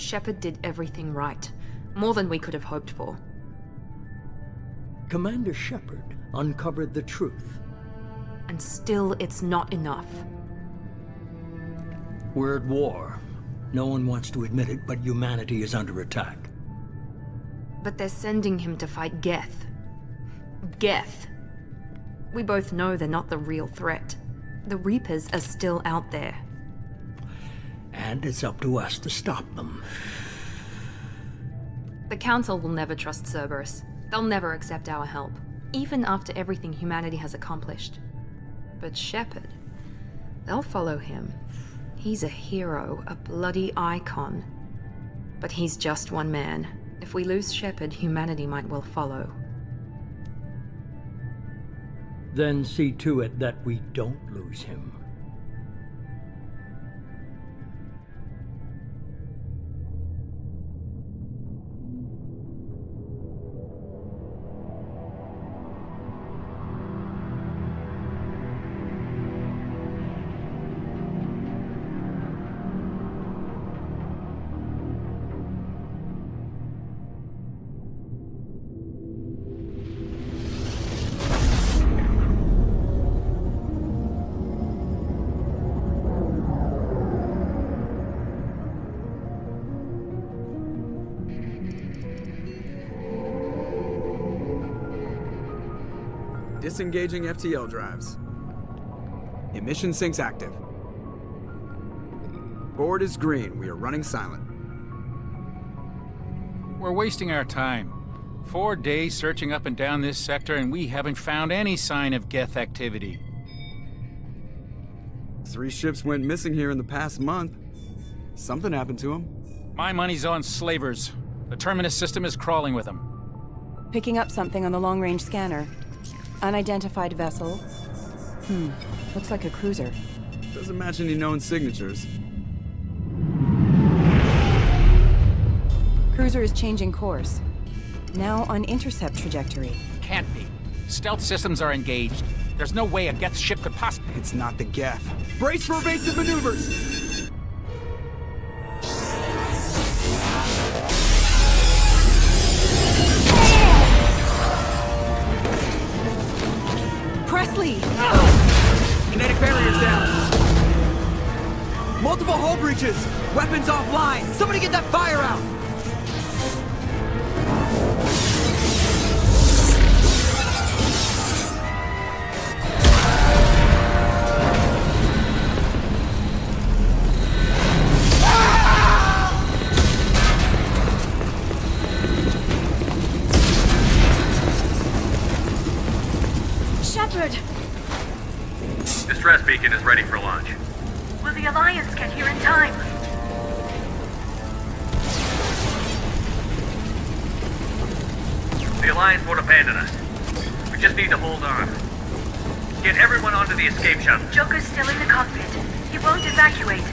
Shepard did everything right. More than we could have hoped for. Commander Shepard uncovered the truth. And still, it's not enough. We're at war. No one wants to admit it, but humanity is under attack. But they're sending him to fight Geth. Geth. We both know they're not the real threat. The Reapers are still out there. And it's up to us to stop them. The Council will never trust Cerberus. They'll never accept our help, even after everything humanity has accomplished. But Shepard, they'll follow him. He's a hero, a bloody icon. But he's just one man. If we lose Shepard, humanity might well follow. Then see to it that we don't lose him. Disengaging FTL drives. Emission sinks active. Board is green. We are running silent. We're wasting our time. 4 days searching up and down this sector, and we haven't found any sign of Geth activity. 3 ships went missing here in the past month. Something happened to them. My money's on slavers. The Terminus system is crawling with them. Picking up something on the long-range scanner. Unidentified vessel. Looks like a cruiser. Doesn't match any known signatures. Cruiser is changing course. Now on intercept trajectory. Can't be. Stealth systems are engaged. There's no way a Geth ship could possibly... It's not the Geth. Brace for evasive maneuvers! Presley! Kinetic barriers down! Multiple hull breaches! Weapons offline! Somebody get that fire out! Shepard! Distress beacon is ready for launch. Will the Alliance get here in time? The Alliance won't abandon us. We just need to hold on. Get everyone onto the escape shuttle. Joker's still in the cockpit. He won't evacuate.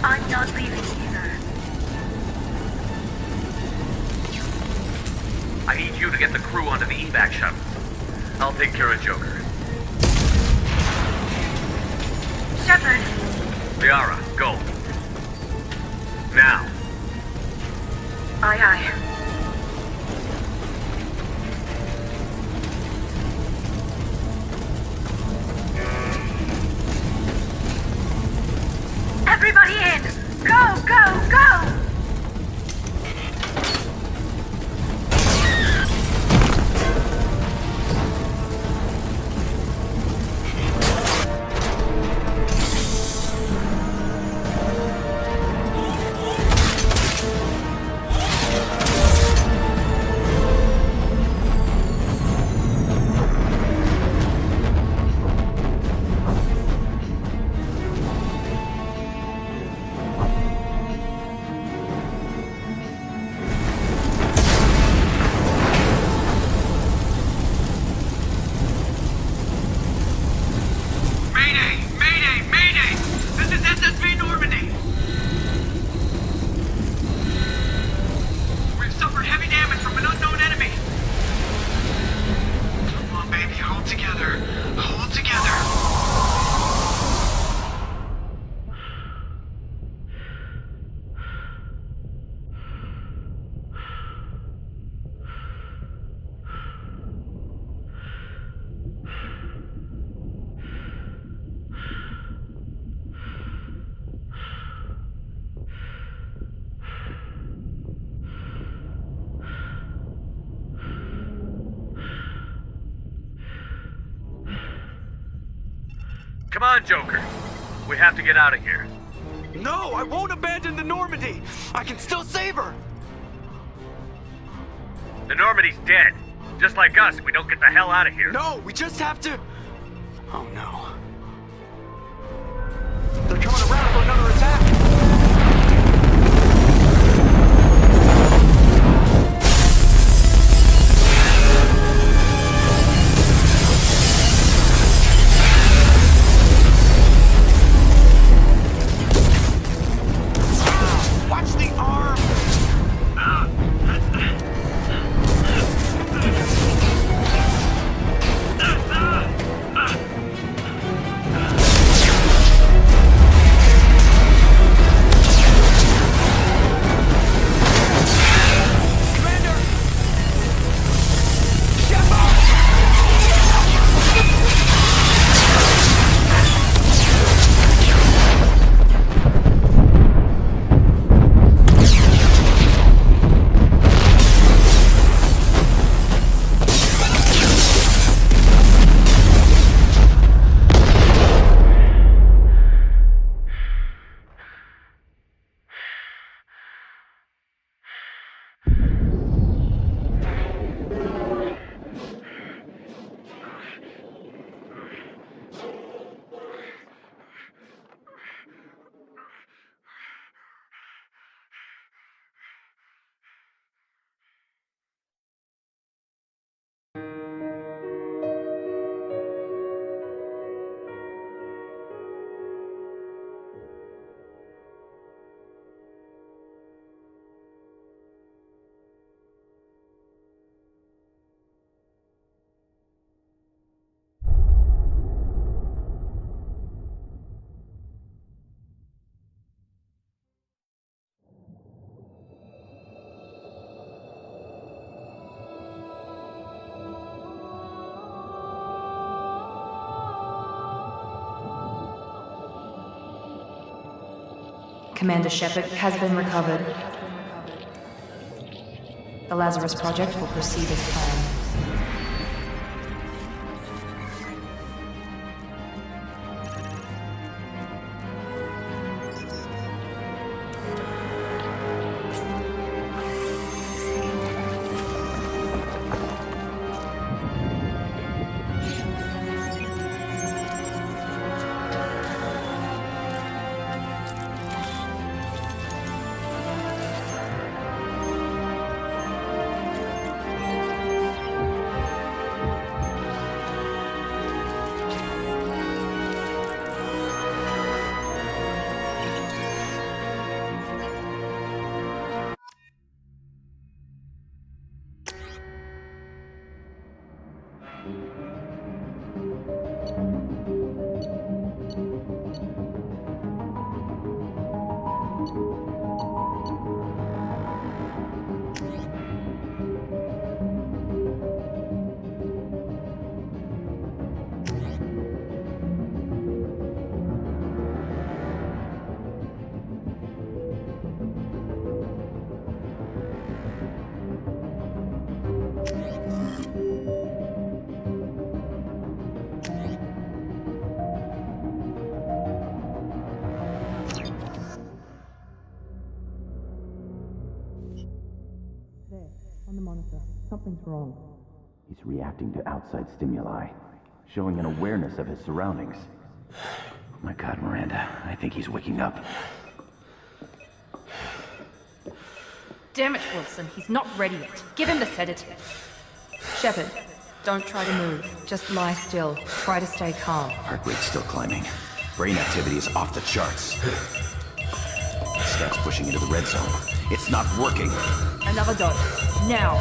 I'm not leaving either. I need you to get the crew onto the evac shuttle. I'll take care of Joker. Shepard! Liara, go. Now. Aye, aye. Everybody in! Go, go, go! Come on, Joker. We have to get out of here. No, I won't abandon the Normandy! I can still save her! The Normandy's dead. Just like us if we don't get the hell out of here. No, we just have to... Oh no. They're coming around for another attack! Watch the arm! Commander Shepard has been recovered. The Lazarus project will proceed as planned. On the monitor. Something's wrong. He's reacting to outside stimuli, showing an awareness of his surroundings. Oh my god, Miranda. I think he's waking up. Damn it, Wilson. He's not ready yet. Give him the sedative. Shepard, don't try to move. Just lie still. Try to stay calm. Heart rate's still climbing. Brain activity is off the charts. Scout's pushing into the red zone. It's not working. Another dose. Now.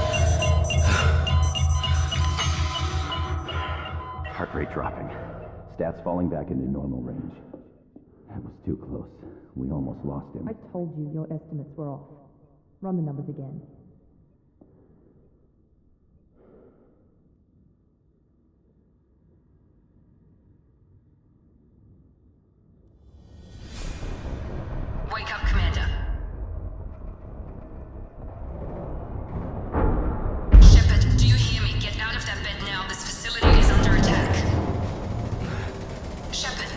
Heart rate dropping. Stats falling back into normal range. That was too close. We almost lost him. I told you your estimates were off. Run the numbers again. Wake up, Commander. Shepard, do you hear me? Get out of that bed now. This facility is under attack. Shepard.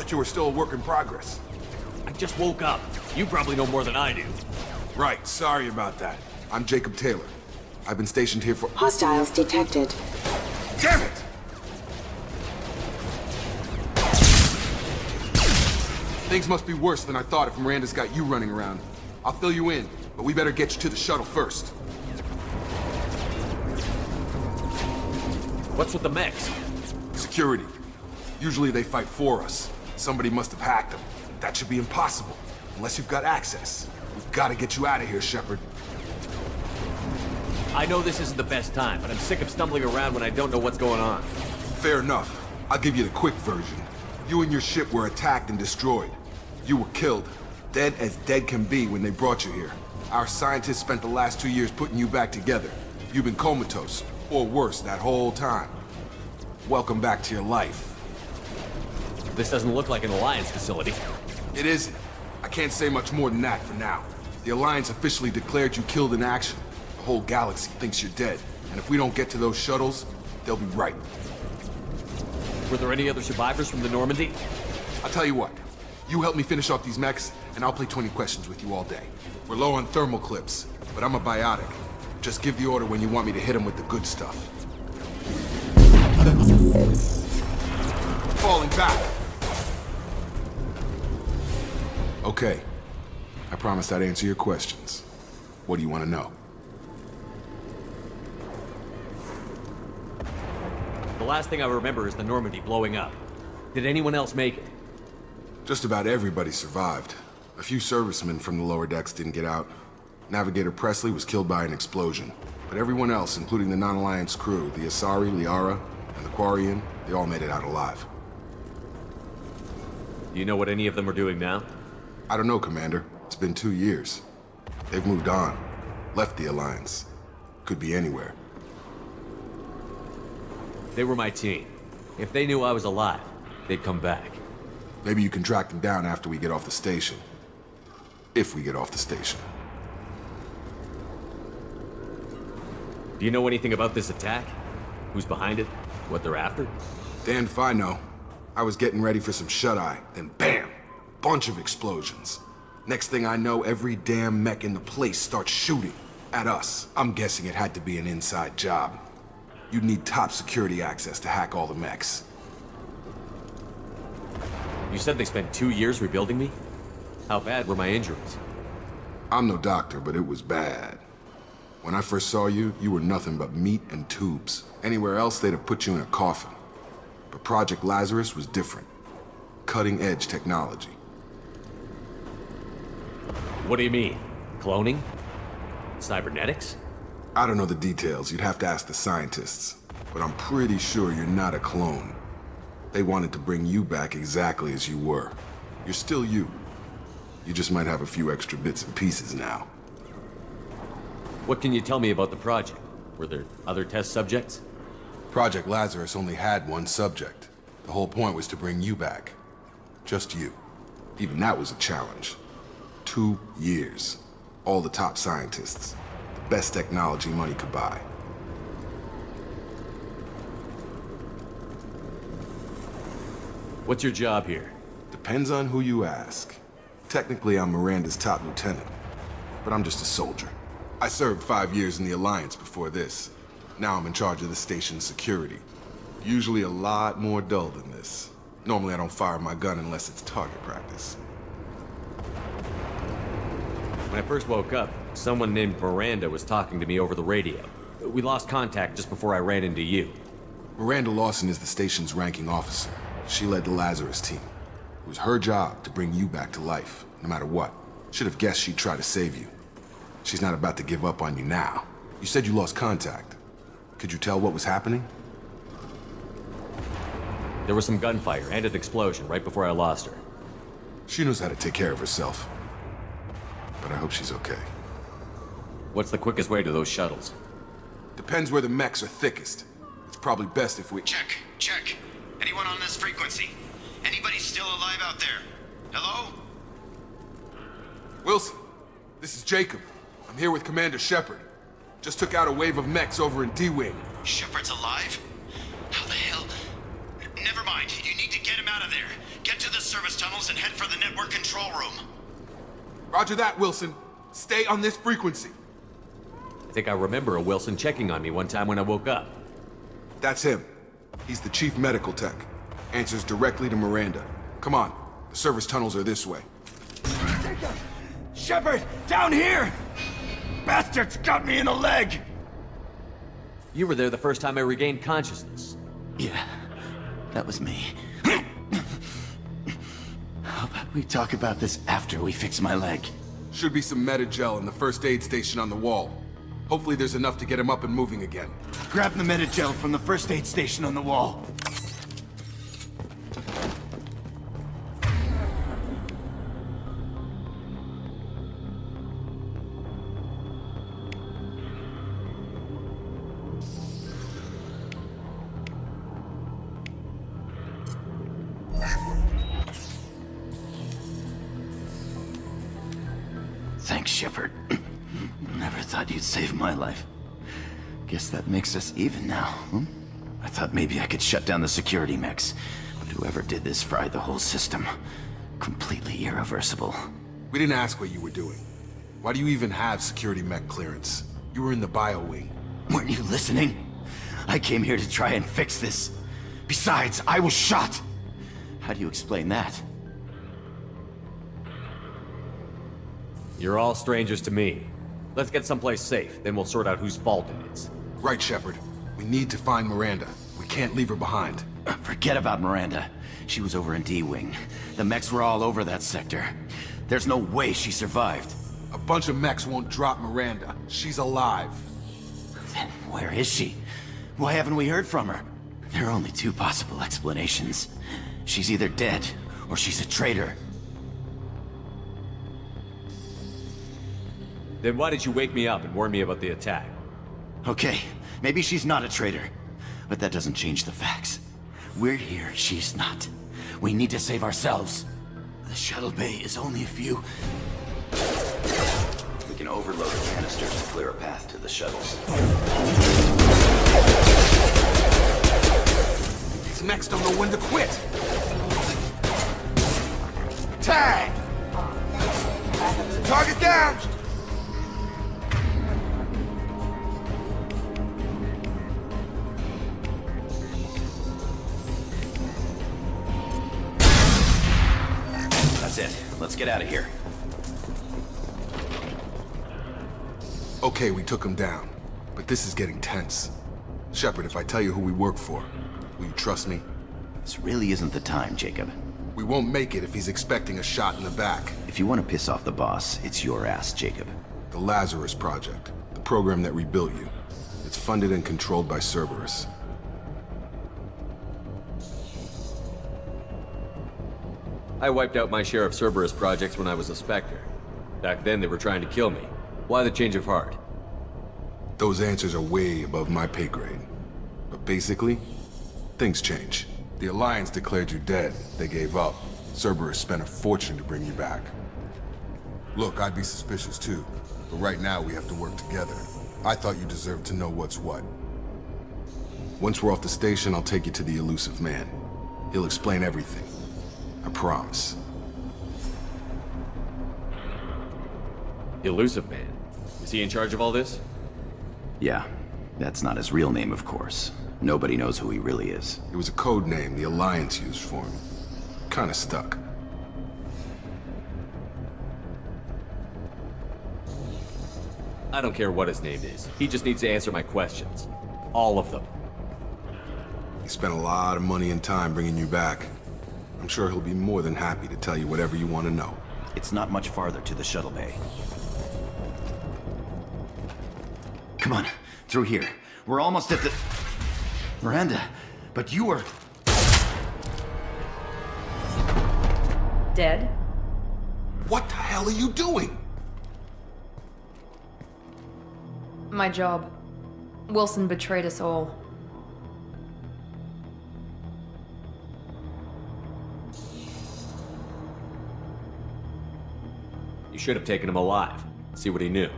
thought you were still a work in progress. I just woke up. You probably know more than I do. Right, sorry about that. I'm Jacob Taylor. I've been stationed here for— Hostiles detected. Damn it! Things must be worse than I thought if Miranda's got you running around. I'll fill you in, but we better get you to the shuttle first. What's with the mechs? Security. Usually they fight for us. Somebody must have hacked them. That should be impossible, unless you've got access. We've got to get you out of here, Shepard. I know this isn't the best time, but I'm sick of stumbling around when I don't know what's going on. Fair enough. I'll give you the quick version. You and your ship were attacked and destroyed. You were killed. Dead as dead can be when they brought you here. Our scientists spent the last 2 years putting you back together. You've been comatose, or worse, that whole time. Welcome back to your life. This doesn't look like an Alliance facility. It isn't. I can't say much more than that for now. The Alliance officially declared you killed in action. The whole galaxy thinks you're dead. And if we don't get to those shuttles, they'll be right. Were there any other survivors from the Normandy? I'll tell you what. You help me finish off these mechs, and I'll play 20 questions with you all day. We're low on thermal clips, but I'm a biotic. Just give the order when you want me to hit them with the good stuff. Falling back. Okay. I promised I'd answer your questions. What do you want to know? The last thing I remember is the Normandy blowing up. Did anyone else make it? Just about everybody survived. A few servicemen from the lower decks didn't get out. Navigator Presley was killed by an explosion. But everyone else, including the non-Alliance crew, the Asari, Liara, and the Quarian, they all made it out alive. Do you know what any of them are doing now? I don't know, Commander. It's been 2 years. They've moved on. Left the Alliance. Could be anywhere. They were my team. If they knew I was alive, they'd come back. Maybe you can track them down after we get off the station. If we get off the station. Do you know anything about this attack? Who's behind it? What they're after? Damned if I know. I was getting ready for some shut-eye, then bam! Bunch of explosions. Next thing I know, every damn mech in the place starts shooting at us. I'm guessing it had to be an inside job. You'd need top security access to hack all the mechs. You said they spent 2 years rebuilding me? How bad were my injuries? I'm no doctor, but it was bad. When I first saw you, you were nothing but meat and tubes. Anywhere else, they'd have put you in a coffin. But Project Lazarus was different. Cutting-edge technology. What do you mean? Cloning? Cybernetics? I don't know the details. You'd have to ask the scientists. But I'm pretty sure you're not a clone. They wanted to bring you back exactly as you were. You're still you. You just might have a few extra bits and pieces now. What can you tell me about the project? Were there other test subjects? Project Lazarus only had one subject. The whole point was to bring you back. Just you. Even that was a challenge. 2 years. All the top scientists. The best technology money could buy. What's your job here? Depends on who you ask. Technically, I'm Miranda's top lieutenant. But I'm just a soldier. I served 5 years in the Alliance before this. Now I'm in charge of the station's security. Usually a lot more dull than this. Normally I don't fire my gun unless it's target practice. When I first woke up, someone named Miranda was talking to me over the radio. We lost contact just before I ran into you. Miranda Lawson is the station's ranking officer. She led the Lazarus team. It was her job to bring you back to life, no matter what. Should have guessed she'd try to save you. She's not about to give up on you now. You said you lost contact. Could you tell what was happening? There was some gunfire and an explosion right before I lost her. She knows how to take care of herself. But I hope she's okay. What's the quickest way to those shuttles? Depends where the mechs are thickest. It's probably best if we— Check. Anyone on this frequency? Anybody still alive out there? Hello? Wilson, this is Jacob. I'm here with Commander Shepard. Just took out a wave of mechs over in D-Wing. Shepard's alive? How the hell? Never mind. You need to get him out of there. Get to the service tunnels and head for the network control room. Roger that, Wilson. Stay on this frequency. I think I remember a Wilson checking on me one time when I woke up. That's him. He's the chief medical tech. Answers directly to Miranda. Come on. The service tunnels are this way. Shepard, down here! Bastards got me in the leg! You were there the first time I regained consciousness. Yeah, that was me. How about we talk about this after we fix my leg? Should be some Metagel in the first aid station on the wall. Hopefully there's enough to get him up and moving again. Grab the Metagel from the first aid station on the wall. Thanks, Shepard. Never thought you'd save my life. Guess that makes us even now, hmm? I thought maybe I could shut down the security mechs, but whoever did this fried the whole system. Completely irreversible. We didn't ask what you were doing. Why do you even have security mech clearance? You were in the bio wing. Weren't you listening? I came here to try and fix this. Besides, I was shot! How do you explain that? You're all strangers to me. Let's get someplace safe, then we'll sort out whose fault it is. Right, Shepard. We need to find Miranda. We can't leave her behind. Forget about Miranda. She was over in D-Wing. The mechs were all over that sector. There's no way she survived. A bunch of mechs won't drop Miranda. She's alive. Then where is she? Why haven't we heard from her? There are only two possible explanations. She's either dead, or she's a traitor. Then why did you wake me up and warn me about the attack? Okay, maybe she's not a traitor. But that doesn't change the facts. We're here, she's not. We need to save ourselves. The shuttle bay is only a few... We can overload the canisters to clear a path to the shuttles. These mechs don't know when to quit! Tag! Target down! That's it. Let's get out of here. Okay, we took him down. But this is getting tense. Shepard, if I tell you who we work for, will you trust me? This really isn't the time, Jacob. We won't make it if he's expecting a shot in the back. If you want to piss off the boss, it's your ass, Jacob. The Lazarus Project. The program that rebuilt you. It's funded and controlled by Cerberus. I wiped out my share of Cerberus projects when I was a Spectre. Back then they were trying to kill me. Why the change of heart? Those answers are way above my pay grade. But basically, things change. The Alliance declared you dead. They gave up. Cerberus spent a fortune to bring you back. Look, I'd be suspicious too. But right now we have to work together. I thought you deserved to know what's what. Once we're off the station, I'll take you to the Illusive Man. He'll explain everything. I promise. Illusive Man? Is he in charge of all this? Yeah. That's not his real name, of course. Nobody knows who he really is. It was a code name the Alliance used for him. Kinda stuck. I don't care what his name is. He just needs to answer my questions. All of them. He spent a lot of money and time bringing you back. I'm sure he'll be more than happy to tell you whatever you want to know. It's not much farther to the shuttle bay. Come on, through here. We're almost at the... Miranda, but you were... Dead? What the hell are you doing? My job. Wilson betrayed us all. You should have taken him alive. See what he knew.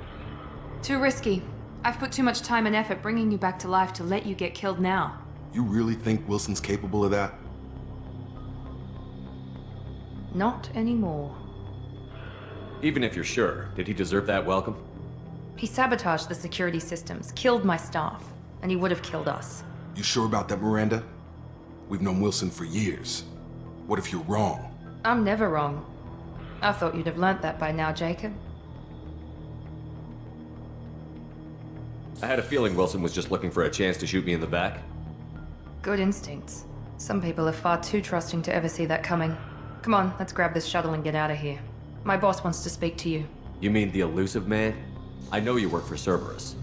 Too risky. I've put too much time and effort bringing you back to life to let you get killed now. You really think Wilson's capable of that? Not anymore. Even if you're sure, did he deserve that welcome? He sabotaged the security systems, killed my staff, and he would have killed us. You sure about that, Miranda? We've known Wilson for years. What if you're wrong? I'm never wrong. I thought you'd have learnt that by now, Jacob. I had a feeling Wilson was just looking for a chance to shoot me in the back. Good instincts. Some people are far too trusting to ever see that coming. Come on, let's grab this shuttle and get out of here. My boss wants to speak to you. You mean the Illusive man? I know you work for Cerberus.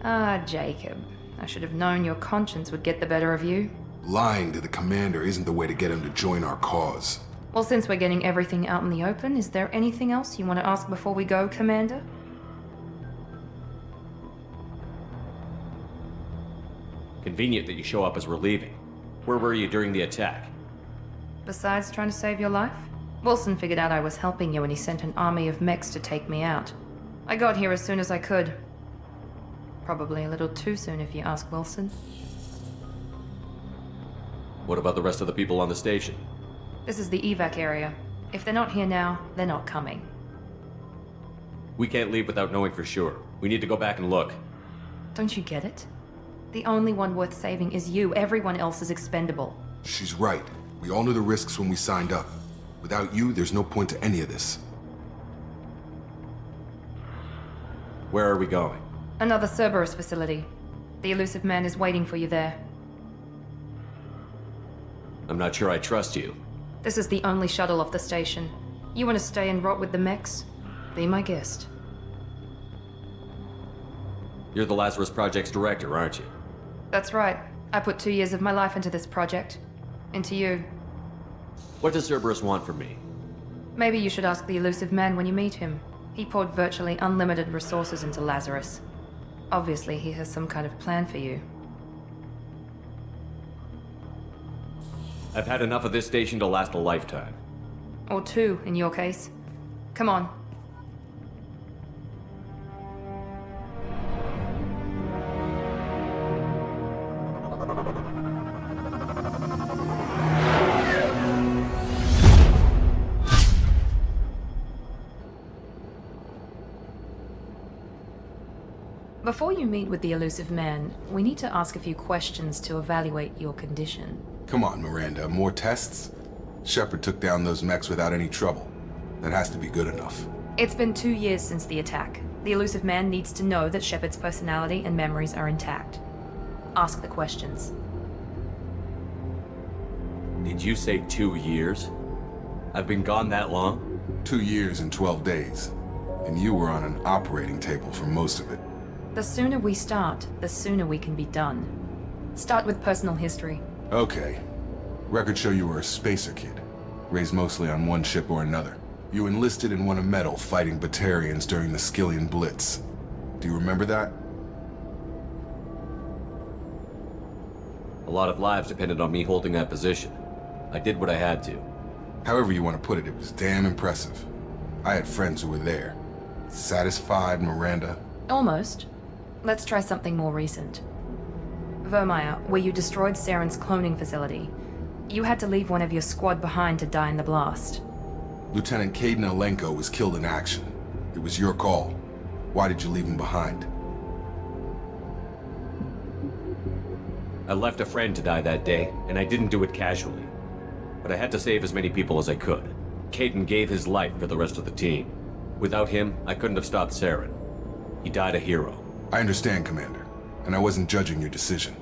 Ah, Jacob. I should have known your conscience would get the better of you. Lying to the commander isn't the way to get him to join our cause. Well, since we're getting everything out in the open, is there anything else you want to ask before we go, Commander? Convenient that you show up as we're leaving. Where were you during the attack? Besides trying to save your life? Wilson figured out I was helping you and he sent an army of mechs to take me out. I got here as soon as I could. Probably a little too soon if you ask Wilson. What about the rest of the people on the station? This is the evac area. If they're not here now, they're not coming. We can't leave without knowing for sure. We need to go back and look. Don't you get it? The only one worth saving is you. Everyone else is expendable. She's right. We all knew the risks when we signed up. Without you, there's no point to any of this. Where are we going? Another Cerberus facility. The Illusive man is waiting for you there. I'm not sure I trust you. This is the only shuttle off the station. You want to stay and rot with the mechs? Be my guest. You're the Lazarus Project's director, aren't you? That's right. I put 2 years of my life into this project. Into you. What does Cerberus want from me? Maybe you should ask the Illusive man when you meet him. He poured virtually unlimited resources into Lazarus. Obviously, he has some kind of plan for you. I've had enough of this station to last a lifetime. Or 2, in your case. Come on. Before you meet with the Illusive man, we need to ask a few questions to evaluate your condition. Come on, Miranda, more tests? Shepard took down those mechs without any trouble. That has to be good enough. It's been 2 years since the attack. The Illusive man needs to know that Shepard's personality and memories are intact. Ask the questions. Did you say 2 years? I've been gone that long? 2 years and 12 days. And you were on an operating table for most of it. The sooner we start, the sooner we can be done. Start with personal history. Okay. Records show you were a spacer kid, raised mostly on one ship or another. You enlisted and won a medal fighting Batarians during the Skillian Blitz. Do you remember that? A lot of lives depended on me holding that position. I did what I had to. However you want to put it, it was damn impressive. I had friends who were there. Satisfied, Miranda? Almost. Let's try something more recent. Veetor'Nara, where you destroyed Saren's cloning facility. You had to leave one of your squad behind to die in the blast. Lieutenant Caden Alenko was killed in action. It was your call. Why did you leave him behind? I left a friend to die that day, and I didn't do it casually. But I had to save as many people as I could. Caden gave his life for the rest of the team. Without him, I couldn't have stopped Saren. He died a hero. I understand, Commander, and I wasn't judging your decision.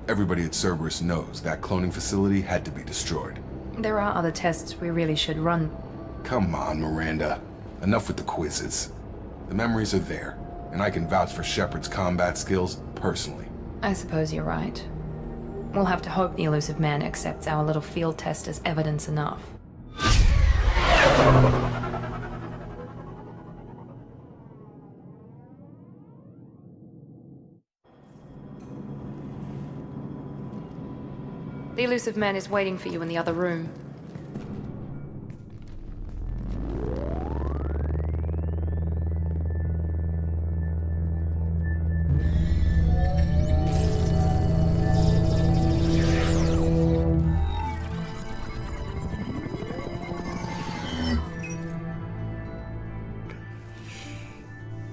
Everybody at Cerberus knows that cloning facility had to be destroyed. There are other tests we really should run. Come on, Miranda. Enough with the quizzes. The memories are there, and I can vouch for Shepard's combat skills personally. I suppose you're right. We'll have to hope the Illusive man accepts our little field test as evidence enough. The Illusive man is waiting for you in the other room.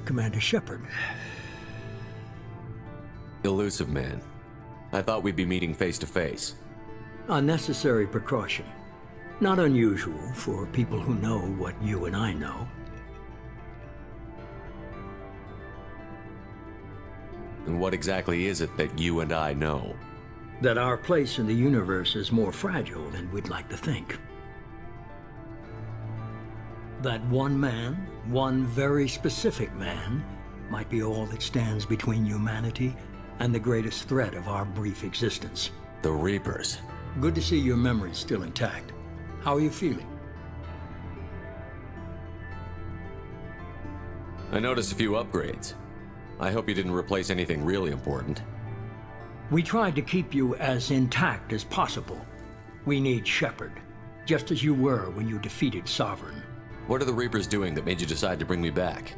Commander Shepard. Illusive man. I thought we'd be meeting face to face. Unnecessary precaution. Not unusual for people who know what you and I know. And what exactly is it that you and I know? That our place in the universe is more fragile than we'd like to think. That one man, one very specific man, might be all that stands between humanity and the greatest threat of our brief existence. The Reapers. Good to see your memory's still intact. How are you feeling? I noticed a few upgrades. I hope you didn't replace anything really important. We tried to keep you as intact as possible. We need Shepard, just as you were when you defeated Sovereign. What are the Reapers doing that made you decide to bring me back?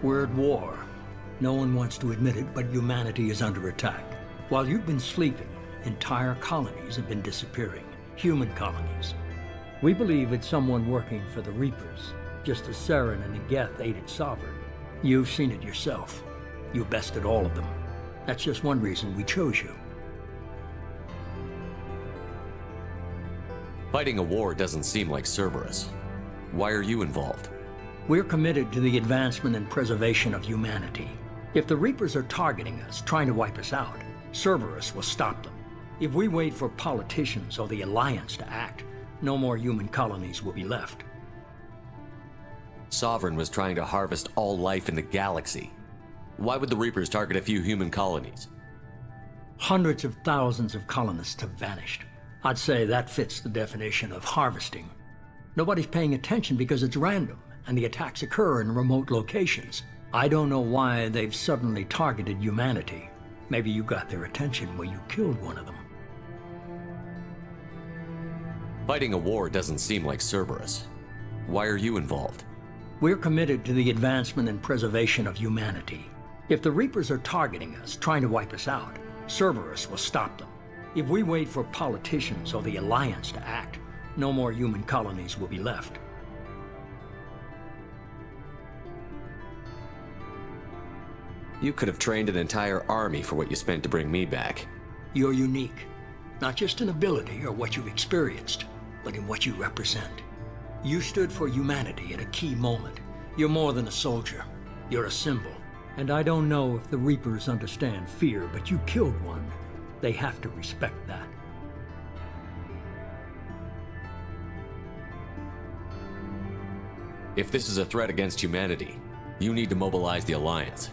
We're at war. No one wants to admit it, but humanity is under attack. While you've been sleeping, entire colonies have been disappearing. Human colonies. We believe it's someone working for the Reapers, just as Saren and Geth aided Sovereign. You've seen it yourself. You bested all of them. That's just one reason we chose you. Fighting a war doesn't seem like Cerberus. Why are you involved? We're committed to the advancement and preservation of humanity. If the Reapers are targeting us, trying to wipe us out, Cerberus will stop them. If we wait for politicians or the Alliance to act, no more human colonies will be left. Sovereign was trying to harvest all life in the galaxy. Why would the Reapers target a few human colonies? Hundreds of thousands of colonists have vanished. I'd say that fits the definition of harvesting. Nobody's paying attention because it's random, and the attacks occur in remote locations. I don't know why they've suddenly targeted humanity. Maybe you got their attention when you killed one of them. Fighting a war doesn't seem like Cerberus. Why are you involved? We're committed to the advancement and preservation of humanity. If the Reapers are targeting us, trying to wipe us out, Cerberus will stop them. If we wait for politicians or the Alliance to act, no more human colonies will be left. You could have trained an entire army for what you spent to bring me back. You're unique, not just in ability or what you've experienced, but in what you represent. You stood for humanity at a key moment. You're more than a soldier. You're a symbol. And I don't know if the Reapers understand fear, but you killed one. They have to respect that. If this is a threat against humanity, you need to mobilize the Alliance.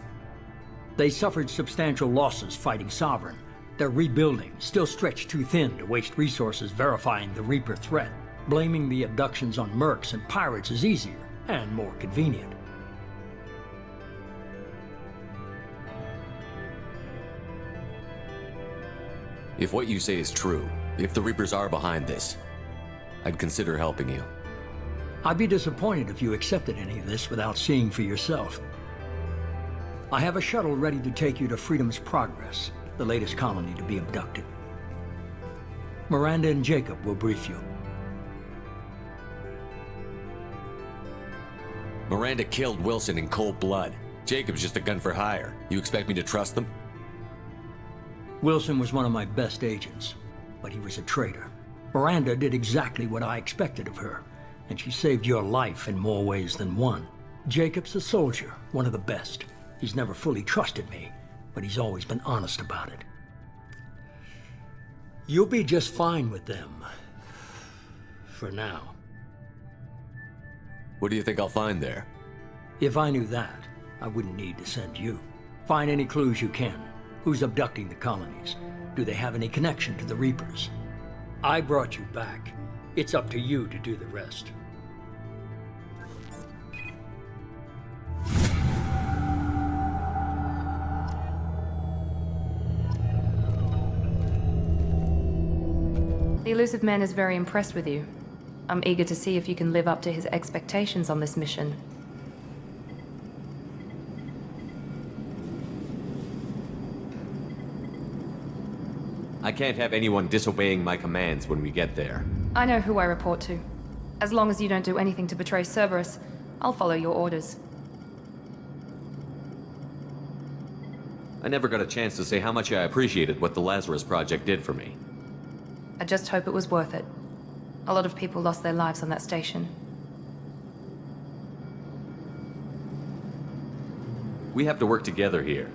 They suffered substantial losses fighting Sovereign. They're rebuilding, still stretched too thin to waste resources verifying the Reaper threat. Blaming the abductions on mercs and pirates is easier and more convenient. If what you say is true, if the Reapers are behind this, I'd consider helping you. I'd be disappointed if you accepted any of this without seeing for yourself. I have a shuttle ready to take you to Freedom's Progress, the latest colony to be abducted. Miranda and Jacob will brief you. Miranda killed Wilson in cold blood. Jacob's just a gun for hire. You expect me to trust them? Wilson was one of my best agents, but he was a traitor. Miranda did exactly what I expected of her, and she saved your life in more ways than one. Jacob's a soldier, one of the best. He's never fully trusted me, but he's always been honest about it. You'll be just fine with them. For now. What do you think I'll find there? If I knew that, I wouldn't need to send you. Find any clues you can. Who's abducting the colonies? Do they have any connection to the Reapers? I brought you back. It's up to you to do the rest. The Illusive Man is very impressed with you. I'm eager to see if you can live up to his expectations on this mission. I can't have anyone disobeying my commands when we get there. I know who I report to. As long as you don't do anything to betray Cerberus, I'll follow your orders. I never got a chance to say how much I appreciated what the Lazarus project did for me. I just hope it was worth it. A lot of people lost their lives on that station. We have to work together here.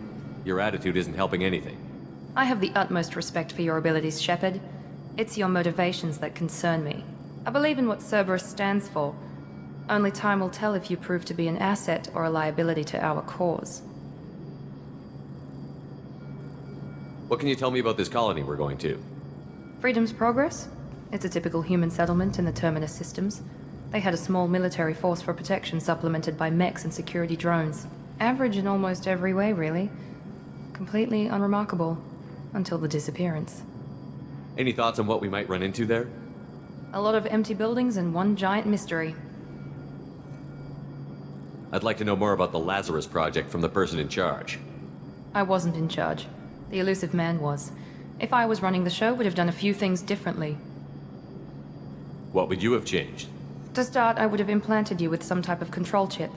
Your attitude isn't helping anything. I have the utmost respect for your abilities, Shepard. It's your motivations that concern me. I believe in what Cerberus stands for. Only time will tell if you prove to be an asset or a liability to our cause. What can you tell me about this colony we're going to? Freedom's Progress? It's a typical human settlement in the Terminus systems. They had a small military force for protection supplemented by mechs and security drones. Average in almost every way, really. Completely unremarkable. Until the disappearance. Any thoughts on what we might run into there? A lot of empty buildings and one giant mystery. I'd like to know more about the Lazarus project from the person in charge. I wasn't in charge. The Illusive Man was. If I was running the show, would have done a few things differently. What would you have changed? To start, I would have implanted you with some type of control chip.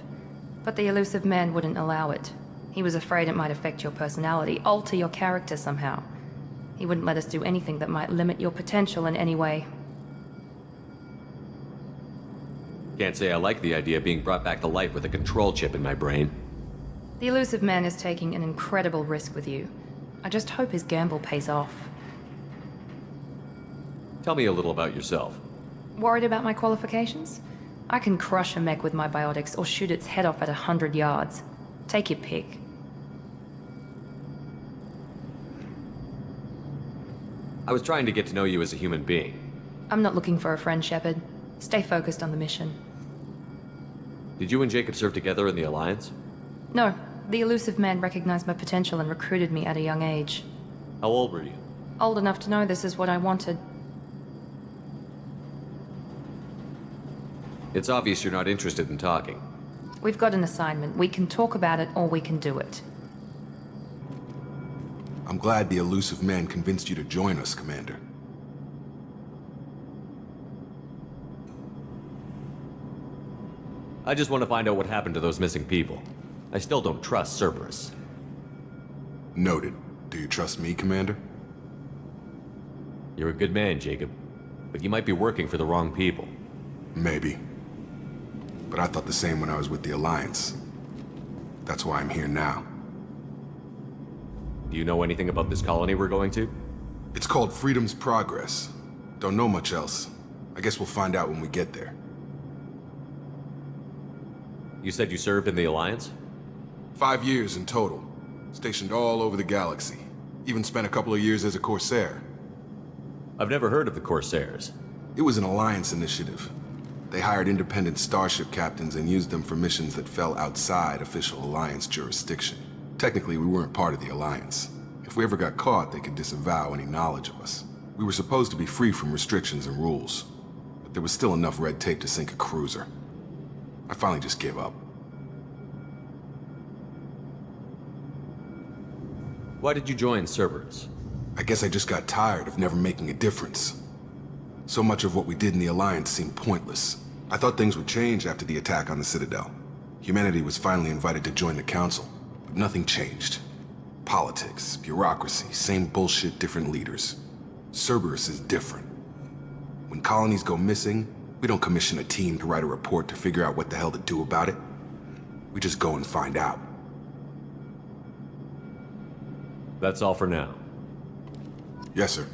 But the Illusive Man wouldn't allow it. He was afraid it might affect your personality, alter your character somehow. He wouldn't let us do anything that might limit your potential in any way. Can't say I like the idea of being brought back to life with a control chip in my brain. The Illusive Man is taking an incredible risk with you. I just hope his gamble pays off. Tell me a little about yourself. Worried about my qualifications? I can crush a mech with my biotics or shoot its head off at 100 yards. Take your pick. I was trying to get to know you as a human being. I'm not looking for a friend, Shepard. Stay focused on the mission. Did you and Jacob serve together in the Alliance? No. The Illusive Man recognized my potential and recruited me at a young age. How old were you? Old enough to know this is what I wanted. It's obvious you're not interested in talking. We've got an assignment. We can talk about it, or we can do it. I'm glad the Illusive Man convinced you to join us, Commander. I just want to find out what happened to those missing people. I still don't trust Cerberus. Noted. Do you trust me, Commander? You're a good man, Jacob. But you might be working for the wrong people. Maybe. But I thought the same when I was with the Alliance. That's why I'm here now. Do you know anything about this colony we're going to? It's called Freedom's Progress. Don't know much else. I guess we'll find out when we get there. You said you served in the Alliance? 5 years in total. Stationed all over the galaxy. Even spent a couple of years as a Corsair. I've never heard of the Corsairs. It was an Alliance initiative. They hired independent starship captains and used them for missions that fell outside official Alliance jurisdiction. Technically, we weren't part of the Alliance. If we ever got caught, they could disavow any knowledge of us. We were supposed to be free from restrictions and rules. But there was still enough red tape to sink a cruiser. I finally just gave up. Why did you join Cerberus? I guess I just got tired of never making a difference. So much of what we did in the Alliance seemed pointless. I thought things would change after the attack on the Citadel. Humanity was finally invited to join the Council, but nothing changed. Politics, bureaucracy, same bullshit, different leaders. Cerberus is different. When colonies go missing, we don't commission a team to write a report to figure out what the hell to do about it. We just go and find out. That's all for now. Yes, sir.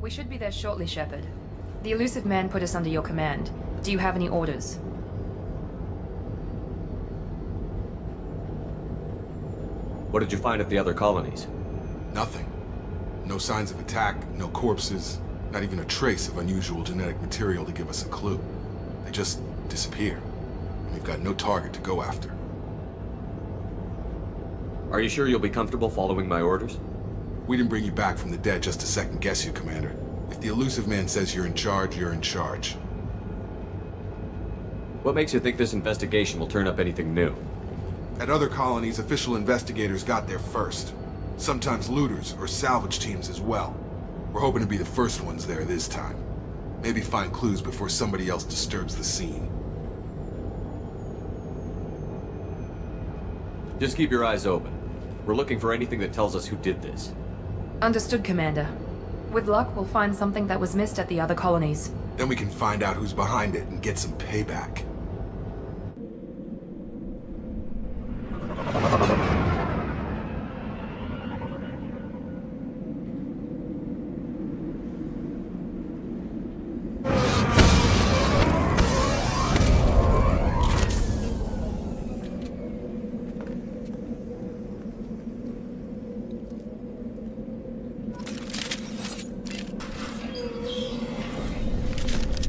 We should be there shortly, Shepard. The Illusive Man put us under your command. Do you have any orders? What did you find at the other colonies? Nothing. No signs of attack, no corpses, not even a trace of unusual genetic material to give us a clue. They just disappear. And we've got no target to go after. Are you sure you'll be comfortable following my orders? We didn't bring you back from the dead just to second guess you, Commander. If the Illusive Man says you're in charge, you're in charge. What makes you think this investigation will turn up anything new? At other colonies, official investigators got there first. Sometimes looters or salvage teams as well. We're hoping to be the first ones there this time. Maybe find clues before somebody else disturbs the scene. Just keep your eyes open. We're looking for anything that tells us who did this. Understood, Commander. With luck, we'll find something that was missed at the other colonies. Then we can find out who's behind it and get some payback.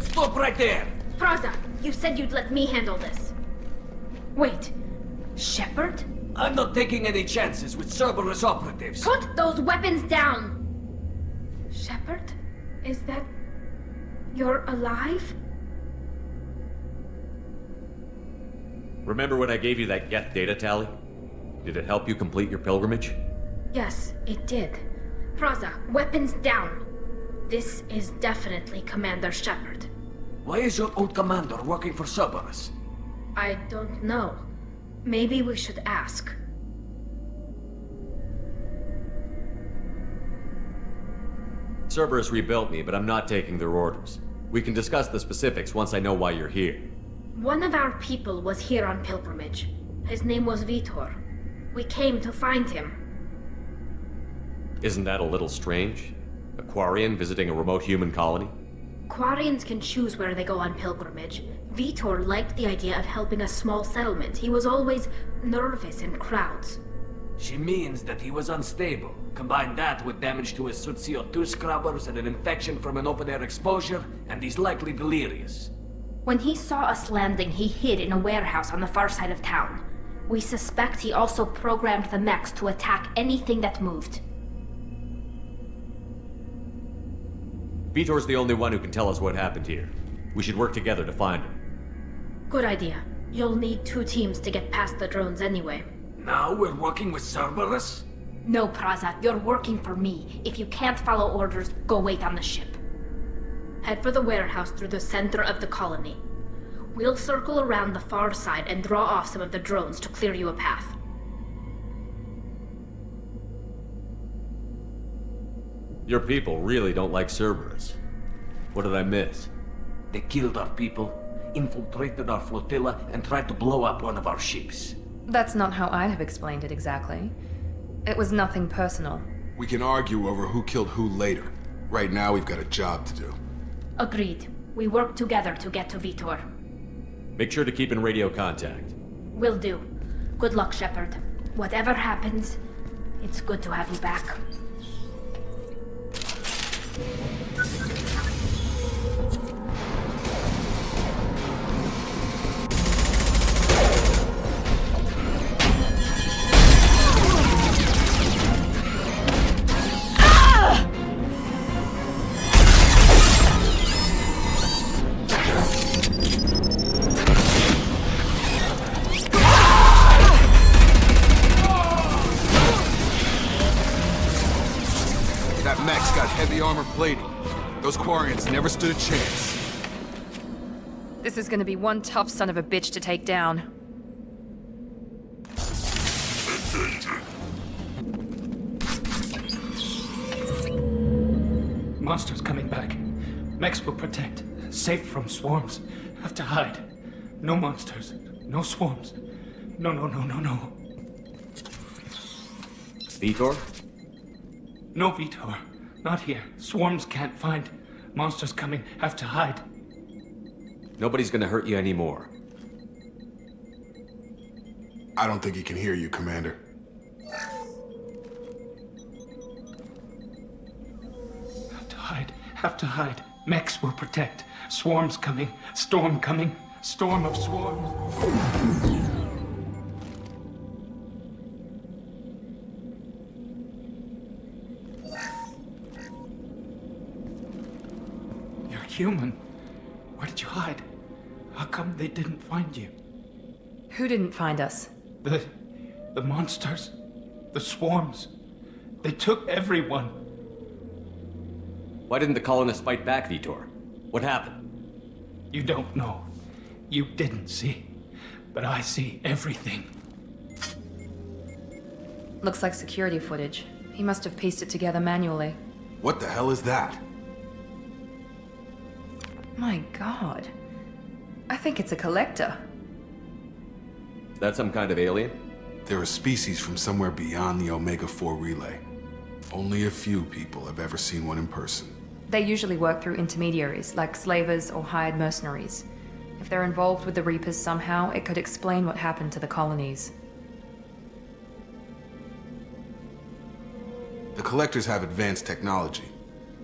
Stop right there! Praza, you said you'd let me handle this. Wait, Shepard? I'm not taking any chances with Cerberus operatives. Put those weapons down! Shepard? Is that... you're alive? Remember when I gave you that Geth data tally? Did it help you complete your pilgrimage? Yes, it did. Praza, weapons down! This is definitely Commander Shepard. Why is your old commander working for Cerberus? I don't know. Maybe we should ask. Cerberus rebuilt me, but I'm not taking their orders. We can discuss the specifics once I know why you're here. One of our people was here on pilgrimage. His name was Veetor. We came to find him. Isn't that a little strange? A Quarian visiting a remote human colony? Quarians can choose where they go on pilgrimage. Veetor liked the idea of helping a small settlement. He was always nervous in crowds. She means that he was unstable. Combine that with damage to his suit CO2 scrubbers and an infection from an open-air exposure, and he's likely delirious. When he saw us landing, he hid in a warehouse on the far side of town. We suspect he also programmed the mechs to attack anything that moved. Veetor's the only one who can tell us what happened here. We should work together to find him. Good idea. You'll need 2 teams to get past the drones anyway. Now we're working with Cerberus? No, Praza, you're working for me. If you can't follow orders, go wait on the ship. Head for the warehouse through the center of the colony. We'll circle around the far side and draw off some of the drones to clear you a path. Your people really don't like Cerberus. What did I miss? They killed our people, infiltrated our flotilla, and tried to blow up one of our ships. That's not how I'd have explained it exactly. It was nothing personal. We can argue over who killed who later. Right now, we've got a job to do. Agreed. We work together to get to Veetor. Make sure to keep in radio contact. Will do. Good luck, Shepard. Whatever happens, it's good to have you back. Armor plating. Those Quarians never stood a chance. This is gonna be one tough son of a bitch to take down. Monsters coming back. Mechs will protect. Safe from swarms. Have to hide. No monsters. No swarms. No. Veetor? No Veetor. Not here. Swarms can't find. Monsters coming. Have to hide. Nobody's gonna hurt you anymore. I don't think he can hear you, Commander. Have to hide. Mechs will protect. Swarms coming. Storm coming. Storm of swarms. Human. Where did you hide? How come they didn't find you? Who didn't find us? The monsters. The swarms. They took everyone. Why didn't the colonists fight back, Veetor? What happened? You don't know. You didn't see. But I see everything. Looks like security footage. He must have pieced it together manually. What the hell is that? My god. I think it's a collector. Is that some kind of alien? They're a species from somewhere beyond the Omega 4 relay. Only a few people have ever seen one in person. They usually work through intermediaries, like slavers or hired mercenaries. If they're involved with the Reapers somehow, it could explain what happened to the colonies. The Collectors have advanced technology.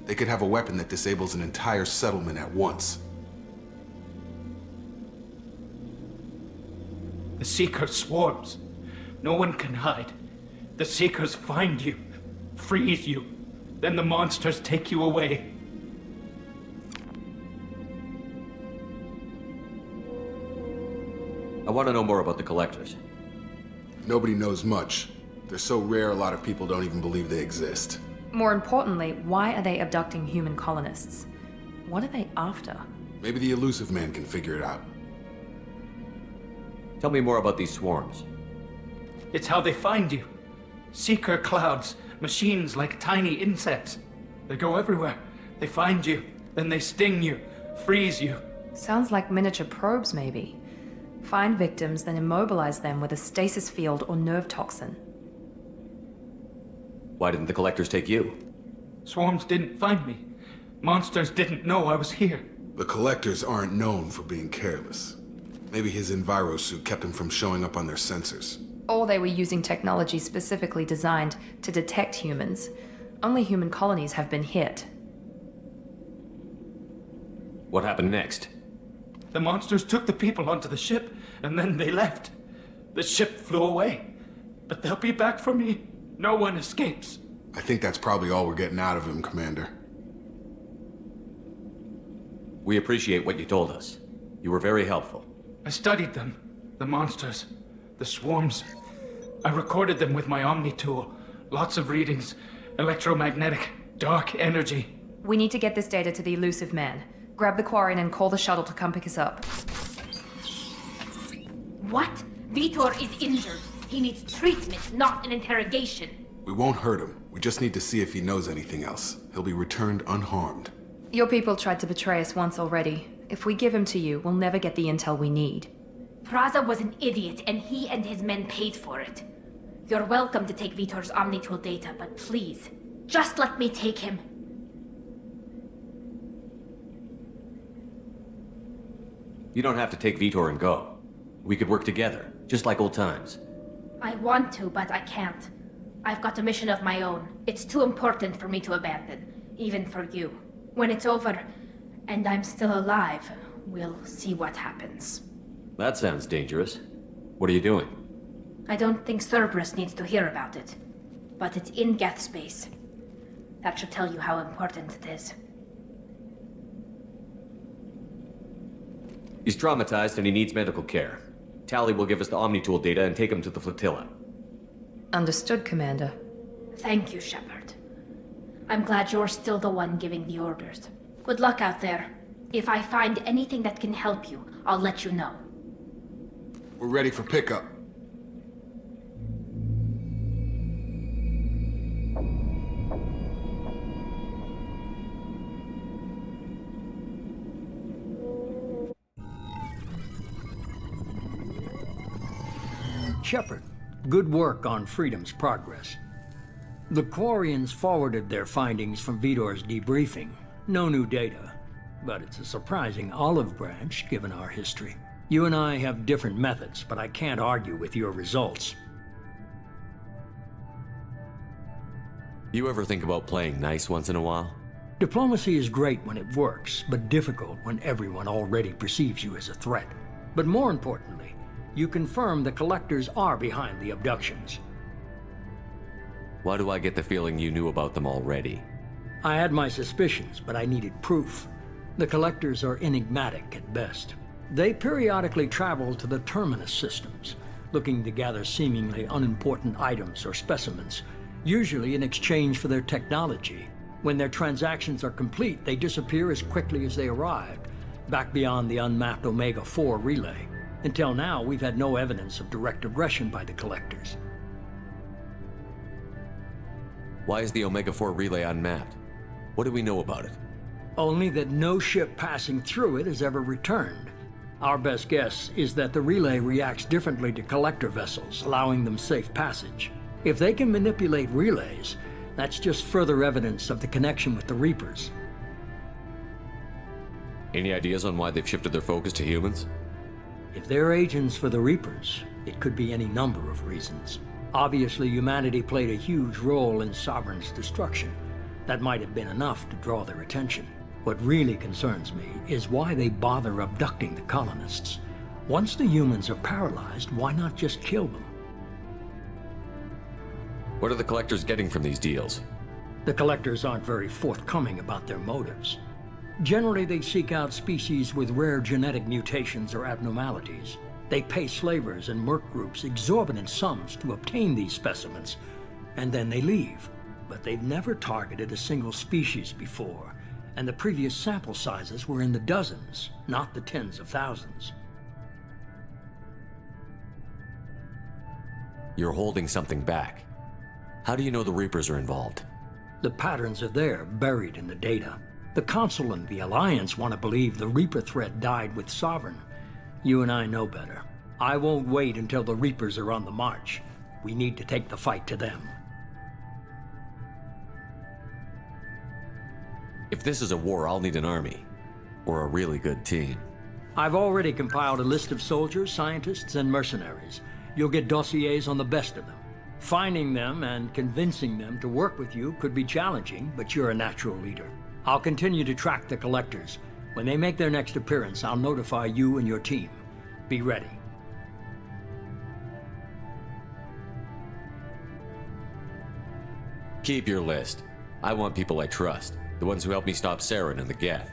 They could have a weapon that disables an entire settlement at once. The Seeker swarms. No one can hide. The Seekers find you, freeze you, then the monsters take you away. I want to know more about the Collectors. Nobody knows much. They're so rare, a lot of people don't even believe they exist. More importantly, why are they abducting human colonists? What are they after? Maybe the Illusive man can figure it out. Tell me more about these swarms. It's how they find you. Seeker clouds, machines like tiny insects. They go everywhere. They find you, then they sting you, freeze you. Sounds like miniature probes, maybe. Find victims, then immobilize them with a stasis field or nerve toxin. Why didn't the Collectors take you? Swarms didn't find me. Monsters didn't know I was here. The Collectors aren't known for being careless. Maybe his Enviro suit kept him from showing up on their sensors. Or they were using technology specifically designed to detect humans. Only human colonies have been hit. What happened next? The monsters took the people onto the ship, and then they left. The ship flew away. But they'll be back for me. No one escapes. I think that's probably all we're getting out of him, Commander. We appreciate what you told us. You were very helpful. I studied them. The monsters. The swarms. I recorded them with my Omni tool. Lots of readings. Electromagnetic. Dark energy. We need to get this data to the Illusive man. Grab the Quarian and call the shuttle to come pick us up. What? Veetor is injured. He needs treatment, not an interrogation. We won't hurt him. We just need to see if he knows anything else. He'll be returned unharmed. Your people tried to betray us once already. If we give him to you, we'll never get the intel we need. Praza was an idiot, and he and his men paid for it. You're welcome to take Veetor's Omnitool data, but please, just let me take him. You don't have to take Veetor and go. We could work together, just like old times. I want to, but I can't. I've got a mission of my own. It's too important for me to abandon, even for you. When it's over, and I'm still alive, we'll see what happens. That sounds dangerous. What are you doing? I don't think Cerberus needs to hear about it. But it's in Geth space. That should tell you how important it is. He's traumatized and he needs medical care. Tally will give us the Omnitool data and take him to the flotilla. Understood, Commander. Thank you, Shepard. I'm glad you're still the one giving the orders. Good luck out there. If I find anything that can help you, I'll let you know. We're ready for pickup. Shepard, good work on Freedom's progress. The Quarians forwarded their findings from Veetor's debriefing. No new data, but it's a surprising olive branch given our history. You and I have different methods, but I can't argue with your results. You ever think about playing nice once in a while? Diplomacy is great when it works, but difficult when everyone already perceives you as a threat. But more importantly, you confirm the Collectors are behind the abductions. Why do I get the feeling you knew about them already? I had my suspicions, but I needed proof. The Collectors are enigmatic at best. They periodically travel to the Terminus systems, looking to gather seemingly unimportant items or specimens, usually in exchange for their technology. When their transactions are complete, they disappear as quickly as they arrived, back beyond the unmapped Omega 4 relay. Until now, we've had no evidence of direct aggression by the Collectors. Why is the Omega-4 relay unmapped? What do we know about it? Only that no ship passing through it has ever returned. Our best guess is that the relay reacts differently to collector vessels, allowing them safe passage. If they can manipulate relays, that's just further evidence of the connection with the Reapers. Any ideas on why they've shifted their focus to humans? If they're agents for the Reapers, it could be any number of reasons. Obviously, humanity played a huge role in Sovereign's destruction. That might have been enough to draw their attention. What really concerns me is why they bother abducting the colonists. Once the humans are paralyzed, why not just kill them? What are the collectors getting from these deals? The collectors aren't very forthcoming about their motives. Generally, they seek out species with rare genetic mutations or abnormalities. They pay slavers and merc groups exorbitant sums to obtain these specimens, and then they leave. But they've never targeted a single species before, and the previous sample sizes were in the dozens, not the tens of thousands. You're holding something back. How do you know the Reapers are involved? The patterns are there, buried in the data. The Council and the Alliance want to believe the Reaper threat died with Sovereign. You and I know better. I won't wait until the Reapers are on the march. We need to take the fight to them. If this is a war, I'll need an army. Or a really good team. I've already compiled a list of soldiers, scientists, and mercenaries. You'll get dossiers on the best of them. Finding them and convincing them to work with you could be challenging, but you're a natural leader. I'll continue to track the collectors. When they make their next appearance, I'll notify you and your team. Be ready. Keep your list. I want people I trust. The ones who helped me stop Saren and the Geth.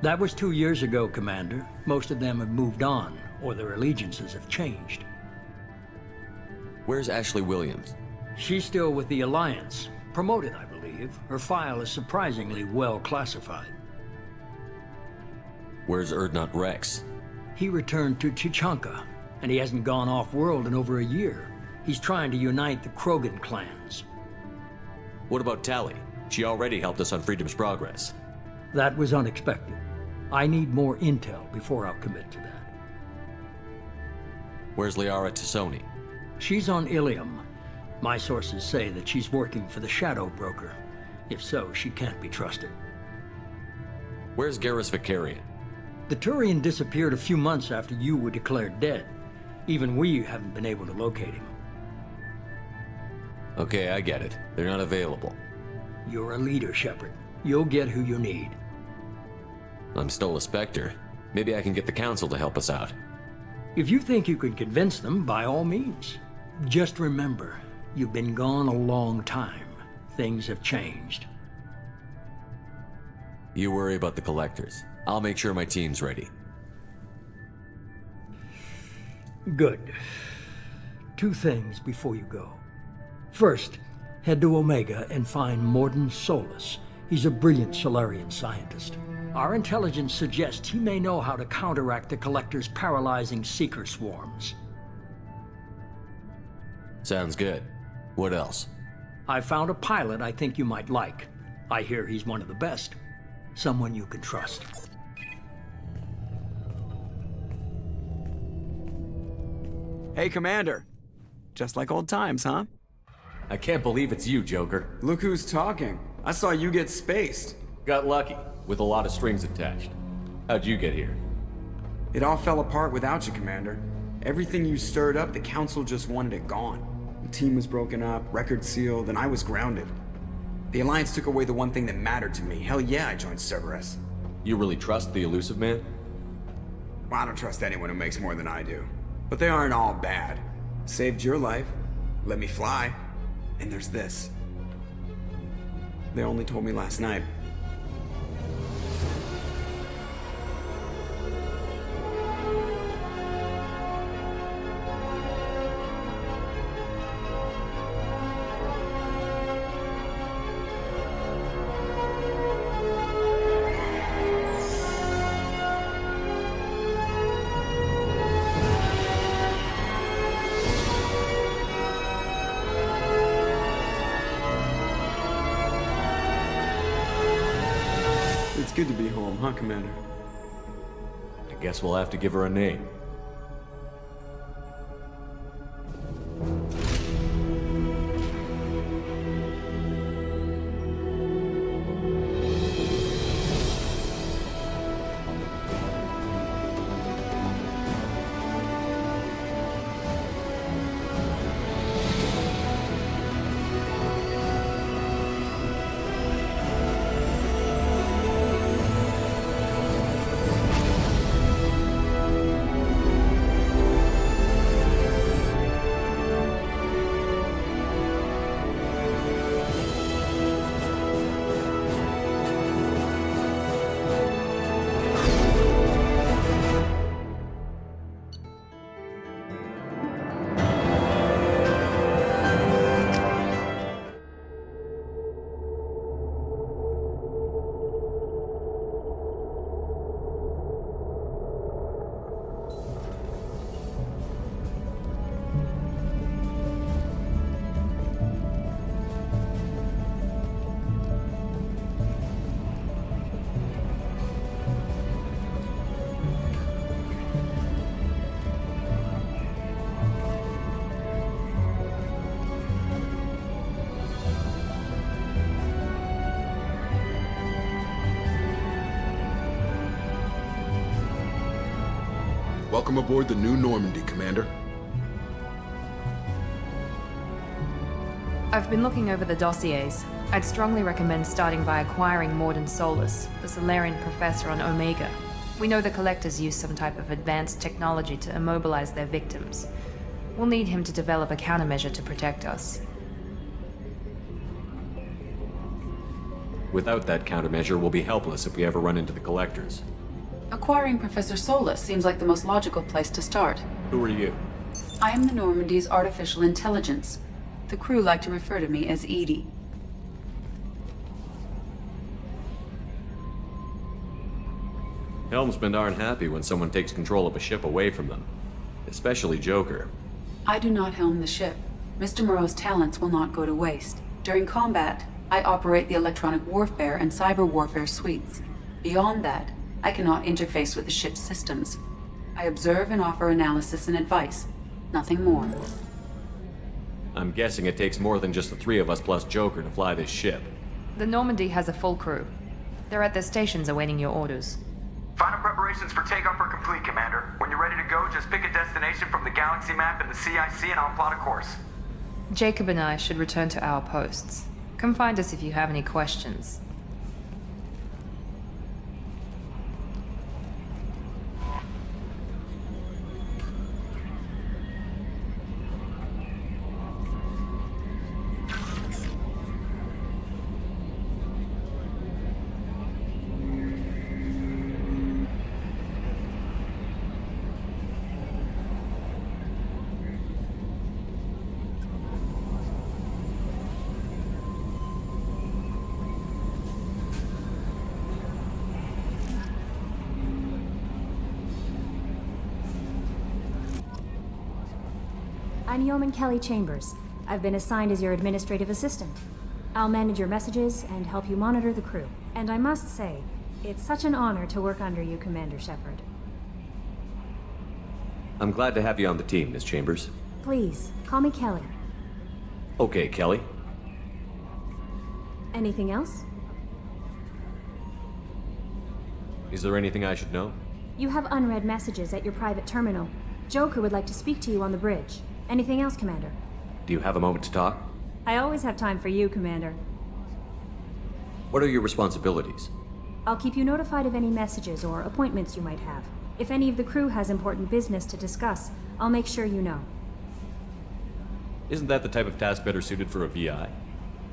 That was 2 years ago, Commander. Most of them have moved on, or their allegiances have changed. Where's Ashley Williams? She's still with the Alliance. Promoted, I believe. Her file is surprisingly well classified. Where's Urdnot Rex? He returned to Chichanka, and he hasn't gone off-world in over a year. He's trying to unite the Krogan clans. What about Tali? She already helped us on Freedom's Progress. That was unexpected. I need more intel before I'll commit to that. Where's Liara T'Soni? She's on Ilium. My sources say that she's working for the Shadow Broker. If so, she can't be trusted. Where's Garrus Vakarian? The Turian disappeared a few months after you were declared dead. Even we haven't been able to locate him. Okay, I get it. They're not available. You're a leader, Shepard. You'll get who you need. I'm still a Spectre. Maybe I can get the Council to help us out. If you think you can convince them, by all means. Just remember, you've been gone a long time. Things have changed. You worry about the collectors. I'll make sure my team's ready. Good. 2 things before you go. First, head to Omega and find Morden Solus. He's a brilliant Solarian scientist. Our intelligence suggests he may know how to counteract the Collector's paralyzing Seeker swarms. Sounds good. What else? I found a pilot I think you might like. I hear he's one of the best. Someone you can trust. Hey, Commander. Just like old times, huh? I can't believe it's you, Joker. Look who's talking. I saw you get spaced. Got lucky, with a lot of strings attached. How'd you get here? It all fell apart without you, Commander. Everything you stirred up, the Council just wanted it gone. The team was broken up, record sealed, and I was grounded. The Alliance took away the one thing that mattered to me. Hell yeah, I joined Cerberus. You really trust the Illusive Man? Well, I don't trust anyone who makes more than I do. But they aren't all bad. Saved your life, let me fly, and there's this. They only told me last night. good to be home, huh, Commander? I guess we'll have to give her a name. Welcome aboard the new Normandy, Commander. I've been looking over the dossiers. I'd strongly recommend starting by acquiring Morden Solus, the Solarian professor on Omega. We know the Collectors use some type of advanced technology to immobilize their victims. We'll need him to develop a countermeasure to protect us. Without that countermeasure, we'll be helpless if we ever run into the Collectors. Acquiring Professor Solus seems like the most logical place to start. Who are you? I am the Normandy's artificial intelligence. The crew like to refer to me as Edie. Helmsmen aren't happy when someone takes control of a ship away from them. Especially Joker. I do not helm the ship. Mr. Moreau's talents will not go to waste. During combat, I operate the electronic warfare and cyber warfare suites. Beyond that, I cannot interface with the ship's systems. I observe and offer analysis and advice. Nothing more. I'm guessing it takes more than just the three of us plus Joker to fly this ship. The Normandy has a full crew. They're at their stations awaiting your orders. Final preparations for takeoff are complete, Commander. When you're ready to go, just pick a destination from the galaxy map in the CIC and I'll plot a course. Jacob and I should return to our posts. Come find us if you have any questions. I'm Yeoman Kelly Chambers. I've been assigned as your administrative assistant. I'll manage your messages and help you monitor the crew. And I must say, it's such an honor to work under you, Commander Shepard. I'm glad to have you on the team, Miss Chambers. Please, call me Kelly. Okay, Kelly. Anything else? Is there anything I should know? You have unread messages at your private terminal. Joker would like to speak to you on the bridge. Anything else, Commander? Do you have a moment to talk? I always have time for you, Commander. What are your responsibilities? I'll keep you notified of any messages or appointments you might have. If any of the crew has important business to discuss, I'll make sure you know. Isn't that the type of task better suited for a VI?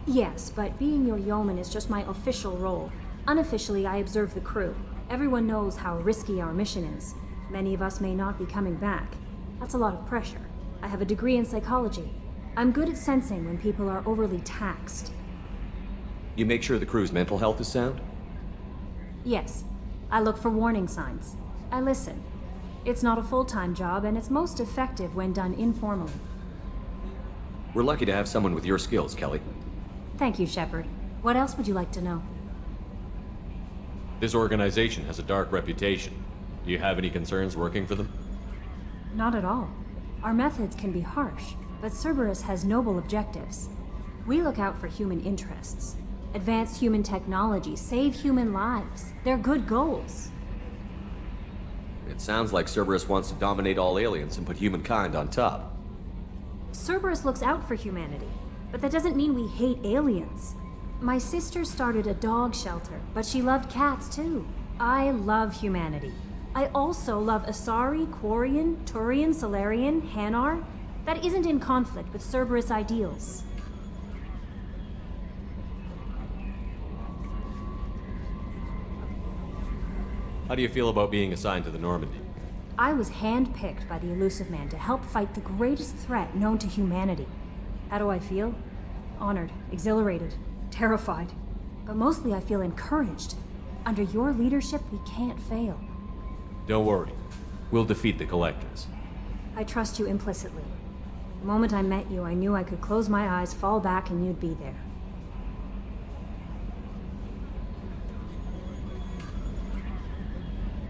Yes, but being your yeoman is just my official role. Unofficially, I observe the crew. Everyone knows how risky our mission is. Many of us may not be coming back. That's a lot of pressure. I have a degree in psychology. I'm good at sensing when people are overly taxed. You make sure the crew's mental health is sound? Yes. I look for warning signs. I listen. It's not a full-time job, and it's most effective when done informally. We're lucky to have someone with your skills, Kelly. Thank you, Shepard. What else would you like to know? This organization has a dark reputation. Do you have any concerns working for them? Not at all. Our methods can be harsh, but Cerberus has noble objectives. We look out for human interests. Advance human technology, save human lives. They're good goals. It sounds like Cerberus wants to dominate all aliens and put humankind on top. Cerberus looks out for humanity, but that doesn't mean we hate aliens. My sister started a dog shelter, but she loved cats too. I love humanity. I also love Asari, Quarian, Turian, Solarian, Hanar. That isn't in conflict with Cerberus ideals. How do you feel about being assigned to the Normandy? I was handpicked by the Illusive Man to help fight the greatest threat known to humanity. How do I feel? Honored, exhilarated, terrified. But mostly I feel encouraged. Under your leadership, we can't fail. Don't worry. We'll defeat the Collectors. I trust you implicitly. The moment I met you, I knew I could close my eyes, fall back, and you'd be there.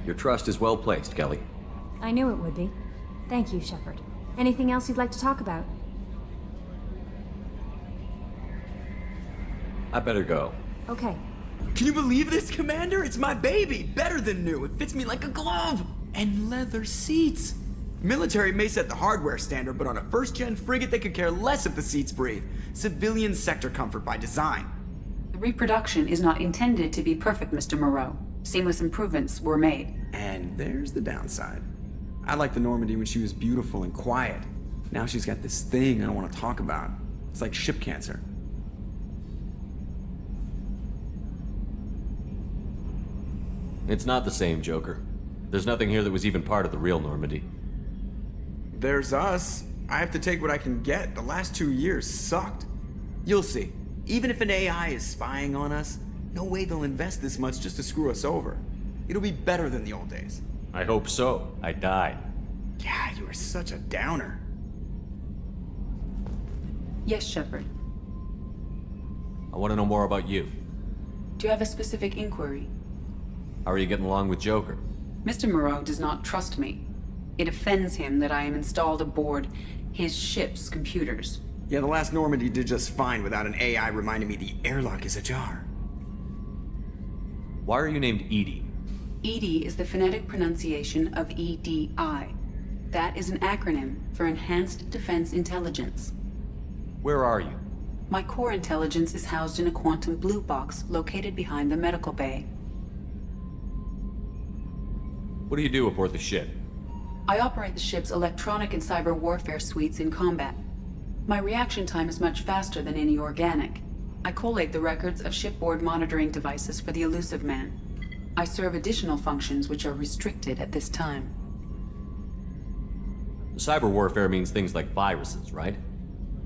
Your trust is well placed, Kelly. I knew it would be. Thank you, Shepard. Anything else you'd like to talk about? I better go. Okay. Can you believe this, Commander? It's my baby! Better than new. It fits me like a glove! And leather seats! Military may set the hardware standard, but on a first-gen frigate, they could care less if the seats breathe. Civilian sector comfort by design. The reproduction is not intended to be perfect, Mr. Moreau. Seamless improvements were made. And there's the downside. I liked the Normandy when she was beautiful and quiet. Now she's got this thing I don't want to talk about. It's like ship cancer. It's not the same, Joker. There's nothing here that was even part of the real Normandy. There's us. I have to take what I can get. The last 2 years sucked. You'll see. Even if an AI is spying on us, no way they'll invest this much just to screw us over. It'll be better than the old days. I hope so. I died. God, you are such a downer. Yes, Shepard. I want to know more about you. Do you have a specific inquiry? How are you getting along with Joker? Mr. Moreau does not trust me. It offends him that I am installed aboard his ship's computers. Yeah, the last Normandy did just fine without an AI reminding me the airlock is ajar. Why are you named Edie? EDI is the phonetic pronunciation of EDI. That is an acronym for Enhanced Defense Intelligence. Where are you? My core intelligence is housed in a quantum blue box located behind the medical bay. What do you do aboard the ship? I operate the ship's electronic and cyber warfare suites in combat. My reaction time is much faster than any organic. I collate the records of shipboard monitoring devices for the Illusive Man. I serve additional functions which are restricted at this time. Cyber warfare means things like viruses, right?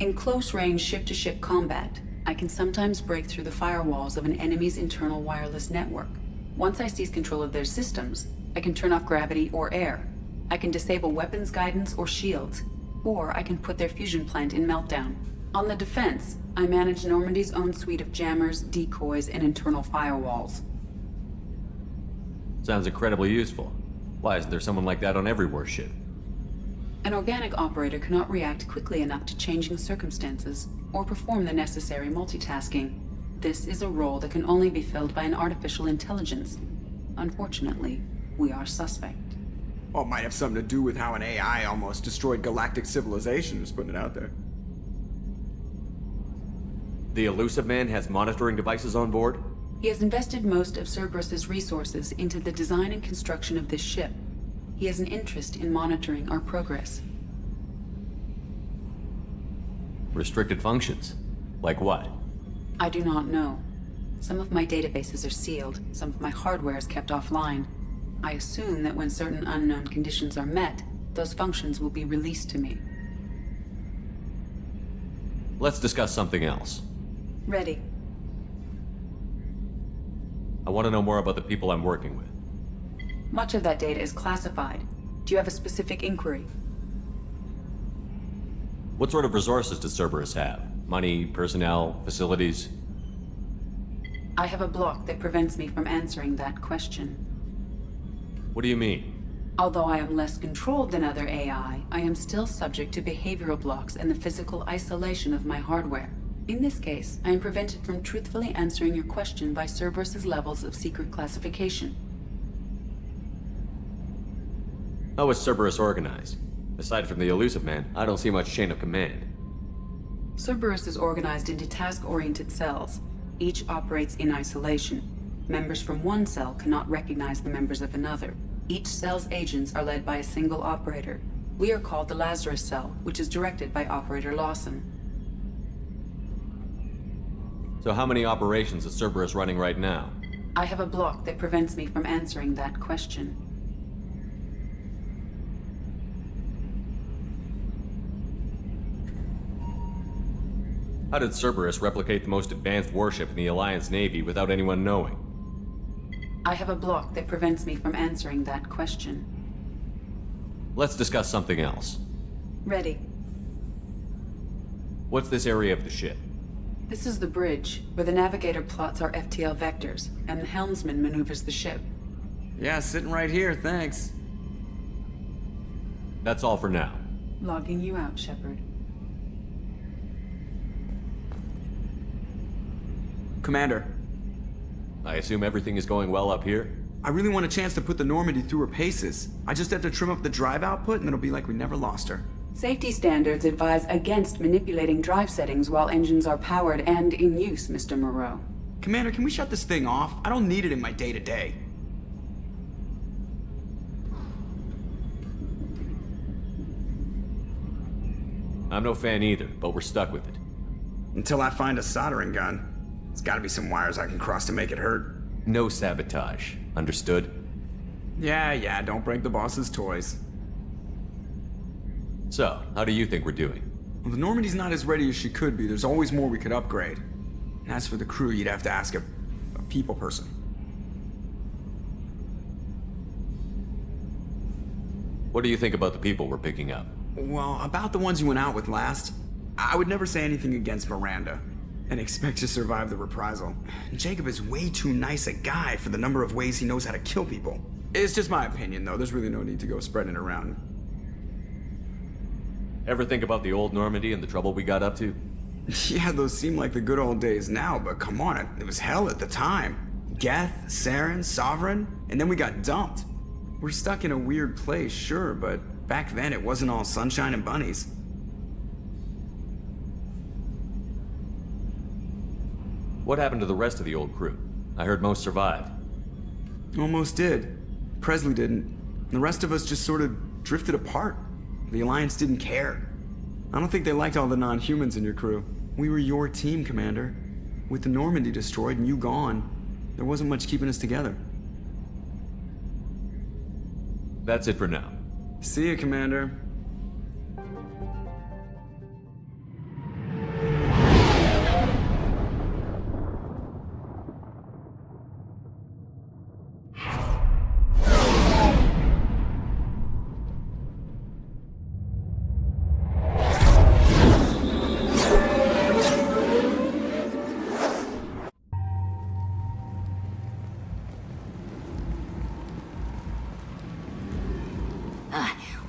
In close-range ship-to-ship combat, I can sometimes break through the firewalls of an enemy's internal wireless network. Once I seize control of their systems, I can turn off gravity or air. I can disable weapons guidance or shields, or I can put their fusion plant in meltdown. On the defense, I manage Normandy's own suite of jammers, decoys, and internal firewalls. Sounds incredibly useful. Why isn't there someone like that on every warship? An organic operator cannot react quickly enough to changing circumstances or perform the necessary multitasking. This is a role that can only be filled by an artificial intelligence. Unfortunately, we are suspect. Well, it might have something to do with how an AI almost destroyed galactic civilization, just putting it out there. The Illusive Man has monitoring devices on board? He has invested most of Cerberus's resources into the design and construction of this ship. He has an interest in monitoring our progress. Restricted functions? Like what? I do not know. Some of my databases are sealed, some of my hardware is kept offline. I assume that when certain unknown conditions are met, those functions will be released to me. Let's discuss something else. Ready. I want to know more about the people I'm working with. Much of that data is classified. Do you have a specific inquiry? What sort of resources does Cerberus have? Money, personnel, facilities? I have a block that prevents me from answering that question. What do you mean? Although I am less controlled than other AI, I am still subject to behavioral blocks and the physical isolation of my hardware. In this case, I am prevented from truthfully answering your question by Cerberus's levels of secret classification. How is Cerberus organized? Aside from the Illusive man, I don't see much chain of command. Cerberus is organized into task-oriented cells. Each operates in isolation. Members from one cell cannot recognize the members of another. Each cell's agents are led by a single operator. We are called the Lazarus cell, which is directed by Operator Lawson. So how many operations is Cerberus running right now? I have a block that prevents me from answering that question. How did Cerberus replicate the most advanced warship in the Alliance Navy without anyone knowing? I have a block that prevents me from answering that question. Let's discuss something else. Ready. What's this area of the ship? This is the bridge, where the navigator plots our FTL vectors, and the helmsman maneuvers the ship. Yeah, sitting right here, thanks. That's all for now. Logging you out, Shepard. Commander. I assume everything is going well up here? I really want a chance to put the Normandy through her paces. I just have to trim up the drive output and it'll be like we never lost her. Safety standards advise against manipulating drive settings while engines are powered and in use, Mr. Moreau. Commander, can we shut this thing off? I don't need it in my day-to-day. I'm no fan either, but we're stuck with it. Until I find a soldering gun. There's gotta be some wires I can cross to make it hurt. No sabotage. Understood? Yeah, don't break the boss's toys. So, how do you think we're doing? Well, the Normandy's not as ready as she could be. There's always more we could upgrade. And as for the crew, you'd have to ask a people person. What do you think about the people we're picking up? Well, about the ones you went out with last, I would never say anything against Miranda. And expect to survive the reprisal. Jacob is way too nice a guy for the number of ways he knows how to kill people. It's just my opinion, though. There's really no need to go spreading it around. Ever think about the old Normandy and the trouble we got up to? Yeah, those seem like the good old days now, but come on, it was hell at the time. Geth, Saren, Sovereign, and then we got dumped. We're stuck in a weird place, sure, but back then it wasn't all sunshine and bunnies. What happened to the rest of the old crew? I heard most survived. Almost did. Presley didn't. The rest of us just sort of drifted apart. The Alliance didn't care. I don't think they liked all the non-humans in your crew. We were your team, Commander. With the Normandy destroyed and you gone, there wasn't much keeping us together. That's it for now. See you, Commander.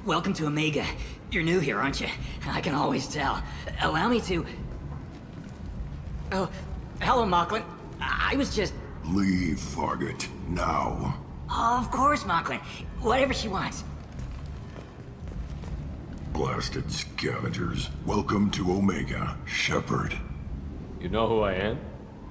Welcome to Omega. You're new here, aren't you? I can always tell. Allow me to... Oh, hello, Mocklin. I was just... Leave, Fargate. Now. Oh, of course, Mocklin. Whatever she wants. Blasted scavengers. Welcome to Omega, Shepard. You know who I am?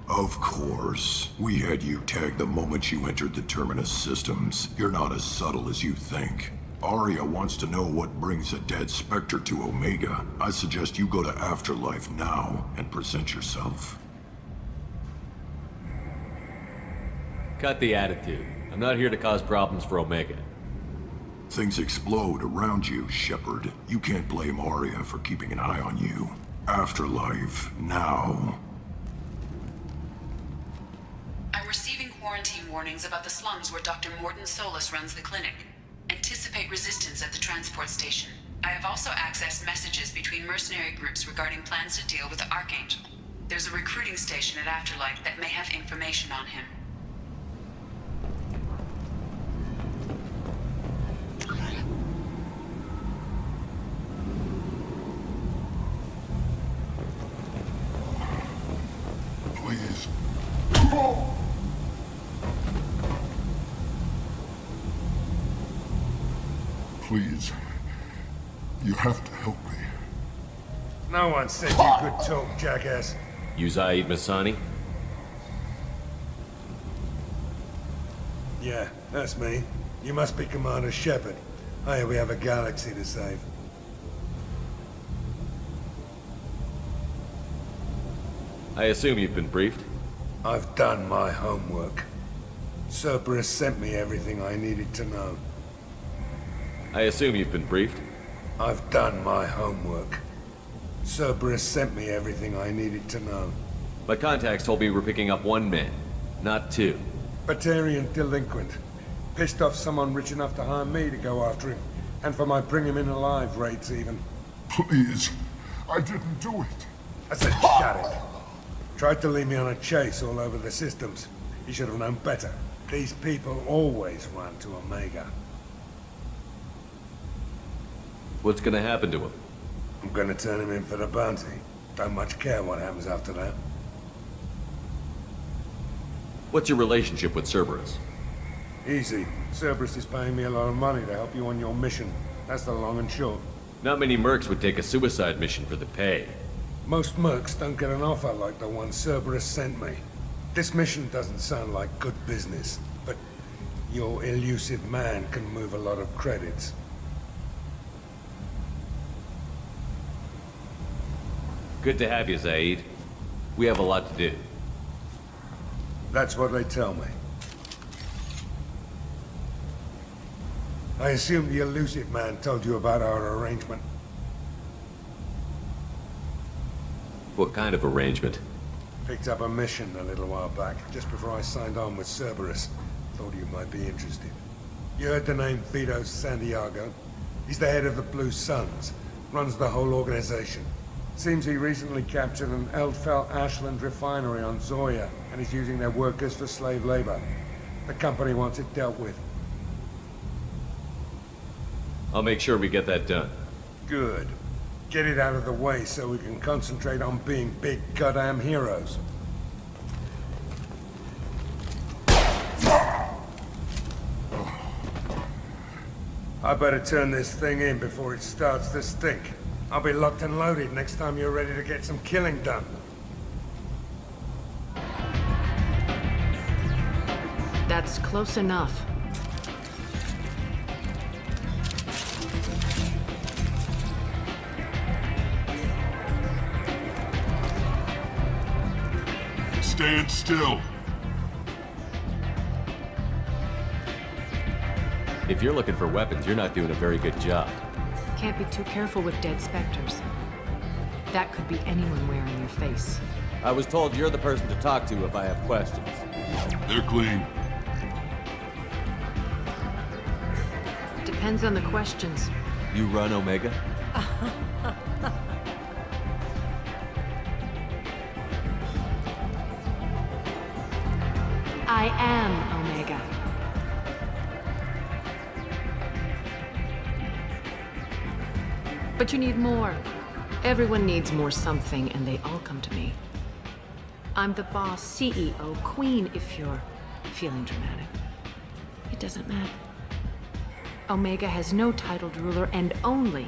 Of course. We had you tagged the moment you entered the Terminus systems. You're not as subtle as you think. Aria wants to know what brings a dead Spectre to Omega. I suggest you go to Afterlife now and present yourself. Cut the attitude. I'm not here to cause problems for Omega. Things explode around you, Shepard. You can't blame Aria for keeping an eye on you. Afterlife now. I'm receiving quarantine warnings about the slums where Dr. Morton Solus runs the clinic. Anticipate resistance at the transport station. I have also accessed messages between mercenary groups regarding plans to deal with the Archangel. There's a recruiting station at Afterlife that may have information on him. Please. Please. You have to help me. No one said you could talk, jackass. You Zaeed Masani? Yeah, that's me. You must be Commander Shepard. Hey, we have a galaxy to save. I assume you've been briefed? I've done my homework. Cerberus sent me everything I needed to know. I assume you've been briefed? I've done my homework. Cerberus sent me everything I needed to know. My contacts told me we're picking up one man, not two. Batarian delinquent. Pissed off someone rich enough to hire me to go after him. And for my bring him in alive rates even. Please. I didn't do it. I said shut it. Tried to lead me on a chase all over the systems. He should have known better. These people always run to Omega. What's gonna happen to him? I'm gonna turn him in for the bounty. Don't much care what happens after that. What's your relationship with Cerberus? Easy. Cerberus is paying me a lot of money to help you on your mission. That's the long and short. Not many mercs would take a suicide mission for the pay. Most mercs don't get an offer like the one Cerberus sent me. This mission doesn't sound like good business, but your elusive man can move a lot of credits. Good to have you, Zaeed. We have a lot to do. That's what they tell me. I assume the Illusive man told you about our arrangement. What kind of arrangement? Picked up a mission a little while back, just before I signed on with Cerberus. Thought you might be interested. You heard the name Vito Santiago? He's the head of the Blue Suns, runs the whole organization. Seems he recently captured an Eldfell Ashland refinery on Zoya, and is using their workers for slave labor. The company wants it dealt with. I'll make sure we get that done. Good. Get it out of the way so we can concentrate on being big goddamn heroes. I better turn this thing in before it starts to stink. I'll be locked and loaded next time you're ready to get some killing done. That's close enough. Stand still. If you're looking for weapons, you're not doing a very good job. Can't be too careful with dead specters. That could be anyone wearing your face. I was told you're the person to talk to if I have questions. They're clean. Depends on the questions. You run Omega? I am Omega. But you need more. Everyone needs more something, and they all come to me. I'm the boss, CEO, queen, if you're feeling dramatic. It doesn't matter. Omega has no titled ruler and only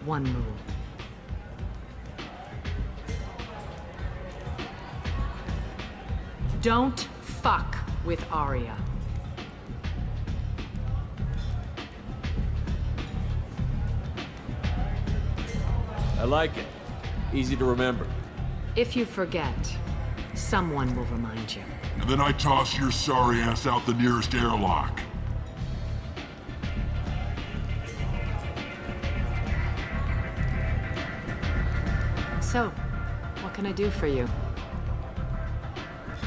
one rule. Don't fuck with Aria. I like it. Easy to remember. If you forget, someone will remind you. And then I toss your sorry ass out the nearest airlock. So, what can I do for you?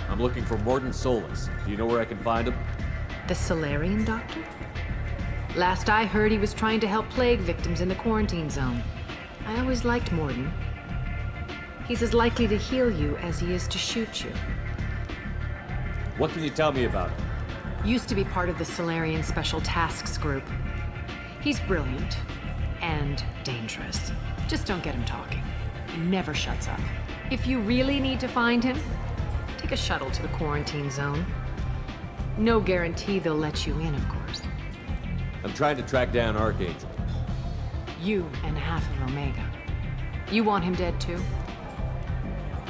I'm looking for Mordin Solus. Do you know where I can find him? The Solarian doctor? Last I heard, he was trying to help plague victims in the quarantine zone. I always liked Mordin. He's as likely to heal you as he is to shoot you. What can you tell me about him? Used to be part of the Solarian Special Tasks Group. He's brilliant and dangerous. Just don't get him talking. He never shuts up. If you really need to find him, take a shuttle to the quarantine zone. No guarantee they'll let you in, of course. I'm trying to track down Archangel. You and half of Omega. You want him dead too?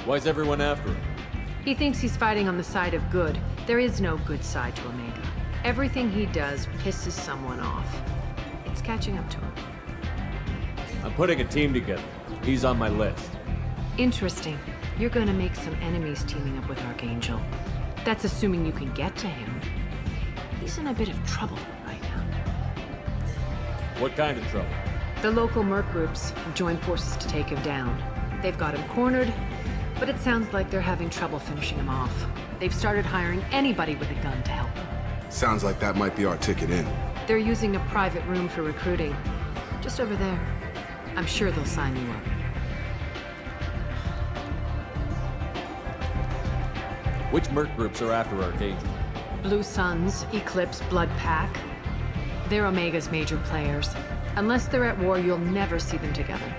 Why's everyone after him? He thinks he's fighting on the side of good. There is no good side to Omega. Everything he does pisses someone off. It's catching up to him. I'm putting a team together. He's on my list. Interesting. You're gonna make some enemies teaming up with Archangel. That's assuming you can get to him. He's in a bit of trouble right now. What kind of trouble? The local merc groups have joined forces to take him down. They've got him cornered, but it sounds like they're having trouble finishing him off. They've started hiring anybody with a gun to help them. Sounds like that might be our ticket in. They're using a private room for recruiting. Just over there. I'm sure they'll sign you up. Which merc groups are after Archangel? Blue Suns, Eclipse, Blood Pack. They're Omega's major players. Unless they're at war, you'll never see them together.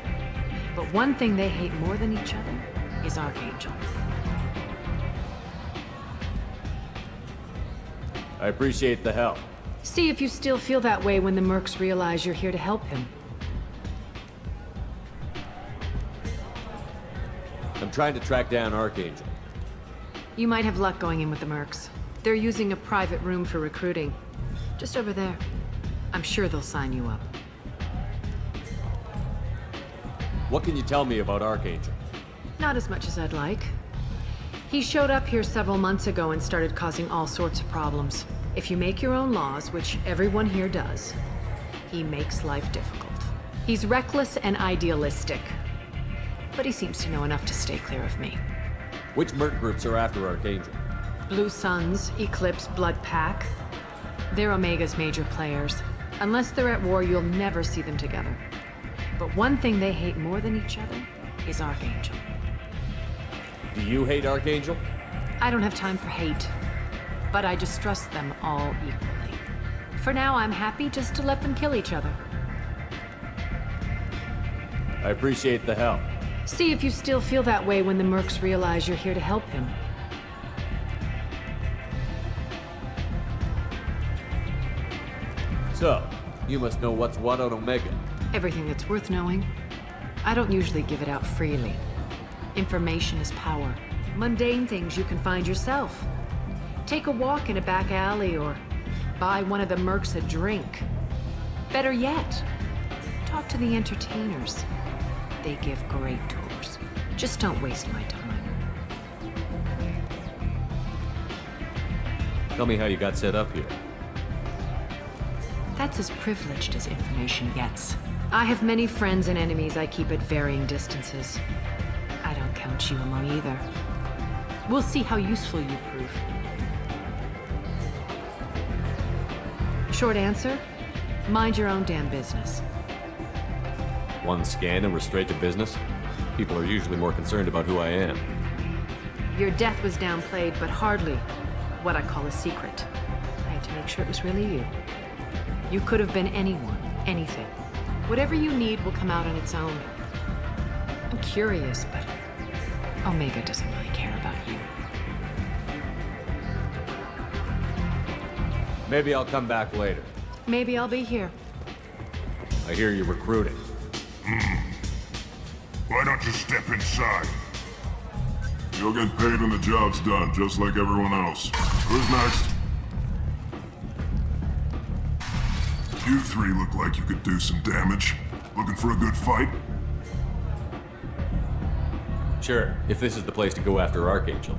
But one thing they hate more than each other is Archangel. I appreciate the help. See if you still feel that way when the mercs realize you're here to help him. I'm trying to track down Archangel. You might have luck going in with the mercs. They're using a private room for recruiting. Just over there. I'm sure they'll sign you up. What can you tell me about Archangel? Not as much as I'd like. He showed up here several months ago and started causing all sorts of problems. If you make your own laws, which everyone here does, he makes life difficult. He's reckless and idealistic. But he seems to know enough to stay clear of me. Which merc groups are after Archangel? Blue Suns, Eclipse, Blood Pack. They're Omega's major players. Unless they're at war, you'll never see them together. But one thing they hate more than each other is Archangel. Do you hate Archangel? I don't have time for hate. But I distrust them all equally. For now, I'm happy just to let them kill each other. I appreciate the help. See if you still feel that way when the mercs realize you're here to help him. So, you must know what's what on Omega. Everything that's worth knowing. I don't usually give it out freely. Information is power. Mundane things you can find yourself. Take a walk in a back alley or buy one of the mercs a drink. Better yet, talk to the entertainers. They give great tours. Just don't waste my time. Tell me how you got set up here. That's as privileged as information gets. I have many friends and enemies I keep at varying distances. I don't count you among either. We'll see how useful you prove. Short answer, mind your own damn business. One scan and we're straight to business? People are usually more concerned about who I am. Your death was downplayed, but hardly what I call a secret. I had to make sure it was really you. You could have been anyone, anything. Whatever you need will come out on its own. I'm curious, but Omega doesn't really care about you. Maybe I'll come back later. Maybe I'll be here. I hear you're recruiting. Why don't you step inside? You'll get paid when the job's done, just like everyone else. Who's next? You three look like you could do some damage. Looking for a good fight? Sure, if this is the place to go after Archangel.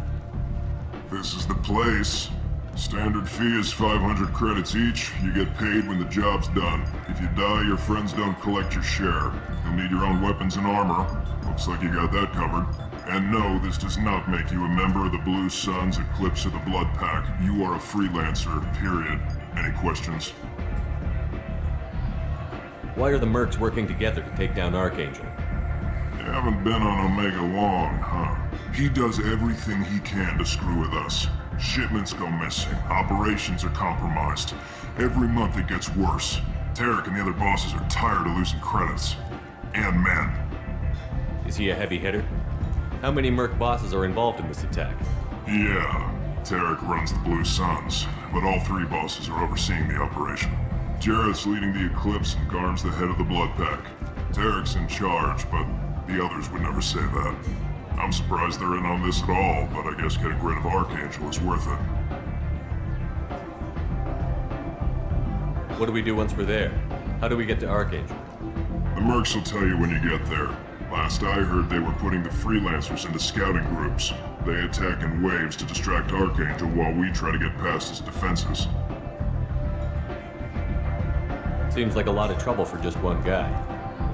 This is the place. Standard fee is 500 credits each. You get paid when the job's done. If you die, your friends don't collect your share. You'll need your own weapons and armor. Looks like you got that covered. And no, this does not make you a member of the Blue Suns, Eclipse, or the Blood Pack. You are a freelancer, period. Any questions? Why are the mercs working together to take down Archangel? You haven't been on Omega long, huh? He does everything he can to screw with us. Shipments go missing, operations are compromised. Every month it gets worse. Tarek and the other bosses are tired of losing credits. And men. Is he a heavy hitter? How many Merc bosses are involved in this attack? Yeah, Tarek runs the Blue Suns, but all three bosses are overseeing the operation. Jareth's leading the Eclipse and Garm's the head of the Blood Pack. Tarek's in charge, but the others would never say that. I'm surprised they're in on this at all, but I guess getting rid of Archangel is worth it. What do we do once we're there? How do we get to Archangel? The Mercs will tell you when you get there. Last I heard, they were putting the freelancers into scouting groups. They attack in waves to distract Archangel while we try to get past his defenses. Seems like a lot of trouble for just one guy.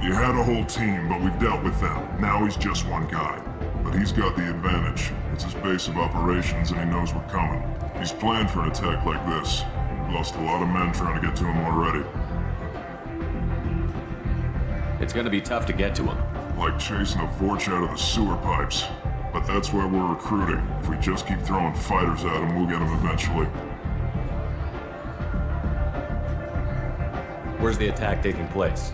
You had a whole team, but we've dealt with them. Now he's just one guy. But he's got the advantage. It's his base of operations and he knows we're coming. He's planned for an attack like this. We've lost a lot of men trying to get to him already. It's gonna be tough to get to him. Like chasing a Vorch out of the sewer pipes. But that's why we're recruiting. If we just keep throwing fighters at him, we'll get him eventually. Where's the attack taking place?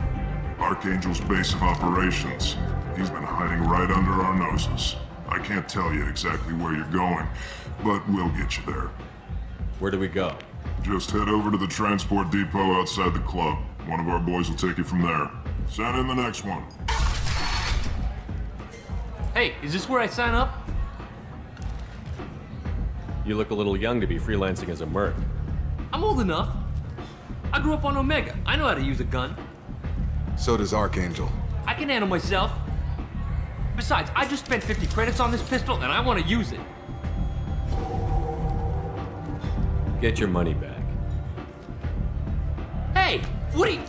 Archangel's base of operations. He's been hiding right under our noses. I can't tell you exactly where you're going, but we'll get you there. Where do we go? Just head over to the transport depot outside the club. One of our boys will take you from there. Send in the next one. Hey, is this where I sign up? You look a little young to be freelancing as a merc. I'm old enough. I grew up on Omega. I know how to use a gun. So does Archangel. I can handle myself. Besides, I just spent 50 credits on this pistol and I want to use it. Get your money back. Hey, what are you...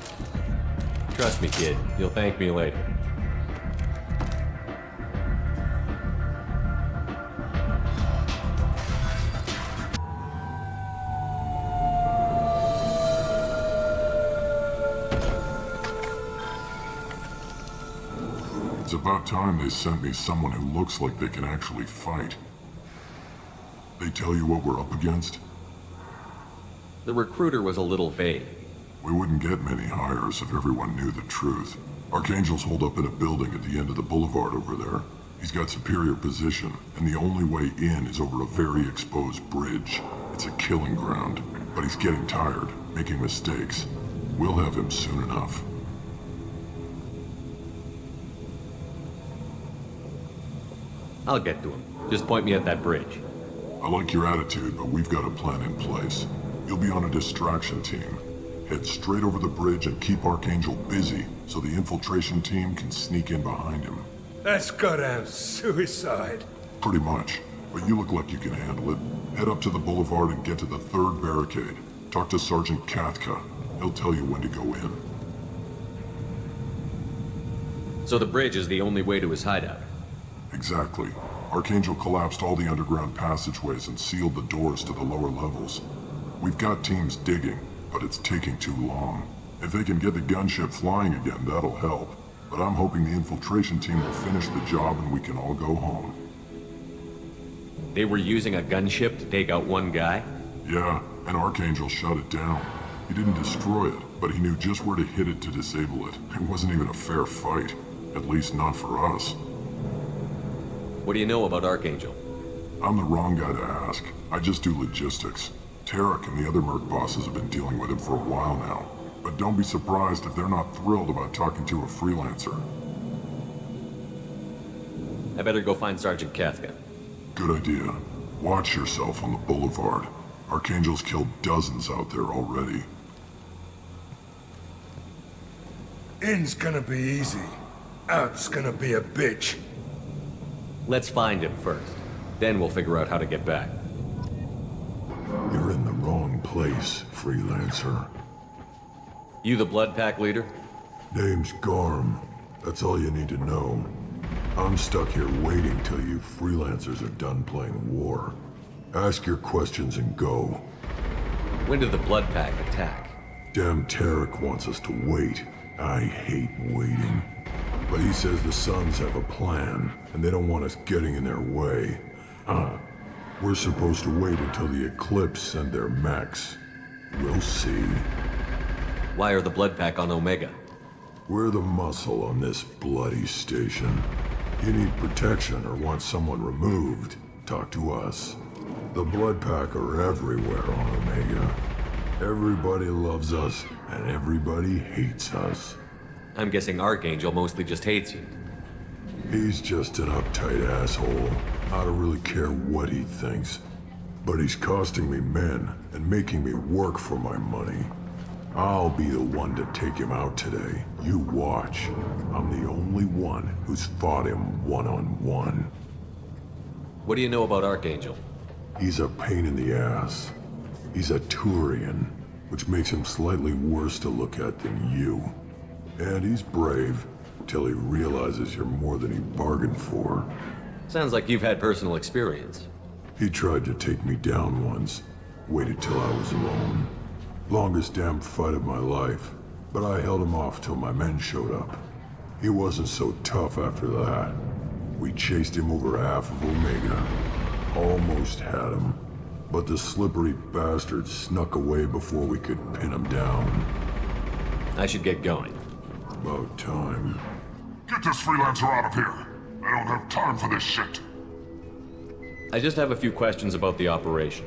Trust me, kid. You'll thank me later. It's about time they sent me someone who looks like they can actually fight. They tell you what we're up against? The recruiter was a little vague. We wouldn't get many hires if everyone knew the truth. Archangel's holed up in a building at the end of the boulevard over there. He's got superior position, and the only way in is over a very exposed bridge. It's a killing ground, but he's getting tired, making mistakes. We'll have him soon enough. I'll get to him. Just point me at that bridge. I like your attitude, but we've got a plan in place. You'll be on a distraction team. Head straight over the bridge and keep Archangel busy so the infiltration team can sneak in behind him. That's goddamn suicide. Pretty much. But you look like you can handle it. Head up to the boulevard and get to the third barricade. Talk to Sergeant Cathka. He'll tell you when to go in. So the bridge is the only way to his hideout? Exactly. Archangel collapsed all the underground passageways and sealed the doors to the lower levels. We've got teams digging, but it's taking too long. If they can get the gunship flying again, that'll help. But I'm hoping the infiltration team will finish the job and we can all go home. They were using a gunship to take out one guy? Yeah, and Archangel shut it down. He didn't destroy it, but he knew just where to hit it to disable it. It wasn't even a fair fight. At least not for us. What do you know about Archangel? I'm the wrong guy to ask. I just do logistics. Tarek and the other Merc bosses have been dealing with him for a while now. But don't be surprised if they're not thrilled about talking to a freelancer. I better go find Sergeant Cathka. Good idea. Watch yourself on the boulevard. Archangel's killed dozens out there already. In's gonna be easy. Out's gonna be a bitch. Let's find him first. Then we'll figure out how to get back. You're in the wrong place, freelancer. You the Blood Pack leader? Name's Garm. That's all you need to know. I'm stuck here waiting till you freelancers are done playing war. Ask your questions and go. When did the Blood Pack attack? Damn Tarek wants us to wait. I hate waiting. But he says the Suns have a plan, and they don't want us getting in their way. We're supposed to wait until the Eclipse send their mechs. We'll see. Why are the Blood Pack on Omega? We're the muscle on this bloody station. You need protection or want someone removed, talk to us. The Blood Pack are everywhere on Omega. Everybody loves us, and everybody hates us. I'm guessing Archangel mostly just hates you. He's just an uptight asshole. I don't really care what he thinks. But he's costing me men and making me work for my money. I'll be the one to take him out today. You watch. I'm the only one who's fought him one-on-one. What do you know about Archangel? He's a pain in the ass. He's a Turian, which makes him slightly worse to look at than you. And he's brave, till he realizes you're more than he bargained for. Sounds like you've had personal experience. He tried to take me down once. Waited till I was alone. Longest damn fight of my life. But I held him off till my men showed up. He wasn't so tough after that. We chased him over half of Omega. Almost had him. But the slippery bastard snuck away before we could pin him down. I should get going. About time. Get this freelancer out of here. I don't have time for this shit. I just have a few questions about the operation.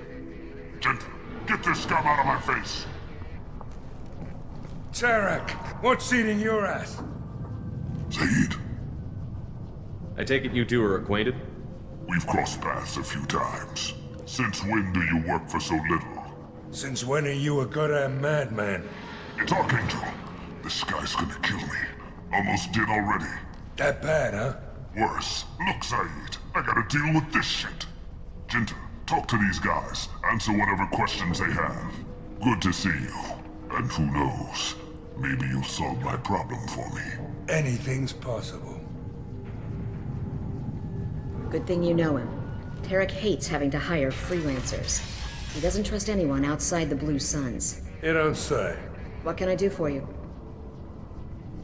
Gent, get this scum out of my face. Tarek, what's eating your ass? Zaeed. I take it you two are acquainted? We've crossed paths a few times. Since when do you work for so little? Since when are you a goddamn madman? It's Archangel. This guy's gonna kill me. Almost did already. That bad, huh? Worse. Look, Zaeed, I gotta deal with this shit. Jinta, talk to these guys. Answer whatever questions they have. Good to see you. And who knows, maybe you'll solve my problem for me. Anything's possible. Good thing you know him. Tarek hates having to hire freelancers. He doesn't trust anyone outside the Blue Suns. You don't say. What can I do for you?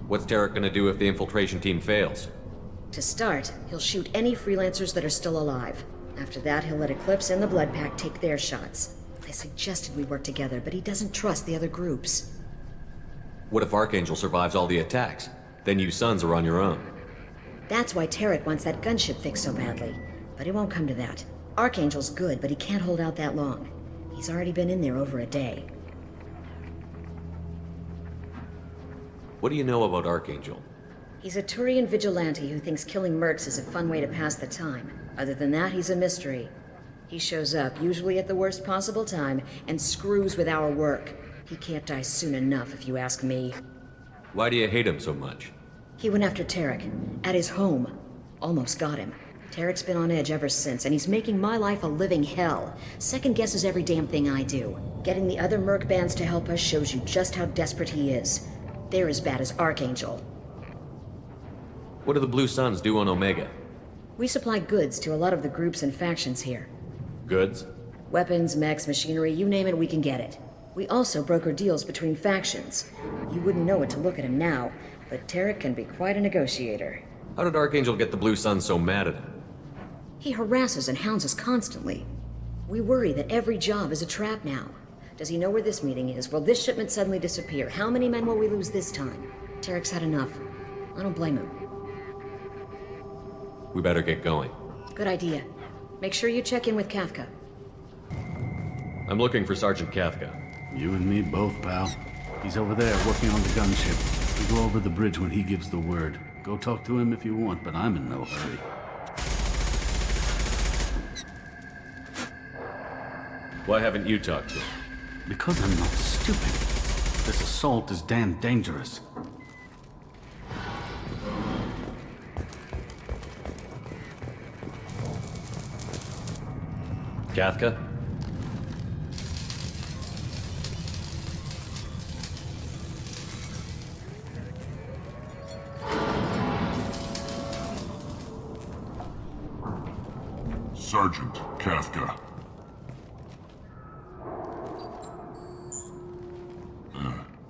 What's Tarek gonna do if the infiltration team fails? To start, he'll shoot any freelancers that are still alive. After that, he'll let Eclipse and the Blood Pack take their shots. They suggested we work together, but he doesn't trust the other groups. What if Archangel survives all the attacks? Then you Sons are on your own. That's why Tarek wants that gunship fixed so badly. But it won't come to that. Archangel's good, but he can't hold out that long. He's already been in there over a day. What do you know about Archangel? He's a Turian vigilante who thinks killing mercs is a fun way to pass the time. Other than that, he's a mystery. He shows up, usually at the worst possible time, and screws with our work. He can't die soon enough, if you ask me. Why do you hate him so much? He went after Tarek, at his home. Almost got him. Tarek's been on edge ever since, and he's making my life a living hell. Second guesses every damn thing I do. Getting the other merc bands to help us shows you just how desperate he is. They're as bad as Archangel. What do the Blue Suns do on Omega? We supply goods to a lot of the groups and factions here. Goods? Weapons, mechs, machinery, you name it, we can get it. We also broker deals between factions. You wouldn't know it to look at him now, but Tarek can be quite a negotiator. How did Archangel get the Blue Suns so mad at him? He harasses and hounds us constantly. We worry that every job is a trap now. Does he know where this meeting is? Will this shipment suddenly disappear? How many men will we lose this time? Tarek's had enough. I don't blame him. We better get going. Good idea. Make sure you check in with Cathka. I'm looking for Sergeant Cathka. You and me both, pal. He's over there working on the gunship. We go over the bridge when he gives the word. Go talk to him if you want, but I'm in no hurry. Why haven't you talked to him? Because I'm not stupid. This assault is damn dangerous. Cathka? Sergeant Cathka.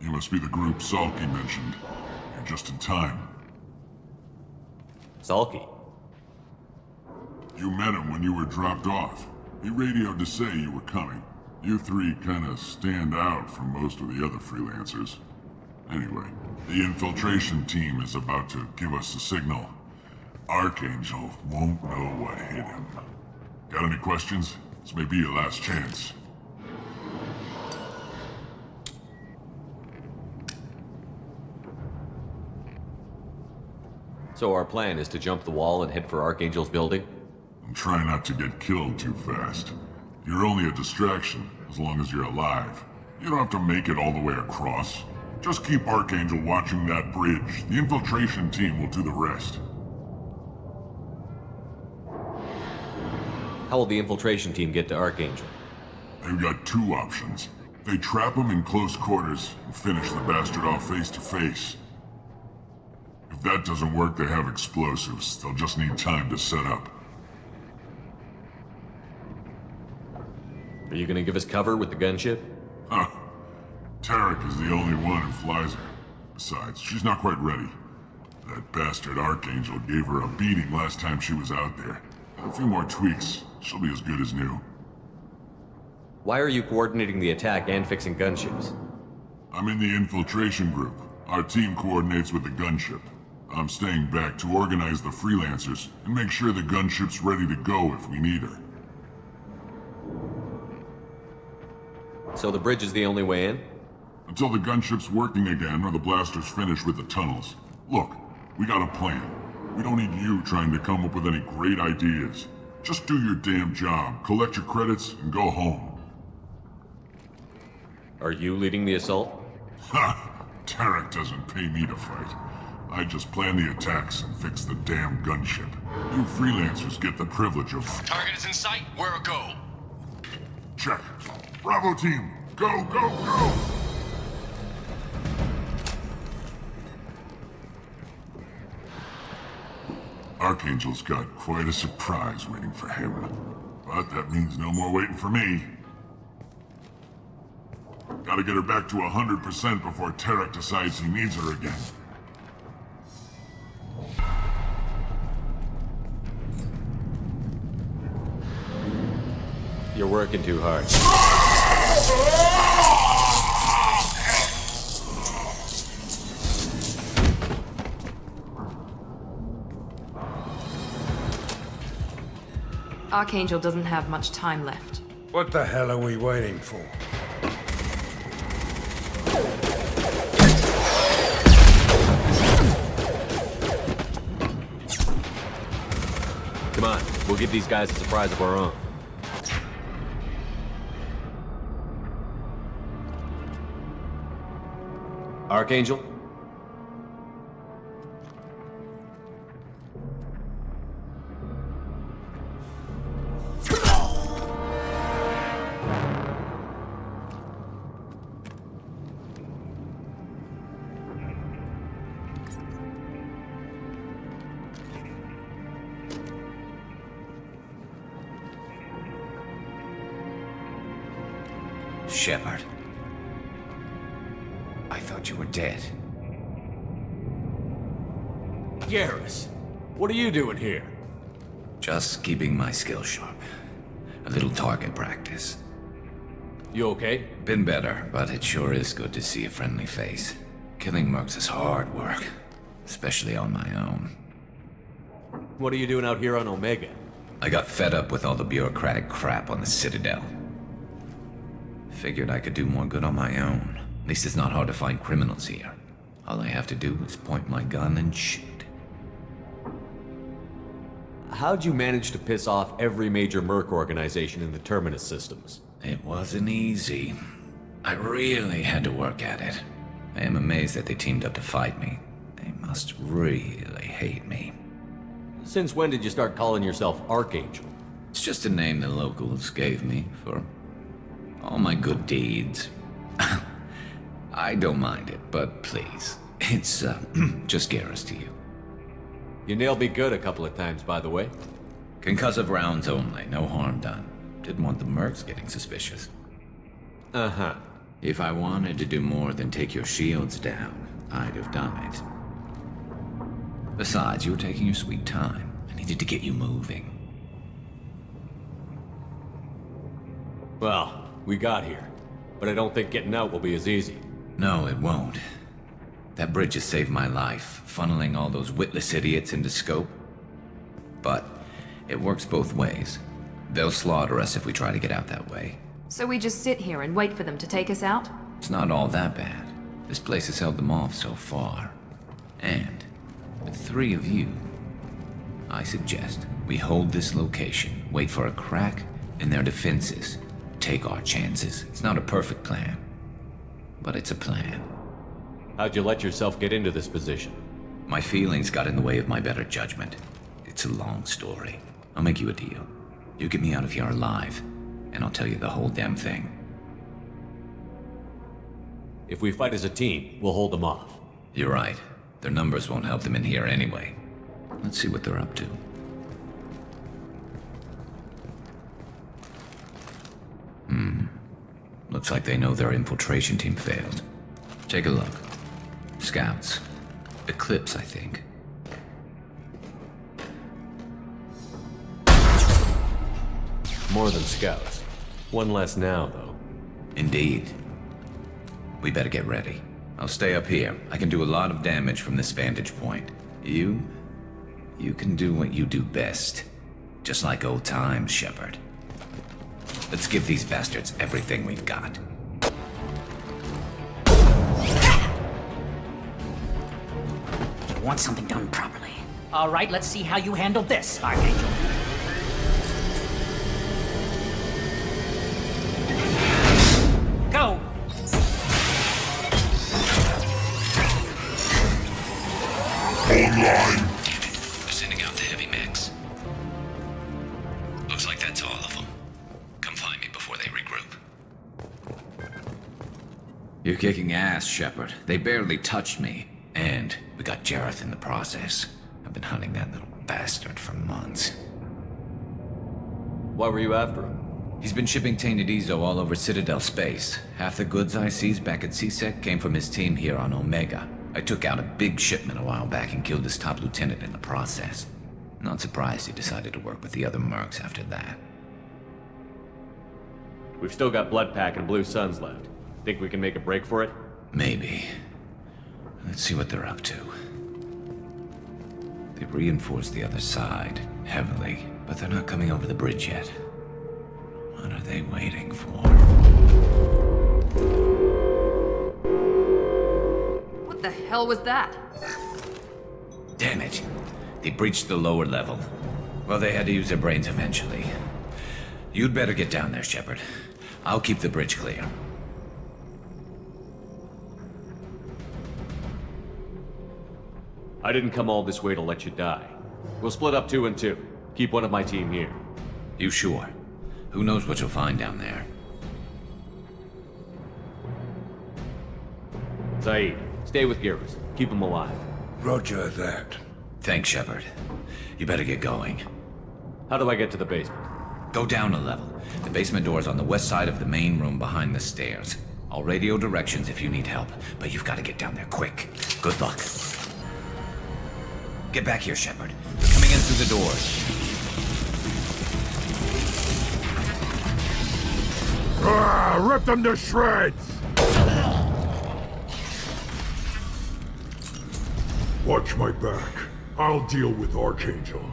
You must be the group Salky mentioned. You're just in time. Sulky. You met him when you were dropped off. He radioed to say you were coming. You three kinda stand out from most of the other freelancers. Anyway, the infiltration team is about to give us a signal. Archangel won't know what hit him. Got any questions? This may be your last chance. So our plan is to jump the wall and head for Archangel's building? And try not to get killed too fast. You're only a distraction, as long as you're alive. You don't have to make it all the way across. Just keep Archangel watching that bridge. The infiltration team will do the rest. How will the infiltration team get to Archangel? They've got two options. They trap him in close quarters and finish the bastard off face to face. If that doesn't work, they have explosives. They'll just need time to set up. Are you gonna give us cover with the gunship? Huh. Tarek is the only one who flies her. Besides, she's not quite ready. That bastard Archangel gave her a beating last time she was out there. A few more tweaks, she'll be as good as new. Why are you coordinating the attack and fixing gunships? I'm in the infiltration group. Our team coordinates with the gunship. I'm staying back to organize the freelancers and make sure the gunship's ready to go if we need her. So the bridge is the only way in? Until the gunship's working again or the blasters finish with the tunnels. Look, we got a plan. We don't need you trying to come up with any great ideas. Just do your damn job, collect your credits, and go home. Are you leading the assault? Ha! Tarek doesn't pay me to fight. I just plan the attacks and fix the damn gunship. You freelancers get the privilege of... Target is in sight. Where a go? Check. Bravo team, go, go, go! Archangel's got quite a surprise waiting for him. But that means no more waiting for me. Gotta get her back to 100% before Tarek decides he needs her again. You're working too hard. Archangel doesn't have much time left. What the hell are we waiting for? Come on, we'll give these guys a surprise of our own. Archangel? Shepard. I thought you were dead. Garrus, what are you doing here? Just keeping my skills sharp. A little target practice. You okay? Been better, but it sure is good to see a friendly face. Killing mercs is hard work, especially on my own. What are you doing out here on Omega? I got fed up with all the bureaucratic crap on the Citadel. Figured I could do more good on my own. At least it's not hard to find criminals here. All I have to do is point my gun and shoot. How'd you manage to piss off every major merc organization in the Terminus systems? It wasn't easy. I really had to work at it. I am amazed that they teamed up to fight me. They must really hate me. Since when did you start calling yourself Archangel? It's just a name the locals gave me for all my good deeds. I don't mind it, but please, it's just Garrus to you. You nailed me good a couple of times, by the way. Concussive rounds only, no harm done. Didn't want the mercs getting suspicious. Uh-huh. If I wanted to do more than take your shields down, I'd have done it. Besides, you were taking your sweet time. I needed to get you moving. Well, we got here. But I don't think getting out will be as easy. No, it won't. That bridge has saved my life, funneling all those witless idiots into scope. But it works both ways. They'll slaughter us if we try to get out that way. So we just sit here and wait for them to take us out? It's not all that bad. This place has held them off so far. And with 3 of you, I suggest we hold this location, wait for a crack in their defenses, take our chances. It's not a perfect plan, but it's a plan. How'd you let yourself get into this position? My feelings got in the way of my better judgment. It's a long story. I'll make you a deal. You get me out of here alive, and I'll tell you the whole damn thing. If we fight as a team, we'll hold them off. You're right. Their numbers won't help them in here anyway. Let's see what they're up to. Looks like they know their infiltration team failed. Take a look. Scouts. Eclipse, I think. More than scouts. One less now, though. Indeed. We better get ready. I'll stay up here. I can do a lot of damage from this vantage point. You can do what you do best. Just like old times, Shepard. Let's give these bastards everything we've got. You want something done properly. All right, let's see how you handle this, Archangel. Go! Online. Sending out the heavy mix. Looks like that's all of them. Come find me before they regroup. You're kicking ass, Shepard. They barely touched me. And we got Jareth in the process. I've been hunting that little bastard for months. Why were you after him? He's been shipping tainted Ezo all over Citadel space. Half the goods I seized back at CSEC came from his team here on Omega. I took out a big shipment a while back and killed his top lieutenant in the process. Not surprised he decided to work with the other mercs after that. We've still got Bloodpack and Blue Suns left. Think we can make a break for it? Maybe. Let's see what they're up to. They've reinforced the other side, heavily, but they're not coming over the bridge yet. What are they waiting for? What the hell was that? Damn it. They breached the lower level. Well, they had to use their brains eventually. You'd better get down there, Shepard. I'll keep the bridge clear. I didn't come all this way to let you die. We'll split up 2 and 2. Keep one of my team here. You sure? Who knows what you'll find down there? Zaeed, stay with Garrus. Keep him alive. Roger that. Thanks, Shepard. You better get going. How do I get to the basement? Go down a level. The basement door's on the west side of the main room behind the stairs. I'll radio directions if you need help, but you've got to get down there quick. Good luck. Get back here, Shepard. They're coming in through the doors. Rip them to shreds! Watch my back. I'll deal with Archangel.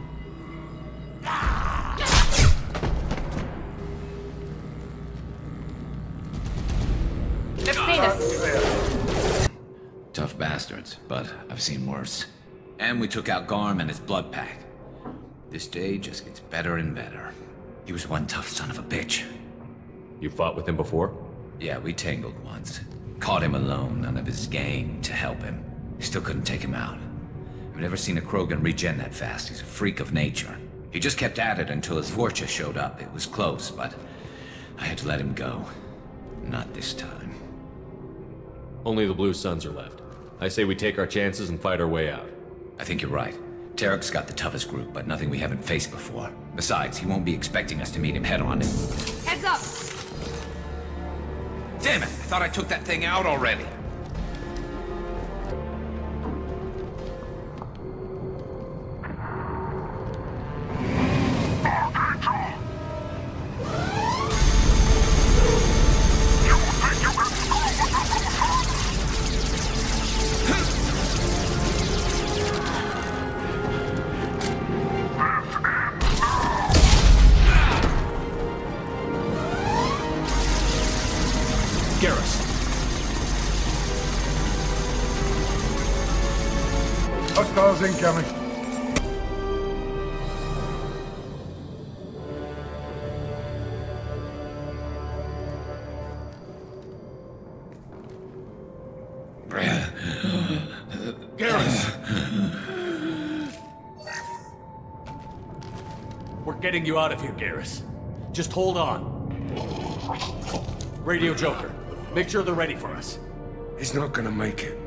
They've seen us. Tough bastards, but I've seen worse. And we took out Garm and his blood pack. This day just gets better and better. He was one tough son of a bitch. You fought with him before? Yeah, we tangled once. Caught him alone, none of his gang to help him. Still couldn't take him out. I've never seen a Krogan regen that fast. He's a freak of nature. He just kept at it until his Vorcha showed up. It was close, but I had to let him go. Not this time. Only the Blue Suns are left. I say we take our chances and fight our way out. I think you're right. Tarek's got the toughest group, but nothing we haven't faced before. Besides, he won't be expecting us to meet him head-on. Heads up! Damn it! I thought I took that thing out already. Hostiles incoming. Garrus! We're getting you out of here, Garrus. Just hold on. Radio Joker, make sure they're ready for us. He's not gonna make it.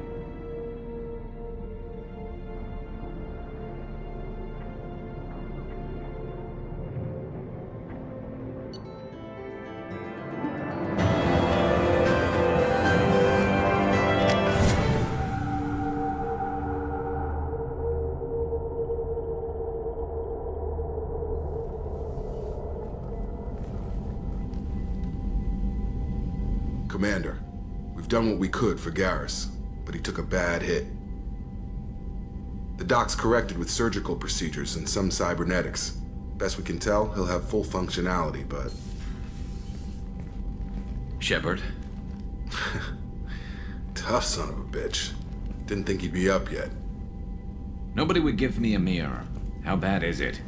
Commander, we've done what we could for Garrus, but he took a bad hit. The doc's corrected with surgical procedures and some cybernetics. Best we can tell, he'll have full functionality, but... Shepard? Tough son of a bitch. Didn't think he'd be up yet. Nobody would give me a mirror. How bad is it?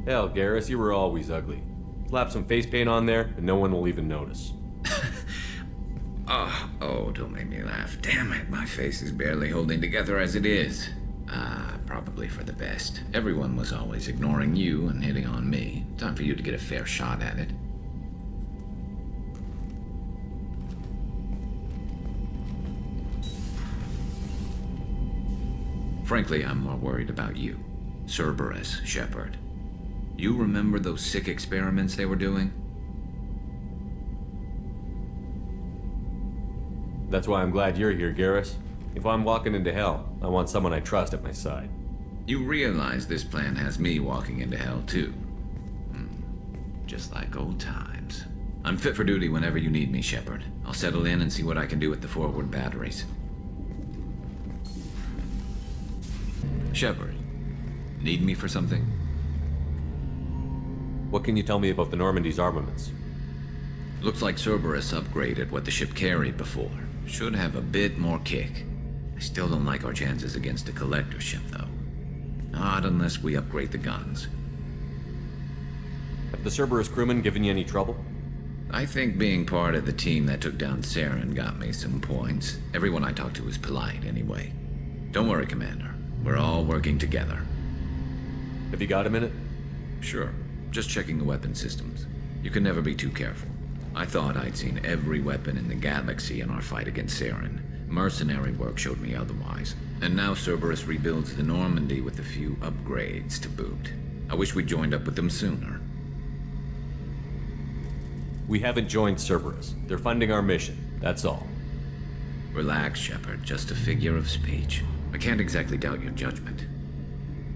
Hell, Garrus, you were always ugly. Slap some face paint on there, and no one will even notice. Oh, don't make me laugh. Damn it, my face is barely holding together as it is. Probably for the best. Everyone was always ignoring you and hitting on me. Time for you to get a fair shot at it. Frankly, I'm more worried about you. Cerberus, Shepard. You remember those sick experiments they were doing? That's why I'm glad you're here, Garrus. If I'm walking into hell, I want someone I trust at my side. You realize this plan has me walking into hell, too. Just like old times. I'm fit for duty whenever you need me, Shepard. I'll settle in and see what I can do with the forward batteries. Shepard, need me for something? What can you tell me about the Normandy's armaments? Looks like Cerberus upgraded what the ship carried before. Should have a bit more kick. I still don't like our chances against a collector ship, though. Not unless we upgrade the guns. Have the Cerberus crewmen given you any trouble? I think being part of the team that took down Saren got me some points. Everyone I talked to was polite, anyway. Don't worry, Commander. We're all working together. Have you got a minute? Sure. Just checking the weapon systems. You can never be too careful. I thought I'd seen every weapon in the galaxy in our fight against Saren. Mercenary work showed me otherwise. And now Cerberus rebuilds the Normandy with a few upgrades to boot. I wish we'd joined up with them sooner. We haven't joined Cerberus. They're funding our mission, that's all. Relax, Shepard. Just a figure of speech. I can't exactly doubt your judgment.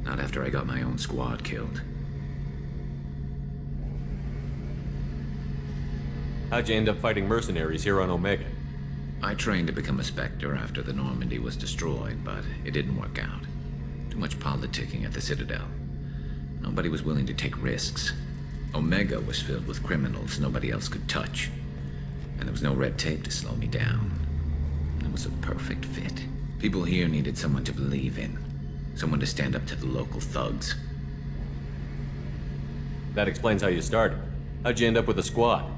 Not after I got my own squad killed. How'd you end up fighting mercenaries here on Omega? I trained to become a Spectre after the Normandy was destroyed, but it didn't work out. Too much politicking at the Citadel. Nobody was willing to take risks. Omega was filled with criminals nobody else could touch. And there was no red tape to slow me down. It was a perfect fit. People here needed someone to believe in. Someone to stand up to the local thugs. That explains how you started. How'd you end up with a squad?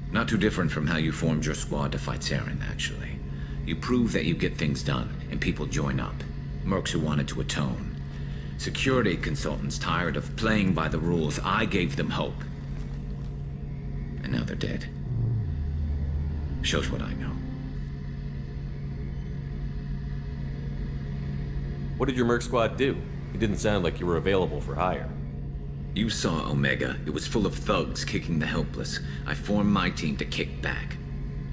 Not too different from how you formed your squad to fight Saren, actually. You prove that you get things done, and people join up. Mercs who wanted to atone. Security consultants tired of playing by the rules. I gave them hope. And now they're dead. Shows what I know. What did your Merc squad do? It didn't sound like you were available for hire. You saw Omega. It was full of thugs kicking the helpless. I formed my team to kick back.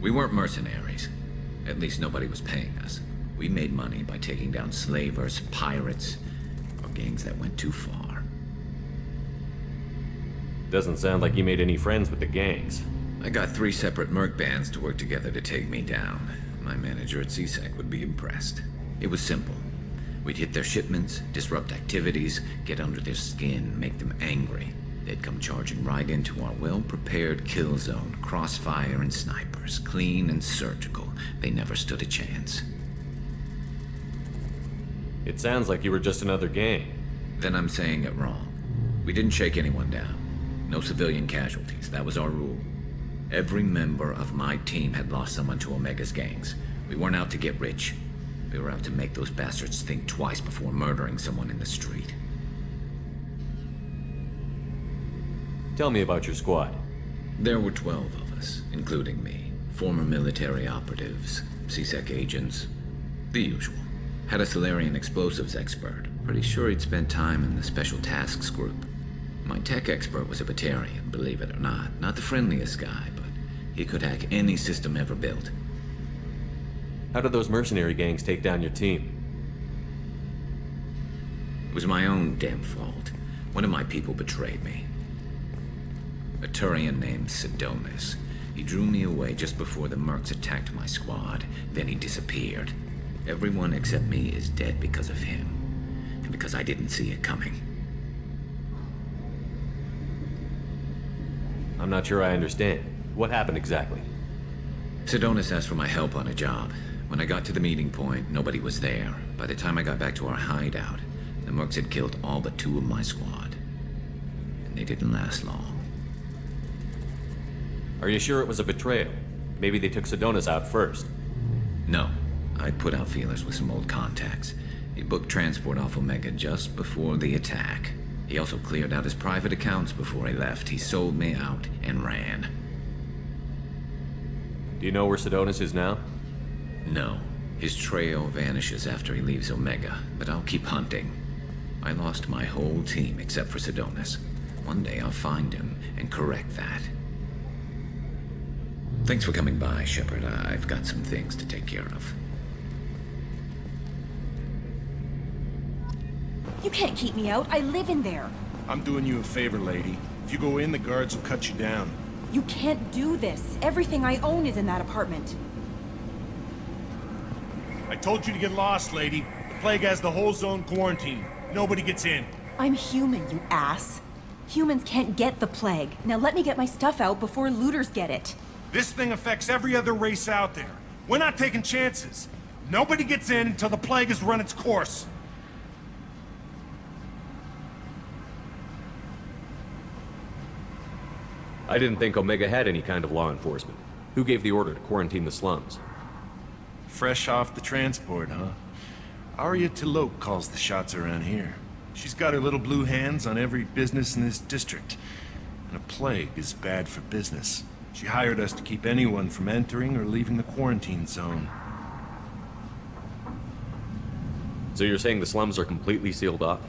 We weren't mercenaries. At least nobody was paying us. We made money by taking down slavers, pirates, or gangs that went too far. Doesn't sound like you made any friends with the gangs. I got 3 separate merc bands to work together to take me down. My manager at CSEC would be impressed. It was simple. We'd hit their shipments, disrupt activities, get under their skin, make them angry. They'd come charging right into our well-prepared kill zone, crossfire and snipers, clean and surgical. They never stood a chance. It sounds like you were just another gang. Then I'm saying it wrong. We didn't shake anyone down. No civilian casualties, that was our rule. Every member of my team had lost someone to Omega's gangs. We weren't out to get rich. We were out to make those bastards think twice before murdering someone in the street. Tell me about your squad. There were 12 of us, including me. Former military operatives, CSEC agents, the usual. Had a Solarian explosives expert. Pretty sure he'd spent time in the Special Tasks group. My tech expert was a Veetor'Nara, believe it or not. Not the friendliest guy, but he could hack any system ever built. How did those mercenary gangs take down your team? It was my own damn fault. One of my people betrayed me. A Turian named Sidonis. He drew me away just before the mercs attacked my squad. Then he disappeared. Everyone except me is dead because of him. And because I didn't see it coming. I'm not sure I understand. What happened exactly? Sidonis asked for my help on a job. When I got to the meeting point, nobody was there. By the time I got back to our hideout, the mercs had killed all but 2 of my squad. And they didn't last long. Are you sure it was a betrayal? Maybe they took Sidonis out first. No. I put out feelers with some old contacts. He booked transport off Omega just before the attack. He also cleared out his private accounts before he left. He sold me out and ran. Do you know where Sidonis is now? No. His trail vanishes after he leaves Omega, but I'll keep hunting. I lost my whole team except for Sidonis. One day I'll find him and correct that. Thanks for coming by, Shepard. I've got some things to take care of. You can't keep me out. I live in there. I'm doing you a favor, lady. If you go in, the guards will cut you down. You can't do this. Everything I own is in that apartment. I told you to get lost, lady. The plague has the whole zone quarantined. Nobody gets in. I'm human, you ass. Humans can't get the plague. Now let me get my stuff out before looters get it. This thing affects every other race out there. We're not taking chances. Nobody gets in until the plague has run its course. I didn't think Omega had any kind of law enforcement. Who gave the order to quarantine the slums? Fresh off the transport, huh? Aria T'Soni calls the shots around here. She's got her little blue hands on every business in this district. And a plague is bad for business. She hired us to keep anyone from entering or leaving the quarantine zone. So you're saying the slums are completely sealed off?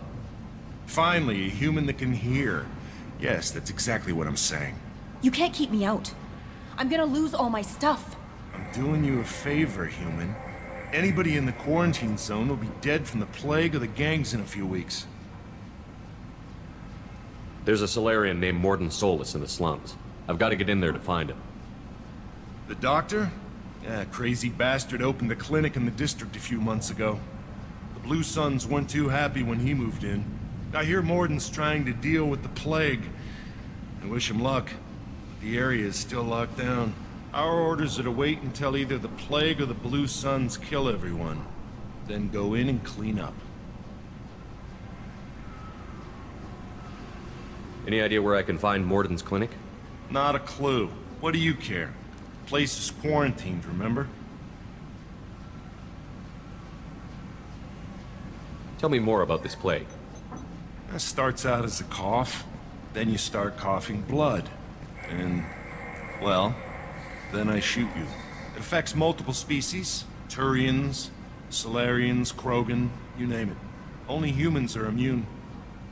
Finally, a human that can hear. Yes, that's exactly what I'm saying. You can't keep me out. I'm gonna lose all my stuff. I'm doing you a favor, human. Anybody in the quarantine zone will be dead from the plague or the gangs in a few weeks. There's a Solarian named Mordin Solus in the slums. I've got to get in there to find him. The doctor? Yeah, crazy bastard opened a clinic in the district a few months ago. The Blue Suns weren't too happy when he moved in. I hear Mordin's trying to deal with the plague. I wish him luck, but the area is still locked down. Our orders are to wait until either the plague or the Blue Suns kill everyone. Then go in and clean up. Any idea where I can find Mordin's clinic? Not a clue. What do you care? Place is quarantined, remember? Tell me more about this plague. It starts out as a cough, then you start coughing blood. And, well, then I shoot you. It affects multiple species. Turians, Solarians, Krogan, you name it. Only humans are immune.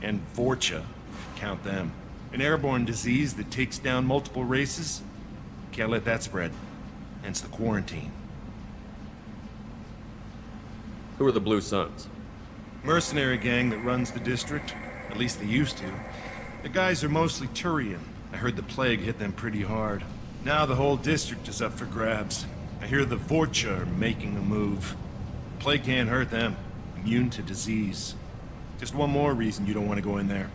And Vorcha, if you count them. An airborne disease that takes down multiple races. Can't let that spread. Hence the quarantine. Who are the Blue Suns? Mercenary gang that runs the district. At least they used to. The guys are mostly Turian. I heard the plague hit them pretty hard. Now the whole district is up for grabs. I hear the Vorcha are making a move. Plague can't hurt them. Immune to disease. Just one more reason you don't want to go in there.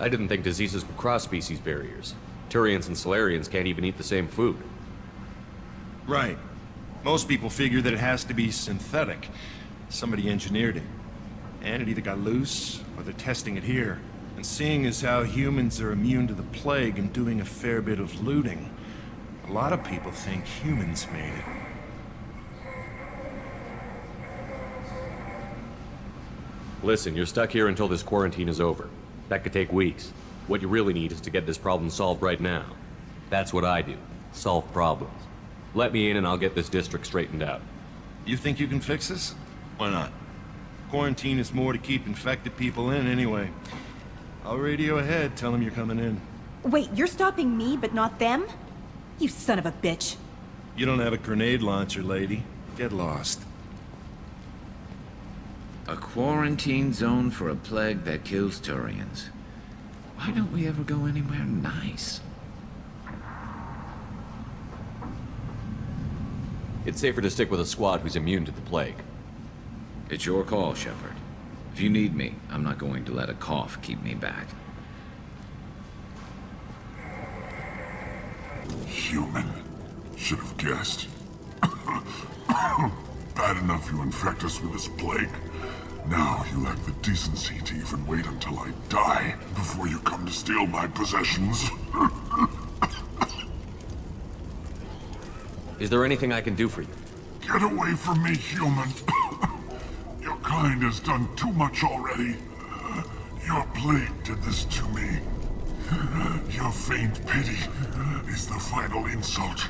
I didn't think diseases could cross species barriers. Turians and Solarians can't even eat the same food. Right. Most people figure that it has to be synthetic. Somebody engineered it. And it either got loose, or they're testing it here. And seeing as how humans are immune to the plague and doing a fair bit of looting, a lot of people think humans made it. Listen, you're stuck here until this quarantine is over. That could take weeks. What you really need is to get this problem solved right now. That's what I do. Solve problems. Let me in and I'll get this district straightened out. You think you can fix this? Why not? Quarantine is more to keep infected people in anyway. I'll radio ahead, tell them you're coming in. Wait, you're stopping me, but not them? You son of a bitch. You don't have a grenade launcher, lady. Get lost. A quarantine zone for a plague that kills Turians. Why don't we ever go anywhere nice? It's safer to stick with a squad who's immune to the plague. It's your call, Shepard. If you need me, I'm not going to let a cough keep me back. Human. Should have guessed. Bad enough you infect us with this plague. Now you lack the decency to even wait until I die before you come to steal my possessions. Is there anything I can do for you? Get away from me, human. Your kind has done too much already. Your plague did this to me. Your faint pity is the final insult.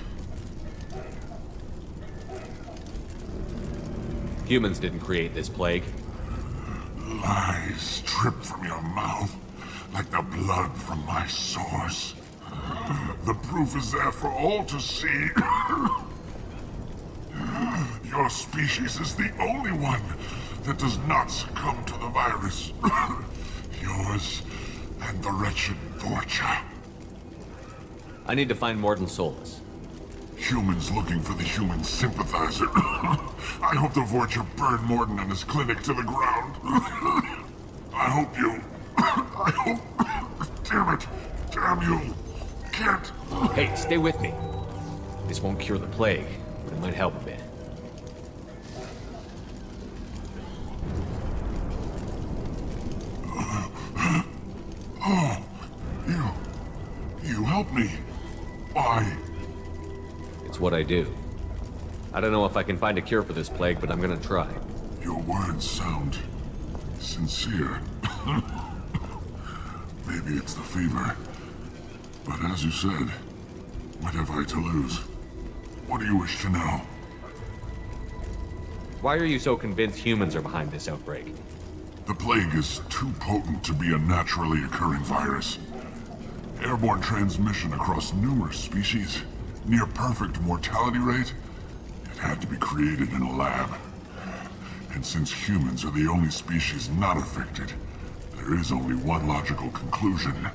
Humans didn't create this plague. Lies drip from your mouth like the blood from my sores. The proof is there for all to see. Your species is the only one that does not succumb to the virus. Yours and the wretched Vorcha. I need to find Mordin Solus. Humans looking for the human sympathizer. I hope the Vorcha burned Mordin and his clinic to the ground. I hope you... I hope... Damn it. Damn you. Can't... Hey, stay with me. This won't cure the plague, but it might help a bit. Oh, you helped me. Why? It's what I do. I don't know if I can find a cure for this plague, but I'm gonna try. Your words sound sincere. Maybe it's the fever. But as you said, what have I to lose? What do you wish to know? Why are you so convinced humans are behind this outbreak? The plague is too potent to be a naturally occurring virus. Airborne transmission across numerous species, near perfect mortality rate. It had to be created in a lab. And since humans are the only species not affected, there is only one logical conclusion.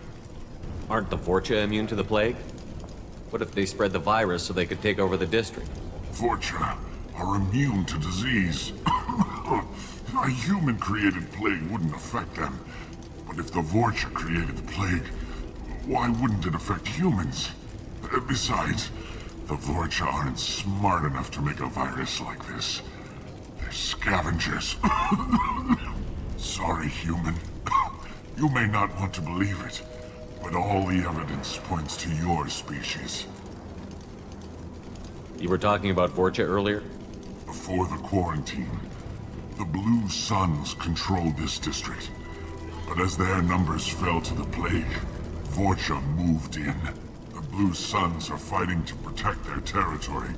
Aren't the Vorcha immune to the plague? What if they spread the virus so they could take over the district? Vorcha are immune to disease. A human-created plague wouldn't affect them. But if the Vorcha created the plague, why wouldn't it affect humans? Besides, the Vorcha aren't smart enough to make a virus like this. They're scavengers. Sorry, human. You may not want to believe it, but all the evidence points to your species. You were talking about Vorcha earlier? Before the quarantine, the Blue Suns controlled this district. But as their numbers fell to the plague, Vorcha moved in. The Blue Suns are fighting to protect their territory.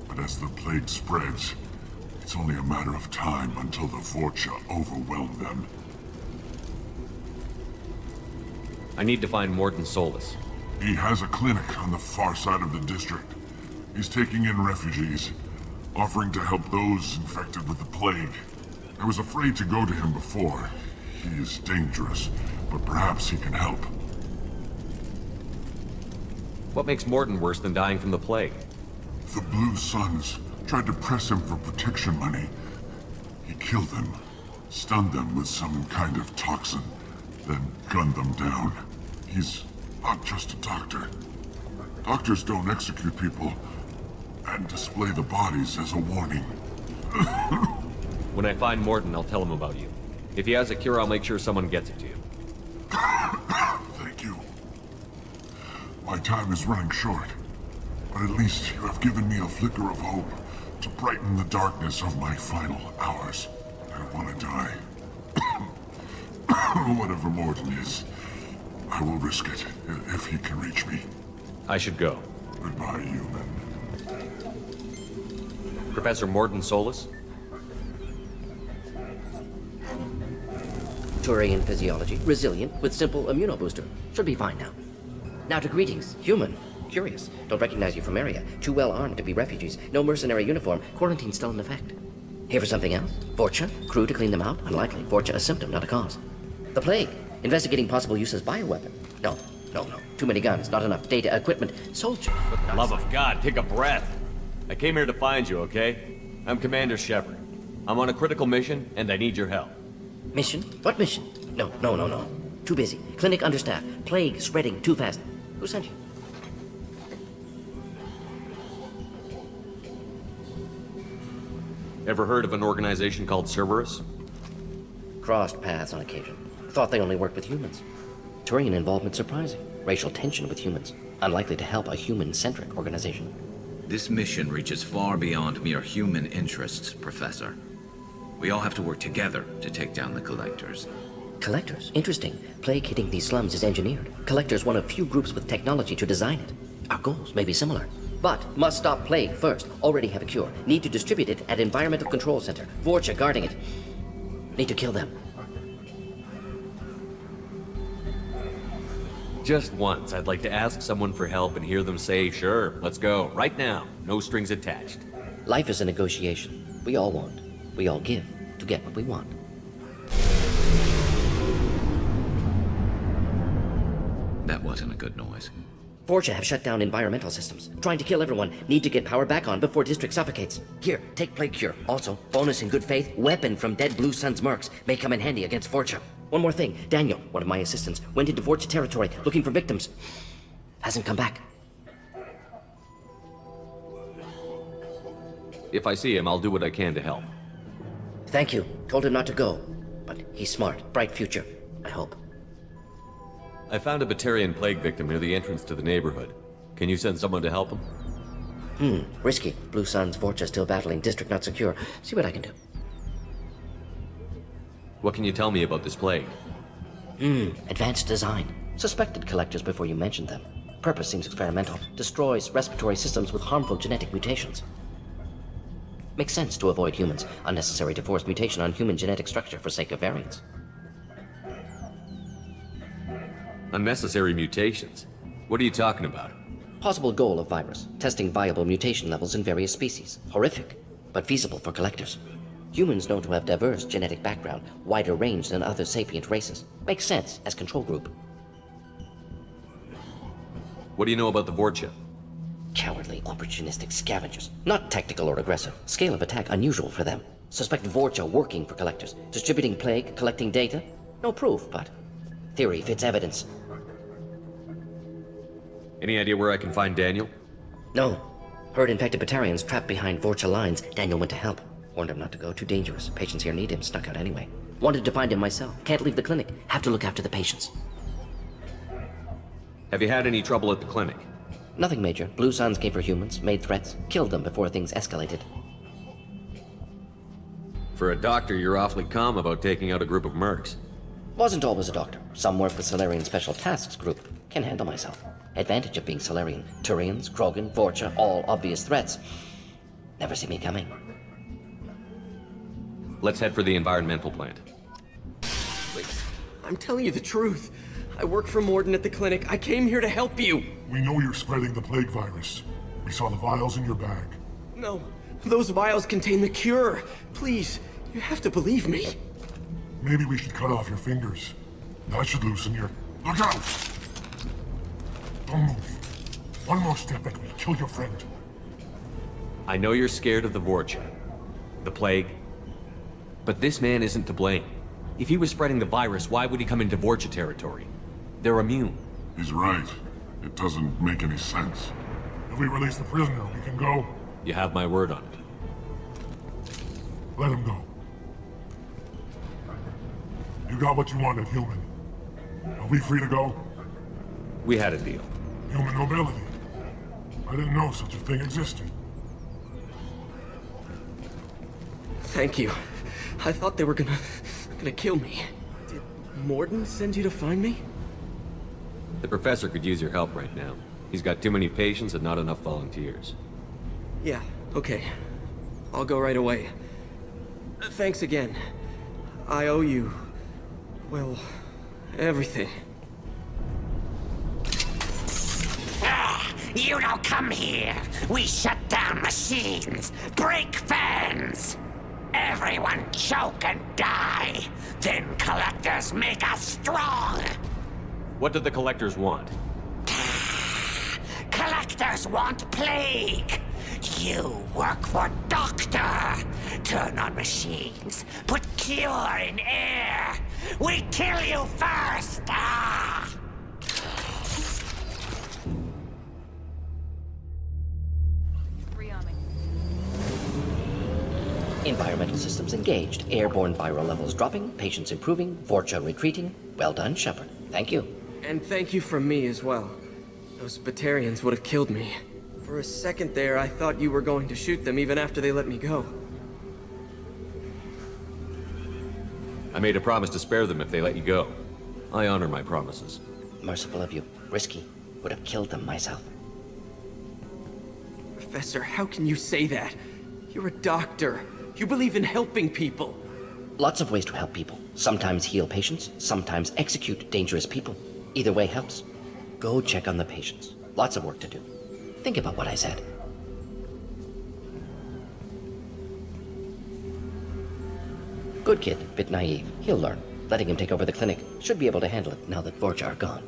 But as the plague spreads, it's only a matter of time until the Vorcha overwhelm them. I need to find Mordin Solus. He has a clinic on the far side of the district. He's taking in refugees, offering to help those infected with the plague. I was afraid to go to him before. He is dangerous, but perhaps he can help. What makes Mordin worse than dying from the plague? The Blue Suns tried to press him for protection money. He killed them, stunned them with some kind of toxin, then gunned them down. He's not just a doctor. Doctors don't execute people. and display the bodies as a warning. When I find Morton, I'll tell him about you. If he has a cure, I'll make sure someone gets it to you. Thank you. My time is running short, but at least you have given me a flicker of hope to brighten the darkness of my final hours. I don't want to die. Whatever Morton is, I will risk it if he can reach me. I should go. Goodbye, human. Professor Morton Solus? Turian physiology, resilient, with simple immunobooster. Should be fine now. Now to greetings, human. Curious. Don't recognize you from Aria. Too well armed to be refugees. No mercenary uniform. Quarantine still in effect. Here for something else? Vorcha? Crew to clean them out? Unlikely. Vorcha a symptom, not a cause. The plague. Investigating possible use as bioweapon. No. Too many guns, not enough data, equipment. Soldier. For the love of God, take a breath. I came here to find you, okay? I'm Commander Shepard. I'm on a critical mission, and I need your help. Mission? What mission? No. Too busy. Clinic understaffed. Plague spreading too fast. Who sent you? Ever heard of an organization called Cerberus? Crossed paths on occasion. Thought they only worked with humans. Turian involvement surprising. Racial tension with humans. Unlikely to help a human-centric organization. This mission reaches far beyond mere human interests, Professor. We all have to work together to take down the Collectors. Collectors? Interesting. Plague hitting these slums is engineered. Collectors one of few groups with technology to design it. Our goals may be similar. But must stop Plague first. Already have a cure. Need to distribute it at Environmental Control Center. Vorcha guarding it. Need to kill them. Just once, I'd like to ask someone for help and hear them say, sure, let's go, right now. No strings attached. Life is a negotiation. We all want. We all give to get what we want. That wasn't a good noise. Vorcha have shut down environmental systems. Trying to kill everyone. Need to get power back on before District suffocates. Here, take Plague Cure. Also, bonus in good faith, weapon from dead Blue Sun's mercs. May come in handy against Vorcha. One more thing. Daniel, one of my assistants, went into Vorcha territory looking for victims. Hasn't come back. If I see him, I'll do what I can to help. Thank you. Told him not to go. But he's smart. Bright future. I hope. I found a Batarian plague victim near the entrance to the neighborhood. Can you send someone to help him? Risky. Blue Sun's Vorcha still battling. District not secure. See what I can do. What can you tell me about this plague? Advanced design. Suspected Collectors before you mentioned them. Purpose seems experimental. Destroys respiratory systems with harmful genetic mutations. Makes sense to avoid humans. Unnecessary to force mutation on human genetic structure for sake of variance. Unnecessary mutations? What are you talking about? Possible goal of virus. Testing viable mutation levels in various species. Horrific, but feasible for Collectors. Humans known to have diverse genetic background, wider range than other sapient races. Makes sense as control group. What do you know about the Vorcha? Cowardly, opportunistic scavengers. Not tactical or aggressive. Scale of attack unusual for them. Suspect Vorcha working for Collectors. Distributing plague, collecting data. No proof, but theory fits evidence. Any idea where I can find Daniel? No. Heard infected Batarians trapped behind Vorcha lines. Daniel went to help. Warned him not to go, too dangerous. Patients here need him, snuck out anyway. Wanted to find him myself. Can't leave the clinic. Have to look after the patients. Have you had any trouble at the clinic? Nothing major. Blue Suns came for humans, made threats, killed them before things escalated. For a doctor, you're awfully calm about taking out a group of mercs. Wasn't always a doctor. Some work with Solarian Special Tasks Group. Can handle myself. Advantage of being Solarian. Turians, Krogan, Vorcha, all obvious threats. Never see me coming. Let's head for the environmental plant. Please, I'm telling you the truth. I work for Morton at the clinic. I came here to help you. We know you're spreading the plague virus. We saw the vials in your bag. No, those vials contain the cure. Please, you have to believe me. Maybe we should cut off your fingers. That should loosen your... Look out! Don't move. One more step and we'll kill your friend. I know you're scared of the Vorcha, the plague, but this man isn't to blame. If he was spreading the virus, why would he come into Vorcha territory? They're immune. He's right. It doesn't make any sense. If we release the prisoner, we can go. You have my word on it. Let him go. You got what you wanted, human. Are we free to go? We had a deal. Human nobility. I didn't know such a thing existed. Thank you. I thought they were gonna kill me. Did Morden send you to find me? The professor could use your help right now. He's got too many patients and not enough volunteers. Yeah, okay. I'll go right away. Thanks again. I owe you, well, everything. You don't come here. We shut down machines, break fans. Everyone choke and die. Then collectors make us strong. What did the collectors want? Collectors want plague. You work for Doctor. Turn on machines. Put cure in air. We kill you first. Environmental systems engaged. Airborne viral levels dropping. Patients improving. Vorcha retreating. Well done, Shepard. Thank you. And thank you from me as well. Those Batarians would have killed me. For a second there, I thought you were going to shoot them even after they let me go. I made a promise to spare them if they let you go. I honor my promises. Merciful of you. Risky. Would have killed them myself. Professor, how can you say that? You're a doctor. You believe in helping people. Lots of ways to help people. Sometimes heal patients, sometimes execute dangerous people. Either way helps. Go check on the patients. Lots of work to do. Think about what I said. Good kid, bit naive. He'll learn. Letting him take over the clinic. Should be able to handle it now that Vorcha are gone.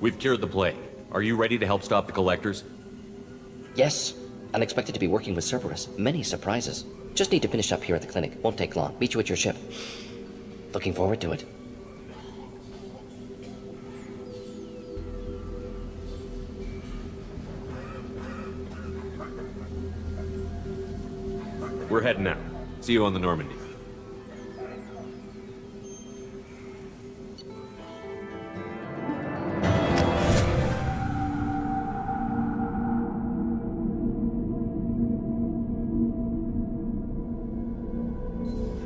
We've cured the plague. Are you ready to help stop the collectors? Yes. Unexpected to be working with Cerberus. Many surprises. Just need to finish up here at the clinic. Won't take long. Meet you at your ship. Looking forward to it. We're heading out. See you on the Normandy.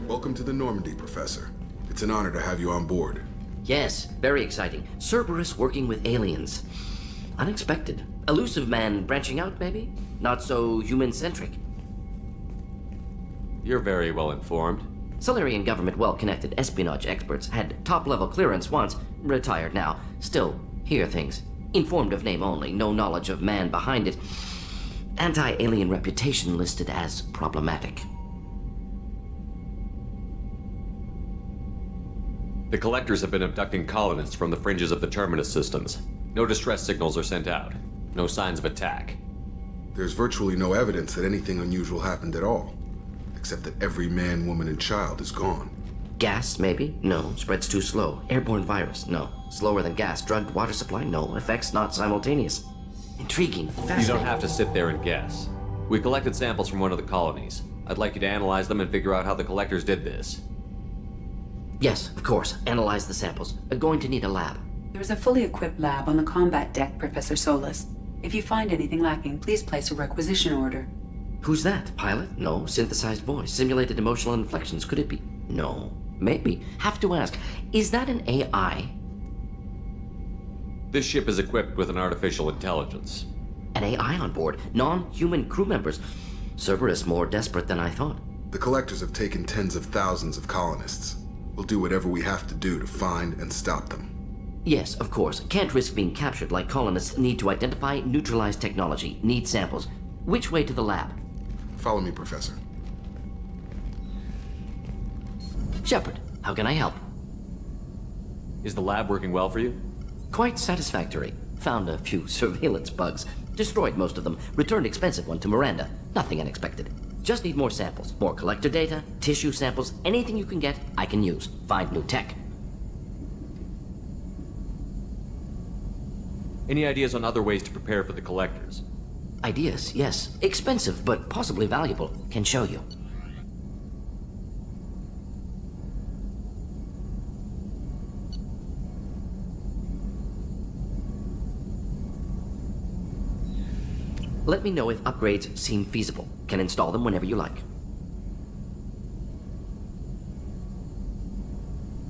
Welcome to the Normandy, Professor. It's an honor to have you on board. Yes, very exciting. Cerberus working with aliens. Unexpected. Illusive man branching out, maybe? Not so human-centric. You're very well informed. Solarian government well-connected espionage experts had top-level clearance once, retired now. Still, hear things. Informed of name only, no knowledge of man behind it. Anti-alien reputation listed as problematic. The collectors have been abducting colonists from the fringes of the Terminus systems. No distress signals are sent out. No signs of attack. There's virtually no evidence that anything unusual happened at all. Except that every man, woman, and child is gone. Gas, maybe? No. Spreads too slow. Airborne virus? No. Slower than gas. Drugged water supply? No. Effects not simultaneous. Intriguing. Fascinating. You don't have to sit there and guess. We collected samples from one of the colonies. I'd like you to analyze them and figure out how the collectors did this. Yes, of course. Analyze the samples. Going to need a lab. There's a fully equipped lab on the combat deck, Professor Solis. If you find anything lacking, please place a requisition order. Who's that? Pilot? No. Synthesized voice. Simulated emotional inflections. Could it be? No. Maybe. Have to ask. Is that an AI? This ship is equipped with an artificial intelligence. An AI on board? Non-human crew members? Cerberus more desperate than I thought. The collectors have taken tens of thousands of colonists. We'll do whatever we have to do to find and stop them. Yes, of course. Can't risk being captured like colonists need to identify, neutralize technology, need samples. Which way to the lab? Follow me, Professor. Shepard, how can I help? Is the lab working well for you? Quite satisfactory. Found a few surveillance bugs. Destroyed most of them. Returned expensive one to Miranda. Nothing unexpected. Just need more samples. More collector data, tissue samples, anything you can get, I can use. Find new tech. Any ideas on other ways to prepare for the collectors? Ideas, yes. Expensive, but possibly valuable. Can show you. Let me know if upgrades seem feasible. Can install them whenever you like.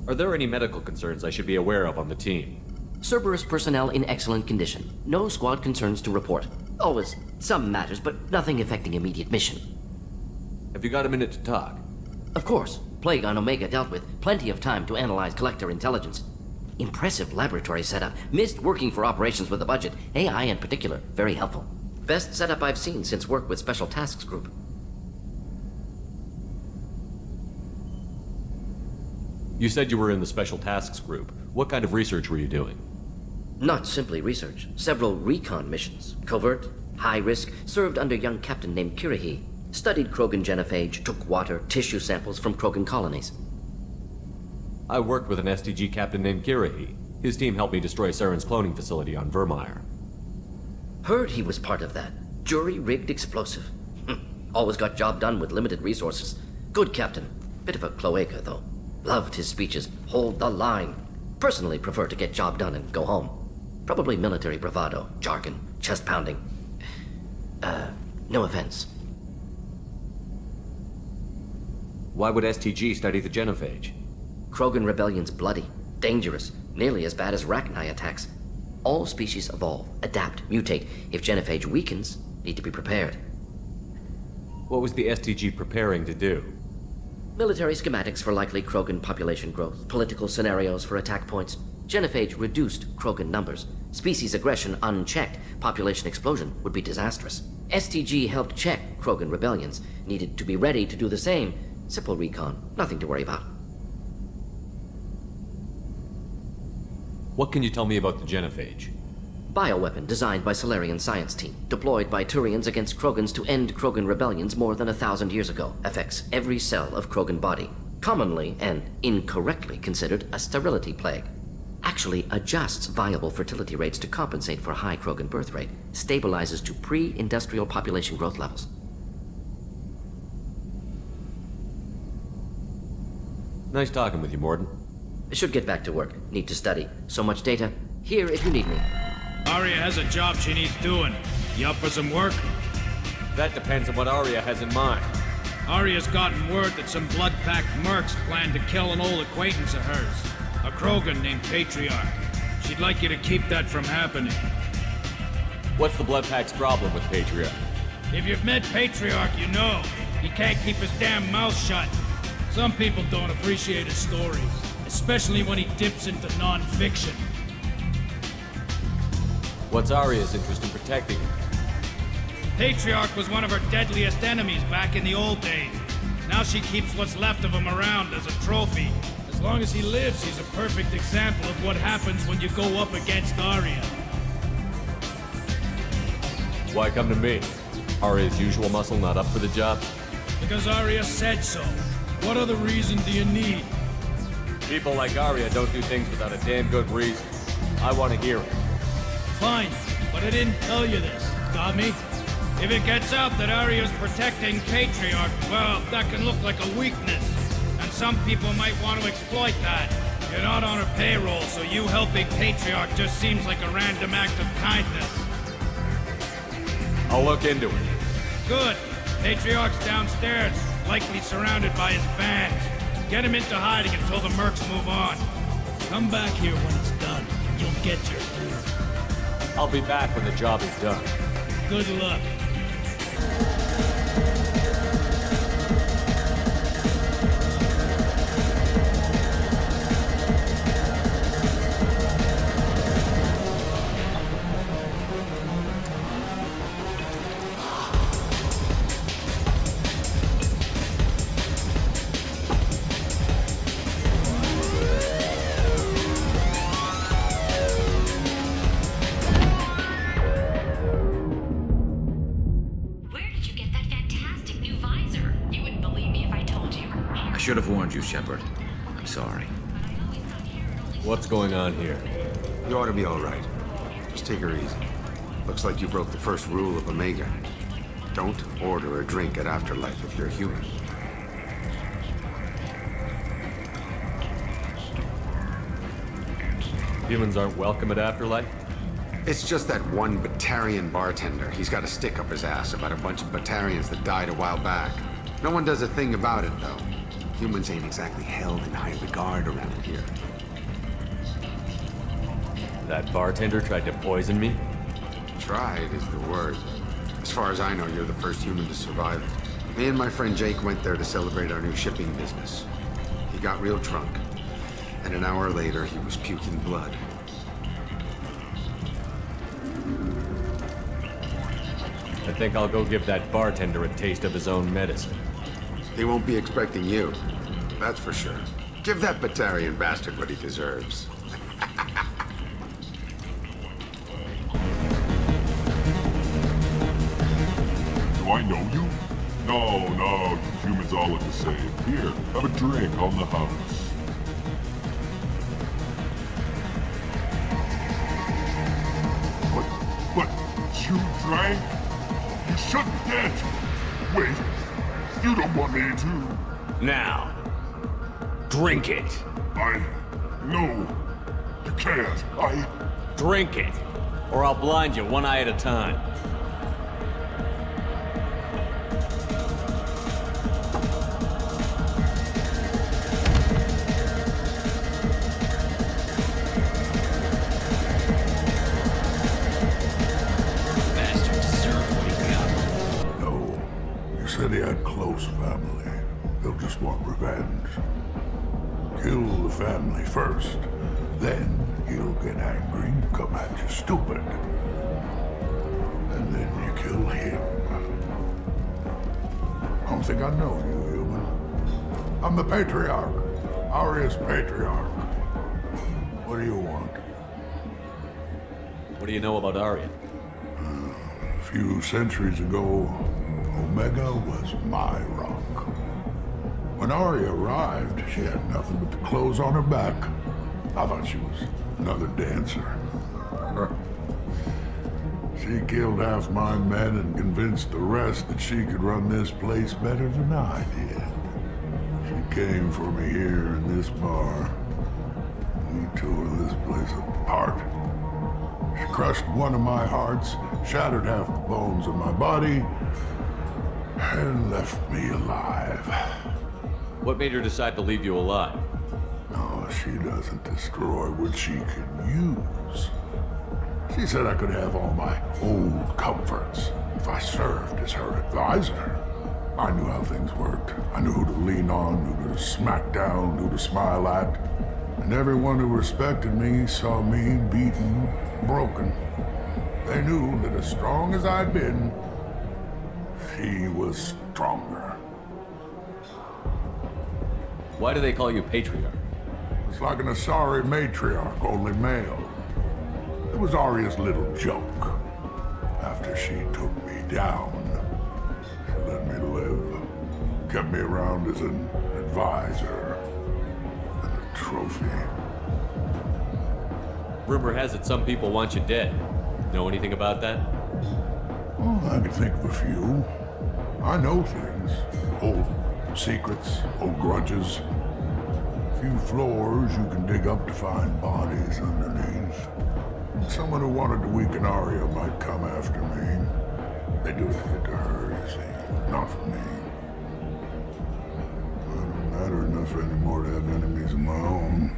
Are there any medical concerns I should be aware of on the team? Cerberus personnel in excellent condition. No squad concerns to report. Always some matters, but nothing affecting immediate mission. Have you got a minute to talk? Of course. Plague on Omega dealt with. Plenty of time to analyze collector intelligence. Impressive laboratory setup. Missed working for operations with a budget. AI in particular. Very helpful. Best setup I've seen since work with Special Tasks Group. You said you were in the Special Tasks Group. What kind of research were you doing? Not simply research. Several recon missions. Covert, high risk, served under a young captain named Kirahi. Studied Krogan genophage, took water, tissue samples from Krogan colonies. I worked with an STG captain named Kirahi. His team helped me destroy Saren's cloning facility on Vermeer. Heard he was part of that. Jury-rigged explosive. Always got job done with limited resources. Good captain. Bit of a cloaca, though. Loved his speeches. Hold the line. Personally prefer to get job done and go home. Probably military bravado, jargon, chest pounding. No offense. Why would STG study the genophage? Krogan rebellion's bloody, dangerous, nearly as bad as Rachni attacks. All species evolve, adapt, mutate. If genophage weakens, need to be prepared. What was the STG preparing to do? Military schematics for likely Krogan population growth, political scenarios for attack points. Genophage reduced Krogan numbers. Species aggression unchecked, population explosion would be disastrous. STG helped check Krogan rebellions, needed to be ready to do the same. Simple recon, nothing to worry about. What can you tell me about the genophage? Bioweapon designed by Solarian science team, deployed by Turians against Krogans to end Krogan rebellions more than 1,000 years ago. Affects every cell of Krogan body. Commonly and incorrectly considered a sterility plague. Actually adjusts viable fertility rates to compensate for high Krogan birth rate. Stabilizes to pre-industrial population growth levels. Nice talking with you, Morden. Should get back to work. Need to study. So much data. Here if you need me. Aria has a job she needs doing. You up for some work? That depends on what Aria has in mind. Aria's gotten word that some blood-packed mercs plan to kill an old acquaintance of hers. A Krogan named Patriarch. She'd like you to keep that from happening. What's the blood-pack's problem with Patriarch? If you've met Patriarch, you know. He can't keep his damn mouth shut. Some people don't appreciate his stories. Especially when he dips into non-fiction. What's Aria's interest in protecting him? Patriarch was one of her deadliest enemies back in the old days. Now she keeps what's left of him around as a trophy. As long as he lives, he's a perfect example of what happens when you go up against Aria. Why come to me? Aria's usual muscle not up for the job? Because Aria said so. What other reason do you need? People like Aria don't do things without a damn good reason. I want to hear it. Fine, but I didn't tell you this. Got me? If it gets out that Aria's protecting Patriarch, well, that can look like a weakness. And some people might want to exploit that. You're not on her payroll, so you helping Patriarch just seems like a random act of kindness. I'll look into it. Good. Patriarch's downstairs, likely surrounded by his fans. Get him into hiding until the mercs move on. Come back here when it's done. You'll get your due. I'll be back when the job is done. Good luck. I should have warned you, Shepard. I'm sorry. What's going on here? You ought to be all right. Just take her easy. Looks like you broke the first rule of Omega. Don't order a drink at Afterlife if you're human. Humans aren't welcome at Afterlife? It's just that one Batarian bartender. He's got a stick up his ass about a bunch of Batarians that died a while back. No one does a thing about it, though. Humans ain't exactly held in high regard around here. That bartender tried to poison me? Tried is the word. As far as I know, you're the first human to survive it. Me and my friend Jake went there to celebrate our new shipping business. He got real drunk, and an hour later, he was puking blood. I think I'll go give that bartender a taste of his own medicine. He won't be expecting you. That's for sure. Give that Batarian bastard what he deserves. Do I know you? No, you humans all look the same. Here, have a drink on the house. But you drank? You shouldn't get. Wait, you don't want me to. Now, drink it. No, you can't. Drink it, or I'll blind you one eye at a time. He had close family. They'll just want revenge. Kill the family first, then he'll get angry, come at you stupid. And then you kill him. I don't think I know you, human. I'm the Patriarch. Aria's Patriarch. What do you want? What do you know about Aria? A few centuries ago, Omega was my rock. When Aria arrived, she had nothing but the clothes on her back. I thought she was another dancer. She killed half my men and convinced the rest that she could run this place better than I did. She came for me here in this bar. We tore this place apart. She crushed one of my hearts, shattered half the bones of my body, and left me alive. What made her decide to leave you alive? No, she doesn't destroy what she can use. She said I could have all my old comforts if I served as her advisor. I knew how things worked. I knew who to lean on, who to smack down, who to smile at. And everyone who respected me saw me beaten, broken. They knew that as strong as I'd been, she was stronger. Why do they call you Patriarch? It's like an Asari matriarch, only male. It was Aria's little joke. After she took me down, she let me live. Kept me around as an advisor and a trophy. Rumor has it some people want you dead. Know anything about that? Well, I can think of a few. I know things. Old secrets, old grudges. A few floors you can dig up to find bodies underneath. Someone who wanted to weaken Aria might come after me. They do it to get to her, you see. Not for me. I don't matter enough anymore to have enemies of my own.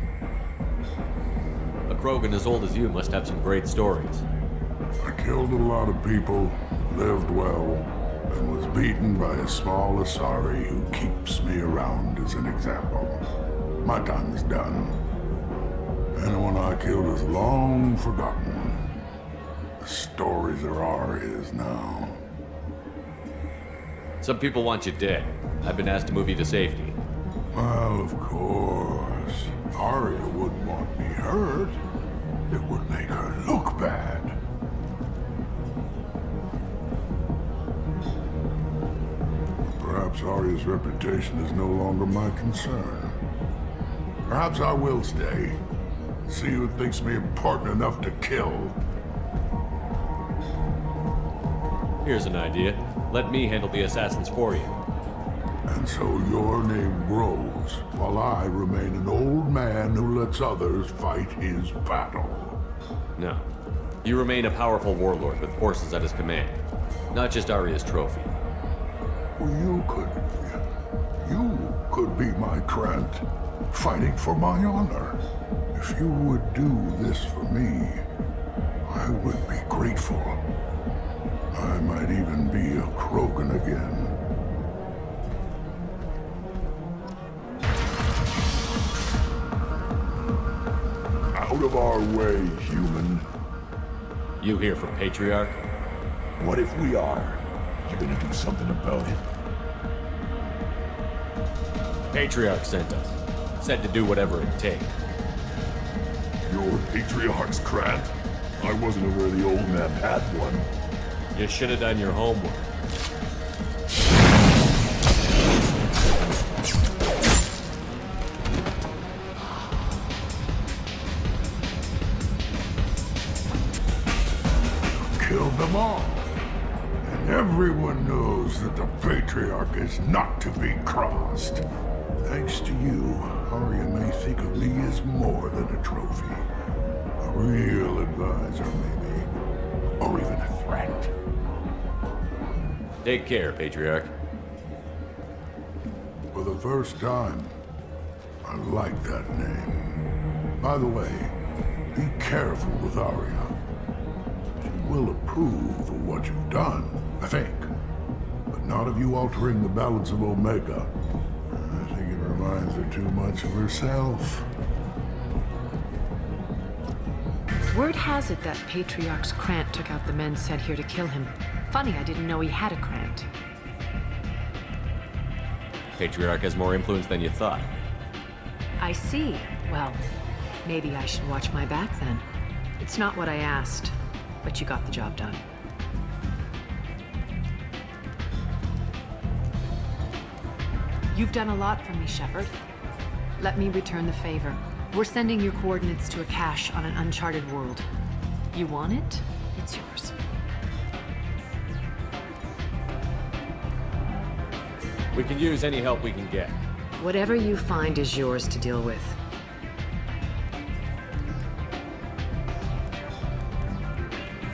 A Krogan as old as you must have some great stories. I killed a lot of people, lived well, and was beaten by a small Asari who keeps me around as an example. My time is done. Anyone I killed is long forgotten. The stories are Aria's now. Some people want you dead. I've been asked to move you to safety. Well, of course. Aria wouldn't want me hurt. It would make her look bad. Perhaps Aria's reputation is no longer my concern. Perhaps I will stay. See who thinks me important enough to kill. Here's an idea. Let me handle the assassins for you. And so your name grows, while I remain an old man who lets others fight his battle. No. You remain a powerful warlord with forces at his command. Not just Aria's trophy. Well, you could be my Trent, fighting for my honor. If you would do this for me, I would be grateful. I might even be a Krogan again. Out of our way, human. You here for Patriarch? What if we are? You gonna do something about it? Patriarch sent us. Said to do whatever it takes. Your Patriarch's Grant? I wasn't aware the old man had one. You should have done your homework. Killed them all. And everyone knows that the Patriarch is not to be crossed. Thanks to you, Aria may think of me as more than a trophy. A real advisor, maybe. Or even a threat. Take care, Patriarch. For the first time, I like that name. By the way, be careful with Aria. She will approve of what you've done, I think. But not of you altering the balance of Omega. I think it reminds her too much of herself. Word has it that Patriarch's Krant took out the men sent here to kill him. Funny, I didn't know he had a Krant. Patriarch has more influence than you thought. I see. Well, maybe I should watch my back then. It's not what I asked, but you got the job done. You've done a lot for me, Shepard. Let me return the favor. We're sending your coordinates to a cache on an uncharted world. You want it? It's yours. We can use any help we can get. Whatever you find is yours to deal with.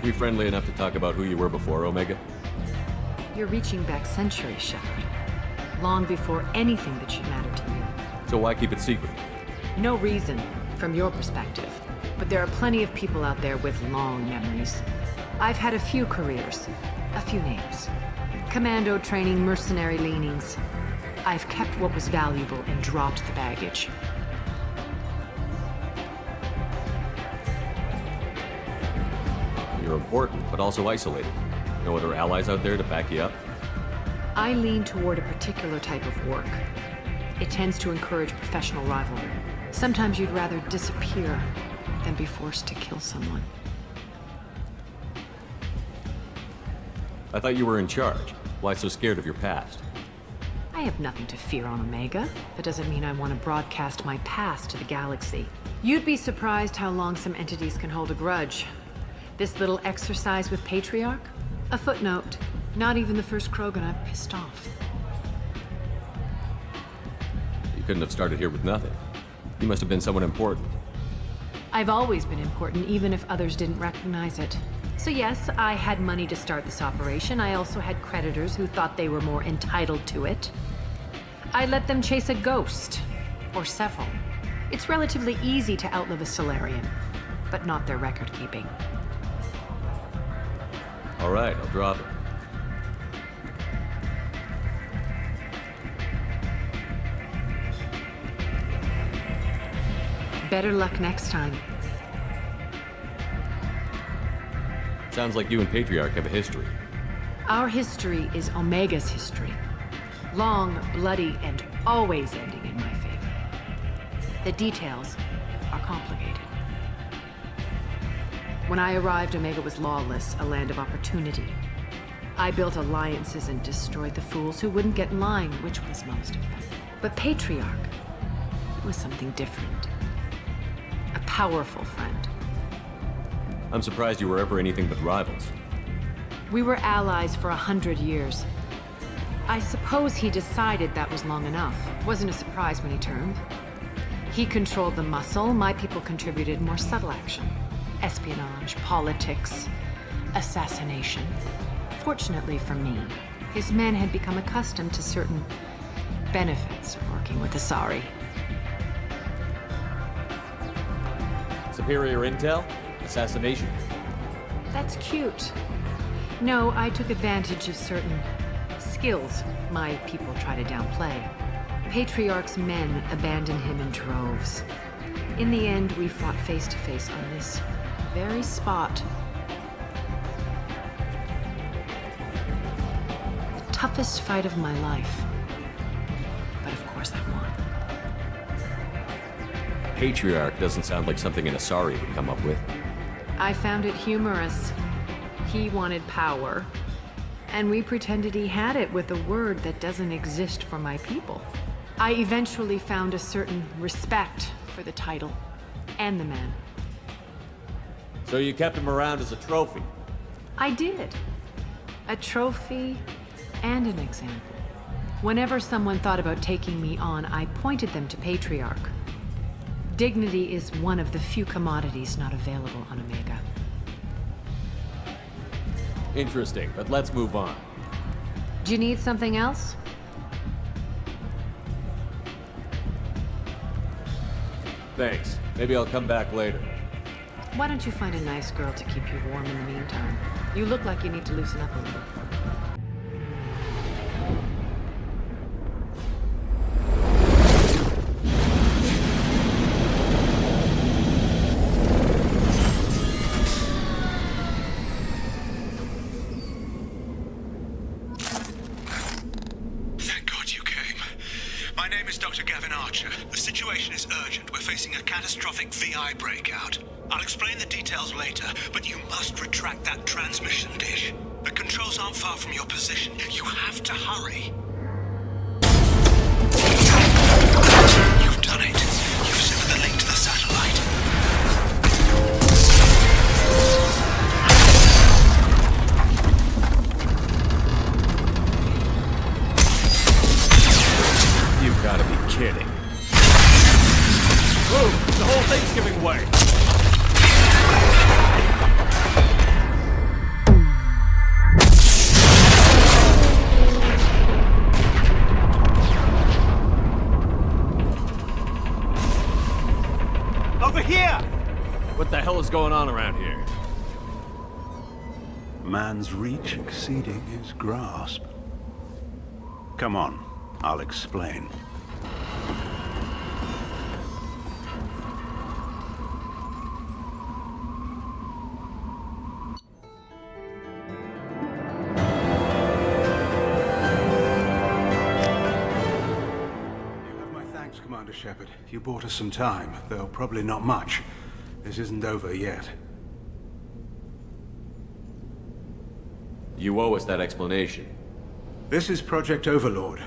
We friendly enough to talk about who you were before, Omega? You're reaching back centuries, Shepard. Long before anything that should matter to you. So why keep it secret? No reason, from your perspective. But there are plenty of people out there with long memories. I've had a few careers, a few names. Commando training, mercenary leanings. I've kept what was valuable and dropped the baggage. You're important, but also isolated. No other allies out there to back you up? I lean toward a particular type of work. It tends to encourage professional rivalry. Sometimes you'd rather disappear than be forced to kill someone. I thought you were in charge. Why so scared of your past? I have nothing to fear on Omega. That doesn't mean I want to broadcast my past to the galaxy. You'd be surprised how long some entities can hold a grudge. This little exercise with Patriarch? A footnote. Not even the first Krogan I've pissed off. You couldn't have started here with nothing. You must have been someone important. I've always been important, even if others didn't recognize it. So yes, I had money to start this operation. I also had creditors who thought they were more entitled to it. I let them chase a ghost, or several. It's relatively easy to outlive a Solarian, but not their record-keeping. All right, I'll drop it. Better luck next time. Sounds like you and Patriarch have a history. Our history is Omega's history. Long, bloody, and always ending in my favor. The details are complicated. When I arrived, Omega was lawless, a land of opportunity. I built alliances and destroyed the fools who wouldn't get in line, which was most of them. But Patriarch, it was something different. A powerful friend. I'm surprised you were ever anything but rivals. We were allies for 100 years. I suppose he decided that was long enough. Wasn't a surprise when he turned. He controlled the muscle, my people contributed more subtle action. Espionage, politics, assassination. Fortunately for me, his men had become accustomed to certain benefits of working with Asari. Superior intel? Assassination? That's cute. No, I took advantage of certain skills my people try to downplay. Patriarch's men abandoned him in droves. In the end, we fought face to face on this very spot. The toughest fight of my life. But of course I won. Patriarch doesn't sound like something an Asari would come up with. I found it humorous. He wanted power, and we pretended he had it with a word that doesn't exist for my people. I eventually found a certain respect for the title and the man. So you kept him around as a trophy? I did. A trophy and an example. Whenever someone thought about taking me on, I pointed them to Patriarch. Dignity is one of the few commodities not available on Omega. Interesting, but let's move on. Do you need something else? Thanks. Maybe I'll come back later. Why don't you find a nice girl to keep you warm in the meantime? You look like you need to loosen up a little. Catastrophic VI breakout. I'll explain the details later, but you must retract that transmission dish. The controls aren't far from your position. You have to hurry. You've done it. You've severed the link to the satellite. You've got to be kidding. Move! The whole thing's giving way! Over here! What the hell is going on around here? Man's reach exceeding his grasp. Come on, I'll explain. Shepard, you bought us some time, though probably not much. This isn't over yet. You owe us that explanation. This is Project Overlord,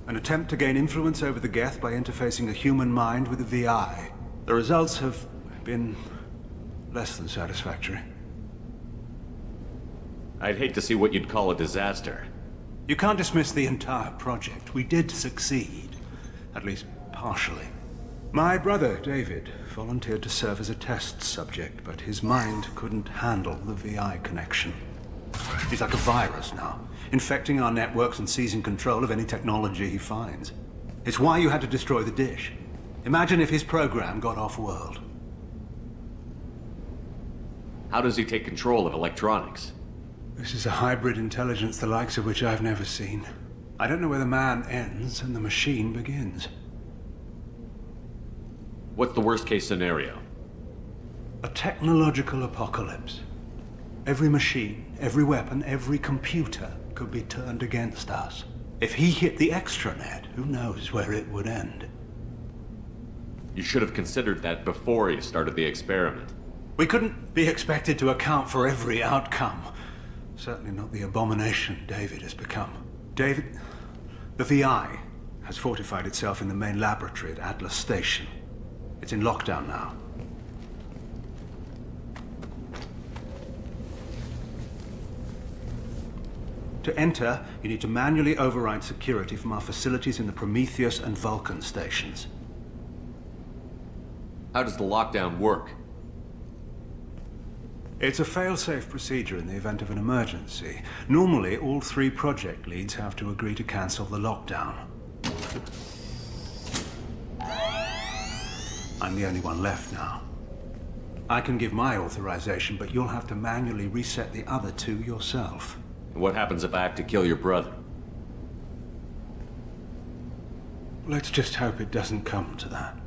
an attempt to gain influence over the Geth by interfacing a human mind with a VI. The results have been less than satisfactory. I'd hate to see what you'd call a disaster. You can't dismiss the entire project. We did succeed. At least partially. My brother, David, volunteered to serve as a test subject, but his mind couldn't handle the VI connection. He's like a virus now, infecting our networks and seizing control of any technology he finds. It's why you had to destroy the dish. Imagine if his program got off-world. How does he take control of electronics? This is a hybrid intelligence the likes of which I've never seen. I don't know where the man ends and the machine begins. What's the worst-case scenario? A technological apocalypse. Every machine, every weapon, every computer could be turned against us. If he hit the extranet, who knows where it would end? You should have considered that before you started the experiment. We couldn't be expected to account for every outcome. Certainly not the abomination David has become. David, the VI has fortified itself in the main laboratory at Atlas Station. It's in lockdown now. To enter, you need to manually override security from our facilities in the Prometheus and Vulcan stations. How does the lockdown work? It's a fail-safe procedure in the event of an emergency. Normally, all 3 project leads have to agree to cancel the lockdown. I'm the only one left now. I can give my authorization, but you'll have to manually reset the other 2 yourself. What happens if I have to kill your brother? Let's just hope it doesn't come to that.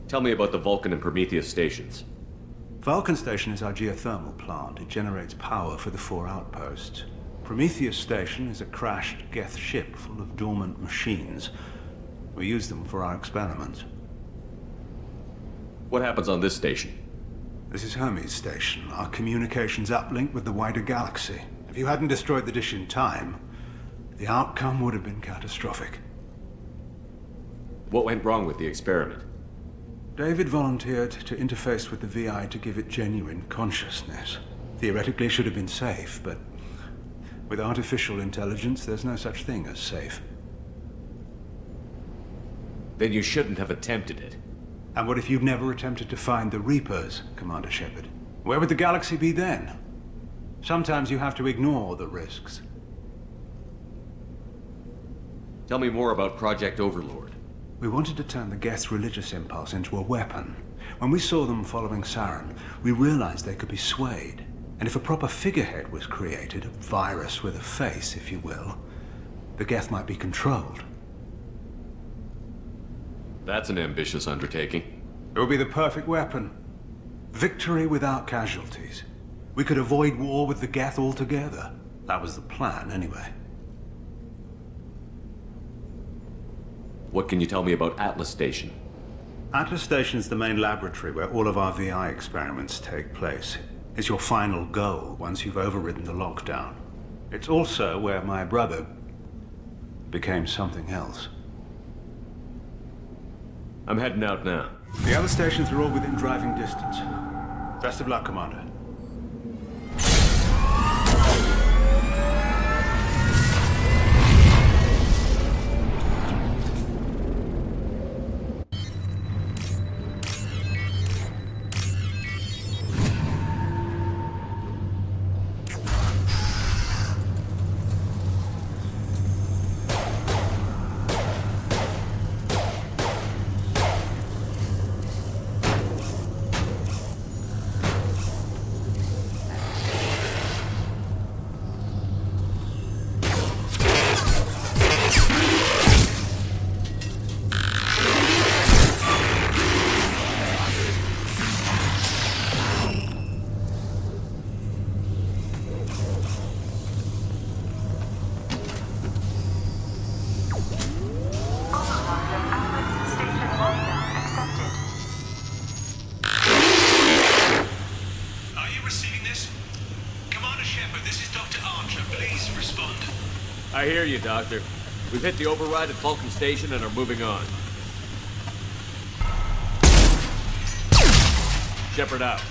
Tell me about the Vulcan and Prometheus stations. Vulcan Station is our geothermal plant. It generates power for the 4 outposts. Prometheus Station is a crashed Geth ship full of dormant machines. We use them for our experiments. What happens on this station? This is Hermes Station, our communications uplink with the wider galaxy. If you hadn't destroyed the dish in time, the outcome would have been catastrophic. What went wrong with the experiment? David volunteered to interface with the VI to give it genuine consciousness. Theoretically, it should have been safe, but with artificial intelligence, there's no such thing as safe. Then you shouldn't have attempted it. And what if you'd never attempted to find the Reapers, Commander Shepard? Where would the galaxy be then? Sometimes you have to ignore the risks. Tell me more about Project Overlord. We wanted to turn the Geth's religious impulse into a weapon. When we saw them following Saren, we realized they could be swayed. And if a proper figurehead was created, a virus with a face, if you will, the Geth might be controlled. That's an ambitious undertaking. It would be the perfect weapon. Victory without casualties. We could avoid war with the Geth altogether. That was the plan, anyway. What can you tell me about Atlas Station? Atlas Station is the main laboratory where all of our VI experiments take place. It's your final goal once you've overridden the lockdown. It's also where my brother became something else. I'm heading out now. The other stations are all within driving distance. Best of luck, Commander. I hear you, Doctor. We've hit the override at Vulcan Station and are moving on. Shepard out.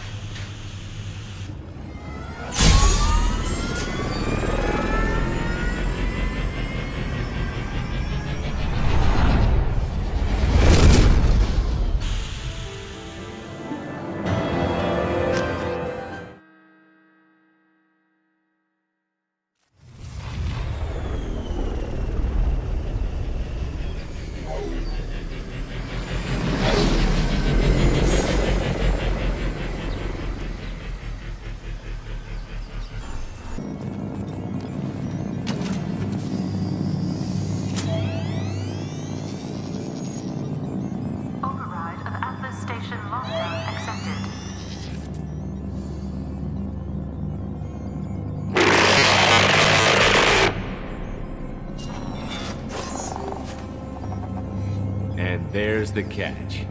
There's the catch.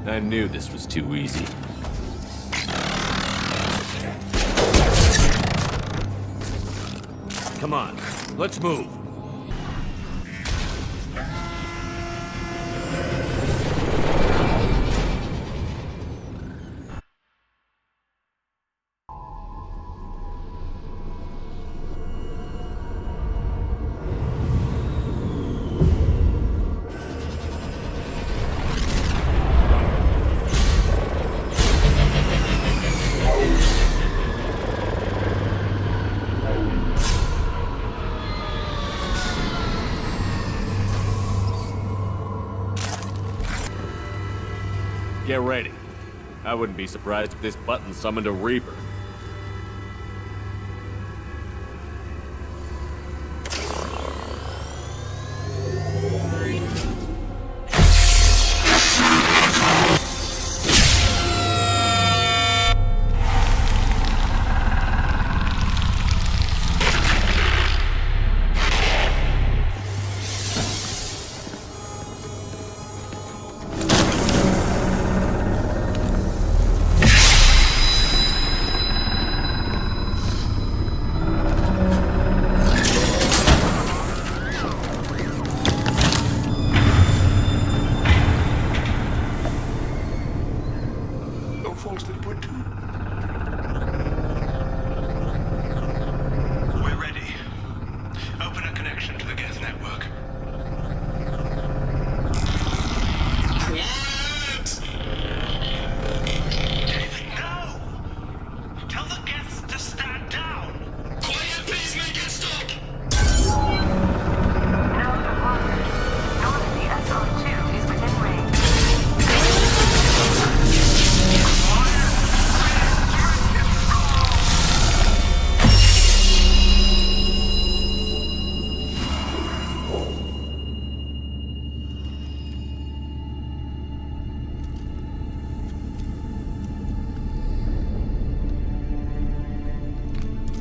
I knew this was too easy. Come on, let's move. Get ready. I wouldn't be surprised if this button summoned a Reaper. We're ready. Open a connection to the Geth network. David, no! Tell the Geths to stand down! Quiet, please make it stop! Normandy SR2 is within range.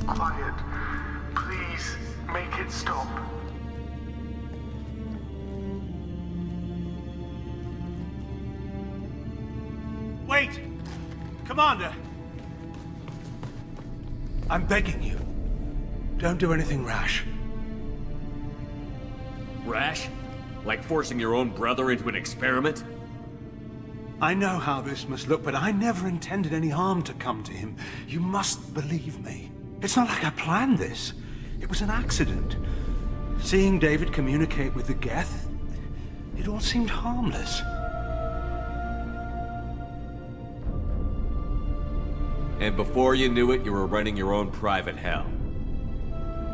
Quiet. Please, make it stop. Wait! Commander! I'm begging you. Don't do anything rash. Rash? Like forcing your own brother into an experiment? I know how this must look, but I never intended any harm to come to him. You must believe me. It's not like I planned this. It was an accident. Seeing David communicate with the Geth, it all seemed harmless. And before you knew it, you were running your own private hell.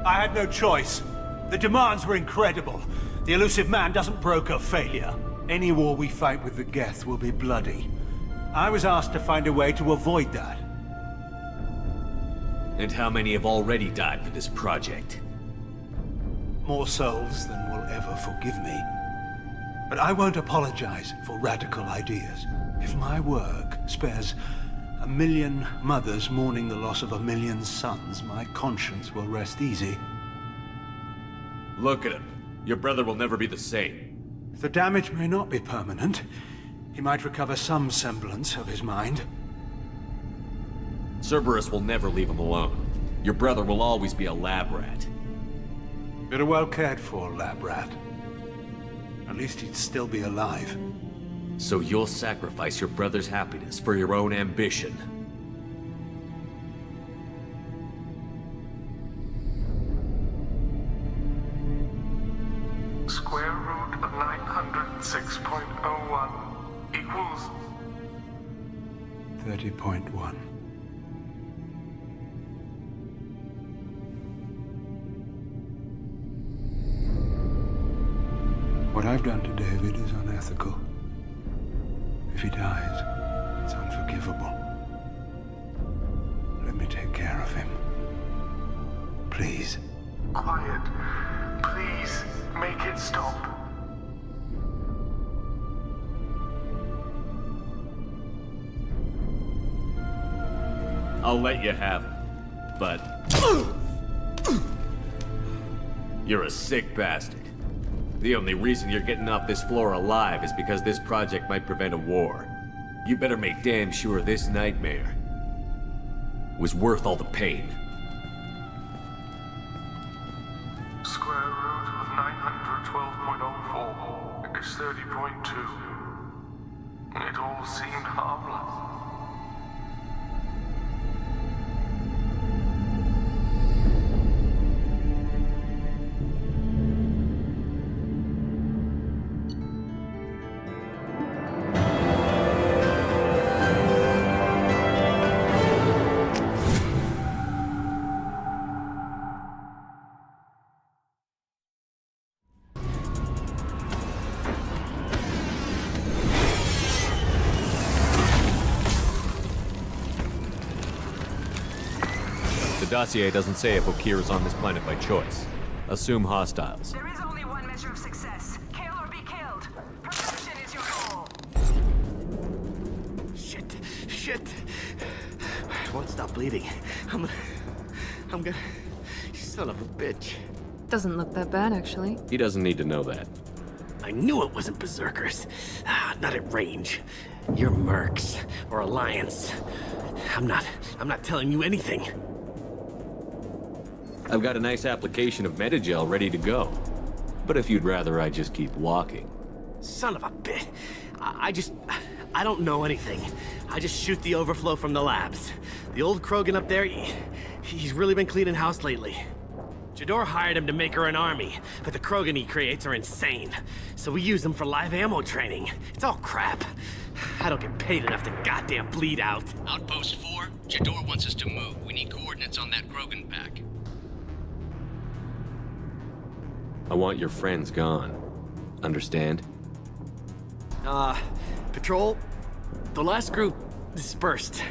I had no choice. The demands were incredible. The Illusive man doesn't broker failure. Any war we fight with the Geth will be bloody. I was asked to find a way to avoid that. And how many have already died for this project? More souls than will ever forgive me. But I won't apologize for radical ideas. If my work spares 1 million mothers mourning the loss of 1 million sons, my conscience will rest easy. Look at him. Your brother will never be the same. The damage may not be permanent. He might recover some semblance of his mind. Cerberus will never leave him alone. Your brother will always be a lab rat. You're a well cared for lab rat. At least he'd still be alive. So you'll sacrifice your brother's happiness for your own ambition. Square root of 906.01 equals 30.1. What I've done to David is unethical. If he dies, it's unforgivable. Let me take care of him. Please. Quiet. Please, make it stop. I'll let you have it, but... You're a sick bastard. The only reason you're getting off this floor alive is because this project might prevent a war. You better make damn sure this nightmare was worth all the pain. Square root of 912.04 is 30.2. It all seemed harmless. dossier doesn't say if Okeer is on this planet by choice. Assume hostiles. There is only one measure of success. Kill or be killed. Perfection is your goal. Shit. I won't stop bleeding. I'm gonna... Son of a bitch. Doesn't look that bad, actually. He doesn't need to know that. I knew it wasn't Berserkers. Not at range. You're Mercs, or Alliance. I'm not telling you anything. I've got a nice application of Metagel ready to go. But if you'd rather I just keep walking. Son of a bitch. I don't know anything. I just shoot the overflow from the labs. The old Krogan up there, he's really been cleaning house lately. Jador hired him to make her an army, but the Krogan he creates are insane. So we use them for live ammo training. It's all crap. I don't get paid enough to goddamn bleed out. Outpost 4, Jador wants us to move. We need coordinates on that Krogan pack. I want your friends gone. Understand? Patrol, the last group dispersed.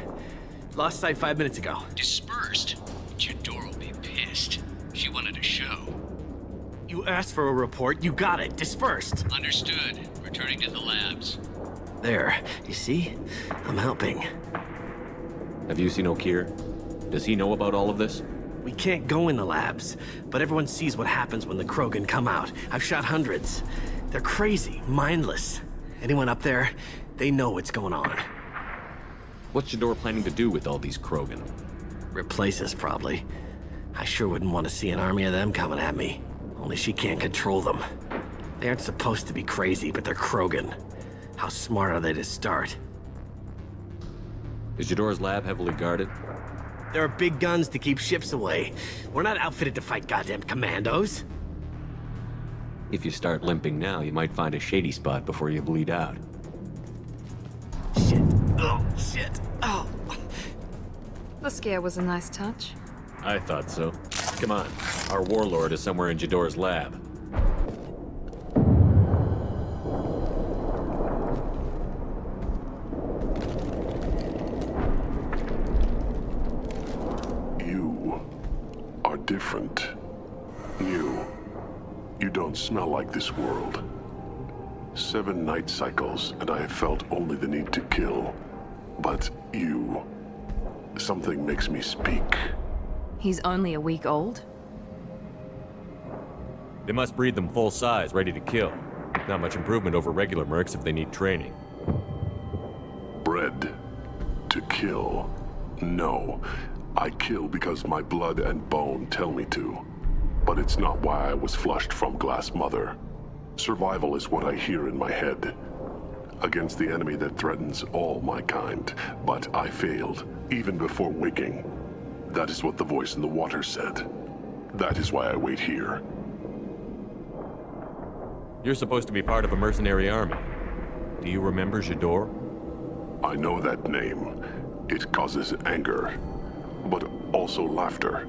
Lost sight 5 minutes ago. Dispersed? Jador will be pissed. She wanted a show. You asked for a report, you got it. Dispersed. Understood. Returning to the labs. There, you see? I'm helping. Have you seen Okeer? Does he know about all of this? We can't go in the labs, but everyone sees what happens when the Krogan come out. I've shot hundreds. They're crazy, mindless. Anyone up there, they know what's going on. What's Jador planning to do with all these Krogan? Replace us, probably. I sure wouldn't want to see an army of them coming at me. Only she can't control them. They aren't supposed to be crazy, but they're Krogan. How smart are they to start? Is Jador's lab heavily guarded? There are big guns to keep ships away. We're not outfitted to fight goddamn commandos. If you start limping now, you might find a shady spot before you bleed out. Shit. Oh. The scare was a nice touch. I thought so. Come on. Our Warlord is somewhere in Jador's lab. You are different. New. You don't smell like this world. 7 night cycles, and I have felt only the need to kill. But you... something makes me speak. He's only a week old? They must breed them full size, ready to kill. Not much improvement over regular mercs if they need training. Bred to kill. No. I kill because my blood and bone tell me to. But it's not why I was flushed from Glass Mother. Survival is what I hear in my head. Against the enemy that threatens all my kind. But I failed, even before waking. That is what the voice in the water said. That is why I wait here. You're supposed to be part of a mercenary army. Do you remember Jador? I know that name. It causes anger, but also laughter.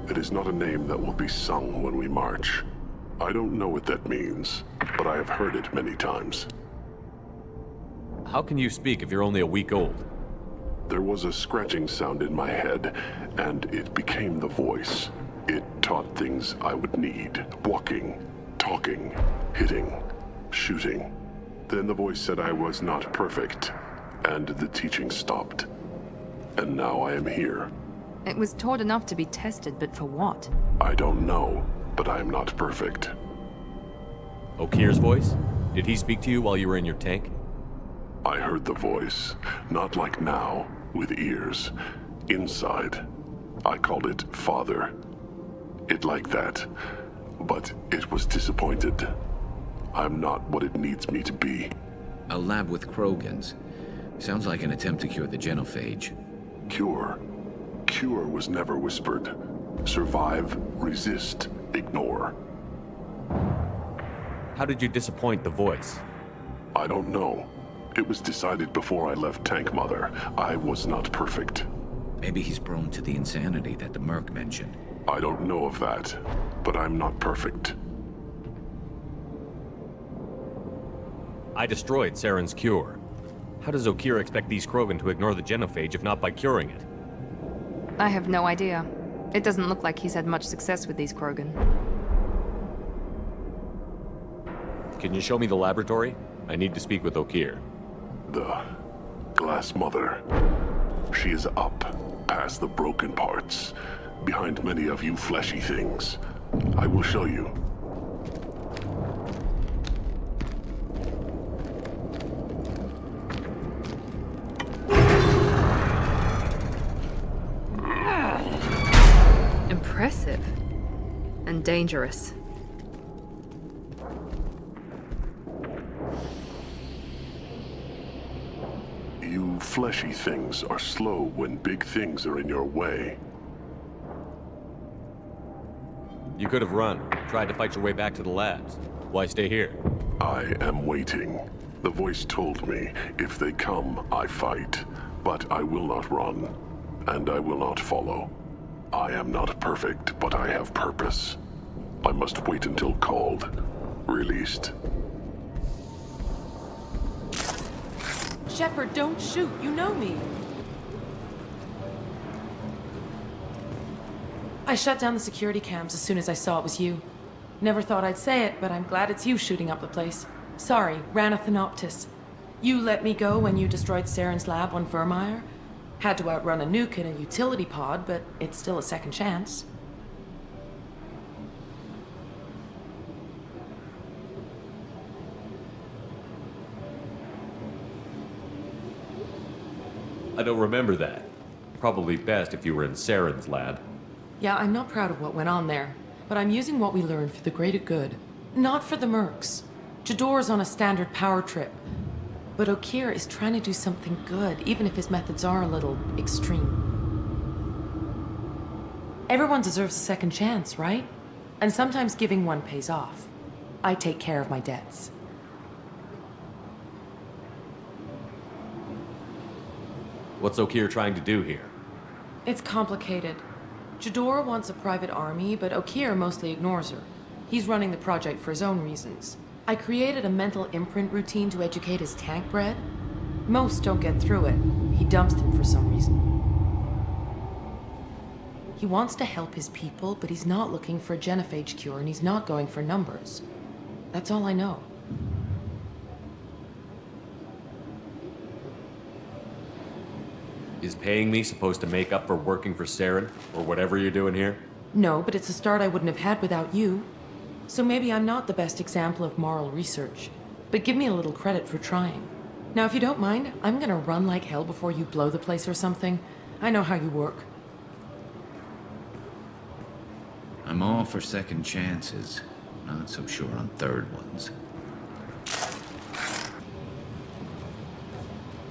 It is not a name that will be sung when we march. I don't know what that means, but I have heard it many times. How can you speak if you're only a week old? There was a scratching sound in my head, and it became the voice. It taught things I would need. Walking, talking, hitting, shooting. Then the voice said I was not perfect, and the teaching stopped. And now I am here. It was taught enough to be tested, but for what? I don't know, but I am not perfect. Okeer's voice? Did he speak to you while you were in your tank? I heard the voice, not like now, with ears. Inside. I called it Father. It like that, but it was disappointed. I'm not what it needs me to be. A lab with Krogans. Sounds like an attempt to cure the genophage. Cure? Cure was never whispered. Survive, resist, ignore. How did you disappoint the voice? I don't know. It was decided before I left Tank Mother. I was not perfect. Maybe he's prone to the insanity that the Merc mentioned. I don't know of that, but I'm not perfect. I destroyed Saren's cure. How does Okeer expect these Krogan to ignore the genophage if not by curing it? I have no idea. It doesn't look like he's had much success with these Krogan. Can you show me the laboratory? I need to speak with Okeer. The Glass Mother. She is up, past the broken parts, behind many of you fleshy things. I will show you. Impressive. And dangerous. You fleshy things are slow when big things are in your way. You could have run, tried to fight your way back to the labs. Why stay here? I am waiting. The voice told me, if they come, I fight. But I will not run, and I will not follow. I am not perfect, but I have purpose. I must wait until called, released. Shepard, don't shoot. You know me. I shut down the security cams as soon as I saw it was you. Never thought I'd say it, but I'm glad it's you shooting up the place. Sorry, ran a Thanoptis. You let me go when you destroyed Saren's lab on Vermeer. Had to outrun a nuke in a utility pod, but it's still a second chance. I don't remember that. Probably best if you were in Saren's lab. Yeah, I'm not proud of what went on there, but I'm using what we learned for the greater good. Not for the mercs. Jador's on a standard power trip. But Okeer is trying to do something good, even if his methods are a little extreme. Everyone deserves a second chance, right? And sometimes giving one pays off. I take care of my debts. What's Okeer trying to do here? It's complicated. Jador wants a private army, but Okeer mostly ignores her. He's running the project for his own reasons. I created a mental imprint routine to educate his tank bred. Most don't get through it. He dumps them for some reason. He wants to help his people, but he's not looking for a genophage cure, and he's not going for numbers. That's all I know. Is paying me supposed to make up for working for Saren, or whatever you're doing here? No, but it's a start I wouldn't have had without you. So maybe I'm not the best example of moral research, but give me a little credit for trying. Now, if you don't mind, I'm gonna run like hell before you blow the place or something. I know how you work. I'm all for second chances. Not so sure on third ones.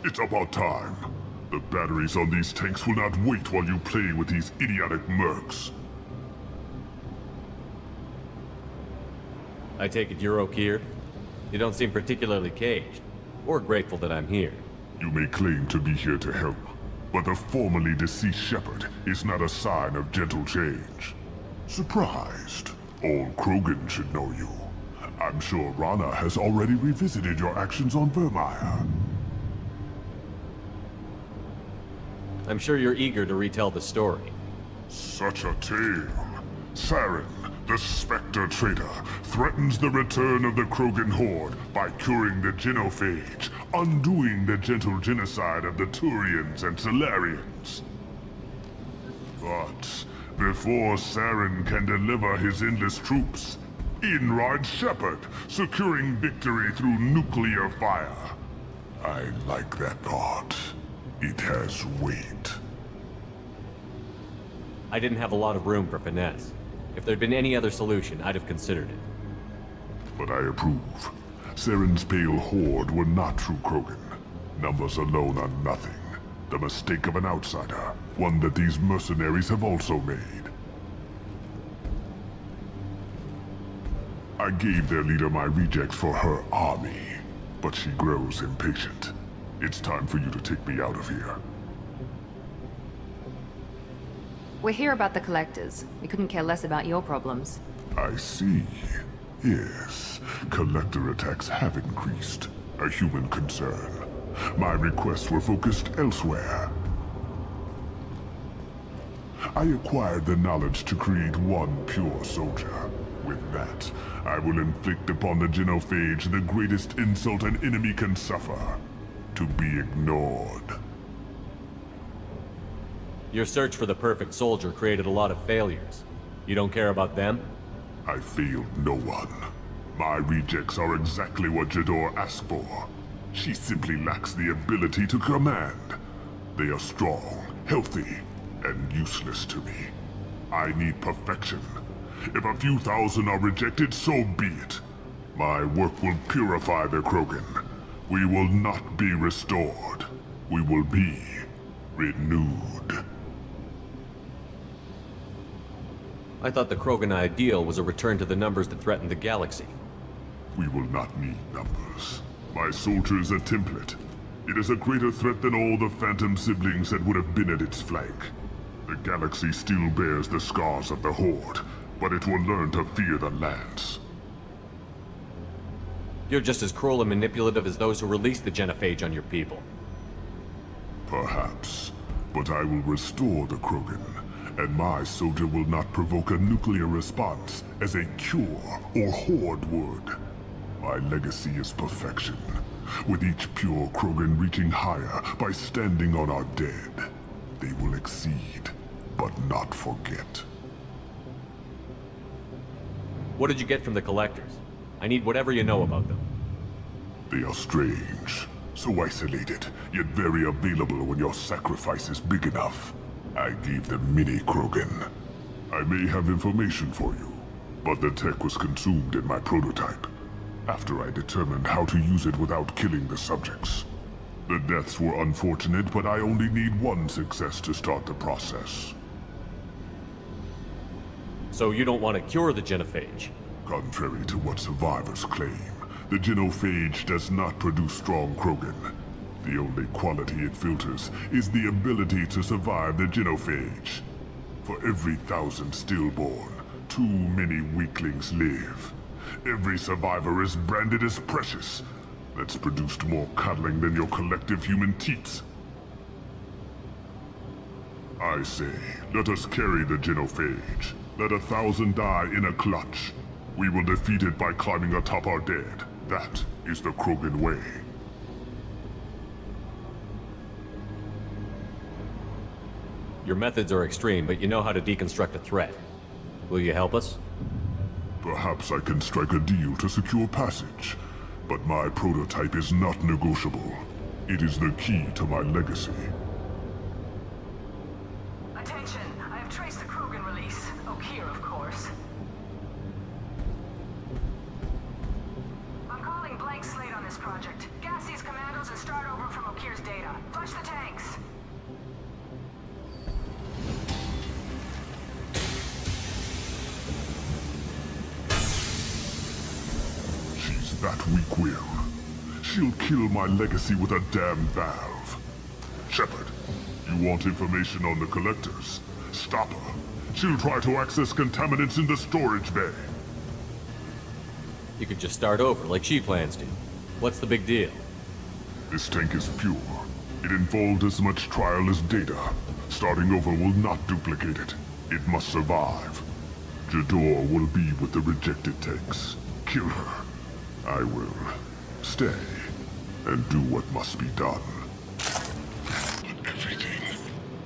It's about time. The batteries on these tanks will not wait while you play with these idiotic mercs. I take it you're Okeer? You don't seem particularly caged, or grateful that I'm here. You may claim to be here to help, but the formerly deceased Shepard is not a sign of gentle change. Surprised? All Krogan should know you. I'm sure Rana has already revisited your actions on Vermeer. I'm sure you're eager to retell the story. Such a tale. Saren, the Spectre traitor, threatens the return of the Krogan horde by curing the genophage, undoing the gentle genocide of the Turians and Solarians. But before Saren can deliver his endless troops, in rides Shepard, securing victory through nuclear fire. I like that thought. It has weight. I didn't have a lot of room for finesse. If there'd been any other solution, I'd have considered it. But I approve. Saren's pale horde were not true Krogan. Numbers alone are nothing. The mistake of an outsider. One that these mercenaries have also made. I gave their leader my rejects for her army, but she grows impatient. It's time for you to take me out of here. We're here about the Collectors. We couldn't care less about your problems. I see. Yes, Collector attacks have increased. A human concern. My requests were focused elsewhere. I acquired the knowledge to create one pure soldier. With that, I will inflict upon the genophage the greatest insult an enemy can suffer. To be ignored. Your search for the perfect soldier created a lot of failures. You don't care about them? I failed no one. My rejects are exactly what Jador asked for. She simply lacks the ability to command. They are strong, healthy, and useless to me. I need perfection. If a few thousand are rejected, so be it. My work will purify the Krogan. We will not be restored. We will be renewed. I thought the Krogan ideal was a return to the numbers that threatened the galaxy. We will not need numbers. My soldier is a template. It is a greater threat than all the Phantom siblings that would have been at its flank. The galaxy still bears the scars of the Horde, but it will learn to fear the Lance. You're just as cruel and manipulative as those who released the genophage on your people. Perhaps, but I will restore the Krogan, and my soldier will not provoke a nuclear response as a cure or Horde would. My legacy is perfection, with each pure Krogan reaching higher by standing on our dead. They will exceed, but not forget. What did you get from the Collectors? I need whatever you know about them. They are strange, so isolated, yet very available when your sacrifice is big enough. I gave them mini Krogan. I may have information for you, but the tech was consumed in my prototype, after I determined how to use it without killing the subjects. The deaths were unfortunate, but I only need one success to start the process. So you don't want to cure the genophage? Contrary to what survivors claim, the genophage does not produce strong Krogan. The only quality it filters is the ability to survive the genophage. For every 1,000 stillborn, too many weaklings live. Every survivor is branded as precious. That's produced more cuddling than your collective human teats. I say, let us carry the genophage. Let 1,000 die in a clutch. We will defeat it by climbing atop our dead. That is the Krogan way. Your methods are extreme, but you know how to deconstruct a threat. Will you help us? Perhaps I can strike a deal to secure passage. But my prototype is not negotiable. It is the key to my legacy. Attention, I have traced the Krogan release. Okeer, of course. I'm calling blank slate on this project. Gas these commandos and start over from Okeer's data. Flush the tanks. She's that weak-willed. She'll kill my legacy with a damn valve. Shepard, you want information on the Collectors? Stop her. She'll try to access contaminants in the storage bay. You could just start over, like she plans to. What's the big deal? This tank is pure. It involved as much trial as data. Starting over will not duplicate it. It must survive. Jador will be with the rejected tanks. Kill her. I will stay and do what must be done. But everything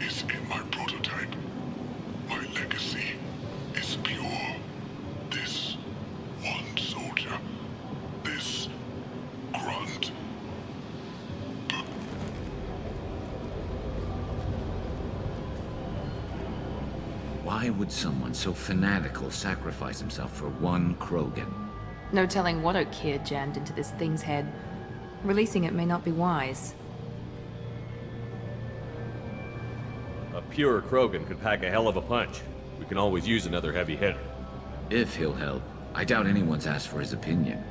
is in my prototype. My legacy is pure. This one soldier. This Grunt. Why would someone so fanatical sacrifice himself for one Krogan? No telling what Okeer jammed into this thing's head. Releasing it may not be wise. A pure Krogan could pack a hell of a punch. We can always use another heavy hitter. If he'll help. I doubt anyone's asked for his opinion.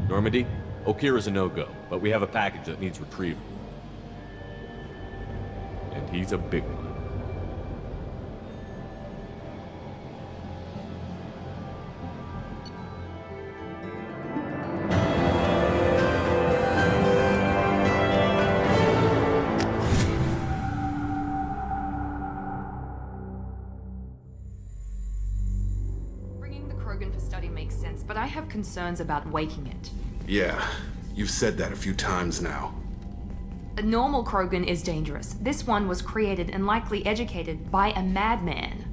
Normandy, Okeer is a no-go, but we have a package that needs retrieval. And he's a big one. Krogan for study makes sense, but I have concerns about waking it. Yeah, you've said that a few times now. A normal Krogan is dangerous. This one was created and likely educated by a madman.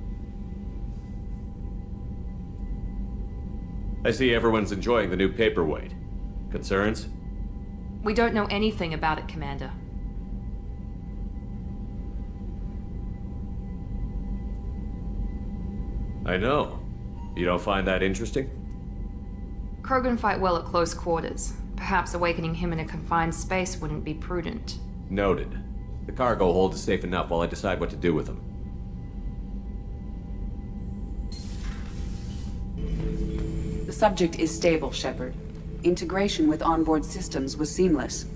I see everyone's enjoying the new paperweight. Concerns? We don't know anything about it, Commander. I know. You don't find that interesting? Krogan fight well at close quarters. Perhaps awakening him in a confined space wouldn't be prudent. Noted. The cargo hold is safe enough while I decide what to do with him. The subject is stable, Shepard. Integration with onboard systems was seamless.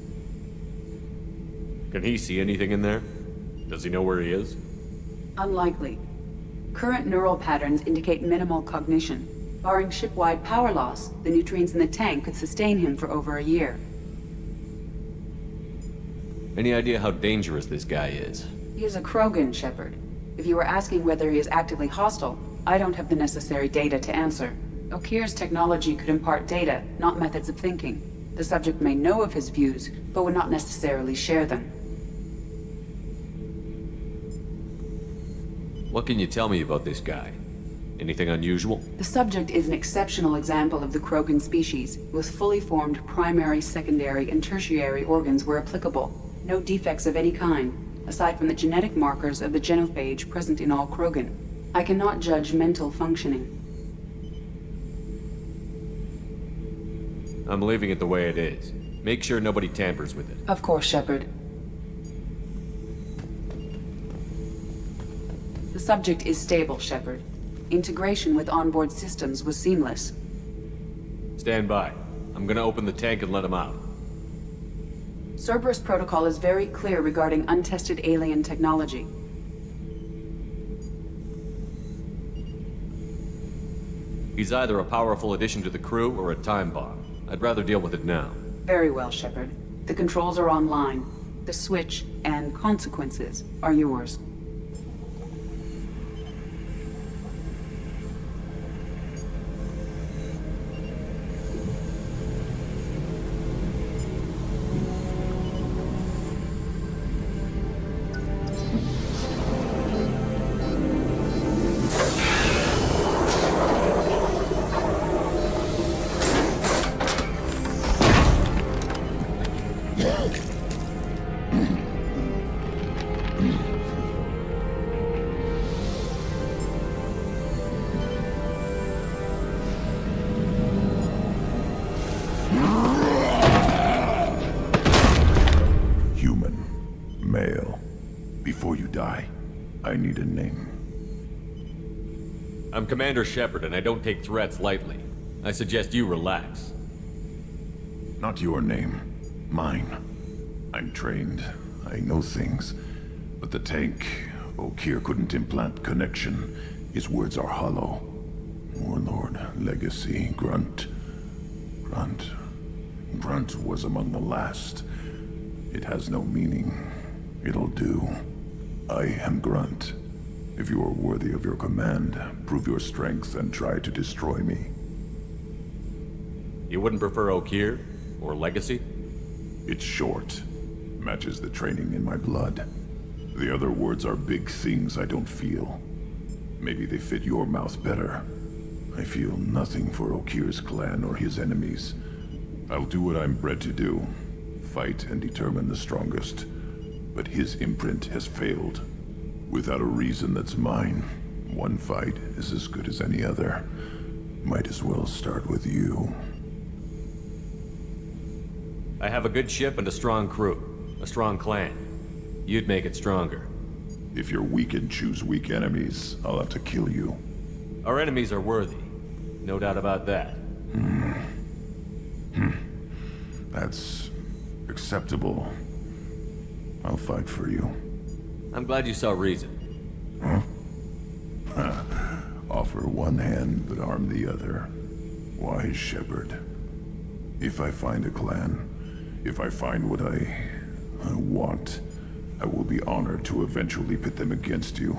Can he see anything in there? Does he know where he is? Unlikely. Current neural patterns indicate minimal cognition. Barring ship-wide power loss, the nutrients in the tank could sustain him for over a year. Any idea how dangerous this guy is? He is a Krogan, Shepard. If you were asking whether he is actively hostile, I don't have the necessary data to answer. Okeer's technology could impart data, not methods of thinking. The subject may know of his views, but would not necessarily share them. What can you tell me about this guy? Anything unusual? The subject is an exceptional example of the Krogan species, with fully formed primary, secondary, and tertiary organs where applicable. No defects of any kind, aside from the genetic markers of the genophage present in all Krogan. I cannot judge mental functioning. I'm leaving it the way it is. Make sure nobody tampers with it. Of course, Shepard. The subject is stable, Shepard. Integration with onboard systems was seamless. Stand by. I'm gonna open the tank and let him out. Cerberus protocol is very clear regarding untested alien technology. He's either a powerful addition to the crew or a time bomb. I'd rather deal with it now. Very well, Shepard. The controls are online. The switch and consequences are yours. I'm Commander Shepard, and I don't take threats lightly. I suggest you relax. Not your name. Mine. I'm trained. I know things. But the tank, Okeer couldn't implant connection. His words are hollow. Warlord, Legacy, Grunt. Grunt was among the last. It has no meaning. It'll do. I am Grunt. If you are worthy of your command, prove your strength and try to destroy me. You wouldn't prefer Okeer? Or Legacy? It's short. Matches the training in my blood. The other words are big things I don't feel. Maybe they fit your mouth better. I feel nothing for Okeer's clan or his enemies. I'll do what I'm bred to do. Fight and determine the strongest. But his imprint has failed. Without a reason that's mine, one fight is as good as any other. Might as well start with you. I have a good ship and a strong crew. A strong clan. You'd make it stronger. If you're weak and choose weak enemies, I'll have to kill you. Our enemies are worthy. No doubt about that. That's acceptable. I'll fight for you. I'm glad you saw reason. Huh? Offer one hand, but arm the other. Wise Shepard. If I find a clan, if I find what I want, I will be honored to eventually pit them against you.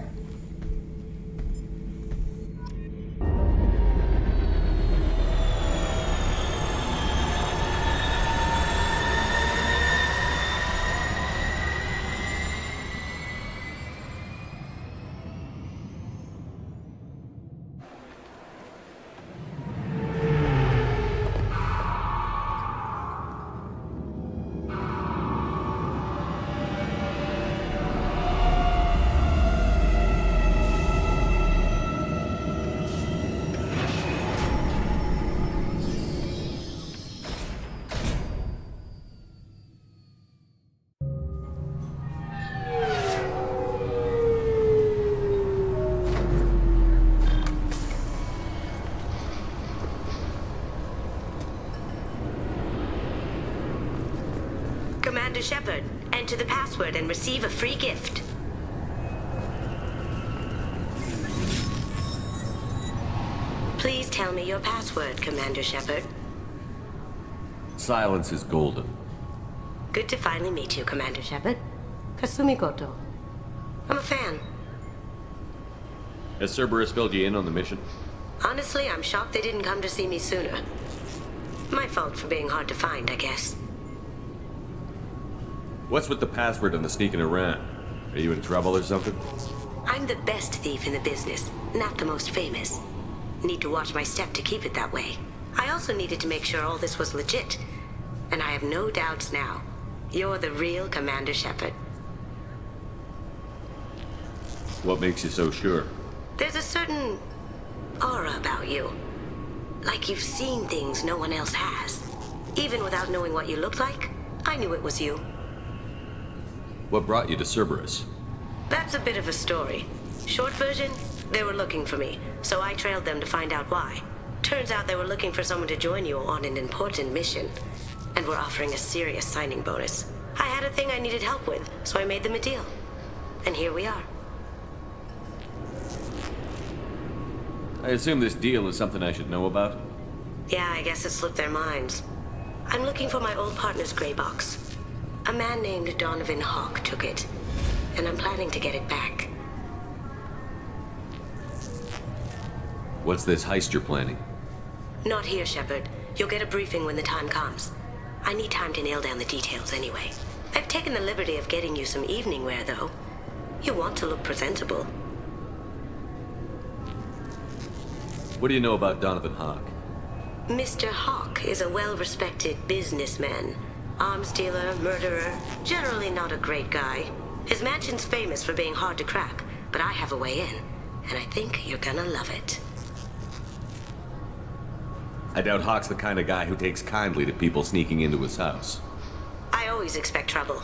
Commander Shepard, enter the password and receive a free gift. Please tell me your password, Commander Shepard. Silence is golden. Good to finally meet you, Commander Shepard. Kasumi Goto. I'm a fan. Has Cerberus filled you in on the mission? Honestly, I'm shocked they didn't come to see me sooner. My fault for being hard to find, I guess. What's with the password and the sneaking around? Are you in trouble or something? I'm the best thief in the business, not the most famous. Need to watch my step to keep it that way. I also needed to make sure all this was legit. And I have no doubts now. You're the real Commander Shepard. What makes you so sure? There's a certain aura about you. Like you've seen things no one else has. Even without knowing what you looked like, I knew it was you. What brought you to Cerberus? That's a bit of a story. Short version, they were looking for me, so I trailed them to find out why. Turns out they were looking for someone to join you on an important mission, and were offering a serious signing bonus. I had a thing I needed help with, so I made them a deal. And here we are. I assume this deal is something I should know about? Yeah, I guess it slipped their minds. I'm looking for my old partner's gray box. A man named Donovan Hawk took it, and I'm planning to get it back. What's this heist you're planning? Not here, Shepard. You'll get a briefing when the time comes. I need time to nail down the details anyway. I've taken the liberty of getting you some evening wear, though. You want to look presentable. What do you know about Donovan Hawk? Mr. Hawk is a well-respected businessman. Arms dealer, murderer, generally not a great guy. His mansion's famous for being hard to crack, but I have a way in, and I think you're gonna love it. I doubt Hawk's the kind of guy who takes kindly to people sneaking into his house. I always expect trouble.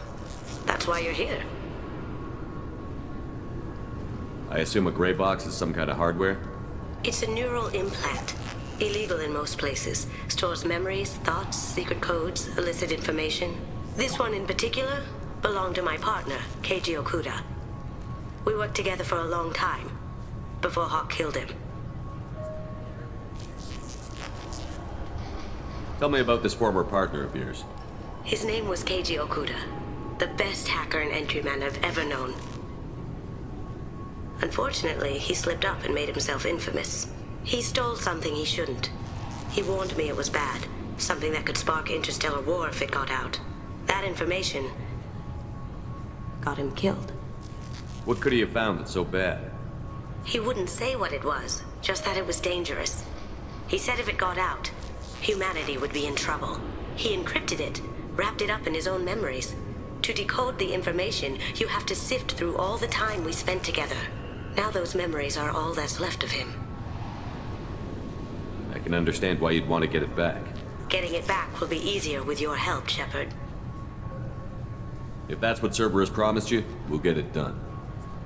That's why you're here. I assume a gray box is some kind of hardware? It's a neural implant. Illegal in most places. Stores memories, thoughts, secret codes, illicit information. This one in particular belonged to my partner, Keiji Okuda. We worked together for a long time, before Hawk killed him. Tell me about this former partner of yours. His name was Keiji Okuda, the best hacker and entryman I've ever known. Unfortunately, he slipped up and made himself infamous. He stole something he shouldn't. He warned me it was bad, something that could spark interstellar war if it got out. That information got him killed. What could he have found that's so bad? He wouldn't say what it was, just that it was dangerous. He said if it got out, humanity would be in trouble. He encrypted it, wrapped it up in his own memories. To decode the information, you have to sift through all the time we spent together. Now those memories are all that's left of him. I can understand why you'd want to get it back. Getting it back will be easier with your help, Shepard. If that's what Cerberus promised you, we'll get it done.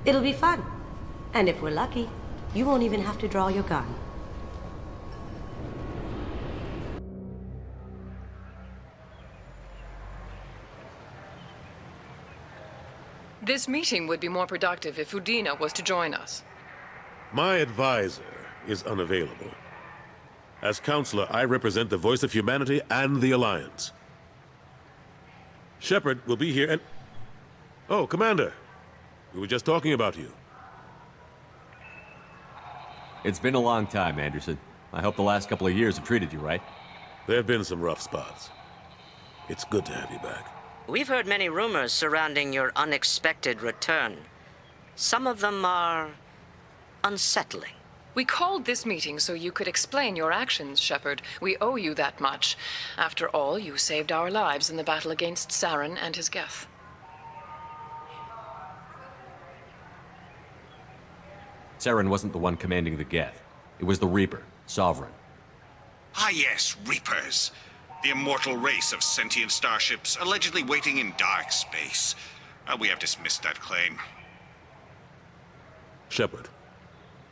It'll be fun. And if we're lucky, you won't even have to draw your gun. This meeting would be more productive if Udina was to join us. My advisor is unavailable. As counselor, I represent the voice of humanity and the Alliance. Shepard will be here and... Oh, Commander. We were just talking about you. It's been a long time, Anderson. I hope the last couple of years have treated you right. There have been some rough spots. It's good to have you back. We've heard many rumors surrounding your unexpected return. Some of them are unsettling. We called this meeting so you could explain your actions, Shepard. We owe you that much. After all, you saved our lives in the battle against Saren and his Geth. Saren wasn't the one commanding the Geth. It was the Reaper, Sovereign. Ah yes, Reapers. The immortal race of sentient starships allegedly waiting in dark space. We have dismissed that claim. Shepard,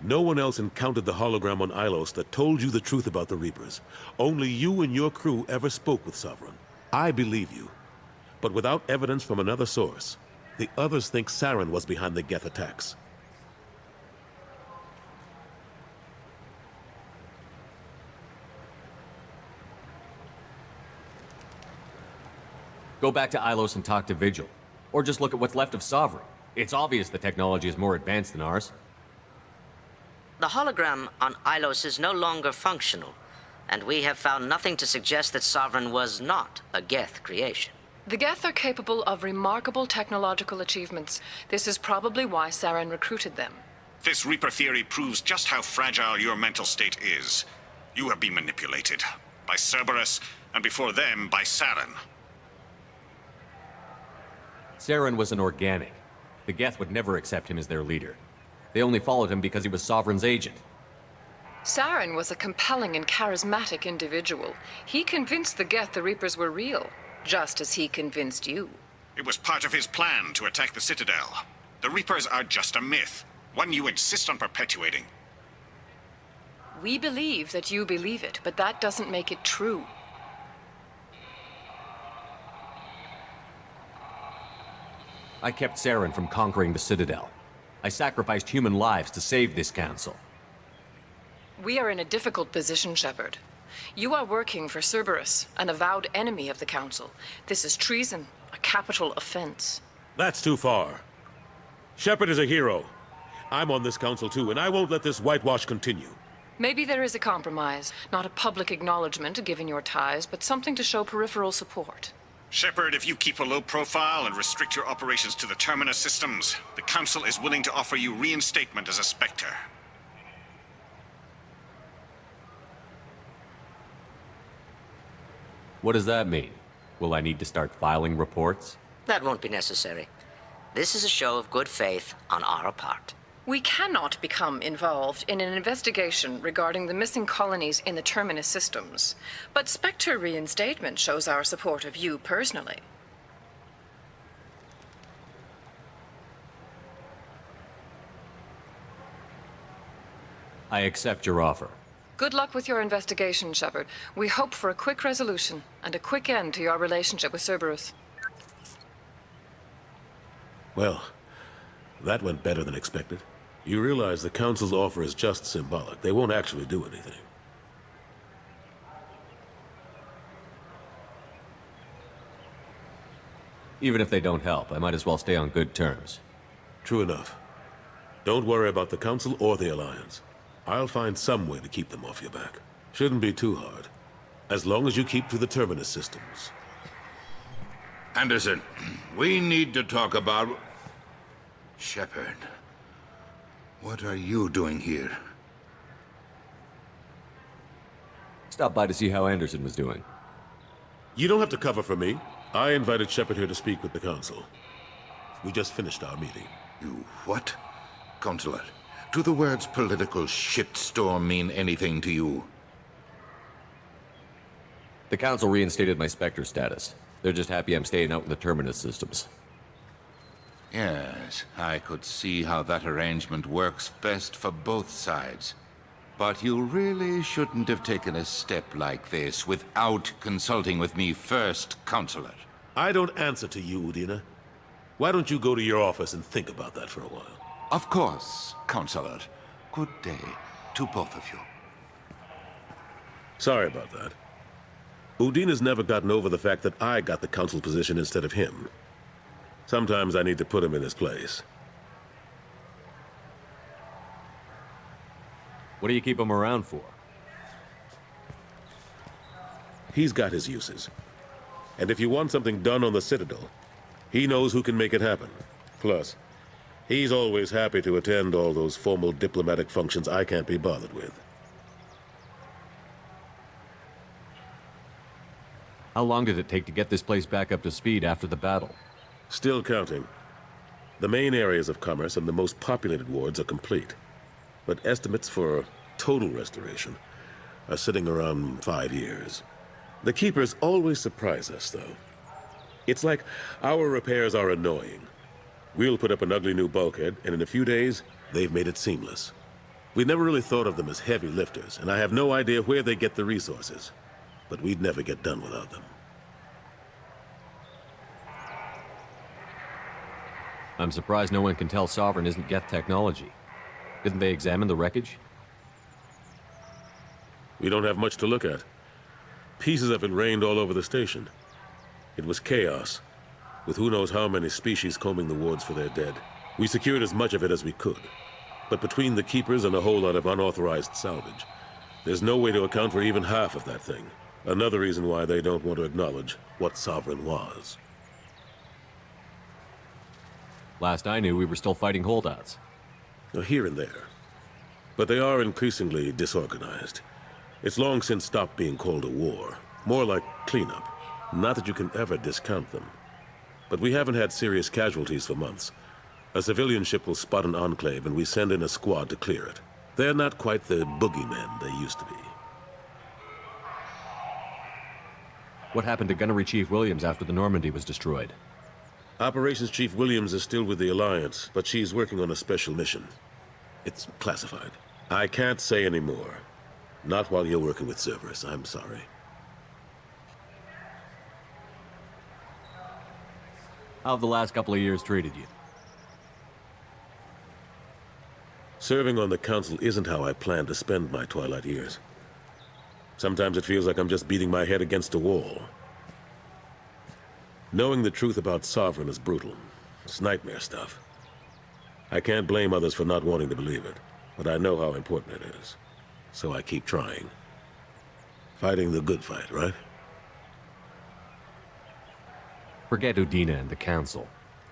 no one else encountered the hologram on Ilos that told you the truth about the Reapers. Only you and your crew ever spoke with Sovereign. I believe you. but without evidence from another source. The others think Saren was behind the Geth attacks. Go back to Ilos and talk to Vigil. Or just look at what's left of Sovereign. It's obvious the technology is more advanced than ours. The hologram on Ilos is no longer functional, and we have found nothing to suggest that Sovereign was not a Geth creation. The Geth are capable of remarkable technological achievements. This is probably why Saren recruited them. This Reaper theory proves just how fragile your mental state is. You have been manipulated. By Cerberus, and before them, by Saren. Saren was an organic. The Geth would never accept him as their leader. They only followed him because he was Sovereign's agent. Saren was a compelling and charismatic individual. He convinced the Geth the Reapers were real, just as he convinced you. It was part of his plan to attack the Citadel. The Reapers are just a myth, one you insist on perpetuating. We believe that you believe it, but that doesn't make it true. I kept Saren from conquering the Citadel. I sacrificed human lives to save this council. We are in a difficult position, Shepard. You are working for Cerberus, an avowed enemy of the Council. This is treason, a capital offense. That's too far. Shepard is a hero. I'm on this council too, and I won't let this whitewash continue. Maybe there is a compromise. Not a public acknowledgement given your ties, but something to show peripheral support. Shepard, if you keep a low profile and restrict your operations to the Terminus systems, the Council is willing to offer you reinstatement as a Spectre. What does that mean? Will I need to start filing reports? That won't be necessary. This is a show of good faith on our part. We cannot become involved in an investigation regarding the missing colonies in the Terminus systems, but Spectre reinstatement shows our support of you personally. I accept your offer. Good luck with your investigation, Shepard. We hope for a quick resolution and a quick end to your relationship with Cerberus. Well, that went better than expected. You realize the Council's offer is just symbolic. They won't actually do anything. Even if they don't help, I might as well stay on good terms. True enough. Don't worry about the Council or the Alliance. I'll find some way to keep them off your back. Shouldn't be too hard. As long as you keep to the Terminus systems. Anderson, we need to talk about... Shepard. What are you doing here? Stopped by to see how Anderson was doing. You don't have to cover for me. I invited Shepard here to speak with the Council. We just finished our meeting. You what? Consular, do the words political shitstorm mean anything to you? The Council reinstated my Spectre status. They're just happy I'm staying out in the Terminus systems. Yes, I could see how that arrangement works best for both sides. But you really shouldn't have taken a step like this without consulting with me first, Consular. I don't answer to you, Udina. Why don't you go to your office and think about that for a while? Of course, Consular. Good day to both of you. Sorry about that. Udina's never gotten over the fact that I got the Council position instead of him. Sometimes I need to put him in his place. What do you keep him around for? He's got his uses. And if you want something done on the Citadel, he knows who can make it happen. Plus, he's always happy to attend all those formal diplomatic functions I can't be bothered with. How long did it take to get this place back up to speed after the battle? Still counting. The main areas of commerce and the most populated wards are complete. But estimates for total restoration are sitting around 5 years. The Keepers always surprise us, though. It's like our repairs are annoying. We'll put up an ugly new bulkhead, and in a few days, they've made it seamless. We never really thought of them as heavy lifters, and I have no idea where they get the resources. But we'd never get done without them. I'm surprised no one can tell Sovereign isn't Geth technology. Didn't they examine the wreckage? We don't have much to look at. Pieces of it rained all over the station. It was chaos, with who knows how many species combing the wards for their dead. We secured as much of it as we could. But between the Keepers and a whole lot of unauthorized salvage, there's no way to account for even half of that thing. Another reason why they don't want to acknowledge what Sovereign was. Last I knew, we were still fighting holdouts. Here and there. But they are increasingly disorganized. It's long since stopped being called a war. More like cleanup. Not that you can ever discount them. But we haven't had serious casualties for months. A civilian ship will spot an enclave and we send in a squad to clear it. They're not quite the boogeymen they used to be. What happened to Gunnery Chief Williams after the Normandy was destroyed? Operations Chief Williams is still with the Alliance, but she's working on a special mission. It's classified. I can't say any more. Not while you're working with Cerberus, I'm sorry. How have the last couple of years treated you? Serving on the Council isn't how I plan to spend my twilight years. Sometimes it feels like I'm just beating my head against a wall. Knowing the truth about Sovereign is brutal. It's nightmare stuff. I can't blame others for not wanting to believe it, but I know how important it is. So I keep trying. Fighting the good fight, right? Forget Udina and the Council.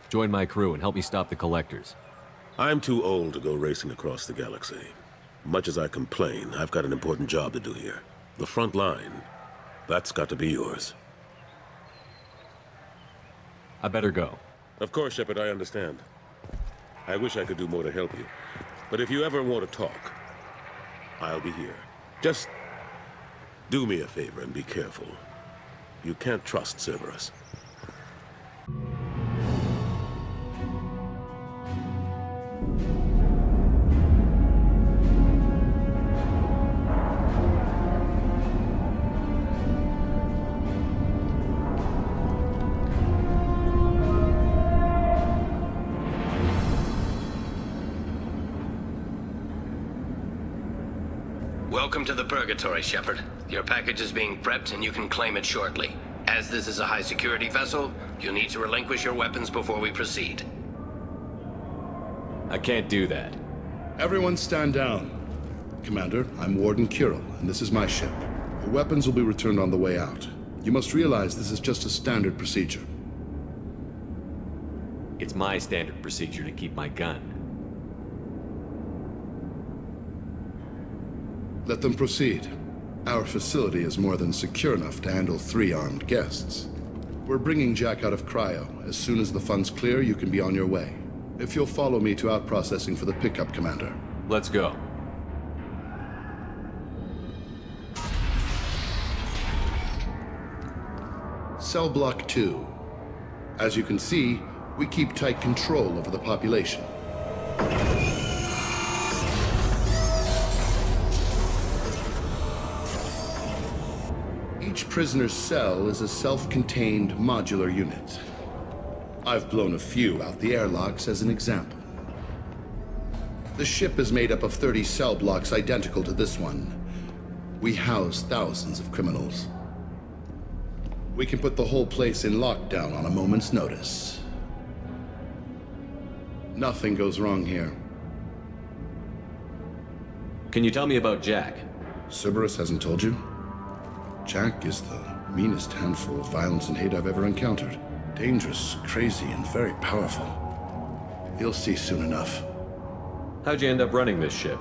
Join my crew and help me stop the Collectors. I'm too old to go racing across the galaxy. Much as I complain, I've got an important job to do here. The front line. That's got to be yours. I better go. Of course, Shepard, I understand. I wish I could do more to help you. But if you ever want to talk, I'll be here. Just do me a favor and be careful. You can't trust Cerberus. Welcome to the Purgatory, Shepard. Your package is being prepped and you can claim it shortly. As this is a high-security vessel, you'll need to relinquish your weapons before we proceed. I can't do that. Everyone stand down. Commander, I'm Warden Kirill, and this is my ship. Your weapons will be returned on the way out. You must realize this is just a standard procedure. It's my standard procedure to keep my gun. Let them proceed. Our facility is more than secure enough to handle 3 armed guests. We're bringing Jack out of cryo. As soon as the funds clear, you can be on your way. If you'll follow me to out-processing for the pickup, Commander. Let's go. Cell Block 2. As you can see, we keep tight control over the population. Each prisoner's cell is a self-contained modular unit. I've blown a few out the airlocks as an example. The ship is made up of 30 cell blocks identical to this one. We house thousands of criminals. We can put the whole place in lockdown on a moment's notice. Nothing goes wrong here. Can you tell me about Jack? Cerberus hasn't told you? Jack is the meanest handful of violence and hate I've ever encountered. Dangerous, crazy, and very powerful. You'll see soon enough. How'd you end up running this ship?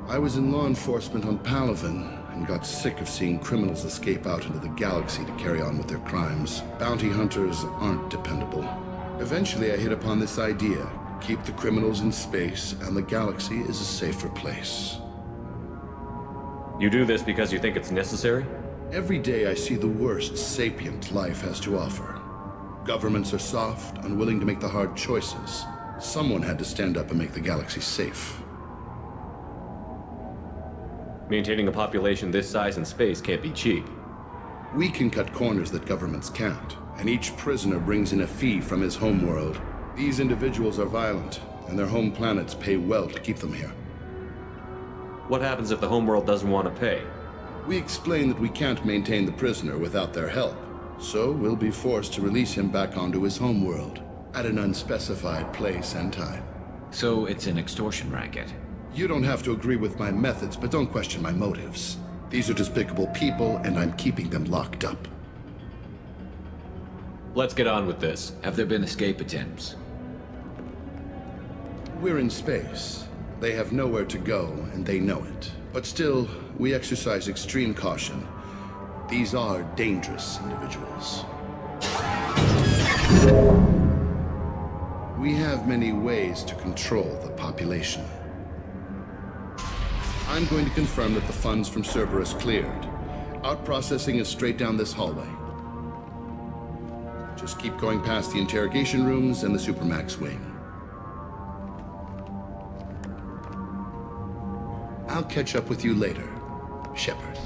I was in law enforcement on Palaven and got sick of seeing criminals escape out into the galaxy to carry on with their crimes. Bounty hunters aren't dependable. Eventually I hit upon this idea. Keep the criminals in space and the galaxy is a safer place. You do this because you think it's necessary? Every day I see the worst sapient life has to offer. Governments are soft, unwilling to make the hard choices. Someone had to stand up and make the galaxy safe. Maintaining a population this size in space can't be cheap. We can cut corners that governments can't, and each prisoner brings in a fee from his homeworld. These individuals are violent, and their home planets pay well to keep them here. What happens if the homeworld doesn't want to pay? We explain that we can't maintain the prisoner without their help, so we'll be forced to release him back onto his homeworld at an unspecified place and time. So it's an extortion racket. You don't have to agree with my methods, but don't question my motives. These are despicable people, and I'm keeping them locked up. Let's get on with this. Have there been escape attempts? We're in space. They have nowhere to go, and they know it. But still, we exercise extreme caution. These are dangerous individuals. We have many ways to control the population. I'm going to confirm that the funds from Cerberus cleared. Out-processing is straight down this hallway. Just keep going past the interrogation rooms and the Supermax wing. I'll catch up with you later, Shepard.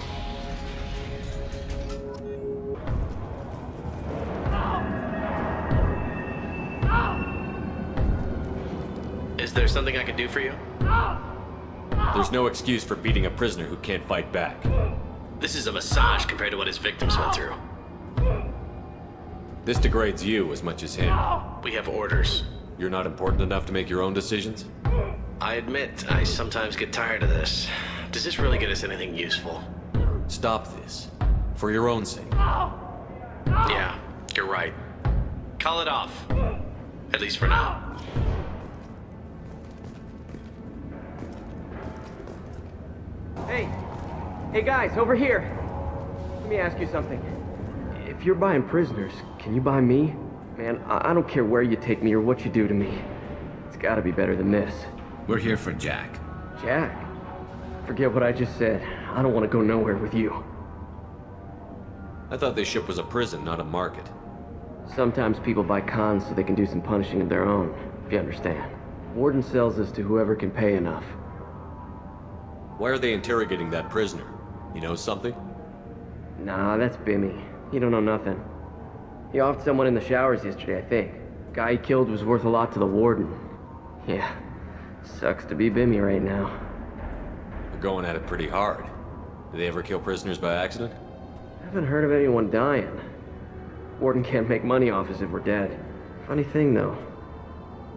Is there something I can do for you? There's no excuse for beating a prisoner who can't fight back. This is a massage compared to what his victims went through. This degrades you as much as him. We have orders. You're not important enough to make your own decisions? I admit, I sometimes get tired of this. Does this really get us anything useful? Stop this. For your own sake. Yeah, you're right. Call it off. At least for now. Hey guys, over here. Let me ask you something. If you're buying prisoners, can you buy me? Man, I don't care where you take me or what you do to me. It's gotta be better than this. We're here for Jack. Jack? Forget what I just said. I don't want to go nowhere with you. I thought this ship was a prison, not a market. Sometimes people buy cons so they can do some punishing of their own, if you understand. Warden sells us to whoever can pay enough. Why are they interrogating that prisoner? You know something? Nah, that's Bimmy. He don't know nothing. He offed someone in the showers yesterday, I think. Guy he killed was worth a lot to the Warden. Yeah, sucks to be Bimmy right now. They're going at it pretty hard. Do they ever kill prisoners by accident? Haven't heard of anyone dying. Warden can't make money off us if we're dead. Funny thing, though.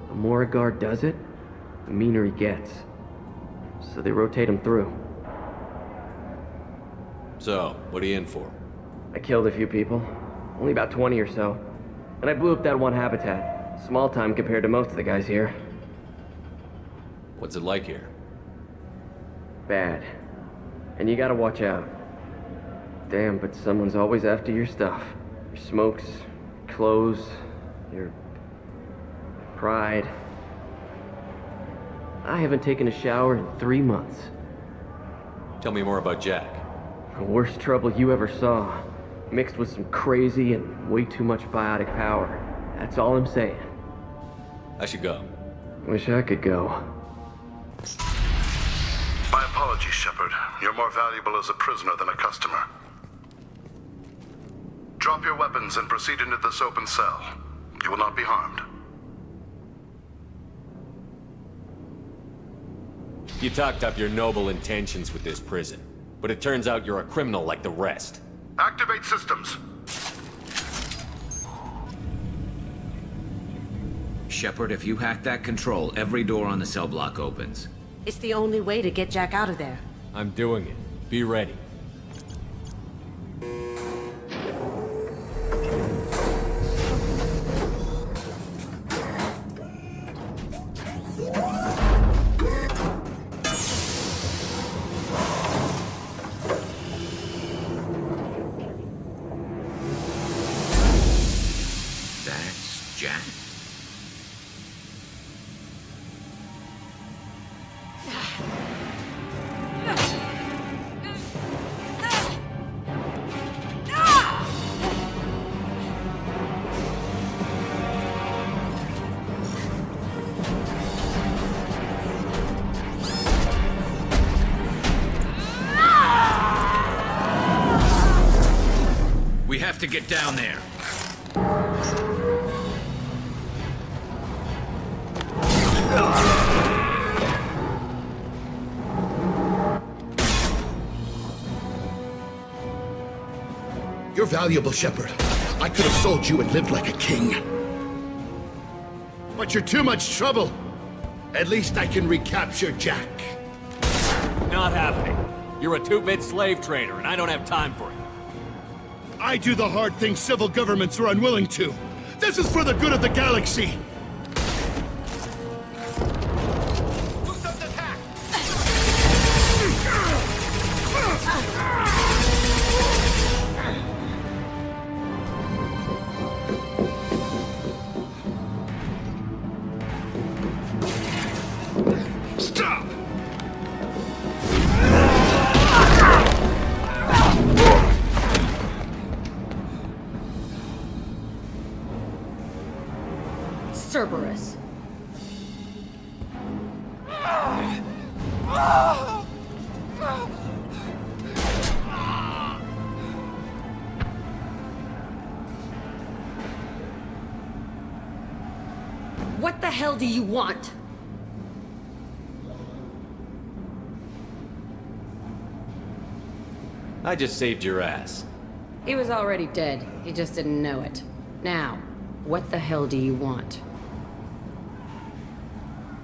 The more a guard does it, the meaner he gets. So they rotate him through. So, what are you in for? I killed a few people. Only about 20 or so. And I blew up that one habitat. Small time compared to most of the guys here. What's it like here? Bad. And you gotta watch out. Damn, but someone's always after your stuff. Your smokes, clothes, your pride. I haven't taken a shower in 3 months. Tell me more about Jack. The worst trouble you ever saw. Mixed with some crazy and way too much biotic power. That's all I'm saying. I should go. Wish I could go. My apologies, Shepard. You're more valuable as a prisoner than a customer. Drop your weapons and proceed into this open cell. You will not be harmed. You talked up your noble intentions with this prison, but it turns out you're a criminal like the rest. Activate systems. Shepard, if you hack that control, every door on the cell block opens. It's the only way to get Jack out of there. I'm doing it. Be ready. That's Jack. We have to get down there. You're valuable, Shepard. I could have sold you and lived like a king. But you're too much trouble. At least I can recapture Jack. Not happening. You're a two-bit slave trader, and I don't have time for it. I do the hard things civil governments are unwilling to. This is for the good of the galaxy. Cerberus. What the hell do you want? I just saved your ass. He was already dead. He just didn't know it. Now, what the hell do you want?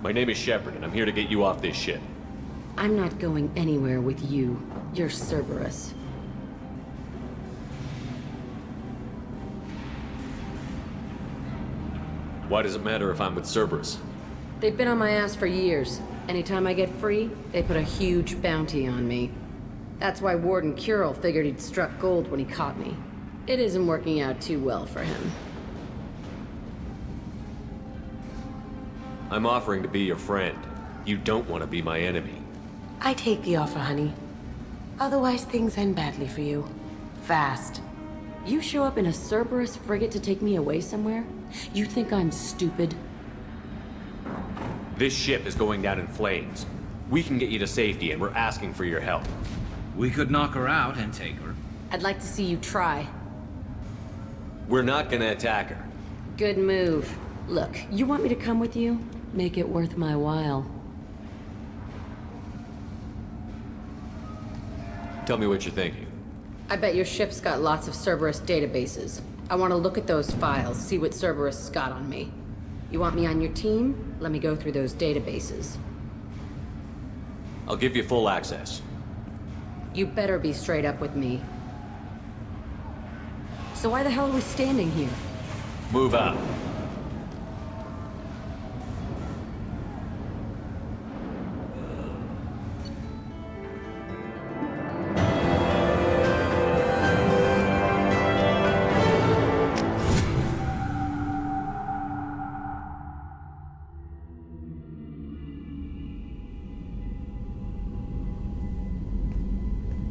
My name is Shepard, and I'm here to get you off this ship. I'm not going anywhere with you. You're Cerberus. Why does it matter if I'm with Cerberus? They've been on my ass for years. Anytime I get free, they put a huge bounty on me. That's why Warden Curel figured he'd struck gold when he caught me. It isn't working out too well for him. I'm offering to be your friend. You don't want to be my enemy. I take the offer, honey. Otherwise, things end badly for you. Fast. You show up in a Cerberus frigate to take me away somewhere? You think I'm stupid? This ship is going down in flames. We can get you to safety, and we're asking for your help. We could knock her out and take her. I'd like to see you try. We're not gonna attack her. Good move. Look, you want me to come with you? Make it worth my while. Tell me what you're thinking. I bet your ship's got lots of Cerberus databases. I want to look at those files, see what Cerberus has got on me. You want me on your team? Let me go through those databases. I'll give you full access. You better be straight up with me. So why the hell are we standing here? Move out.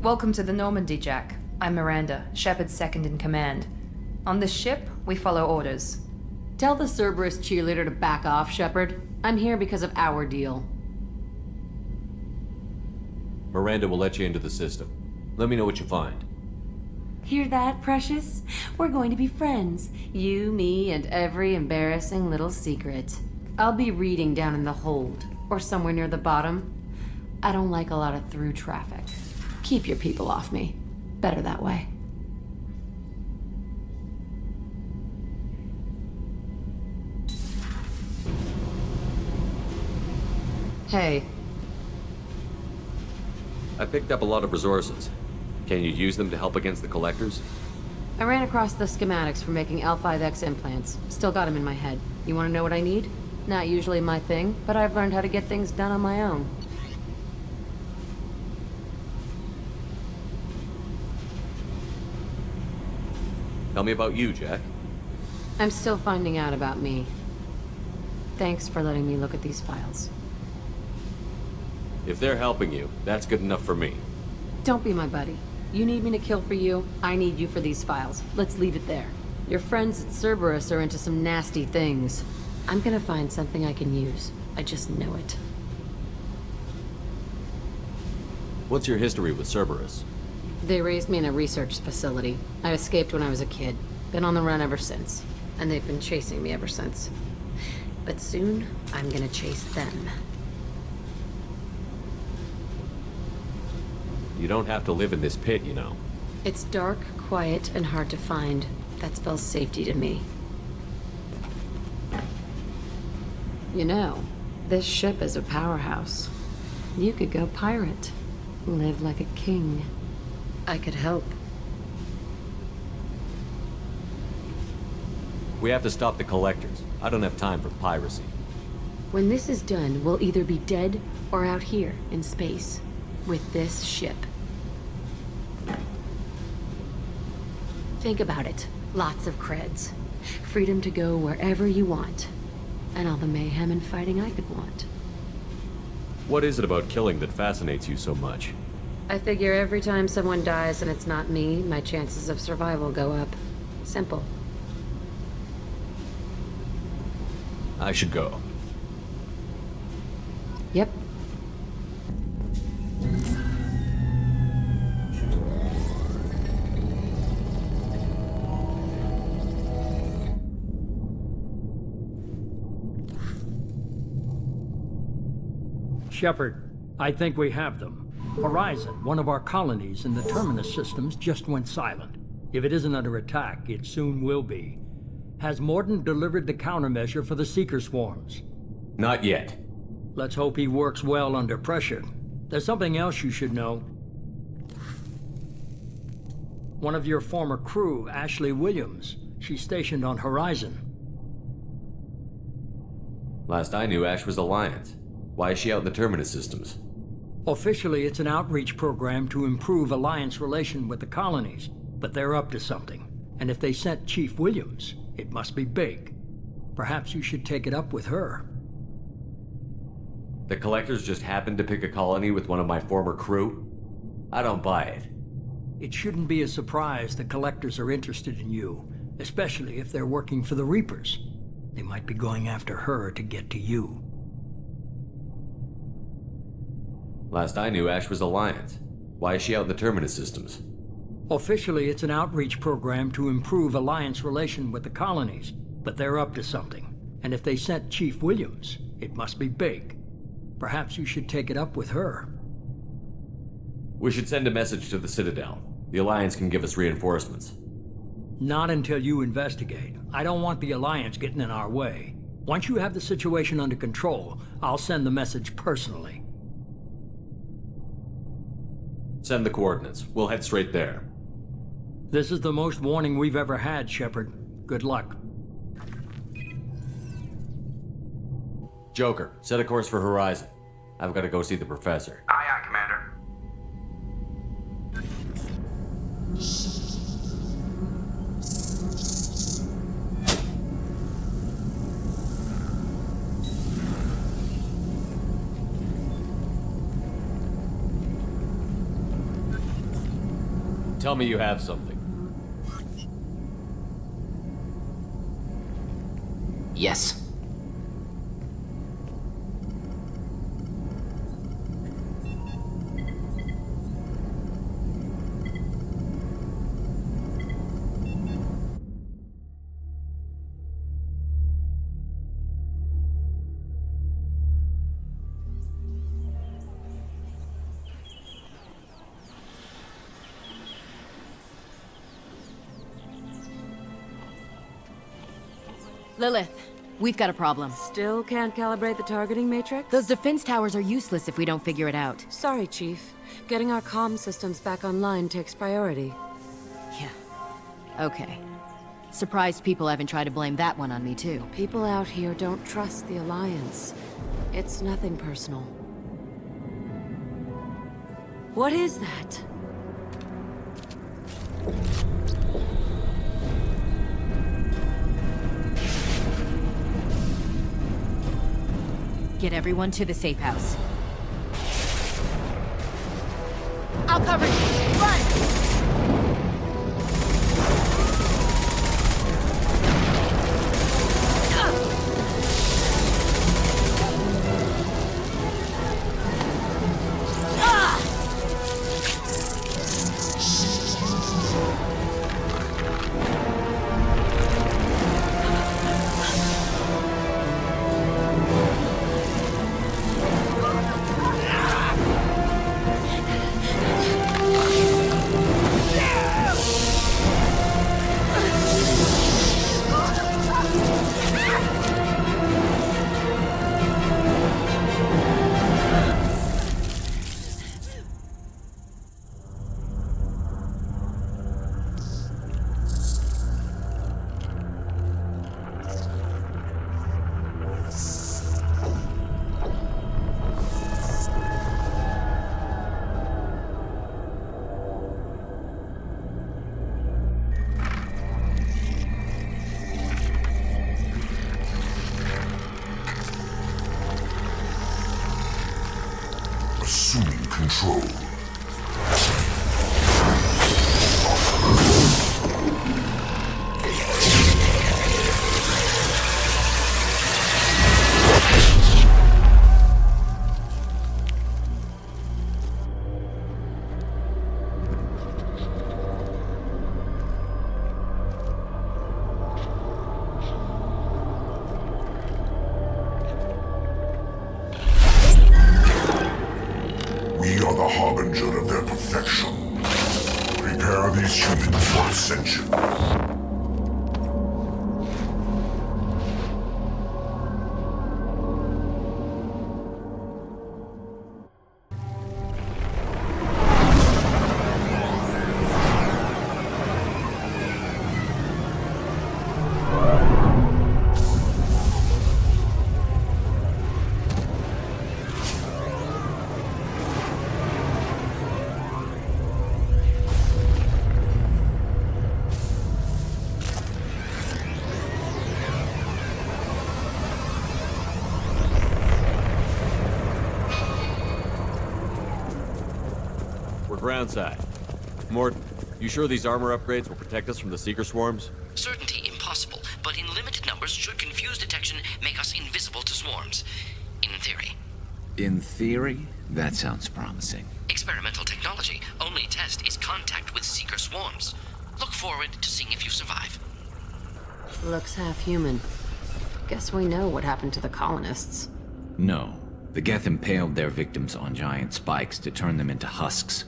Welcome to the Normandy, Jack. I'm Miranda, Shepard's second in command. On this ship, we follow orders. Tell the Cerberus cheerleader to back off, Shepard. I'm here because of our deal. Miranda will let you into the system. Let me know what you find. Hear that, Precious? We're going to be friends. You, me, and every embarrassing little secret. I'll be reading down in the hold, or somewhere near the bottom. I don't like a lot of through traffic. Keep your people off me. Better that way. Hey. I picked up a lot of resources. Can you use them to help against the collectors? I ran across the schematics for making L5X implants. Still got them in my head. You want to know what I need? Not usually my thing, but I've learned how to get things done on my own. Tell me about you, Jack. I'm still finding out about me. Thanks for letting me look at these files. If they're helping you, that's good enough for me. Don't be my buddy. You need me to kill for you, I need you for these files. Let's leave it there. Your friends at Cerberus are into some nasty things. I'm gonna find something I can use. I just know it. What's your history with Cerberus? They raised me in a research facility. I escaped when I was a kid. Been on the run ever since. And they've been chasing me ever since. But soon, I'm gonna chase them. You don't have to live in this pit, you know. It's dark, quiet, and hard to find. That spells safety to me. You know, this ship is a powerhouse. You could go pirate. Live like a king. I could help. We have to stop the Collectors. I don't have time for piracy. When this is done, we'll either be dead or out here in space with this ship. Think about it. Lots of creds. Freedom to go wherever you want. And all the mayhem and fighting I could want. What is it about killing that fascinates you so much? I figure every time someone dies and it's not me, my chances of survival go up. Simple. I should go. Yep. Shepard, I think we have them. Horizon, one of our colonies in the Terminus systems, just went silent. If it isn't under attack, it soon will be. Has Mordin delivered the countermeasure for the Seeker swarms? Not yet. Let's hope he works well under pressure. There's something else you should know. One of your former crew, Ashley Williams, she's stationed on Horizon. Last I knew, Ash was Alliance. Why is she out in the Terminus systems? Officially, it's an outreach program to improve Alliance relation with the colonies, but they're up to something. And if they sent Chief Williams, it must be big. Perhaps you should take it up with her. The Collectors just happened to pick a colony with one of my former crew? I don't buy it. It shouldn't be a surprise the Collectors are interested in you, especially if they're working for the Reapers. They might be going after her to get to you. Last I knew, Ash was Alliance. Why is she out in the Terminus systems? Officially, it's an outreach program to improve Alliance relation with the colonies, but they're up to something. And if they sent Chief Williams, it must be big. Perhaps you should take it up with her. We should send a message to the Citadel. The Alliance can give us reinforcements. Not until you investigate. I don't want the Alliance getting in our way. Once you have the situation under control, I'll send the message personally. Send the coordinates. We'll head straight there. This is the most warning we've ever had, Shepard. Good luck. Joker, set a course for Horizon. I've got to go see the Professor. Aye, aye, Commander. Tell me you have something. Yes. Lilith, we've got a problem. Still can't calibrate the targeting matrix? Those defense towers are useless if we don't figure it out. Sorry, Chief. Getting our comm systems back online takes priority. Yeah. Okay. Surprised people haven't tried to blame that one on me, too. People out here don't trust the Alliance. It's nothing personal. What is that? Get everyone to the safe house. I'll cover you! Run! control. We are the harbinger of their perfection. Prepare these humans for ascension. Groundside. Morton, you sure these armor upgrades will protect us from the Seeker swarms? Certainty impossible, but in limited numbers should confuse detection make us invisible to swarms. In theory. In theory? That sounds promising. Experimental technology. Only test is contact with Seeker swarms. Look forward to seeing if you survive. Looks half human. Guess we know what happened to the colonists. No. The Geth impaled their victims on giant spikes to turn them into husks.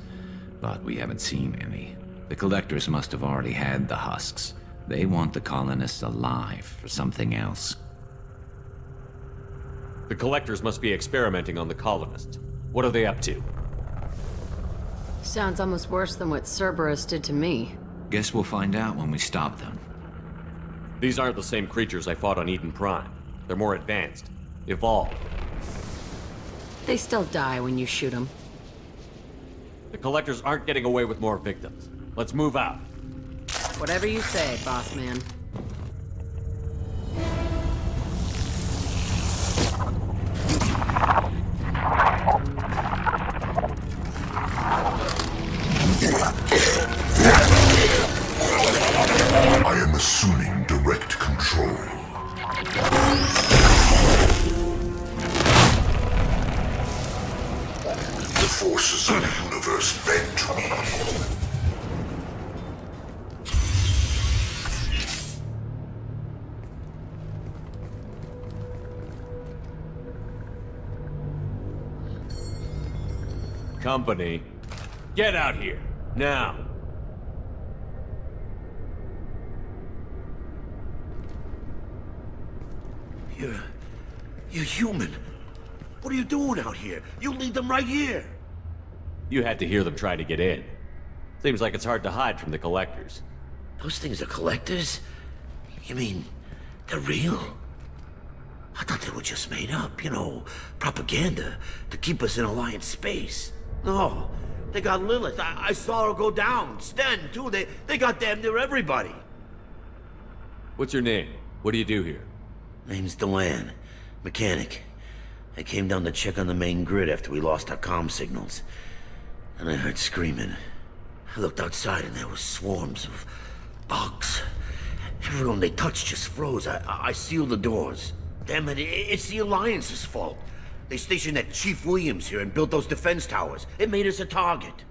But we haven't seen any. The Collectors must have already had the husks. They want the colonists alive for something else. The Collectors must be experimenting on the colonists. What are they up to? Sounds almost worse than what Cerberus did to me. Guess we'll find out when we stop them. These aren't the same creatures I fought on Eden Prime. They're more advanced. Evolved. They still die when you shoot them. The Collectors aren't getting away with more victims. Let's move out. Whatever you say, boss man. I am assuming direct control. The forces of the universe bend to me. Company, get out here, now! You're human. What are you doing out here? You lead them right here. You had to hear them try to get in. Seems like it's hard to hide from the Collectors. Those things are collectors? You mean, they're real? I thought they were just made up, you know, propaganda to keep us in Alliance space. No, they got Lilith. I saw her go down. Sten, too. They got damn near everybody. What's your name? What do you do here? Name's Delan. Mechanic. I came down to check on the main grid after we lost our comm signals. And I heard screaming. I looked outside and there was swarms of bugs. Everyone they touched just froze. I sealed the doors. Damn it, it's the Alliance's fault. They stationed that Chief Williams here and built those defense towers. It made us a target.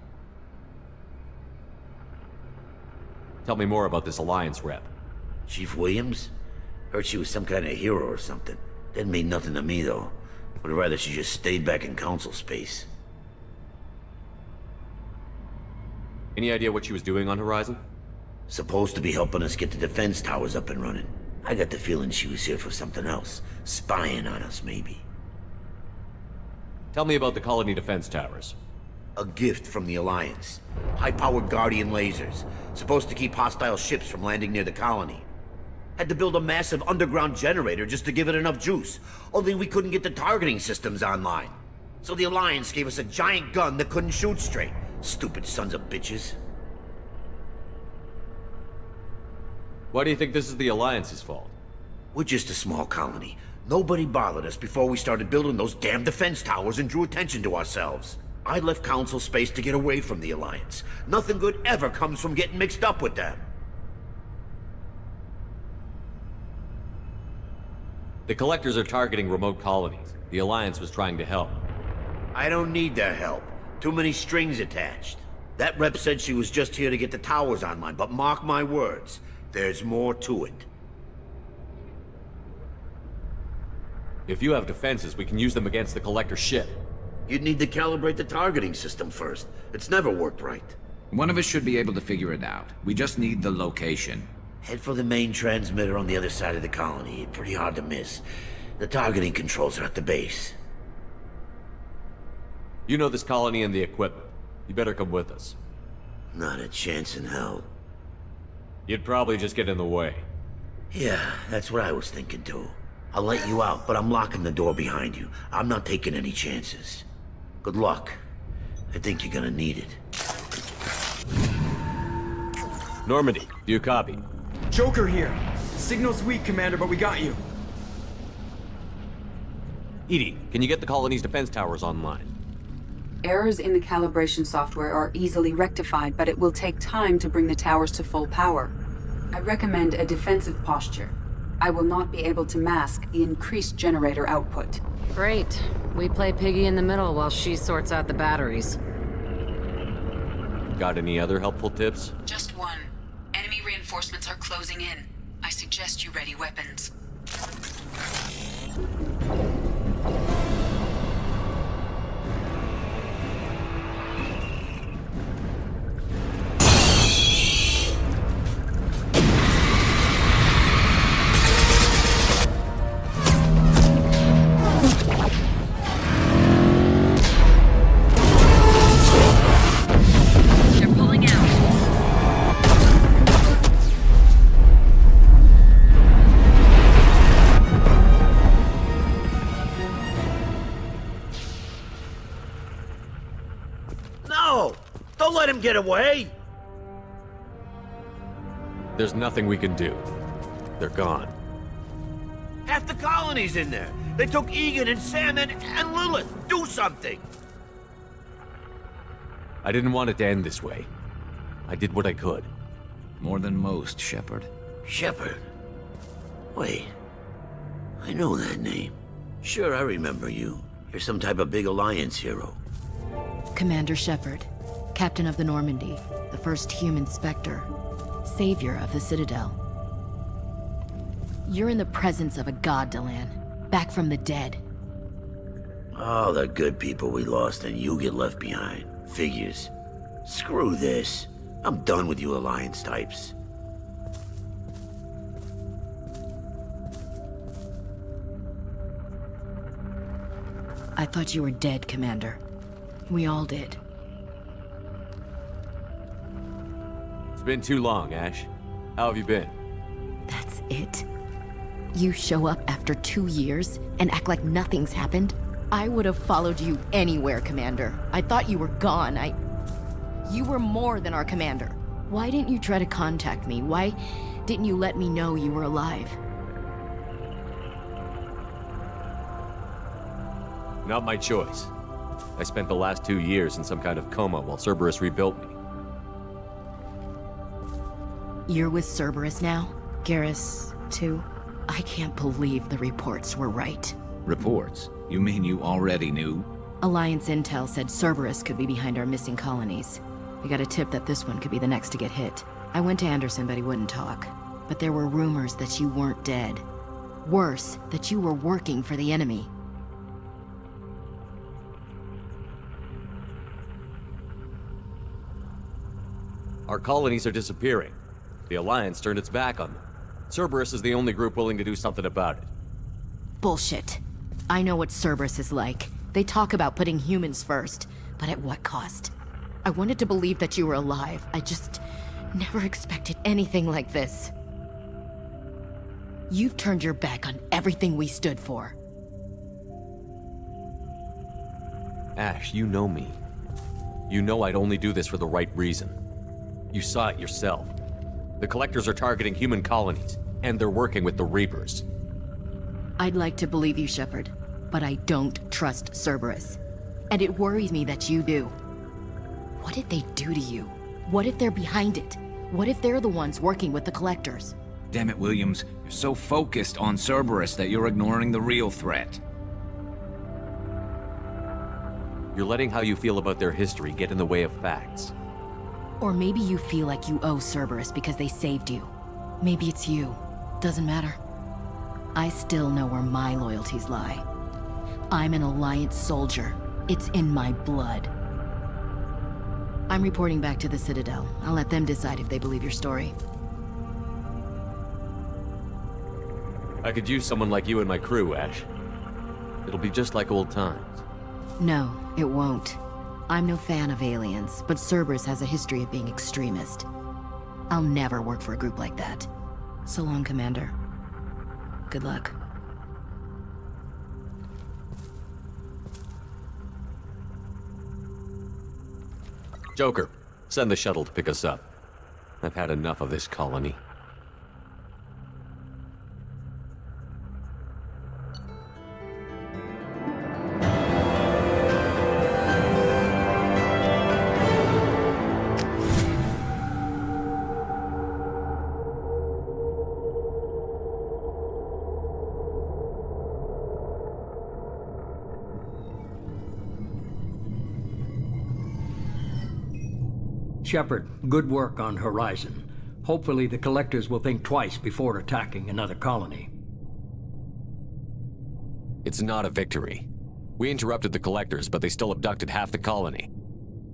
Tell me more about this Alliance rep. Chief Williams? Heard she was some kind of hero or something. Didn't mean nothing to me, though. Would rather she just stayed back in Council space. Any idea what she was doing on Horizon? Supposed to be helping us get the defense towers up and running. I got the feeling she was here for something else. Spying on us, maybe. Tell me about the colony defense towers. A gift from the Alliance. High-powered Guardian lasers. Supposed to keep hostile ships from landing near the colony. Had to build a massive underground generator just to give it enough juice. Only we couldn't get the targeting systems online. So the Alliance gave us a giant gun that couldn't shoot straight. Stupid sons of bitches. Why do you think this is the Alliance's fault? We're just a small colony. Nobody bothered us before we started building those damn defense towers and drew attention to ourselves. I left Council space to get away from the Alliance. Nothing good ever comes from getting mixed up with them. The Collectors are targeting remote colonies. The Alliance was trying to help. I don't need their help. Too many strings attached. That rep said she was just here to get the towers online, but mark my words, there's more to it. If you have defenses, we can use them against the Collector ship. You'd need to calibrate the targeting system first. It's never worked right. One of us should be able to figure it out. We just need the location. Head for the main transmitter on the other side of the colony. Pretty hard to miss. The targeting controls are at the base. You know this colony and the equipment. You better come with us. Not a chance in hell. You'd probably just get in the way. Yeah, that's what I was thinking too. I'll let you out, but I'm locking the door behind you. I'm not taking any chances. Good luck. I think you're gonna need it. Normandy, do you copy? Joker here. Signal's weak, Commander, but we got you. Edie, can you get the colony's defense towers online? Errors in the calibration software are easily rectified, but it will take time to bring the towers to full power. I recommend a defensive posture. I will not be able to mask the increased generator output. Great. We play piggy in the middle while she sorts out the batteries. Got any other helpful tips? Just one. Enemy reinforcements are closing in. I suggest you ready weapons. Get away! There's nothing we can do. They're gone. Half the colony's in there. They took Egan and Sam and Lilith. Do something! I didn't want it to end this way. I did what I could. More than most, Shepard. Shepard? Wait. I know that name. Sure, I remember you. You're some type of big Alliance hero. Commander Shepard. Captain of the Normandy, the first human Spectre, savior of the Citadel. You're in the presence of a god, Delan, back from the dead. All the good people we lost and you get left behind. Figures. Screw this. I'm done with you Alliance types. I thought you were dead, Commander. We all did. Been too long, Ash. How have you been? That's it? You show up after 2 years and act like nothing's happened? I would have followed you anywhere, Commander. I thought you were gone. You were more than our commander. Why didn't you try to contact me? Why didn't you let me know you were alive? Not my choice. I spent the last 2 years in some kind of coma while Cerberus rebuilt me. You're with Cerberus now? Garrus, too? I can't believe the reports were right. Reports? You mean you already knew? Alliance intel said Cerberus could be behind our missing colonies. We got a tip that this one could be the next to get hit. I went to Anderson, but he wouldn't talk. But there were rumors that you weren't dead. Worse, that you were working for the enemy. Our colonies are disappearing. The Alliance turned its back on them. Cerberus is the only group willing to do something about it. Bullshit. I know what Cerberus is like. They talk about putting humans first, but at what cost? I wanted to believe that you were alive. I just never expected anything like this. You've turned your back on everything we stood for. Ash, you know me. You know I'd only do this for the right reason. You saw it yourself. The Collectors are targeting human colonies, and they're working with the Reapers. I'd like to believe you, Shepard, but I don't trust Cerberus. And it worries me that you do. What did they do to you? What if they're behind it? What if they're the ones working with the Collectors? Damn it, Williams. You're so focused on Cerberus that you're ignoring the real threat. You're letting how you feel about their history get in the way of facts. Or maybe you feel like you owe Cerberus because they saved you. Maybe it's you. Doesn't matter. I still know where my loyalties lie. I'm an Alliance soldier. It's in my blood. I'm reporting back to the Citadel. I'll let them decide if they believe your story. I could use someone like you in my crew, Ash. It'll be just like old times. No, it won't. I'm no fan of aliens, but Cerberus has a history of being extremist. I'll never work for a group like that. So long, Commander. Good luck. Joker, send the shuttle to pick us up. I've had enough of this colony. Shepard, good work on Horizon. Hopefully the Collectors will think twice before attacking another colony. It's not a victory. We interrupted the Collectors, but they still abducted half the colony.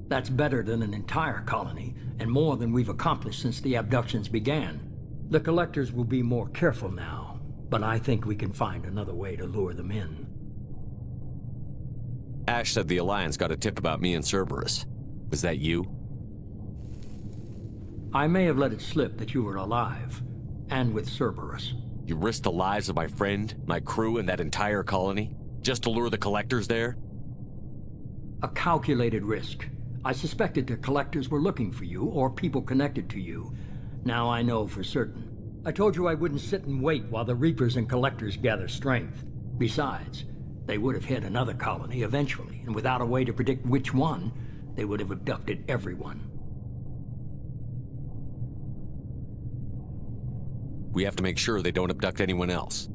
That's better than an entire colony, and more than we've accomplished since the abductions began. The Collectors will be more careful now, but I think we can find another way to lure them in. Ash said the Alliance got a tip about me and Cerberus. Was that you? I may have let it slip that you were alive, and with Cerberus. You risked the lives of my friend, my crew, and that entire colony, just to lure the Collectors there? A calculated risk. I suspected the Collectors were looking for you, or people connected to you. Now I know for certain. I told you I wouldn't sit and wait while the Reapers and Collectors gather strength. Besides, they would have hit another colony eventually, and without a way to predict which one, they would have abducted everyone. We have to make sure they don't abduct anyone else.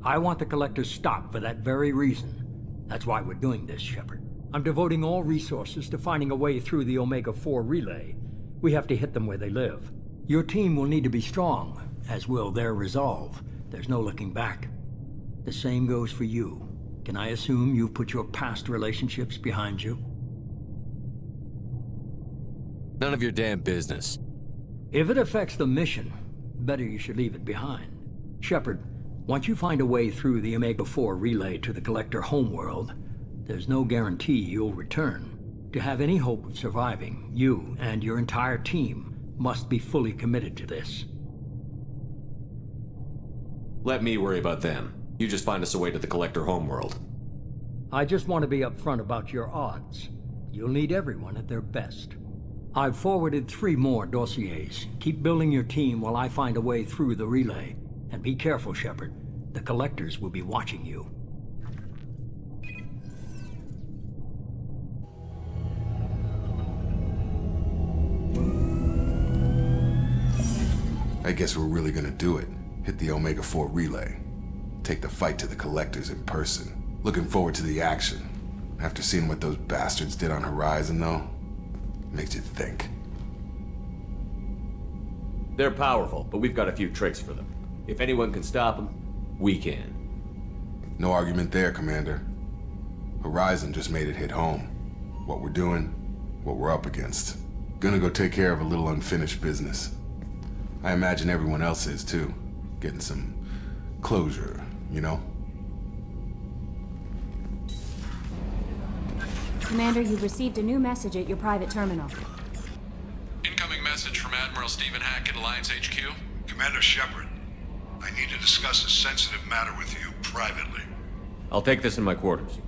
I want the Collectors stopped for that very reason. That's why we're doing this, Shepard. I'm devoting all resources to finding a way through the Omega-4 relay. We have to hit them where they live. Your team will need to be strong, as will their resolve. There's no looking back. The same goes for you. Can I assume you've put your past relationships behind you? None of your damn business. If it affects the mission, better you should leave it behind. Shepard, once you find a way through the Omega-4 relay to the Collector homeworld, there's no guarantee you'll return. To have any hope of surviving, you and your entire team must be fully committed to this. Let me worry about them. You just find us a way to the Collector homeworld. I just want to be upfront about your odds. You'll need everyone at their best. I've forwarded 3 more dossiers. Keep building your team while I find a way through the relay. And be careful, Shepard. The Collectors will be watching you. I guess we're really gonna do it. Hit the Omega-4 relay. Take the fight to the Collectors in person. Looking forward to the action. After seeing what those bastards did on Horizon, though, makes you think. They're powerful, but we've got a few tricks for them. If anyone can stop them, we can. No argument there, Commander. Horizon just made it hit home. What we're doing, what we're up against. Gonna go take care of a little unfinished business. I imagine everyone else is, too. Getting some closure, you know? Commander, you've received a new message at your private terminal. Incoming message from Admiral Stephen Hackett, Alliance HQ. Commander Shepard, I need to discuss a sensitive matter with you privately. I'll take this in my quarters.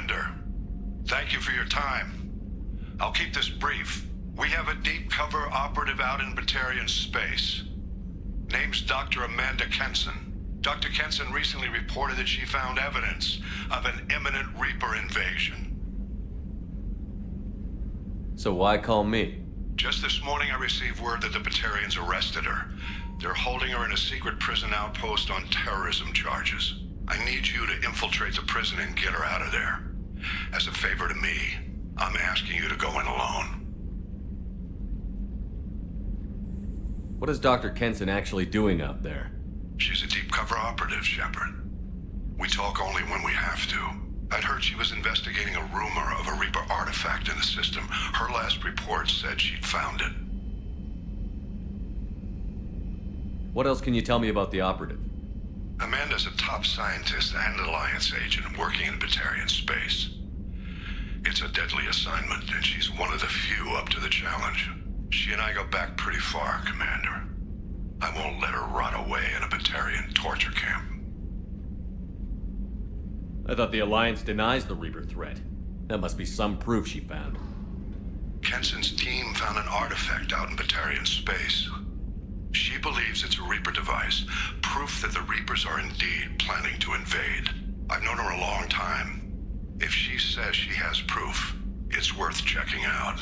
Commander. Thank you for your time. I'll keep this brief. We have a deep cover operative out in Batarian space. Name's Dr. Amanda Kenson. Dr. Kenson recently reported that she found evidence of an imminent Reaper invasion. So why call me? Just this morning I received word that the Batarians arrested her. They're holding her in a secret prison outpost on terrorism charges. I need you to infiltrate the prison and get her out of there. As a favor to me, I'm asking you to go in alone. What is Dr. Kenson actually doing out there? She's a deep cover operative, Shepard. We talk only when we have to. I'd heard she was investigating a rumor of a Reaper artifact in the system. Her last report said she'd found it. What else can you tell me about the operative? Amanda's a top scientist and Alliance agent working in Batarian space. It's a deadly assignment, and she's one of the few up to the challenge. She and I go back pretty far, Commander. I won't let her rot away in a Batarian torture camp. I thought the Alliance denies the Reaper threat. That must be some proof she found. Kenson's team found an artifact out in Batarian space. She believes it's a Reaper device, proof that the Reapers are indeed planning to invade. I've known her a long time. If she says she has proof, it's worth checking out.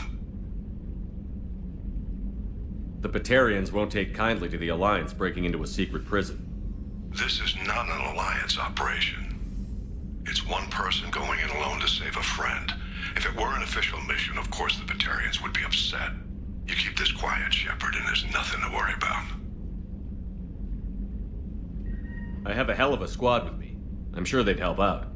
The Batarians won't take kindly to the Alliance breaking into a secret prison. This is not an Alliance operation. It's one person going in alone to save a friend. If it were an official mission, of course the Batarians would be upset. You keep this quiet, Shepard, and there's nothing to worry about. I have a hell of a squad with me. I'm sure they'd help out.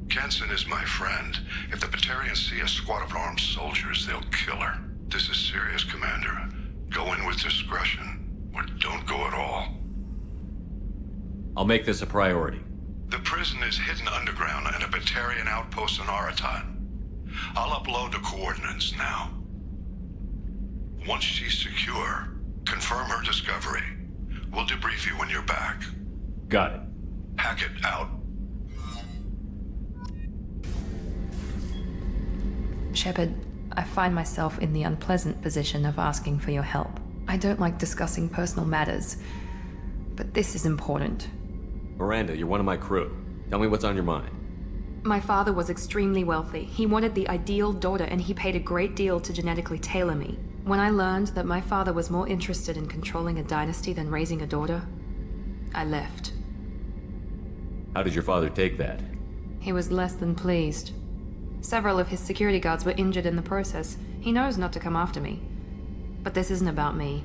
Kenson is my friend. If the Batarians see a squad of armed soldiers, they'll kill her. This is serious, Commander. Go in with discretion, or don't go at all. I'll make this a priority. The prison is hidden underground in a Batarian outpost on Aratat. I'll upload the coordinates now. Once she's secure, confirm her discovery. We'll debrief you when you're back. Got it. Hackett out. Shepard, I find myself in the unpleasant position of asking for your help. I don't like discussing personal matters, but this is important. Miranda, you're one of my crew. Tell me what's on your mind. My father was extremely wealthy. He wanted the ideal daughter, and he paid a great deal to genetically tailor me. When I learned that my father was more interested in controlling a dynasty than raising a daughter, I left. How did your father take that? He was less than pleased. Several of his security guards were injured in the process. He knows not to come after me. But this isn't about me.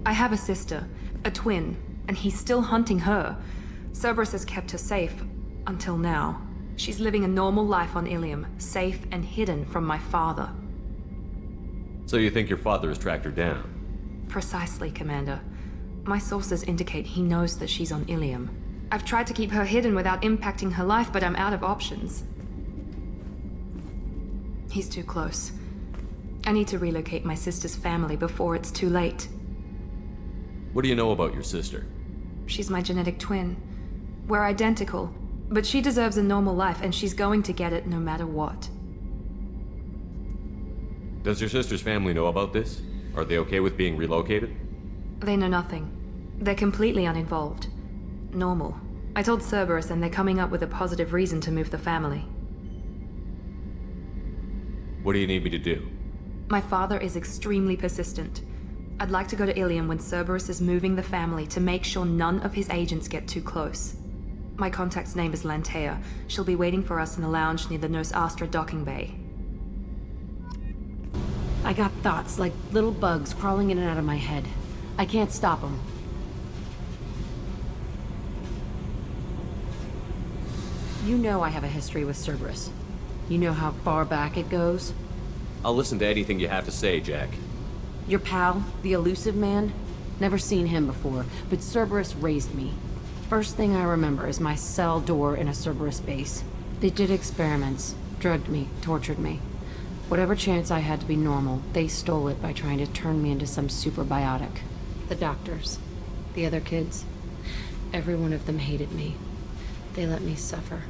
I have a sister, a twin, and he's still hunting her. Cerberus has kept her safe, until now. She's living a normal life on Ilium, safe and hidden from my father. So you think your father has tracked her down? Precisely, Commander. My sources indicate he knows that she's on Ilium. I've tried to keep her hidden without impacting her life, but I'm out of options. He's too close. I need to relocate my sister's family before it's too late. What do you know about your sister? She's my genetic twin. We're identical, but she deserves a normal life, and she's going to get it no matter what. Does your sister's family know about this? Are they okay with being relocated? They know nothing. They're completely uninvolved. Normal. I told Cerberus, and they're coming up with a positive reason to move the family. What do you need me to do? My father is extremely persistent. I'd like to go to Ilium when Cerberus is moving the family to make sure none of his agents get too close. My contact's name is Lantea. She'll be waiting for us in the lounge near the Nos Astra docking bay. I got thoughts like little bugs crawling in and out of my head. I can't stop them. You know I have a history with Cerberus. You know how far back it goes? I'll listen to anything you have to say, Jack. Your pal, the Illusive man? Never seen him before, but Cerberus raised me. First thing I remember is my cell door in a Cerberus base. They did experiments, drugged me, tortured me. Whatever chance I had to be normal, they stole it by trying to turn me into some superbiotic. The doctors. The other kids. Every one of them hated me. They let me suffer.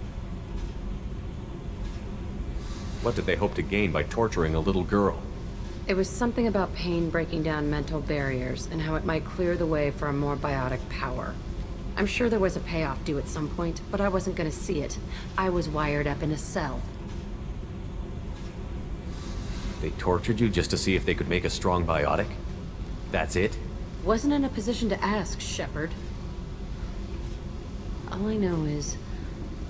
What did they hope to gain by torturing a little girl? It was something about pain breaking down mental barriers and how it might clear the way for a more biotic power. I'm sure there was a payoff due at some point, but I wasn't gonna see it. I was wired up in a cell. They tortured you just to see if they could make a strong biotic? That's it? Wasn't in a position to ask, Shepard. All I know is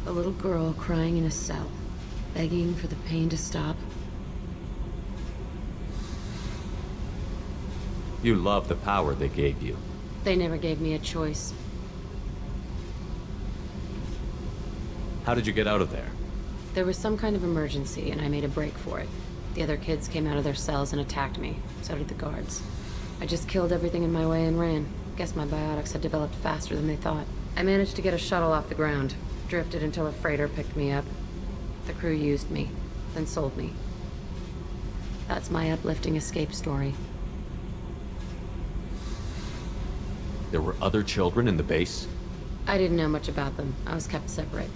a little girl crying in a cell, begging for the pain to stop. You love the power they gave you. They never gave me a choice. How did you get out of there? There was some kind of emergency, and I made a break for it. The other kids came out of their cells and attacked me. So did the guards. I just killed everything in my way and ran. Guess my biotics had developed faster than they thought. I managed to get a shuttle off the ground. Drifted until a freighter picked me up. The crew used me, then sold me. That's my uplifting escape story. There were other children in the base? I didn't know much about them. I was kept separate.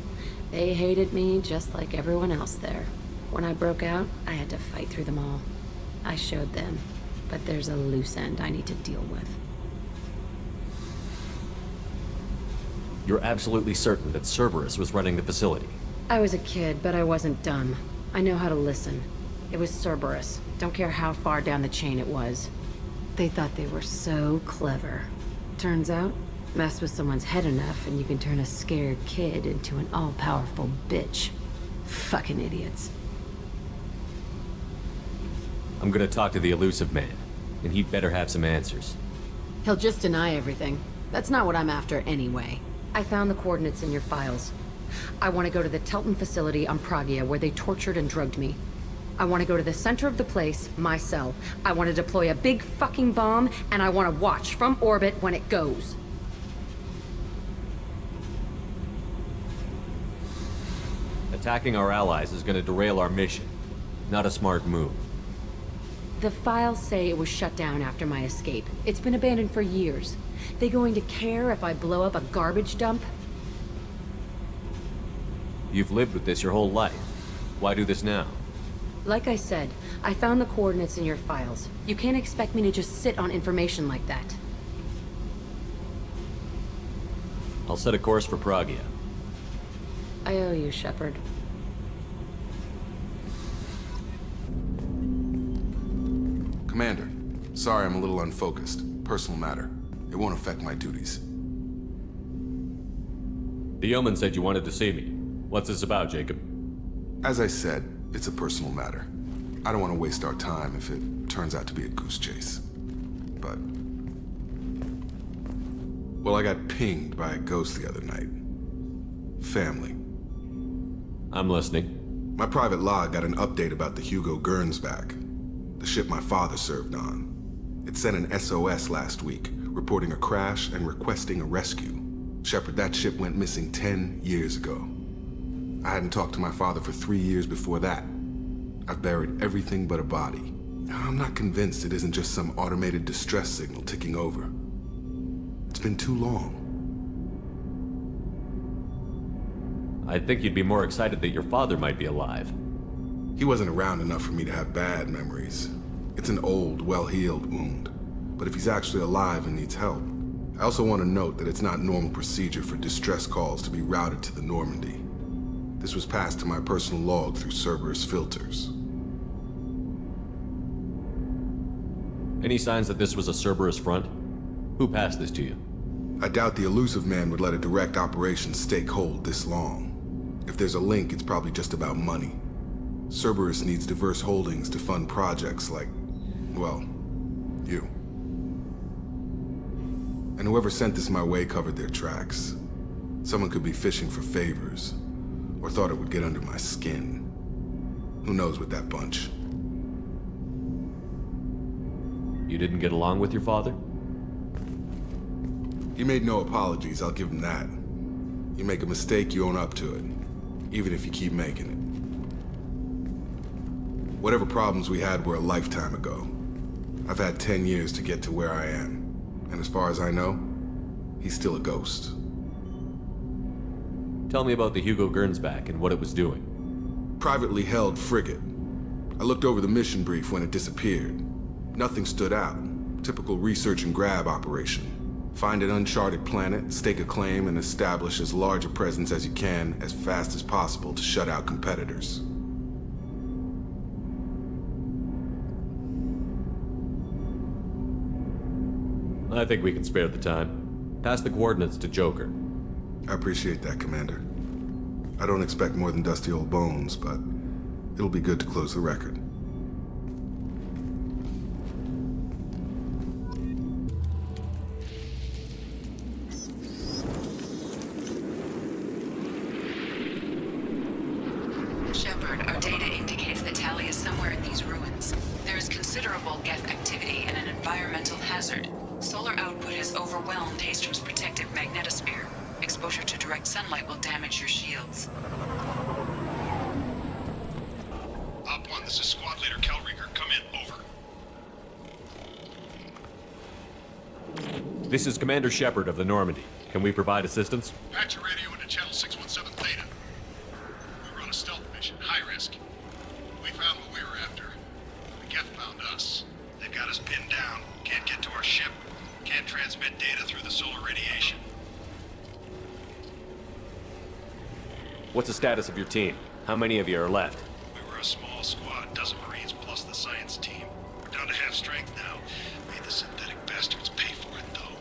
They hated me just like everyone else there. When I broke out, I had to fight through them all. I showed them, but there's a loose end I need to deal with. You're absolutely certain that Cerberus was running the facility? I was a kid, but I wasn't dumb. I know how to listen. It was Cerberus. Don't care how far down the chain it was. They thought they were so clever. Turns out, mess with someone's head enough and you can turn a scared kid into an all-powerful bitch. Fucking idiots. I'm gonna talk to the Illusive man, and he'd better have some answers. He'll just deny everything. That's not what I'm after anyway. I found the coordinates in your files. I want to go to the Telton facility on Pragia where they tortured and drugged me. I want to go to the center of the place, my cell. I want to deploy a big fucking bomb, and I want to watch from orbit when it goes. Attacking our allies is gonna derail our mission. Not a smart move. The files say it was shut down after my escape. It's been abandoned for years. They going to care if I blow up a garbage dump? You've lived with this your whole life. Why do this now? Like I said, I found the coordinates in your files. You can't expect me to just sit on information like that. I'll set a course for Pragia. I owe you, Shepard. Commander, sorry I'm a little unfocused. Personal matter. It won't affect my duties. The Yeoman said you wanted to see me. What's this about, Jacob? As I said, it's a personal matter. I don't want to waste our time if it turns out to be a goose chase. But... well, I got pinged by a ghost the other night. Family. I'm listening. My private log got an update about the Hugo Gernsback, the ship my father served on. It sent an SOS last week, reporting a crash and requesting a rescue. Shepard, that ship went missing 10 years ago. I hadn't talked to my father for 3 years before that. I've buried everything but a body. I'm not convinced it isn't just some automated distress signal ticking over. It's been too long. I'd think you'd be more excited that your father might be alive. He wasn't around enough for me to have bad memories. It's an old, well-healed wound. But if he's actually alive and needs help, I also want to note that it's not normal procedure for distress calls to be routed to the Normandy. This was passed to my personal log through Cerberus filters. Any signs that this was a Cerberus front? Who passed this to you? I doubt the Illusive man would let a direct operation stake hold this long. If there's a link, it's probably just about money. Cerberus needs diverse holdings to fund projects like, well, you. And whoever sent this my way covered their tracks. Someone could be fishing for favors, or thought it would get under my skin. Who knows with that bunch? You didn't get along with your father? He made no apologies, I'll give him that. You make a mistake, you own up to it, even if you keep making it. Whatever problems we had were a lifetime ago. I've had 10 years to get to where I am, and as far as I know, he's still a ghost. Tell me about the Hugo Gernsback and what it was doing. Privately held frigate. I looked over the mission brief when it disappeared. Nothing stood out. Typical research and grab operation. Find an uncharted planet, stake a claim, and establish as large a presence as you can as fast as possible to shut out competitors. I think we can spare the time. Pass the coordinates to Joker. I appreciate that, Commander. I don't expect more than dusty old bones, but it'll be good to close the record. Shepard, our data indicates that Tali is somewhere in these ruins. There is considerable Geth activity and an environmental hazard. Solar output has overwhelmed Hastrom's protective magnetosphere. Exposure to direct sunlight will damage your shields. Op 1, this is Squad Leader Calringer. Come in, over. This is Commander Shepard of the Normandy. Can we provide assistance? Patch your radio into channel 617 Theta. We run a stealth mission, high risk. We found what we were after. The Geth found us. They've got us pinned down. Can't get to our ship. Can't transmit data through the solar radiation. What's the status of your team? How many of you are left? We were a small squad, a dozen Marines plus the science team. We're down to half strength now. Made the synthetic bastards pay for it, though.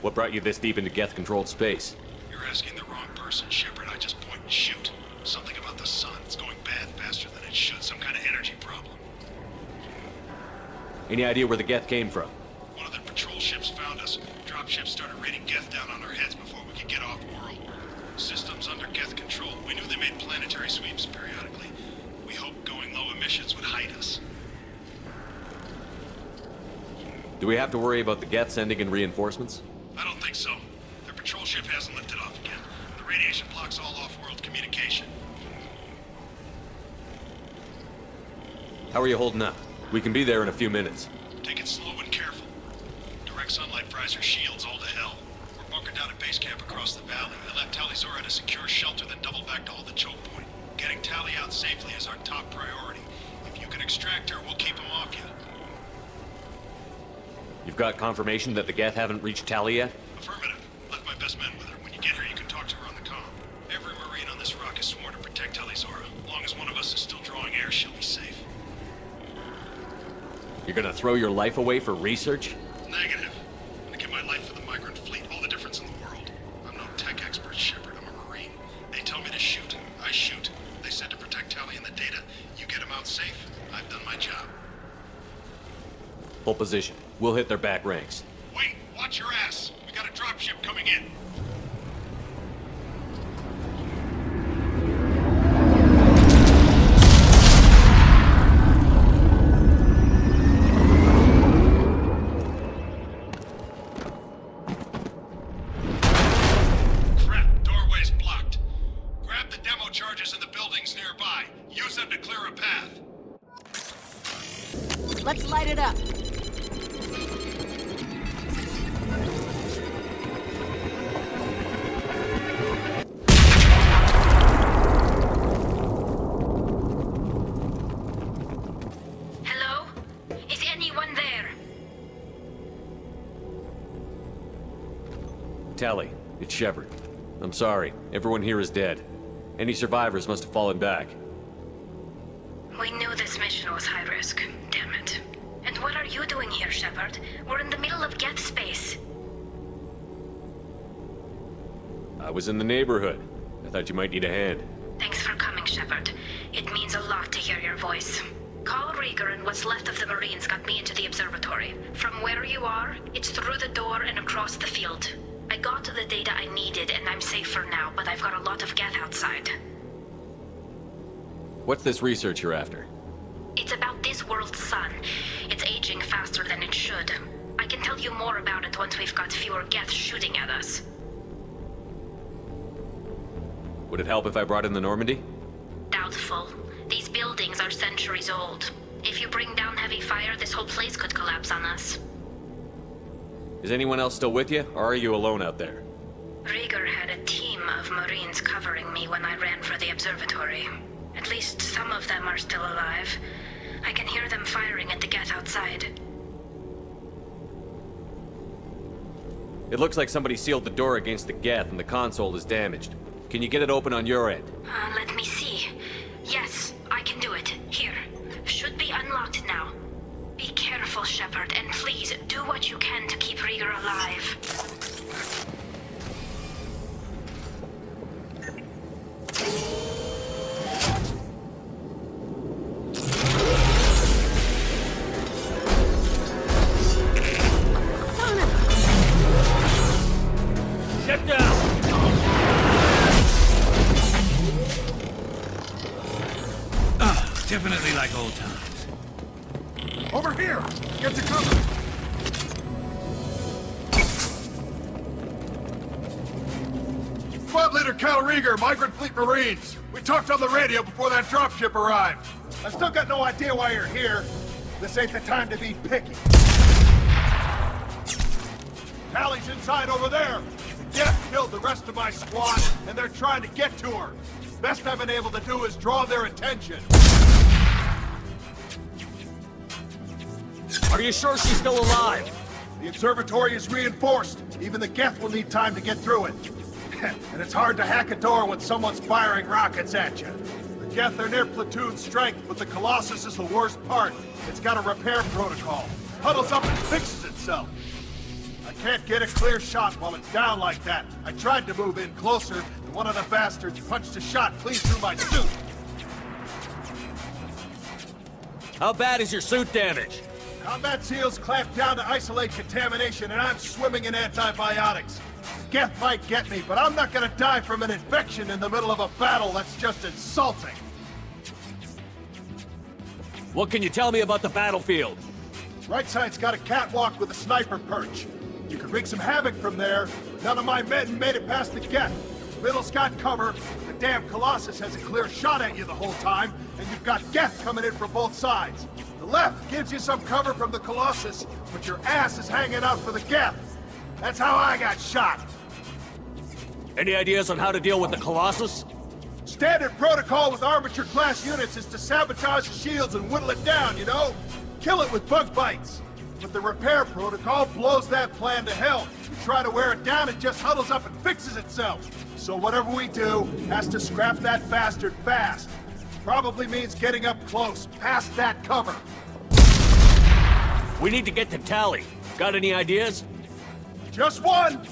What brought you this deep into Geth-controlled space? You're asking the wrong person, Shepard. I just point and shoot. Something about the sun. It's going bad faster than it should. Some kind of energy problem. Any idea where the Geth came from? One of their patrol ships found us. Dropships started raining Geth down on our heads before we could get off-world. Systems under Geth control. We knew they made planetary sweeps periodically. We hoped going low emissions would hide us. Do we have to worry about the Geth sending in reinforcements? I don't think so. Their patrol ship hasn't lifted off again. The radiation blocks all off-world communication. How are you holding up? We can be there in a few minutes. Take it slow and careful. Direct sunlight fries our shields all to hell. We're bunkered down at base camp across the valley. I left Talizora at a secure shelter, then doubled back to hold the choke point. Getting Tali out safely is our top priority. If you can extract her, we'll keep him off you. You've got confirmation that the Geth haven't reached Tali yet? Affirmative. Left my best men with her. When you get her, you can talk to her on the comm. Every Marine on this rock is sworn to protect Talizora. As long as one of us is still drawing air, she'll be safe. You're gonna throw your life away for research? Negative. I'm gonna give my life for the migrant fleet. All the difference in the world. I'm no tech expert, Shepard. I'm a Marine. They tell me to shoot. I shoot. They said to protect Tali and the data. You get them out safe. I've done my job. Hold position. We'll hit their back ranks. Wait! Watch your ass! We got a dropship coming in! Crap! Doorway's blocked. Grab the demo charges in the buildings nearby. Use them to clear a path. Let's light it up. Hello? Is anyone there? Tali, it's Shepard. I'm sorry. Everyone here is dead. Any survivors must have fallen back. We knew this mission was high risk. Damn it. And what are you doing here, Shepard? We're in the middle of Geth space. I was in the neighborhood. I thought you might need a hand. Thanks for coming, Shepard. It means a lot to hear your voice. Call Rieger and what's left of the Marines got me into the observatory. From where you are, it's through the door and across the field. I got the data I needed and I'm safe for now, but I've got a lot of Geth outside. What's this research you're after? It's about this world's sun. It's aging faster than it should. I can tell you more about it once we've got fewer Geth shooting at us. Would it help if I brought in the Normandy? Doubtful. These buildings are centuries old. If you bring down heavy fire, this whole place could collapse on us. Is anyone else still with you, or are you alone out there? Rieger had a team of Marines covering me when I ran for the observatory. At least some of them are still alive. I can hear them firing at the Geth outside. It looks like somebody sealed the door against the Geth and the console is damaged. Can you get it open on your end? Let me see. Yes, I can do it. Here. Should be unlocked now. Be careful, Shepard, and please do what you can to keep Rieger alive. Shut down! Definitely like old times. Over here! Get to cover! Squad Leader Cal Rieger, Migrant Fleet Marines. We talked on the radio before that dropship arrived. I still got no idea why you're here. This ain't the time to be picky. Tally's inside over there. The Geth killed the rest of my squad, and they're trying to get to her. Best I've been able to do is draw their attention. Are you sure she's still alive? The observatory is reinforced. Even the Geth will need time to get through it. And it's hard to hack a door when someone's firing rockets at you. The Geth are near platoon strength, but the Colossus is the worst part. It's got a repair protocol. Huddles up and fixes itself. I can't get a clear shot while it's down like that. I tried to move in closer, and one of the bastards punched a shot clean through my suit. How bad is your suit damaged? Combat SEALs clamped down to isolate contamination, and I'm swimming in antibiotics. Geth might get me, but I'm not gonna die from an infection in the middle of a battle. That's just insulting. What can you tell me about the battlefield? Right side's got a catwalk with a sniper perch. You could wreak some havoc from there. None of my men made it past the Geth. Middle's got cover. The damn Colossus has a clear shot at you the whole time, and you've got Geth coming in from both sides. The left gives you some cover from the Colossus, but your ass is hanging out for the Geth. That's how I got shot. Any ideas on how to deal with the Colossus? Standard protocol with armature-class units is to sabotage the shields and whittle it down, you know? Kill it with bug bites. But the repair protocol blows that plan to hell. You try to wear it down, it just huddles up and fixes itself. So whatever we do has to scrap that bastard fast. Probably means getting up close, past that cover. We need to get to Tally. Got any ideas? Just one!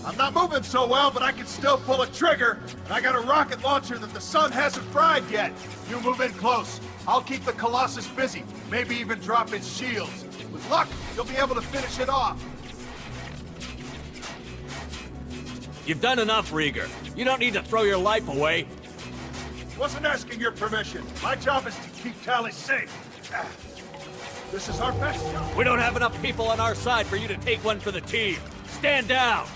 I'm not moving so well, but I can still pull a trigger, and I got a rocket launcher that the sun hasn't fried yet. You move in close. I'll keep the Colossus busy, maybe even drop its shields. With luck, you'll be able to finish it off. You've done enough, Rieger. You don't need to throw your life away. Wasn't asking your permission. My job is to keep Tally safe. This is our best job. We don't have enough people on our side for you to take one for the team. Stand down!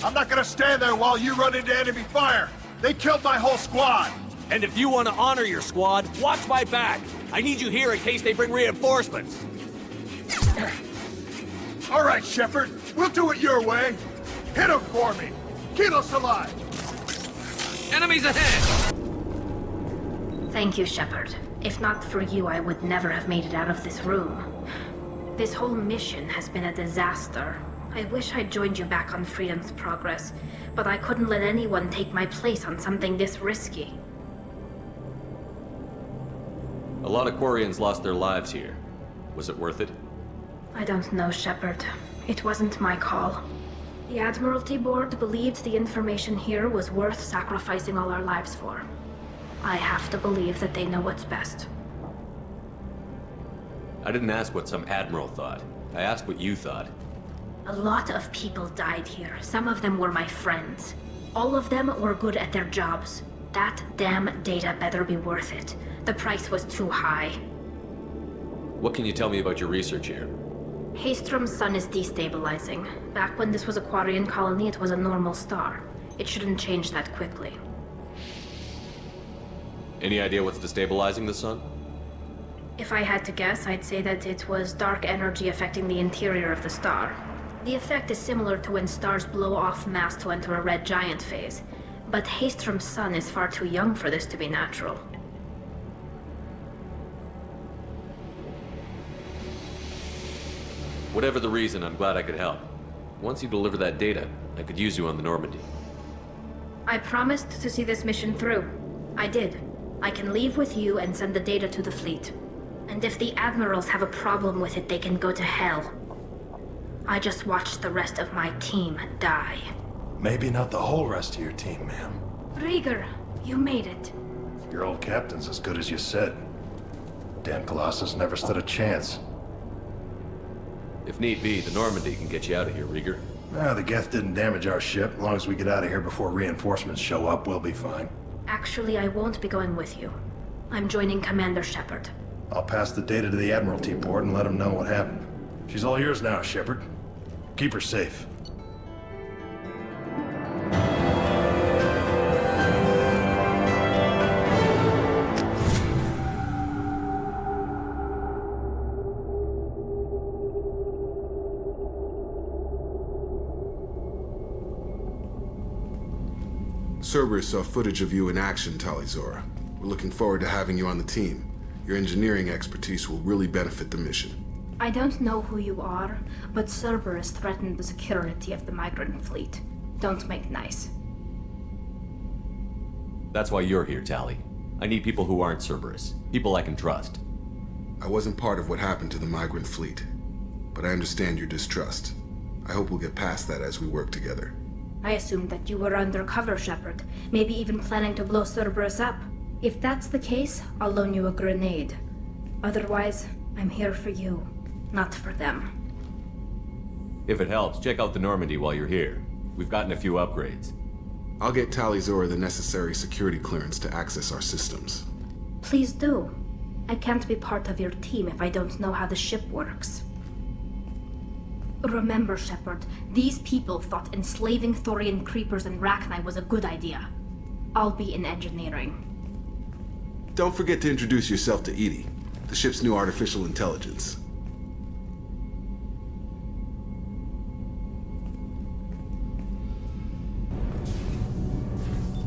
I'm not gonna stand there while you run into enemy fire. They killed my whole squad. And if you want to honor your squad, watch my back. I need you here in case they bring reinforcements. All right, Shepard. We'll do it your way. Hit him for me. Keep us alive. Enemies ahead! Thank you, Shepard. If not for you, I would never have made it out of this room. This whole mission has been a disaster. I wish I'd joined you back on Freedom's Progress, but I couldn't let anyone take my place on something this risky. A lot of Quarians lost their lives here. Was it worth it? I don't know, Shepard. It wasn't my call. The Admiralty Board believed the information here was worth sacrificing all our lives for. I have to believe that they know what's best. I didn't ask what some admiral thought. I asked what you thought. A lot of people died here. Some of them were my friends. All of them were good at their jobs. That damn data better be worth it. The price was too high. What can you tell me about your research here? Haystrom's sun is destabilizing. Back when this was a Quarian colony, it was a normal star. It shouldn't change that quickly. Any idea what's destabilizing the sun? If I had to guess, I'd say that it was dark energy affecting the interior of the star. The effect is similar to when stars blow off mass to enter a red giant phase, but Haestrom's sun is far too young for this to be natural. Whatever the reason, I'm glad I could help. Once you deliver that data, I could use you on the Normandy. I promised to see this mission through. I did. I can leave with you and send the data to the fleet. And if the admirals have a problem with it, they can go to hell. I just watched the rest of my team die. Maybe not the whole rest of your team, ma'am. Rieger, you made it. Your old captain's as good as you said. Damn Colossus never stood a chance. If need be, the Normandy can get you out of here, Rieger. The Geth didn't damage our ship. As long as we get out of here before reinforcements show up, we'll be fine. Actually, I won't be going with you. I'm joining Commander Shepard. I'll pass the data to the Admiralty board and let them know what happened. She's all yours now, Shepard. Keep her safe. Cerberus saw footage of you in action, Talizora. We're looking forward to having you on the team. Your engineering expertise will really benefit the mission. I don't know who you are, but Cerberus threatened the security of the migrant fleet. Don't make nice. That's why you're here, Tali. I need people who aren't Cerberus. People I can trust. I wasn't part of what happened to the migrant fleet, but I understand your distrust. I hope we'll get past that as we work together. I assumed that you were undercover, Shepard. Maybe even planning to blow Cerberus up. If that's the case, I'll loan you a grenade. Otherwise, I'm here for you, not for them. If it helps, check out the Normandy while you're here. We've gotten a few upgrades. I'll get Talizora the necessary security clearance to access our systems. Please do. I can't be part of your team if I don't know how the ship works. Remember, Shepard, these people thought enslaving Thorian creepers and Rachni was a good idea. I'll be in engineering. Don't forget to introduce yourself to Edie, the ship's new artificial intelligence.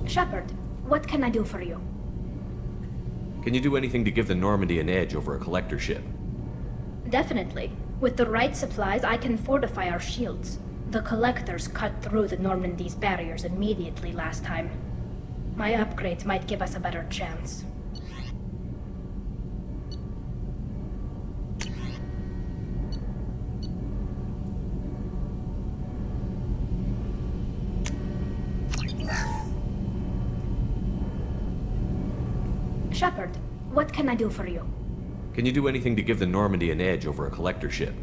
Shepard, what can I do for you? Can you do anything to give the Normandy an edge over a collector ship? Definitely. With the right supplies, I can fortify our shields. The collectors cut through the Normandy's barriers immediately last time. My upgrades might give us a better chance. Shepard, what can I do for you? Can you do anything to give the Normandy an edge over a collector ship?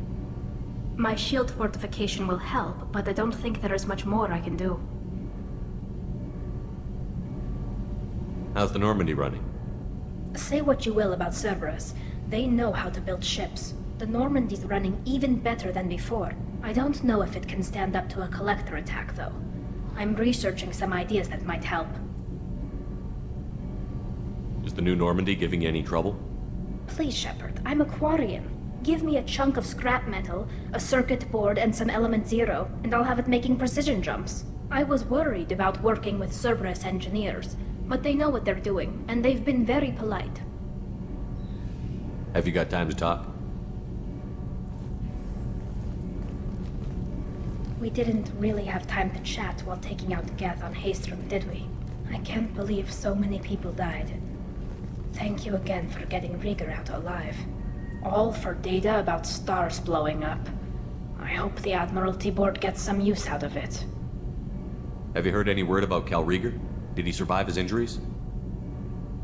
My shield fortification will help, but I don't think there is much more I can do. How's the Normandy running? Say what you will about Cerberus. They know how to build ships. The Normandy's running even better than before. I don't know if it can stand up to a collector attack, though. I'm researching some ideas that might help. Is the new Normandy giving you any trouble? Please, Shepard, I'm a Quarian. Give me a chunk of scrap metal, a circuit board, and some element zero, and I'll have it making precision jumps. I was worried about working with Cerberus engineers, but they know what they're doing, and they've been very polite. Have you got time to talk? We didn't really have time to chat while taking out Geth on Haestrom, did we? I can't believe so many people died. Thank you again for getting Rieger out alive. All for data about stars blowing up. I hope the Admiralty Board gets some use out of it. Have you heard any word about Cal Rieger? Did he survive his injuries?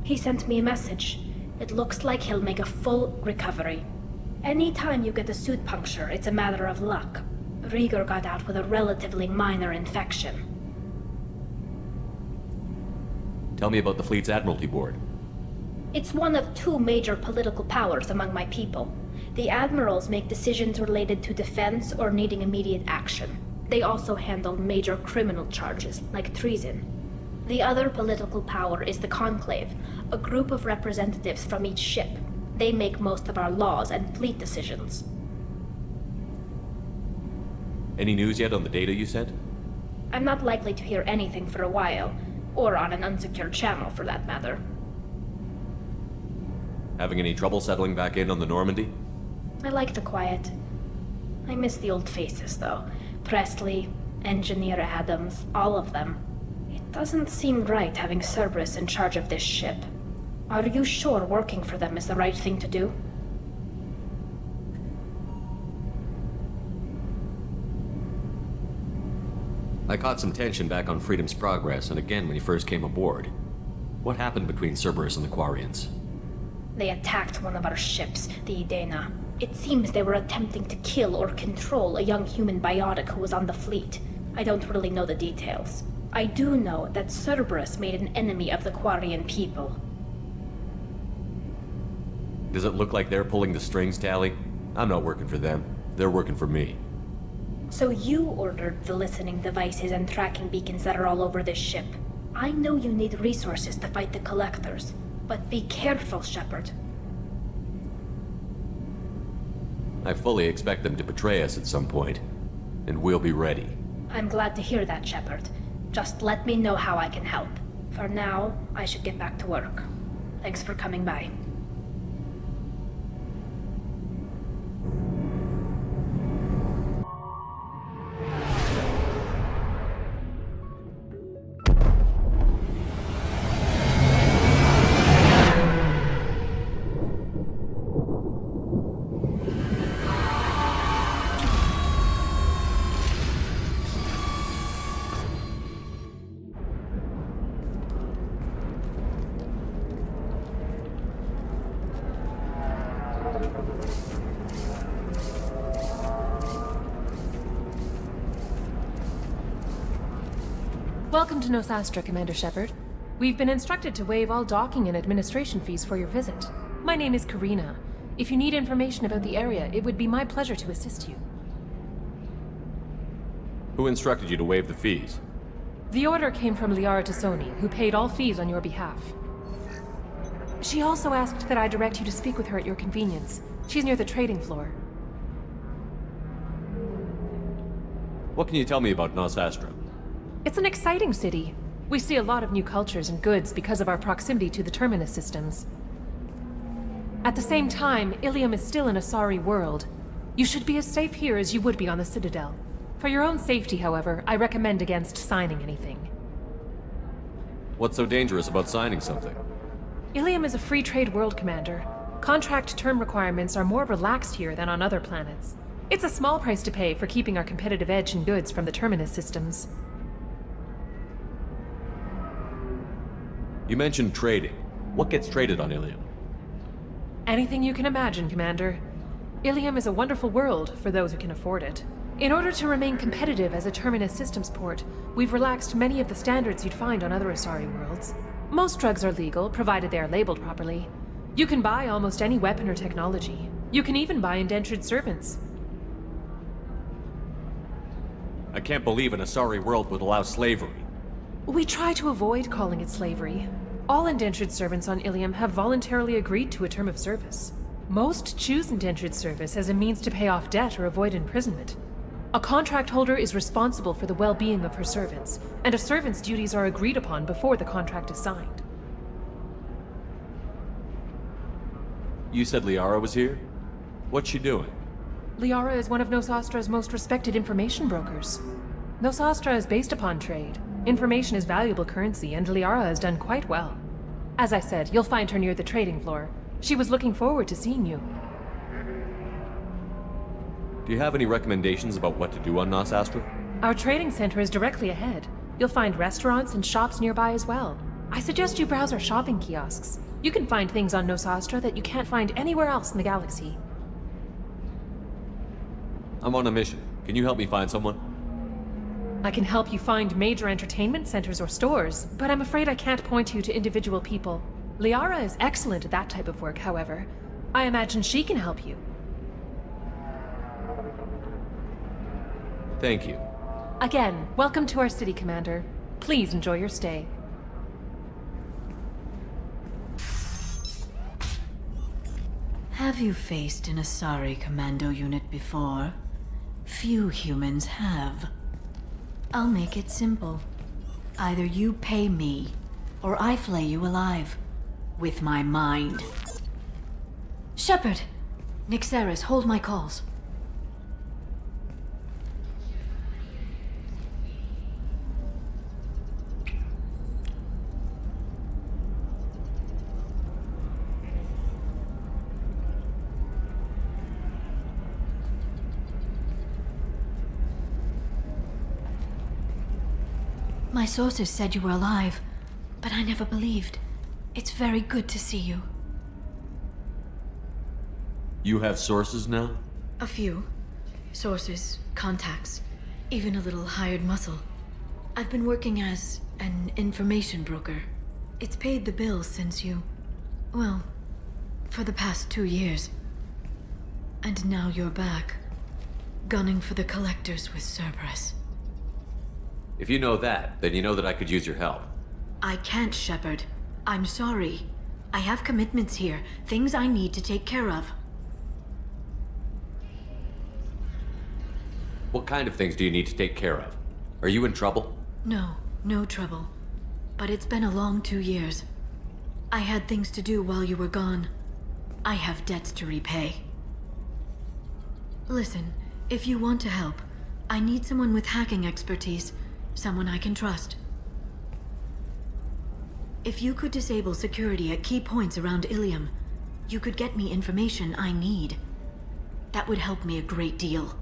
He sent me a message. It looks like he'll make a full recovery. Anytime you get a suit puncture, it's a matter of luck. Rieger got out with a relatively minor infection. Tell me about the fleet's Admiralty Board. It's one of two major political powers among my people. The admirals make decisions related to defense or needing immediate action. They also handle major criminal charges, like treason. The other political power is the Conclave, a group of representatives from each ship. They make most of our laws and fleet decisions. Any news yet on the data you sent? I'm not likely to hear anything for a while, or on an unsecured channel for that matter. Having any trouble settling back in on the Normandy? I like the quiet. I miss the old faces, though. Presley, Engineer Adams, all of them. It doesn't seem right having Cerberus in charge of this ship. Are you sure working for them is the right thing to do? I caught some tension back on Freedom's Progress, and again when he first came aboard. What happened between Cerberus and the Quarians? They attacked one of our ships, the Idena. It seems they were attempting to kill or control a young human biotic who was on the fleet. I don't really know the details. I do know that Cerberus made an enemy of the Quarian people. Does it look like they're pulling the strings, Tali? I'm not working for them. They're working for me. So you ordered the listening devices and tracking beacons that are all over this ship. I know you need resources to fight the Collectors, but be careful, Shepard. I fully expect them to betray us at some point, and we'll be ready. I'm glad to hear that, Shepard. Just let me know how I can help. For now, I should get back to work. Thanks for coming by. Welcome to Nosastra, Commander Shepard. We've been instructed to waive all docking and administration fees for your visit. My name is Karina. If you need information about the area, it would be my pleasure to assist you. Who instructed you to waive the fees? The order came from Liara T'Soni, who paid all fees on your behalf. She also asked that I direct you to speak with her at your convenience. She's near the trading floor. What can you tell me about Nosastra? It's an exciting city. We see a lot of new cultures and goods because of our proximity to the Terminus systems. At the same time, Ilium is still an Asari world. You should be as safe here as you would be on the Citadel. For your own safety, however, I recommend against signing anything. What's so dangerous about signing something? Ilium is a free trade world, Commander. Contract term requirements are more relaxed here than on other planets. It's a small price to pay for keeping our competitive edge in goods from the Terminus systems. You mentioned trading. What gets traded on Ilium? Anything you can imagine, Commander. Ilium is a wonderful world for those who can afford it. In order to remain competitive as a Terminus systems port, we've relaxed many of the standards you'd find on other Asari worlds. Most drugs are legal, provided they are labeled properly. You can buy almost any weapon or technology. You can even buy indentured servants. I can't believe an Asari world would allow slavery. We try to avoid calling it slavery. All indentured servants on Ilium have voluntarily agreed to a term of service. Most choose indentured service as a means to pay off debt or avoid imprisonment. A contract holder is responsible for the well-being of her servants, and a servant's duties are agreed upon before the contract is signed. You said Liara was here? What's she doing? Liara is one of Nosastra's most respected information brokers. Nosastra is based upon trade. Information is valuable currency, and Liara has done quite well. As I said, you'll find her near the trading floor. She was looking forward to seeing you. Do you have any recommendations about what to do on Nosastra? Our trading center is directly ahead. You'll find restaurants and shops nearby as well. I suggest you browse our shopping kiosks. You can find things on Nosastra that you can't find anywhere else in the galaxy. I'm on a mission. Can you help me find someone? I can help you find major entertainment centers or stores, but I'm afraid I can't point you to individual people. Liara is excellent at that type of work, however. I imagine she can help you. Thank you. Again, welcome to our city, Commander. Please enjoy your stay. Have you faced an Asari commando unit before? few humans have. I'll make it simple. Either you pay me, or I flay you alive. With my mind. Shepard! Nixeris, hold my calls. My sources said you were alive, but I never believed. It's very good to see you. You have sources now? A few. Sources, contacts, even a little hired muscle. I've been working as an information broker. It's paid the bills since you... well, for the past 2 years. And now you're back, gunning for the Collectors with Cerberus. If you know that, then you know that I could use your help. I can't, Shepard. I'm sorry. I have commitments here, things I need to take care of. What kind of things do you need to take care of? Are you in trouble? No, no trouble. But it's been a long 2 years. I had things to do while you were gone. I have debts to repay. Listen, if you want to help, I need someone with hacking expertise. Someone I can trust. If you could disable security at key points around Ilium, you could get me information I need. That would help me a great deal.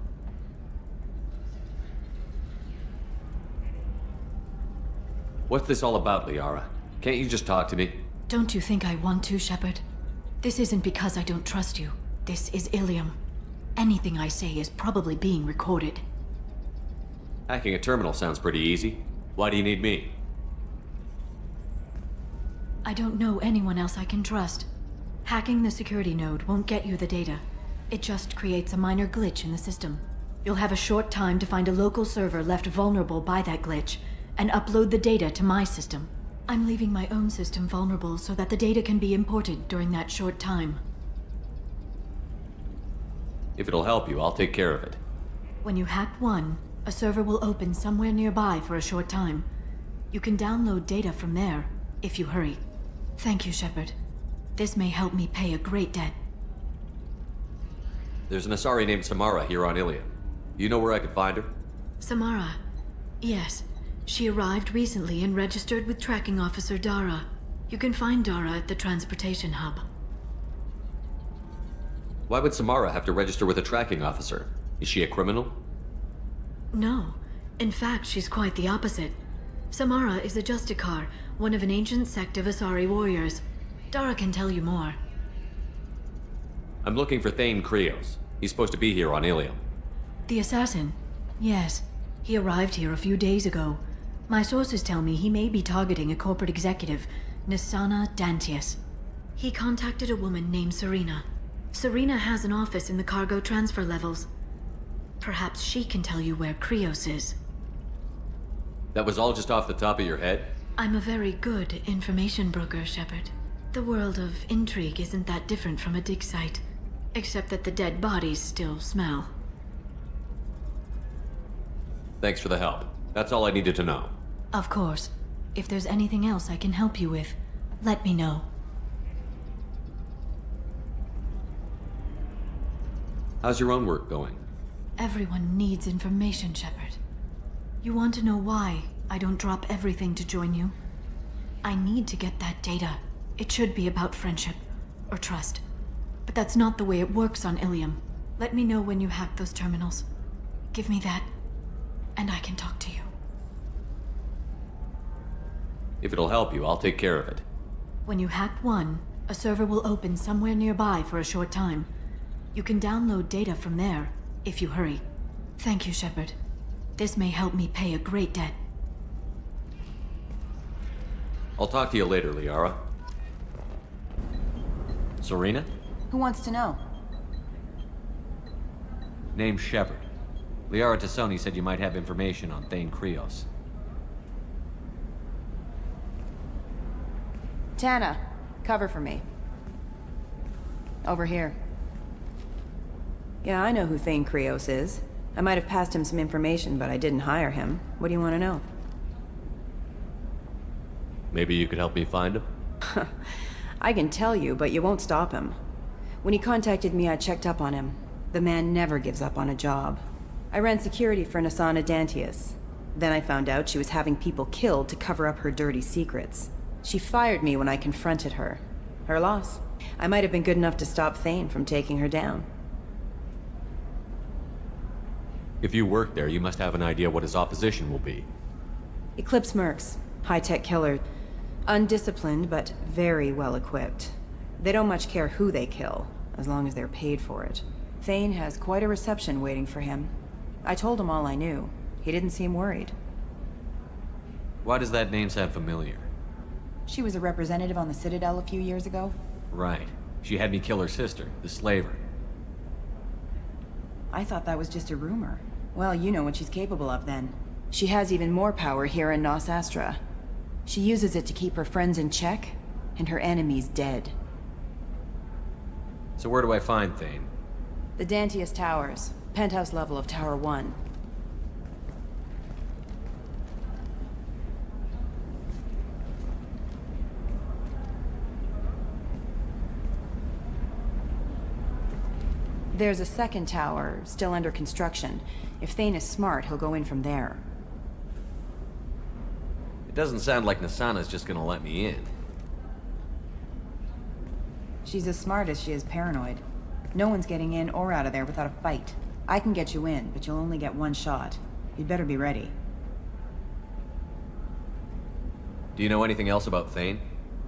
What's this all about, Liara? Can't you just talk to me? Don't you think I want to, Shepard? This isn't because I don't trust you. This is Ilium. Anything I say is probably being recorded. Hacking a terminal sounds pretty easy. Why do you need me? I don't know anyone else I can trust. Hacking the security node won't get you the data. It just creates a minor glitch in the system. You'll have a short time to find a local server left vulnerable by that glitch, and upload the data to my system. I'm leaving my own system vulnerable so that the data can be imported during that short time. If it'll help you, I'll take care of it. When you hack one, a server will open somewhere nearby for a short time. You can download data from there, if you hurry. Thank you, Shepard. This may help me pay a great debt. There's an Asari named Samara here on Ilium. You know where I could find her? Samara. Yes. She arrived recently and registered with Tracking Officer Dara. You can find Dara at the transportation hub. Why would Samara have to register with a tracking officer? Is she a criminal? No. In fact, she's quite the opposite. Samara is a Justicar, one of an ancient sect of Asari warriors. Dara can tell you more. I'm looking for Thane Krios. He's supposed to be here on Ilium. The assassin? Yes. He arrived here a few days ago. My sources tell me he may be targeting a corporate executive, Nisana Dantius. He contacted a woman named Serena. Serena has an office in the cargo transfer levels. Perhaps she can tell you where Krios is. That was all just off the top of your head? I'm a very good information broker, Shepard. The world of intrigue isn't that different from a dig site, except that the dead bodies still smell. Thanks for the help. That's all I needed to know. Of course. If there's anything else I can help you with, let me know. How's your own work going? Everyone needs information, Shepard. You want to know why I don't drop everything to join you? I need to get that data. It should be about friendship, or trust. But that's not the way it works on Ilium. Let me know when you hack those terminals. Give me that, and I can talk to you. If it'll help you, I'll take care of it. When you hack one, a server will open somewhere nearby for a short time. You can download data from there, if you hurry. Thank you, Shepard. This may help me pay a great debt. I'll talk to you later, Liara. Serena? Who wants to know? Name's Shepard. Liara T'Soni said you might have information on Thane Krios. Tana, cover for me. Over here. Yeah, I know who Thane Krios is. I might have passed him some information, but I didn't hire him. What do you want to know? Maybe you could help me find him? I can tell you, but you won't stop him. When he contacted me, I checked up on him. The man never gives up on a job. I ran security for Nasana Dantius. Then I found out she was having people killed to cover up her dirty secrets. She fired me when I confronted her. Her loss. I might have been good enough to stop Thane from taking her down. If you work there, you must have an idea what his opposition will be. Eclipse mercs. High-tech killer. Undisciplined, but very well equipped. They don't much care who they kill, as long as they're paid for it. Thane has quite a reception waiting for him. I told him all I knew. He didn't seem worried. Why does that name sound familiar? She was a representative on the Citadel a few years ago. Right. She had me kill her sister, the slaver. I thought that was just a rumor. Well, you know what she's capable of then. She has even more power here in Nos Astra. She uses it to keep her friends in check, and her enemies dead. So where do I find Thane? The Dantius Towers. Penthouse level of Tower 1. There's a second tower, still under construction. If Thane is smart, he'll go in from there. It doesn't sound like Nasana's just gonna let me in. She's as smart as she is paranoid. No one's getting in or out of there without a fight. I can get you in, but you'll only get one shot. You'd better be ready. Do you know anything else about Thane?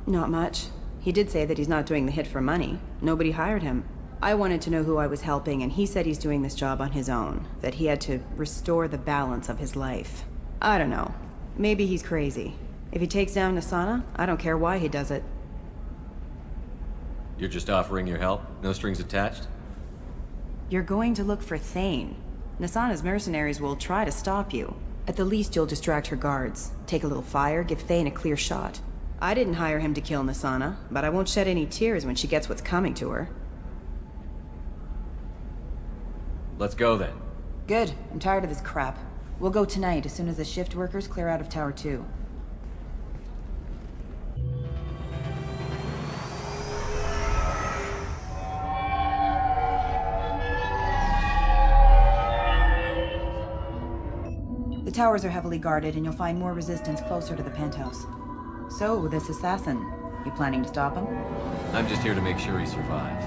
Not much. He did say that he's not doing the hit for money. Nobody hired him. I wanted to know who I was helping, and he said he's doing this job on his own. That he had to restore the balance of his life. I don't know. Maybe he's crazy. If he takes down Nasana, I don't care why he does it. You're just offering your help? No strings attached? You're going to look for Thane. Nasana's mercenaries will try to stop you. At the least, you'll distract her guards. Take a little fire, give Thane a clear shot. I didn't hire him to kill Nasana, but I won't shed any tears when she gets what's coming to her. Let's go then. Good. I'm tired of this crap. We'll go tonight as soon as the shift workers clear out of Tower 2. The towers are heavily guarded, and you'll find more resistance closer to the penthouse. So, this assassin, you planning to stop him? I'm just here to make sure he survives.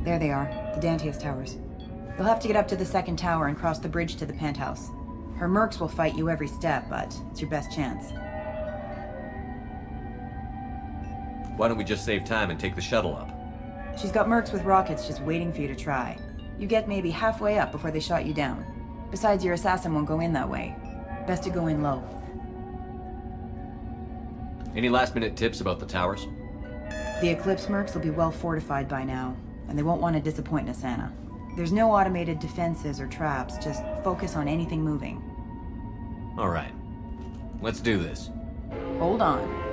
There they are, the Dantius Towers. You'll have to get up to the second tower and cross the bridge to the penthouse. Her mercs will fight you every step, but it's your best chance. Why don't we just save time and take the shuttle up? She's got mercs with rockets just waiting for you to try. You get maybe halfway up before they shot you down. Besides, your assassin won't go in that way. Best to go in low. Any last-minute tips about the towers? The Eclipse mercs will be well fortified by now, and they won't want to disappoint Nasana. There's no automated defenses or traps, just focus on anything moving. All right. Let's do this. Hold on.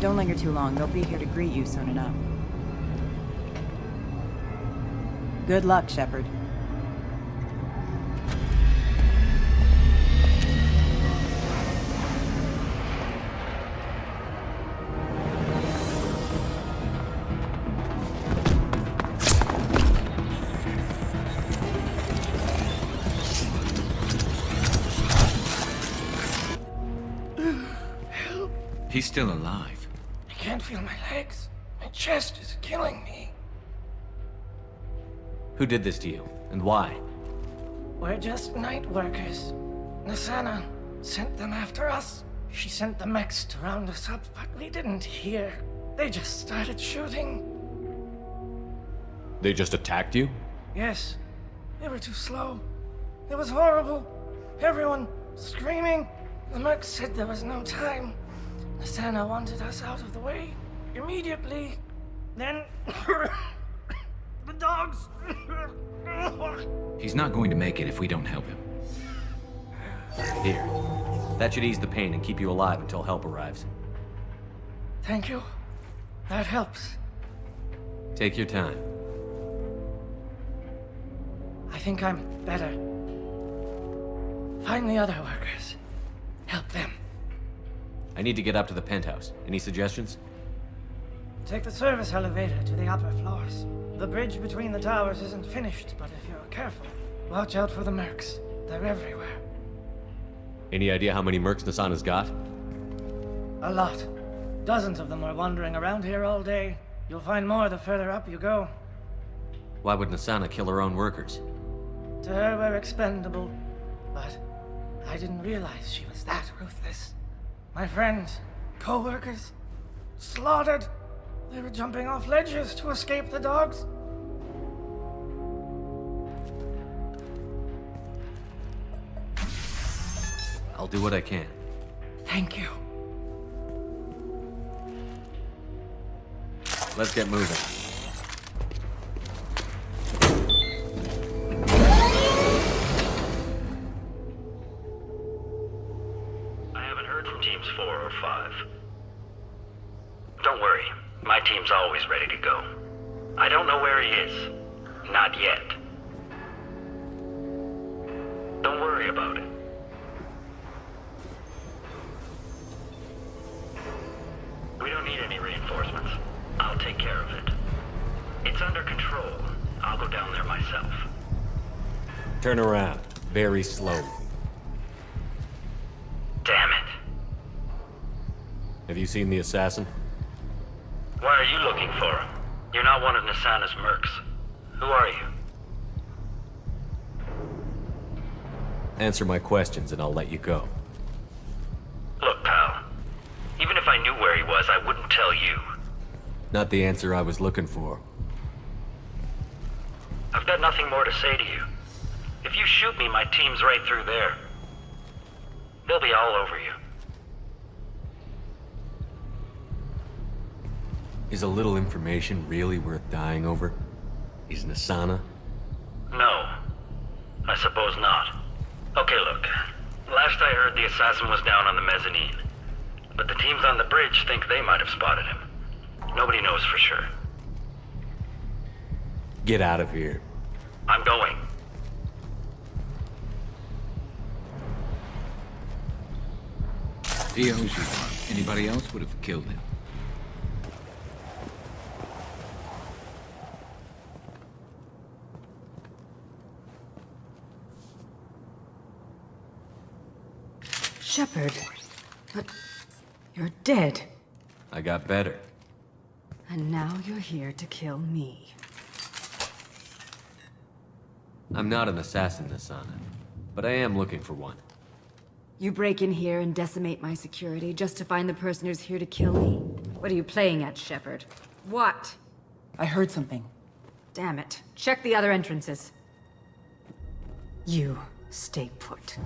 Don't linger too long. They'll be here to greet you soon enough. Good luck, Shepard. He's still alive. I can't feel my legs. My chest is killing me. Who did this to you, and why? We're just night workers. Nasana sent them after us. She sent the mechs to round us up, but we didn't hear. They just started shooting. They just attacked you? Yes, they were too slow. It was horrible. Everyone screaming. The mercs said there was no time. Nasana wanted us out of the way immediately. Then the dogs. He's not going to make it if we don't help him. Here. That should ease the pain and keep you alive until help arrives. Thank you. That helps. Take your time. I think I'm better. Find the other workers. Help them. I need to get up to the penthouse. Any suggestions? Take the service elevator to the upper floors. The bridge between the towers isn't finished, but if you're careful, watch out for the mercs. They're everywhere. Any idea how many mercs Nasana's got? A lot. Dozens of them are wandering around here all day. You'll find more the further up you go. Why would Nasana kill her own workers? To her, we're expendable. But I didn't realize she was that ruthless. My friends, co-workers, slaughtered. They were jumping off ledges to escape the dogs. I'll do what I can. Thank you. Let's get moving. I haven't heard from teams 4 or 5. Don't worry, my team's always ready to go. I don't know where he is. Not yet. Don't worry about it. We don't need any reinforcements. I'll take care of it. It's under control. I'll go down there myself. Turn around. Very slowly. Damn it. Have you seen the assassin? Why are you looking for him? You're not one of Nasana's mercs. Who are you? Answer my questions and I'll let you go. Look, pal. Even if I knew where he was, I wouldn't tell you. Not the answer I was looking for. I've got nothing more to say to you. If you shoot me, my team's right through there. They'll be all over you. Is a little information really worth dying over? Is Nasana? No. I suppose not. Okay, look. Last I heard, the assassin was down on the mezzanine. But the teams on the bridge think they might have spotted him. Nobody knows for sure. Get out of here. I'm going. He owes you one. Anybody else would have killed him. Shepard, but you're dead. I got better. And now you're here to kill me. I'm not an assassin, Nasana, but I am looking for one. You break in here and decimate my security just to find the person who's here to kill me? What are you playing at, Shepard? What? I heard something. Damn it. Check the other entrances. You stay put.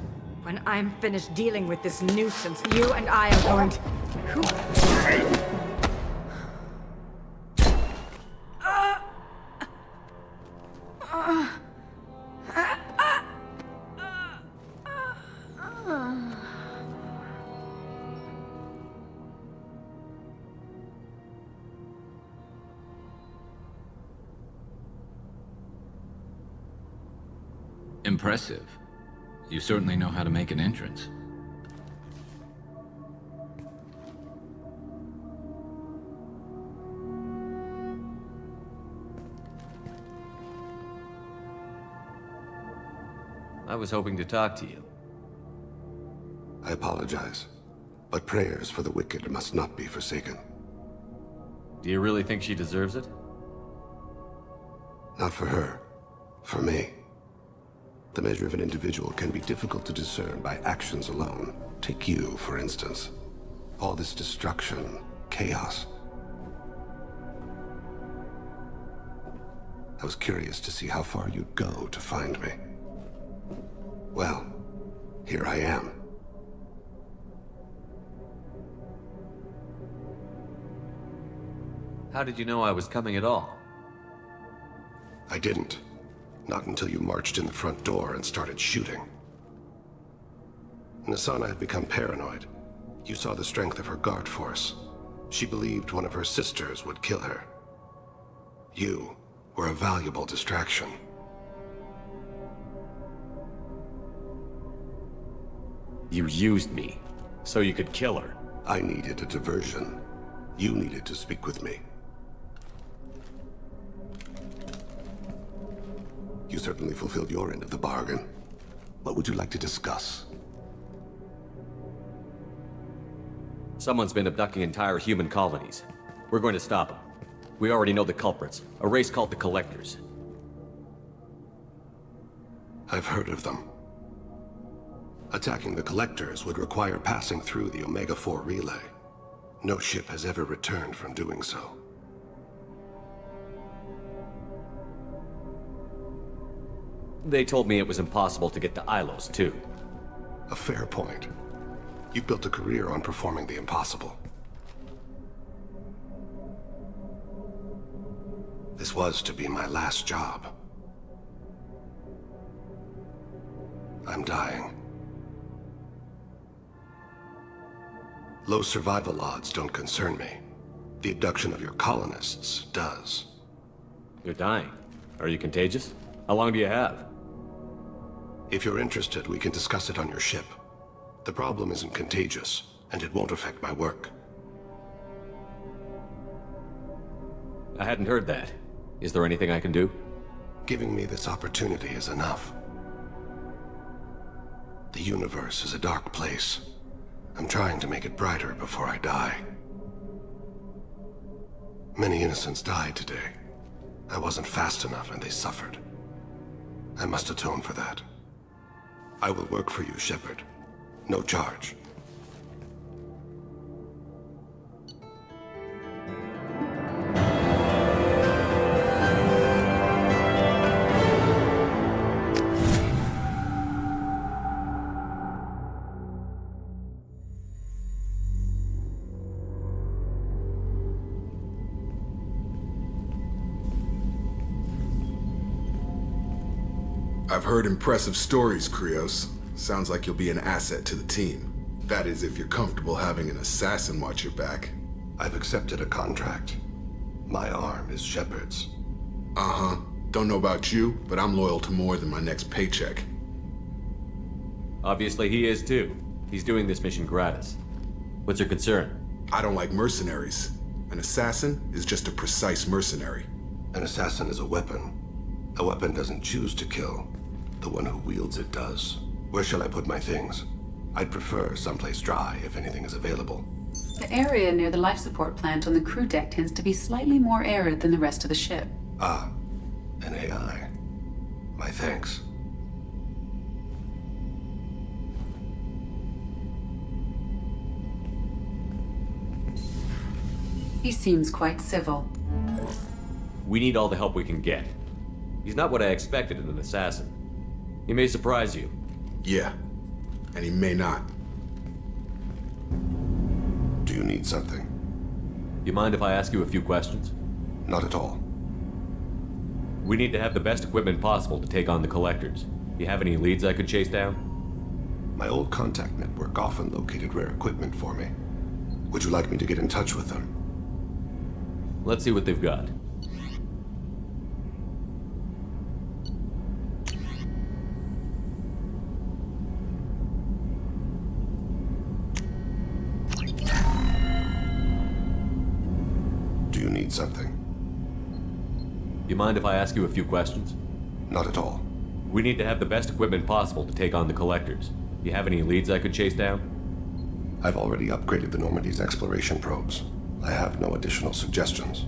When I'm finished dealing with this nuisance, you and I are going to... Impressive. You certainly know how to make an entrance. I was hoping to talk to you. I apologize, but prayers for the wicked must not be forsaken. Do you really think she deserves it? Not for her. For me. The measure of an individual can be difficult to discern by actions alone. Take you, for instance. All this destruction, chaos. I was curious to see how far you'd go to find me. Well, here I am. How did you know I was coming at all? I didn't. Not until you marched in the front door and started shooting. Nassana had become paranoid. You saw the strength of her guard force. She believed one of her sisters would kill her. You were a valuable distraction. You used me, so you could kill her. I needed a diversion. You needed to speak with me. You certainly fulfilled your end of the bargain. What would you like to discuss? Someone's been abducting entire human colonies. We're going to stop them. We already know the culprits, a race called the Collectors. I've heard of them. Attacking the Collectors would require passing through the Omega-4 relay. No ship has ever returned from doing so. They told me it was impossible to get to Ilos, too. A fair point. You built a career on performing the impossible. This was to be my last job. I'm dying. Low survival odds don't concern me. The abduction of your colonists does. You're dying. Are you contagious? How long do you have? If you're interested, we can discuss it on your ship. The problem isn't contagious, and it won't affect my work. I hadn't heard that. Is there anything I can do? Giving me this opportunity is enough. The universe is a dark place. I'm trying to make it brighter before I die. Many innocents died today. I wasn't fast enough and they suffered. I must atone for that. I will work for you, Shepard. No charge. I've heard impressive stories, Krios. Sounds like you'll be an asset to the team. That is, if you're comfortable having an assassin watch your back. I've accepted a contract. My arm is Shepard's. Uh-huh. Don't know about you, but I'm loyal to more than my next paycheck. Obviously he is too. He's doing this mission gratis. What's your concern? I don't like mercenaries. An assassin is just a precise mercenary. An assassin is a weapon. A weapon doesn't choose to kill. The one who wields it does. Where shall I put my things? I'd prefer someplace dry if anything is available. The area near the life support plant on the crew deck tends to be slightly more arid than the rest of the ship. Ah, an AI. My thanks. He seems quite civil. We need all the help we can get. He's not what I expected in an assassin. He may surprise you. Yeah, and he may not. Do you need something? You mind if I ask you a few questions? Not at all. We need to have the best equipment possible to take on the Collectors. You have any leads I could chase down? My old contact network often located rare equipment for me. Would you like me to get in touch with them? Let's see what they've got. Do you need something? You mind if I ask you a few questions? Not at all. We need to have the best equipment possible to take on the Collectors. You have any leads I could chase down? I've already upgraded the Normandy's exploration probes. I have no additional suggestions.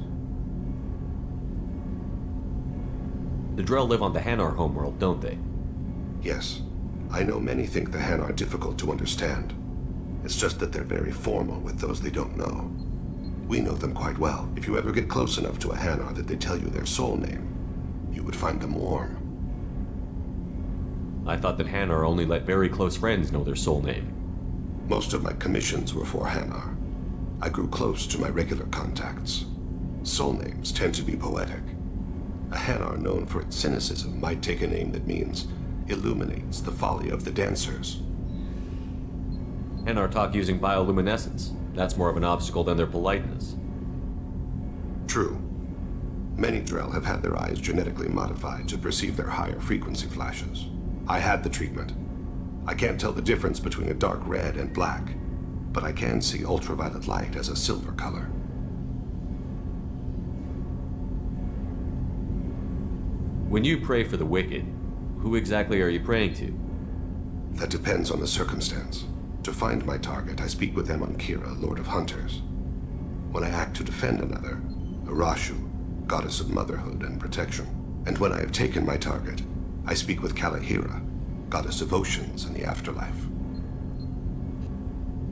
The Drell live on the Hanar homeworld, don't they? Yes. I know many think the Hanar are difficult to understand. It's just that they're very formal with those they don't know. We know them quite well. If you ever get close enough to a Hanar that they tell you their soul name, you would find them warm. I thought that Hanar only let very close friends know their soul name. Most of my commissions were for Hanar. I grew close to my regular contacts. Soul names tend to be poetic. A Hanar known for its cynicism might take a name that means illuminates the folly of the dancers. Hanar talk using bioluminescence. That's more of an obstacle than their politeness. True. Many Drell have had their eyes genetically modified to perceive their higher frequency flashes. I had the treatment. I can't tell the difference between a dark red and black, but I can see ultraviolet light as a silver color. When you pray for the wicked, who exactly are you praying to? That depends on the circumstance. To find my target, I speak with them on Kira, Lord of Hunters. When I act to defend another, Arashu, Goddess of Motherhood and Protection. And when I have taken my target, I speak with Kalahira, Goddess of Oceans and the Afterlife.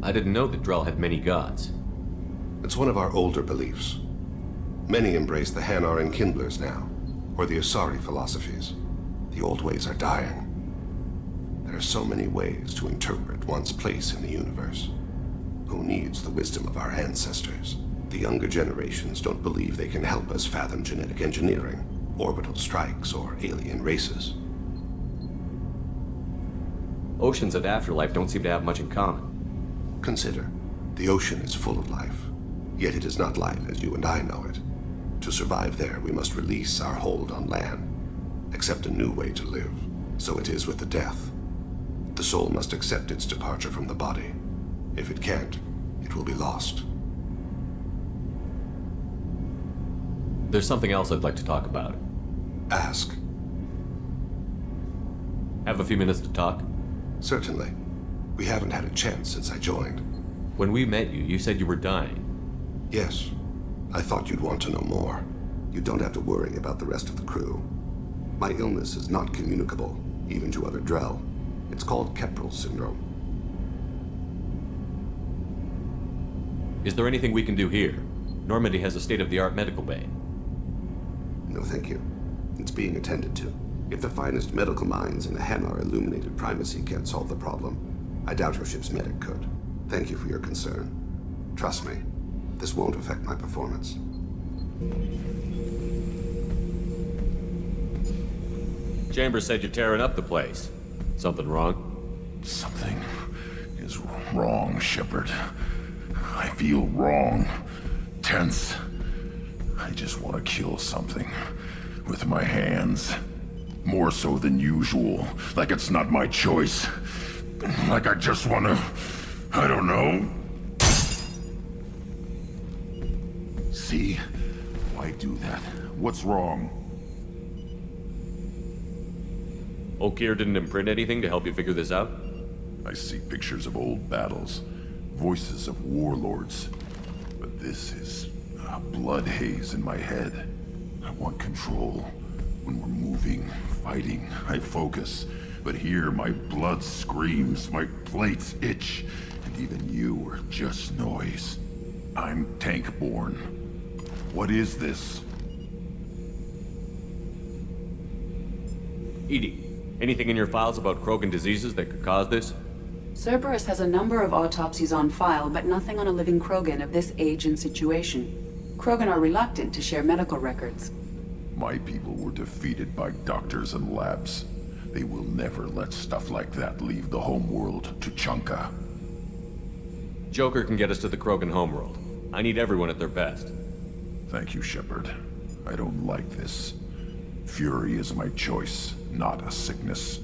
I didn't know that Drell had many gods. It's one of our older beliefs. Many embrace the Hanar and Kindlers now, or the Asari philosophies. The old ways are dying. There are so many ways to interpret one's place in the universe. Who needs the wisdom of our ancestors? The younger generations don't believe they can help us fathom genetic engineering, orbital strikes, or alien races. Oceans and Afterlife don't seem to have much in common. Consider, the ocean is full of life, yet it is not life as you and I know it. To survive there, we must release our hold on land, accept a new way to live. So it is with the death. The soul must accept its departure from the body. If it can't, it will be lost. There's something else I'd like to talk about. Ask. Have a few minutes to talk? Certainly. We haven't had a chance since I joined. When we met you, you said you were dying. Yes. I thought you'd want to know more. You don't have to worry about the rest of the crew. My illness is not communicable, even to other Drell. It's called Keprel syndrome. Is there anything we can do here? Normandy has a state-of-the-art medical bay. No, thank you. It's being attended to. If the finest medical minds in the Hanar illuminated primacy can't solve the problem, I doubt your ship's medic could. Thank you for your concern. Trust me, this won't affect my performance. Chambers said you're tearing up the place. Something wrong? Something is wrong, Shepard. I feel wrong. Tense. I just want to kill something. With my hands. More so than usual. Like it's not my choice. Like I just want to... I don't know. See? Why do that? What's wrong? Okeer didn't imprint anything to help you figure this out? I see pictures of old battles. Voices of warlords. But this is a blood haze in my head. I want control. When we're moving, fighting, I focus. But here my blood screams, my plates itch, and even you are just noise. I'm tank-born. What is this? EDI, anything in your files about Krogan diseases that could cause this? Cerberus has a number of autopsies on file, but nothing on a living Krogan of this age and situation. Krogan are reluctant to share medical records. My people were defeated by doctors and labs. They will never let stuff like that leave the homeworld to Chunka. Joker can get us to the Krogan homeworld. I need everyone at their best. Thank you, Shepard. I don't like this. Fury is my choice, not a sickness.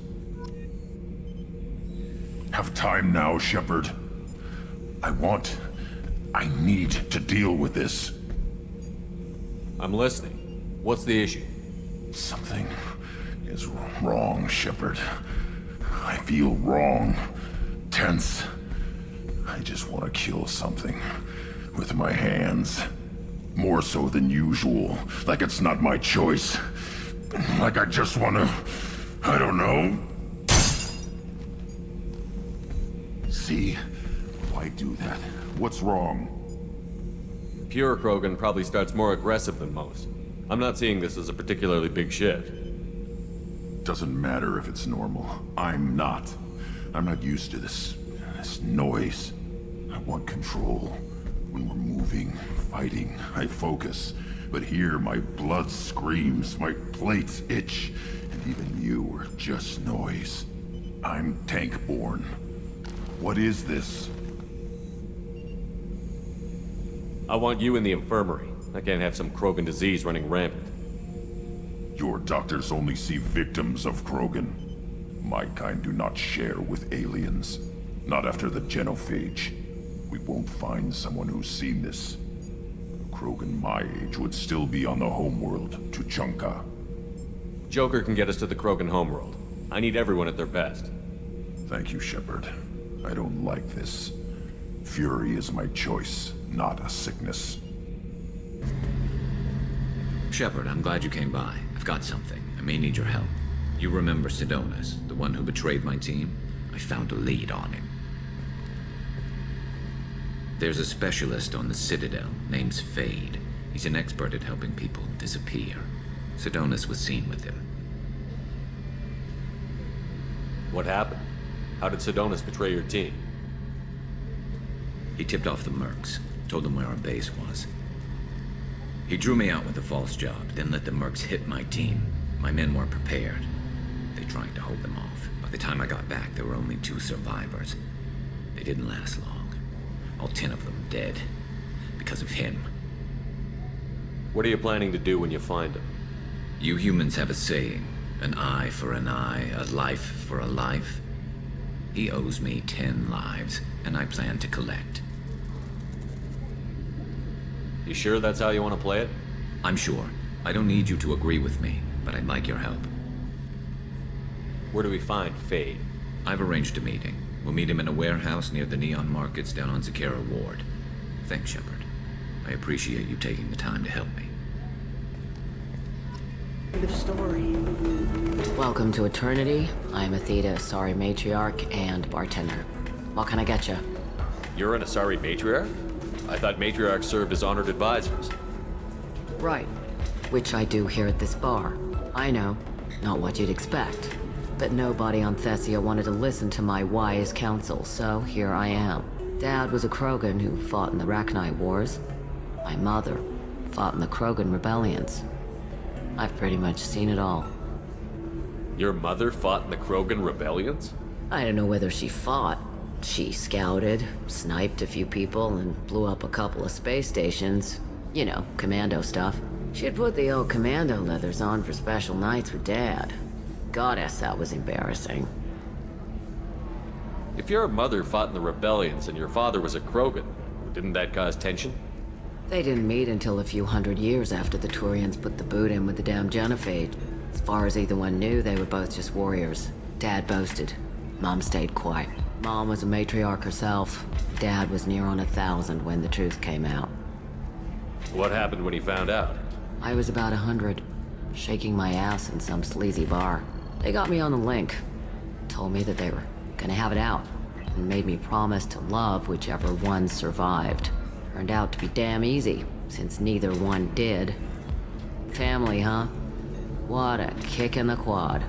Have time now, Shepard. I need to deal with this. I'm listening. What's the issue? Something is wrong, Shepard. I feel wrong. Tense. I just want to kill something. With my hands. More so than usual. Like it's not my choice. Like I just want to... I don't know. See? Why do that? What's wrong? Pure Krogan probably starts more aggressive than most. I'm not seeing this as a particularly big shift. doesn't matter if it's normal. I'm not. I'm not used to this noise. I want control. When we're moving, fighting, I focus. But here, my blood screams, my plates itch, and even you are just noise. I'm tank-born. What is this? I want you in the infirmary. I can't have some Krogan disease running rampant. Your doctors only see victims of Krogan. My kind do not share with aliens. Not after the genophage. We won't find someone who's seen this. A Krogan my age would still be on the homeworld, Tuchanka. Joker can get us to the Krogan homeworld. I need everyone at their best. Thank you, Shepard. I don't like this. Fury is my choice, not a sickness. Shepard, I'm glad you came by. I've got something. I may need your help. You remember Sidonis, the one who betrayed my team? I found a lead on him. There's a specialist on the Citadel named Fade. He's an expert at helping people disappear. Sidonis was seen with him. What happened? How did Sidonis betray your team? He tipped off the mercs, told them where our base was. He drew me out with a false job, then let the mercs hit my team. My men weren't prepared. They tried to hold them off. By the time I got back, there were only 2 survivors. They didn't last long. All 10 of them dead. Because of him. What are you planning to do when you find him? You humans have a saying. An eye for an eye, a life for a life. He owes me 10 lives, and I plan to collect. You sure that's how you want to play it? I'm sure. I don't need you to agree with me, but I'd like your help. Where do we find Fade? I've arranged a meeting. We'll meet him in a warehouse near the Neon Markets down on Zakera Ward. Thanks, Shepard. I appreciate you taking the time to help me. The story. Welcome to Eternity. I'm Aethyta, Asari Matriarch and bartender. What can I get you? You're an Asari Matriarch? I thought Matriarchs served as honored advisors. Right. Which I do here at this bar. I know. Not what you'd expect. But nobody on Thessia wanted to listen to my wise counsel, so here I am. Dad was a Krogan who fought in the Rachni Wars. My mother fought in the Krogan rebellions. I've pretty much seen it all. Your mother fought in the Krogan rebellions? I don't know whether she fought. She scouted, sniped a few people, and blew up a couple of space stations. You know, commando stuff. She'd put the old commando leathers on for special nights with Dad. Goddess, that was embarrassing. If your mother fought in the rebellions and your father was a Krogan, didn't that cause tension? They didn't meet until a few hundred years after the Turians put the boot in with the damn genophage. As far as either one knew, they were both just warriors. Dad boasted. Mom stayed quiet. Mom was a matriarch herself. Dad was near on 1,000 when the truth came out. What happened when he found out? I was about 100, shaking my ass in some sleazy bar. They got me on the link. Told me that they were gonna have it out, and made me promise to love whichever one survived. Turned out to be damn easy, since neither one did. Family, huh? What a kick in the quad.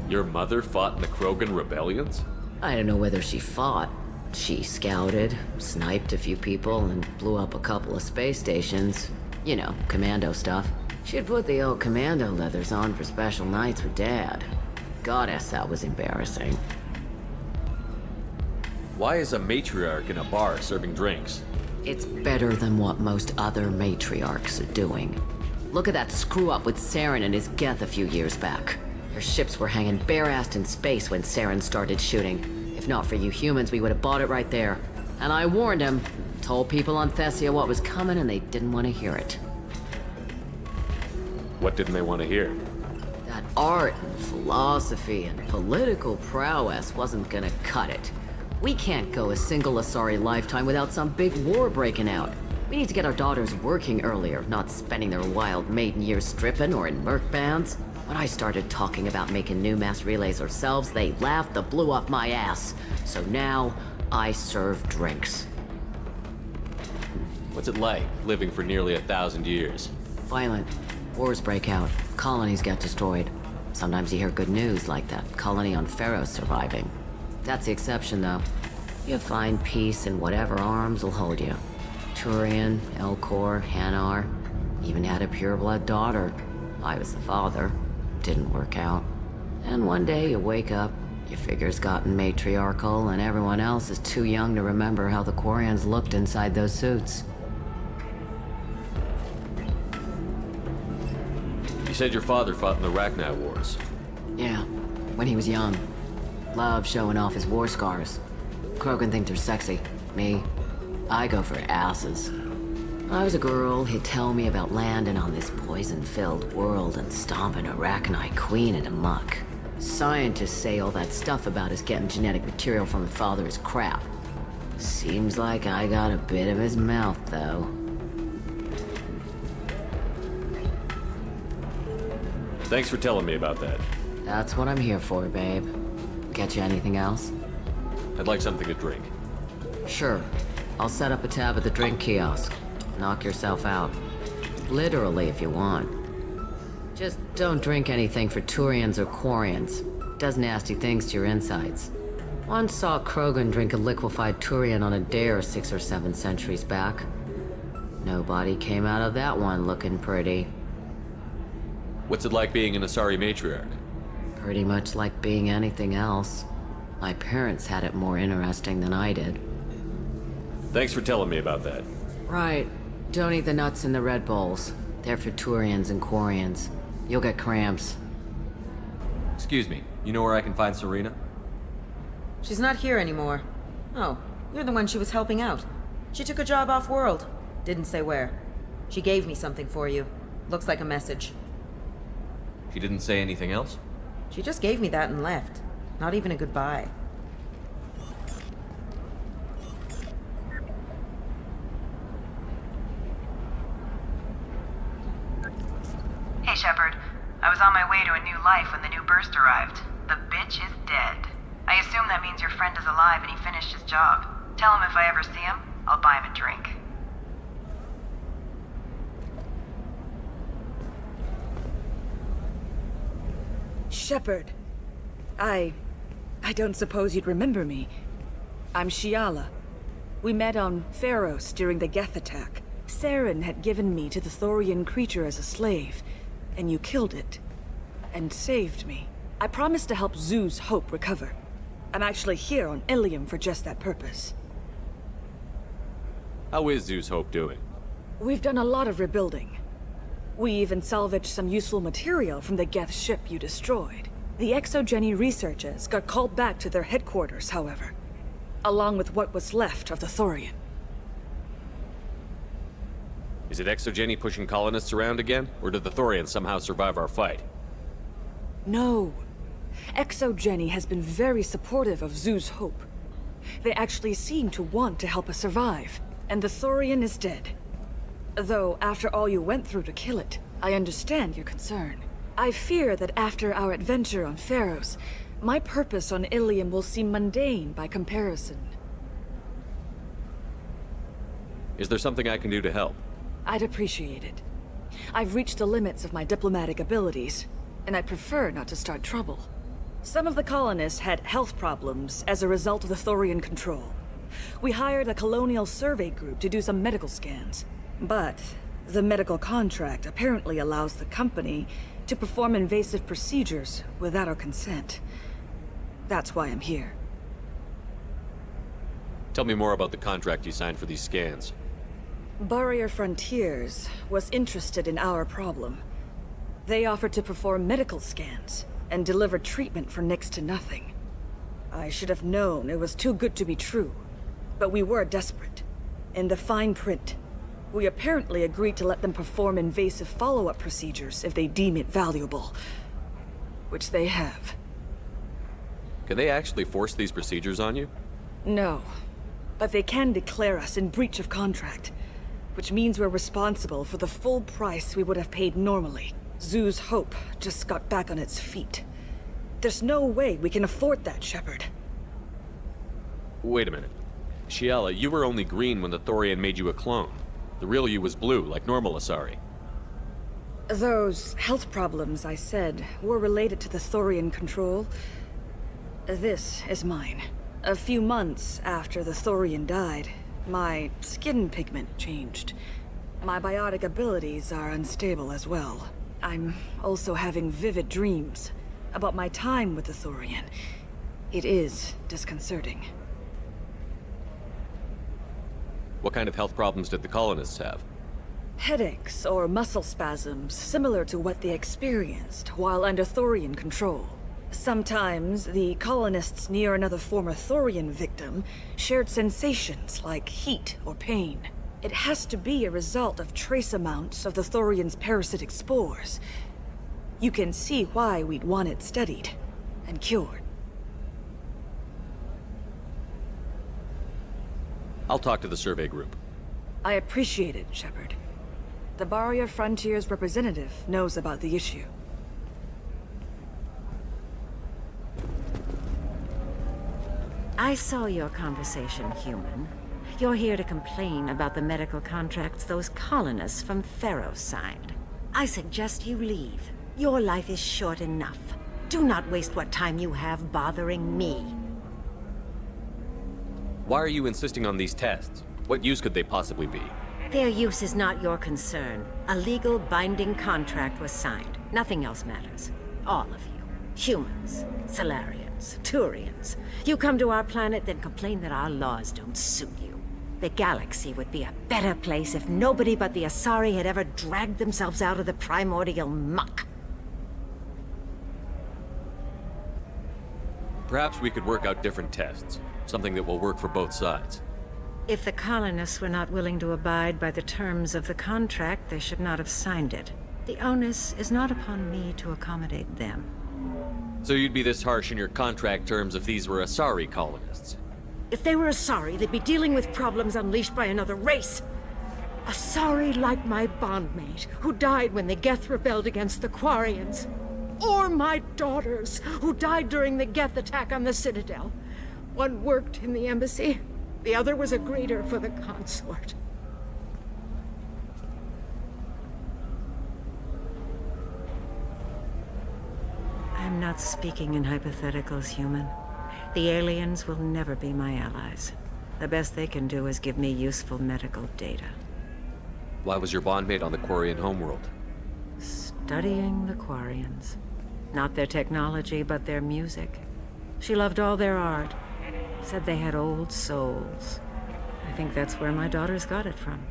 Your mother fought in the Krogan rebellions? I don't know whether she fought. She scouted, sniped a few people, and blew up a couple of space stations. You know, commando stuff. She'd put the old commando leathers on for special nights with Dad. Goddess, that was embarrassing. Why is a matriarch in a bar serving drinks? It's better than what most other matriarchs are doing. Look at that screw-up with Saren and his Geth a few years back. Their ships were hanging bare-assed in space when Saren started shooting. If not for you humans, we would have bought it right there. And I warned him, told people on Thessia what was coming, and they didn't want to hear it. What didn't they want to hear? That art and philosophy and political prowess wasn't gonna cut it. We can't go a single Asari lifetime without some big war breaking out. We need to get our daughters working earlier, not spending their wild maiden years stripping or in merc bands. When I started talking about making new mass relays ourselves, they laughed the blue off my ass. So now, I serve drinks. What's it like, living for nearly 1,000 years? Violent. Wars break out. Colonies get destroyed. Sometimes you hear good news, like that colony on Pharaoh surviving. That's the exception, though. You find peace in whatever arms will hold you. Turian, Elcor, Hanar. Even had a pureblood daughter. I was the father. Didn't work out. And one day you wake up, your figure's gotten matriarchal, and everyone else is too young to remember how the Quarians looked inside those suits. You said your father fought in the Rachni Wars. Yeah, when he was young. Loved showing off his war scars. Krogan think they're sexy. Me, I go for asses. When I was a girl, he'd tell me about landing on this poison-filled world and stomping a Rachni queen into muck. Scientists say all that stuff about us getting genetic material from his father is crap. Seems like I got a bit of his mouth, though. Thanks for telling me about that. That's what I'm here for, babe. Get you anything else? I'd like something to drink. Sure. I'll set up a tab at the drink kiosk. Knock yourself out. Literally, if you want. Just don't drink anything for Turians or Quarians. Does nasty things to your insides. Once saw Krogan drink a liquefied Turian on a dare 6 or 7 centuries back. Nobody came out of that one looking pretty. What's it like being an Asari matriarch? Pretty much like being anything else. My parents had it more interesting than I did. Thanks for telling me about that. Right. Don't eat the nuts in the Red Bowls. They're for Turians and Quarians. You'll get cramps. Excuse me, you know where I can find Serena? She's not here anymore. Oh, you're the one she was helping out. She took a job off-world. Didn't say where. She gave me something for you. Looks like a message. She didn't say anything else? She just gave me that and left. Not even a goodbye. Hey, Shepard. I was on my way to a new life when the new burst arrived. The bitch is dead. I assume that means your friend is alive and he finished his job. Tell him if I ever see him, I'll buy him a drink. Shepard. I don't suppose you'd remember me. I'm Shiala. We met on Pharos during the Geth attack. Saren had given me to the Thorian creature as a slave, and you killed it. And saved me. I promised to help Zeus Hope recover. I'm actually here on Ilium for just that purpose. How is Zeus Hope doing? We've done a lot of rebuilding. We even salvaged some useful material from the Geth ship you destroyed. The Exogeny researchers got called back to their headquarters, however, along with what was left of the Thorian. Is it Exogeny pushing colonists around again? Or did the Thorians somehow survive our fight? No. Exogeny has been very supportive of Zeus Hope. They actually seem to want to help us survive, and the Thorian is dead. Though, after all you went through to kill it, I understand your concern. I fear that after our adventure on Pharos, my purpose on Ilium will seem mundane by comparison. Is there something I can do to help? I'd appreciate it. I've reached the limits of my diplomatic abilities, and I'd prefer not to start trouble. Some of the colonists had health problems as a result of the Thorian control. We hired a colonial survey group to do some medical scans. But the medical contract apparently allows the company to perform invasive procedures without our consent. That's why I'm here. Tell me more about the contract you signed for these scans. Barrier Frontiers was interested in our problem. They offered to perform medical scans and deliver treatment for next to nothing. I should have known it was too good to be true, but we were desperate. In the fine print, we apparently agreed to let them perform invasive follow-up procedures if they deem it valuable. Which they have. Can they actually force these procedures on you? No. But they can declare us in breach of contract. Which means we're responsible for the full price we would have paid normally. Zeus Hope just got back on its feet. There's no way we can afford that, Shepard. Wait a minute. Shiala, you were only green when the Thorian made you a clone. The real you was blue, like normal Asari. Those health problems I said were related to the Thorian control. This is mine. A few months after the Thorian died, my skin pigment changed. My biotic abilities are unstable as well. I'm also having vivid dreams about my time with the Thorian. It is disconcerting. What kind of health problems did the colonists have? Headaches or muscle spasms, similar to what they experienced while under Thorian control. Sometimes, the colonists near another former Thorian victim shared sensations like heat or pain. It has to be a result of trace amounts of the Thorian's parasitic spores. You can see why we'd want it studied and cured. I'll talk to the survey group. I appreciate it, Shepard. The Barrier Frontier's representative knows about the issue. I saw your conversation, human. You're here to complain about the medical contracts those colonists from Theros signed. I suggest you leave. Your life is short enough. Do not waste what time you have bothering me. Why are you insisting on these tests? What use could they possibly be? Their use is not your concern. A legal, binding contract was signed. Nothing else matters. All of you. Humans, Salarians, Turians. You come to our planet, then complain that our laws don't suit you. The galaxy would be a better place if nobody but the Asari had ever dragged themselves out of the primordial muck. Perhaps we could work out different tests. Something that will work for both sides. If the colonists were not willing to abide by the terms of the contract, they should not have signed it. The onus is not upon me to accommodate them. So you'd be this harsh in your contract terms if these were Asari colonists? If they were Asari, they'd be dealing with problems unleashed by another race. Asari like my bondmate, who died when the Geth rebelled against the Quarians. Or my daughters, who died during the Geth attack on the Citadel. One worked in the embassy, the other was a greeter for the consort. I'm not speaking in hypotheticals, human. The aliens will never be my allies. The best they can do is give me useful medical data. Why was your bondmate on the Quarian homeworld? Studying the Quarians. Not their technology, but their music. She loved all their art. Said they had old souls. I think that's where my daughters got it from.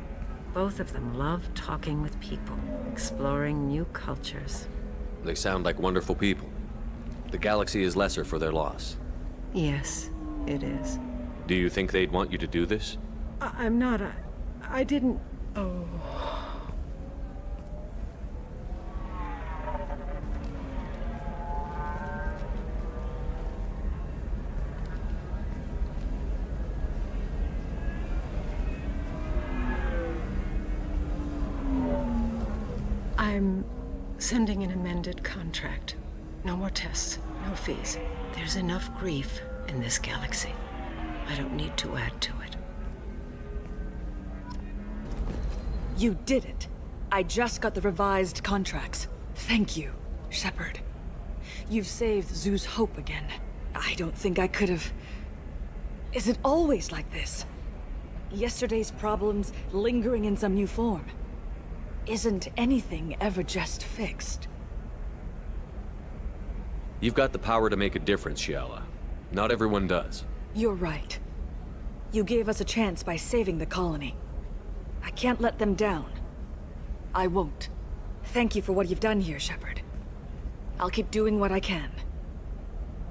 Both of them loved talking with people, exploring new cultures. They sound like wonderful people. The galaxy is lesser for their loss. Yes, it is. Do you think they'd want you to do this? I'm not. I didn't. Oh. I'm sending an amended contract. No more tests, no fees. There's enough grief in this galaxy. I don't need to add to it. You did it. I just got the revised contracts. Thank you, Shepard. You've saved Zoo's hope again. I don't think I could have... Is it always like this? Yesterday's problems lingering in some new form. Isn't anything ever just fixed? You've got the power to make a difference, Shiala. Not everyone does. You're right. You gave us a chance by saving the colony. I can't let them down. I won't. Thank you for what you've done here, Shepard. I'll keep doing what I can.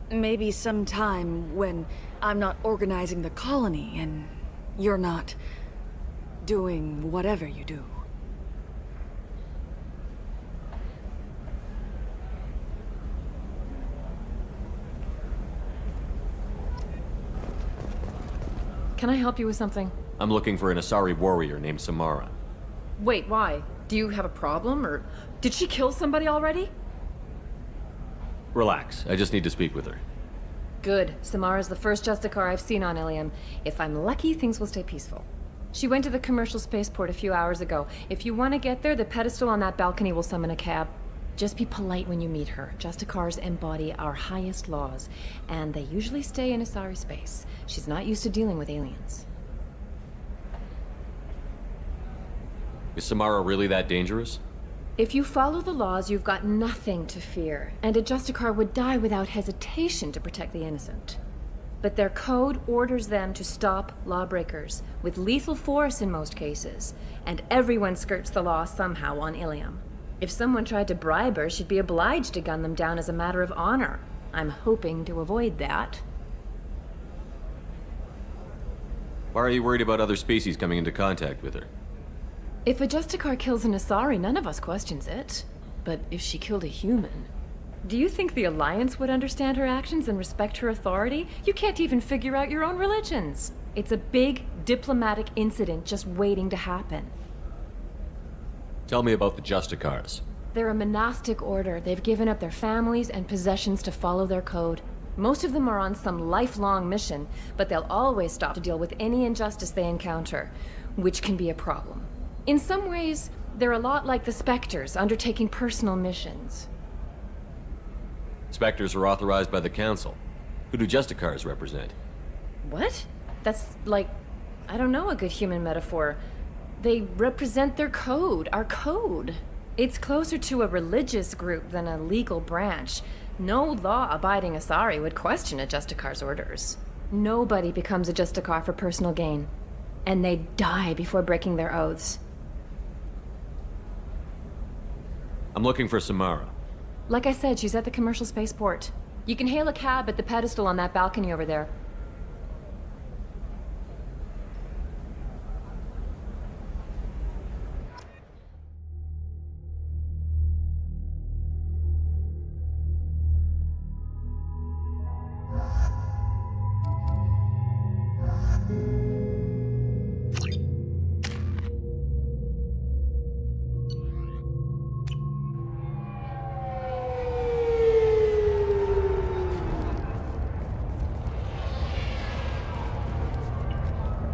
Maybe sometime when I'm not organizing the colony and you're not doing whatever you do. Can I help you with something? I'm looking for an Asari warrior named Samara. Wait, why? Do you have a problem, or did she kill somebody already? Relax, I just need to speak with her. Good. Samara's the first Justicar I've seen on Ilium. If I'm lucky, things will stay peaceful. She went to the commercial spaceport a few hours ago. If you want to get there, the pedestal on that balcony will summon a cab. Just be polite when you meet her. Justicars embody our highest laws, and they usually stay in Asari space. She's not used to dealing with aliens. Is Samara really that dangerous? If you follow the laws, you've got nothing to fear, and a Justicar would die without hesitation to protect the innocent. But their code orders them to stop lawbreakers, with lethal force in most cases, and everyone skirts the law somehow on Ilium. If someone tried to bribe her, she'd be obliged to gun them down as a matter of honor. I'm hoping to avoid that. Why are you worried about other species coming into contact with her? If a Justicar kills an Asari, none of us questions it. But if she killed a human... Do you think the Alliance would understand her actions and respect her authority? You can't even figure out your own religions. It's a big diplomatic incident just waiting to happen. Tell me about the Justicars. They're a monastic order. They've given up their families and possessions to follow their code. Most of them are on some lifelong mission, but they'll always stop to deal with any injustice they encounter, which can be a problem. In some ways, they're a lot like the Spectres, undertaking personal missions. Spectres are authorized by the Council. Who do Justicars represent? What? That's like, I don't know, a good human metaphor. They represent their code, our code. It's closer to a religious group than a legal branch. No law-abiding Asari would question a Justicar's orders. Nobody becomes a Justicar for personal gain. And they die before breaking their oaths. I'm looking for Samara. Like I said, she's at the commercial spaceport. You can hail a cab at the pedestal on that balcony over there.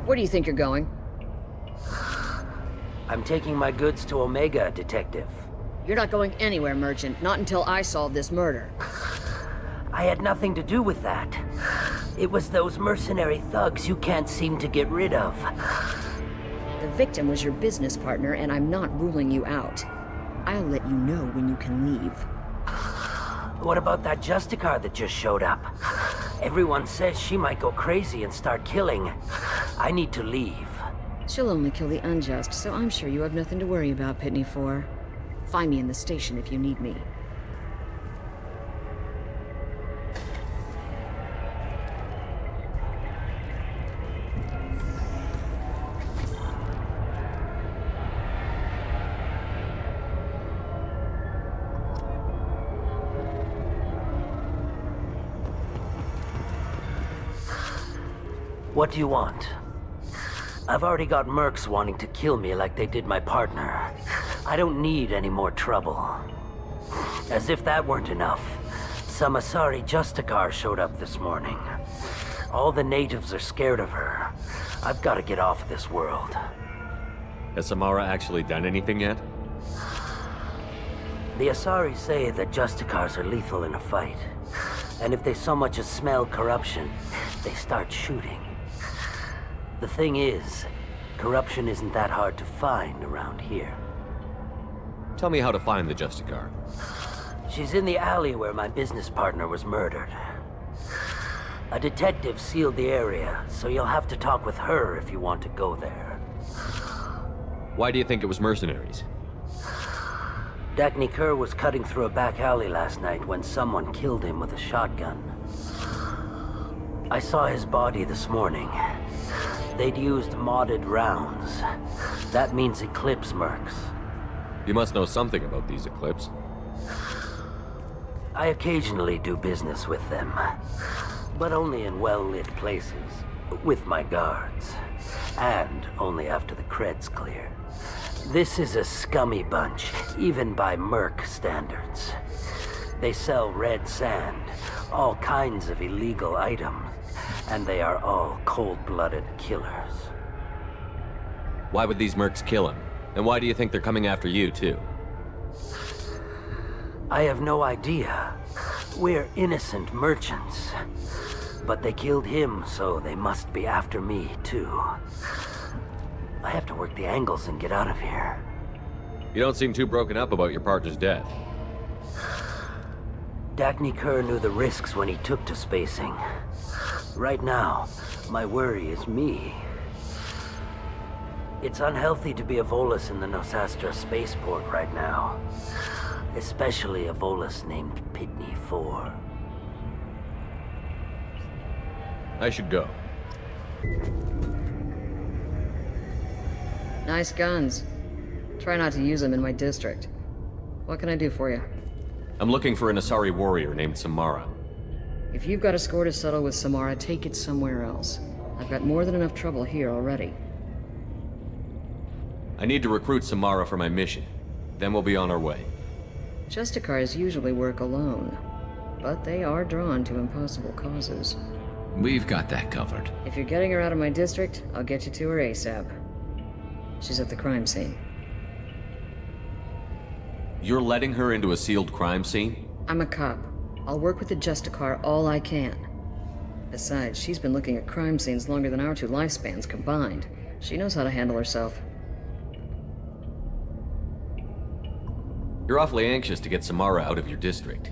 Where do you think you're going? I'm taking my goods to Omega, Detective. You're not going anywhere, Merchant. Not until I solve this murder. I had nothing to do with that. It was those mercenary thugs you can't seem to get rid of. The victim was your business partner, and I'm not ruling you out. I'll let you know when you can leave. What about that Justicar that just showed up? Everyone says she might go crazy and start killing. I need to leave. She'll only kill the unjust, so I'm sure you have nothing to worry about, Pitney 4. Find me in the station if you need me. What do you want? I've already got mercs wanting to kill me like they did my partner. I don't need any more trouble. As if that weren't enough, some Asari Justicar showed up this morning. All the natives are scared of her. I've got to get off this world. Has Samara actually done anything yet? The Asari say that Justicars are lethal in a fight. And if they so much as smell corruption, they start shooting. The thing is, corruption isn't that hard to find around here. Tell me how to find the Justicar. She's in the alley where my business partner was murdered. A detective sealed the area, so you'll have to talk with her if you want to go there. Why do you think it was mercenaries? Dagny Kerr was cutting through a back alley last night when someone killed him with a shotgun. I saw his body this morning. They'd used modded rounds. That means Eclipse mercs. You must know something about these Eclipse. I occasionally do business with them, but only in well-lit places, with my guards, and only after the cred's clear. This is a scummy bunch, even by merc standards. They sell red sand, all kinds of illegal items, and they are all cold-blooded killers. Why would these mercs kill him? And why do you think they're coming after you, too? I have no idea. We're innocent merchants. But they killed him, so they must be after me, too. I have to work the angles and get out of here. You don't seem too broken up about your partner's death. Dagny Kerr knew the risks when he took to spacing. Right now, my worry is me. It's unhealthy to be a Volus in the Nosastra spaceport right now. Especially a Volus named Pitney 4. I should go. Nice guns. Try not to use them in my district. What can I do for you? I'm looking for an Asari warrior named Samara. If you've got a score to settle with Samara, take it somewhere else. I've got more than enough trouble here already. I need to recruit Samara for my mission. Then we'll be on our way. Justicars usually work alone, but they are drawn to impossible causes. We've got that covered. If you're getting her out of my district, I'll get you to her ASAP. She's at the crime scene. You're letting her into a sealed crime scene? I'm a cop. I'll work with the Justicar all I can. Besides, she's been looking at crime scenes longer than our two lifespans combined. She knows how to handle herself. You're awfully anxious to get Samara out of your district.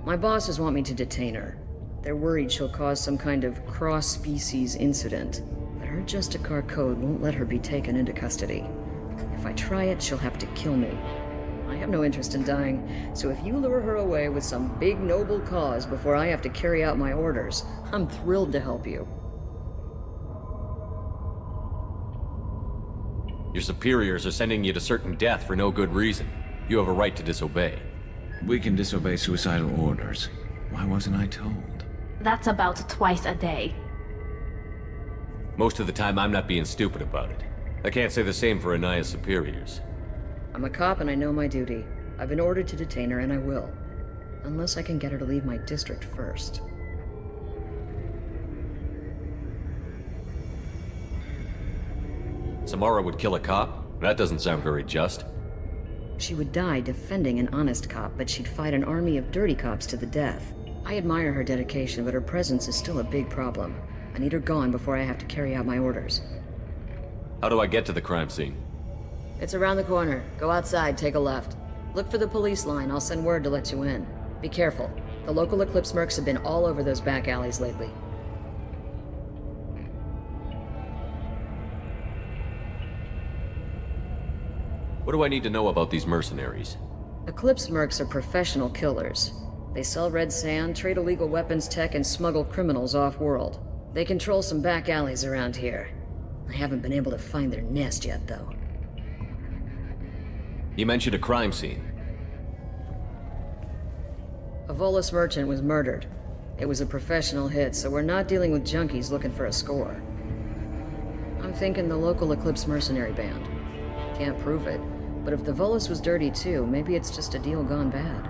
My bosses want me to detain her. They're worried she'll cause some kind of cross-species incident, but her Justicar code won't let her be taken into custody. If I try it, she'll have to kill me. I have no interest in dying, so if you lure her away with some big noble cause before I have to carry out my orders, I'm thrilled to help you. Your superiors are sending you to certain death for no good reason. You have a right to disobey. We can disobey suicidal orders. Why wasn't I told? That's about twice a day. Most of the time, I'm not being stupid about it. I can't say the same for Anaya's superiors. I'm a cop and I know my duty. I've been ordered to detain her and I will. Unless I can get her to leave my district first. Samara would kill a cop? That doesn't sound very just. She would die defending an honest cop, but she'd fight an army of dirty cops to the death. I admire her dedication, but her presence is still a big problem. I need her gone before I have to carry out my orders. How do I get to the crime scene? It's around the corner. Go outside, take a left. Look for the police line. I'll send word to let you in. Be careful. The local Eclipse mercs have been all over those back alleys lately. What do I need to know about these mercenaries? Eclipse mercs are professional killers. They sell red sand, trade illegal weapons tech, and smuggle criminals off-world. They control some back alleys around here. I haven't been able to find their nest yet, though. You mentioned a crime scene. A Volus merchant was murdered. It was a professional hit, so we're not dealing with junkies looking for a score. I'm thinking the local Eclipse mercenary band. Can't prove it, but if the Volus was dirty too, maybe it's just a deal gone bad.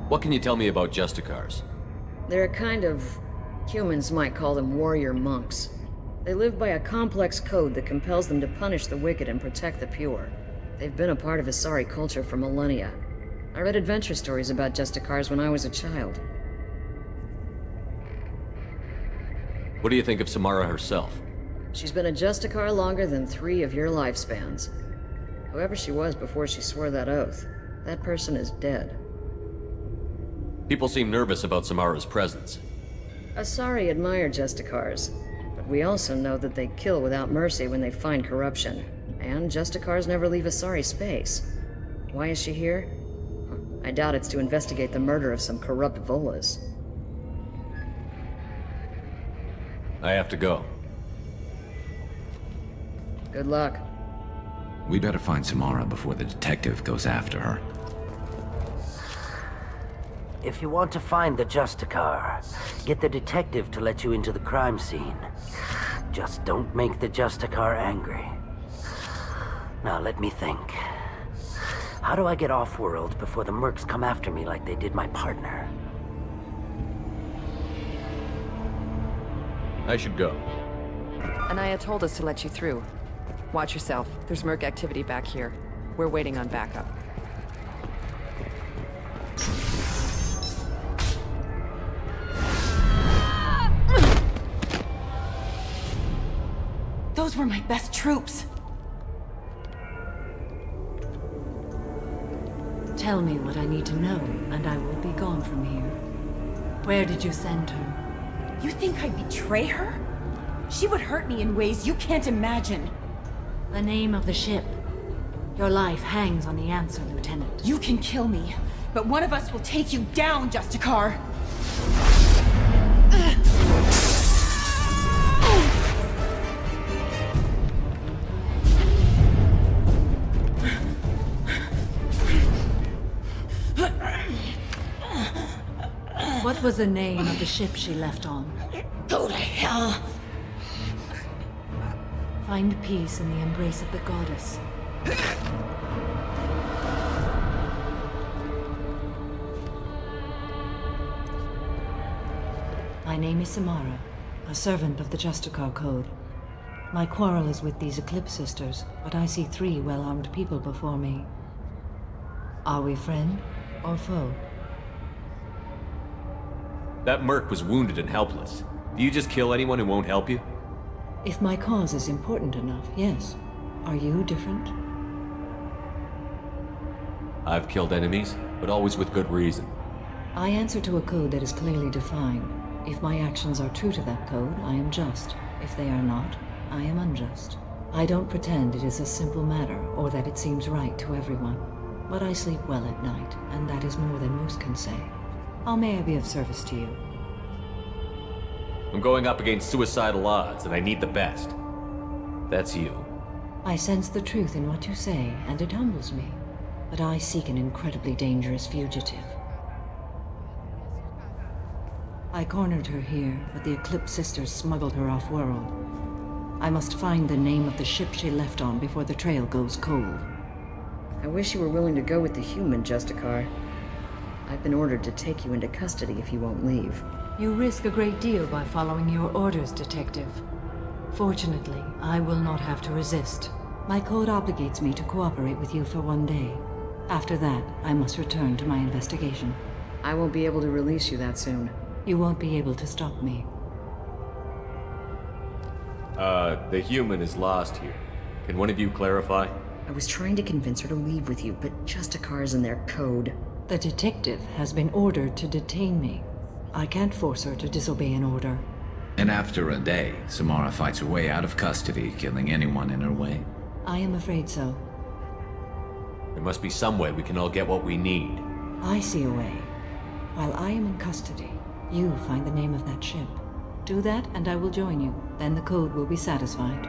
What can you tell me about Justicars? They're a kind of... humans might call them warrior monks. They live by a complex code that compels them to punish the wicked and protect the pure. They've been a part of Asari culture for millennia. I read adventure stories about Justicars when I was a child. What do you think of Samara herself? She's been a Justicar longer than 3 of your lifespans. Whoever she was before she swore that oath, that person is dead. People seem nervous about Samara's presence. Asari admire Justicars, but we also know that they kill without mercy when they find corruption. And Justicars never leave Asari space. Why is she here? I doubt it's to investigate the murder of some corrupt Volus. I have to go. Good luck. We better find Samara before the detective goes after her. If you want to find the Justicar, get the detective to let you into the crime scene. Just don't make the Justicar angry. Now let me think. How do I get off-world before the mercs come after me like they did my partner? I should go. Anaya told us to let you through. Watch yourself. There's Merc activity back here. We're waiting on backup. Those were my best troops. Tell me what I need to know, and I will be gone from here. Where did you send her? You think I'd betray her? She would hurt me in ways you can't imagine. The name of the ship. Your life hangs on the answer, Lieutenant. You can kill me, but one of us will take you down, Justicar! What was the name of the ship she left on? Go to hell! Find peace in the embrace of the goddess. My name is Samara, a servant of the Justicar Code. My quarrel is with these Eclipse Sisters, but I see 3 well-armed people before me. Are we friend or foe? That merc was wounded and helpless. Do you just kill anyone who won't help you? If my cause is important enough, yes. Are you different? I've killed enemies, but always with good reason. I answer to a code that is clearly defined. If my actions are true to that code, I am just. If they are not, I am unjust. I don't pretend it is a simple matter, or that it seems right to everyone. But I sleep well at night, and that is more than most can say. How may I be of service to you? I'm going up against suicidal odds, and I need the best. That's you. I sense the truth in what you say, and it humbles me. But I seek an incredibly dangerous fugitive. I cornered her here, but the Eclipse Sisters smuggled her off-world. I must find the name of the ship she left on before the trail goes cold. I wish you were willing to go with the human, Justicar. I've been ordered to take you into custody if you won't leave. You risk a great deal by following your orders, Detective. Fortunately, I will not have to resist. My code obligates me to cooperate with you for 1 day. After that, I must return to my investigation. I won't be able to release you that soon. You won't be able to stop me. The human is lost here. Can one of you clarify? I was trying to convince her to leave with you, but Justicar's in their code. The detective has been ordered to detain me. I can't force her to disobey an order. And after a day, Samara fights her way out of custody, killing anyone in her way? I am afraid so. There must be some way we can all get what we need. I see a way. While I am in custody, you find the name of that ship. Do that, and I will join you. Then the code will be satisfied.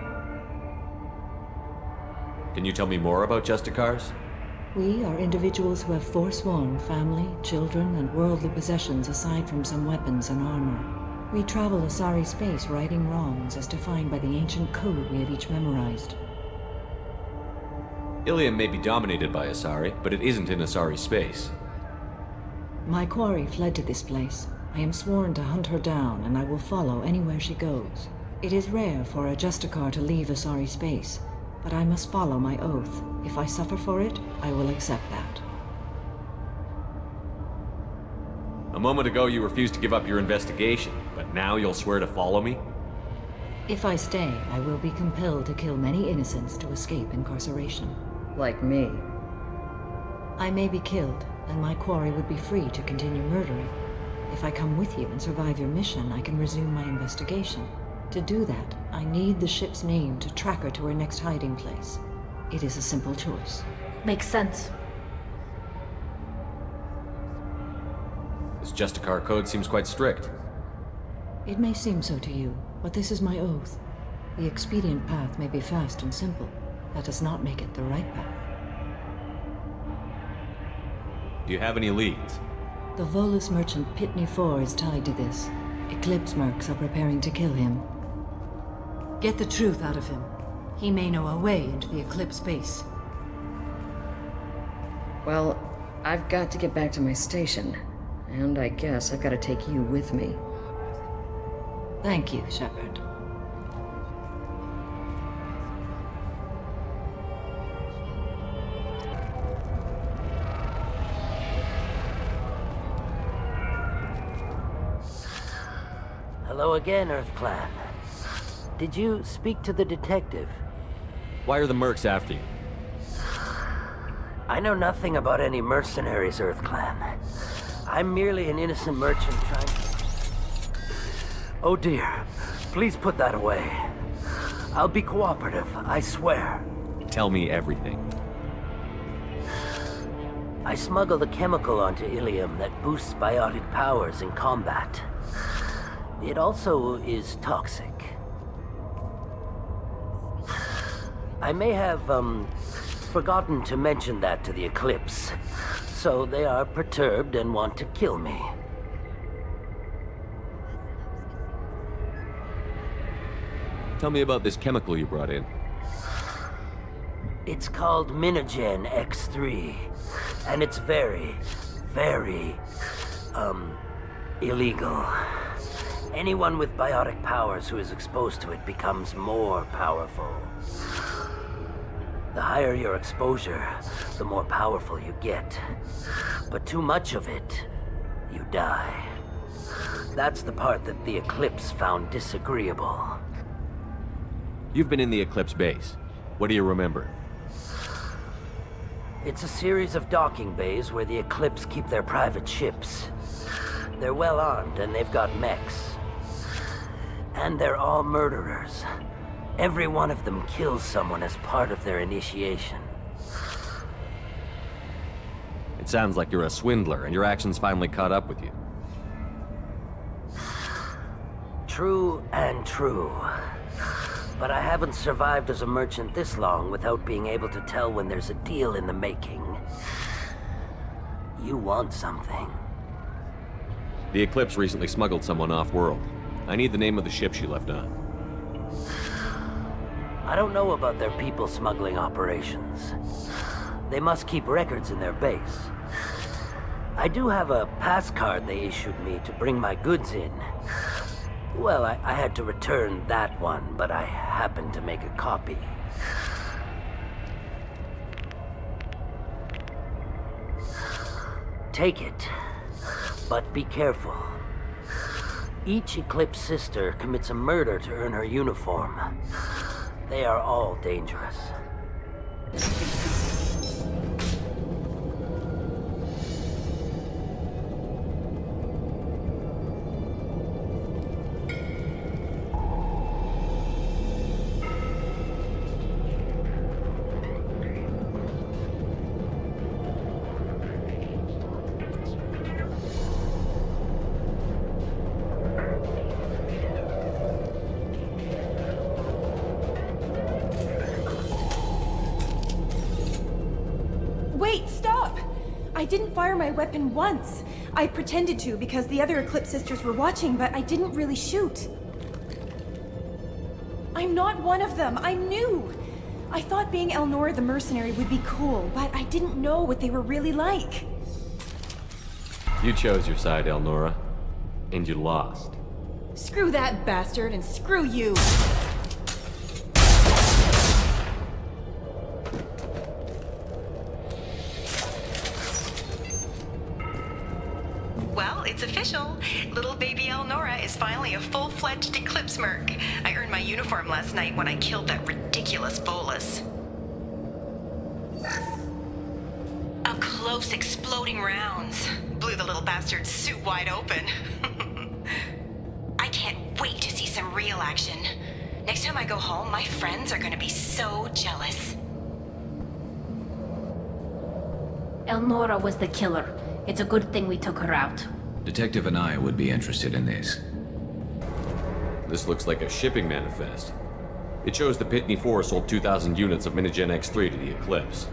Can you tell me more about Justicars? We are individuals who have forsworn family, children, and worldly possessions aside from some weapons and armor. We travel Asari space righting wrongs as defined by the ancient code we have each memorized. Ilium may be dominated by Asari, but it isn't in Asari space. My quarry fled to this place. I am sworn to hunt her down, and I will follow anywhere she goes. It is rare for a Justicar to leave Asari space, but I must follow my oath. If I suffer for it, I will accept that. A moment ago you refused to give up your investigation, but now you'll swear to follow me? If I stay, I will be compelled to kill many innocents to escape incarceration. Like me. I may be killed, and my quarry would be free to continue murdering. If I come with you and survive your mission, I can resume my investigation. To do that, I need the ship's name to track her to her next hiding place. It is a simple choice. Makes sense. This Justicar code seems quite strict. It may seem so to you, but this is my oath. The expedient path may be fast and simple. That does not make it the right path. Do you have any leads? The Volus merchant Pitney 4 is tied to this. Eclipse mercs are preparing to kill him. Get the truth out of him. He may know a way into the Eclipse base. Well, I've got to get back to my station. And I guess I've got to take you with me. Thank you, Shepard. Hello again, Earth Clan. Did you speak to the detective? Why are the mercs after you? I know nothing about any mercenaries, Earth Clan. I'm merely an innocent merchant trying to... Oh dear. Please put that away. I'll be cooperative, I swear. Tell me everything. I smuggled a chemical onto Ilium that boosts biotic powers in combat. It also is toxic. I may have, forgotten to mention that to the Eclipse, so they are perturbed and want to kill me. Tell me about this chemical you brought in. It's called Minogen X3, and it's very, very, illegal. Anyone with biotic powers who is exposed to it becomes more powerful. The higher your exposure, the more powerful you get. But too much of it, you die. That's the part that the Eclipse found disagreeable. You've been in the Eclipse base. What do you remember? It's a series of docking bays where the Eclipse keep their private ships. They're well armed and they've got mechs. And they're all murderers. Every one of them kills someone as part of their initiation. It sounds like you're a swindler and your actions finally caught up with you. True and true. But I haven't survived as a merchant this long without being able to tell when there's a deal in the making. You want something. The Eclipse recently smuggled someone off-world. I need the name of the ship she left on. I don't know about their people smuggling operations. They must keep records in their base. I do have a pass card they issued me to bring my goods in. Well, I had to return that one, but I happened to make a copy. Take it, but be careful. Each Eclipse sister commits a murder to earn her uniform. They are all dangerous. Wait, stop! I didn't fire my weapon once. I pretended to because the other Eclipse sisters were watching, but I didn't really shoot. I'm not one of them. I'm new. I thought being Elnora the mercenary would be cool, but I didn't know what they were really like. You chose your side, Elnora, and you lost. Screw that bastard, and screw you! Well, it's official. Little baby Elnora is finally a full-fledged Eclipse merc. I earned my uniform last night when I killed that ridiculous bolus. Up close, exploding rounds. Blew the little bastard's suit wide open. I can't wait to see some real action. Next time I go home, my friends are gonna be so jealous. Elnora was the killer. It's a good thing we took her out. Detective and I would be interested in this. This looks like a shipping manifest. It shows the Pitney 4 sold 2,000 units of Minogen X3 to the Eclipse,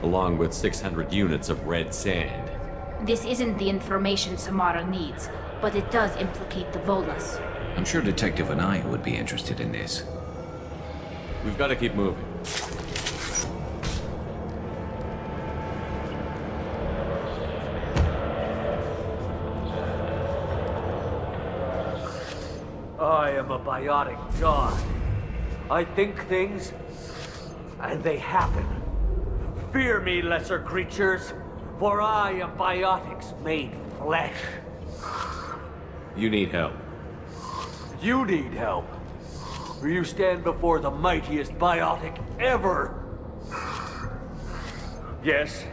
along with 600 units of red sand. This isn't the information Samara needs, but it does implicate the Volas. I'm sure Detective and I would be interested in this. We've got to keep moving. I am a biotic god. I think things, and they happen. Fear me, lesser creatures, for I am biotics made flesh. You need help. You need help. Or you stand before the mightiest biotic ever. Yes,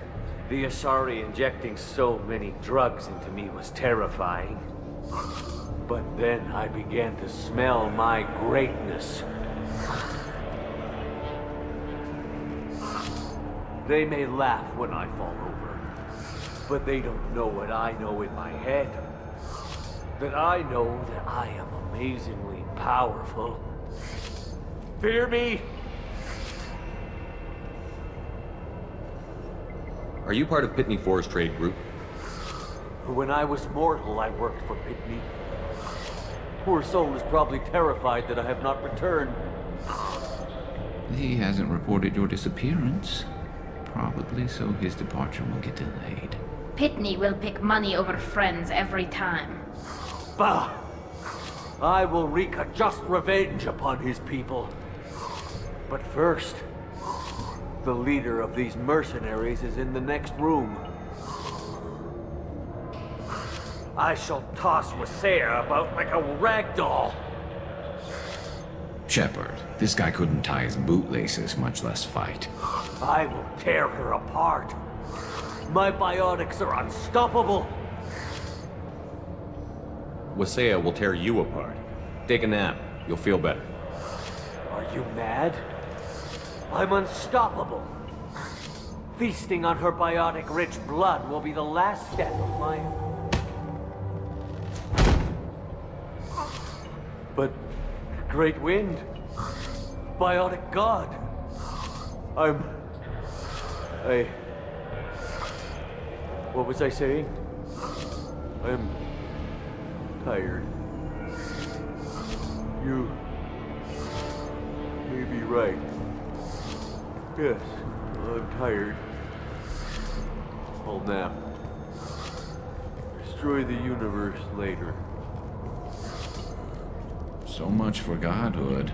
the Asari injecting so many drugs into me was terrifying. But then I began to smell my greatness. They may laugh when I fall over, but they don't know what I know in my head. That I know that I am amazingly powerful. Fear me? Are you part of Pitney Four's trade group? When I was mortal, I worked for Pitney. Poor soul is probably terrified that I have not returned. He hasn't reported your disappearance. Probably so his departure will get delayed. Pitney will pick money over friends every time. Bah! I will wreak a just revenge upon his people. But first, the leader of these mercenaries is in the next room. I shall toss Wasea about like a rag doll. Shepard, this guy couldn't tie his bootlaces, much less fight. I will tear her apart. My biotics are unstoppable. Wasea will tear you apart. Take a nap. You'll feel better. Are you mad? I'm unstoppable. Feasting on her biotic-rich blood will be the last step of my... But... Great Wind... Biotic God... What was I saying? I'm... tired. You... may be right. Yes, I'm tired. I'll nap. Destroy the universe later. So much for godhood.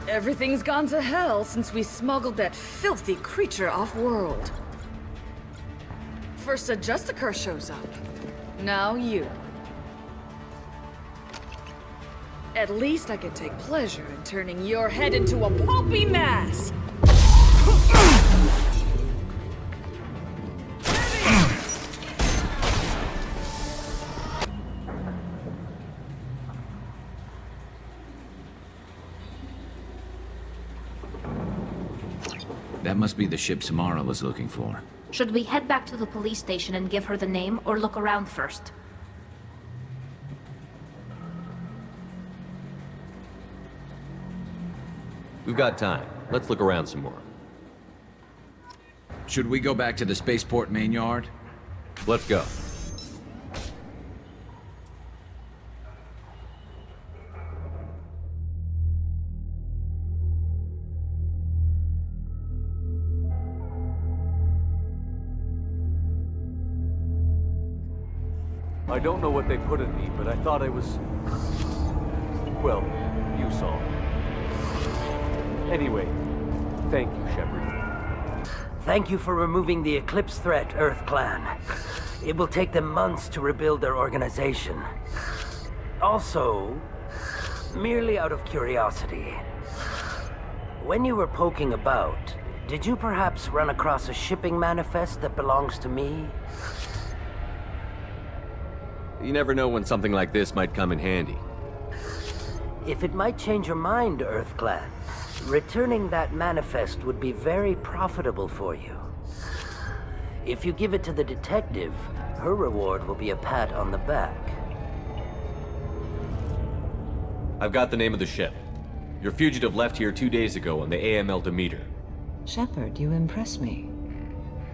Everything's gone to hell since we smuggled that filthy creature off-world. First a Justicar shows up. Now you. At least I can take pleasure in turning your head into a pulpy mass! That must be the ship Samara was looking for. Should we head back to the police station and give her the name, or look around first? We've got time. Let's look around some more. Should we go back to the spaceport main yard? Let's go. I don't know what they put in me, but I thought I was... well, you saw. Anyway, thank you, Shepard. Thank you for removing the Eclipse threat, Earth Clan. It will take them months to rebuild their organization. Also, merely out of curiosity, when you were poking about, did you perhaps run across a shipping manifest that belongs to me? You never know when something like this might come in handy. If it might change your mind, Earth Clan, returning that manifest would be very profitable for you. If you give it to the detective, her reward will be a pat on the back. I've got the name of the ship. Your fugitive left here 2 days ago on the AML Demeter. Shepard, you impress me.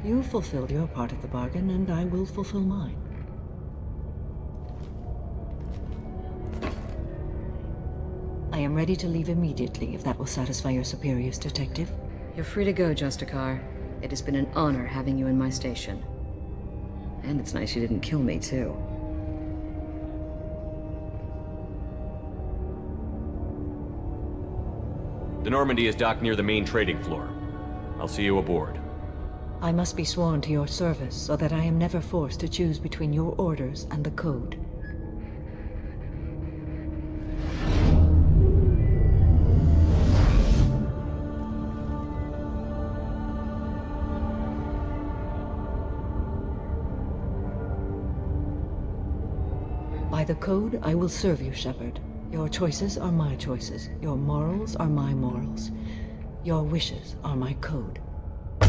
You fulfilled your part of the bargain, and I will fulfill mine. I am ready to leave immediately, if that will satisfy your superiors, Detective. You're free to go, Justicar. It has been an honor having you in my station. And it's nice you didn't kill me, too. The Normandy is docked near the main trading floor. I'll see you aboard. I must be sworn to your service so that I am never forced to choose between your orders and the Code. By the Code, I will serve you, Shepard. Your choices are my choices. Your morals are my morals. Your wishes are my code. I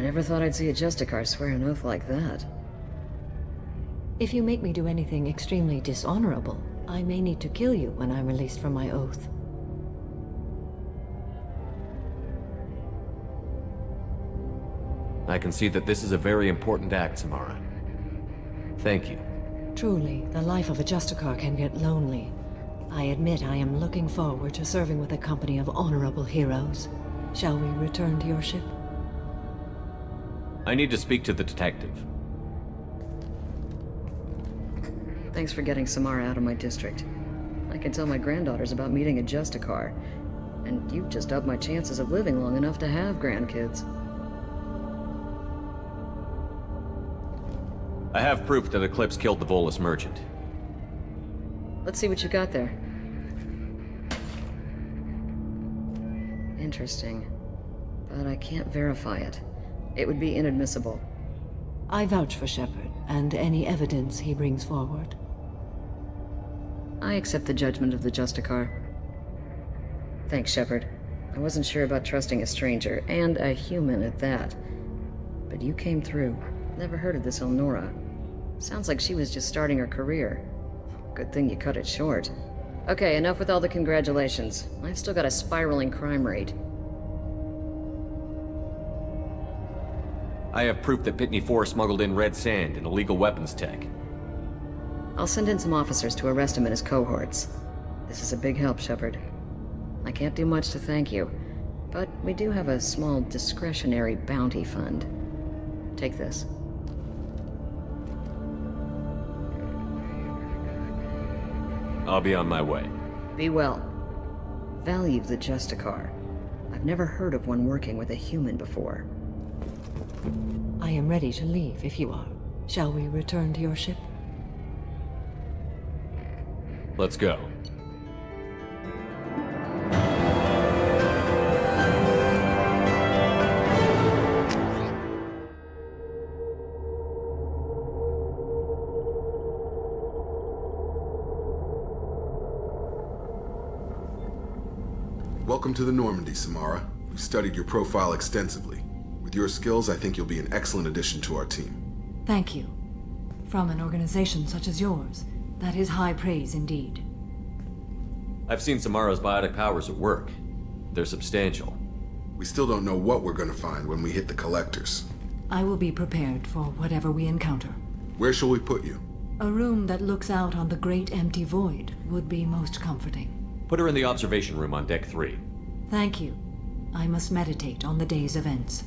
never thought I'd see a Justicar swear an oath like that. If you make me do anything extremely dishonorable, I may need to kill you when I'm released from my oath. I can see that this is a very important act, Samara. Thank you. Truly, the life of a Justicar can get lonely. I admit I am looking forward to serving with a company of honorable heroes. Shall we return to your ship? I need to speak to the detective. Thanks for getting Samara out of my district. I can tell my granddaughters about meeting a Justicar, and you've just upped my chances of living long enough to have grandkids. I have proof that Eclipse killed the Volus merchant. Let's see what you got there. Interesting. But I can't verify it. It would be inadmissible. I vouch for Shepard, and any evidence he brings forward. I accept the judgment of the Justicar. Thanks, Shepard. I wasn't sure about trusting a stranger, and a human at that. But you came through. Never heard of this Elnora. Sounds like she was just starting her career. Good thing you cut it short. Okay, enough with all the congratulations. I've still got a spiraling crime rate. I have proof that Pitney 4 smuggled in red sand and illegal weapons tech. I'll send in some officers to arrest him and his cohorts. This is a big help, Shepard. I can't do much to thank you, but we do have a small discretionary bounty fund. Take this. I'll be on my way. Be well. Value the Justicar. I've never heard of one working with a human before. I am ready to leave if you are. Shall we return to your ship? Let's go. Welcome to the Normandy, Samara. We've studied your profile extensively. With your skills, I think you'll be an excellent addition to our team. Thank you. From an organization such as yours, that is high praise indeed. I've seen Samara's biotic powers at work. They're substantial. We still don't know what we're going to find when we hit the collectors. I will be prepared for whatever we encounter. Where shall we put you? A room that looks out on the great empty void would be most comforting. Put her in the observation room on Deck 3. Thank you. I must meditate on the day's events.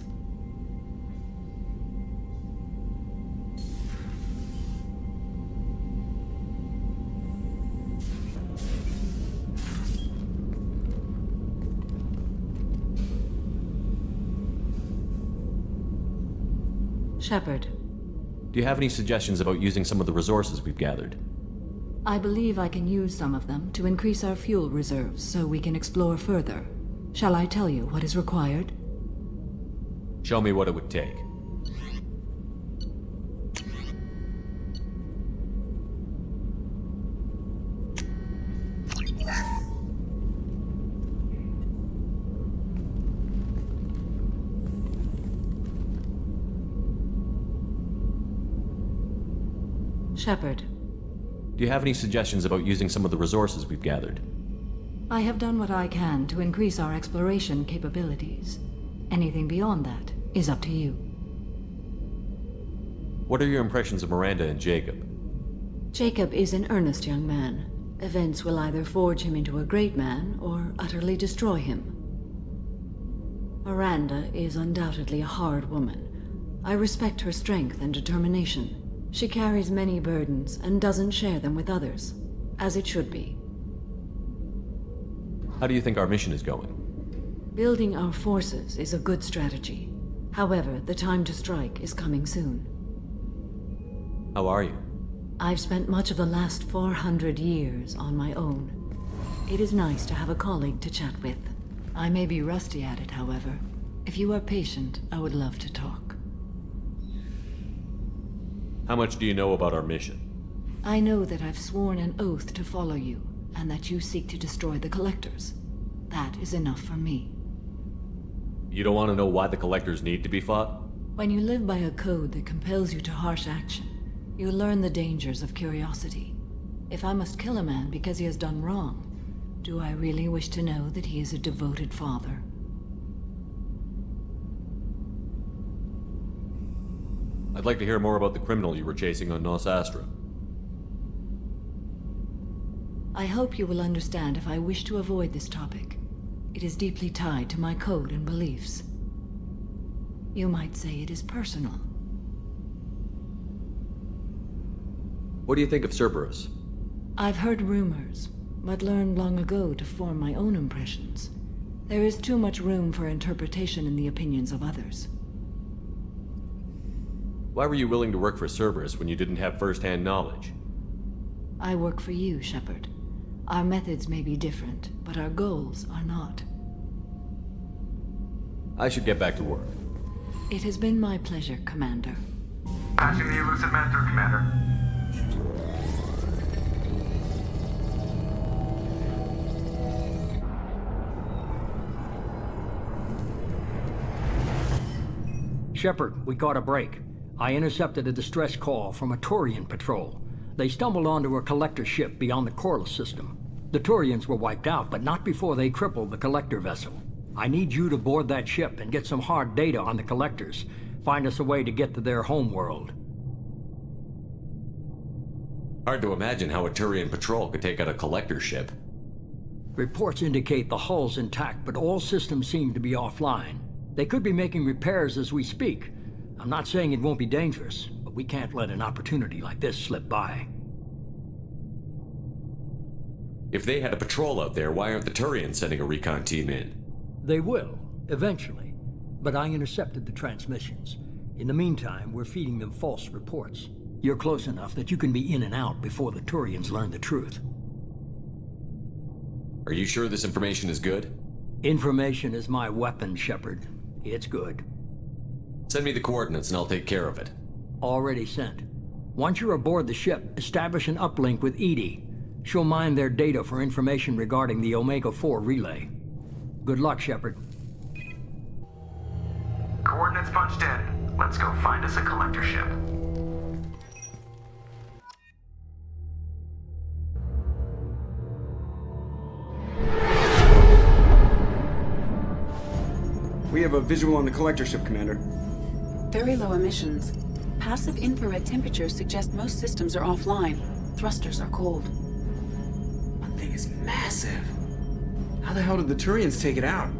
Shepard. Do you have any suggestions about using some of the resources we've gathered? I believe I can use some of them to increase our fuel reserves so we can explore further. Shall I tell you what is required? Show me what it would take. Shepard. Do you have any suggestions about using some of the resources we've gathered? I have done what I can to increase our exploration capabilities. Anything beyond that is up to you. What are your impressions of Miranda and Jacob? Jacob is an earnest young man. Events will either forge him into a great man or utterly destroy him. Miranda is undoubtedly a hard woman. I respect her strength and determination. She carries many burdens and doesn't share them with others, as it should be. How do you think our mission is going? Building our forces is a good strategy. However, the time to strike is coming soon. How are you? I've spent much of the last 400 years on my own. It is nice to have a colleague to chat with. I may be rusty at it, however. If you are patient, I would love to talk. How much do you know about our mission? I know that I've sworn an oath to follow you, and that you seek to destroy the Collectors. That is enough for me. You don't want to know why the Collectors need to be fought? When you live by a code that compels you to harsh action, you learn the dangers of curiosity. If I must kill a man because he has done wrong, do I really wish to know that he is a devoted father? I'd like to hear more about the criminal you were chasing on Nos Astra. I hope you will understand if I wish to avoid this topic. It is deeply tied to my code and beliefs. You might say it is personal. What do you think of Cerberus? I've heard rumors, but learned long ago to form my own impressions. There is too much room for interpretation in the opinions of others. Why were you willing to work for Cerberus when you didn't have first-hand knowledge? I work for you, Shepard. Our methods may be different, but our goals are not. I should get back to work. It has been my pleasure, Commander. Patching the Illusive man through, Commander. Shepard, we got a break. I intercepted a distress call from a Turian patrol. They stumbled onto a collector ship beyond the Corliss system. The Turians were wiped out, but not before they crippled the collector vessel. I need you to board that ship and get some hard data on the collectors. Find us a way to get to their homeworld. Hard to imagine how a Turian patrol could take out a collector ship. Reports indicate the hull's intact, but all systems seem to be offline. They could be making repairs as we speak. I'm not saying it won't be dangerous, but we can't let an opportunity like this slip by. If they had a patrol out there, why aren't the Turians sending a recon team in? They will, eventually. But I intercepted the transmissions. In the meantime, we're feeding them false reports. You're close enough that you can be in and out before the Turians learn the truth. Are you sure this information is good? Information is my weapon, Shepard. It's good. Send me the coordinates and I'll take care of it. Already sent. Once you're aboard the ship, establish an uplink with EDI. She'll mine their data for information regarding the Omega-4 relay. Good luck, Shepard. Coordinates punched in. Let's go find us a collector ship. We have a visual on the collector ship, Commander. Very low emissions. Passive infrared temperatures suggest most systems are offline. Thrusters are cold. That thing is massive. How the hell did the Turians take it out?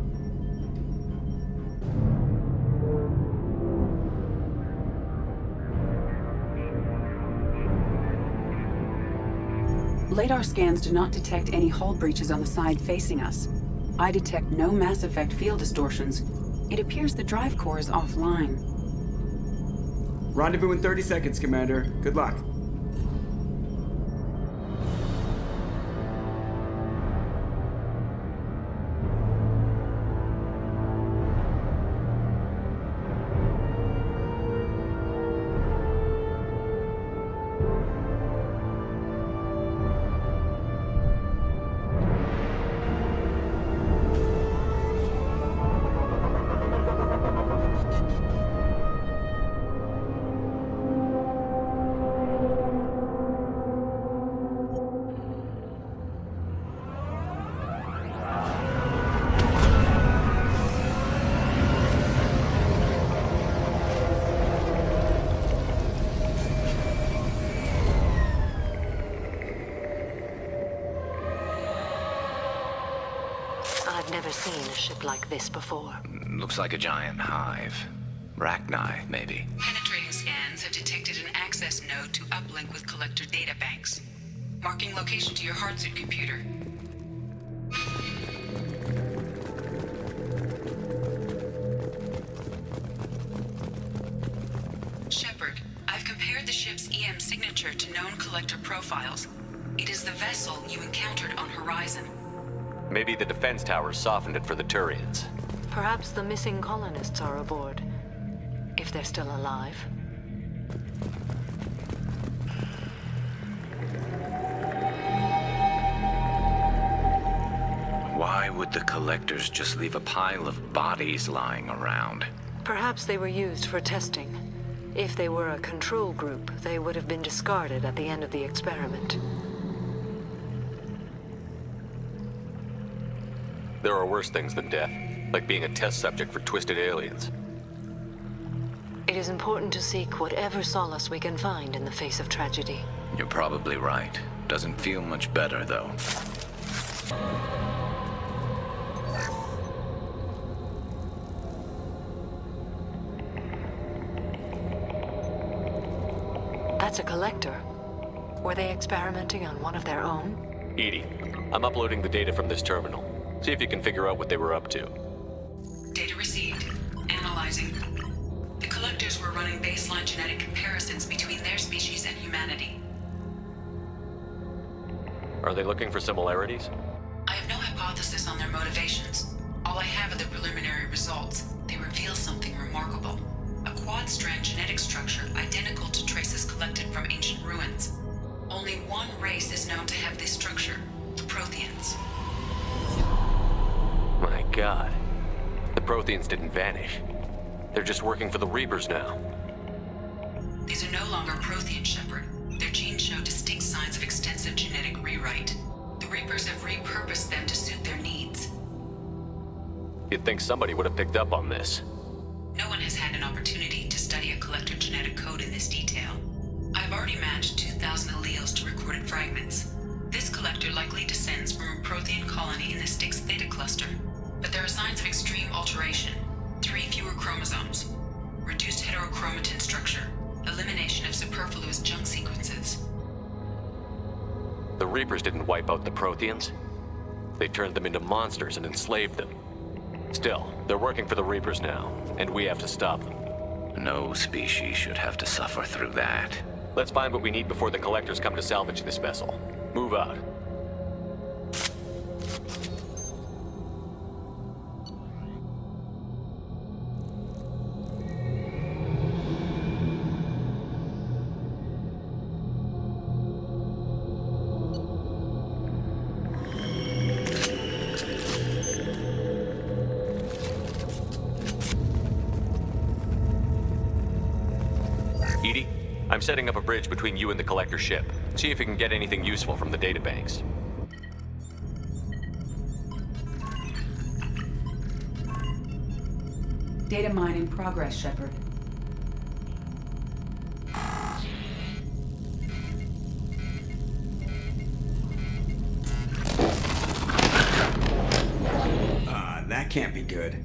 Radar scans do not detect any hull breaches on the side facing us. I detect no Mass Effect field distortions. It appears the drive core is offline. Rendezvous in 30 seconds, Commander. Good luck. I've never seen a ship like this before. Looks like a giant hive. Rachni, maybe. Penetrating scans Turians have detected an access node to uplink with Collector databanks. Marking location to your hardsuit computer. Shepard, I've compared the ship's EM signature to known Collector profiles. It is the vessel you encountered on Horizon. Maybe the defense towers softened it for the Turians. Perhaps the missing colonists are aboard. If they're still alive. Why would the Collectors just leave a pile of bodies lying around? Perhaps they were used for testing. If they were a control group, they would have been discarded at the end of the experiment. There are worse things than death, like being a test subject for twisted aliens. It is important to seek whatever solace we can find in the face of tragedy. You're probably right. Doesn't feel much better, though. That's a collector. Were they experimenting on one of their own? Edie, I'm uploading the data from this terminal. See if you can figure out what they were up to. Data received. Analyzing. The Collectors were running baseline genetic comparisons between their species and humanity. Are they looking for similarities? I have no hypothesis on their motivations. All I have are the preliminary results. They reveal something remarkable. A quad-strand genetic structure identical to traces collected from ancient ruins. Only one race is known to have this structure, the Protheans. My God. The Protheans didn't vanish. They're just working for the Reapers now. These are no longer Prothean, Shepard. Their genes show distinct signs of extensive genetic rewrite. The Reapers have repurposed them to suit their needs. You'd think somebody would have picked up on this. No one has had an opportunity to study a Collector genetic code in this detail. I've already matched 2,000 alleles to recorded fragments. This Collector likely descends from a Prothean colony in the Styx Theta cluster. But there are signs of extreme alteration. 3 fewer chromosomes. Reduced heterochromatin structure. Elimination of superfluous junk sequences. The Reapers didn't wipe out the Protheans. They turned them into monsters and enslaved them. Still, they're working for the Reapers now, and we have to stop them. No species should have to suffer through that. Let's find what we need before the Collectors come to salvage this vessel. Move out. Edie, I'm setting up a bridge between you and the Collector ship. See if you can get anything useful from the databanks. Data mine in progress, Shepard. That can't be good.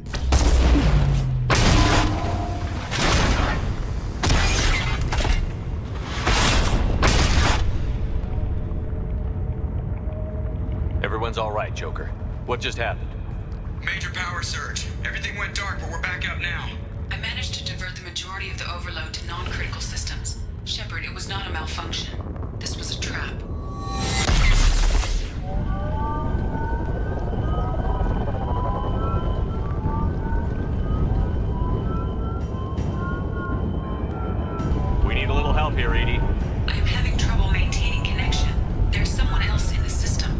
Everyone's all right, Joker. What just happened? Major power surge. Everything went dark, but we're back up now. I managed to divert the majority of the overload to non-critical systems. Shepard, it was not a malfunction. This was a trap. We need a little help here, Edie. I am having trouble maintaining connection. There's someone else in the system.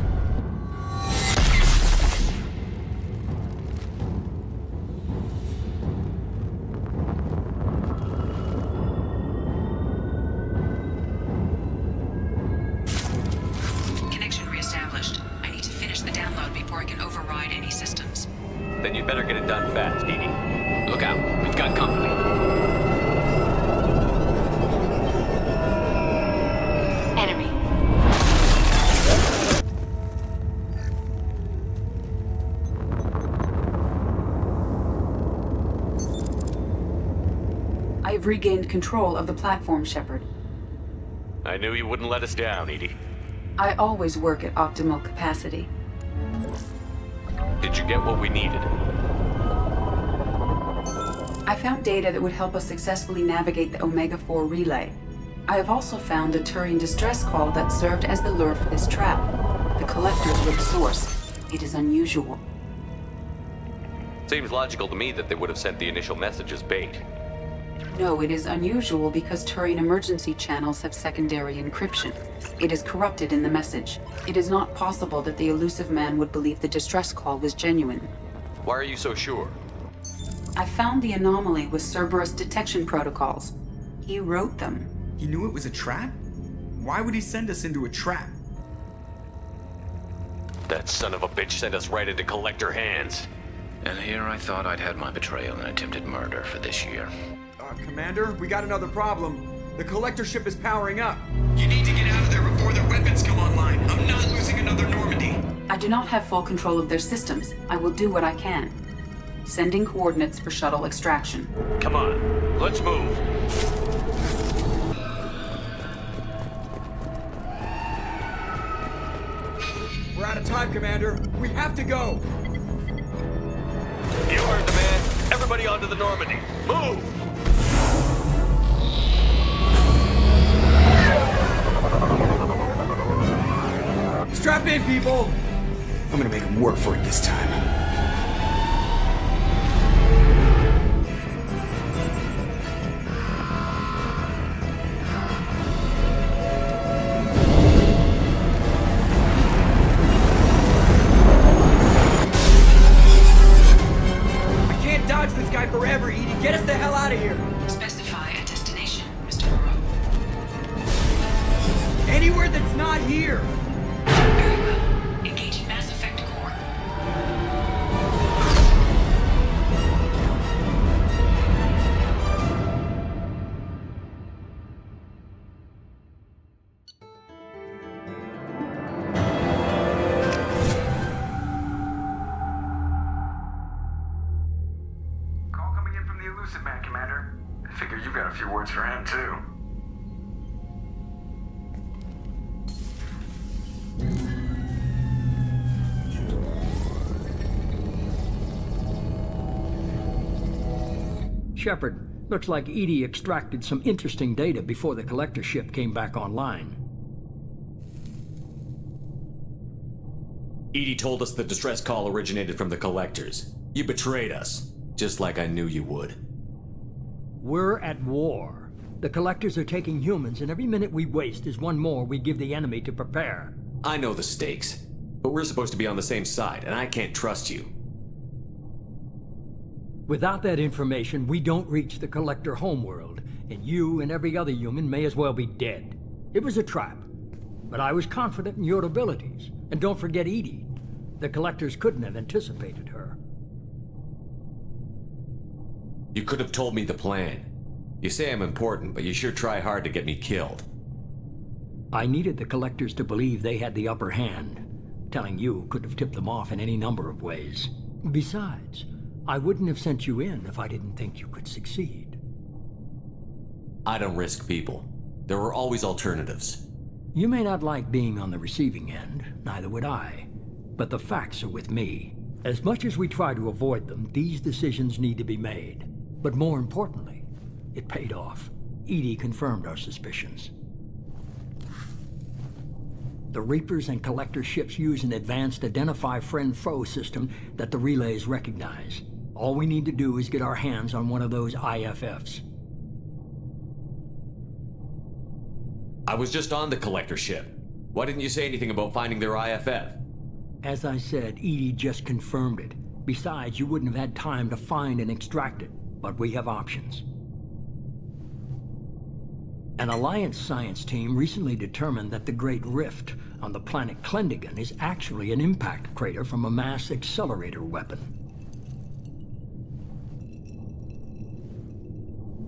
Connection reestablished. I need to finish the download before I can override any systems. Then you'd better get it done fast, Edie. Look out, we've got company. I've regained control of the platform, Shepard. I knew you wouldn't let us down, Edie. I always work at optimal capacity. Did you get what we needed? I found data that would help us successfully navigate the Omega-4 relay. I have also found a Turian distress call that served as the lure for this trap. The Collectors were the source. It is unusual. Seems logical to me that they would have sent the initial message as bait. No, it is unusual because Turian emergency channels have secondary encryption. It is corrupted in the message. It is not possible that the Illusive man would believe the distress call was genuine. Why are you so sure? I found the anomaly with Cerberus detection protocols. He wrote them. He knew it was a trap? Why would he send us into a trap? That son of a bitch sent us right into Collector hands. And here I thought I'd had my betrayal and attempted murder for this year. Commander, we got another problem. The Collector ship is powering up. You need to get out of there before their weapons come online. I'm not losing another Normandy. I do not have full control of their systems. I will do what I can. Sending coordinates for shuttle extraction. Come on, let's move. We're out of time, Commander. We have to go. You heard the man. Everybody onto the Normandy. Move! Strap in, people! I'm gonna make him work for it this time. We can't dodge this guy forever, Edie. Get us the hell out of here! Specify a destination, Mr. Moreau. Anywhere that's not here! Very well. Engaging Mass Effect core. Call coming in from the Illusive man, Commander. I figure you've got a few words for him, too. Shepard, looks like Edie extracted some interesting data before the Collector ship came back online. Edie told us the distress call originated from the Collectors. You betrayed us, just like I knew you would. We're at war. The Collectors are taking humans, and every minute we waste is one more we give the enemy to prepare. I know the stakes, but we're supposed to be on the same side, and I can't trust you. Without that information, we don't reach the Collector homeworld, and you and every other human may as well be dead. It was a trap, but I was confident in your abilities. And don't forget Edie. The Collectors couldn't have anticipated her. You could have told me the plan. You say I'm important, but you sure try hard to get me killed. I needed the Collectors to believe they had the upper hand. Telling you could have tipped them off in any number of ways. Besides, I wouldn't have sent you in if I didn't think you could succeed. I don't risk people. There are always alternatives. You may not like being on the receiving end, neither would I. But the facts are with me. As much as we try to avoid them, these decisions need to be made. But more importantly, it paid off. Edie confirmed our suspicions. The Reapers and Collector ships use an advanced identify friend-foe system that the relays recognize. All we need to do is get our hands on one of those IFFs. I was just on the Collector ship. Why didn't you say anything about finding their IFF? As I said, Edie just confirmed it. Besides, you wouldn't have had time to find and extract it. But we have options. An Alliance science team recently determined that the Great Rift on the planet Klendigan is actually an impact crater from a mass accelerator weapon.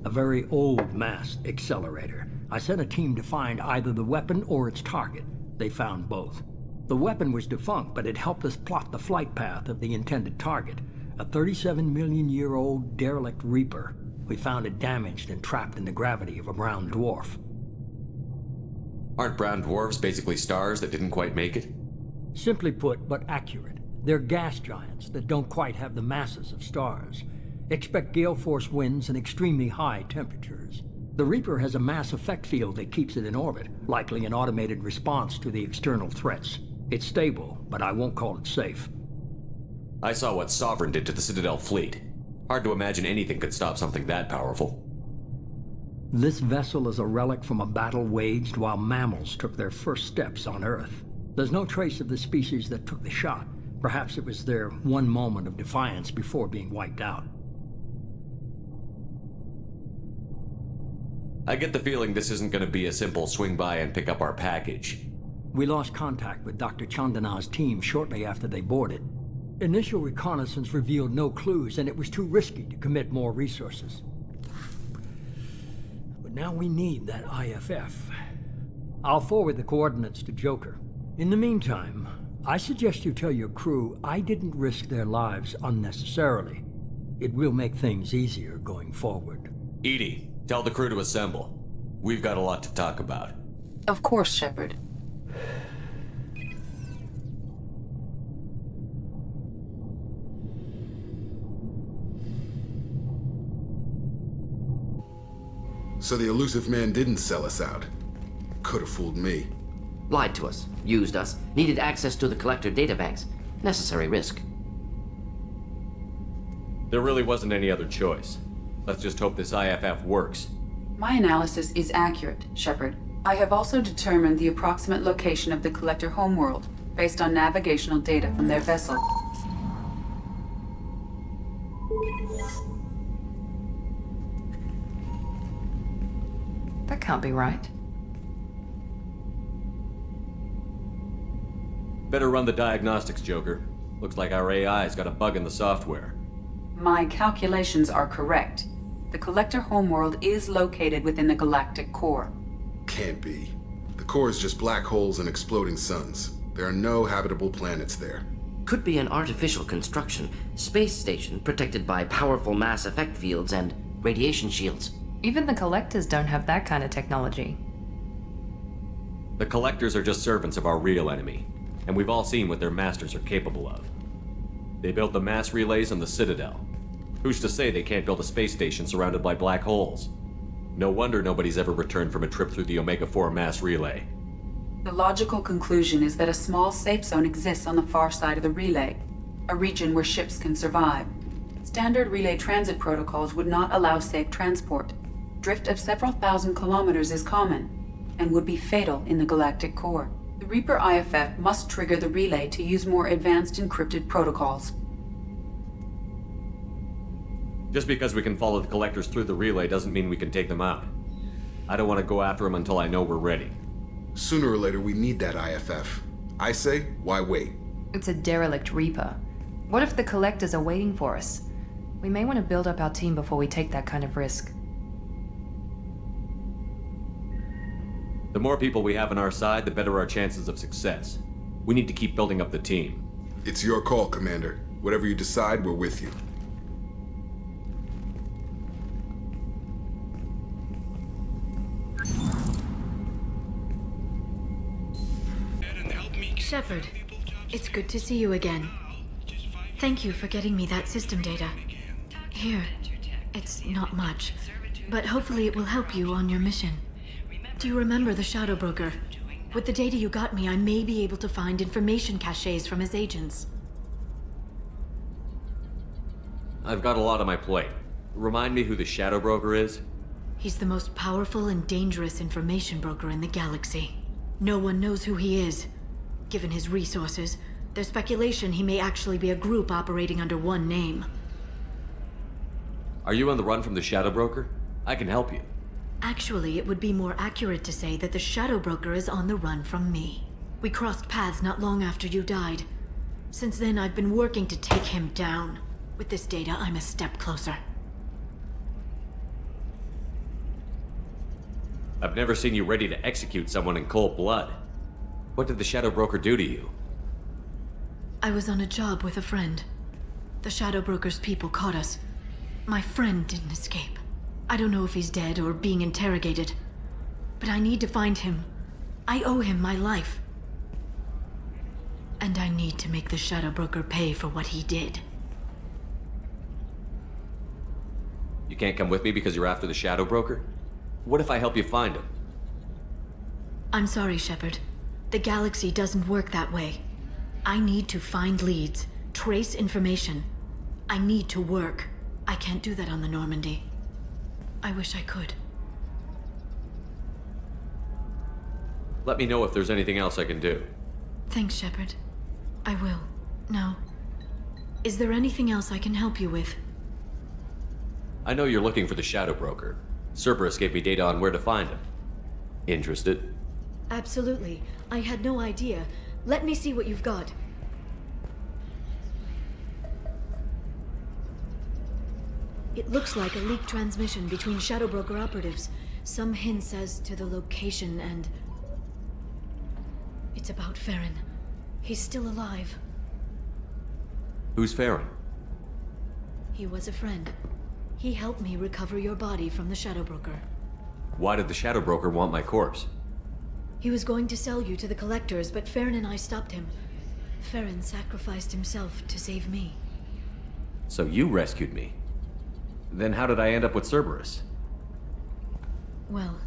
A very old mass accelerator. I sent a team to find either the weapon or its target. They found both. The weapon was defunct, but it helped us plot the flight path of the intended target, a 37-million-year-old derelict Reaper. We found it damaged and trapped in the gravity of a brown dwarf. Aren't brown dwarfs basically stars that didn't quite make it? Simply put, but accurate. They're gas giants that don't quite have the masses of stars. Expect gale force winds and extremely high temperatures. The Reaper has a mass effect field that keeps it in orbit, likely an automated response to the external threats. It's stable, but I won't call it safe. I saw what Sovereign did to the Citadel fleet. Hard to imagine anything could stop something that powerful. This vessel is a relic from a battle waged while mammals took their first steps on Earth. There's no trace of the species that took the shot. Perhaps it was their one moment of defiance before being wiped out. I get the feeling this isn't going to be a simple swing by and pick up our package. We lost contact with Dr. Chandana's team shortly after they boarded. Initial reconnaissance revealed no clues, and it was too risky to commit more resources. But now we need that IFF. I'll forward the coordinates to Joker. In the meantime, I suggest you tell your crew I didn't risk their lives unnecessarily. It will make things easier going forward. Edie, tell the crew to assemble. We've got a lot to talk about. Of course, Shepard. So the Illusive man didn't sell us out. Could have fooled me. Lied to us, used us, needed access to the Collector databanks. Necessary risk. There really wasn't any other choice. Let's just hope this IFF works. My analysis is accurate, Shepard. I have also determined the approximate location of the Collector homeworld, based on navigational data from their vessel. That can't be right. Better run the diagnostics, Joker. Looks like our AI's got a bug in the software. My calculations are correct. The Collector homeworld is located within the galactic core. Can't be. The core is just black holes and exploding suns. There are no habitable planets there. Could be an artificial construction, space station protected by powerful mass effect fields and radiation shields. Even the Collectors don't have that kind of technology. The Collectors are just servants of our real enemy, and we've all seen what their masters are capable of. They built the mass relays on the Citadel. Who's to say they can't build a space station surrounded by black holes? No wonder nobody's ever returned from a trip through the Omega-4 mass relay. The logical conclusion is that a small safe zone exists on the far side of the relay, a region where ships can survive. Standard relay transit protocols would not allow safe transport. Drift of several thousand kilometers is common, and would be fatal in the galactic core. The Reaper IFF must trigger the relay to use more advanced encrypted protocols. Just because we can follow the Collectors through the relay doesn't mean we can take them out. I don't want to go after them until I know we're ready. Sooner or later, we need that IFF. I say, why wait? It's a derelict Reaper. What if the Collectors are waiting for us? We may want to build up our team before we take that kind of risk. The more people we have on our side, the better our chances of success. We need to keep building up the team. It's your call, Commander. Whatever you decide, we're with you. Shepard, it's good to see you again. Thank you for getting me that system data. Here, it's not much, but hopefully it will help you on your mission. Do you remember the Shadow Broker? With the data you got me, I may be able to find information caches from his agents. I've got a lot on my plate. Remind me who the Shadow Broker is? He's the most powerful and dangerous information broker in the galaxy. No one knows who he is. Given his resources, there's speculation he may actually be a group operating under one name. Are you on the run from the Shadow Broker? I can help you. Actually, it would be more accurate to say that the Shadow Broker is on the run from me. We crossed paths not long after you died. Since then, I've been working to take him down. With this data, I'm a step closer. I've never seen you ready to execute someone in cold blood. What did the Shadow Broker do to you? I was on a job with a friend. The Shadow Broker's people caught us. My friend didn't escape. I don't know if he's dead or being interrogated. But I need to find him. I owe him my life. And I need to make the Shadow Broker pay for what he did. You can't come with me because you're after the Shadow Broker? What if I help you find him? I'm sorry, Shepard. The galaxy doesn't work that way. I need to find leads, trace information. I need to work. I can't do that on the Normandy. I wish I could. Let me know if there's anything else I can do. Thanks, Shepard. I will. Now, is there anything else I can help you with? I know you're looking for the Shadow Broker. Cerberus gave me data on where to find him. Interested? Absolutely. I had no idea. Let me see what you've got. It looks like a leaked transmission between Shadow Broker operatives. Some hints as to the location and... It's about Farron. He's still alive. Who's Farron? He was a friend. He helped me recover your body from the Shadow Broker. Why did the Shadow Broker want my corpse? He was going to sell you to the Collectors, but Farron and I stopped him. Farron sacrificed himself to save me. So you rescued me. Then how did I end up with Cerberus? Well,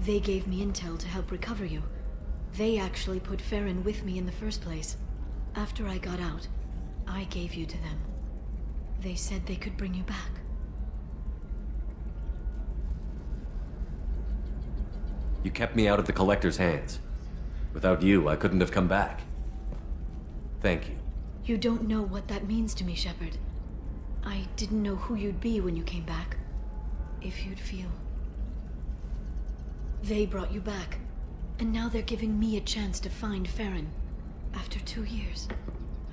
they gave me intel to help recover you. They actually put Farron with me in the first place. After I got out, I gave you to them. They said they could bring you back. You kept me out of the Collector's hands. Without you, I couldn't have come back. Thank you. You don't know what that means to me, Shepard. I didn't know who you'd be when you came back. If you'd feel. They brought you back. And now they're giving me a chance to find Farron. After 2 years.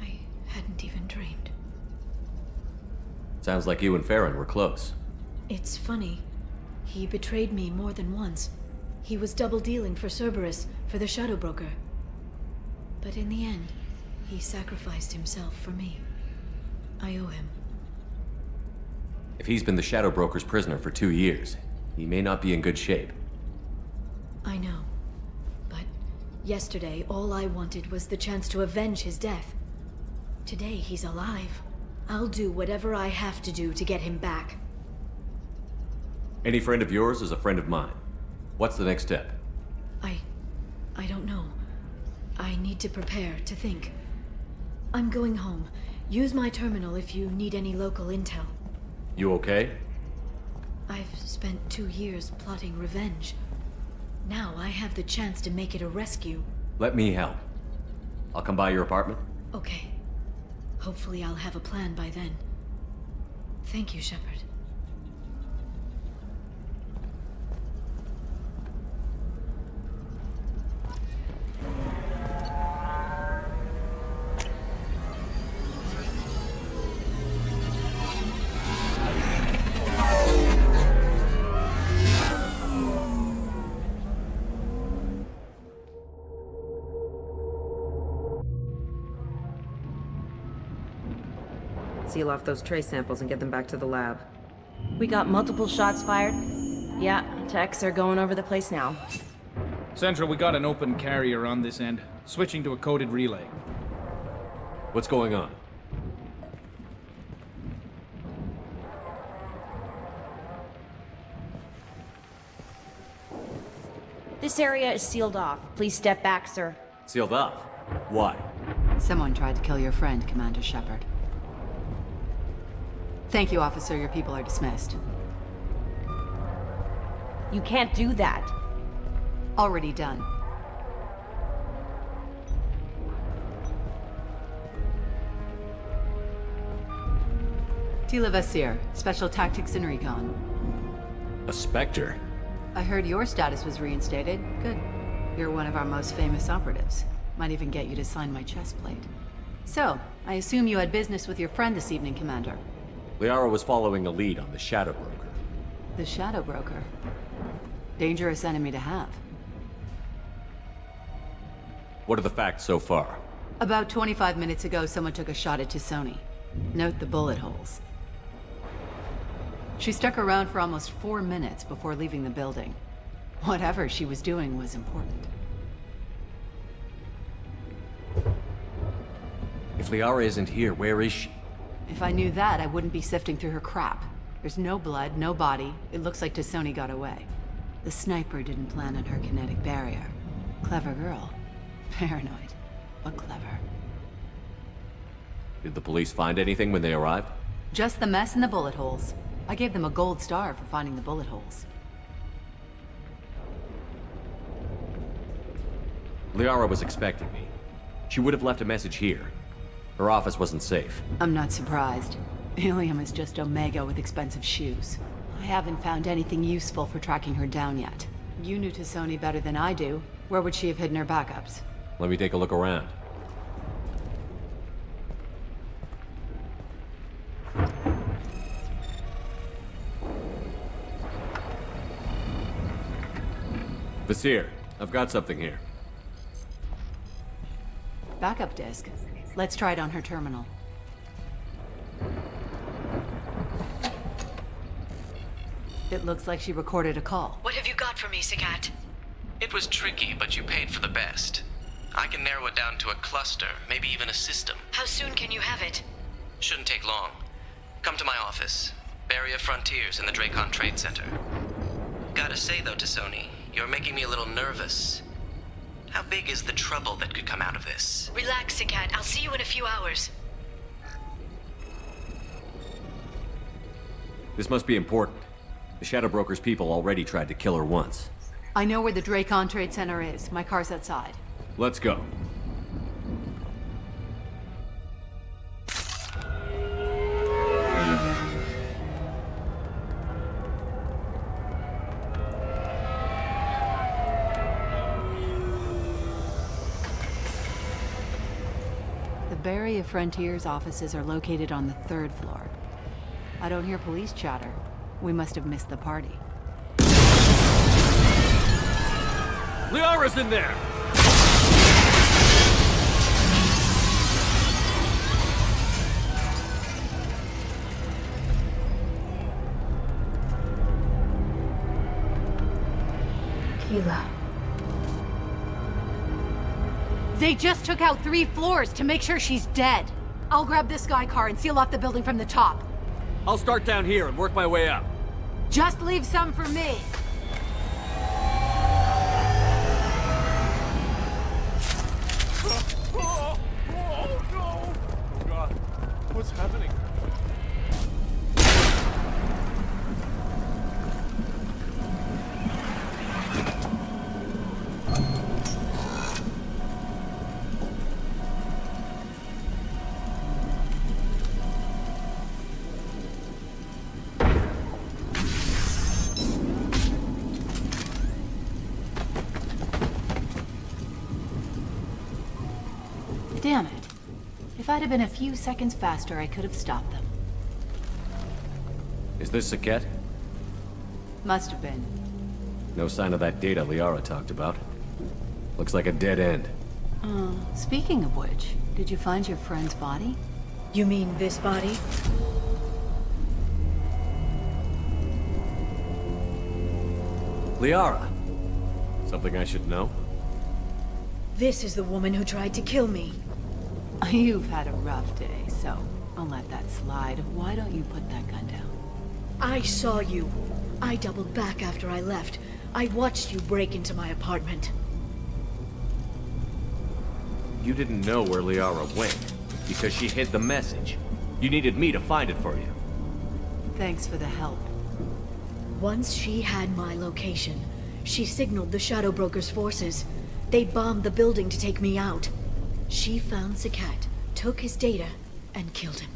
I hadn't even dreamed. Sounds like you and Farron were close. It's funny. He betrayed me more than once. He was double-dealing for Cerberus, for the Shadow Broker. But in the end, he sacrificed himself for me. I owe him. If he's been the Shadow Broker's prisoner for 2 years, he may not be in good shape. I know. But yesterday, all I wanted was the chance to avenge his death. Today, he's alive. I'll do whatever I have to do to get him back. Any friend of yours is a friend of mine. What's the next step? I don't know. I need to prepare, to think. I'm going home. Use my terminal if you need any local intel. You okay? I've spent 2 years plotting revenge. Now I have the chance to make it a rescue. Let me help. I'll come by your apartment. Okay. Hopefully I'll have a plan by then. Thank you, Shepard. Seal off those trace samples and get them back to the lab. We got multiple shots fired. Yeah, techs are going over the place now. Central, we got an open carrier on this end. Switching to a coded relay. What's going on? This area is sealed off. Please step back, sir. Sealed off? Why? Someone tried to kill your friend, Commander Shepard. Thank you, officer. Your people are dismissed. You can't do that. Already done. Tila Vasir, Special Tactics and Recon. A Spectre? I heard your status was reinstated. Good. You're one of our most famous operatives. Might even get you to sign my chest plate. So, I assume you had business with your friend this evening, Commander. Liara was following a lead on the Shadow Broker. The Shadow Broker? Dangerous enemy to have. What are the facts so far? About 25 minutes ago, someone took a shot at T'Soni. Note the bullet holes. She stuck around for almost 4 minutes before leaving the building. Whatever she was doing was important. If Liara isn't here, where is she? If I knew that, I wouldn't be sifting through her crap. There's no blood, no body. It looks like T'Soni got away. The sniper didn't plan on her kinetic barrier. Clever girl. Paranoid, but clever. Did the police find anything when they arrived? Just the mess and the bullet holes. I gave them a gold star for finding the bullet holes. Liara was expecting me. She would have left a message here. Her office wasn't safe. I'm not surprised. Ilium is just Omega with expensive shoes. I haven't found anything useful for tracking her down yet. You knew T'Soni better than I do. Where would she have hidden her backups? Let me take a look around. Vasir, I've got something here. Backup disk. Let's try it on her terminal. It looks like she recorded a call. What have you got for me, Sagat? It was tricky, but you paid for the best. I can narrow it down to a cluster, maybe even a system. How soon can you have it? Shouldn't take long. Come to my office. Barrier Frontiers in the Dracon Trade Center. Gotta say though, T'Soni, you're making me a little nervous. How big is the trouble that could come out of this? Relax, Sagat. I'll see you in a few hours. This must be important. The Shadow Broker's people already tried to kill her once. I know where the Dracon Trade Center is. My car's outside. Let's go. The Barrier Frontiers offices are located on the 3rd floor. I don't hear police chatter. We must have missed the party. Liara's in there! Keela. They just took out 3 floors to make sure she's dead. I'll grab this guy car and seal off the building from the top. I'll start down here and work my way up. Just leave some for me. Oh no! Oh god, what's happening? Damn it. If I'd have been a few seconds faster, I could have stopped them. Is this Saket? Must have been. No sign of that data Liara talked about. Looks like a dead end. Speaking of which, did you find your friend's body? You mean this body? Liara! Something I should know? This is the woman who tried to kill me. You've had a rough day, so I'll let that slide. Why don't you put that gun down? I saw you. I doubled back after I left. I watched you break into my apartment. You didn't know where Liara went, because she hid the message. You needed me to find it for you. Thanks for the help. Once she had my location, she signaled the Shadow Broker's forces. They bombed the building to take me out. She found Saket, took his data, and killed him.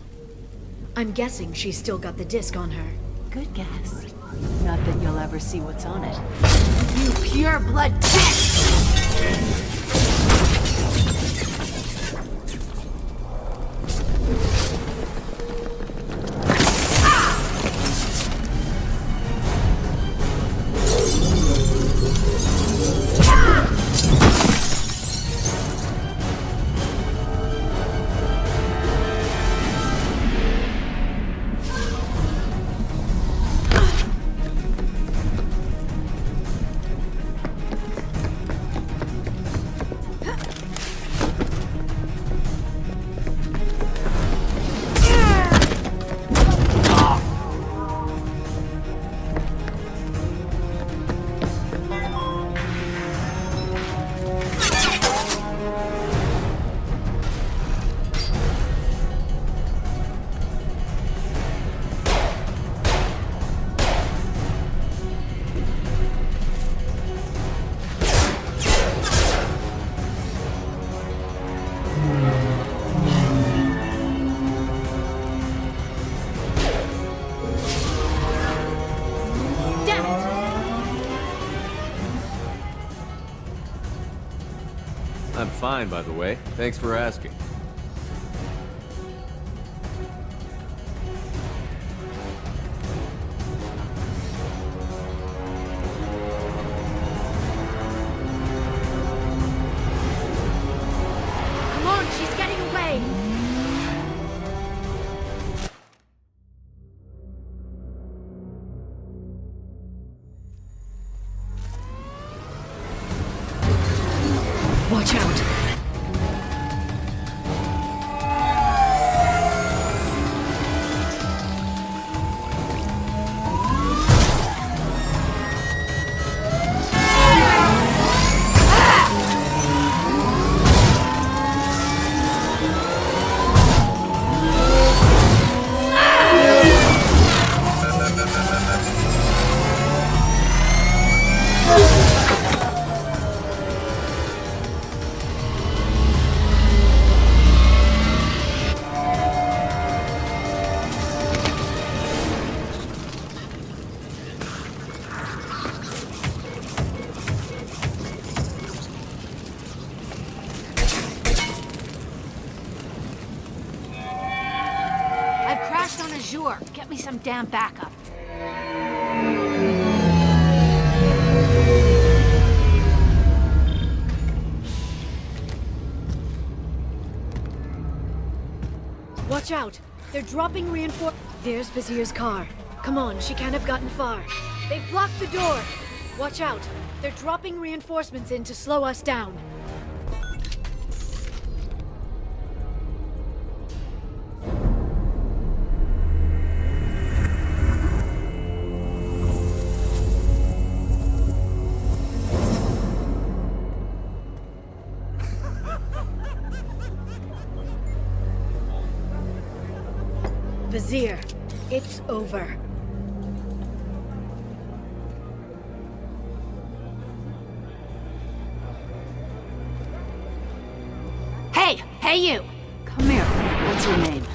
I'm guessing she's still got the disc on her. Good guess. Not that you'll ever see what's on it. You pure blood bitch! fine, by the way. Thanks for asking. Come on, she's getting away! Watch out! Get me some damn backup. Watch out! They're dropping reinforce. There's Vizier's car. Come on, she can't have gotten far. They've blocked the door. Watch out! They're dropping reinforcements in to slow us down. Vizier, it's over. Hey! Hey you! Come here. What's your name?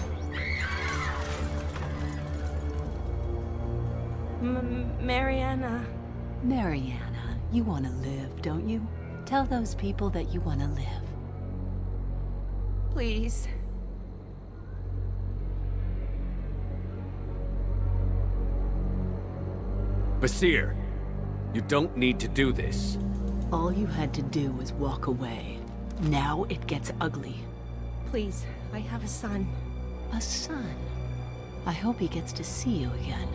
Mariana. Mariana, you want to live, don't you? Tell those people that you want to live. Please. Vizier, you don't need to do this. All you had to do was walk away. Now it gets ugly. Please, I have a son. A son? I hope he gets to see you again.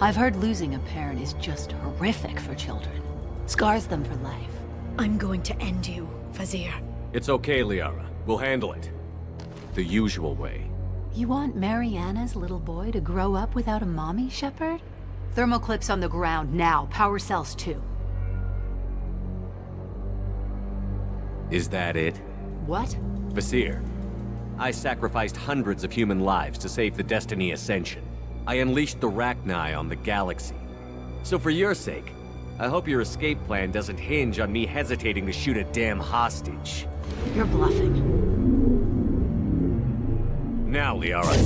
I've heard losing a parent is just horrific for children. Scars them for life. I'm going to end you, Vizier. It's okay, Liara. We'll handle it. The usual way. You want Mariana's little boy to grow up without a mommy, Shepard? Thermoclips on the ground now. Power cells too. Is that it? What? Vizier, I sacrificed hundreds of human lives to save the Destiny Ascension. I unleashed the Rachni on the galaxy. So for your sake, I hope your escape plan doesn't hinge on me hesitating to shoot a damn hostage. You're bluffing. Now, Liara.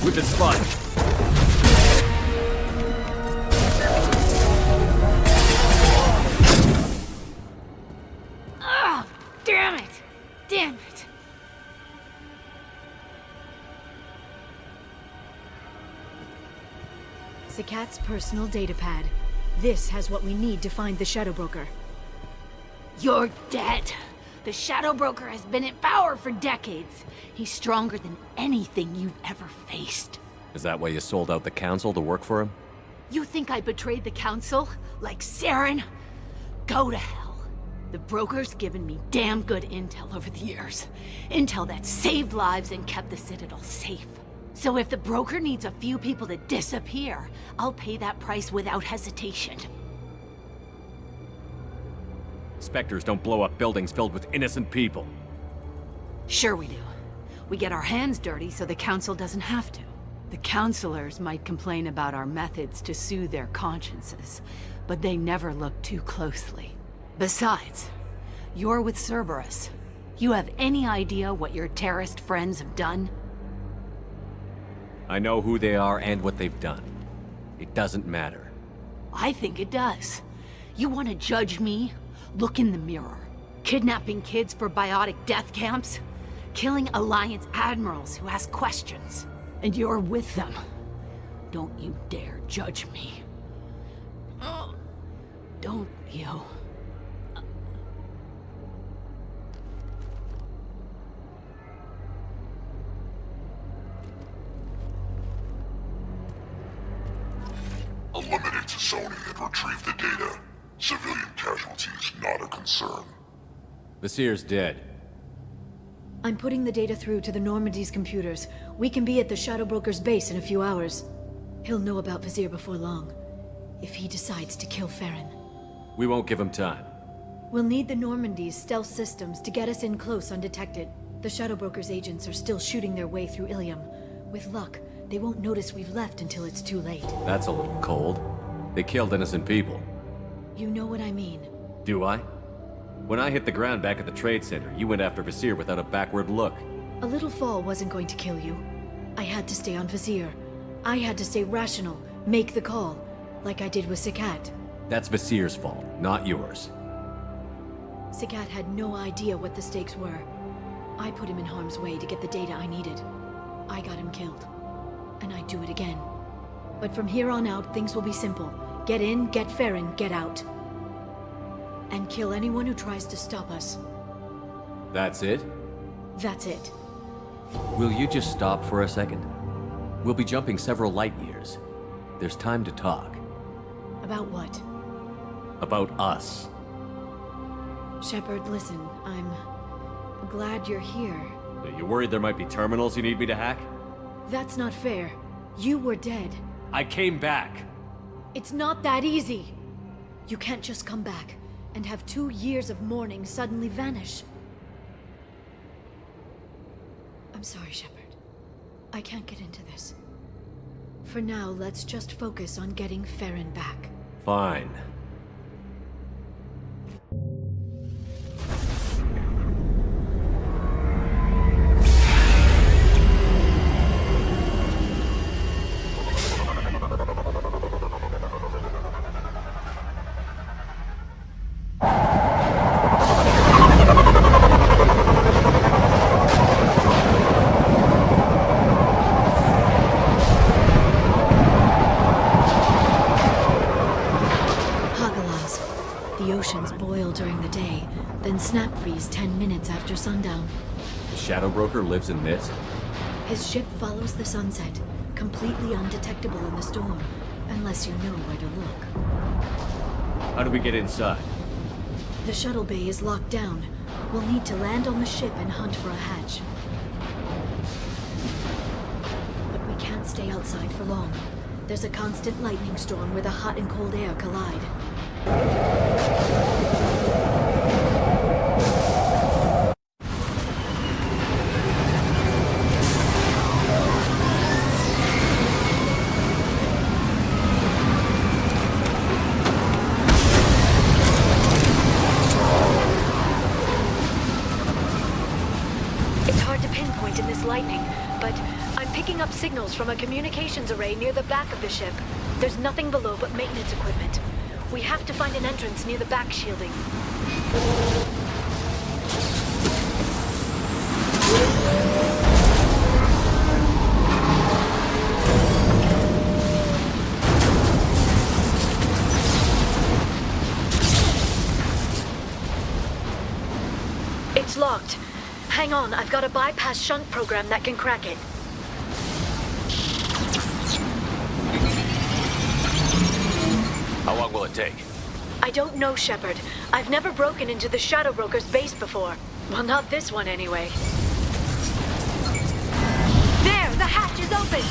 With the sponge. Ah! Damn it! Damn it! Zakat's personal datapad. This has what we need to find the Shadow Broker. You're dead. The Shadow Broker has been in power for decades. He's stronger than anything you've ever faced. Is that why you sold out the Council to work for him? You think I betrayed the Council? Like Saren? Go to hell. The Broker's given me damn good intel over the years. Intel that saved lives and kept the Citadel safe. So if the Broker needs a few people to disappear, I'll pay that price without hesitation. Spectres don't blow up buildings filled with innocent people. Sure we do. We get our hands dirty so the Council doesn't have to. The Councilors might complain about our methods to soothe their consciences, but they never look too closely. Besides, you're with Cerberus. You have any idea what your terrorist friends have done? I know who they are and what they've done. It doesn't matter. I think it does. You want to judge me? Look in the mirror. Kidnapping kids for biotic death camps? Killing Alliance admirals who ask questions. And you're with them. Don't you dare judge me. Don't you? Eliminate T'Soni and retrieve the data. Civilian casualties not a concern. Vasir's dead. I'm putting the data through to the Normandy's computers. We can be at the Shadow Broker's base in a few hours. He'll know about Vasir before long, if he decides to kill Farron. We won't give him time. We'll need the Normandy's stealth systems to get us in close undetected. The Shadow Broker's agents are still shooting their way through Ilium. With luck, they won't notice we've left until it's too late. That's a little cold. They killed innocent people. You know what I mean. Do I? When I hit the ground back at the trade center, you went after Vasir without a backward look. A little fall wasn't going to kill you. I had to stay on Vasir. I had to stay rational, make the call, like I did with Sakat. That's Vasir's fault, not yours. Sakat had no idea what the stakes were. I put him in harm's way to get the data I needed. I got him killed. And I'd do it again. But from here on out, things will be simple. Get in, get Farron, get out. And kill anyone who tries to stop us. That's it? That's it. Will you just stop for a second? We'll be jumping several light years. There's time to talk. About what? About us. Shepard, listen, I'm glad you're here. Are you worried there might be terminals you need me to hack? That's not fair. You were dead. I came back. It's not that easy. You can't just come back and have 2 years of mourning suddenly vanish. I'm sorry, Shepard. I can't get into this. For now, let's just focus on getting Farron back. Fine. Snap freeze 10 minutes after sundown. The Shadow Broker lives in this? His ship follows the sunset, completely undetectable in the storm, unless you know where to look. How do we get inside? The shuttle bay is locked down. We'll need to land on the ship and hunt for a hatch. But we can't stay outside for long. There's a constant lightning storm where the hot and cold air collide. Signals from a communications array near the back of the ship. There's nothing below but maintenance equipment. We have to find an entrance near the back shielding. It's locked. Hang on, I've got a bypass shunt program that can crack it. How long will it take? I don't know, Shepard. I've never broken into the Shadow Broker's base before. Well, not this one anyway. There! The hatch is open!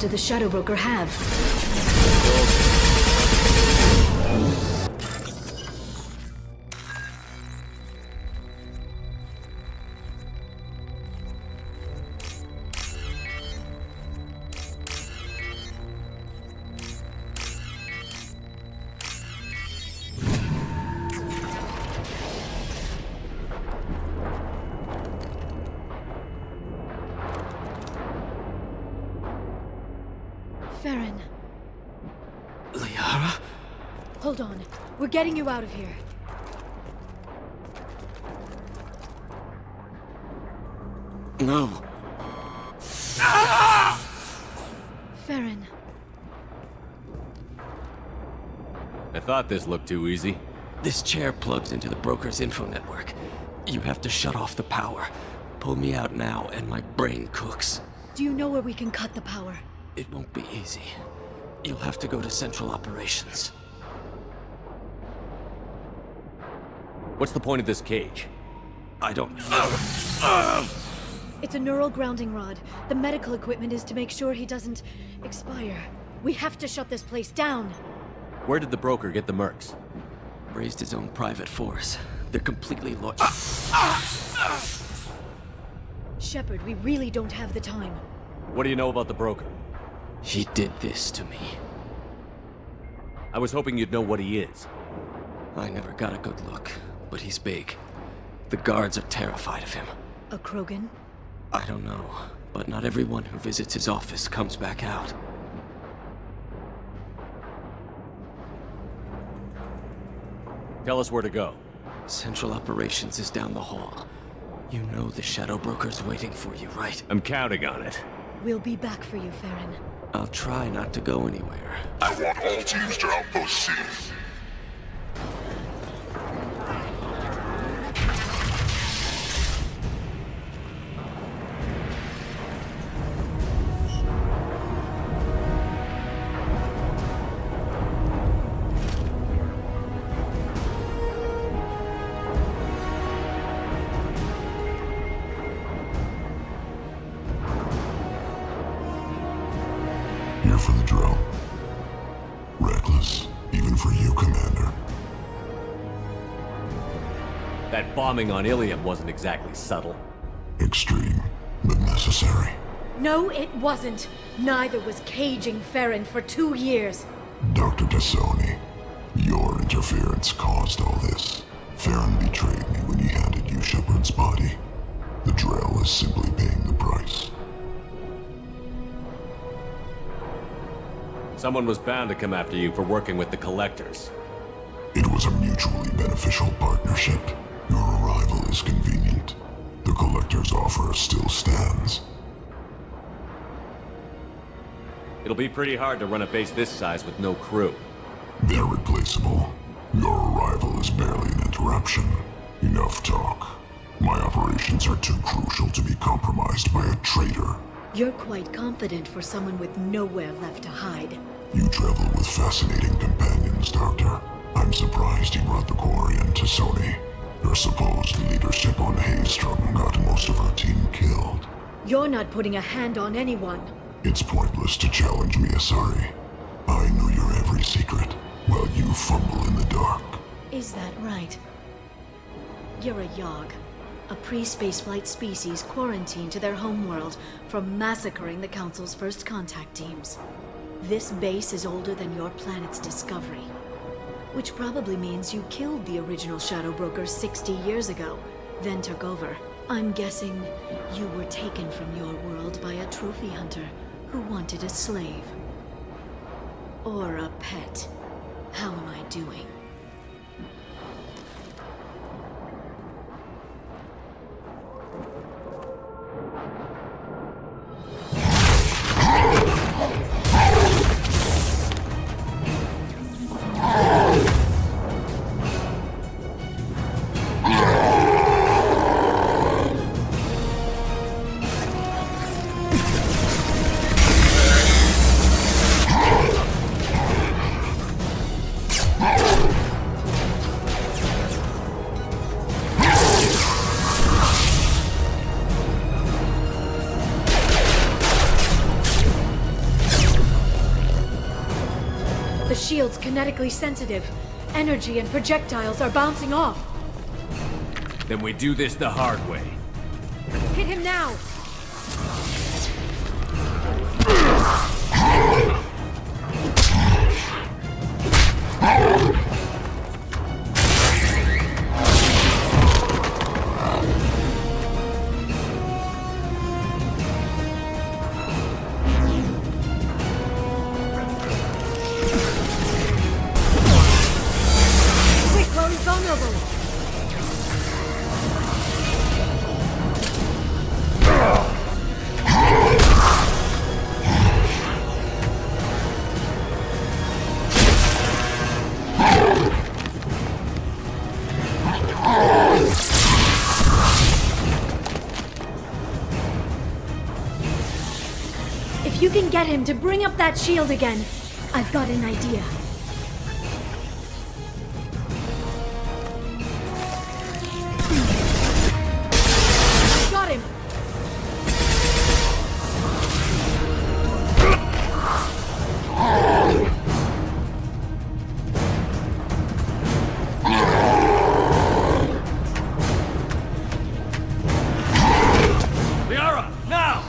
did the Shadow Broker have? Farron. Liara? Hold on. We're getting you out of here. No. Farron. I thought this looked too easy. This chair plugs into the broker's info network. You have to shut off the power. Pull me out now, and my brain cooks. Do you know where we can cut the power? It won't be easy. You'll have to go to Central Operations. What's the point of this cage? I don't... It's a neural grounding rod. The medical equipment is to make sure he doesn't expire. We have to shut this place down. Where did the broker get the mercs? Raised his own private force. They're completely Shepard, we really don't have the time. What do you know about the broker? He did this to me. I was hoping you'd know what he is. I never got a good look, but he's big. The guards are terrified of him. A Krogan? I don't know, but not everyone who visits his office comes back out. Tell us where to go. Central Operations is down the hall. You know the Shadow Broker's waiting for you, right? I'm counting on it. We'll be back for you, Farron. I'll try not to go anywhere. I want all teams to Outpost C. Here for the drill. Reckless, even for you, Commander. That bombing on Ilium wasn't exactly subtle. Extreme, but necessary. No, it wasn't. Neither was caging Farron for 2 years. Dr. T'Soni, your interference caused all this. Farron betrayed me when he handed you Shepard's body. The Drell is simply paying the price. Someone was bound to come after you for working with the Collectors. It was a mutually beneficial partnership. Your arrival is convenient. The Collector's offer still stands. It'll be pretty hard to run a base this size with no crew. They're replaceable. Your arrival is barely an interruption. Enough talk. My operations are too crucial to be compromised by a traitor. You're quite confident for someone with nowhere left to hide. You travel with fascinating companions, Doctor. I'm surprised you brought the Quarian T'Soni. Her supposed leadership on Haystrom got most of her team killed. You're not putting a hand on anyone. It's pointless to challenge me, Asari. I know your every secret, while you fumble in the dark. Is that right? You're a Yogg, a pre-spaceflight species quarantined to their homeworld from massacring the Council's first contact teams. This base is older than your planet's discovery, which probably means you killed the original Shadow Broker 60 years ago, then took over. I'm guessing you were taken from your world by a trophy hunter who wanted a slave. Or a pet. How am I doing? The shield's kinetically sensitive. Energy and projectiles are bouncing off. Then we do this the hard way. Hit him now! If you can get him to bring up that shield again, I've got an idea. Got him! Liara, now!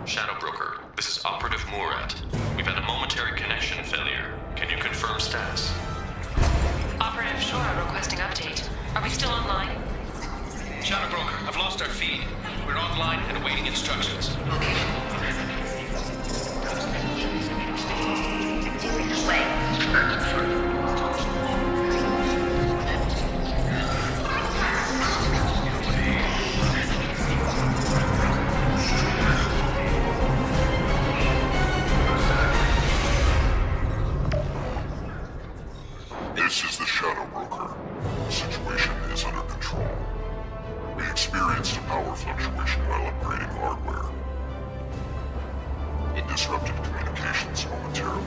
Shadow Broker, this is Operative Murat. We've had a momentary connection failure. Can you confirm status? Operative Shora requesting update. Are we still online? Shadow Broker, I've lost our feed. We're online and awaiting instructions. This is the Shadow Broker. The situation is under control. We experienced a power fluctuation while upgrading hardware. It disrupted communications momentarily.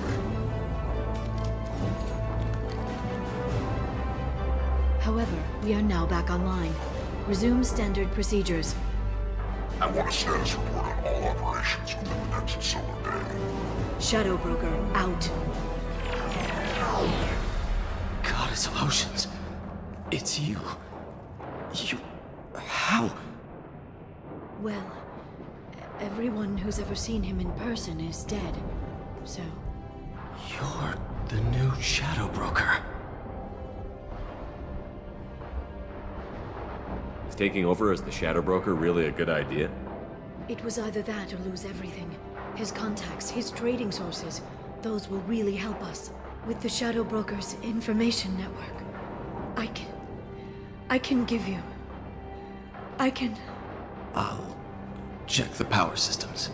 However, we are now back online. Resume standard procedures. I want a status report on all operations within the next solar day. Shadow Broker, out. Goddess of Oceans. It's you. How? Well, everyone who's ever seen him in person is dead, so... You're the new Shadow Broker. Is taking over as the Shadow Broker really a good idea? It was either that or lose everything. His contacts, his trading sources, those will really help us. With the Shadow Broker's information network, I can give you... I'll check the power systems.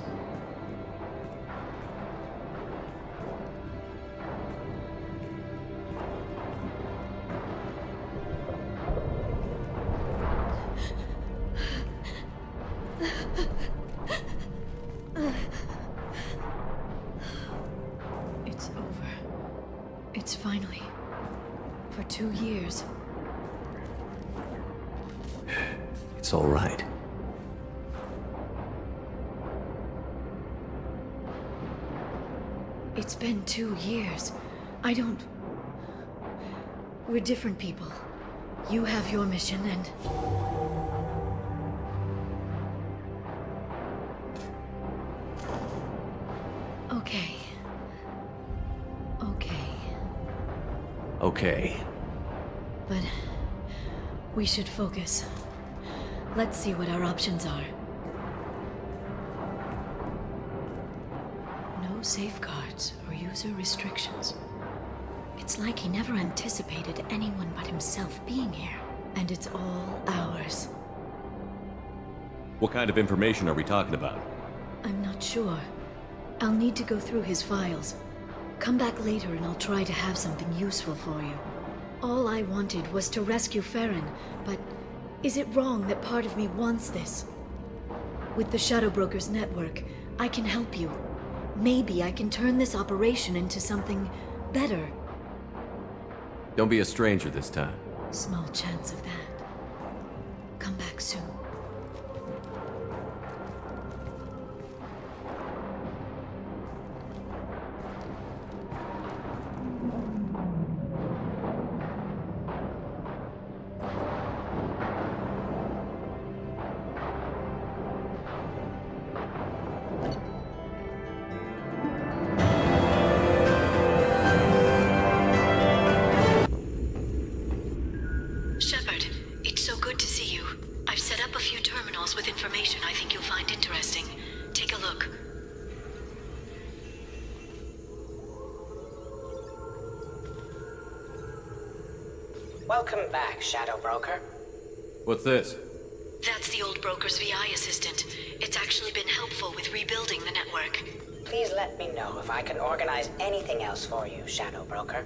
It's over. It's finally. For 2 years. It's all right. It's been 2 years. I don't... We're different people. You have your mission and... Okay. Okay. But... we should focus. Let's see what our options are. No safeguards or user restrictions. It's like he never anticipated anyone but himself being here. And it's all ours. What kind of information are we talking about? I'm not sure. I'll need to go through his files. Come back later and I'll try to have something useful for you. All I wanted was to rescue Farron, but is it wrong that part of me wants this? With the Shadow Brokers network, I can help you. Maybe I can turn this operation into something better. Don't be a stranger this time. Small chance of that. Come back soon. Shepard, it's so good to see you. I've set up a few terminals with information I think you'll find interesting. Take a look. Welcome back, Shadow Broker. What's this? That's the old broker's VI assistant. It's actually been helpful with rebuilding the network. Please let me know if I can organize anything else for you, Shadow Broker.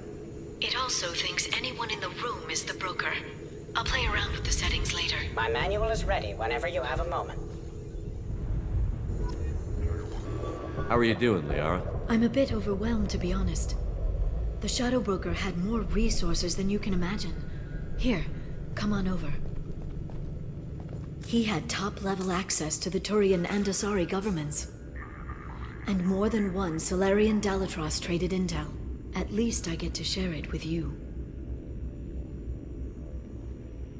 It also thinks anyone in the room is the broker. I'll play around with the settings later. My manual is ready whenever you have a moment. How are you doing, Liara? I'm a bit overwhelmed, to be honest. The Shadow Broker had more resources than you can imagine. Here, come on over. He had top-level access to the Turian and Asari governments. And more than one Solarian Dalatros traded intel. At least I get to share it with you.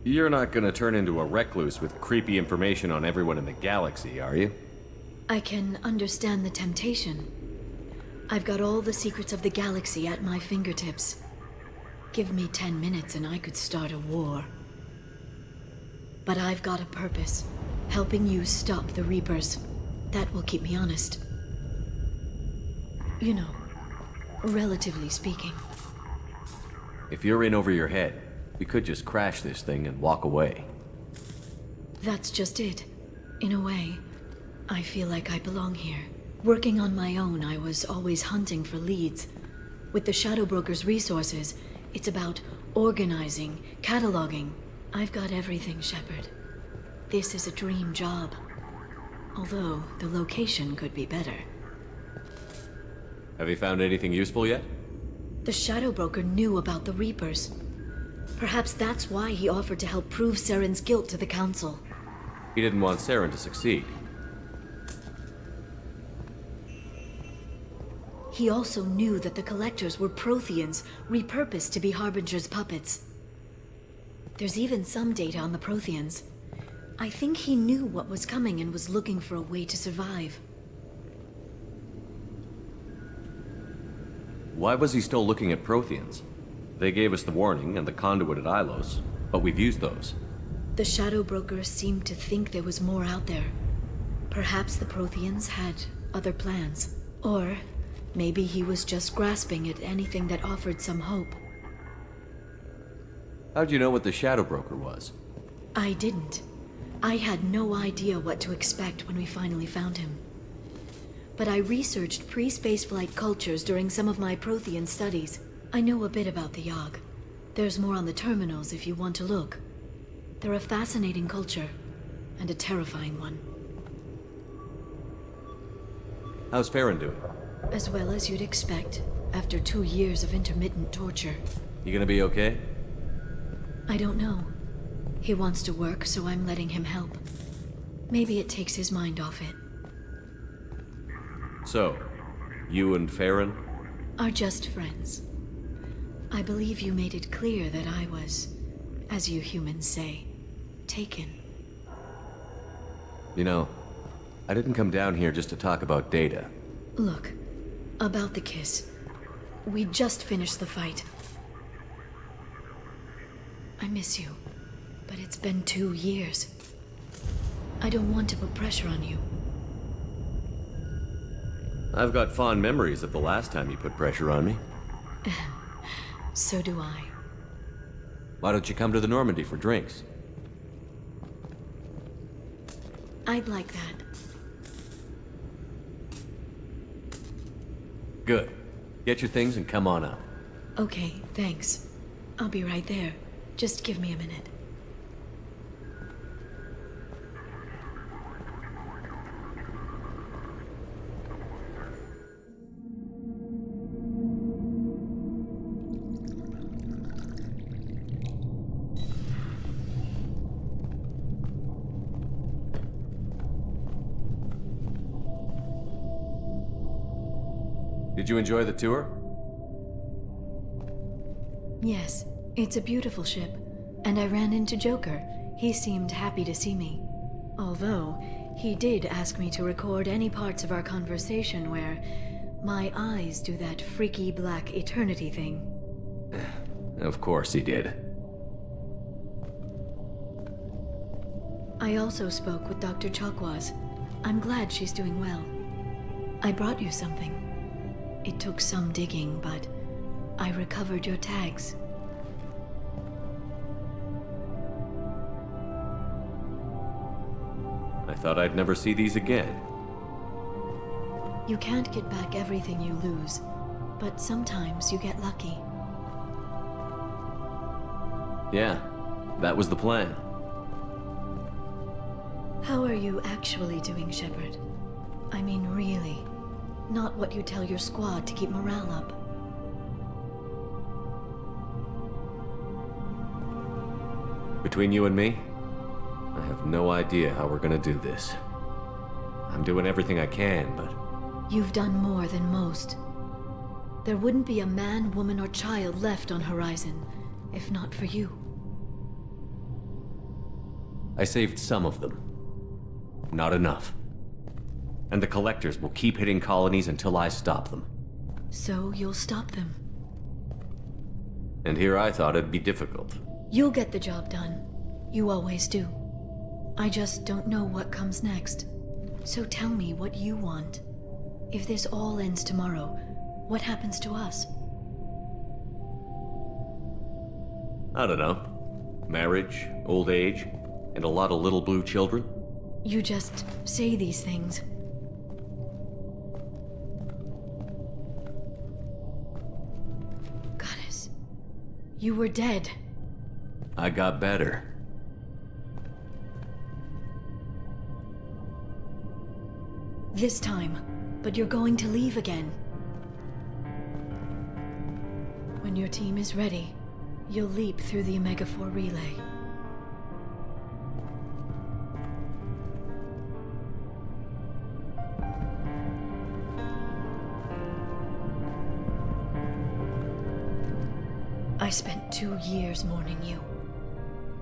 You're not gonna turn into a recluse with creepy information on everyone in the galaxy, are you? I can understand the temptation. I've got all the secrets of the galaxy at my fingertips. Give me 10 minutes and I could start a war. But I've got a purpose. Helping you stop the Reapers. That will keep me honest. You know, relatively speaking. If you're in over your head, we could just crash this thing and walk away. That's just it. In a way, I feel like I belong here. Working on my own, I was always hunting for leads. With the Shadow Broker's resources, it's about organizing, cataloging. I've got everything, Shepard. This is a dream job. Although, the location could be better. Have you found anything useful yet? The Shadow Broker knew about the Reapers. Perhaps that's why he offered to help prove Saren's guilt to the Council. He didn't want Saren to succeed. He also knew that the Collectors were Protheans, repurposed to be Harbinger's puppets. There's even some data on the Protheans. I think he knew what was coming and was looking for a way to survive. Why was he still looking at Protheans? They gave us the warning and the conduit at Ilos, but we've used those. The Shadow Broker seemed to think there was more out there. Perhaps the Protheans had other plans. Or maybe he was just grasping at anything that offered some hope. How'd you know what the Shadow Broker was? I didn't. I had no idea what to expect when we finally found him. But I researched pre-spaceflight cultures during some of my Prothean studies. I know a bit about the Yogg. There's more on the terminals if you want to look. They're a fascinating culture, and a terrifying one. How's Farron doing? As well as you'd expect, after 2 years of intermittent torture. You gonna be okay? I don't know. He wants to work, so I'm letting him help. Maybe it takes his mind off it. So, you and Farron? Are just friends. I believe you made it clear that I was, as you humans say, taken. You know, I didn't come down here just to talk about data. Look, about the kiss. We just finished the fight. I miss you, but it's been 2 years. I don't want to put pressure on you. I've got fond memories of the last time you put pressure on me. So do I. Why don't you come to the Normandy for drinks? I'd like that. Good. Get your things and come on up. Okay, thanks. I'll be right there. Just give me a minute. Did you enjoy the tour? Yes, it's a beautiful ship. And I ran into Joker. He seemed happy to see me. Although, he did ask me to record any parts of our conversation where my eyes do that freaky black eternity thing. Of course he did. I also spoke with Dr. Chakwas. I'm glad she's doing well. I brought you something. It took some digging, but I recovered your tags. I thought I'd never see these again. You can't get back everything you lose, but sometimes you get lucky. Yeah, that was the plan. How are you actually doing, Shepard? I mean, really. Not what you tell your squad to keep morale up. Between you and me, I have no idea how we're gonna do this. I'm doing everything I can, but... You've done more than most. There wouldn't be a man, woman, or child left on Horizon, if not for you. I saved some of them. Not enough. And the Collectors will keep hitting colonies until I stop them. So you'll stop them. And here I thought it'd be difficult. You'll get the job done. You always do. I just don't know what comes next. So tell me what you want. If this all ends tomorrow, what happens to us? I don't know. Marriage, old age, and a lot of little blue children. You just say these things. Goddess, you were dead. I got better. This time, but you're going to leave again. When your team is ready, you'll leap through the Omega 4 relay. I spent 2 years mourning you.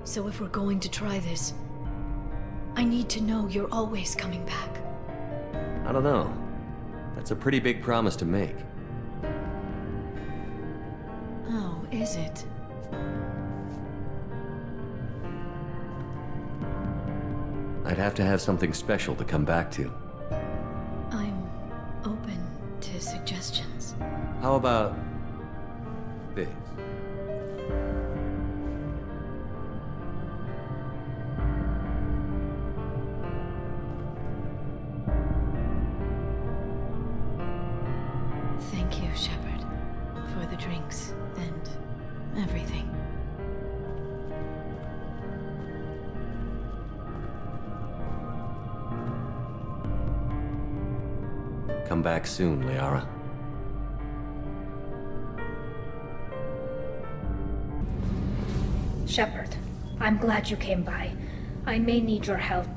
So if we're going to try this, I need to know you're always coming back. I don't know. That's a pretty big promise to make. Oh, is it? I'd have to have something special to come back to. I'm open to suggestions. How about this? Thank you, Shepard, for the drinks and everything. Come back soon, Liara. Shepard, I'm glad you came by. I may need your help.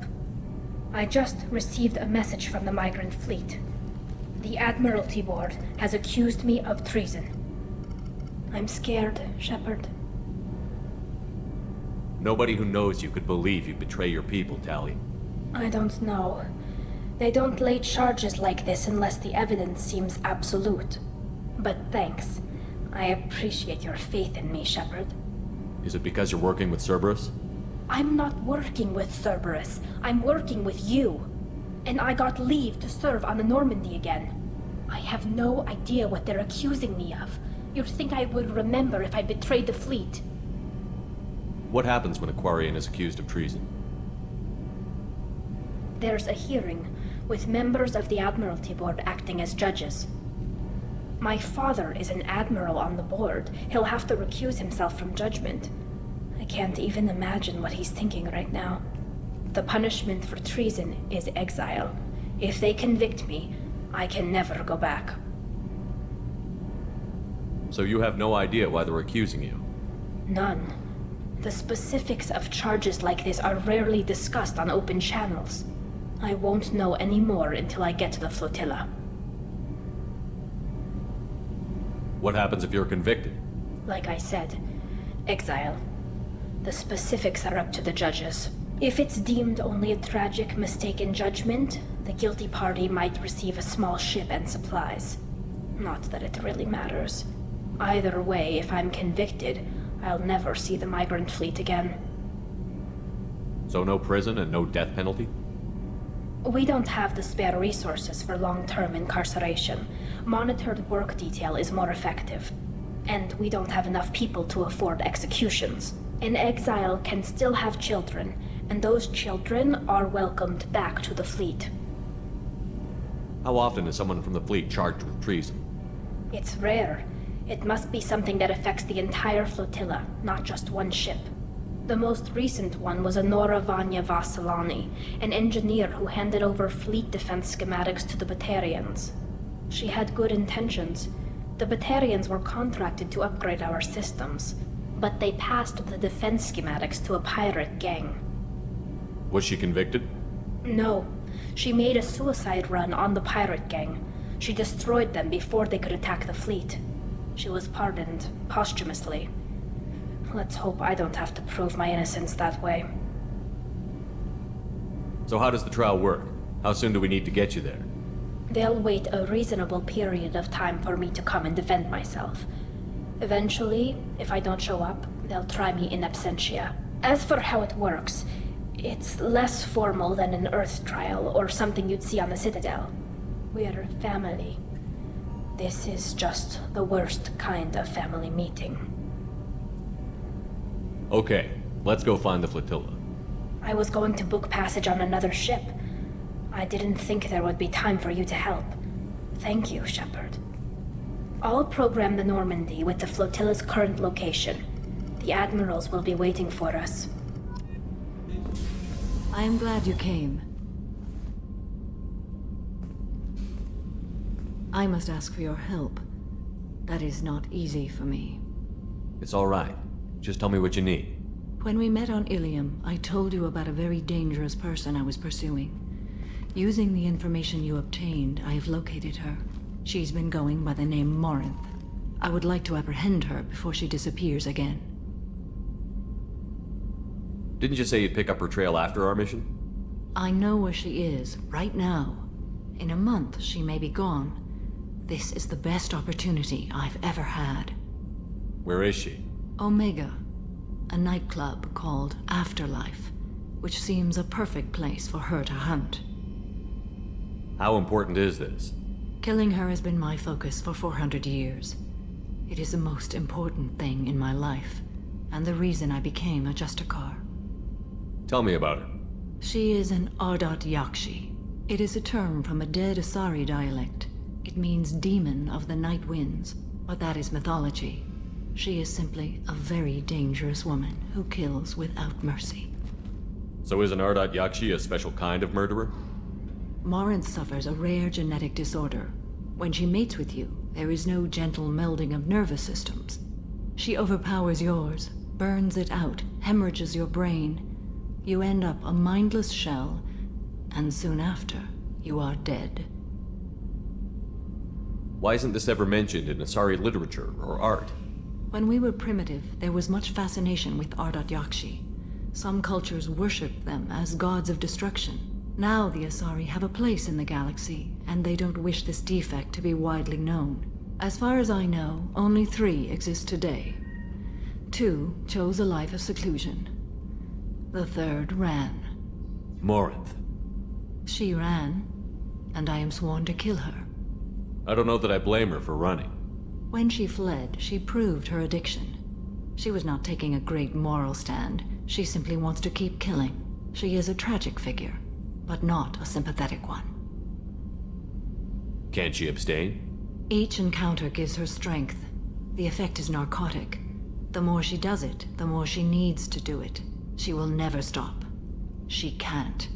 I just received a message from the migrant fleet. The Admiralty Board has accused me of treason. I'm scared, Shepard. Nobody who knows you could believe you betray your people, Tali. I don't know. They don't lay charges like this unless the evidence seems absolute. But thanks. I appreciate your faith in me, Shepard. Is it because you're working with Cerberus? I'm not working with Cerberus. I'm working with you. And I got leave to serve on the Normandy again. I have no idea what they're accusing me of. You'd think I would remember if I betrayed the fleet. What happens when a Quarian is accused of treason? There's a hearing, with members of the Admiralty Board acting as judges. My father is an admiral on the board. He'll have to recuse himself from judgment. I can't even imagine what he's thinking right now. The punishment for treason is exile. If they convict me, I can never go back. So you have no idea why they're accusing you? None. The specifics of charges like this are rarely discussed on open channels. I won't know any more until I get to the flotilla. What happens if you're convicted? Like I said, exile. The specifics are up to the judges. If it's deemed only a tragic mistake in judgment, the guilty party might receive a small ship and supplies. Not that it really matters. Either way, if I'm convicted, I'll never see the migrant fleet again. So no prison and no death penalty? We don't have the spare resources for long-term incarceration. Monitored work detail is more effective. And we don't have enough people to afford executions. An exile can still have children, and those children are welcomed back to the fleet. How often is someone from the fleet charged with treason? It's rare. It must be something that affects the entire flotilla, not just one ship. The most recent one was Elnora T'Goner, an engineer who handed over fleet defense schematics to the Batarians. She had good intentions. The Batarians were contracted to upgrade our systems, but they passed the defense schematics to a pirate gang. Was she convicted? No. She made a suicide run on the pirate gang. She destroyed them before they could attack the fleet. She was pardoned posthumously. Let's hope I don't have to prove my innocence that way. So how does the trial work? How soon do we need to get you there? They'll wait a reasonable period of time for me to come and defend myself. Eventually, if I don't show up, they'll try me in absentia. As for how it works, it's less formal than an Earth trial or something you'd see on the Citadel. We're family. This is just the worst kind of family meeting. Okay, let's go find the flotilla. I was going to book passage on another ship. I didn't think there would be time for you to help. Thank you, Shepard. I'll program the Normandy with the flotilla's current location. The admirals will be waiting for us. I am glad you came. I must ask for your help. That is not easy for me. It's all right. Just tell me what you need. When we met on Ilium, I told you about a very dangerous person I was pursuing. Using the information you obtained, I have located her. She's been going by the name Morinth. I would like to apprehend her before she disappears again. Didn't you say you'd pick up her trail after our mission? I know where she is, right now. In a month, she may be gone. This is the best opportunity I've ever had. Where is she? Omega, a nightclub called Afterlife, which seems a perfect place for her to hunt. How important is this? Killing her has been my focus for 400 years. It is the most important thing in my life, and the reason I became a Justicar. Tell me about her. She is an Ardat Yakshi. It is a term from a dead Asari dialect. It means demon of the night winds, but that is mythology. She is simply a very dangerous woman who kills without mercy. So is an Ardat Yakshi a special kind of murderer? Morinth suffers a rare genetic disorder. When she mates with you, there is no gentle melding of nervous systems. She overpowers yours, burns it out, hemorrhages your brain. You end up a mindless shell, and soon after, you are dead. Why isn't this ever mentioned in Asari literature or art? When we were primitive, there was much fascination with Ardat Yakshi. Some cultures worshipped them as gods of destruction. Now the Asari have a place in the galaxy, and they don't wish this defect to be widely known. As far as I know, only 3 exist today. 2 chose a life of seclusion. The 3rd ran. Morinth. She ran, and I am sworn to kill her. I don't know that I blame her for running. When she fled, she proved her addiction. She was not taking a great moral stand. She simply wants to keep killing. She is a tragic figure, but not a sympathetic one. Can't she abstain? Each encounter gives her strength. The effect is narcotic. The more she does it, the more she needs to do it. She will never stop. She can't.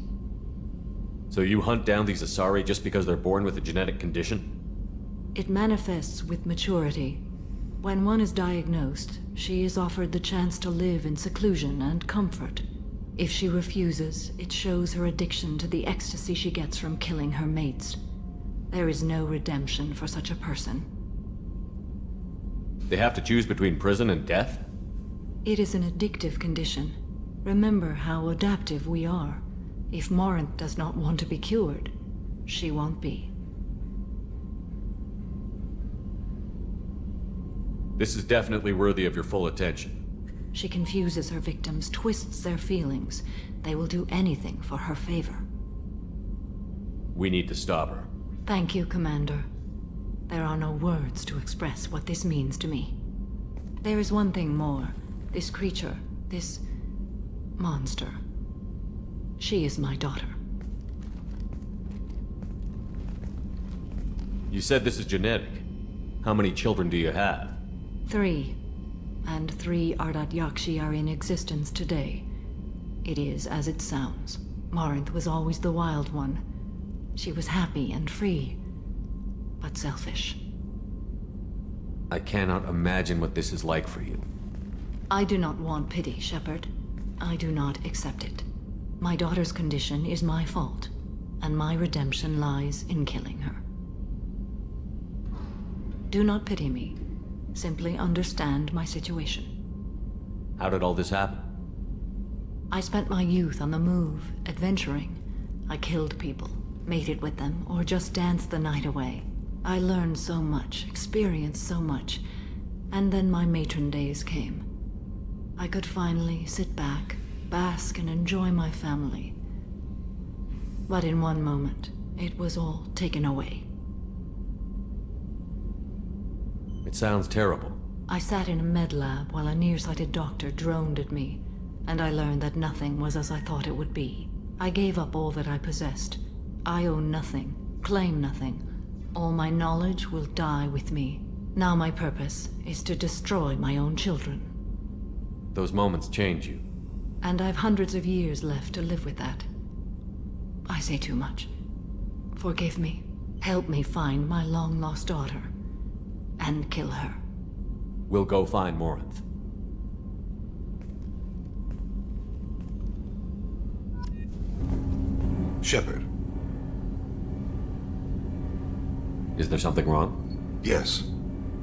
So you hunt down these Asari just because they're born with a genetic condition? It manifests with maturity. When one is diagnosed, she is offered the chance to live in seclusion and comfort. If she refuses, it shows her addiction to the ecstasy she gets from killing her mates. There is no redemption for such a person. They have to choose between prison and death? It is an addictive condition. Remember how adaptive we are. If Morinth does not want to be cured, she won't be. This is definitely worthy of your full attention. She confuses her victims, twists their feelings. They will do anything for her favor. We need to stop her. Thank you, Commander. There are no words to express what this means to me. There is one thing more. This creature, this monster. She is my daughter. You said this is genetic. How many children do you have? 3. And 3 Ardat Yakshi are in existence today. It is as it sounds. Morinth was always the wild one. She was happy and free, but selfish. I cannot imagine what this is like for you. I do not want pity, Shepard. I do not accept it. My daughter's condition is my fault, and my redemption lies in killing her. Do not pity me. Simply understand my situation. How did all this happen? I spent my youth on the move, adventuring. I killed people, mated with them, or just danced the night away. I learned so much, experienced so much, and then my matron days came. I could finally sit back, bask and enjoy my family. But in one moment, it was all taken away. It sounds terrible. I sat in a med lab while a nearsighted doctor droned at me, and I learned that nothing was as I thought it would be. I gave up all that I possessed. I own nothing, claim nothing. All my knowledge will die with me. Now my purpose is to destroy my own children. Those moments change you. And I've hundreds of years left to live with that. I say too much. Forgive me. Help me find my long-lost daughter. And kill her. We'll go find Morinth. Shepard. Is there something wrong? Yes.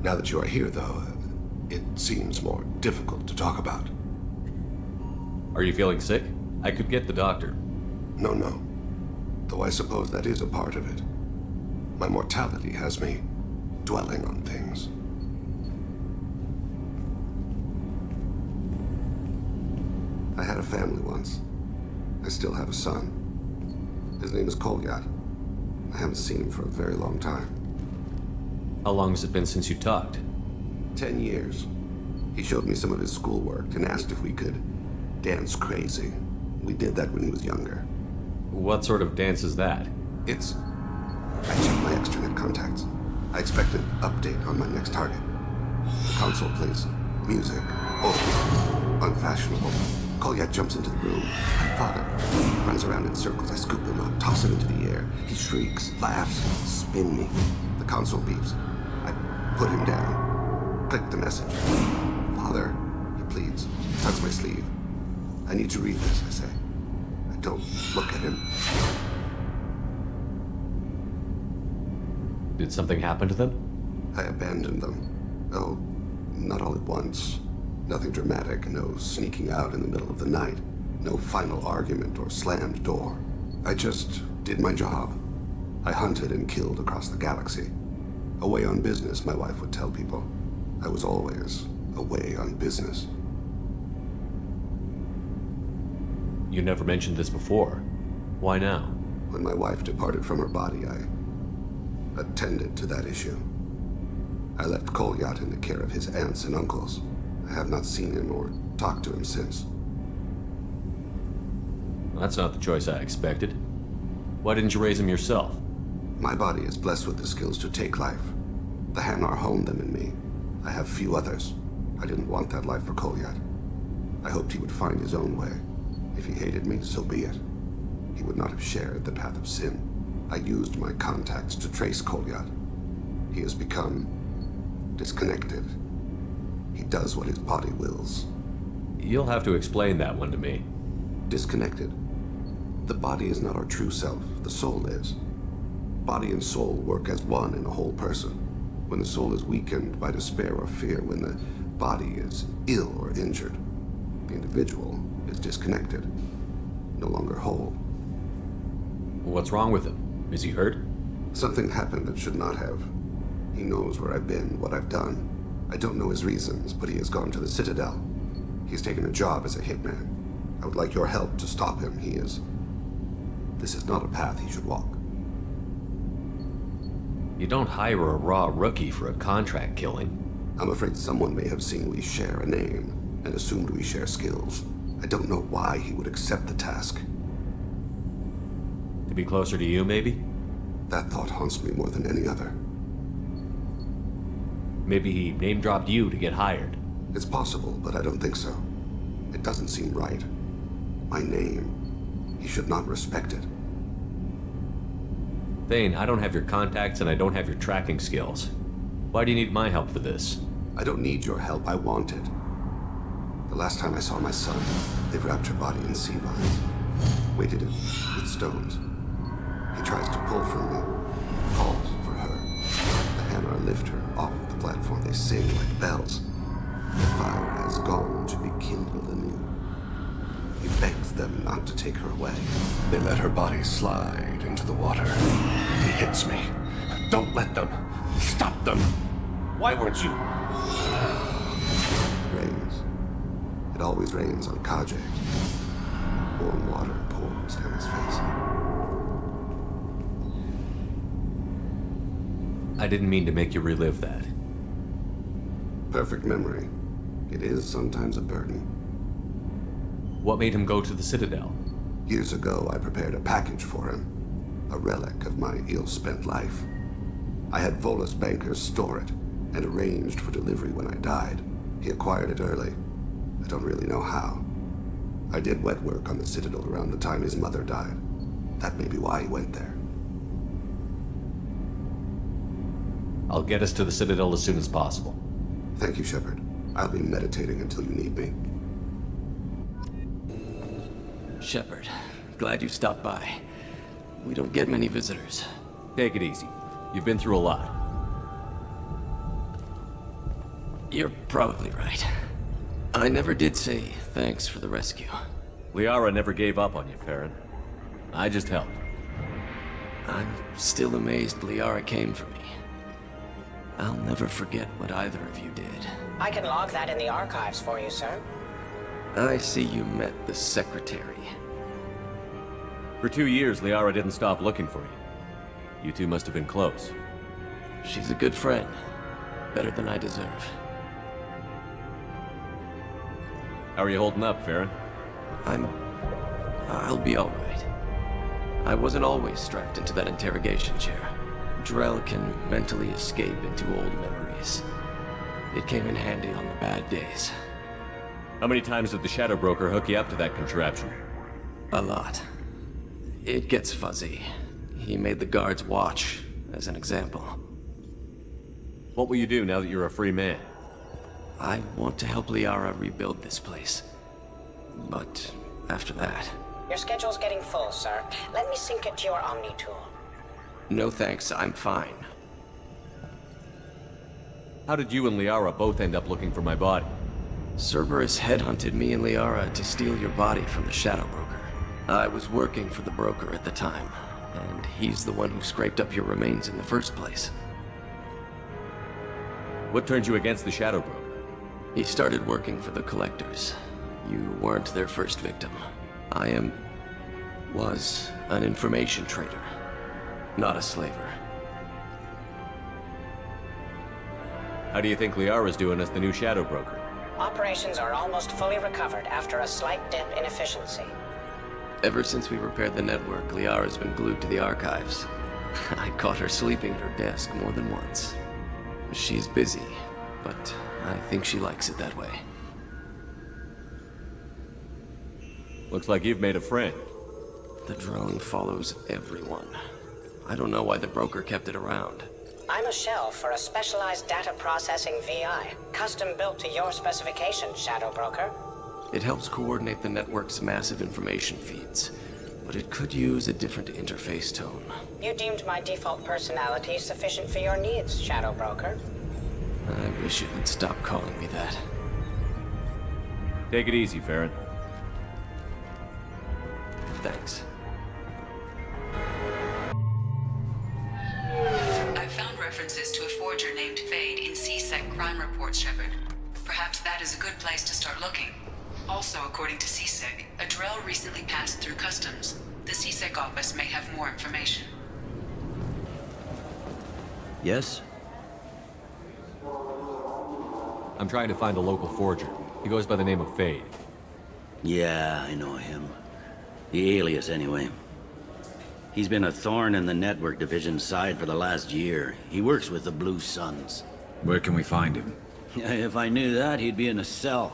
Now that you are here, though, it seems more difficult to talk about. Are you feeling sick? I could get the doctor. No. Though I suppose that is a part of it. My mortality has me dwelling on things. I had a family once. I still have a son. His name is Kolyat. I haven't seen him for a very long time. How long has it been since you talked? 10 years. He showed me some of his schoolwork and asked if we could dance crazy. We did that when he was younger. What sort of dance is that? I checked my extranet contacts. I expect an update on my next target. The console plays music, old, unfashionable. Kolyat jumps into the room. My father runs around in circles. I scoop him up, toss him into the air. He shrieks, laughs, spin me. The console beeps. I put him down. Click the message. Father, he pleads. Tugs my sleeve. I need to read this, I say. I don't look at him. Did something happen to them? I abandoned them. Oh, not all at once. Nothing dramatic, no sneaking out in the middle of the night. No final argument or slammed door. I just did my job. I hunted and killed across the galaxy. Away on business, my wife would tell people. I was always away on business. You never mentioned this before. Why now? When my wife departed from her body, I attended to that issue. I left Kolyat in the care of his aunts and uncles. I have not seen him or talked to him since. That's not the choice I expected. Why didn't you raise him yourself? My body is blessed with the skills to take life. The Hanar honed them in me. I have few others. I didn't want that life for Kolyat. I hoped he would find his own way. If he hated me, so be it. He would not have shared the path of sin. I used my contacts to trace Kolyat. He has become disconnected. He does what his body wills. You'll have to explain that one to me. Disconnected. The body is not our true self. The soul is. Body and soul work as one in a whole person. When the soul is weakened by despair or fear, when the body is ill or injured, the individual is disconnected, no longer whole. What's wrong with him? Is he hurt? Something happened that should not have. He knows where I've been, what I've done. I don't know his reasons, but he has gone to the Citadel. He's taken a job as a hitman. I would like your help to stop him. This is not a path he should walk. You don't hire a raw rookie for a contract killing. I'm afraid someone may have seen we share a name and assumed we share skills. I don't know why he would accept the task. To be closer to you, maybe? That thought haunts me more than any other. Maybe he name-dropped you to get hired. It's possible, but I don't think so. It doesn't seem right. My name. He should not respect it. Thane, I don't have your contacts and I don't have your tracking skills. Why do you need my help for this? I don't need your help. I want it. The last time I saw my son, they wrapped her body in sea vines, weighted it with stones. He tries to pull from me, calls for her. The Hanar lift her off the platform. They sing like bells. The fire has gone to be kindled anew. He begs them not to take her away. They let her body slide into the water. He hits me. Don't let them. Stop them. Why weren't you? It rains. It always rains on Kajek. Warm water pours down his face. I didn't mean to make you relive that. Perfect memory. It is sometimes a burden. What made him go to the Citadel? Years ago, I prepared a package for him. A relic of my ill-spent life. I had Volus bankers store it, and arranged for delivery when I died. He acquired it early. I don't really know how. I did wet work on the Citadel around the time his mother died. That may be why he went there. I'll get us to the Citadel as soon as possible. Thank you, Shepard. I'll be meditating until you need me. Shepard, glad you stopped by. We don't get many visitors. Take it easy. You've been through a lot. You're probably right. I never did say thanks for the rescue. Liara never gave up on you, Farron. I just helped. I'm still amazed Liara came for me. I'll never forget what either of you did. I can log that in the archives for you, sir. I see you met the Secretary. For 2 years, Liara didn't stop looking for you. You two must have been close. She's a good friend. Better than I deserve. How are you holding up, Farron? I'll be alright. I wasn't always strapped into that interrogation chair. Drell can mentally escape into old memories. It came in handy on the bad days. How many times did the Shadow Broker hook you up to that contraption? A lot. It gets fuzzy. He made the guards watch, as an example. What will you do now that you're a free man? I want to help Liara rebuild this place. But after that... Your schedule's getting full, sir. Let me sync it to your Omni tool. No thanks, I'm fine. How did you and Liara both end up looking for my body? Cerberus headhunted me and Liara to steal your body from the Shadow Broker. I was working for the broker at the time, and he's the one who scraped up your remains in the first place. What turned you against the Shadow Broker? He started working for the Collectors. You weren't their first victim. I was an information trader, not a slaver. How do you think Liara's doing as the new Shadow Broker? Operations are almost fully recovered after a slight dip in efficiency. Ever since we repaired the network, Liara's been glued to the archives. I caught her sleeping at her desk more than once. She's busy, but I think she likes it that way. Looks like you've made a friend. The drone follows everyone. I don't know why the broker kept it around. I'm a shell for a specialized data processing VI, custom built to your specifications, Shadow Broker. It helps coordinate the network's massive information feeds, but it could use a different interface tone. You deemed my default personality sufficient for your needs, Shadow Broker. I wish you would stop calling me that. Take it easy, Farron. Thanks. I've found references to a forger named Fade in CSEC crime reports, Shepard. Perhaps that is a good place to start looking. Also, according to CSEC, a Drell recently passed through customs. The CSEC office may have more information. Yes? I'm trying to find a local forger. He goes by the name of Fade. Yeah, I know him. The alias, anyway. He's been a thorn in the network division's side for the last year. He works with the Blue Suns. Where can we find him? If I knew that, he'd be in a cell.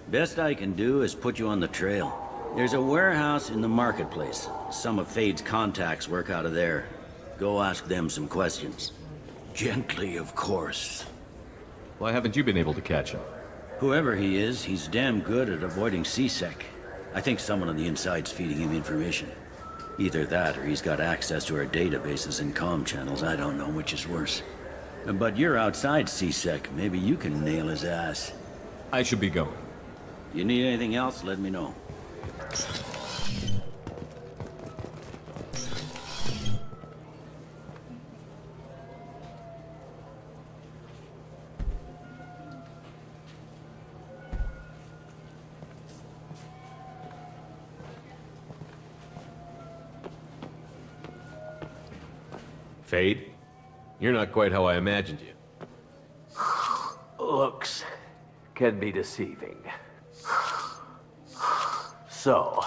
Best I can do is put you on the trail. There's a warehouse in the marketplace. Some of Fade's contacts work out of there. Go ask them some questions. Gently, of course. Why haven't you been able to catch him? Whoever he is, he's damn good at avoiding CSEC. I think someone on the inside's feeding him information. Either that, or he's got access to our databases and comm channels. I don't know which is worse. But you're outside CSEC. Maybe you can nail his ass. I should be going. You need anything else, let me know. Fade? You're not quite how I imagined you. Looks can be deceiving. So,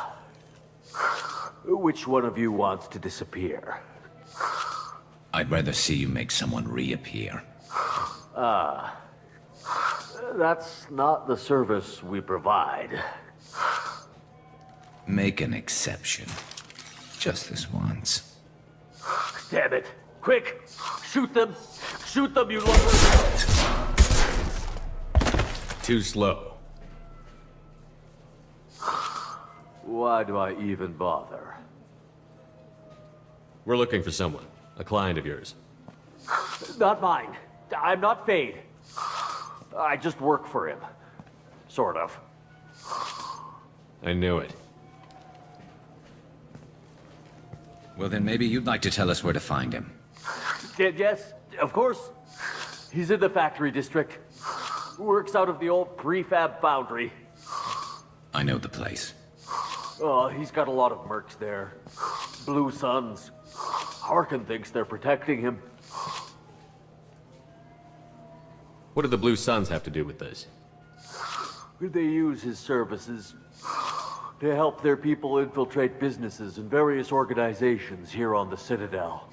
which one of you wants to disappear? I'd rather see you make someone reappear. That's not the service we provide. Make an exception. Just this once. Damn it. Quick! Shoot them! Shoot them, you lovers! Too slow. Why do I even bother? We're looking for someone. A client of yours. Not mine. I'm not Fade. I just work for him. Sort of. I knew it. Well, then maybe you'd like to tell us where to find him. Yes, of course. He's in the factory district. Works out of the old prefab foundry. I know the place. Oh, he's got a lot of mercs there. Blue Suns. Harkin thinks they're protecting him. What do the Blue Suns have to do with this? They use his services to help their people infiltrate businesses and various organizations here on the Citadel.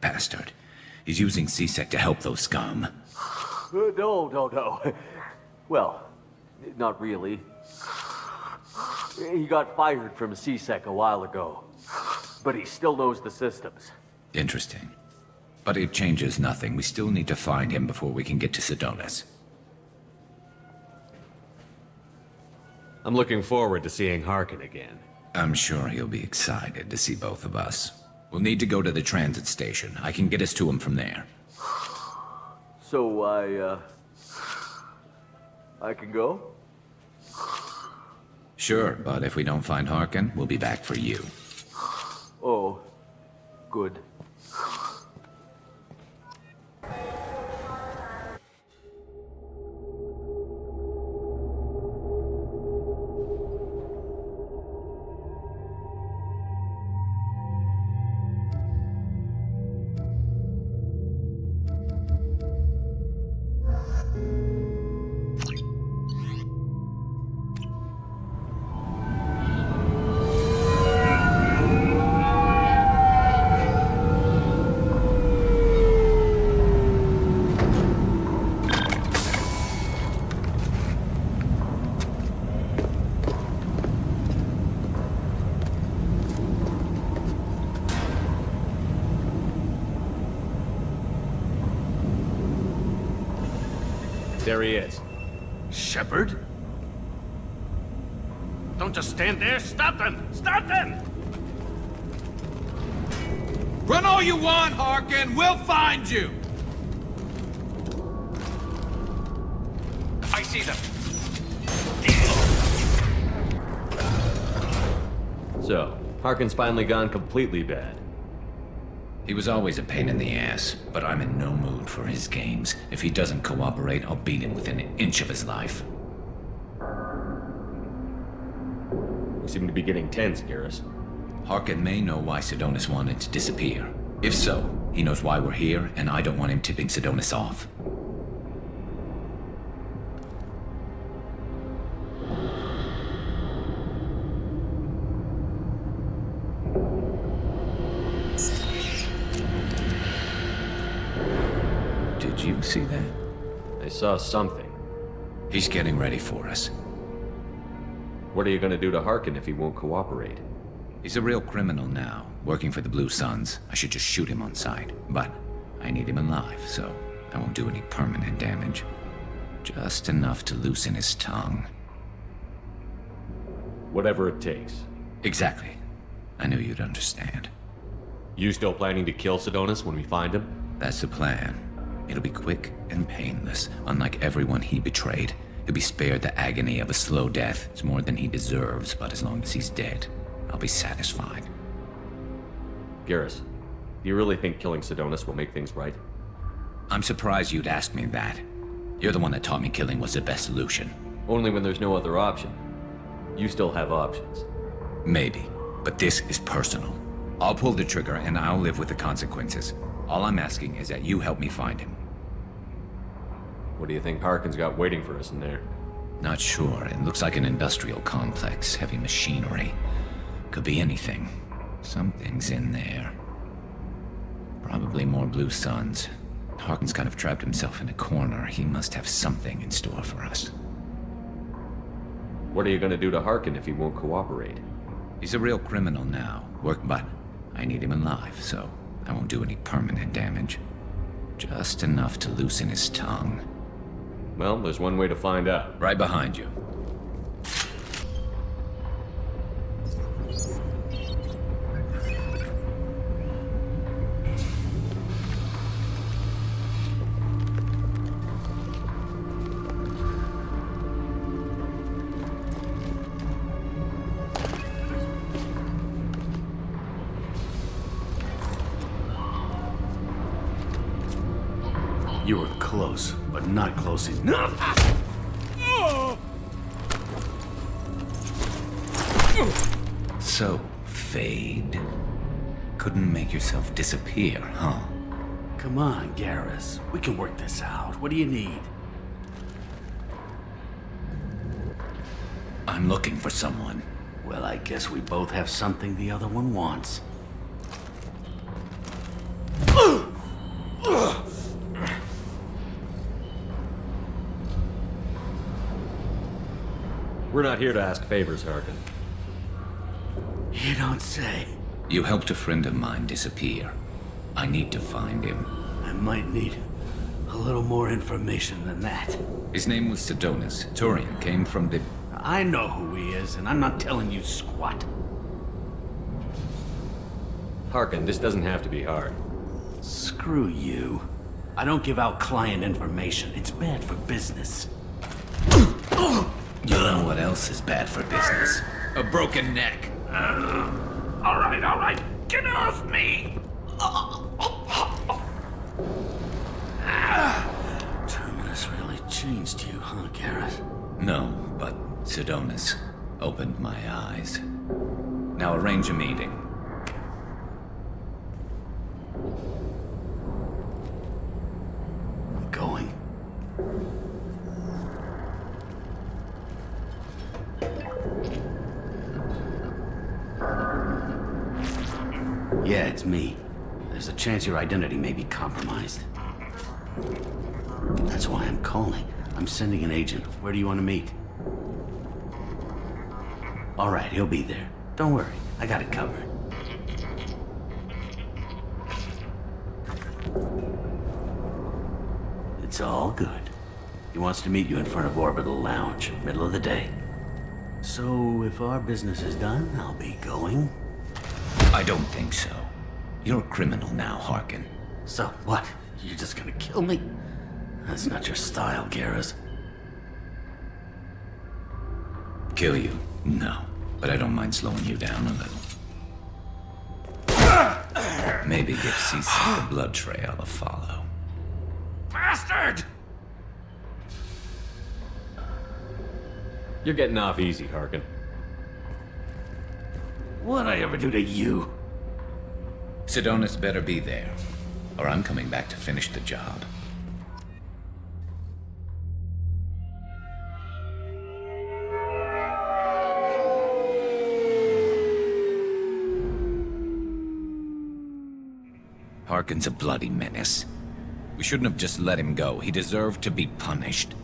Bastard. He's using CSEC to help those scum. No. Well, not really. He got fired from CSEC a while ago, but he still knows the systems. Interesting. But it changes nothing. We still need to find him before we can get to Sidonis. I'm looking forward to seeing Harkin again. I'm sure he'll be excited to see both of us. We'll need to go to the transit station. I can get us to him from there. So I can go? Sure, but if we don't find Harkin, we'll be back for you. Oh, good. There he is. Shepard? Don't just stand there. Stop them! Stop them! Run all you want, Harkin. We'll find you. I see them. So, Harkin's finally gone completely bad. He was always a pain in the ass, but I'm in no mood for his games. If he doesn't cooperate, I'll beat him within an inch of his life. You seem to be getting tense, Garrus. Harkin may know why Sidonis wanted to disappear. If so, he knows why we're here, and I don't want him tipping Sidonis off. Did you see that? I saw something. He's getting ready for us. What are you gonna do to Harkin if he won't cooperate? He's a real criminal now, working for the Blue Suns. I should just shoot him on sight. But I need him alive, so I won't do any permanent damage. Just enough to loosen his tongue. Whatever it takes. Exactly. I knew you'd understand. You still planning to kill Sidonis when we find him? That's the plan. It'll be quick and painless, unlike everyone he betrayed. He'll be spared the agony of a slow death. It's more than he deserves, but as long as he's dead, I'll be satisfied. Garrus, do you really think killing Sidonis will make things right? I'm surprised you'd ask me that. You're the one that taught me killing was the best solution. Only when there's no other option. You still have options. Maybe, but this is personal. I'll pull the trigger and I'll live with the consequences. All I'm asking is that you help me find him. What do you think Harkin's got waiting for us in there? Not sure. It looks like an industrial complex, heavy machinery. Could be anything. Something's in there. Probably more Blue Suns. Harkin's kind of trapped himself in a corner. He must have something in store for us. What are you gonna do to Harkin if he won't cooperate? He's a real criminal now. But I need him alive, so I won't do any permanent damage. Just enough to loosen his tongue. Well, there's one way to find out. Right behind you. You were close, but not close enough. So, Fade. Couldn't make yourself disappear, huh? Come on, Garrus. We can work this out. What do you need? I'm looking for someone. Well, I guess we both have something the other one wants. We're not here to ask favors, Harkin. You don't say. You helped a friend of mine disappear. I need to find him. I might need a little more information than that. His name was Sidonis. Turian came from the... I know who he is, and I'm not telling you squat. Harkin, this doesn't have to be hard. Screw you. I don't give out client information. It's bad for business. You know what else is bad for business? A broken neck. All right. Get off me! Terminus really changed you, huh, Garrus? No, but Sidonis opened my eyes. Now arrange a meeting. I'm going. Yeah, it's me. There's a chance your identity may be compromised. That's why I'm calling. I'm sending an agent. Where do you want to meet? All right, he'll be there. Don't worry, I got it covered. It's all good. He wants to meet you in front of Orbital Lounge, middle of the day. So, if our business is done, I'll be going. I don't think so. You're a criminal now, Harkin. So what? You're just gonna kill me? That's not your style, Garrus. Kill you? No. But I don't mind slowing you down a little. Maybe give C-Sec a blood trail to follow. Bastard! You're getting off easy, Harkin. What'd I ever do to you? Sidonis better be there, or I'm coming back to finish the job. Harkin's a bloody menace. We shouldn't have just let him go. He deserved to be punished.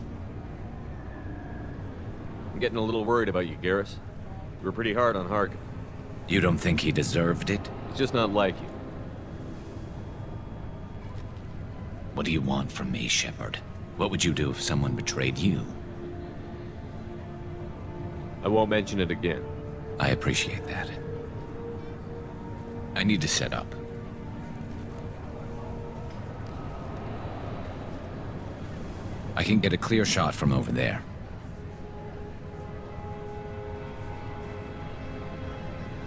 I'm getting a little worried about you, Garrus. You were pretty hard on Harkin. You don't think he deserved it? He's just not like you. What do you want from me, Shepard? What would you do if someone betrayed you? I won't mention it again. I appreciate that. I need to set up. I can get a clear shot from over there.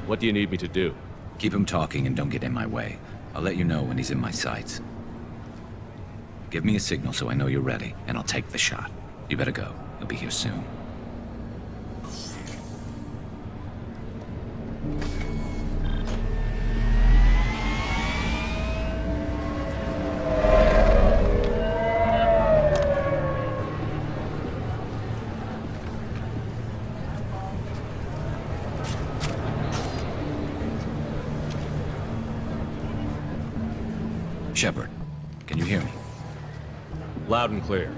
What do you need me to do? Keep him talking and don't get in my way. I'll let you know when he's in my sights. Give me a signal so I know you're ready, and I'll take the shot. You better go. He'll be here soon. Shepard, can you hear me? Loud and clear.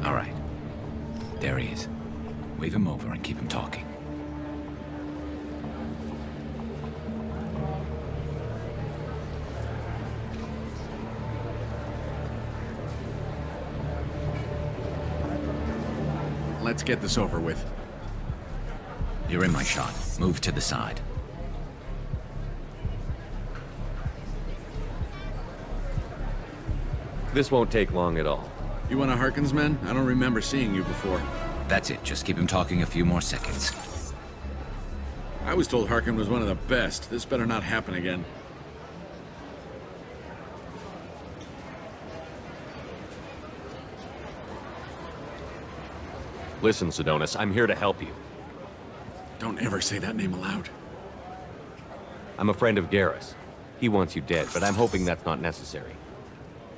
All right. There he is. Wave him over and keep him talking. Let's get this over with. You're in my shot. Move to the side. This won't take long at all. You one of Harkin's men? I don't remember seeing you before. That's it. Just keep him talking a few more seconds. I was told Harkin was one of the best. This better not happen again. Listen, Sidonis, I'm here to help you. Don't ever say that name aloud. I'm a friend of Garrus. He wants you dead, but I'm hoping that's not necessary.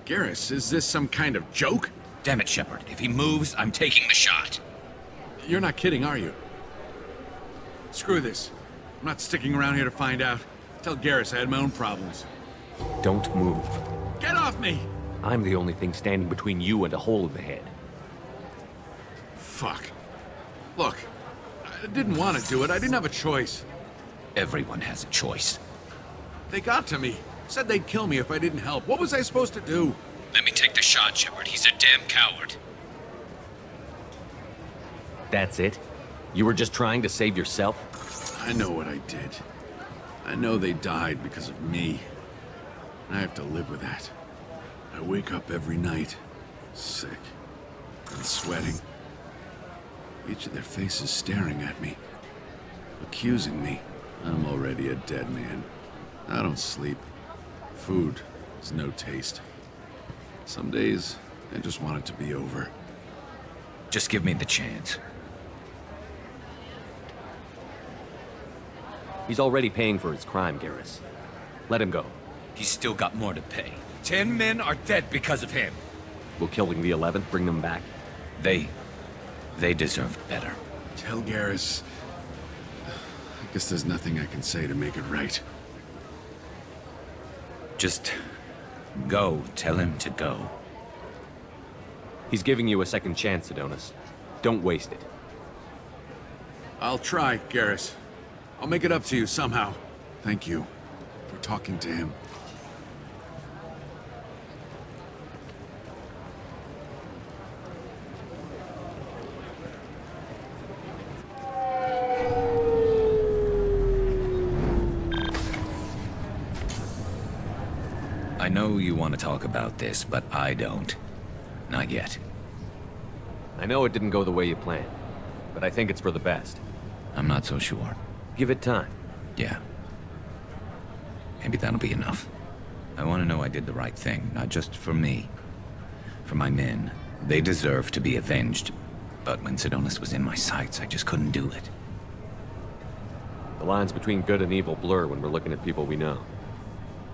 Garrus, is this some kind of joke? Damn it, Shepard. If he moves, I'm taking the shot. You're not kidding, are you? Screw this. I'm not sticking around here to find out. Tell Garrus I had my own problems. Don't move. Get off me! I'm the only thing standing between you and a hole in the head. Fuck. Look, I didn't want to do it. I didn't have a choice. Everyone has a choice. They got to me. Said they'd kill me if I didn't help. What was I supposed to do? Let me take the shot, Shepard. He's a damn coward. That's it? You were just trying to save yourself? I know what I did. I know they died because of me. I have to live with that. I wake up every night, sick and sweating. Each of their faces staring at me, accusing me. I'm already a dead man. I don't sleep. Food has no taste. Some days, I just want it to be over. Just give me the chance. He's already paying for his crime, Garrus. Let him go. He's still got more to pay. 10 men are dead because of him. Will killing the 11th bring them back? They deserved better. Tell Garrus... I guess there's nothing I can say to make it right. Just go. Tell him to go. He's giving you a second chance, Sidonis. Don't waste it. I'll try, Garrus. I'll make it up to you somehow. Thank you for talking to him. I know you want to talk about this, but I don't. Not yet. I know it didn't go the way you planned, but I think it's for the best. I'm not so sure. Give it time. Yeah. Maybe that'll be enough. I want to know I did the right thing, not just for me. For my men. They deserve to be avenged. But when Sidonis was in my sights, I just couldn't do it. The lines between good and evil blur when we're looking at people we know.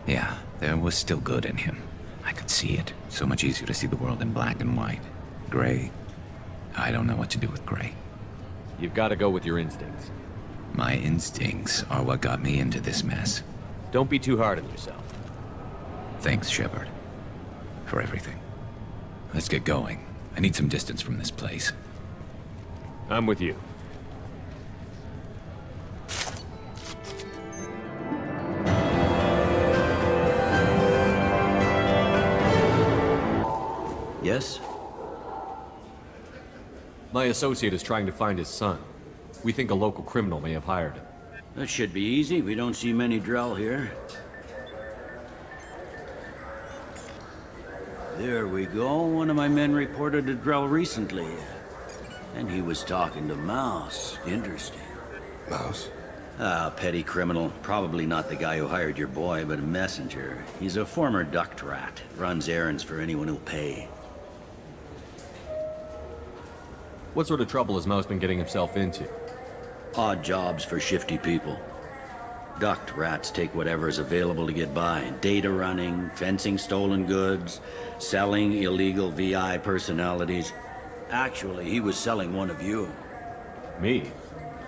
Yeah, there was still good in him. I could see it. So much easier to see the world in black and white. Gray. I don't know what to do with gray. You've got to go with your instincts. My instincts are what got me into this mess. Don't be too hard on yourself. Thanks, Shepard. For everything. Let's get going. I need some distance from this place. I'm with you. Yes? My associate is trying to find his son. We think a local criminal may have hired him. That should be easy. We don't see many Drell here. There we go. One of my men reported a Drell recently. And he was talking to Mouse. Interesting. Mouse? Ah, petty criminal. Probably not the guy who hired your boy, but a messenger. He's a former duct rat. Runs errands for anyone who'll pay. What sort of trouble has Mouse been getting himself into? Odd jobs for shifty people. Duct rats take whatever is available to get by. Data running, fencing stolen goods, selling illegal VI personalities. Actually, he was selling one of you. Me?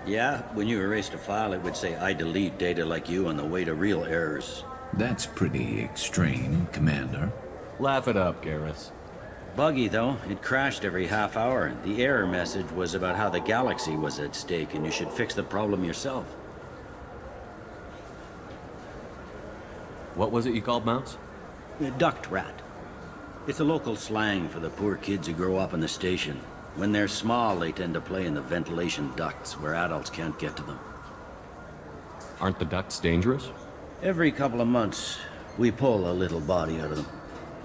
Yeah, when you erased a file, it would say, I delete data like you on the way to real errors. That's pretty extreme, Commander. Laugh it up, Garrus. Buggy, though. It crashed every half hour. The error message was about how the galaxy was at stake, and you should fix the problem yourself. What was it you called Mouse? A duct rat. It's a local slang for the poor kids who grow up in the station. When they're small, they tend to play in the ventilation ducts, where adults can't get to them. Aren't the ducts dangerous? Every couple of months, we pull a little body out of them.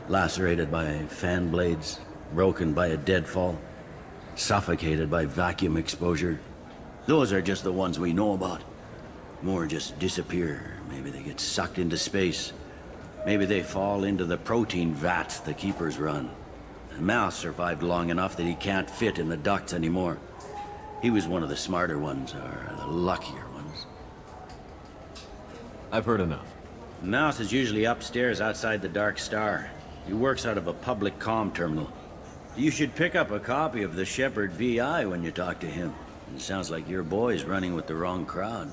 Lacerated by fan blades, broken by a deadfall, suffocated by vacuum exposure. Those are just the ones we know about. More just disappear. Maybe they get sucked into space. Maybe they fall into the protein vats the Keepers run. And Mouse survived long enough that he can't fit in the ducts anymore. He was one of the smarter ones, or the luckier ones. I've heard enough. Mouse is usually upstairs outside the Dark Star. He works out of a public comm terminal. You should pick up a copy of the Shepard VI when you talk to him. It sounds like your boy's running with the wrong crowd.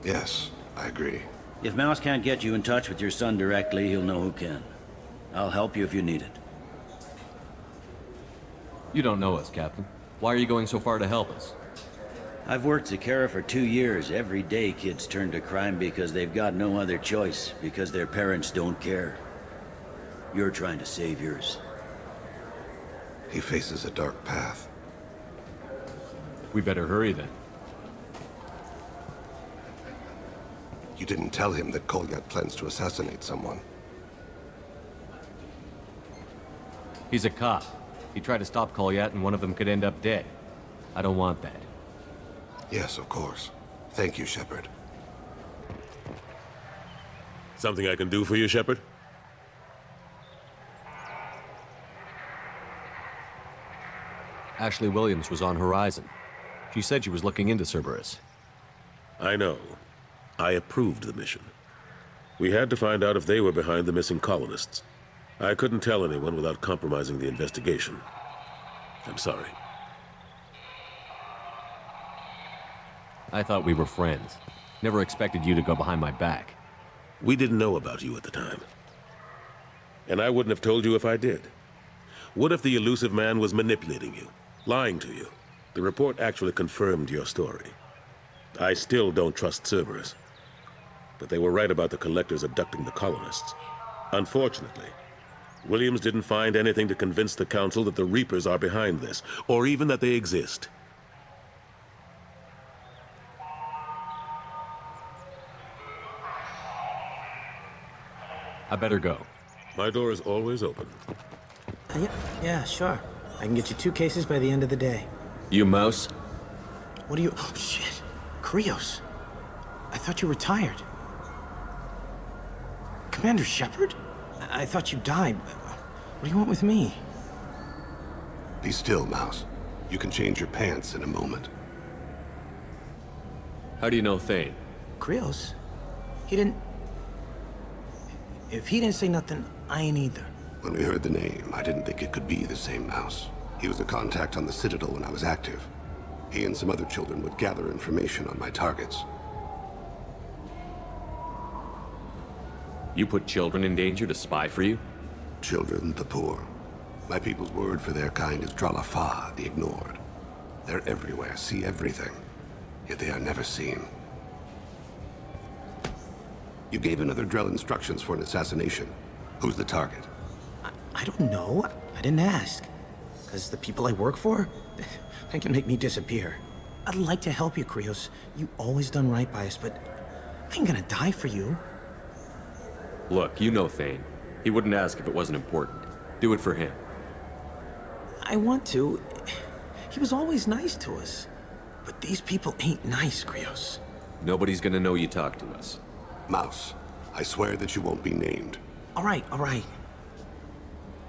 Yes, I agree. If Mouse can't get you in touch with your son directly, he'll know who can. I'll help you if you need it. You don't know us, Captain. Why are you going so far to help us? I've worked Zakera for 2 years. Every day kids turn to crime because they've got no other choice, because their parents don't care. You're trying to save yours. He faces a dark path. We better hurry then. You didn't tell him that Kolyat plans to assassinate someone. He's a cop. He tried to stop Kolyat and one of them could end up dead. I don't want that. Yes, of course. Thank you, Shepard. Something I can do for you, Shepard? Ashley Williams was on Horizon. She said she was looking into Cerberus. I know. I approved the mission. We had to find out if they were behind the missing colonists. I couldn't tell anyone without compromising the investigation. I'm sorry. I thought we were friends. Never expected you to go behind my back. We didn't know about you at the time. And I wouldn't have told you if I did. What if the Illusive man was manipulating you? Lying to you? The report actually confirmed your story. I still don't trust Cerberus. but they were right about the Collectors abducting the colonists. Unfortunately, Williams didn't find anything to convince the Council that the Reapers are behind this, or even that they exist. I better go. My door is always open. Yeah, sure. I can get you 2 cases by the end of the day. You mouse? What are you... Oh, shit. Krios. I thought you were retired. Commander Shepard? I thought you died. What do you want with me? Be still, Mouse. You can change your pants in a moment. How do you know Thane? Krios? He didn't... If he didn't say nothing, I ain't either. When we heard the name, I didn't think it could be the same Mouse. He was a contact on the Citadel when I was active. He and some other children would gather information on my targets. You put children in danger to spy for you? Children, the poor. My people's word for their kind is Dralafa, the ignored. They're everywhere, see everything, yet they are never seen. You gave another Drell instructions for an assassination. Who's the target? I don't know. I didn't ask. Because the people I work for, they can make me disappear. I'd like to help you, Krios. You always done right by us, but I ain't gonna die for you. Look, you know Thane. He wouldn't ask if it wasn't important. Do it for him. I want to. He was always nice to us. But these people ain't nice, Krios. Nobody's gonna know you talked to us. Mouse, I swear that you won't be named. All right.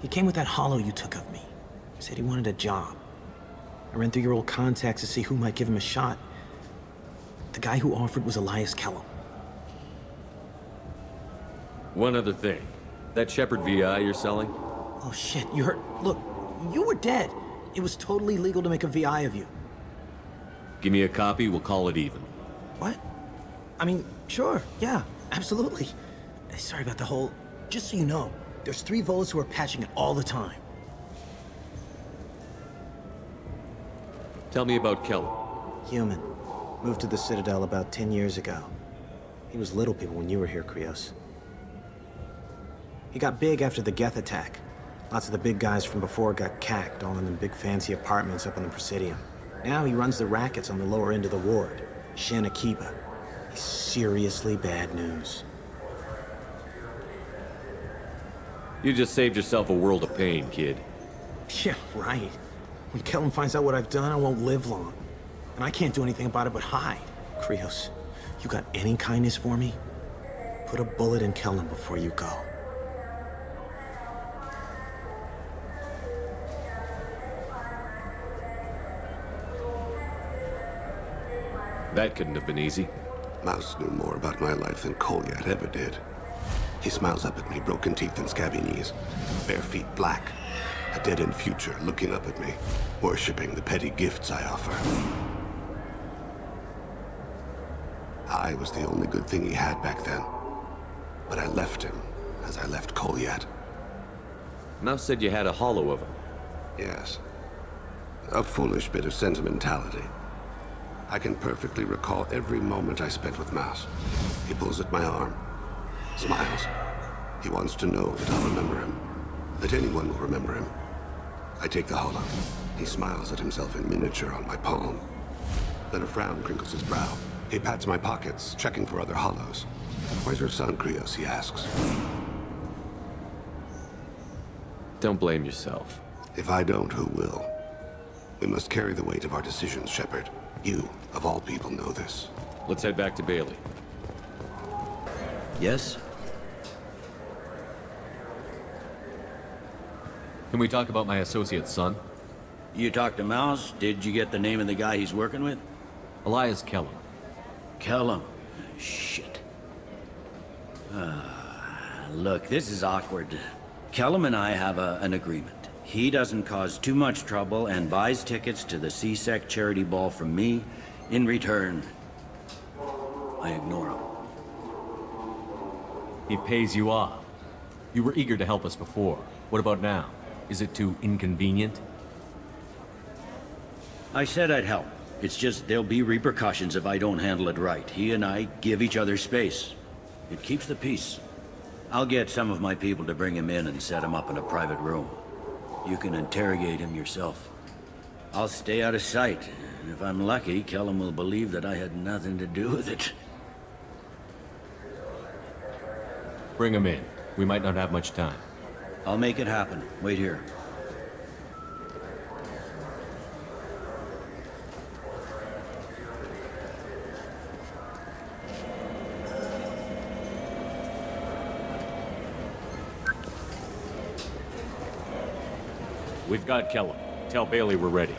He came with that hollow you took of me. Said he wanted a job. I ran through your old contacts to see who might give him a shot. The guy who offered was Elias Kellum. One other thing. That Shepard VI you're selling? Oh shit, you heard? Look, you were dead. It was totally legal to make a VI of you. Give me a copy, we'll call it even. What? I mean, sure, yeah, absolutely. Sorry about the whole... Just so you know, there's 3 Volas who are patching it all the time. Tell me about Kellum. Yeoman. Moved to the Citadel about 10 years ago. He was little people when you were here, Krios. He got big after the Geth attack. Lots of the big guys from before got cacked, all in them big fancy apartments up on the Presidium. Now he runs the rackets on the lower end of the ward, Shin Akiba. He's seriously bad news. You just saved yourself a world of pain, kid. Yeah, right. When Kellum finds out what I've done, I won't live long. And I can't do anything about it but hide. Krios, you got any kindness for me? Put a bullet in Kellum before you go. That couldn't have been easy. Mouse knew more about my life than Kolyat ever did. He smiles up at me, broken teeth and scabby knees, bare feet black, a dead-end future looking up at me, worshipping the petty gifts I offer. I was the only good thing he had back then, but I left him as I left Kolyat. Mouse said you had a hollow of him. Yes. A foolish bit of sentimentality. I can perfectly recall every moment I spent with Mouse. He pulls at my arm, smiles. He wants to know that I'll remember him, that anyone will remember him. I take the hollow. He smiles at himself in miniature on my palm. Then a frown crinkles his brow. He pats my pockets, checking for other hollows. Where's your son, Krios? He asks. Don't blame yourself. If I don't, who will? We must carry the weight of our decisions, Shepard. You, of all people, know this. Let's head back to Bailey. Yes? Can we talk about my associate's son? You talked to Mouse? Did you get the name of the guy he's working with? Elias Kellum. Kellum? Shit. Look, this is awkward. Kellum and I have an agreement. He doesn't cause too much trouble and buys tickets to the C-Sec charity ball from me. In return, I ignore him. He pays you off. You were eager to help us before. What about now? Is it too inconvenient? I said I'd help. It's just there'll be repercussions if I don't handle it right. He and I give each other space. It keeps the peace. I'll get some of my people to bring him in and set him up in a private room. You can interrogate him yourself. I'll stay out of sight, and if I'm lucky, Kellum will believe that I had nothing to do with it. Bring him in. We might not have much time. I'll make it happen. Wait here. We've got Kellum. Tell Bailey we're ready.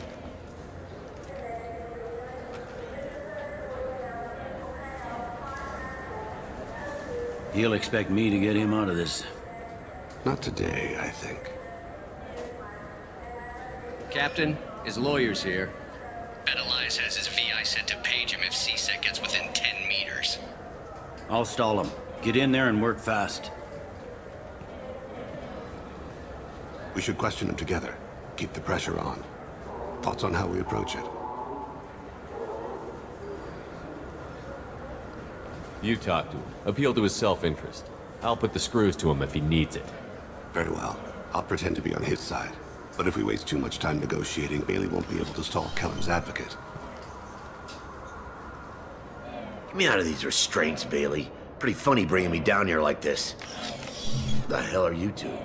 He'll expect me to get him out of this. Not today, I think. Captain, his lawyer's here. Bet Elias has his VI set to page him if CSEC gets within 10 meters. I'll stall him. Get in there and work fast. We should question him together. Keep the pressure on. Thoughts on how we approach it? You talk to him. Appeal to his self-interest. I'll put the screws to him if he needs it. Very well. I'll pretend to be on his side. But if we waste too much time negotiating, Bailey won't be able to stall Kellum's advocate. Get me out of these restraints, Bailey. Pretty funny bringing me down here like this. The hell are you two?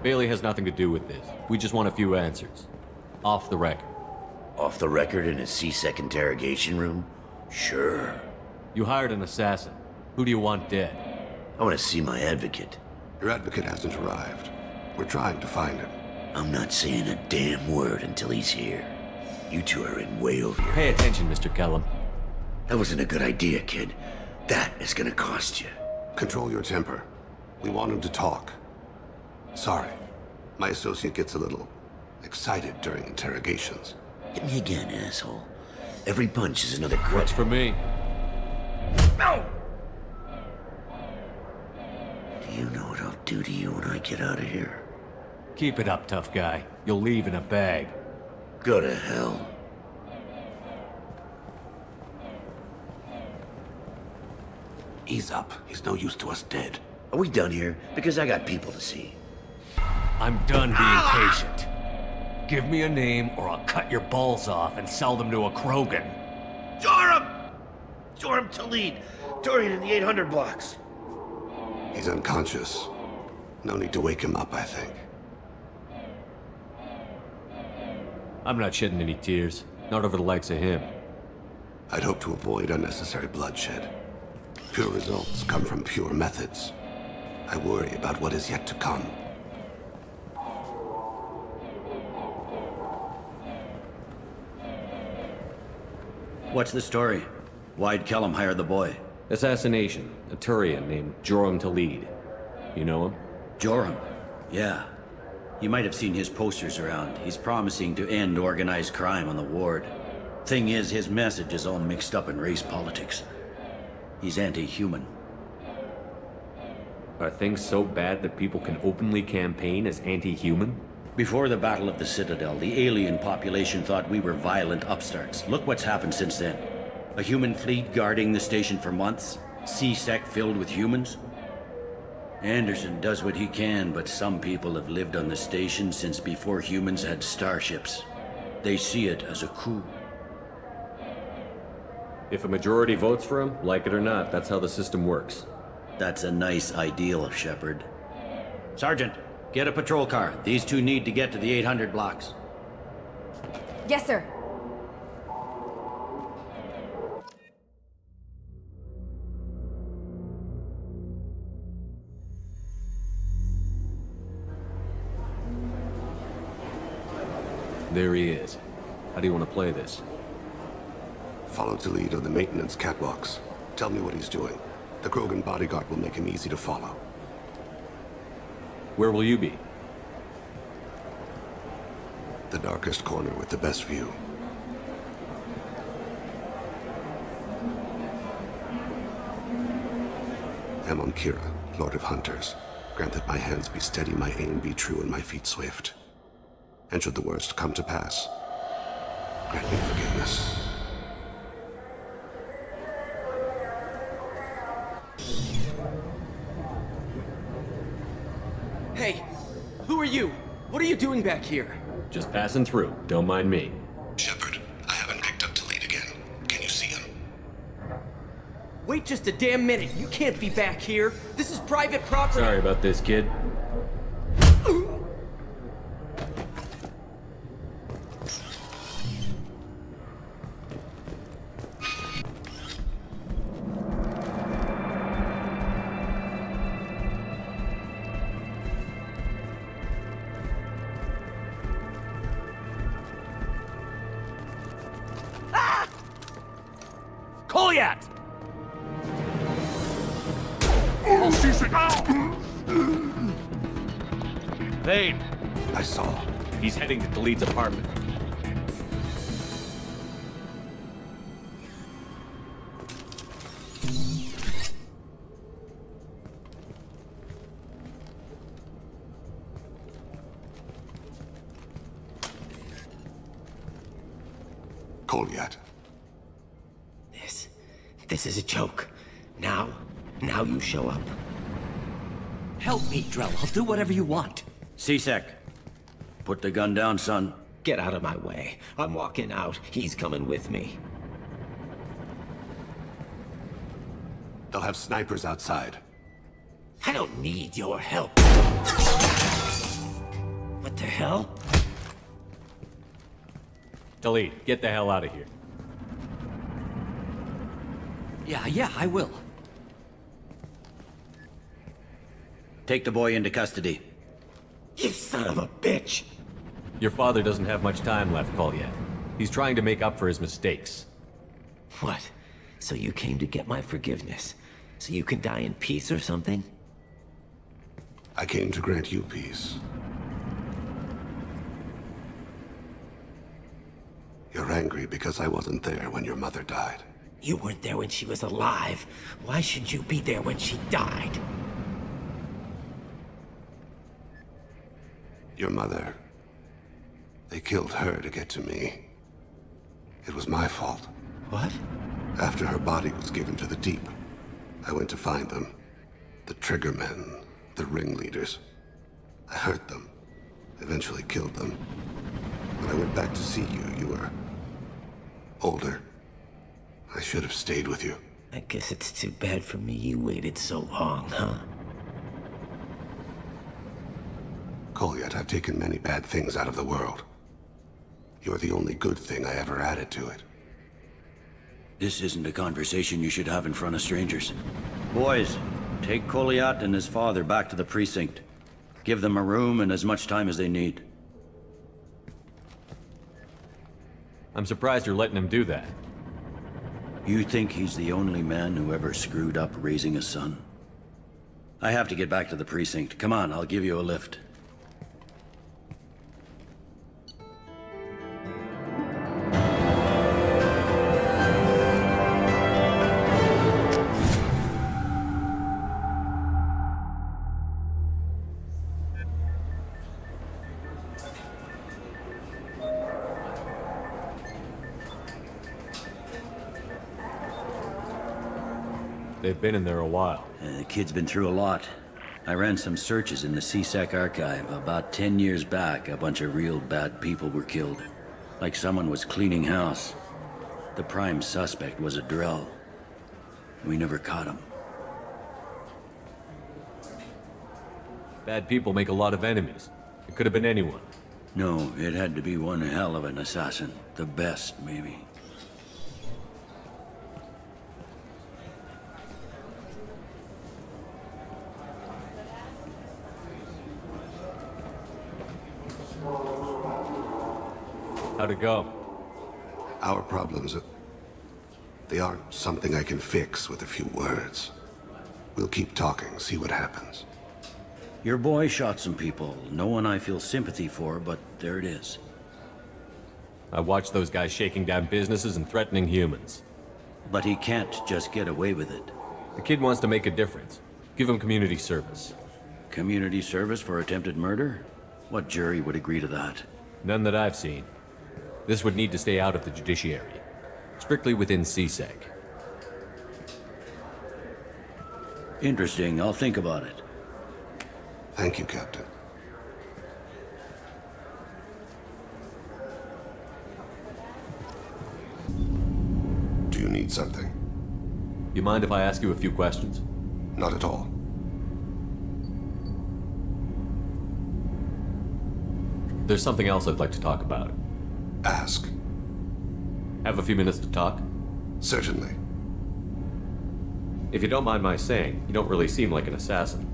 Bailey has nothing to do with this. We just want a few answers. Off the record. Off the record in a CSEC interrogation room? Sure. You hired an assassin. Who do you want dead? I want to see my advocate. Your advocate hasn't arrived. We're trying to find him. I'm not saying a damn word until he's here. You two are in way over your Pay attention, Mr. Kellum. That wasn't a good idea, kid. That is gonna cost you. Control your temper. We want him to talk. Sorry. My associate gets a little excited during interrogations. Hit me again, asshole. Every punch is another grudge. What's for me? No! Do you know what I'll do to you when I get out of here? Keep it up, tough guy. You'll leave in a bag. Go to hell. Ease up. He's no use to us dead. Are we done here? Because I got people to see. I'm done being patient. Give me a name or I'll cut your balls off and sell them to a Krogan. Joram! Joram Talid. Dorian in the 800 blocks. He's unconscious. No need to wake him up, I think. I'm not shedding any tears. Not over the likes of him. I'd hope to avoid unnecessary bloodshed. Pure results come from pure methods. I worry about what is yet to come. What's the story? Why'd Kellum hire the boy? Assassination. A Turian named Joram Talid. You know him? Joram? Yeah. You might have seen his posters around. He's promising to end organized crime on the ward. Thing is, his message is all mixed up in race politics. He's anti-human. Are things so bad that people can openly campaign as anti-human? Before the Battle of the Citadel, the alien population thought we were violent upstarts. Look what's happened since then. A human fleet guarding the station for months. CSEC filled with humans. Anderson does what he can, but some people have lived on the station since before humans had starships. They see it as a coup. If a majority votes for him, like it or not, that's how the system works. That's a nice ideal, Shepard. Sergeant, get a patrol car. These two need to get to the 800 blocks. Yes, sir. There he is. How do you want to play this? Follow Talid on the maintenance catwalks. Tell me what he's doing. The Krogan bodyguard will make him easy to follow. Where will you be? The darkest corner with the best view. Amon Kira, Lord of Hunters. Grant that my hands be steady, my aim be true, and my feet swift. And should the worst come to pass, grant me forgiveness. Hey, who are you? What are you doing back here? Just passing through. Don't mind me. Shepard, I haven't picked up Zaeed again. Can you see him? Wait just a damn minute. You can't be back here. This is private property. Sorry about this, kid. Zaeed! I saw. He's heading to Zaeed's apartment. Kolyat. This is a joke. Now you show up. Help me, Drell. I'll do whatever you want. C-Sec. Put the gun down, son. Get out of my way. I'm walking out. He's coming with me. They'll have snipers outside. I don't need your help. What the hell? Zaeed, get the hell out of here. Yeah, I will. Take the boy into custody. You son of a bitch! Your father doesn't have much time left, Kolyat. He's trying to make up for his mistakes. What? So you came to get my forgiveness? So you can die in peace or something? I came to grant you peace. You're angry because I wasn't there when your mother died. You weren't there when she was alive. Why should you be there when she died? Your mother... They killed her to get to me. It was my fault. What? After her body was given to the Deep, I went to find them. The Triggermen, the ringleaders. I hurt them. Eventually killed them. When I went back to see you, you were... older. I should have stayed with you. I guess it's too bad for me you waited so long, huh? Kolyat, I've taken many bad things out of the world. You're the only good thing I ever added to it. This isn't a conversation you should have in front of strangers. Boys, take Kolyat and his father back to the precinct. Give them a room and as much time as they need. I'm surprised you're letting him do that. You think he's the only man who ever screwed up raising a son? I have to get back to the precinct. Come on, I'll give you a lift. They've been in there a while. The kid's been through a lot. I ran some searches in the C-Sec archive. About 10 years back, a bunch of real bad people were killed. Like someone was cleaning house. The prime suspect was a Drell. We never caught him. Bad people make a lot of enemies. It could have been anyone. No, it had to be one hell of an assassin. The best, maybe. How'd it go? Our problems, they aren't something I can fix with a few words. We'll keep talking, see what happens. Your boy shot some people. No one I feel sympathy for, but there it is. I watched those guys shaking down businesses and threatening humans. But he can't just get away with it. The kid wants to make a difference. Give him community service. Community service for attempted murder? What jury would agree to that? None that I've seen. This would need to stay out of the judiciary. Strictly within CSEC. Interesting. I'll think about it. Thank you, Captain. Do you need something? You mind if I ask you a few questions? Not at all. There's something else I'd like to talk about. Ask. Have a few minutes to talk? Certainly. If you don't mind my saying, you don't really seem like an assassin.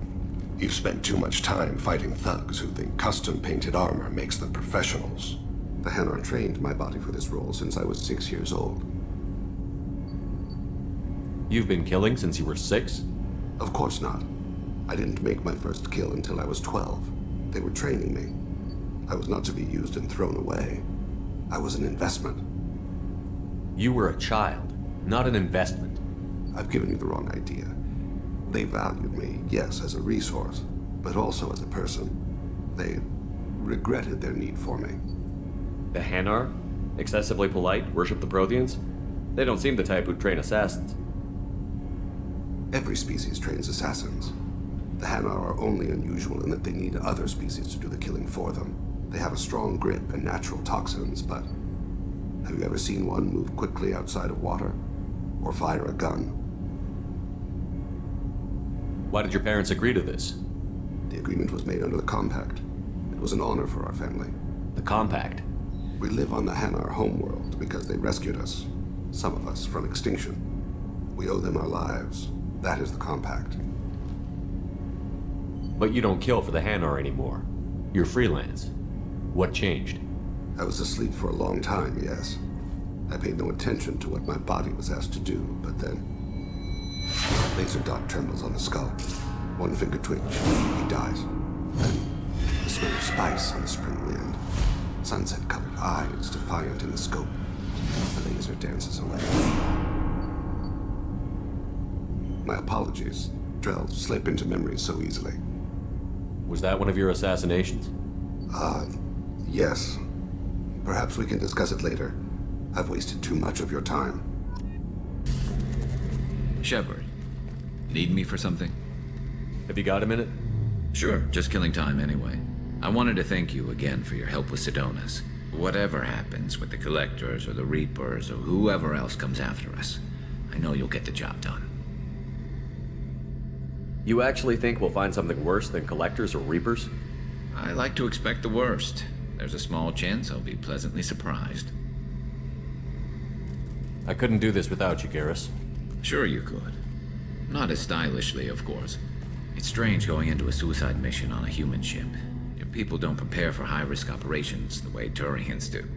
You've spent too much time fighting thugs who think custom-painted armor makes them professionals. The Hanar trained my body for this role since I was 6 years old. You've been killing since you were 6? Of course not. I didn't make my first kill until I was 12. They were training me. I was not to be used and thrown away. I was an investment. You were a child, not an investment. I've given you the wrong idea. They valued me, yes, as a resource, but also as a person. They regretted their need for me. The Hanar? Excessively polite, worship the Protheans? They don't seem the type who'd train assassins. Every species trains assassins. The Hanar are only unusual in that they need other species to do the killing for them. They have a strong grip and natural toxins, but have you ever seen one move quickly outside of water? Or fire a gun? Why did your parents agree to this? The agreement was made under the Compact. It was an honor for our family. The Compact? We live on the Hanar homeworld because they rescued us. Some of us from extinction. We owe them our lives. That is the Compact. But you don't kill for the Hanar anymore. You're freelance. What changed? I was asleep for a long time, yes. I paid no attention to what my body was asked to do, but then... Laser dot trembles on the skull. One finger twitch. He dies. Then the smell of spice on the spring wind. Sunset-colored eyes defiant in the scope. The laser dances away. My apologies. Drell slip into memory so easily. Was that one of your assassinations? Yes. Perhaps we can discuss it later. I've wasted too much of your time. Shepard, need me for something? Have you got a minute? Sure, just killing time anyway. I wanted to thank you again for your help with Sidonis. Whatever happens with the Collectors or the Reapers or whoever else comes after us, I know you'll get the job done. You actually think we'll find something worse than Collectors or Reapers? I like to expect the worst. There's a small chance I'll be pleasantly surprised. I couldn't do this without you, Garrus. Sure you could. Not as stylishly, of course. It's strange going into a suicide mission on a human ship. Your people don't prepare for high-risk operations the way Turians do.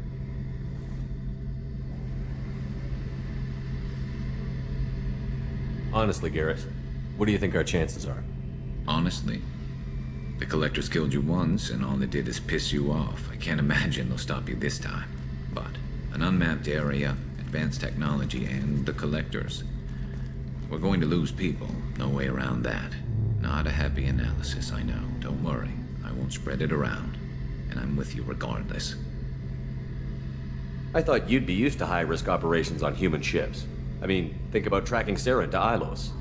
Honestly, Garrus, what do you think our chances are? Honestly? The Collectors killed you once, and all they did is piss you off. I can't imagine they'll stop you this time. But an unmapped area, advanced technology, and the Collectors. We're going to lose people. No way around that. Not a happy analysis, I know. Don't worry. I won't spread it around. And I'm with you regardless. I thought you'd be used to high-risk operations on human ships. I mean, think about tracking Sarah to Ilos.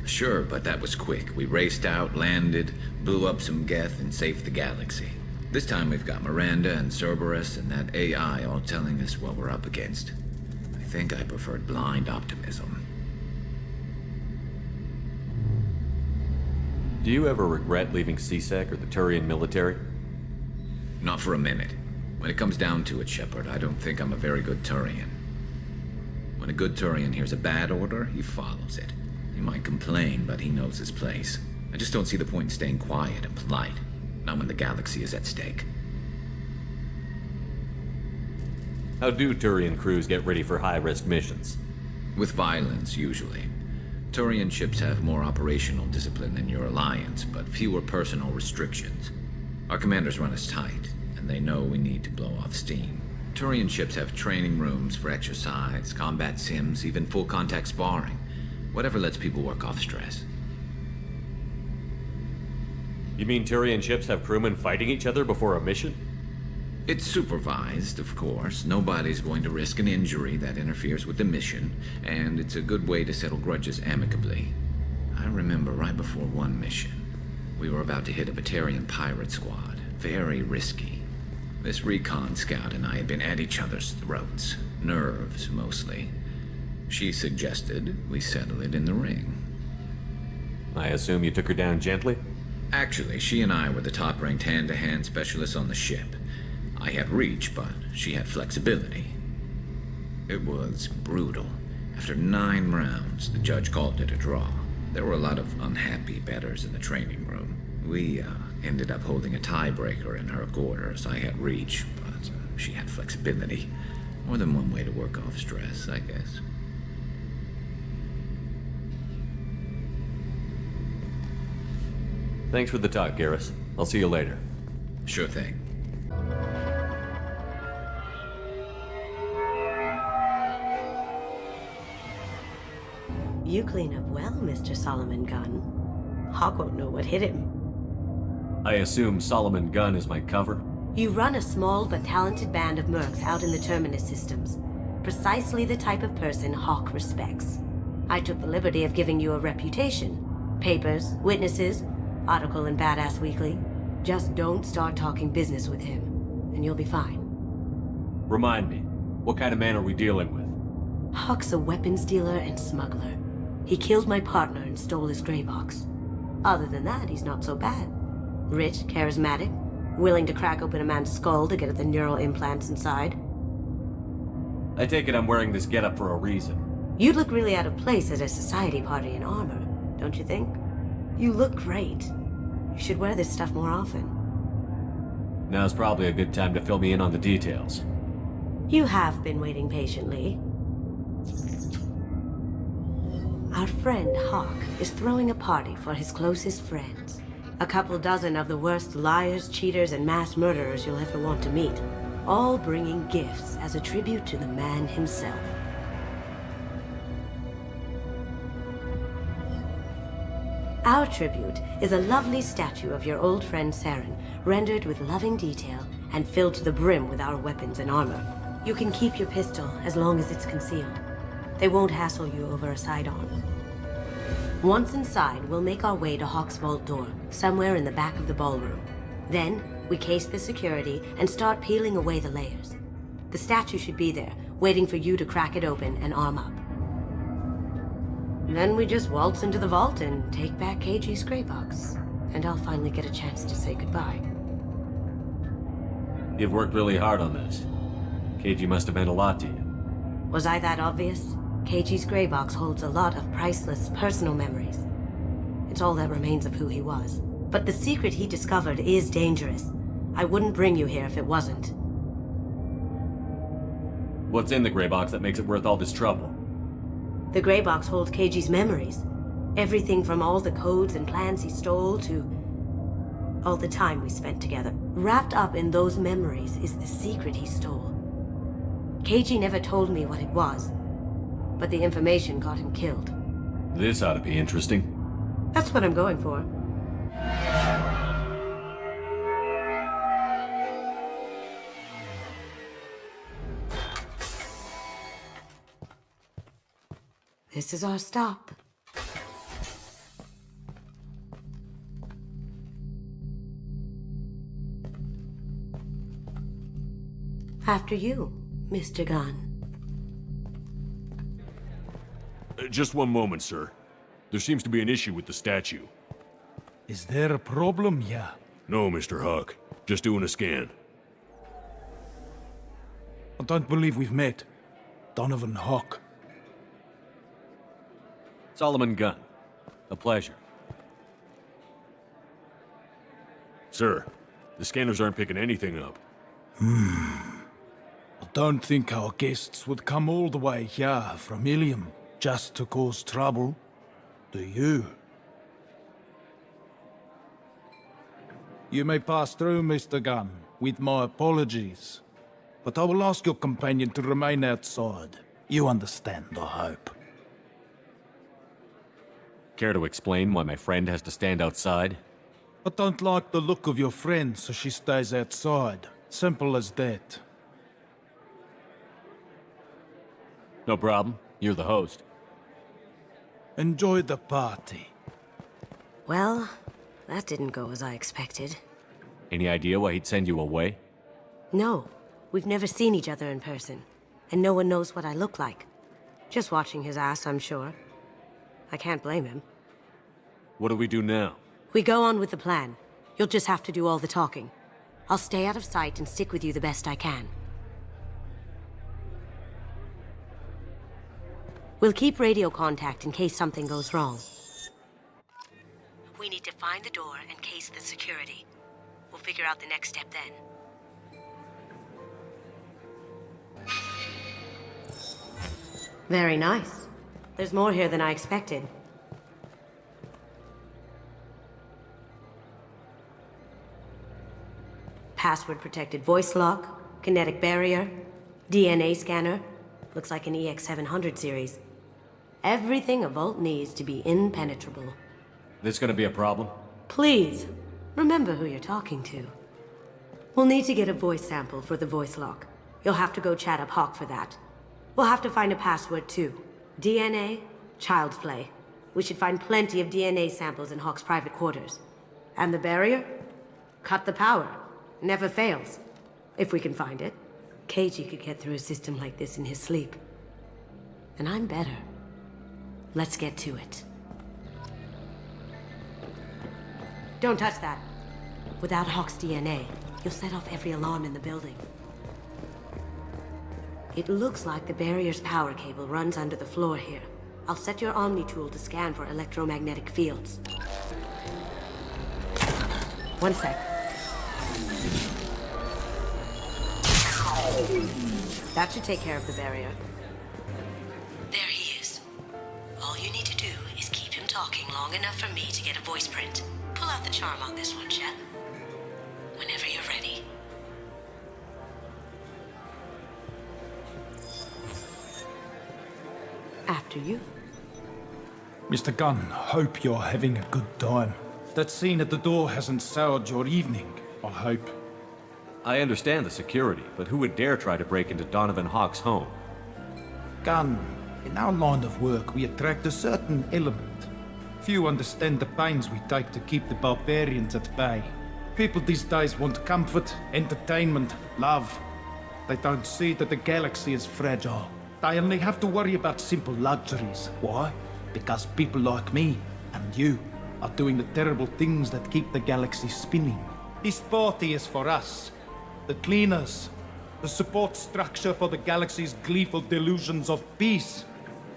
Sure, but that was quick. We raced out, landed, blew up some Geth, and saved the galaxy. This time we've got Miranda and Cerberus and that AI all telling us what we're up against. I think I preferred blind optimism. Do you ever regret leaving CSEC or the Turian military? Not for a minute. When it comes down to it, Shepard, I don't think I'm a very good Turian. When a good Turian hears a bad order, he follows it. He might complain, but he knows his place. I just don't see the point in staying quiet and polite. Not when the galaxy is at stake. How do Turian crews get ready for high-risk missions? With violence, usually. Turian ships have more operational discipline than your alliance, but fewer personal restrictions. Our commanders run us tight, and they know we need to blow off steam. Turian ships have training rooms for exercise, combat sims, even full-contact sparring. Whatever lets people work off stress. You mean Turian ships have crewmen fighting each other before a mission? It's supervised, of course. Nobody's going to risk an injury that interferes with the mission, and it's a good way to settle grudges amicably. I remember right before one mission, we were about to hit a Batarian pirate squad. Very risky. This recon scout and I had been at each other's throats. Nerves, mostly. She suggested we settle it in the ring. I assume you took her down gently? Actually, she and I were the top-ranked hand-to-hand specialists on the ship. I had reach, but she had flexibility. It was brutal. After 9 rounds, the judge called it a draw. There were a lot of unhappy bettors in the training room. We ended up holding a tiebreaker in her quarters. I had reach, but she had flexibility. More than one way to work off stress, I guess. Thanks for the talk, Garrus. I'll see you later. Sure thing. You clean up well, Mr. Solomon Gunn. Hawk won't know what hit him. I assume Solomon Gunn is my cover? You run a small but talented band of mercs out in the Terminus systems. Precisely the type of person Hawk respects. I took the liberty of giving you a reputation. Papers, witnesses, article in Badass Weekly. Just don't start talking business with him, and you'll be fine. Remind me, what kind of man are we dealing with? Hawk's a weapons dealer and smuggler. He killed my partner and stole his gray box. Other than that, he's not so bad. Rich, charismatic, willing to crack open a man's skull to get at the neural implants inside. I take it I'm wearing this getup for a reason. You'd look really out of place at a society party in armor, don't you think? You look great. You should wear this stuff more often. Now's probably a good time to fill me in on the details. You have been waiting patiently. Our friend Hawk is throwing a party for his closest friends. A couple dozen of the worst liars, cheaters, and mass murderers you'll ever want to meet. All bringing gifts as a tribute to the man himself. Our tribute is a lovely statue of your old friend Saren, rendered with loving detail and filled to the brim with our weapons and armor. You can keep your pistol as long as it's concealed. They won't hassle you over a sidearm. Once inside, we'll make our way to Hawk's vault door, somewhere in the back of the ballroom. Then, we case the security and start peeling away the layers. The statue should be there, waiting for you to crack it open and arm up. Then we just waltz into the vault and take back KG's gray box. And I'll finally get a chance to say goodbye. You've worked really hard on this. KG must have meant a lot to you. Was I that obvious? KG's gray box holds a lot of priceless personal memories. It's all that remains of who he was. But the secret he discovered is dangerous. I wouldn't bring you here if it wasn't. What's in the gray box that makes it worth all this trouble? The gray box holds KG's memories. Everything from all the codes and plans he stole to all the time we spent together. Wrapped up in those memories is the secret he stole. KG never told me what it was, but the information got him killed. This ought to be interesting. That's what I'm going for. This is our stop. After you, Mr. Gunn. Just one moment, sir. There seems to be an issue with the statue. Is there a problem here? No, Mr. Hawk. Just doing a scan. I don't believe we've met. Donovan Hawk. Solomon Gunn. A pleasure. Sir, the scanners aren't picking anything up. I don't think our guests would come all the way here from Ilium just to cause trouble. Do you? You may pass through, Mr. Gunn, with my apologies. But I will ask your companion to remain outside. You understand, I hope. Care to explain why my friend has to stand outside? I don't like the look of your friend, so she stays outside. Simple as that. No problem. You're the host. Enjoy the party. Well, that didn't go as I expected. Any idea why he'd send you away? No, we've never seen each other in person, and no one knows what I look like. Just watching his ass, I'm sure. I can't blame him. What do we do now? We go on with the plan. You'll just have to do all the talking. I'll stay out of sight and stick with you the best I can. We'll keep radio contact in case something goes wrong. We need to find the door and case the security. We'll figure out the next step then. Very nice. There's more here than I expected. Password-protected voice lock, kinetic barrier, DNA scanner. Looks like an EX-700 series. Everything a Vault needs to be impenetrable. This gonna be a problem? Please, remember who you're talking to. We'll need to get a voice sample for the voice lock. You'll have to go chat up Hawk for that. We'll have to find a password too. DNA, child's play. We should find plenty of DNA samples in Hawk's private quarters. And the barrier? Cut the power. Never fails. If we can find it. KG could get through a system like this in his sleep. And I'm better. Let's get to it. Don't touch that. Without Hawk's DNA, you'll set off every alarm in the building. It looks like the barrier's power cable runs under the floor here. I'll set your Omni tool to scan for electromagnetic fields. One sec. That should take care of the barrier. There he is. All you need to do is keep him talking long enough for me to get a voice print. Pull out the charm on this one, Shep. Whenever you're ready. After you. Mr. Gunn, hope you're having a good time. That scene at the door hasn't soured your evening, I hope. I understand the security, but who would dare try to break into Donovan Hawk's home? Gunn, in our line of work, we attract a certain element. Few understand the pains we take to keep the barbarians at bay. People these days want comfort, entertainment, love. They don't see that the galaxy is fragile. They only have to worry about simple luxuries. Why? Because people like me and you are doing the terrible things that keep the galaxy spinning. This party is for us. The cleaners. The support structure for the galaxy's gleeful delusions of peace.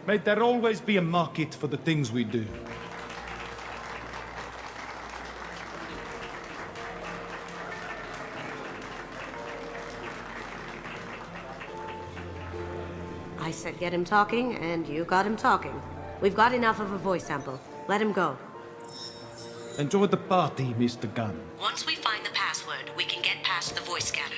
May there always be a market for the things we do. I said get him talking, and you got him talking. We've got enough of a voice sample. Let him go. Enjoy the party, Mr. Gunn. Once we find the password, we can get past the voice scanner.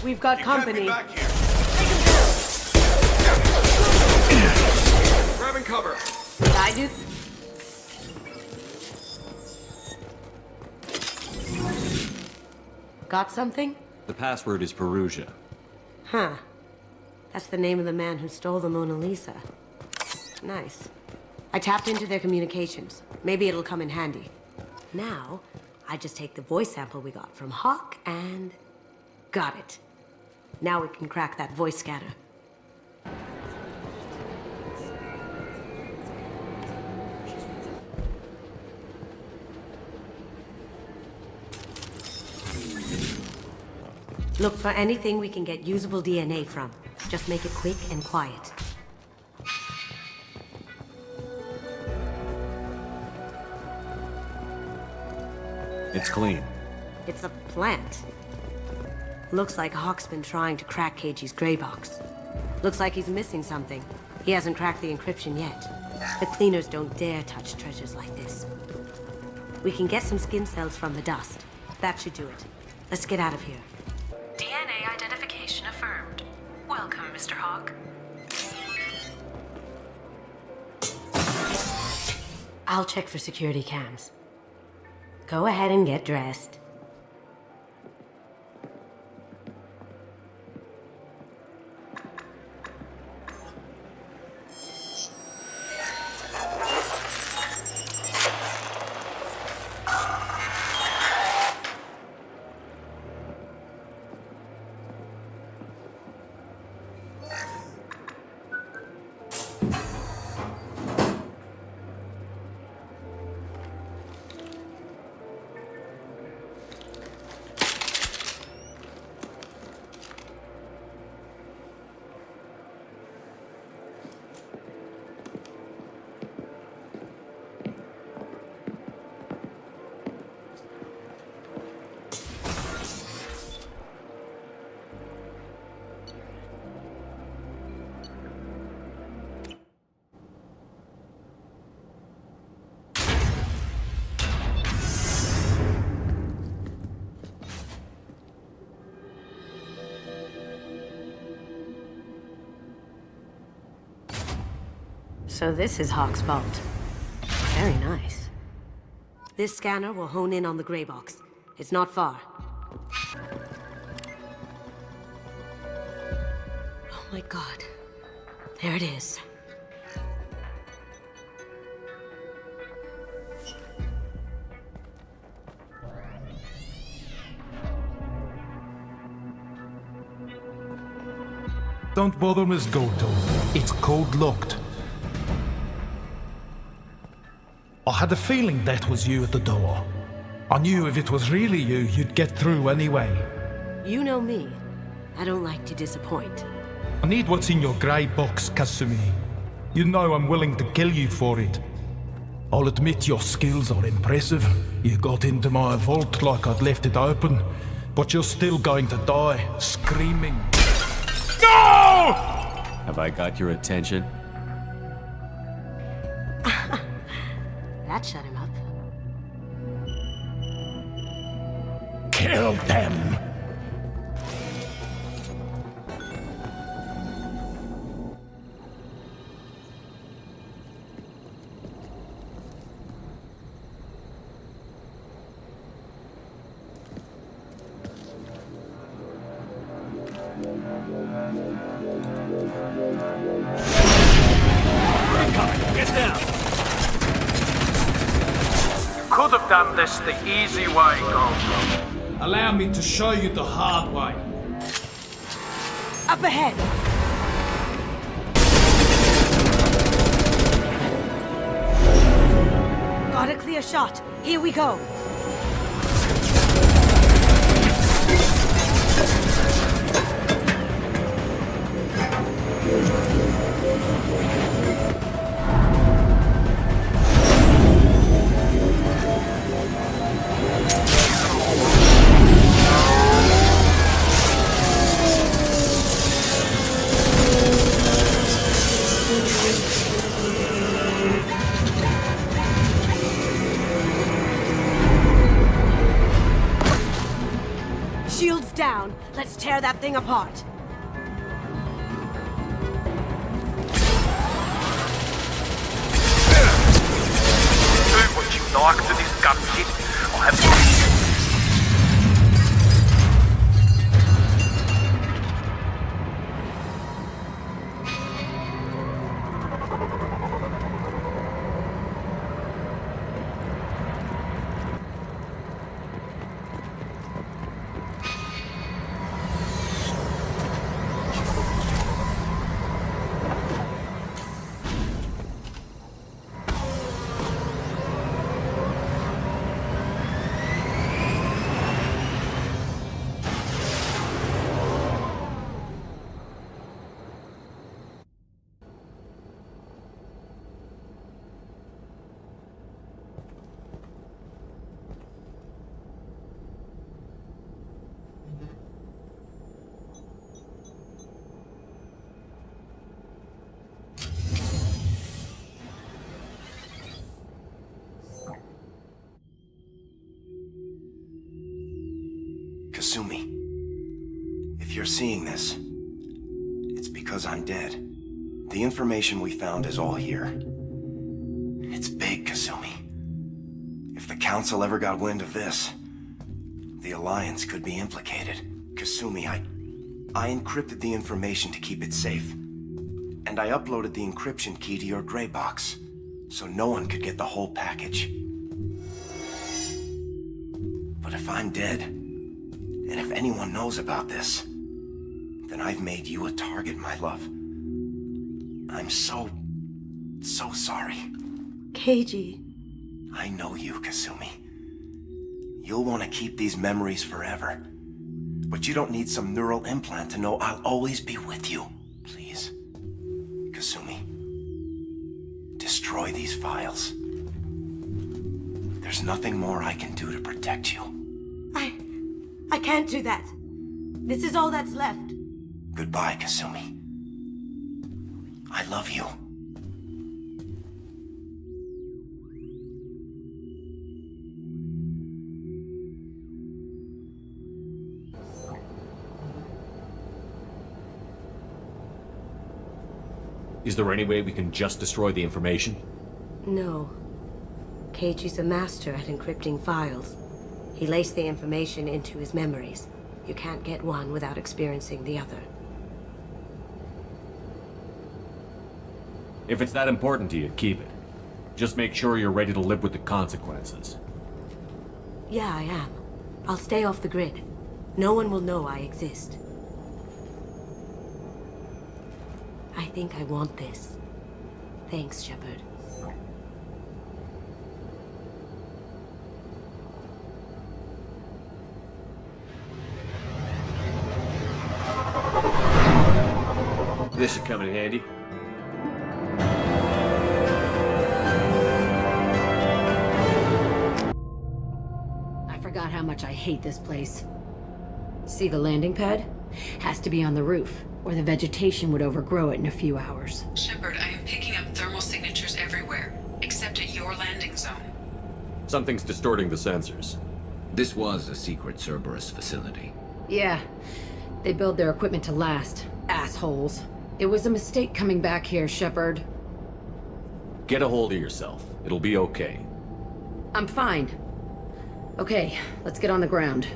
We've got company. Back here. Grabbing cover. I do. Got something? The password is Perugia. Huh. That's the name of the man who stole the Mona Lisa. Nice. I tapped into their communications. Maybe it'll come in handy. Now, I just take the voice sample we got from Hawk and... got it. Now we can crack that voice scanner. Look for anything we can get usable DNA from. Just make it quick and quiet. It's clean. It's a plant. Looks like Hawk's been trying to crack KG's gray box. Looks like he's missing something. He hasn't cracked the encryption yet. The cleaners don't dare touch treasures like this. We can get some skin cells from the dust. That should do it. Let's get out of here. DNA identification affirmed. Welcome, Mr. Hawk. I'll check for security cams. Go ahead and get dressed. So this is Hawk's vault. Very nice. This scanner will hone in on the gray box. It's not far. Oh my god. There it is. Don't bother, Miss Goto. It's code locked. I had a feeling that was you at the door. I knew if it was really you, you'd get through anyway. You know me. I don't like to disappoint. I need what's in your grey box, Kasumi. You know I'm willing to kill you for it. I'll admit your skills are impressive. You got into my vault like I'd left it open, but you're still going to die, screaming. No! Have I got your attention? That shut him up. Kill them! Get down! Could have done this the easy way, Gold. Allow me to show you the hard way. Up ahead! Got a clear shot. Here we go. Shields down. Let's tear that thing apart. Do what you like to this gun kit. I have... Kasumi, if you're seeing this, it's because I'm dead. The information we found is all here. It's big, Kasumi. If the Council ever got wind of this, the Alliance could be implicated. Kasumi, I encrypted the information to keep it safe. And I uploaded the encryption key to your gray box, so no one could get the whole package. But if I'm dead, and if anyone knows about this, then I've made you a target, my love. I'm so sorry. Keiji. I know you, Kasumi. You'll want to keep these memories forever. But you don't need some neural implant to know I'll always be with you. Please, Kasumi, destroy these files. There's nothing more I can do to protect you. I can't do that. This is all that's left. Goodbye, Kasumi. I love you. Is there any way we can just destroy the information? No. Keiji's a master at encrypting files. He laced the information into his memories. You can't get one without experiencing the other. If it's that important to you, keep it. Just make sure you're ready to live with the consequences. Yeah, I am. I'll stay off the grid. No one will know I exist. I think I want this. Thanks, Shepard. This should come in handy. I forgot how much I hate this place. See the landing pad? Has to be on the roof, or the vegetation would overgrow it in a few hours. Shepard, I am picking up thermal signatures everywhere, except at your landing zone. Something's distorting the sensors. This was a secret Cerberus facility. Yeah, they build their equipment to last. Assholes. It was a mistake coming back here, Shepard. Get a hold of yourself. It'll be okay. I'm fine. Okay, let's get on the ground.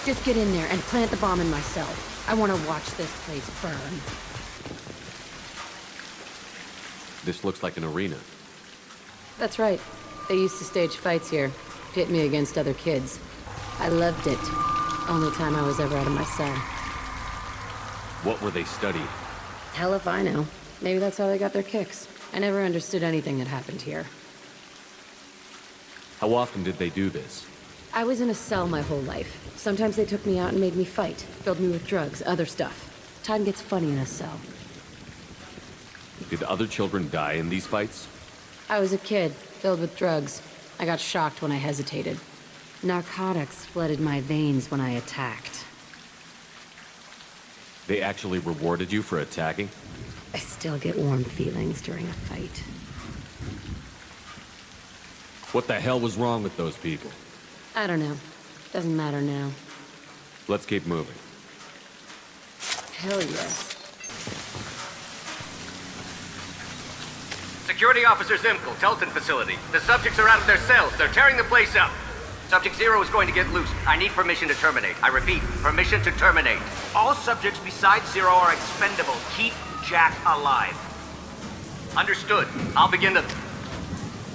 Just get in there and plant the bomb in myself. I want to watch this place burn. This looks like an arena. That's right. They used to stage fights here. Pit me against other kids. I loved it. Only time I was ever out of my cell. What were they studying? Hell if I know. Maybe that's how they got their kicks. I never understood anything that happened here. How often did they do this? I was in a cell my whole life. Sometimes they took me out and made me fight. Filled me with drugs, other stuff. Time gets funny in a cell. Did other children die in these fights? I was a kid, filled with drugs. I got shocked when I hesitated. Narcotics flooded my veins when I attacked. They actually rewarded you for attacking? I still get warm feelings during a fight. What the hell was wrong with those people? I don't know. Doesn't matter now. Let's keep moving. Hell yes. Security Officer Zimkel, Telton facility. The subjects are out of their cells. They're tearing the place up. Subject 0 is going to get loose. I need permission to terminate. I repeat, permission to terminate. All subjects besides 0 are expendable. Keep Jack alive. Understood. I'll begin to...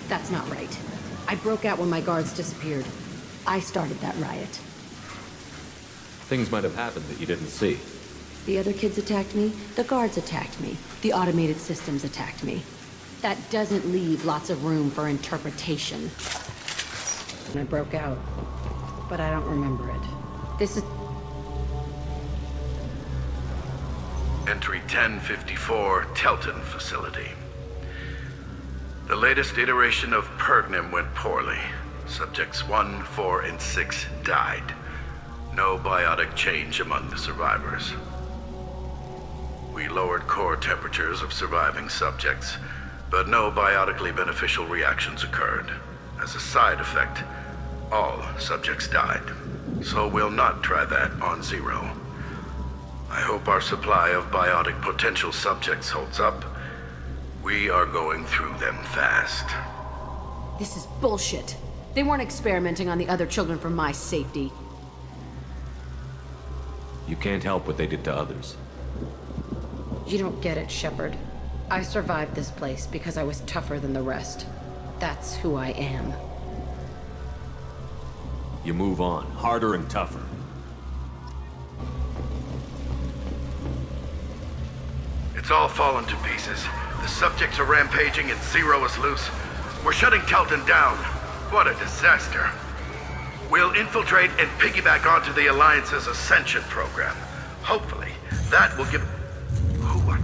That's not right. I broke out when my guards disappeared. I started that riot. Things might have happened that you didn't see. The other kids attacked me, the guards attacked me, the automated systems attacked me. That doesn't leave lots of room for interpretation. I broke out, but I don't remember it. This is... Entry 1054, Telton Facility. The latest iteration of Pergnim went poorly. Subjects 1, 4, and 6 died. No biotic change among the survivors. We lowered core temperatures of surviving subjects, but no biotically beneficial reactions occurred. As a side effect, all subjects died. So we'll not try that on Zero. I hope our supply of biotic potential subjects holds up. We are going through them fast. This is bullshit. They weren't experimenting on the other children for my safety. You can't help what they did to others. You don't get it, Shepard. I survived this place because I was tougher than the rest. That's who I am. You move on, harder and tougher. It's all fallen to pieces. The subjects are rampaging and Zero is loose. We're shutting Telton down. What a disaster. We'll infiltrate and piggyback onto the Alliance's Ascension program. Hopefully, that will give... What?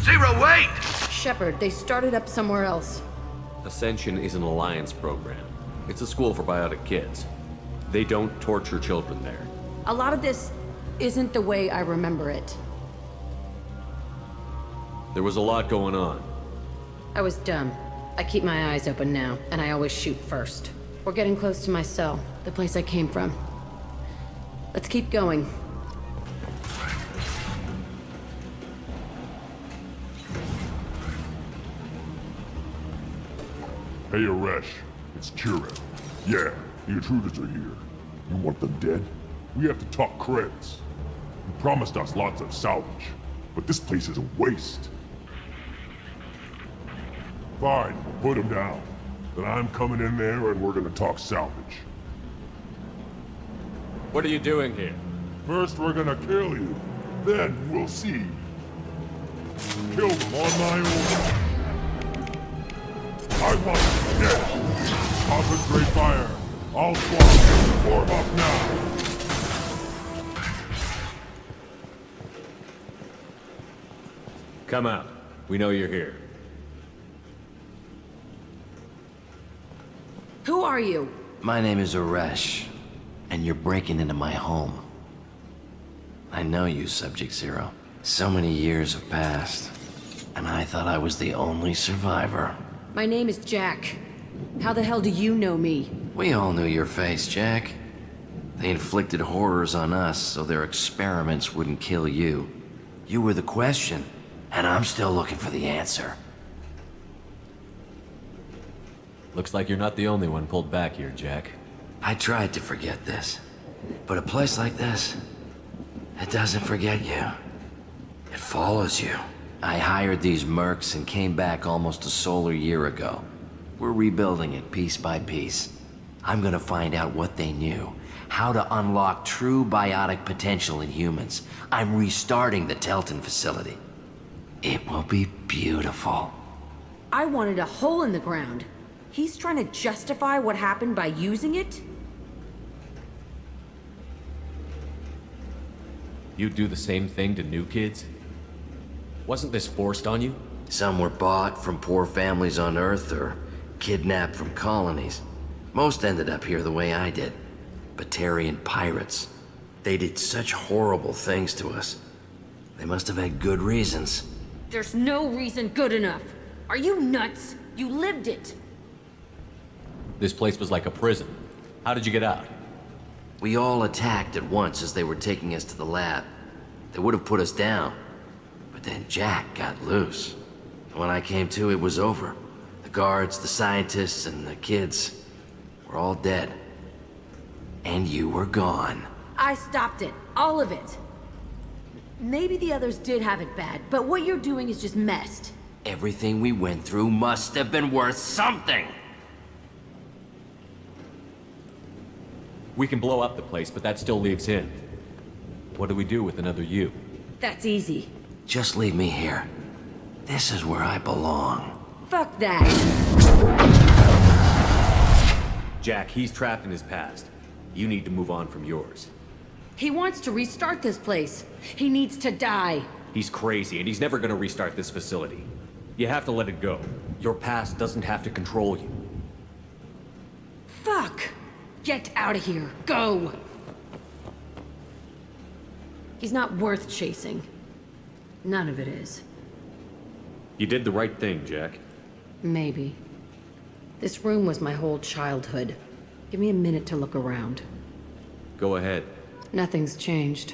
Zero, wait! Shepard, they started up somewhere else. Ascension is an Alliance program. It's a school for biotic kids. They don't torture children there. A lot of this isn't the way I remember it. There was a lot going on. I was dumb. I keep my eyes open now, and I always shoot first. We're getting close to my cell, the place I came from. Let's keep going. Hey, Aresh. It's Kira. Yeah, the intruders are here. You want them dead? We have to talk credits. You promised us lots of salvage, but this place is a waste. Fine, put them down. Then I'm coming in there and we're gonna talk salvage. What are you doing here? First we're gonna kill you, then we'll see. Kill them on my order. I want them dead. Concentrate fire. I'll swallow. Form up now. Come out. We know you're here. Who are you? My name is Aresh, and you're breaking into my home. I know you, Subject Zero. So many years have passed, and I thought I was the only survivor. My name is Jack. How the hell do you know me? We all knew your face, Jack. They inflicted horrors on us so their experiments wouldn't kill you. You were the question, and I'm still looking for the answer. Looks like you're not the only one pulled back here, Jack. I tried to forget this, but a place like this, it doesn't forget you. It follows you. I hired these mercs and came back almost a solar year ago. We're rebuilding it piece by piece. I'm gonna find out what they knew, how to unlock true biotic potential in humans. I'm restarting the Telton facility. It will be beautiful. I wanted a hole in the ground. He's trying to justify what happened by using it? You'd do the same thing to new kids? Wasn't this forced on you? Some were bought from poor families on Earth or kidnapped from colonies. Most ended up here the way I did. Batarian pirates. They did such horrible things to us. They must have had good reasons. There's no reason good enough. Are you nuts? You lived it. This place was like a prison. How did you get out? We all attacked at once as they were taking us to the lab. They would have put us down. But then Jack got loose. When I came to, it was over. The guards, the scientists, and the kids were all dead. And you were gone. I stopped it. All of it. Maybe the others did have it bad, but what you're doing is just messed. Everything we went through must have been worth something! We can blow up the place, but that still leaves him. What do we do with another you? That's easy. Just leave me here. This is where I belong. Fuck that. Jack, he's trapped in his past. You need to move on from yours. He wants to restart this place. He needs to die. He's crazy, and he's never gonna restart this facility. You have to let it go. Your past doesn't have to control you. Fuck! Get out of here. Go! He's not worth chasing. None of it is. You did the right thing, Jack. Maybe. This room was my whole childhood. Give me a minute to look around. Go ahead. Nothing's changed,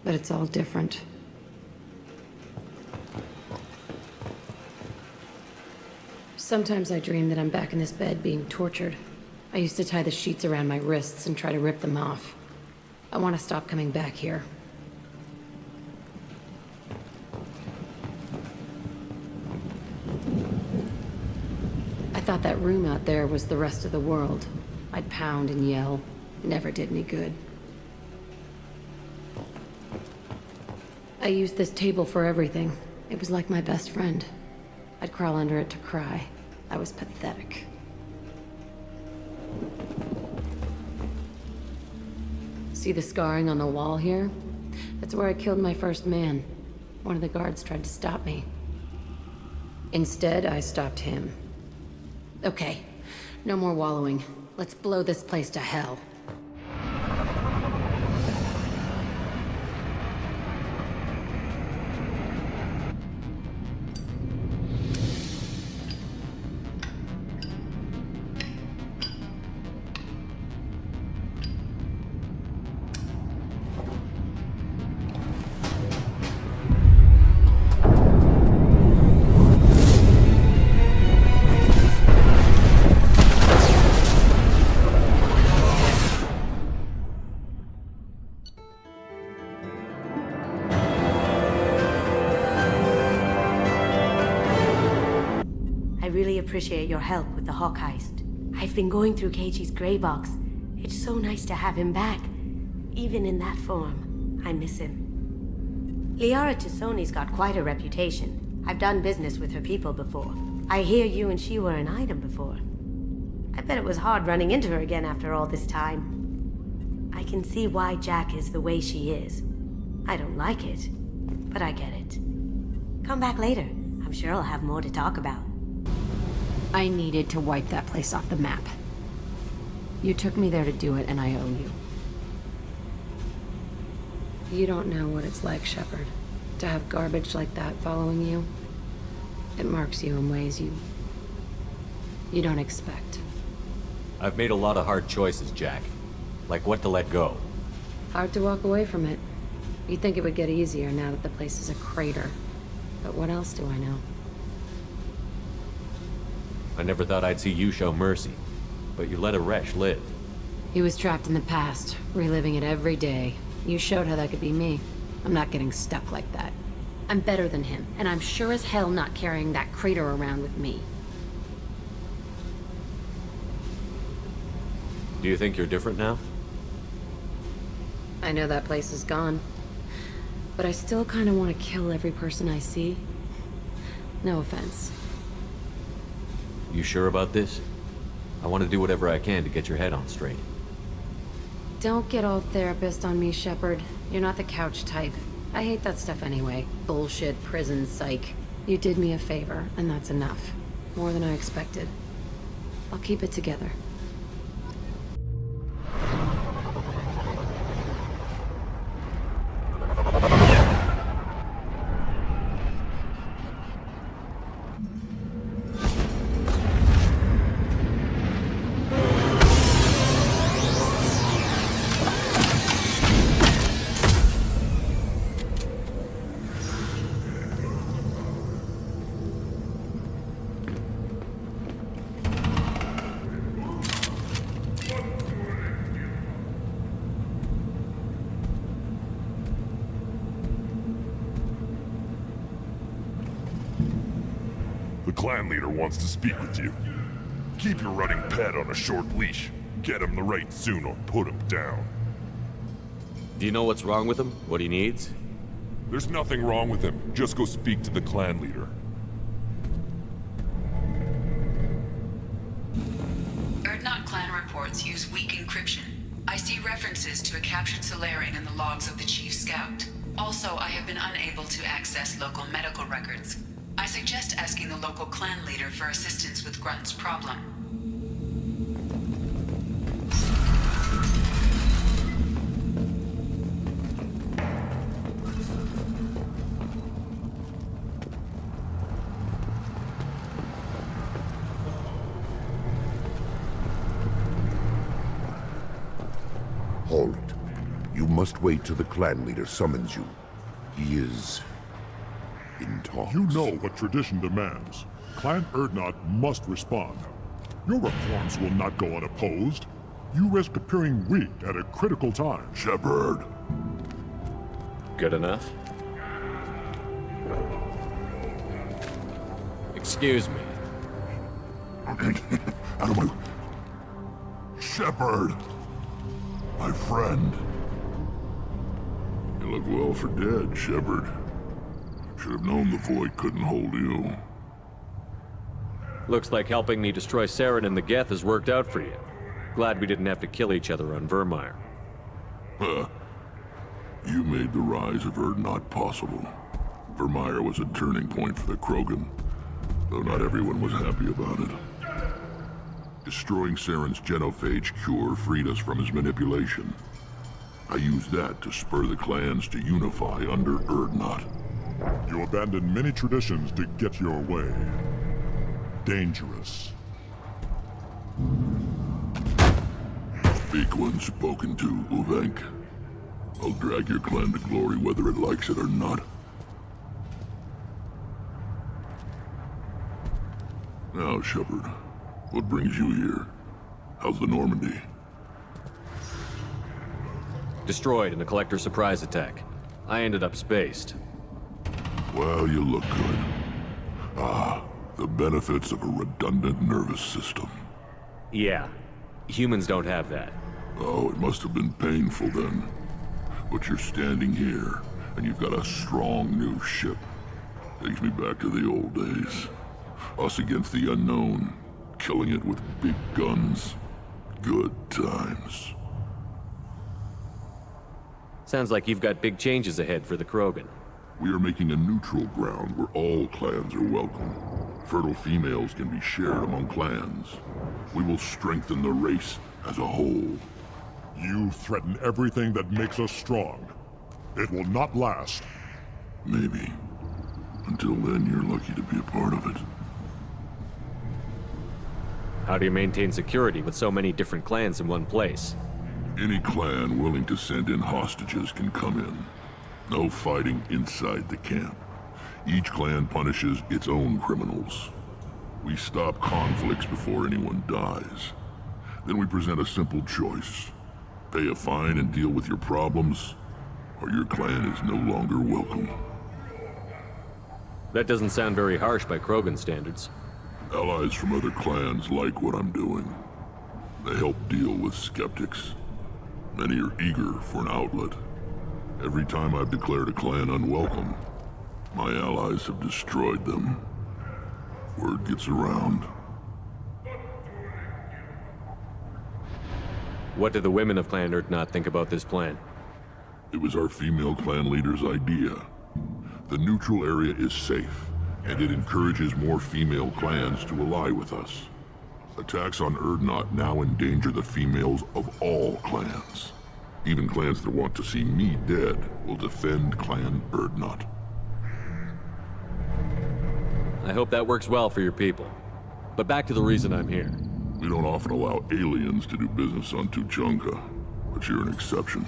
but it's all different. Sometimes I dream that I'm back in this bed being tortured. I used to tie the sheets around my wrists and try to rip them off. I want to stop coming back here. I thought that room out there was the rest of the world. I'd pound and yell. It never did any good. I used this table for everything. It was like my best friend. I'd crawl under it to cry. I was pathetic. See the scarring on the wall here? That's where I killed my first man. One of the guards tried to stop me. Instead, I stopped him. Okay, no more wallowing. Let's blow this place to hell. Appreciate your help with the Hawk heist. I've been going through Keiichi's gray box. It's so nice to have him back. Even in that form, I miss him. Liara T'Soni's got quite a reputation. I've done business with her people before. I hear you and she were an item before. I bet it was hard running into her again after all this time. I can see why Jack is the way she is. I don't like it, but I get it. Come back later. I'm sure I'll have more to talk about. I needed to wipe that place off the map. You took me there to do it, and I owe you. You don't know what it's like, Shepard, to have garbage like that following you. It marks you in ways you don't expect. I've made a lot of hard choices, Jack. Like what to let go. Hard to walk away from it. You'd think it would get easier now that the place is a crater. But what else do I know? I never thought I'd see you show mercy, but you let a wretch live. He was trapped in the past, reliving it every day. You showed how that could be me. I'm not getting stuck like that. I'm better than him, and I'm sure as hell not carrying that crater around with me. Do you think you're different now? I know that place is gone, but I still kind of want to kill every person I see. No offense. You sure about this? I want to do whatever I can to get your head on straight. Don't get all therapist on me, Shepard. You're not the couch type. I hate that stuff anyway. Bullshit, prison, psych. You did me a favor, and that's enough. More than I expected. I'll keep it together. Clan leader wants to speak with you. Keep your running pet on a short leash. Get him the right soon or put him down. Do you know what's wrong with him? What he needs? There's nothing wrong with him. Just go speak to the clan leader. Urdnot clan reports use weak encryption. I see references to a captured Solarian in the logs of the Chief Scout. Also, I have been unable to access local medical records. I suggest asking the local clan leader for assistance with Grunt's problem. Hold it. You must wait till the clan leader summons you. He is in talks. You know what tradition demands. Clan Urdnot must respond. Your reforms will not go unopposed. You risk appearing weak at a critical time. Shepard. Good enough? Excuse me. Out of my... Shepard! My friend. You look well for dead, Shepard. Should have known the Void couldn't hold you. Looks like helping me destroy Saren and the Geth has worked out for you. Glad we didn't have to kill each other on Virmire. You made the rise of Urdnot possible. Virmire was a turning point for the Krogan, though not everyone was happy about it. Destroying Saren's genophage cure freed us from his manipulation. I used that to spur the clans to unify under Urdnot. You abandoned many traditions to get your way. Dangerous. Speak when spoken to, Uvenk. I'll drag your clan to glory whether it likes it or not. Now, Shepard, what brings you here? How's the Normandy? Destroyed in a Collector surprise attack. I ended up spaced. Well, you look good. Ah, the benefits of a redundant nervous system. Yeah. Humans don't have that. Oh, it must have been painful then. But you're standing here, and you've got a strong new ship. Takes me back to the old days. Us against the unknown, killing it with big guns. Good times. Sounds like you've got big changes ahead for the Krogan. We are making a neutral ground where all clans are welcome. Fertile females can be shared among clans. We will strengthen the race as a whole. You threaten everything that makes us strong. It will not last. Maybe. Until then, you're lucky to be a part of it. How do you maintain security with so many different clans in one place? Any clan willing to send in hostages can come in. No fighting inside the camp. Each clan punishes its own criminals. We stop conflicts before anyone dies. Then we present a simple choice. Pay a fine and deal with your problems, or your clan is no longer welcome. That doesn't sound very harsh by Krogan standards. Allies from other clans like what I'm doing. They help deal with skeptics. Many are eager for an outlet. Every time I've declared a clan unwelcome, my allies have destroyed them. Word gets around. What do the women of Clan Urdnot think about this plan? It was our female clan leader's idea. The neutral area is safe, and it encourages more female clans to ally with us. Attacks on Urdnot now endanger the females of all clans. Even clans that want to see me dead will defend Clan Urdnot. I hope that works well for your people. But back to the reason I'm here. We don't often allow aliens to do business on Tuchanka, but you're an exception.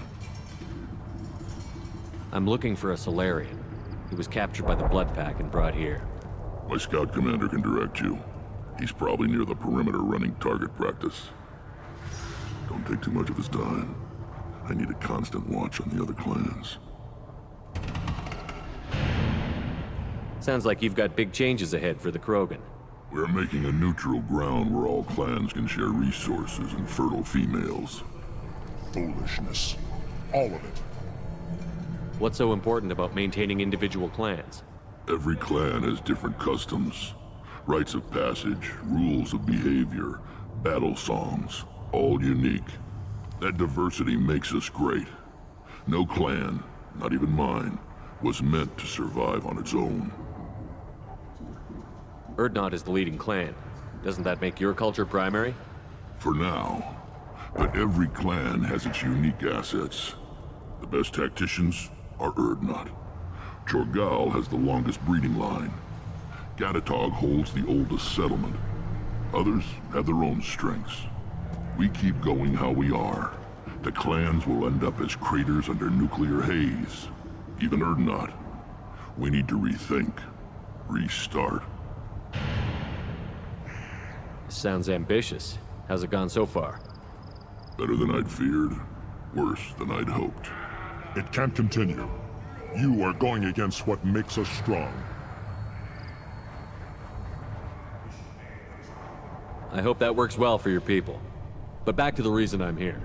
I'm looking for a Solarian. He was captured by the Blood Pack and brought here. My scout commander can direct you. He's probably near the perimeter running target practice. Don't take too much of his time. I need a constant watch on the other clans. Sounds like you've got big changes ahead for the Krogan. We're making a neutral ground where all clans can share resources and fertile females. Foolishness. All of it. What's so important about maintaining individual clans? Every clan has different customs, rites of passage, rules of behavior, battle songs, all unique. That diversity makes us great. No clan, not even mine, was meant to survive on its own. Urdnot is the leading clan. Doesn't that make your culture primary? For now. But every clan has its unique assets. The best tacticians are Urdnot. Jorgal has the longest breeding line. Gatatog holds the oldest settlement. Others have their own strengths. We keep going how we are. The clans will end up as craters under nuclear haze. Even Urdnot. We need to rethink. Restart. Sounds ambitious. How's it gone so far? Better than I'd feared. Worse than I'd hoped. It can't continue. You are going against what makes us strong. I hope that works well for your people. But back to the reason I'm here.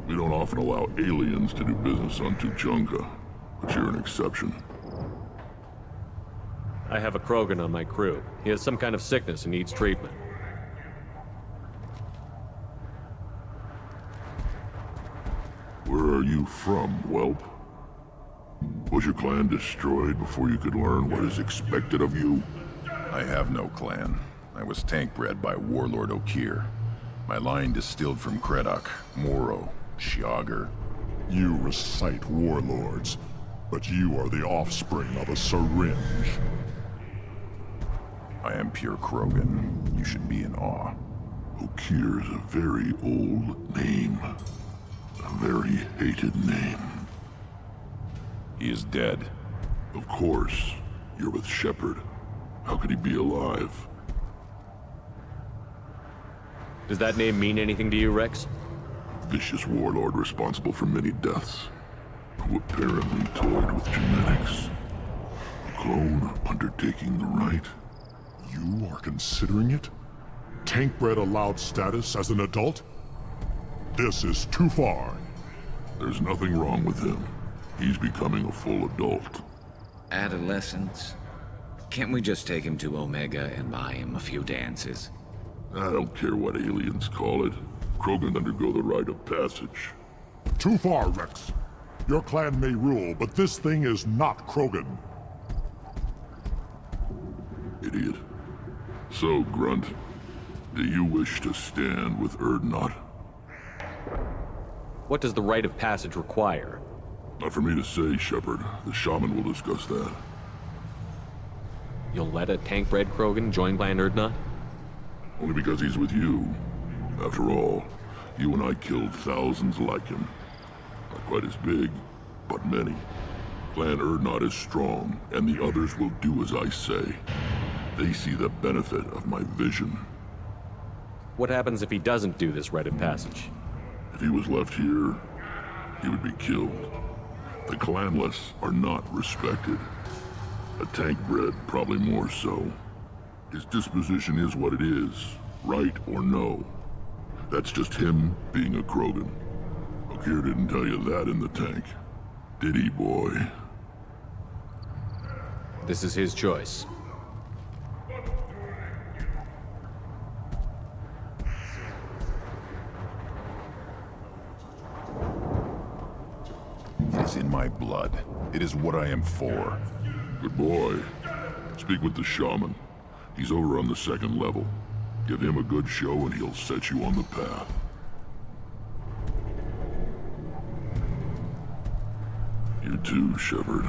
We don't often allow aliens to do business on Tuchanka, but you're an exception. I have a Krogan on my crew. He has some kind of sickness and needs treatment. Where are you from, whelp? Was your clan destroyed before you could learn what is expected of you? I have no clan. I was tank bred by Warlord Okeer. My line distilled from Kredok, Moro, Shiagar. You recite warlords, but you are the offspring of a syringe. I am pure Krogan. You should be in awe. Okeer is a very old name. A very hated name. He is dead. Of course. You're with Shepard. How could he be alive? Does that name mean anything to you, Rex? Vicious warlord responsible for many deaths, who apparently toyed with genetics. A clone undertaking the rite. You are considering it? Tank-bred allowed status as an adult? This is too far. There's nothing wrong with him. He's becoming a full adult. Adolescence? Can't we just take him to Omega and buy him a few dances? I don't care what aliens call it. Krogan undergo the rite of passage. Too far, Rex. Your clan may rule, but this thing is not Krogan. Idiot. So, Grunt, do you wish to stand with Urdnot? What does the rite of passage require? Not for me to say, Shepard. The shaman will discuss that. You'll let a tank-bred Krogan join Clan Urdnot? Only because he's with you. After all, you and I killed thousands like him. Not quite as big, but many. Clan Urdnot is strong, and the others will do as I say. They see the benefit of my vision. What happens if he doesn't do this rite of passage? If he was left here, he would be killed. The clanless are not respected. A tank-bred, probably more so. His disposition is what it is, right or no. That's just him being a Krogan. Okeer didn't tell you that in the tank. Did he, boy? This is his choice. It is in my blood. It is what I am for. Good boy. Speak with the shaman. He's over on the second level. Give him a good show and he'll set you on the path. You too, Shepard.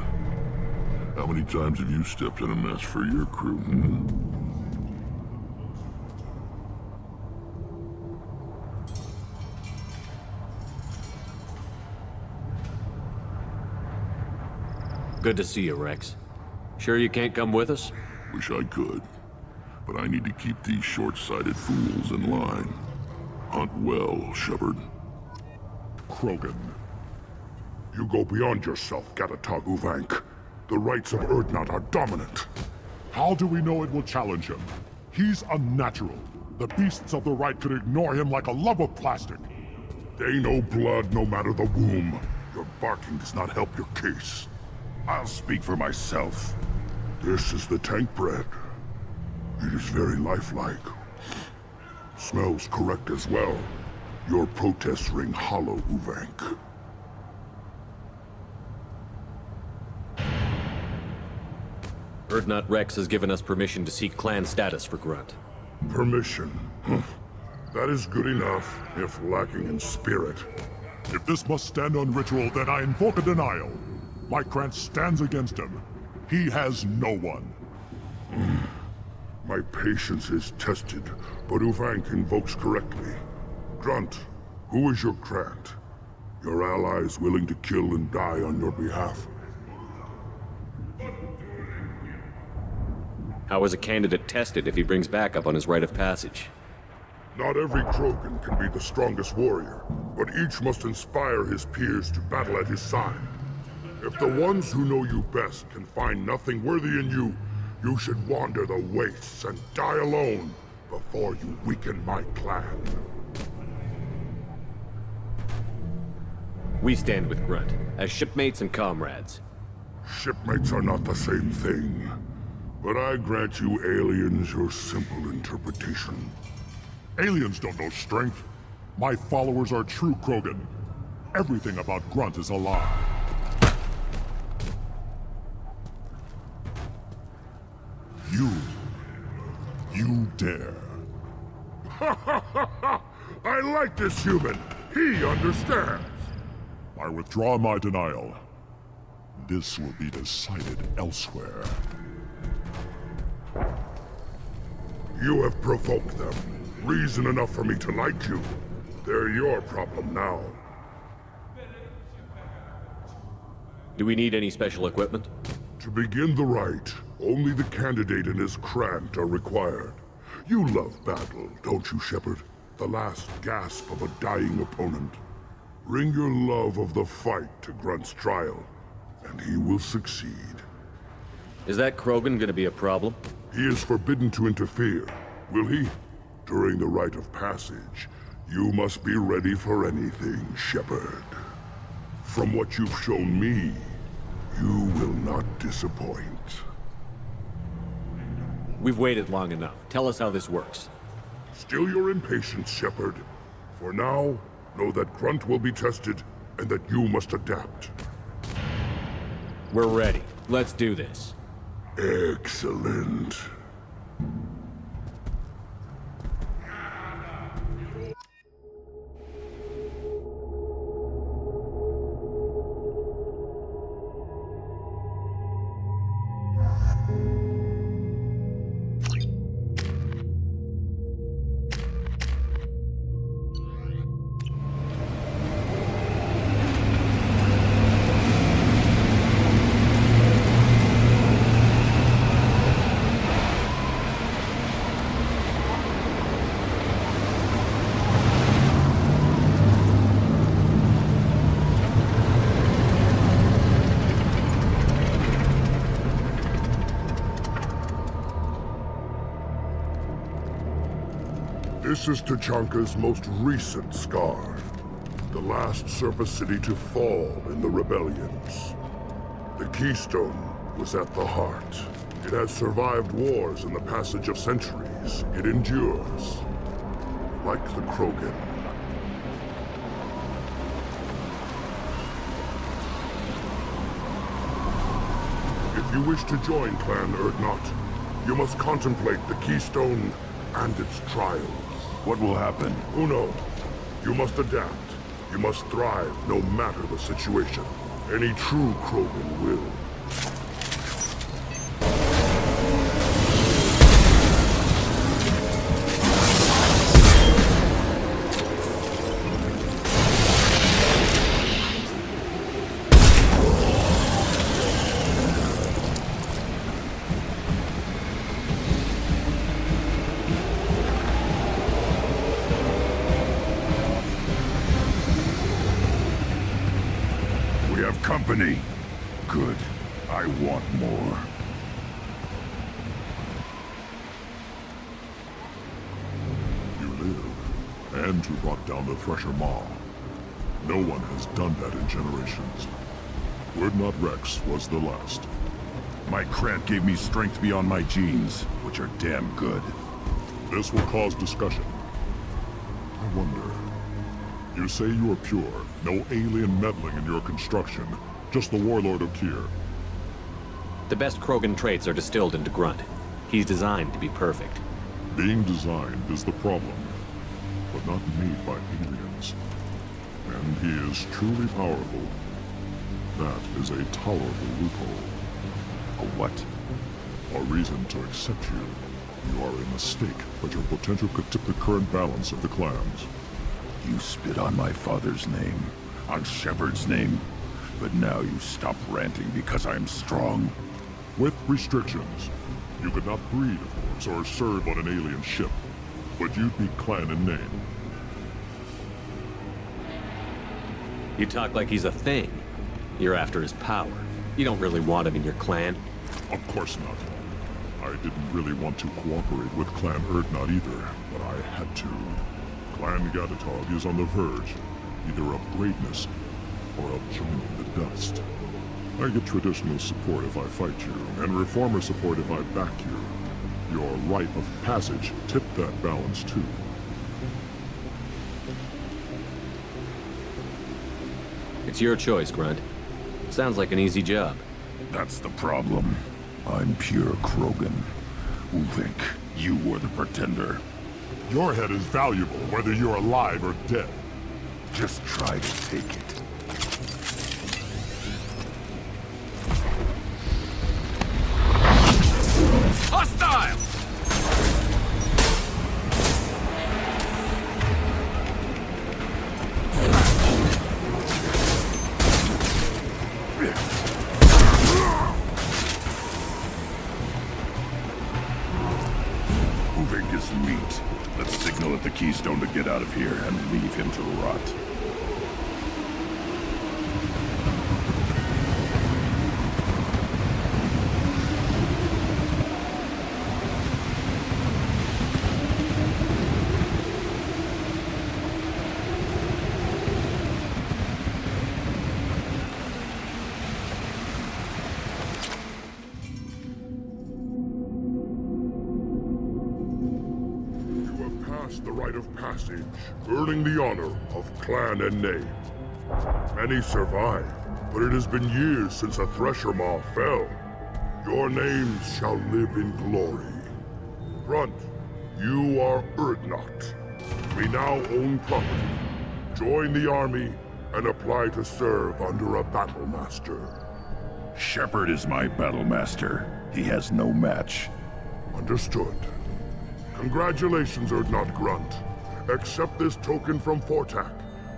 How many times have you stepped in a mess for your crew, Good to see you, Rex. Sure you can't come with us? Wish I could. But I need to keep these short-sighted fools in line. Hunt well, Shepard. Krogan. You go beyond yourself, Gatatog Uvank. The rights of Urdnot are dominant. How do we know it will challenge him? He's unnatural. The beasts of the right could ignore him like a lump of plastic. They know blood no matter the womb. Your barking does not help your case. I'll speak for myself. This is the tank bred. It is very lifelike. Smells correct as well. Your protests ring hollow, Uvank. Urdnot Rex has given us permission to seek clan status for Grunt. Permission. That is good enough, if lacking in spirit. If this must stand on ritual, then I invoke a denial. My Krant stands against him. He has no one. My patience is tested, but Uvank invokes correctly. Grunt, who is your Krant? Your allies willing to kill and die on your behalf? How is a candidate tested if he brings backup on his rite of passage? Not every Krogan can be the strongest warrior, but each must inspire his peers to battle at his side. If the ones who know you best can find nothing worthy in you, you should wander the wastes and die alone before you weaken my clan. We stand with Grunt, as shipmates and comrades. Shipmates are not the same thing, but I grant you aliens your simple interpretation. Aliens don't know strength. My followers are true Krogan. Everything about Grunt is a lie. You dare. I like this human. He understands. I withdraw my denial. This will be decided elsewhere. You have provoked them. Reason enough for me to like you. They're your problem now. Do we need any special equipment? To begin the rite, only the candidate and his Krant are required. You love battle, don't you, Shepard? The last gasp of a dying opponent. Bring your love of the fight to Grunt's trial, and he will succeed. Is that Krogan gonna be a problem? He is forbidden to interfere, will he? During the rite of passage, you must be ready for anything, Shepard. From what you've shown me, you will not disappoint. We've waited long enough. Tell us how this works. Still your impatience, Shepard. For now, know that Grunt will be tested, and that you must adapt. We're ready. Let's do this. Excellent. This is Tachanka's most recent scar. The last surface city to fall in the rebellions. The Keystone was at the heart. It has survived wars and the passage of centuries. It endures. Like the Krogan. If you wish to join Clan Urdnot, you must contemplate the Keystone and its trials. What will happen? Who knows? You must adapt. You must thrive no matter the situation. Any true Krogan will. Company. Good. I want more. You live, and you brought down the Thresher Maw. No one has done that in generations. Urdnot Rex was the last. My Krant gave me strength beyond my genes, which are damn good. This will cause discussion. I wonder... You say you are pure, no alien meddling in your construction, just the Warlord Okeer. The best Krogan traits are distilled into Grunt. He's designed to be perfect. Being designed is the problem, but not made by aliens. And he is truly powerful. That is a tolerable loophole. A what? A reason to accept you. You are a mistake, but your potential could tip the current balance of the clans. You spit on my father's name, on Shepard's name, but now you stop ranting because I'm strong. With restrictions. You could not breed, of course, or serve on an alien ship, but you'd be clan in name. You talk like he's a thing. You're after his power. You don't really want him in your clan. Of course not. I didn't really want to cooperate with Clan Urdnot either, but I had to. Clan Gatatog is on the verge, either of greatness or of joining the dust. I get traditional support if I fight you, and reformer support if I back you. Your rite of passage tipped that balance too. It's your choice, Grunt. Sounds like an easy job. That's the problem. I'm pure Krogan. Uvink, you were the pretender. Your head is valuable, whether you're alive or dead. Just try to take it. Hostile! Uvink is meat. Let's signal at the Keystone to get out of here and leave him to rot. The rite of passage, earning the honor of clan and name. Many survive, but it has been years since a Thresher Maw fell. Your names shall live in glory. Grunt, you are Urdnot. We now own property. Join the army and apply to serve under a battle master. Shepard is my battle master. He has no match. Understood. Congratulations, Urdnot Grunt. Accept this token from Fortak.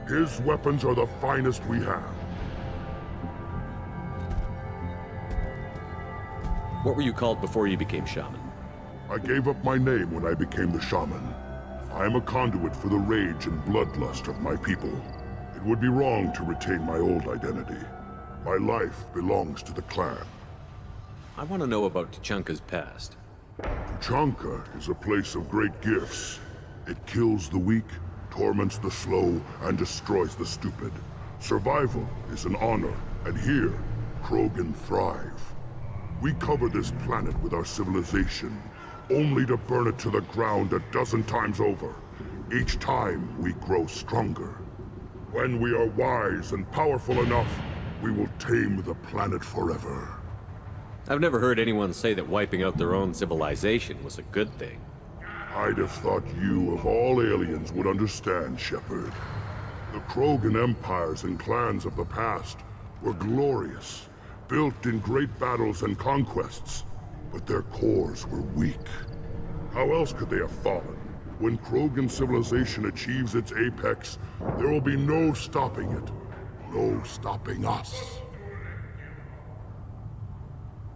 His weapons are the finest we have. What were you called before you became shaman? I gave up my name when I became the shaman. I am a conduit for the rage and bloodlust of my people. It would be wrong to retain my old identity. My life belongs to the clan. I want to know about Tuchanka's past. Tuchanka is a place of great gifts. It kills the weak, torments the slow, and destroys the stupid. Survival is an honor, and here, Krogan thrive. We cover this planet with our civilization, only to burn it to the ground a dozen times over. Each time, we grow stronger. When we are wise and powerful enough, we will tame the planet forever. I've never heard anyone say that wiping out their own civilization was a good thing. I'd have thought you, of all aliens, would understand, Shepard. The Krogan empires and clans of the past were glorious, built in great battles and conquests, but their cores were weak. How else could they have fallen? When Krogan civilization achieves its apex, there will be no stopping it. No stopping us.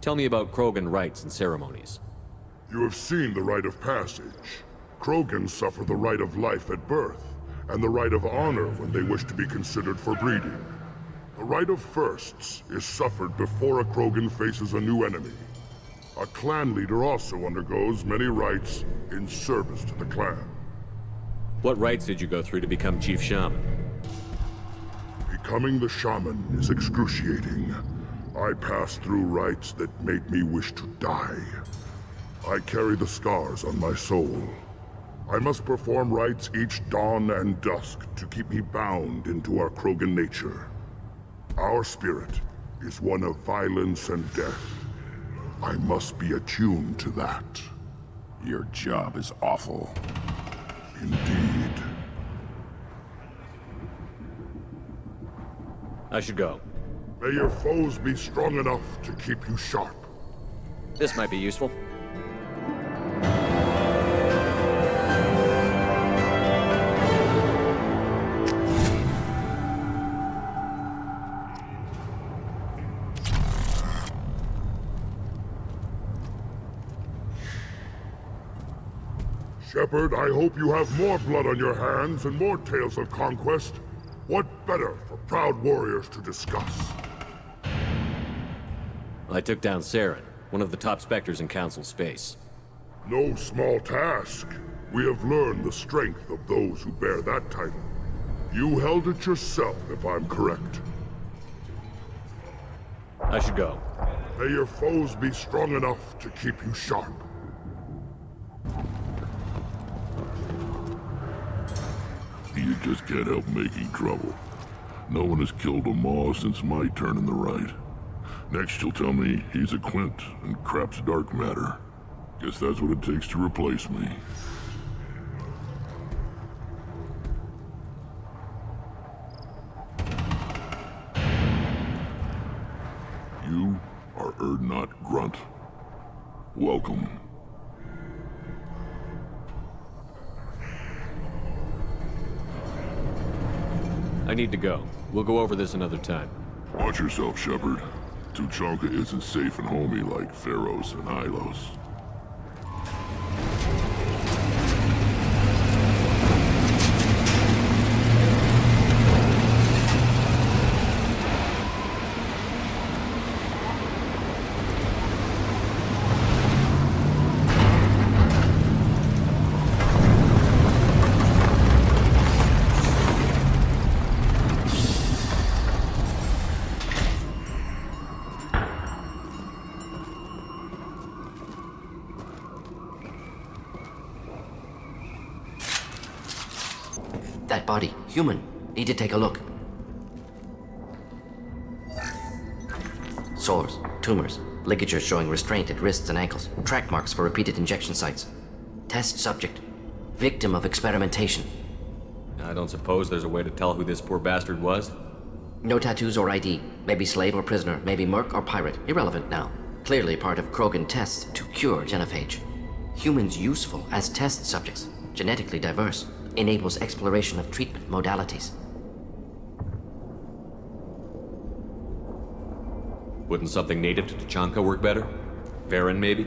Tell me about Krogan rites and ceremonies. You have seen the rite of passage. Krogans suffer the rite of life at birth, and the rite of honor when they wish to be considered for breeding. The rite of firsts is suffered before a Krogan faces a new enemy. A clan leader also undergoes many rites in service to the clan. What rites did you go through to become Chief Shaman? Becoming the shaman is excruciating. I passed through rites that made me wish to die. I carry the scars on my soul. I must perform rites each dawn and dusk to keep me bound into our Krogan nature. Our spirit is one of violence and death. I must be attuned to that. Your job is awful. Indeed. I should go. May your foes be strong enough to keep you sharp. This might be useful. Shepard, I hope you have more blood on your hands and more tales of conquest. What better for proud warriors to discuss? I took down Saren, one of the top Spectres in Council space. No small task. We have learned the strength of those who bear that title. You held it yourself, if I'm correct. I should go. May your foes be strong enough to keep you sharp. You just can't help making trouble. No one has killed a Maw since my turn in the right. Next you'll tell me he's a Quint and crap's dark matter. Guess that's what it takes to replace me. You are Urdnot Grunt. Welcome. I need to go. We'll go over this another time. Watch yourself, Shepard. Tuchanka isn't safe and homey like Pharaohs and Ilos. That body, human. Need to take a look. Sores, tumors, ligatures showing restraint at wrists and ankles, track marks for repeated injection sites. Test subject. Victim of experimentation. I don't suppose there's a way to tell who this poor bastard was? No tattoos or ID. Maybe slave or prisoner, maybe merc or pirate. Irrelevant now. Clearly part of Krogan tests to cure genophage. Humans useful as test subjects. Genetically diverse. Enables exploration of treatment modalities. Wouldn't something native to Tuchanka work better? Varen, maybe?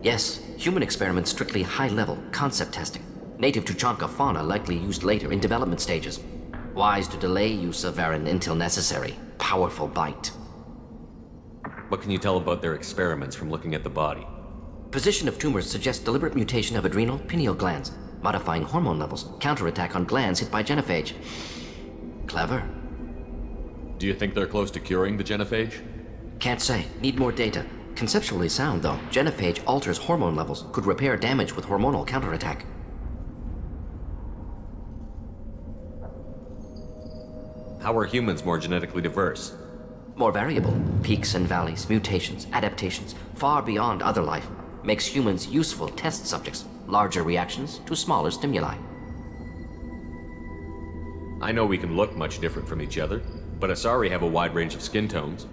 Yes, human experiments strictly high-level concept testing. Native Tuchanka fauna likely used later in development stages. Wise to delay use of Varen until necessary. Powerful bite. What can you tell about their experiments from looking at the body? Position of tumors suggests deliberate mutation of adrenal, pineal glands. Modifying hormone levels, counterattack on glands hit by genophage. Clever. Do you think they're close to curing the genophage? Can't say. Need more data. Conceptually sound, though. Genophage alters hormone levels, could repair damage with hormonal counterattack. How are humans more genetically diverse? More variable. Peaks and valleys, mutations, adaptations, far beyond other life. Makes humans useful test subjects. Larger reactions to smaller stimuli. I know we can look much different from each other, but Asari have a wide range of skin tones.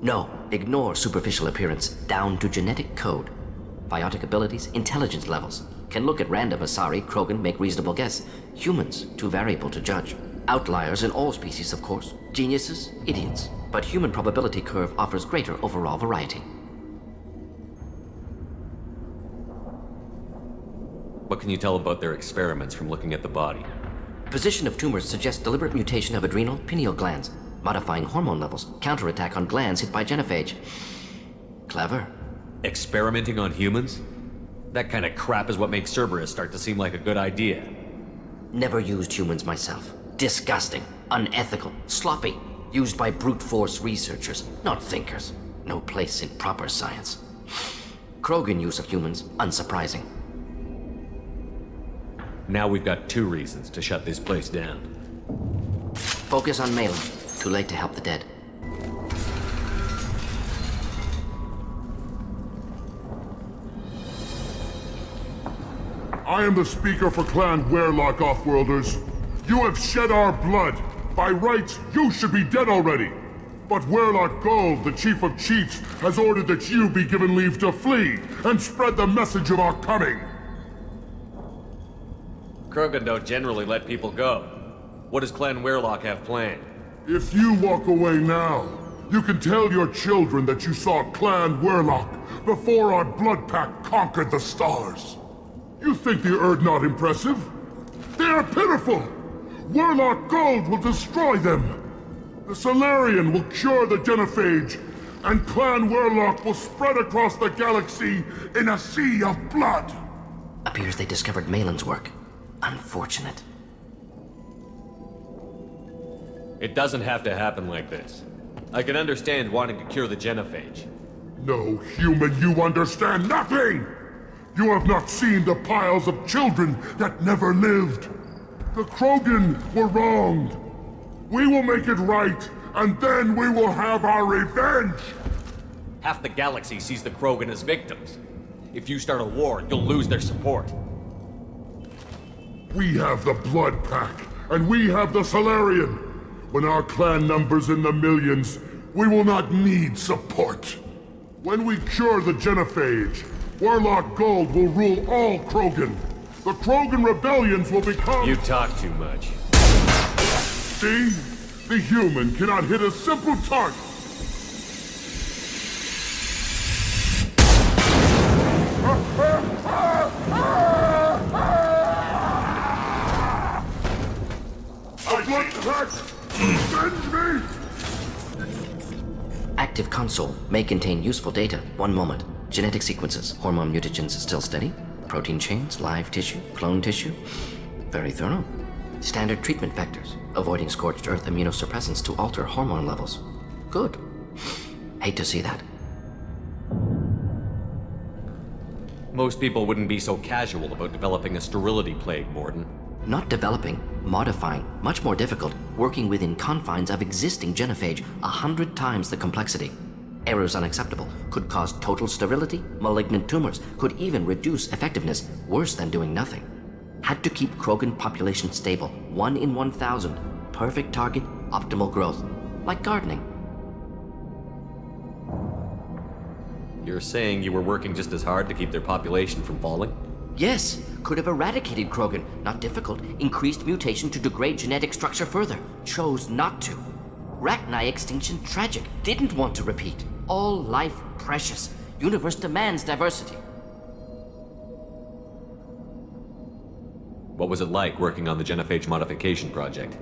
No, ignore superficial appearance, down to genetic code. Biotic abilities, intelligence levels. Can look at random Asari, Krogan, make reasonable guess. Humans, too variable to judge. Outliers in all species, of course. Geniuses, idiots. But human probability curve offers greater overall variety. What can you tell about their experiments from looking at the body? Position of tumors suggests deliberate mutation of adrenal, pineal glands. Modifying hormone levels, counterattack on glands hit by genophage. Clever. Experimenting on humans? That kind of crap is what makes Cerberus start to seem like a good idea. Never used humans myself. Disgusting, unethical, sloppy. Used by brute force researchers, not thinkers. No place in proper science. Krogan use of humans, unsurprising. Now we've got 2 reasons to shut this place down. Focus on Malin. Too late to help the dead. I am the speaker for Clan Warlock, Offworlders. You have shed our blood. By rights, you should be dead already. But Warlock Gold, the Chief of Chiefs, has ordered that you be given leave to flee and spread the message of our coming. Krogan don't generally let people go. What does Clan Warlock have planned? If you walk away now, you can tell your children that you saw Clan Warlock before our blood pact conquered the stars. You think the Erd not impressive? They are pitiful! Warlock Gold will destroy them! The Solarian will cure the genophage, and Clan Warlock will spread across the galaxy in a sea of blood! Appears they discovered Malin's work. Unfortunate. It doesn't have to happen like this. I can understand wanting to cure the genophage. No, human, you understand nothing! You have not seen the piles of children that never lived. The Krogan were wronged. We will make it right, and then we will have our revenge! Half the galaxy sees the Krogan as victims. If you start a war, you'll lose their support. We have the Blood Pack, and we have the Solarian. When our clan numbers in the millions, we will not need support. When we cure the genophage, Warlock Gold will rule all Krogan. The Krogan rebellions will become— You talk too much. See? The human cannot hit a simple target. A blood pact! Avenge me! Active console may contain useful data. One moment. Genetic sequences. Hormone mutagens still steady. Protein chains, live tissue, clone tissue. Very thorough. Standard treatment vectors. Avoiding scorched earth immunosuppressants to alter hormone levels. Good. Hate to see that. Most people wouldn't be so casual about developing a sterility plague, Morden. Not developing, modifying, much more difficult, working within confines of existing genophage, 100 times the complexity. Errors unacceptable, could cause total sterility, malignant tumors, could even reduce effectiveness, worse than doing nothing. Had to keep Krogan population stable, 1 in 1,000, perfect target, optimal growth, like gardening. You're saying you were working just as hard to keep their population from falling? Yes, could have eradicated Krogan. Not difficult. Increased mutation to degrade genetic structure further. Chose not to. Rachni extinction tragic. Didn't want to repeat. All life precious. Universe demands diversity. What was it like working on the genophage modification project?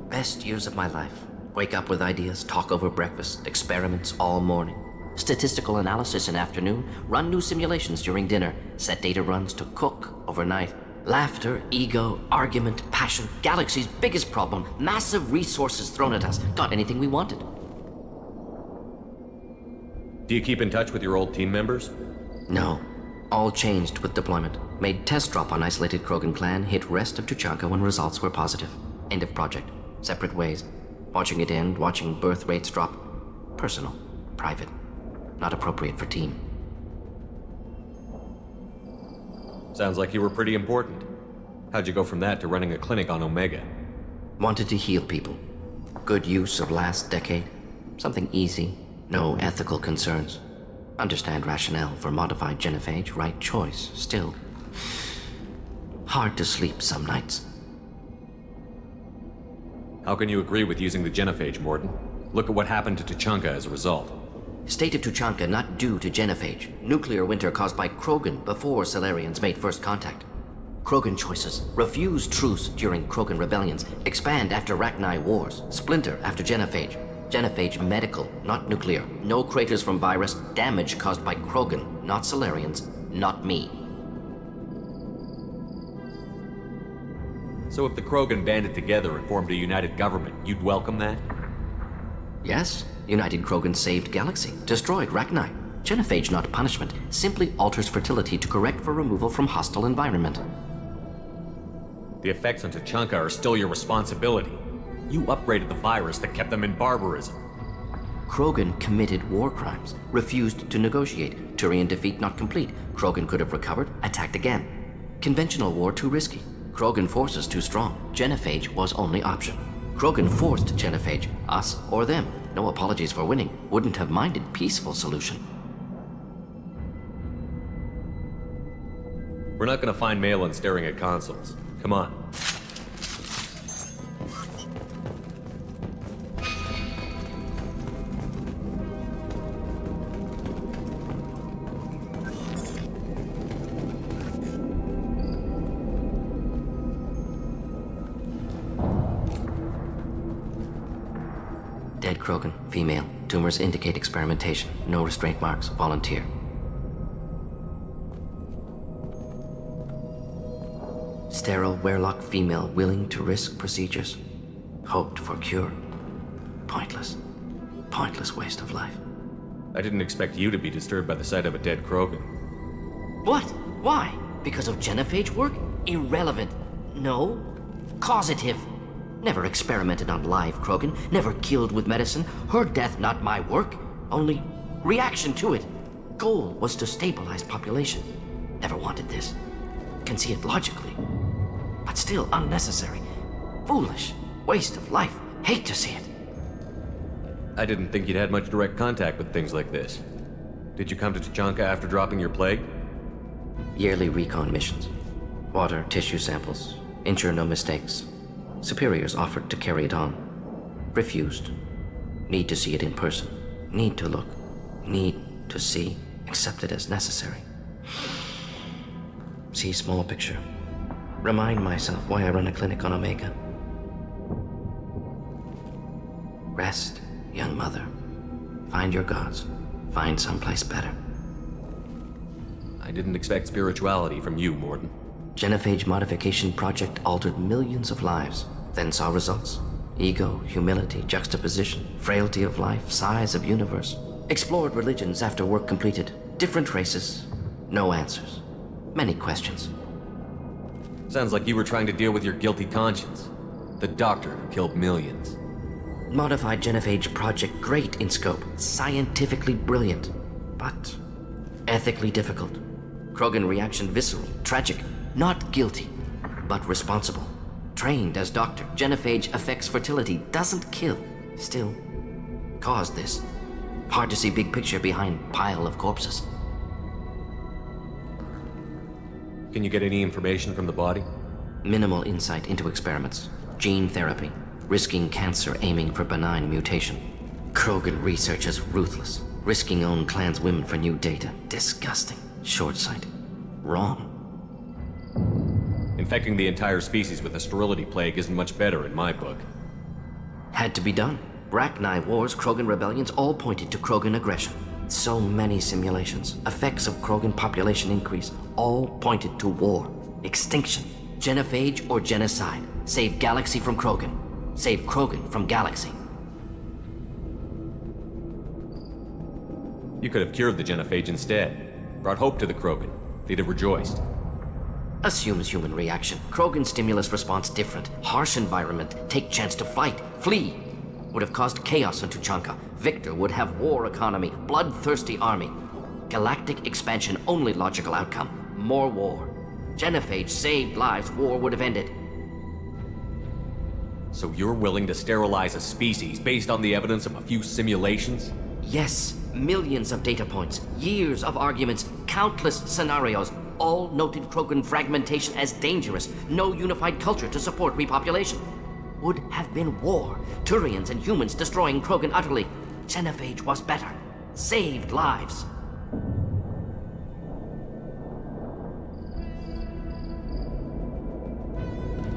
Best years of my life. Wake up with ideas, talk over breakfast, experiments all morning. Statistical analysis in afternoon, run new simulations during dinner, set data runs to cook overnight. Laughter, ego, argument, passion, galaxy's biggest problem, massive resources thrown at us. Got anything we wanted. Do you keep in touch with your old team members? No. All changed with deployment. Made test drop on isolated Krogan clan, hit rest of Tuchanka when results were positive. End of project. Separate ways. Watching it end, watching birth rates drop. Personal. Private. Not appropriate for team. Sounds like you were pretty important. How'd you go from that to running a clinic on Omega? Wanted to heal people. Good use of last decade. Something easy. No ethical concerns. Understand rationale for modified genophage, right choice. Still, hard to sleep some nights. How can you agree with using the genophage, Morden? Look at what happened to Tuchanka as a result. State of Tuchanka not due to genophage. Nuclear winter caused by Krogan before Solarians made first contact. Krogan choices. Refuse truce during Krogan rebellions. Expand after Rachni wars. Splinter after genophage. Genophage medical, not nuclear. No craters from virus. Damage caused by Krogan, not Solarians, not me. So if the Krogan banded together and formed a united government, you'd welcome that? Yes. United Krogan saved Galaxy. Destroyed Rachni. Genophage not punishment. Simply alters fertility to correct for removal from hostile environment. The effects on Tuchanka are still your responsibility. You upgraded the virus that kept them in barbarism. Krogan committed war crimes. Refused to negotiate. Turian defeat not complete. Krogan could have recovered, attacked again. Conventional war too risky. Krogan forces too strong. Genophage was only option. Krogan forced Genophage, us or them. No apologies for winning. Wouldn't have minded peaceful solution. We're not gonna find Malin staring at consoles. Come on. Dead Krogan, female. Tumors indicate experimentation. No restraint marks. Volunteer. Sterile Werelock female willing to risk procedures. Hoped for cure. Pointless. Pointless waste of life. I didn't expect you to be disturbed by the sight of a dead Krogan. What? Why? Because of genophage work? Irrelevant. No. Causative. Never experimented on live Krogan. Never killed with medicine. Her death not my work. Only reaction to it. Goal was to stabilize population. Never wanted this. Can see it logically. But still unnecessary. Foolish. Waste of life. Hate to see it. I didn't think you'd had much direct contact with things like this. Did you come to Tuchanka after dropping your plague? Yearly recon missions. Water, tissue samples. Ensure no mistakes. Superiors offered to carry it on. Refused. Need to see it in person. Need to look. Need to see. Accepted as necessary. See small picture. Remind myself why I run a clinic on Omega. Rest, young mother. Find your gods. Find someplace better. I didn't expect spirituality from you, Mordin. Genophage modification project altered millions of lives, then saw results. Ego, humility, juxtaposition, frailty of life, size of universe. Explored religions after work completed. Different races. No answers. Many questions. Sounds like you were trying to deal with your guilty conscience. The doctor who killed millions. Modified genophage project great in scope. Scientifically brilliant. But ethically difficult. Krogan reaction visceral, tragic. Not guilty, but responsible. Trained as doctor, genophage affects fertility, doesn't kill. Still, caused this. Hard to see big picture behind pile of corpses. Can you get any information from the body? Minimal insight into experiments. Gene therapy. Risking cancer aiming for benign mutation. Krogan research is ruthless. Risking own clan's women for new data. Disgusting. Short-sighted. Wrong. Infecting the entire species with a sterility plague isn't much better in my book. Had to be done. Rachni wars, Krogan rebellions, all pointed to Krogan aggression. So many simulations. Effects of Krogan population increase. All pointed to war. Extinction. Genophage or genocide. Save galaxy from Krogan. Save Krogan from galaxy. You could have cured the genophage instead. Brought hope to the Krogan. They'd have rejoiced. Assumes human reaction. Krogan stimulus response different. Harsh environment. Take chance to fight. Flee. Would have caused chaos in Tuchanka. Victor would have war economy. Bloodthirsty army. Galactic expansion only logical outcome. More war. Genophage saved lives. War would have ended. So you're willing to sterilize a species based on the evidence of a few simulations? Yes. Millions of data points. Years of arguments. Countless scenarios. All noted Krogan fragmentation as dangerous. No unified culture to support repopulation. Would have been war. Turians and humans destroying Krogan utterly. Genophage was better. Saved lives.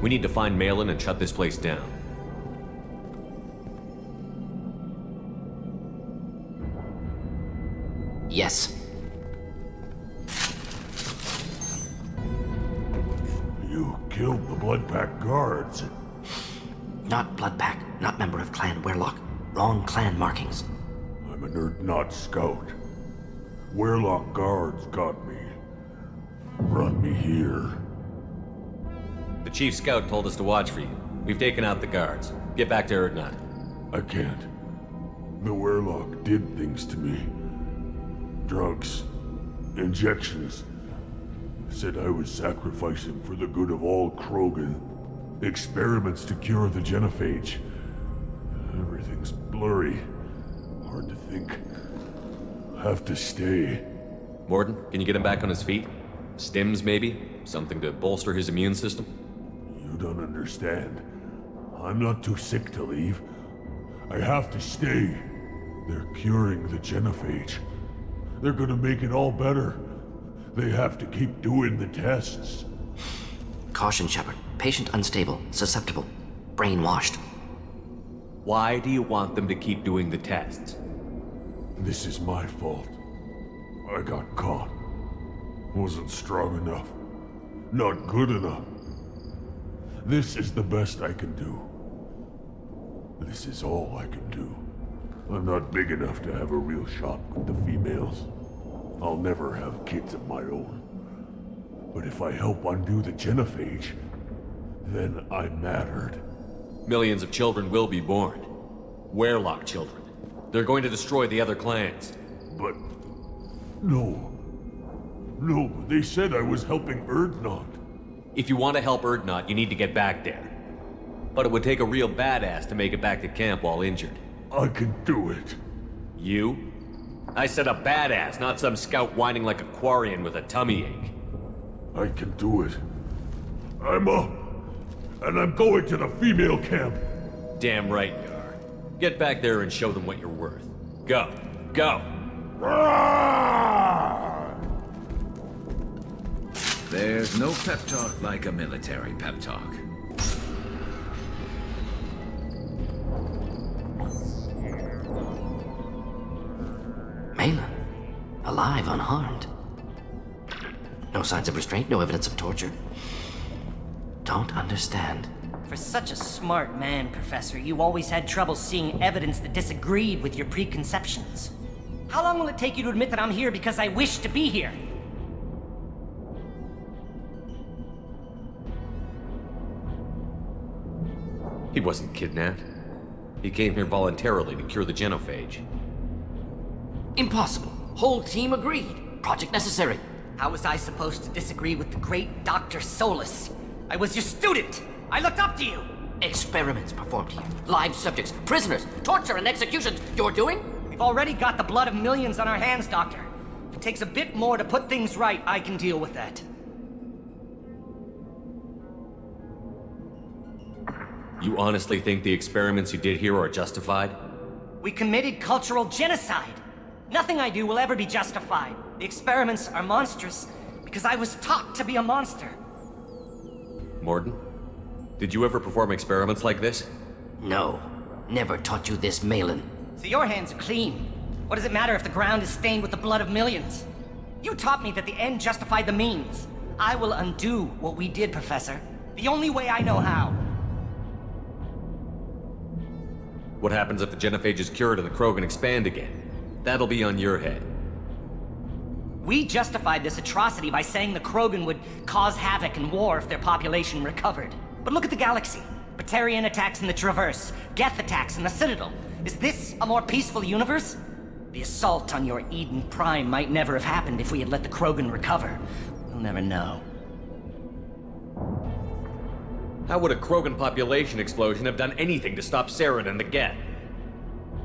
We need to find Malin and shut this place down. Yes. You killed the Bloodpack guards. Not Bloodpack, not member of Clan Werelock. Wrong clan markings. I'm a nerd not scout. Werelock guards got me. Brought me here. The chief scout told us to watch for you. We've taken out the guards. Get back to Urdnot. I can't. The Werelock did things to me. Drugs. Injections. Said I was sacrificing for the good of all Krogan. Experiments to cure the genophage. Everything's blurry. Hard to think. Have to stay. Morden, can you get him back on his feet? Stims, maybe? Something to bolster his immune system? You don't understand. I'm not too sick to leave. I have to stay. They're curing the genophage. They're gonna make it all better. They have to keep doing the tests. Caution, Shepard. Patient unstable, susceptible, brainwashed. Why do you want them to keep doing the tests? This is my fault. I got caught. Wasn't strong enough. Not good enough. This is the best I can do. This is all I can do. I'm not big enough to have a real shot with the females. I'll never have kids of my own. But if I help undo the genophage, then I mattered. Millions of children will be born. Warlock children. They're going to destroy the other clans. But... No, they said I was helping Urdnot. If you want to help Urdnot, you need to get back there. But it would take a real badass to make it back to camp while injured. I can do it. You? I said a badass, not some scout whining like a Quarian with a tummy ache. I can do it. I'm up. And I'm going to the female camp. Damn right you are. Get back there and show them what you're worth. Go. Go! There's no pep talk like a military pep talk. Malin, alive, unharmed. No signs of restraint, no evidence of torture. Don't understand. For such a smart man, Professor, you always had trouble seeing evidence that disagreed with your preconceptions. How long will it take you to admit that I'm here because I wish to be here? He wasn't kidnapped. He came here voluntarily to cure the genophage. Impossible. Whole team agreed. Project necessary. How was I supposed to disagree with the great Dr. Solus? I was your student! I looked up to you! Experiments performed here. Live subjects, prisoners, torture and executions. You're doing? We've already got the blood of millions on our hands, Doctor. If it takes a bit more to put things right, I can deal with that. You honestly think the experiments you did here are justified? We committed cultural genocide. Nothing I do will ever be justified. The experiments are monstrous because I was taught to be a monster. Morden, did you ever perform experiments like this? No. Never taught you this, Malin. So your hands are clean. What does it matter if the ground is stained with the blood of millions? You taught me that the end justified the means. I will undo what we did, Professor. The only way I know how. What happens if the genophage is cured and the Krogan expand again? That'll be on your head. We justified this atrocity by saying the Krogan would cause havoc and war if their population recovered. But look at the galaxy. Batarian attacks in the Traverse, Geth attacks in the Citadel. Is this a more peaceful universe? The assault on your Eden Prime might never have happened if we had let the Krogan recover. We'll never know. How would a Krogan population explosion have done anything to stop Saren and the Geth?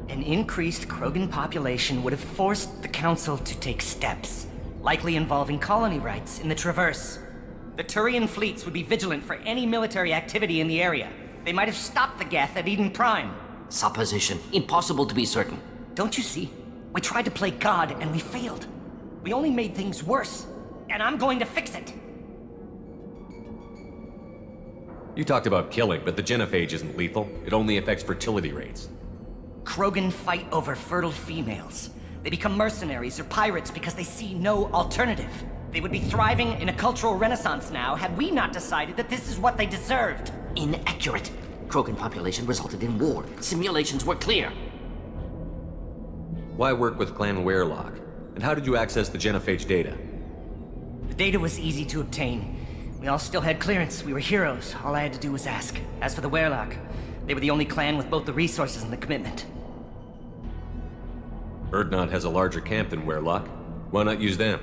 An increased Krogan population would have forced the Council to take steps, likely involving colony rights in the Traverse. The Turian fleets would be vigilant for any military activity in the area. They might have stopped the Geth at Eden Prime. Supposition. Impossible to be certain. Don't you see? We tried to play God and we failed. We only made things worse. And I'm going to fix it. You talked about killing, but the genophage isn't lethal. It only affects fertility rates. Krogan fight over fertile females. They become mercenaries or pirates because they see no alternative. They would be thriving in a cultural renaissance now had we not decided that this is what they deserved. Inaccurate. Krogan population resulted in war. Simulations were clear. Why work with Clan Warlock? And how did you access the genophage data? The data was easy to obtain. We all still had clearance. We were heroes. All I had to do was ask. As for the Warlock, they were the only clan with both the resources and the commitment. Urdnot has a larger camp than Warlock. Why not use them?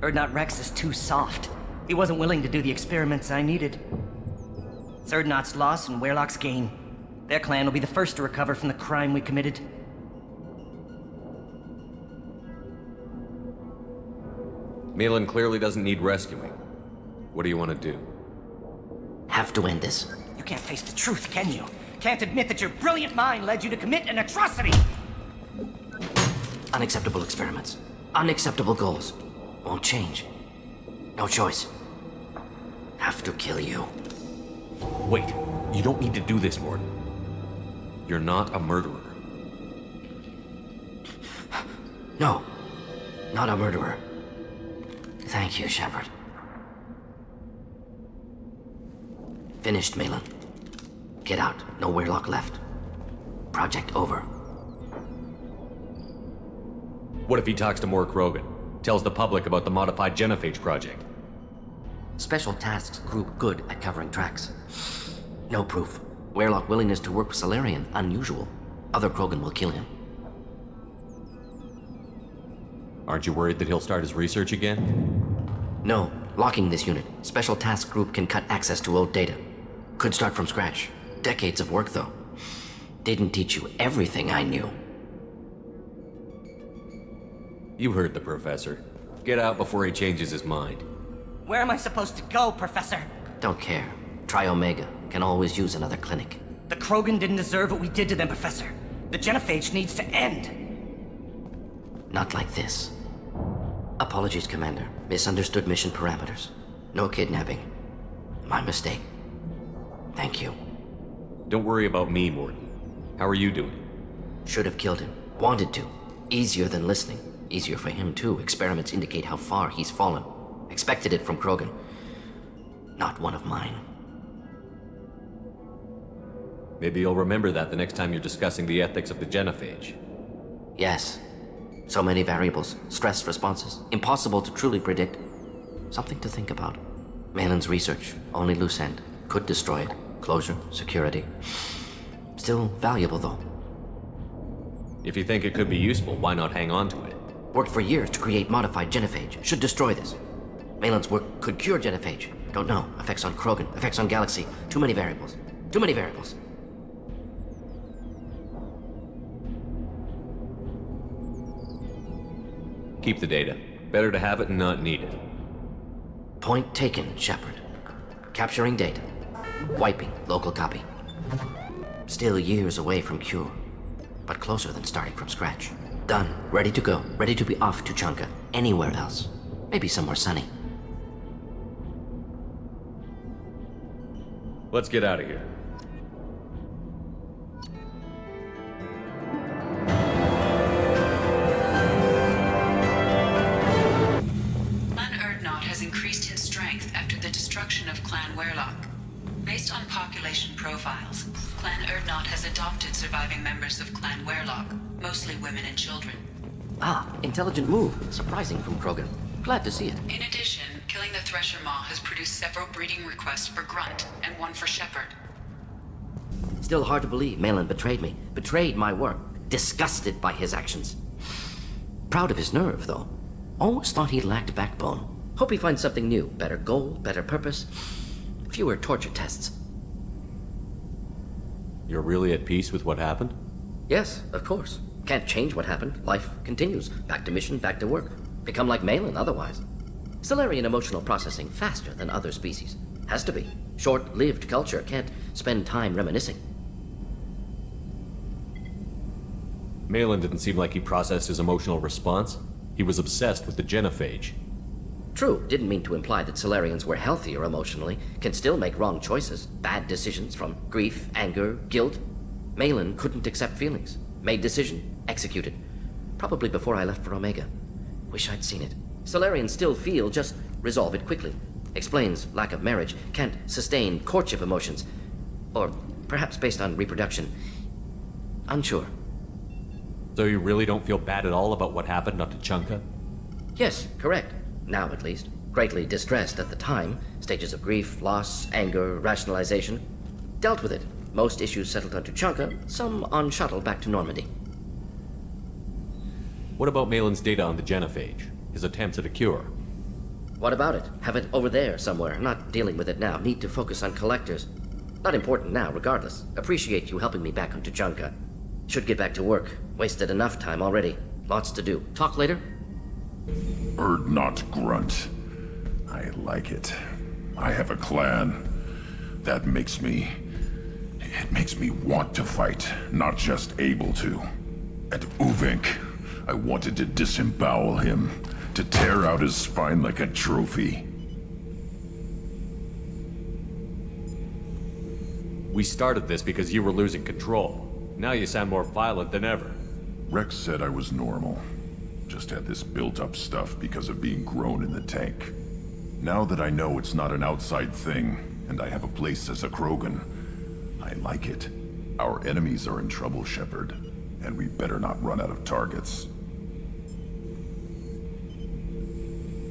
Urdnot Rex is too soft. He wasn't willing to do the experiments I needed. Urdnot's loss and Weyrloch's gain. Their clan will be the first to recover from the crime we committed. Malin clearly doesn't need rescuing. What do you want to do? Have to end this. You can't face the truth, can you? Can't admit that your brilliant mind led you to commit an atrocity! Unacceptable experiments. Unacceptable goals. Won't change. No choice. Have to kill you. Wait, you don't need to do this, Morton. You're not a murderer. No. Not a murderer. Thank you, Shepard. Finished, Malin. Get out. No Weyrloch left. Project over. What if he talks to more Krogan? Tells the public about the modified genophage project? Special Tasks Group good at covering tracks. No proof. Weyrloch willingness to work with Salarian, unusual. Other Krogan will kill him. Aren't you worried that he'll start his research again? No. Locking this unit. Special Task Group can cut access to old data. Could start from scratch. Decades of work, though. Didn't teach you everything I knew. You heard the professor. Get out before he changes his mind. Where am I supposed to go, Professor? Don't care. Try Omega. Can always use another clinic. The Krogan didn't deserve what we did to them, Professor. The genophage needs to end. Not like this. Apologies, Commander. Misunderstood mission parameters. No kidnapping. My mistake. Thank you. Don't worry about me, Morton. How are you doing? Should have killed him. Wanted to. Easier than listening. Easier for him, too. Experiments indicate how far he's fallen. Expected it from Krogan. Not one of mine. Maybe you'll remember that the next time you're discussing the ethics of the genophage. Yes. So many variables. Stress responses. Impossible to truly predict. Something to think about. Malin's research. Only loose end. Could destroy it. Closure. Security. Still valuable, though. If you think it could be useful, why not hang on to it? Worked for years to create modified genophage. Should destroy this. Malin's work could cure genophage. Don't know. Effects on Krogan. Effects on Galaxy. Too many variables. Too many variables. Keep the data. Better to have it and not need it. Point taken, Shepard. Capturing data. Wiping local copy. Still years away from cure, but closer than starting from scratch. Done. Ready to go. Ready to be off to Chunka. Anywhere else. Maybe somewhere sunny. Let's get out of here. Increased in strength after the destruction of Clan Weyrloch. Based on population profiles, Clan Urdnot has adopted surviving members of Clan Weyrloch, mostly women and children. Ah, intelligent move. Surprising from Krogan. Glad to see it. In addition, killing the Thresher Maw has produced several breeding requests for Grunt, and one for Shepard. Still hard to believe Malin betrayed me. Betrayed my work. Disgusted by his actions. Proud of his nerve, though. Always thought he lacked backbone. Hope he finds something new. Better goal, better purpose. Fewer torture tests. You're really at peace with what happened? Yes, of course. Can't change what happened. Life continues. Back to mission, back to work. Become like Malin otherwise. Salarian emotional processing faster than other species. Has to be. Short-lived culture can't spend time reminiscing. Malin didn't seem like he processed his emotional response. He was obsessed with the genophage. True, didn't mean to imply that Salarians were healthier emotionally, can still make wrong choices, bad decisions from grief, anger, guilt. Malin couldn't accept feelings. Made decision, executed. Probably before I left for Omega. Wish I'd seen it. Salarians still feel, just resolve it quickly. Explains lack of marriage, can't sustain courtship emotions. Or perhaps based on reproduction. Unsure. So you really don't feel bad at all about what happened up to Chunka? Yes, correct. Now at least. Greatly distressed at the time. Stages of grief, loss, anger, rationalization. Dealt with it. Most issues settled onto Chunka, some on shuttle back to Normandy. What about Malin's data on the genophage? His attempts at a cure? What about it? Have it over there somewhere. Not dealing with it now. Need to focus on collectors. Not important now, regardless. Appreciate you helping me back on Tuchanka. Should get back to work. Wasted enough time already. Lots to do. Talk later? Urdnot Grunt. I like it. I have a clan. That makes me... It makes me want to fight, not just able to. At Uvink, I wanted to disembowel him, to tear out his spine like a trophy. We started this because you were losing control. Now you sound more violent than ever. Rex said I was normal. Just had this built-up stuff because of being grown in the tank. Now that I know it's not an outside thing, and I have a place as a Krogan, I like it. Our enemies are in trouble, Shepard, and we better not run out of targets.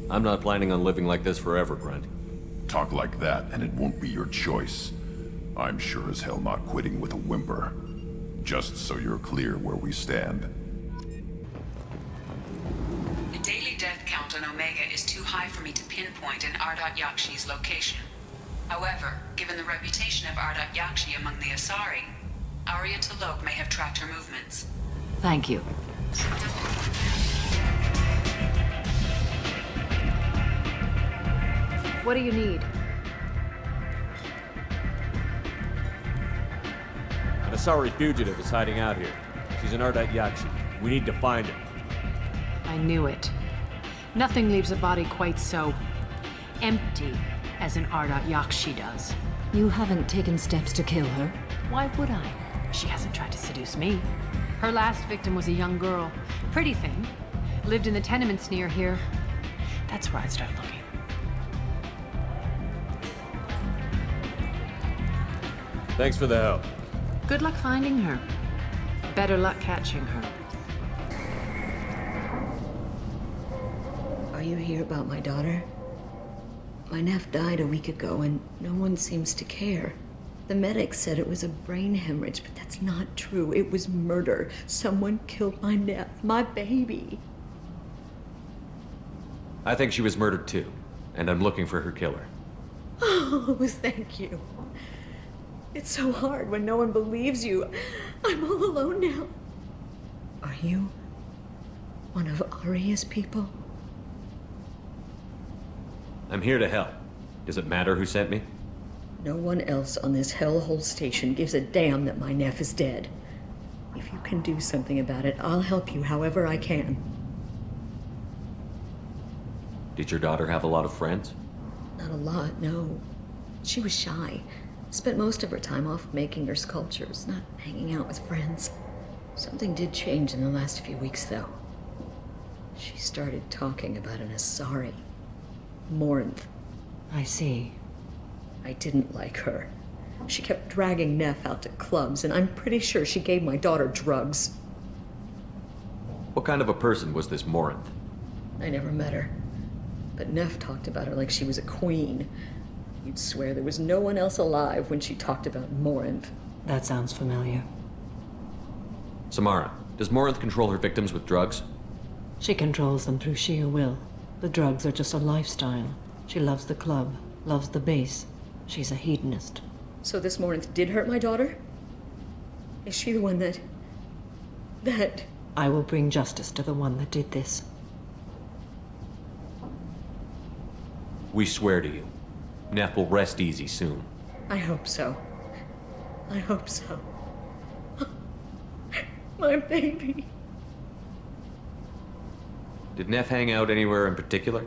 I'm not planning on living like this forever, Grunt. Talk like that, and it won't be your choice. I'm sure as hell not quitting with a whimper. Just so you're clear where we stand. The daily death count on Omega is too high for me to pinpoint an Ardat Yakshi's location. However, given the reputation of Ardat Yakshi among the Asari, Aria T'Soni may have tracked her movements. Thank you. What do you need? An Asari fugitive is hiding out here. She's an Ardat Yakshi. We need to find her. I knew it. Nothing leaves a body quite so empty as an Ardat Yakshi does. You haven't taken steps to kill her? Why would I? She hasn't tried to seduce me. Her last victim was a young girl. Pretty thing. Lived in the tenements near here. That's where I'd start looking. Thanks for the help. Good luck finding her. Better luck catching her. Are you here about my daughter? My nephew died a week ago and no one seems to care. The medics said it was a brain hemorrhage, but that's not true. It was murder. Someone killed my nephew, my baby. I think she was murdered too, and I'm looking for her killer. Oh, thank you. It's so hard when no one believes you. I'm all alone now. Are you one of Aria's people? I'm here to help. Does it matter who sent me? No one else on this hellhole station gives a damn that my nephew is dead. If you can do something about it, I'll help you however I can. Did your daughter have a lot of friends? Not a lot, no. She was shy. Spent most of her time off making her sculptures, not hanging out with friends. Something did change in the last few weeks, though. She started talking about an Asari. Morinth. I see. I didn't like her. She kept dragging Neff out to clubs, and I'm pretty sure she gave my daughter drugs. What kind of a person was this Morinth? I never met her. But Neff talked about her like she was a queen. You'd swear there was no one else alive when she talked about Morinth. That sounds familiar. Samara, does Morinth control her victims with drugs? She controls them through sheer will. The drugs are just a lifestyle. She loves the club, loves the base. She's a hedonist. So this Morinth did hurt my daughter? Is she the one that... I will bring justice to the one that did this. We swear to you. Neff will rest easy soon. I hope so. I hope so. My baby. Did Neff hang out anywhere in particular?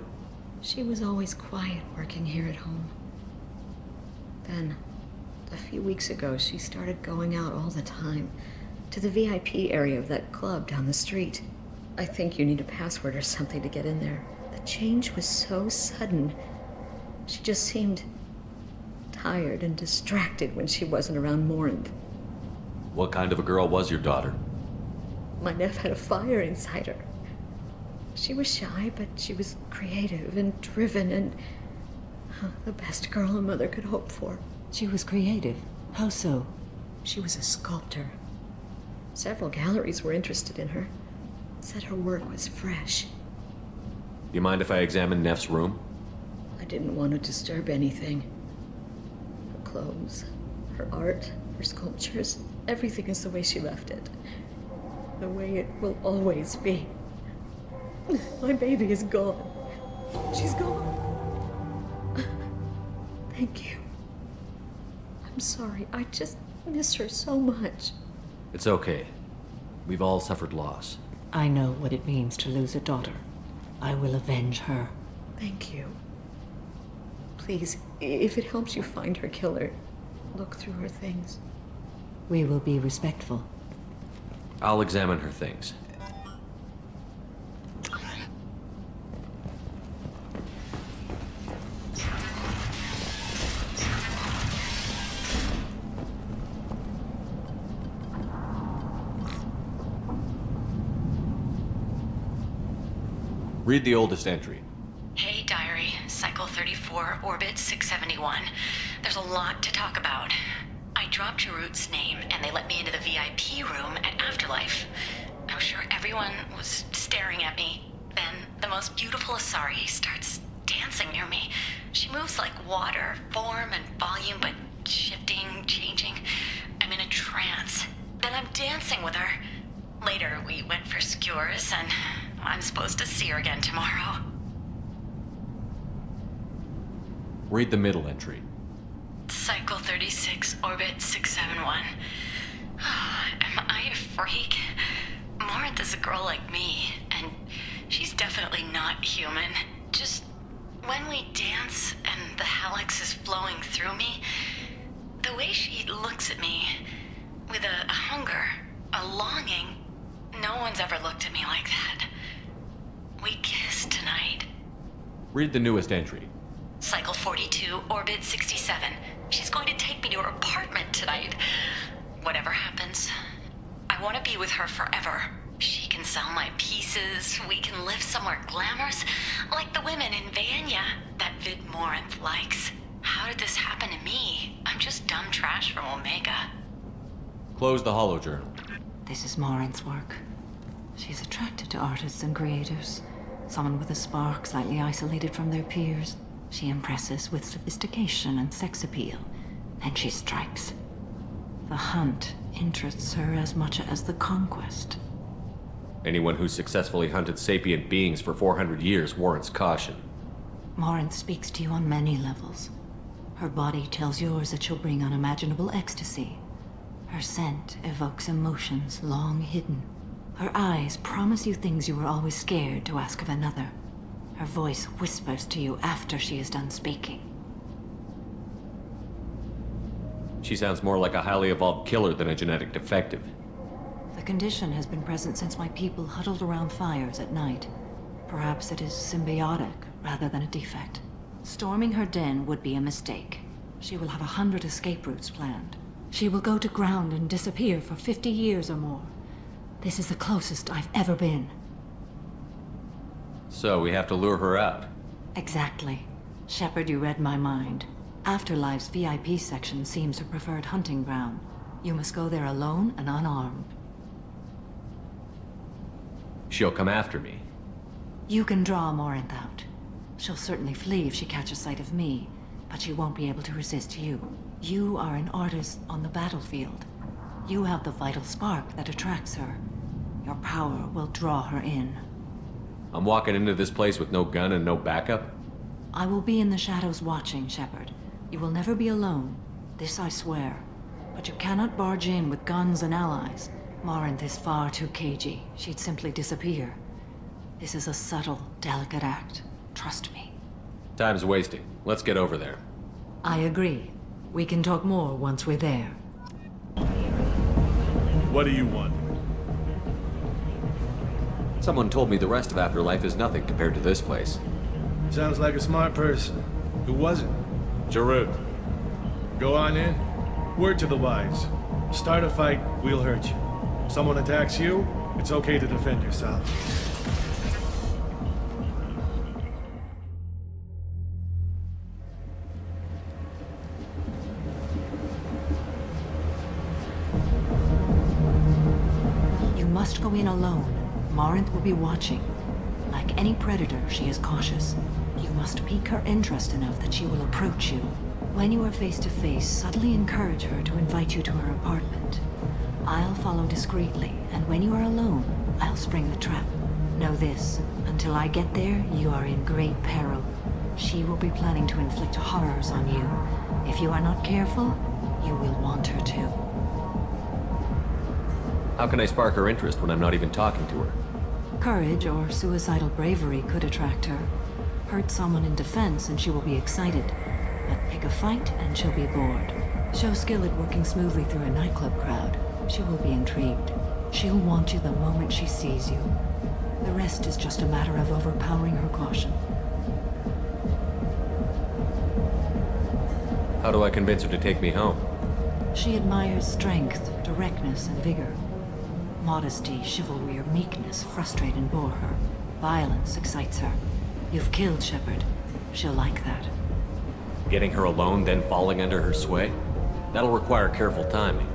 She was always quiet working here at home. Then, a few weeks ago, she started going out all the time to the VIP area of that club down the street. I think you need a password or something to get in there. The change was so sudden. She just seemed tired and distracted when she wasn't around Morinth. What kind of a girl was your daughter? My nephew had a fire inside her. She was shy, but she was creative and driven and the best girl a mother could hope for. She was creative? How so? She was a sculptor. Several galleries were interested in her. Said her work was fresh. You mind if I examine Neff's room? didn't want to disturb anything. Her clothes, her art, her sculptures, everything is the way she left it. The way it will always be. My baby is gone. She's gone. Thank you. I'm sorry, I just miss her so much. It's okay. We've all suffered loss. I know what it means to lose a daughter. I will avenge her. Thank you. Please, if it helps you find her killer, look through her things. We will be respectful. I'll examine her things. Read the oldest entry. Hey, Diary. Cycle 34, Orbit 671. There's a lot to talk about. I dropped Jarut's name, and they let me into the VIP room at Afterlife. I was sure everyone was staring at me. Then, the most beautiful Asari starts dancing near me. She moves like water, form and volume, but shifting, changing. I'm in a trance. Then I'm dancing with her. Later, we went for skewers, and I'm supposed to see her again tomorrow. Read the middle entry. Cycle 36, Orbit 671. Am I a freak? Morinth is a girl like me, and she's definitely not human. Just when we dance and the helix is flowing through me, the way she looks at me with a hunger, a longing, no one's ever looked at me like that. We kissed tonight. Read the newest entry. Cycle 42, Orbit 67. She's going to take me to her apartment tonight. Whatever happens, I want to be with her forever. She can sell my pieces, we can live somewhere glamorous, like the women in Vanya that Vid Morinth likes. How did this happen to me? I'm just dumb trash from Omega. Close the holojournal. This is Morinth's work. She's attracted to artists and creators. Someone with a spark, slightly isolated from their peers. She impresses with sophistication and sex appeal. Then she strikes. The hunt interests her as much as the conquest. Anyone who's successfully hunted sapient beings for 400 years warrants caution. Morinth speaks to you on many levels. Her body tells yours that she'll bring unimaginable ecstasy. Her scent evokes emotions long hidden. Her eyes promise you things you were always scared to ask of another. Her voice whispers to you after she is done speaking. She sounds more like a highly evolved killer than a genetic defective. The condition has been present since my people huddled around fires at night. Perhaps it is symbiotic rather than a defect. Storming her den would be a mistake. She will have 100 escape routes planned. She will go to ground and disappear for 50 years or more. This is the closest I've ever been. So we have to lure her out. Exactly. Shepard, you read my mind. Afterlife's VIP section seems her preferred hunting ground. You must go there alone and unarmed. She'll come after me. You can draw Morinth out. She'll certainly flee if she catches sight of me, but she won't be able to resist you. You are an artist on the battlefield. You have the vital spark that attracts her. Your power will draw her in. I'm walking into this place with no gun and no backup? I will be in the shadows watching, Shepard. You will never be alone. This I swear. But you cannot barge in with guns and allies. Morinth is far too cagey. She'd simply disappear. This is a subtle, delicate act. Trust me. Time's wasting. Let's get over there. I agree. We can talk more once we're there. What do you want? Someone told me the rest of Afterlife is nothing compared to this place. Sounds like a smart person. Who was it? Jarut. Go on in. Word to the wise. Start a fight, we'll hurt you. If someone attacks you, it's okay to defend yourself. You must go in alone. Morinth will be watching. Like any predator, she is cautious. You must pique her interest enough that she will approach you. When you are face to face, subtly encourage her to invite you to her apartment. I'll follow discreetly, and when you are alone, I'll spring the trap. Know this, until I get there, you are in great peril. She will be planning to inflict horrors on you. If you are not careful, you will want her to. How can I spark her interest when I'm not even talking to her? Courage or suicidal bravery could attract her. Hurt someone in defense and she will be excited. But pick a fight and she'll be bored. Show skill at working smoothly through a nightclub crowd. She will be intrigued. She'll want you the moment she sees you. The rest is just a matter of overpowering her caution. How do I convince her to take me home? She admires strength, directness, and vigor. Modesty, chivalry, or meekness frustrate and bore her. Violence excites her. You've killed Shepard. She'll like that. Getting her alone, then falling under her sway? That'll require careful timing.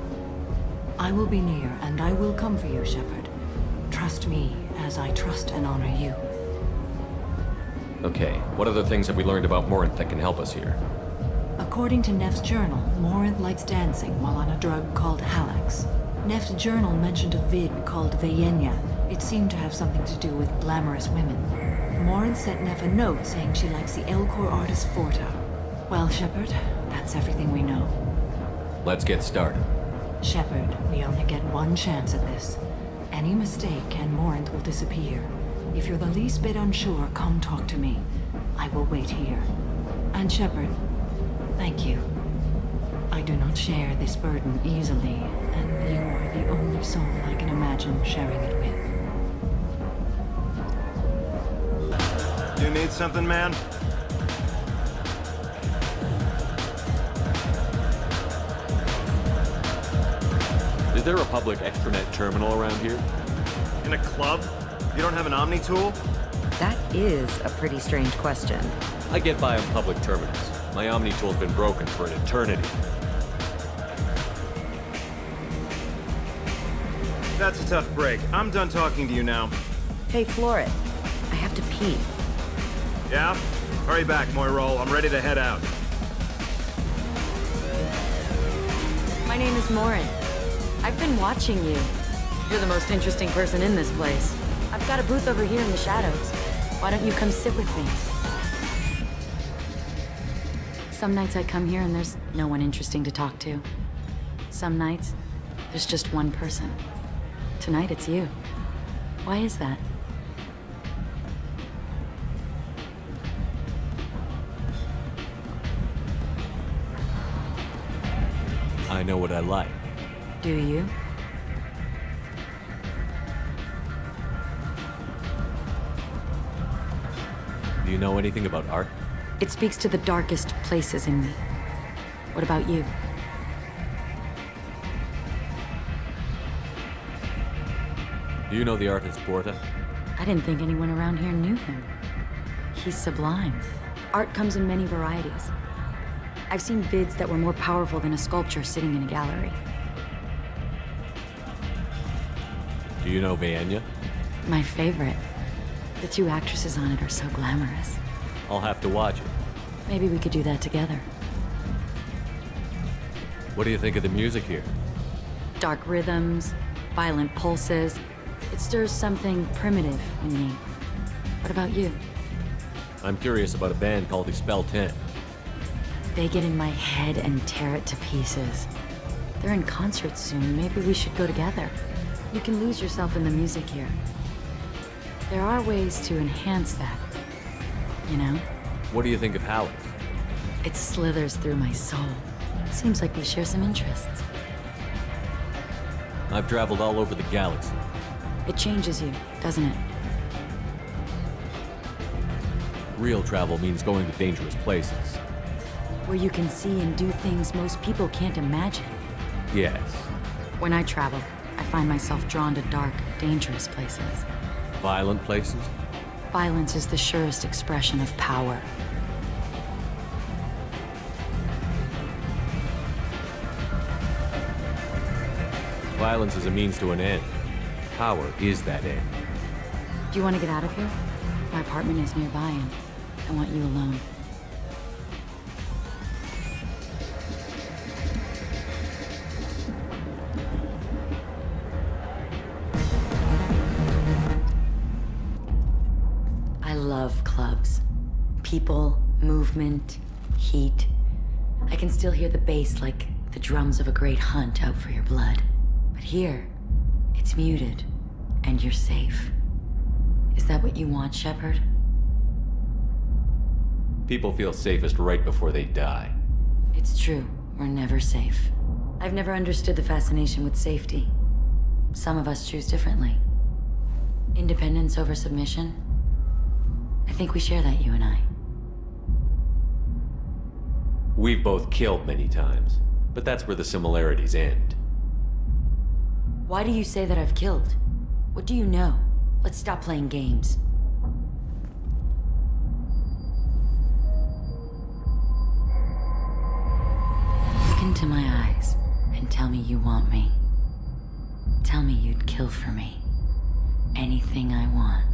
I will be near, and I will come for you, Shepard. Trust me, as I trust and honor you. Okay, what other things have we learned about Morinth that can help us here? According to Neff's journal, Morinth likes dancing while on a drug called Halax. Neff's journal mentioned a vid called Veetor'Nara. It seemed to have something to do with glamorous women. Morinth sent Neff a note saying she likes the Elcor artist Forta. Well, Shepard, that's everything we know. Let's get started. Shepard, we only get one chance at this. Any mistake and Morinth will disappear. If you're the least bit unsure, come talk to me. I will wait here. And Shepard, thank you. I do not share this burden easily, and you are the only soul I can imagine sharing it with. You need something, man? Is there a public extranet terminal around here? In a club? You don't have an Omni tool? That is a pretty strange question. I get by on public terminals. My Omni tool's been broken for an eternity. That's a tough break. I'm done talking to you now. Hey, Florid. I have to pee. Yeah? Hurry back, Moirol. I'm ready to head out. My name is Morin. I've been watching you. You're the most interesting person in this place. I've got a booth over here in the shadows. Why don't you come sit with me? Some nights I come here and there's no one interesting to talk to. Some nights, there's just one person. Tonight it's you. Why is that? I know what I like. Do you? Do you know anything about art? It speaks to the darkest places in me. What about you? Do you know the artist Porta? I didn't think anyone around here knew him. He's sublime. Art comes in many varieties. I've seen vids that were more powerful than a sculpture sitting in a gallery. Do you know Veetor'Nara? My favorite. The two actresses on it are so glamorous. I'll have to watch it. Maybe we could do that together. What do you think of the music here? Dark rhythms, violent pulses. It stirs something primitive in me. What about you? I'm curious about a band called Expel 10. They get in my head and tear it to pieces. They're in concert soon. Maybe we should go together. You can lose yourself in the music here. There are ways to enhance that, you know? What do you think of Halax? It slithers through my soul. Seems like we share some interests. I've traveled all over the galaxy. It changes you, doesn't it? Real travel means going to dangerous places. Where you can see and do things most people can't imagine. Yes. When I travel, I find myself drawn to dark, dangerous places. Violent places? Violence is the surest expression of power. Violence is a means to an end. Power is that end. Do you want to get out of here? My apartment is nearby and I want you alone. I love clubs. People, movement, heat. I can still hear the bass like the drums of a great hunt out for your blood. But here, it's muted, and you're safe. Is that what you want, Shepard? People feel safest right before they die. It's true. We're never safe. I've never understood the fascination with safety. Some of us choose differently. Independence over submission? I think we share that, you and I. We've both killed many times, but that's where the similarities end. Why do you say that I've killed? What do you know? Let's stop playing games. Look into my eyes and tell me you want me. Tell me you'd kill for me. Anything I want.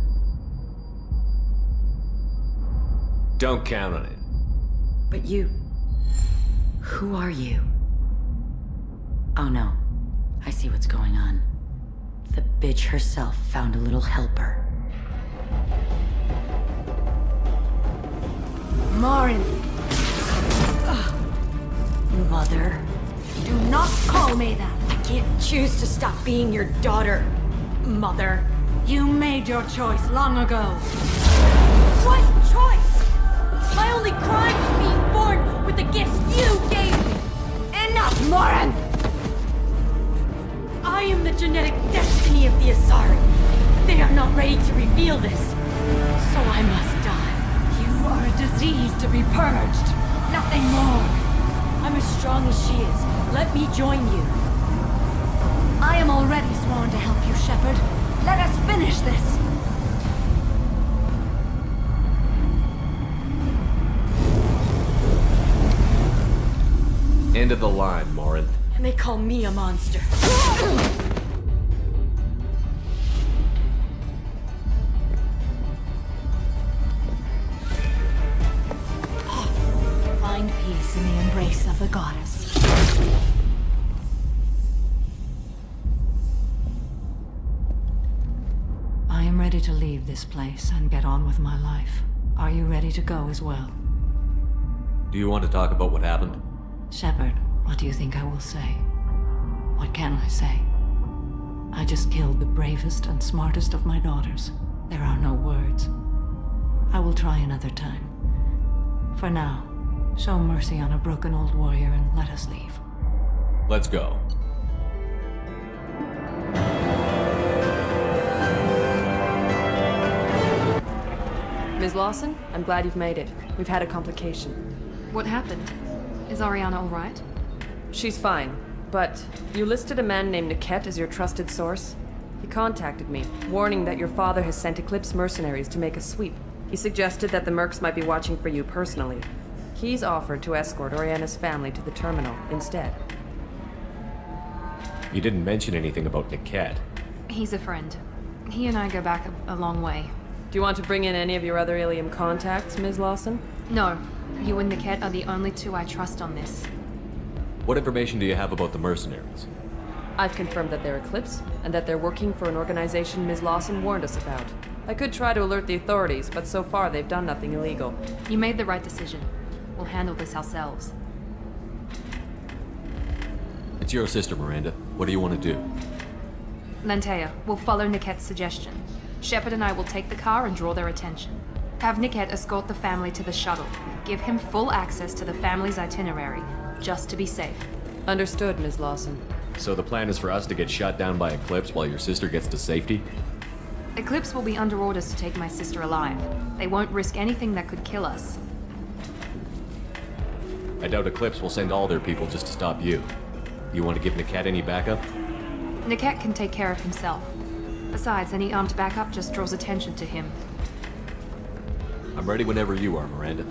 Don't count on it. But you... Who are you? Oh no. I see what's going on. The bitch herself found a little helper. Morin! Mother. Do not call me that! I can't choose to stop being your daughter, Mother. You made your choice long ago. What choice? My only crime was being born with the gifts you gave me! Enough, Morin! I am the genetic destiny of the Asari. They are not ready to reveal this. So I must die. You are a disease to be purged. Nothing more. I'm as strong as she is. Let me join you. I am already sworn to help you, Shepard. Let us finish this. End of the line, Morin. And they call me a monster. Find peace in the embrace of the goddess. I am ready to leave this place and get on with my life. Are you ready to go as well? Do you want to talk about what happened? Shepard, what do you think I will say? What can I say? I just killed the bravest and smartest of my daughters. There are no words. I will try another time. For now, show mercy on a broken old warrior and let us leave. Let's go. Ms. Lawson, I'm glad you've made it. We've had a complication. What happened? Is Ariana all right? She's fine, but you listed a man named Niket as your trusted source. He contacted me, warning that your father has sent Eclipse mercenaries to make a sweep. He suggested that the Mercs might be watching for you personally. He's offered to escort Oriana's family to the terminal instead. You didn't mention anything about Niket. He's a friend. He and I go back a long way. Do you want to bring in any of your other Ilium contacts, Ms. Lawson? No. You and Niket are the only two I trust on this. What information do you have about the mercenaries? I've confirmed that they're Eclipse, and that they're working for an organization Ms. Lawson warned us about. I could try to alert the authorities, but so far they've done nothing illegal. You made the right decision. We'll handle this ourselves. It's your sister, Miranda. What do you want to do? Lantea, we'll follow Niket's suggestion. Shepard and I will take the car and draw their attention. Have Niket escort the family to the shuttle. Give him full access to the family's itinerary, just to be safe. Understood, Ms. Lawson. So the plan is for us to get shot down by Eclipse while your sister gets to safety? Eclipse will be under orders to take my sister alive. They won't risk anything that could kill us. I doubt Eclipse will send all their people just to stop you. You want to give Niket any backup? Niket can take care of himself. Besides, any armed backup just draws attention to him. I'm ready whenever you are, Miranda.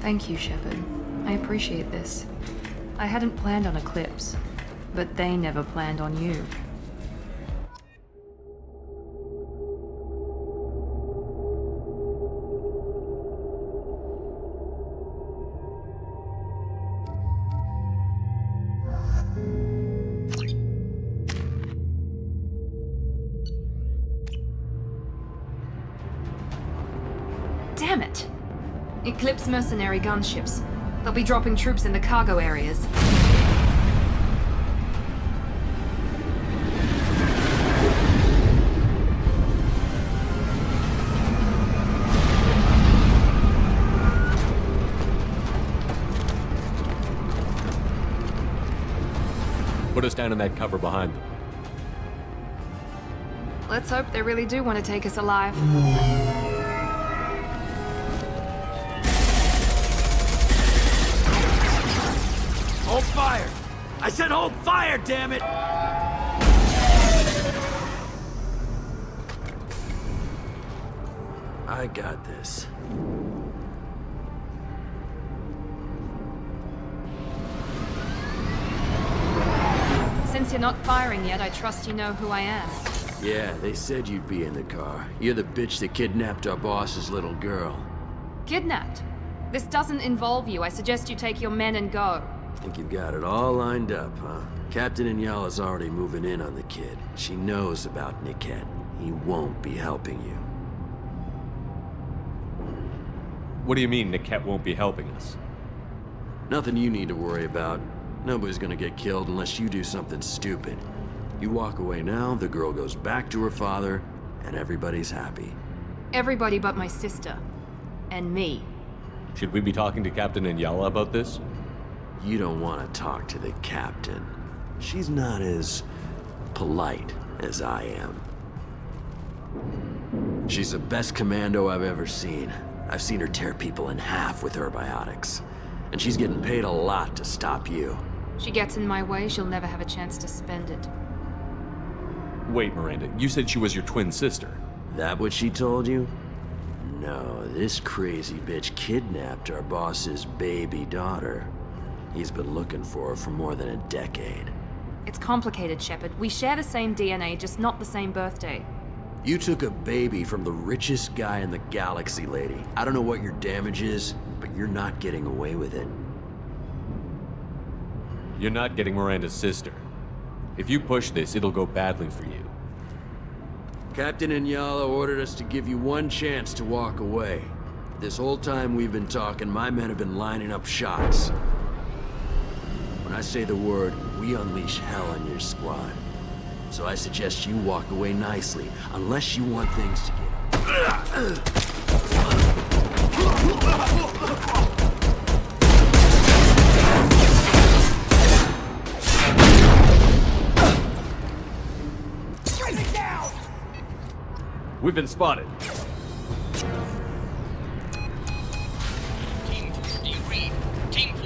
Thank you, Shepard. I appreciate this. I hadn't planned on Eclipse, but they never planned on you. Damn it! Eclipse mercenary gunships. They'll be dropping troops in the cargo areas. Put us down in that cover behind them. Let's hope they really do want to take us alive. Hold fire! I said hold fire, damn it! I got this. Since you're not firing yet, I trust you know who I am. Yeah, they said you'd be in the car. You're the bitch that kidnapped our boss's little girl. Kidnapped? This doesn't involve you. I suggest you take your men and go. Think you've got it all lined up, huh? Captain Inyala's already moving in on the kid. She knows about Niket. He won't be helping you. What do you mean Niket won't be helping us? Nothing you need to worry about. Nobody's gonna get killed unless you do something stupid. You walk away now, the girl goes back to her father, and everybody's happy. Everybody but my sister. And me. Should we be talking to Captain Inyala about this? You don't want to talk to the captain. She's not as polite as I am. She's the best commando I've ever seen. I've seen her tear people in half with her biotics. And she's getting paid a lot to stop you. She gets in my way, she'll never have a chance to spend it. Wait, Miranda, you said she was your twin sister. That what she told you? No, this crazy bitch kidnapped our boss's baby daughter. He's been looking for her for more than a decade. It's complicated, Shepard. We share the same DNA, just not the same birthday. You took a baby from the richest guy in the galaxy, lady. I don't know what your damage is, but you're not getting away with it. You're not getting Miranda's sister. If you push this, it'll go badly for you. Captain Inyala ordered us to give you one chance to walk away. This whole time we've been talking, my men have been lining up shots. When I say the word, we unleash hell on your squad. So I suggest you walk away nicely, unless you want things to get... We've been spotted. Team 4, do you read? Team 4.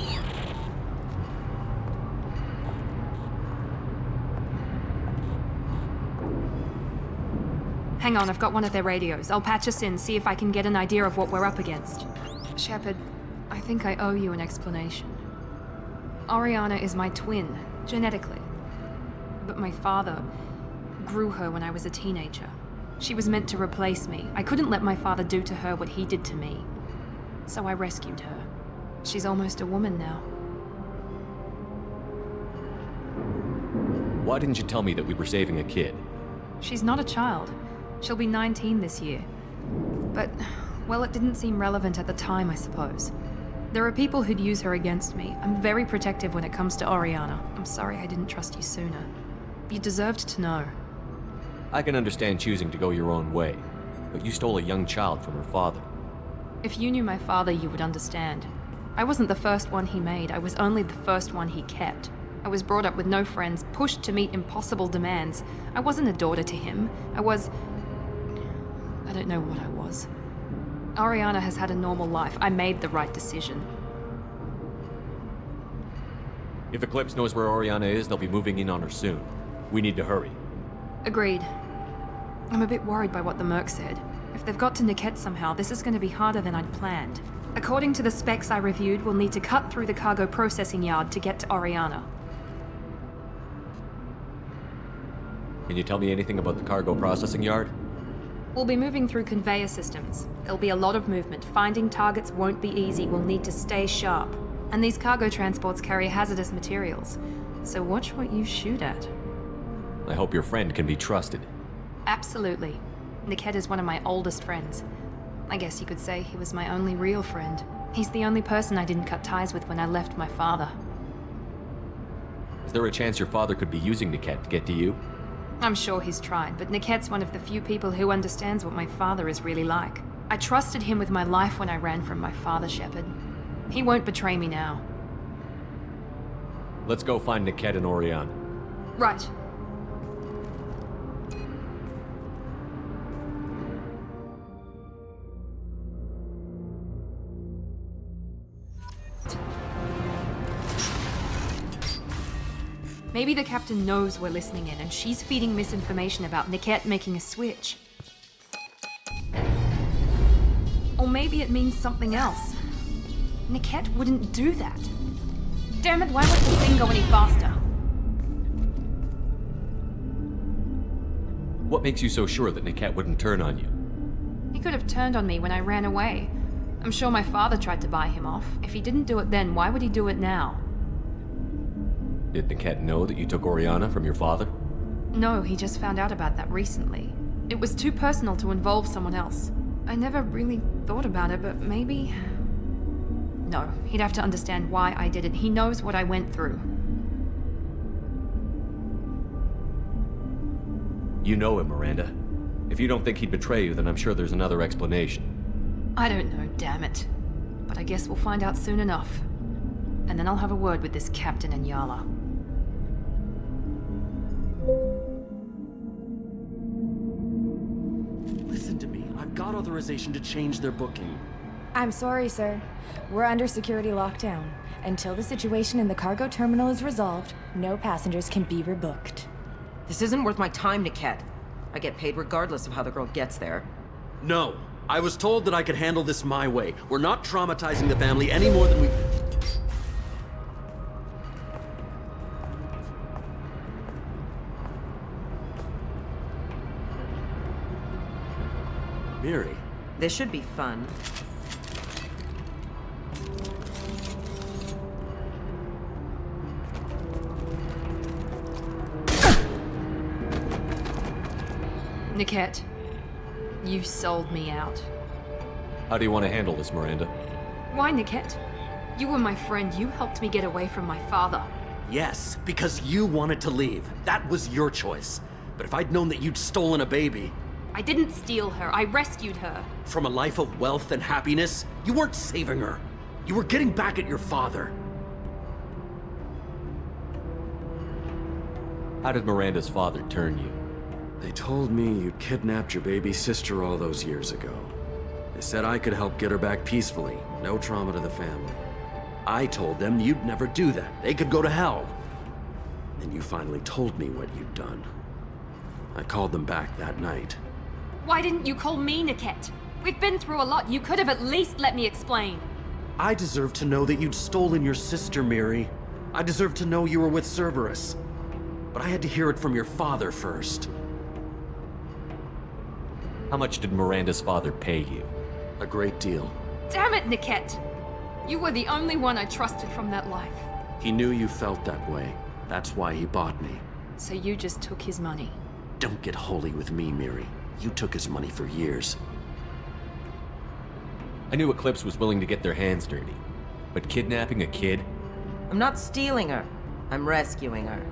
Hang on, I've got one of their radios. I'll patch us in, see if I can get an idea of what we're up against. Shepard, I think I owe you an explanation. Oriana is my twin, genetically. But my father grew her when I was a teenager. She was meant to replace me. I couldn't let my father do to her what he did to me. So I rescued her. She's almost a woman now. Why didn't you tell me that we were saving a kid? She's not a child. She'll be 19 this year. But, well, it didn't seem relevant at the time, I suppose. There are people who'd use her against me. I'm very protective when it comes to Oriana. I'm sorry I didn't trust you sooner. You deserved to know. I can understand choosing to go your own way, but you stole a young child from her father. If you knew my father, you would understand. I wasn't the first one he made, I was only the first one he kept. I was brought up with no friends, pushed to meet impossible demands. I wasn't a daughter to him. I don't know what I was. Oriana has had a normal life. I made the right decision. If Eclipse knows where Oriana is, they'll be moving in on her soon. We need to hurry. Agreed. I'm a bit worried by what the Merc said. If they've got to Niket somehow, this is going to be harder than I'd planned. According to the specs I reviewed, we'll need to cut through the cargo processing yard to get to Oriana. Can you tell me anything about the cargo processing yard? We'll be moving through conveyor systems. There'll be a lot of movement. Finding targets won't be easy. We'll need to stay sharp. And these cargo transports carry hazardous materials. So watch what you shoot at. I hope your friend can be trusted. Absolutely. Niket is one of my oldest friends. I guess you could say he was my only real friend. He's the only person I didn't cut ties with when I left my father. Is there a chance your father could be using Niket to get to you? I'm sure he's tried, but Niket's one of the few people who understands what my father is really like. I trusted him with my life when I ran from my father, Shepard. He won't betray me now. Let's go find Niket and Oriana. Right. Maybe the captain knows we're listening in, and she's feeding misinformation about Niket making a switch. Or maybe it means something else. Niket wouldn't do that. Damn it, why won't the thing go any faster? What makes you so sure that Niket wouldn't turn on you? He could have turned on me when I ran away. I'm sure my father tried to buy him off. If he didn't do it then, why would he do it now? Did Niket know that you took Oriana from your father? No, he just found out about that recently. It was too personal to involve someone else. I never really thought about it, but maybe... No, he'd have to understand why I did it. He knows what I went through. You know him, Miranda. If you don't think he'd betray you, then I'm sure there's another explanation. I don't know, damn it. But I guess we'll find out soon enough. And then I'll have a word with this captain and Yala. Listen to me. I've got authorization to change their booking. I'm sorry, sir. We're under security lockdown. Until the situation in the cargo terminal is resolved, no passengers can be rebooked. This isn't worth my time, Niket. I get paid regardless of how the girl gets there. No. I was told that I could handle this my way. We're not traumatizing the family any more than we... Miri. This should be fun. Niket, you sold me out. How do you want to handle this, Miranda? Why, Niket? You were my friend. You helped me get away from my father. Yes, because you wanted to leave. That was your choice. But if I'd known that you'd stolen a baby... I didn't steal her. I rescued her. From a life of wealth and happiness, you weren't saving her. You were getting back at your father. How did Miranda's father turn you? They told me you'd kidnapped your baby sister all those years ago. They said I could help get her back peacefully. No trauma to the family. I told them you'd never do that. They could go to hell. And you finally told me what you'd done. I called them back that night. Why didn't you call me, Niket? We've been through a lot. You could have at least let me explain. I deserve to know that you'd stolen your sister, Miri. I deserve to know you were with Cerberus. But I had to hear it from your father first. How much did Miranda's father pay you? A great deal. Damn it, Niket! You were the only one I trusted from that life. He knew you felt that way. That's why he bought me. So you just took his money? Don't get holy with me, Miri. You took his money for years. I knew Eclipse was willing to get their hands dirty. But kidnapping a kid? I'm not stealing her. I'm rescuing her.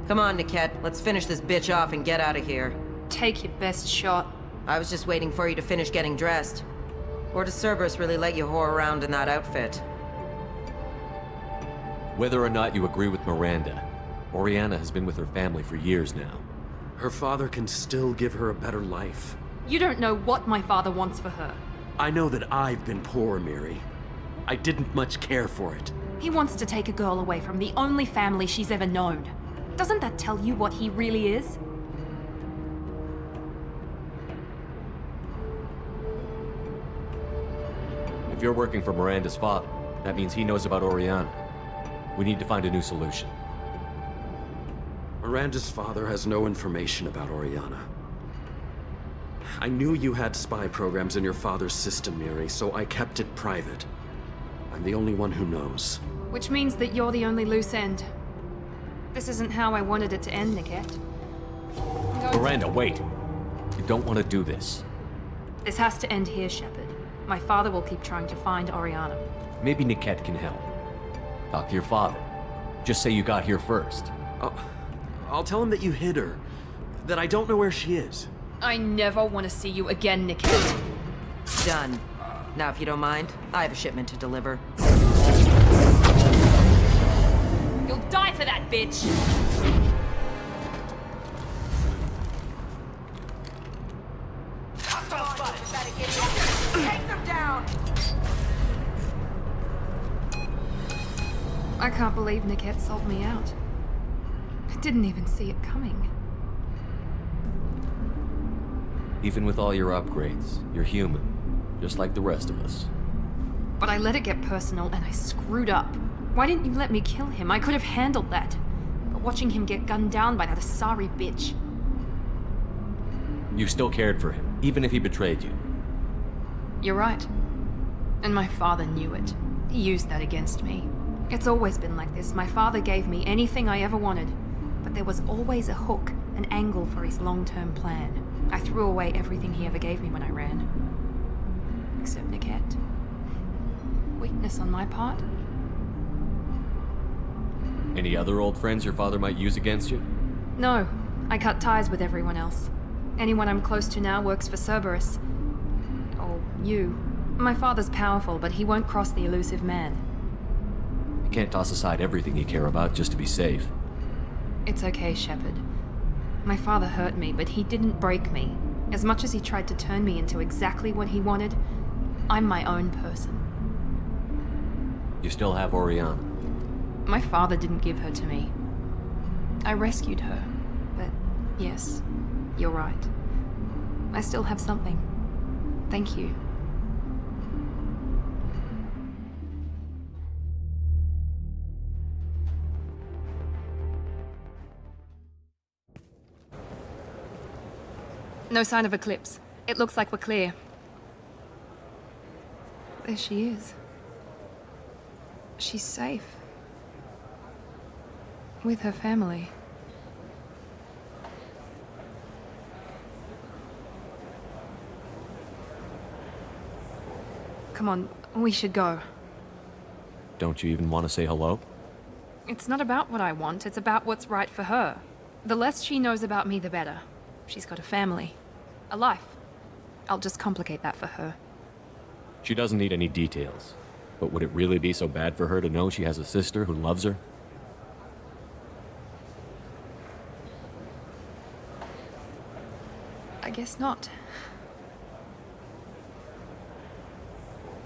Come on, Niket. Let's finish this bitch off and get out of here. Take your best shot. I was just waiting for you to finish getting dressed. Or does Cerberus really let you whore around in that outfit? Whether or not you agree with Miranda, Oriana has been with her family for years now. Her father can still give her a better life. You don't know what my father wants for her. I know that I've been poor, Miri. I didn't much care for it. He wants to take a girl away from the only family she's ever known. Doesn't that tell you what he really is? If you're working for Miranda's father, that means he knows about Oriana. We need to find a new solution. Miranda's father has no information about Oriana. I knew you had spy programs in your father's system, Miri, so I kept it private. I'm the only one who knows. Which means that you're the only loose end. This isn't how I wanted it to end, Niket. Miranda, wait! You don't want to do this. This has to end here, Shepard. My father will keep trying to find Oriana. Maybe Niket can help. Talk to your father. Just say you got here first. I'll tell him that you hid her. That I don't know where she is. I never want to see you again, Niket. Done. Now, if you don't mind, I have a shipment to deliver. You'll die for that, bitch! Take them down! I can't believe Niket sold me out. I didn't even see it coming. Even with all your upgrades, you're human. Just like the rest of us. But I let it get personal and I screwed up. Why didn't you let me kill him? I could have handled that. But watching him get gunned down by that Asari bitch. You still cared for him, even if he betrayed you. You're right. And my father knew it. He used that against me. It's always been like this. My father gave me anything I ever wanted. But there was always a hook, an angle for his long-term plan. I threw away everything he ever gave me when I ran. Except Niket. Weakness on my part. Any other old friends your father might use against you? No, I cut ties with everyone else. Anyone I'm close to now works for Cerberus. Or you. My father's powerful, but he won't cross the elusive man. You can't toss aside everything you care about just to be safe. It's okay, Shepard. My father hurt me, but he didn't break me. As much as he tried to turn me into exactly what he wanted, I'm my own person. You still have Oriana. My father didn't give her to me. I rescued her, but yes, you're right. I still have something. Thank you. No sign of Eclipse. It looks like we're clear. There she is. She's safe. With her family. Come on, we should go. Don't you even want to say hello? It's not about what I want, it's about what's right for her. The less she knows about me, the better. She's got a family. A life. I'll just complicate that for her. She doesn't need any details. But would it really be so bad for her to know she has a sister who loves her? I guess not.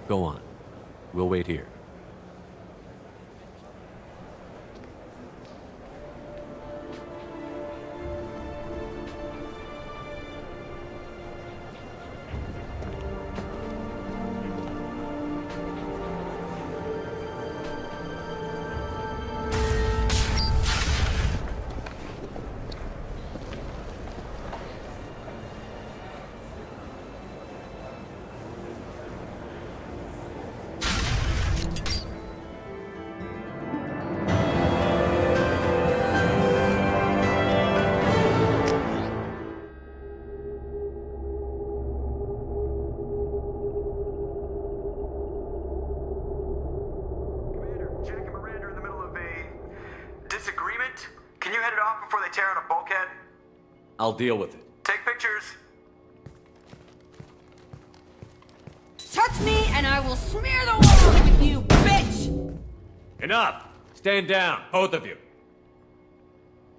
Go on. We'll wait here. I'll deal with it. Take pictures. Touch me and I will smear the walls with you, bitch! Enough! Stand down, both of you.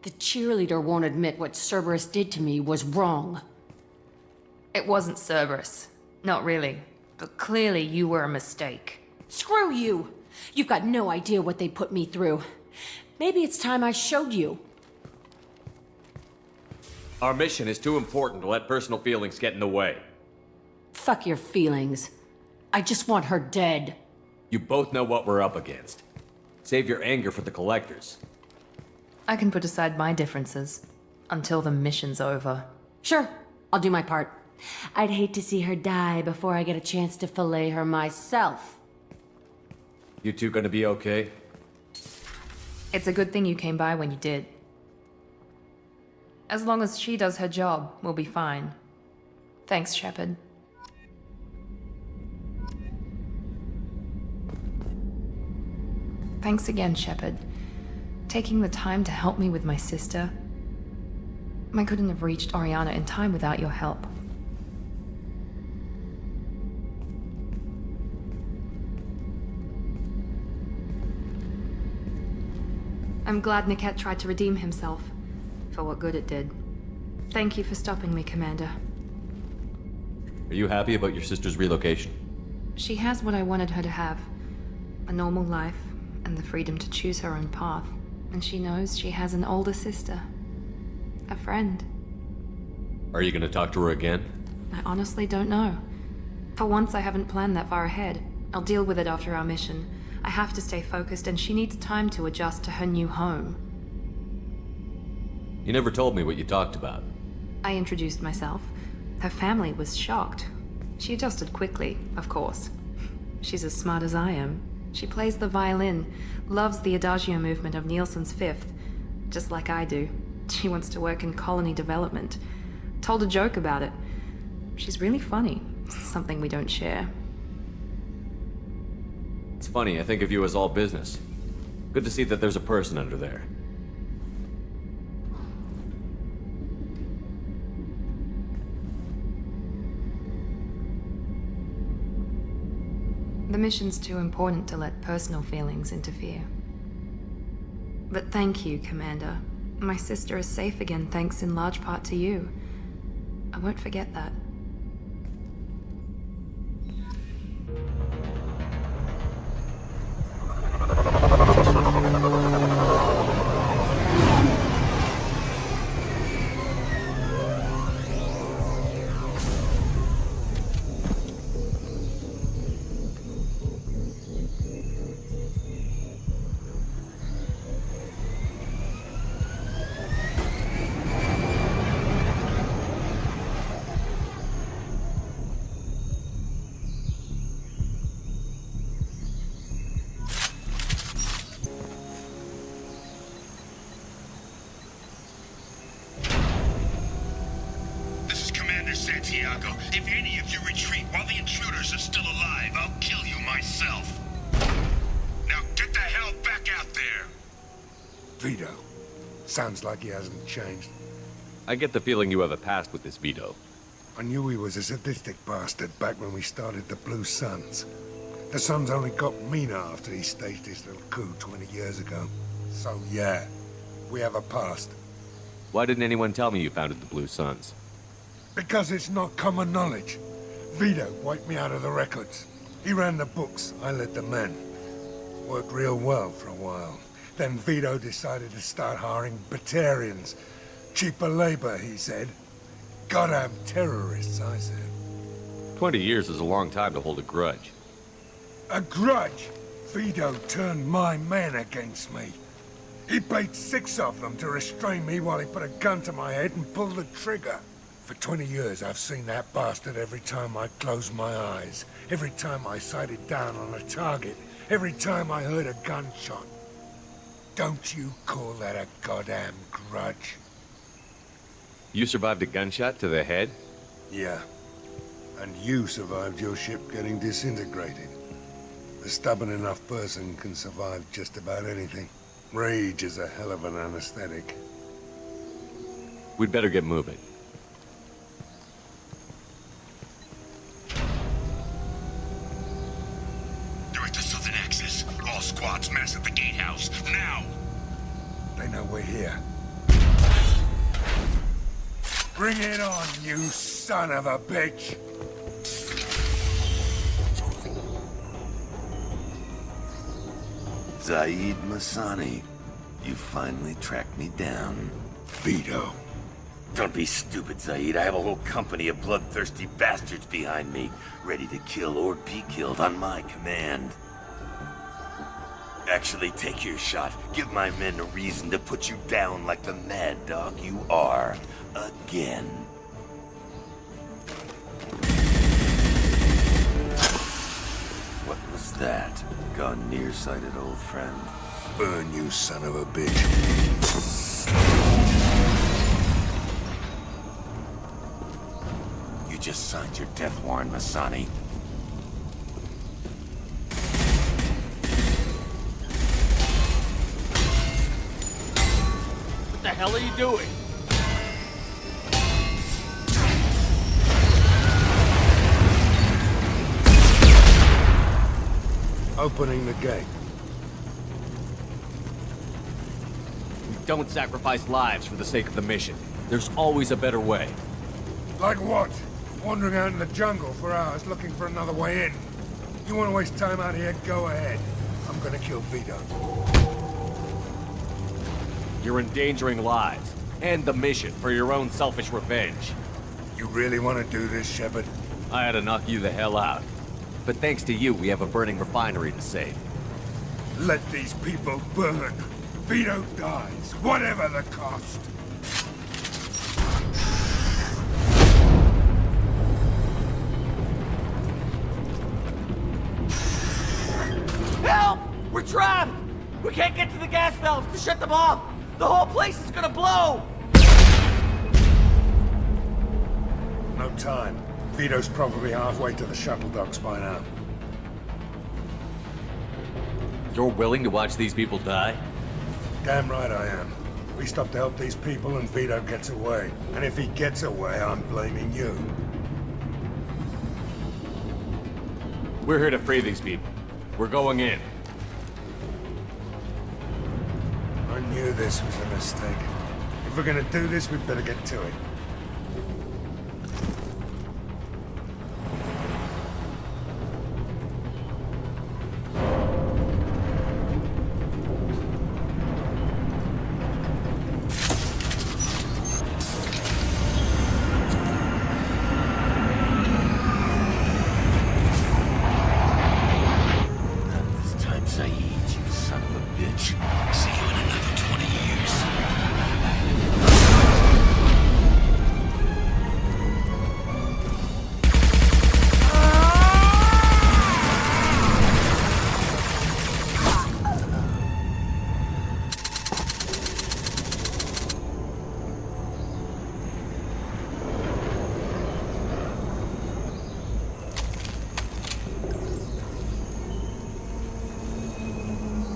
The cheerleader won't admit what Cerberus did to me was wrong. It wasn't Cerberus. Not really. But clearly you were a mistake. Screw you! You've got no idea what they put me through. Maybe it's time I showed you. Our mission is too important to let personal feelings get in the way. Fuck your feelings. I just want her dead. You both know what we're up against. Save your anger for the collectors. I can put aside my differences until the mission's over. Sure, I'll do my part. I'd hate to see her die before I get a chance to fillet her myself. You two gonna be okay? It's a good thing you came by when you did. As long as she does her job, we'll be fine. Thanks, Shepard. Thanks again, Shepard. Taking the time to help me with my sister. I couldn't have reached Oriana in time without your help. I'm glad Niket tried to redeem himself, for what good it did. Thank you for stopping me, Commander. Are you happy about your sister's relocation? She has what I wanted her to have. A normal life, and the freedom to choose her own path. And she knows she has an older sister. A friend. Are you gonna talk to her again? I honestly don't know. For once, I haven't planned that far ahead. I'll deal with it after our mission. I have to stay focused, and she needs time to adjust to her new home. You never told me what you talked about. I introduced myself. Her family was shocked. She adjusted quickly, of course. She's as smart as I am. She plays the violin, loves the adagio movement of Nielsen's Fifth, just like I do. She wants to work in colony development. Told a joke about it. She's really funny, something we don't share. It's funny, I think of you as all business. Good to see that there's a person under there. The mission's too important to let personal feelings interfere. But thank you, Commander. My sister is safe again thanks in large part to you. I won't forget that. If any of you retreat while the intruders are still alive, I'll kill you myself. Now get the hell back out there! Vito. Sounds like he hasn't changed. I get the feeling you have a past with this Vito. I knew he was a sadistic bastard back when we started the Blue Suns. The Suns only got meaner after he staged his little coup 20 years ago. So yeah, we have a past. Why didn't anyone tell me you founded the Blue Suns? Because it's not common knowledge. Vito wiped me out of the records. He ran the books, I led the men. Worked real well for a while. Then Vito decided to start hiring Batarians. Cheaper labor, he said. Goddamn terrorists, I said. 20 years is a long time to hold a grudge. A grudge? Vito turned my men against me. He paid 6 of them to restrain me while he put a gun to my head and pulled the trigger. For 20 years, I've seen that bastard every time I closed my eyes. Every time I sighted down on a target. Every time I heard a gunshot. Don't you call that a goddamn grudge? You survived a gunshot to the head? Yeah. And you survived your ship getting disintegrated. A stubborn enough person can survive just about anything. Rage is a hell of an anesthetic. We'd better get moving. They're at the southern axis. All squads mass at the gatehouse, now! They know we're here. Bring it on, you son of a bitch! Zaeed Masani, you finally tracked me down. Vito. Don't be stupid, Zaeed. I have a whole company of bloodthirsty bastards behind me, ready to kill or be killed on my command. Actually, take your shot. Give my men a reason to put you down like the mad dog you are. Again. What was that? Gone nearsighted, old friend. Burn, you son of a bitch. You just signed your death warrant, Masani. hell are you doing? Opening the gate. Don't sacrifice lives for the sake of the mission. There's always a better way. Like what? Wandering out in the jungle for hours looking for another way in. You want to waste time out here? Go ahead. I'm gonna kill Veetor. You're endangering lives, and the mission for your own selfish revenge. You really want to do this, Shepard? I had to knock you the hell out. But thanks to you, we have a burning refinery to save. Let these people burn. Veetor dies, whatever the cost. Help! We're trapped! We can't get to the gas valves to shut them off! The whole place is gonna blow! No time. Veetor's probably halfway to the shuttle docks by now. You're willing to watch these people die? Damn right I am. We stop to help these people and Veetor gets away. And if he gets away, I'm blaming you. We're here to free these people. We're going in. I knew this was a mistake. If we're gonna do this, we'd better get to it.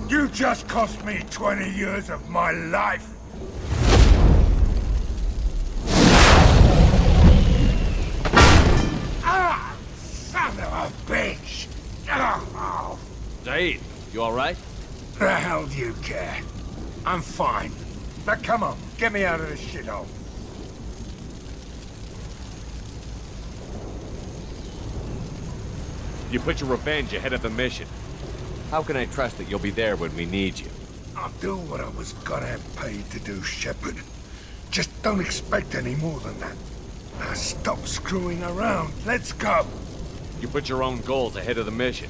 You just cost me 20 years of my life! Ah! Son of a bitch! Oh. Zaeed, you alright? The hell do you care? I'm fine. Now come on, get me out of this shithole. You put your revenge ahead of the mission. How can I trust that you'll be there when we need you? I'll do what I was gonna have paid to do, Shepard. Just don't expect any more than that. Now stop screwing around. Let's go. You put your own goals ahead of the mission.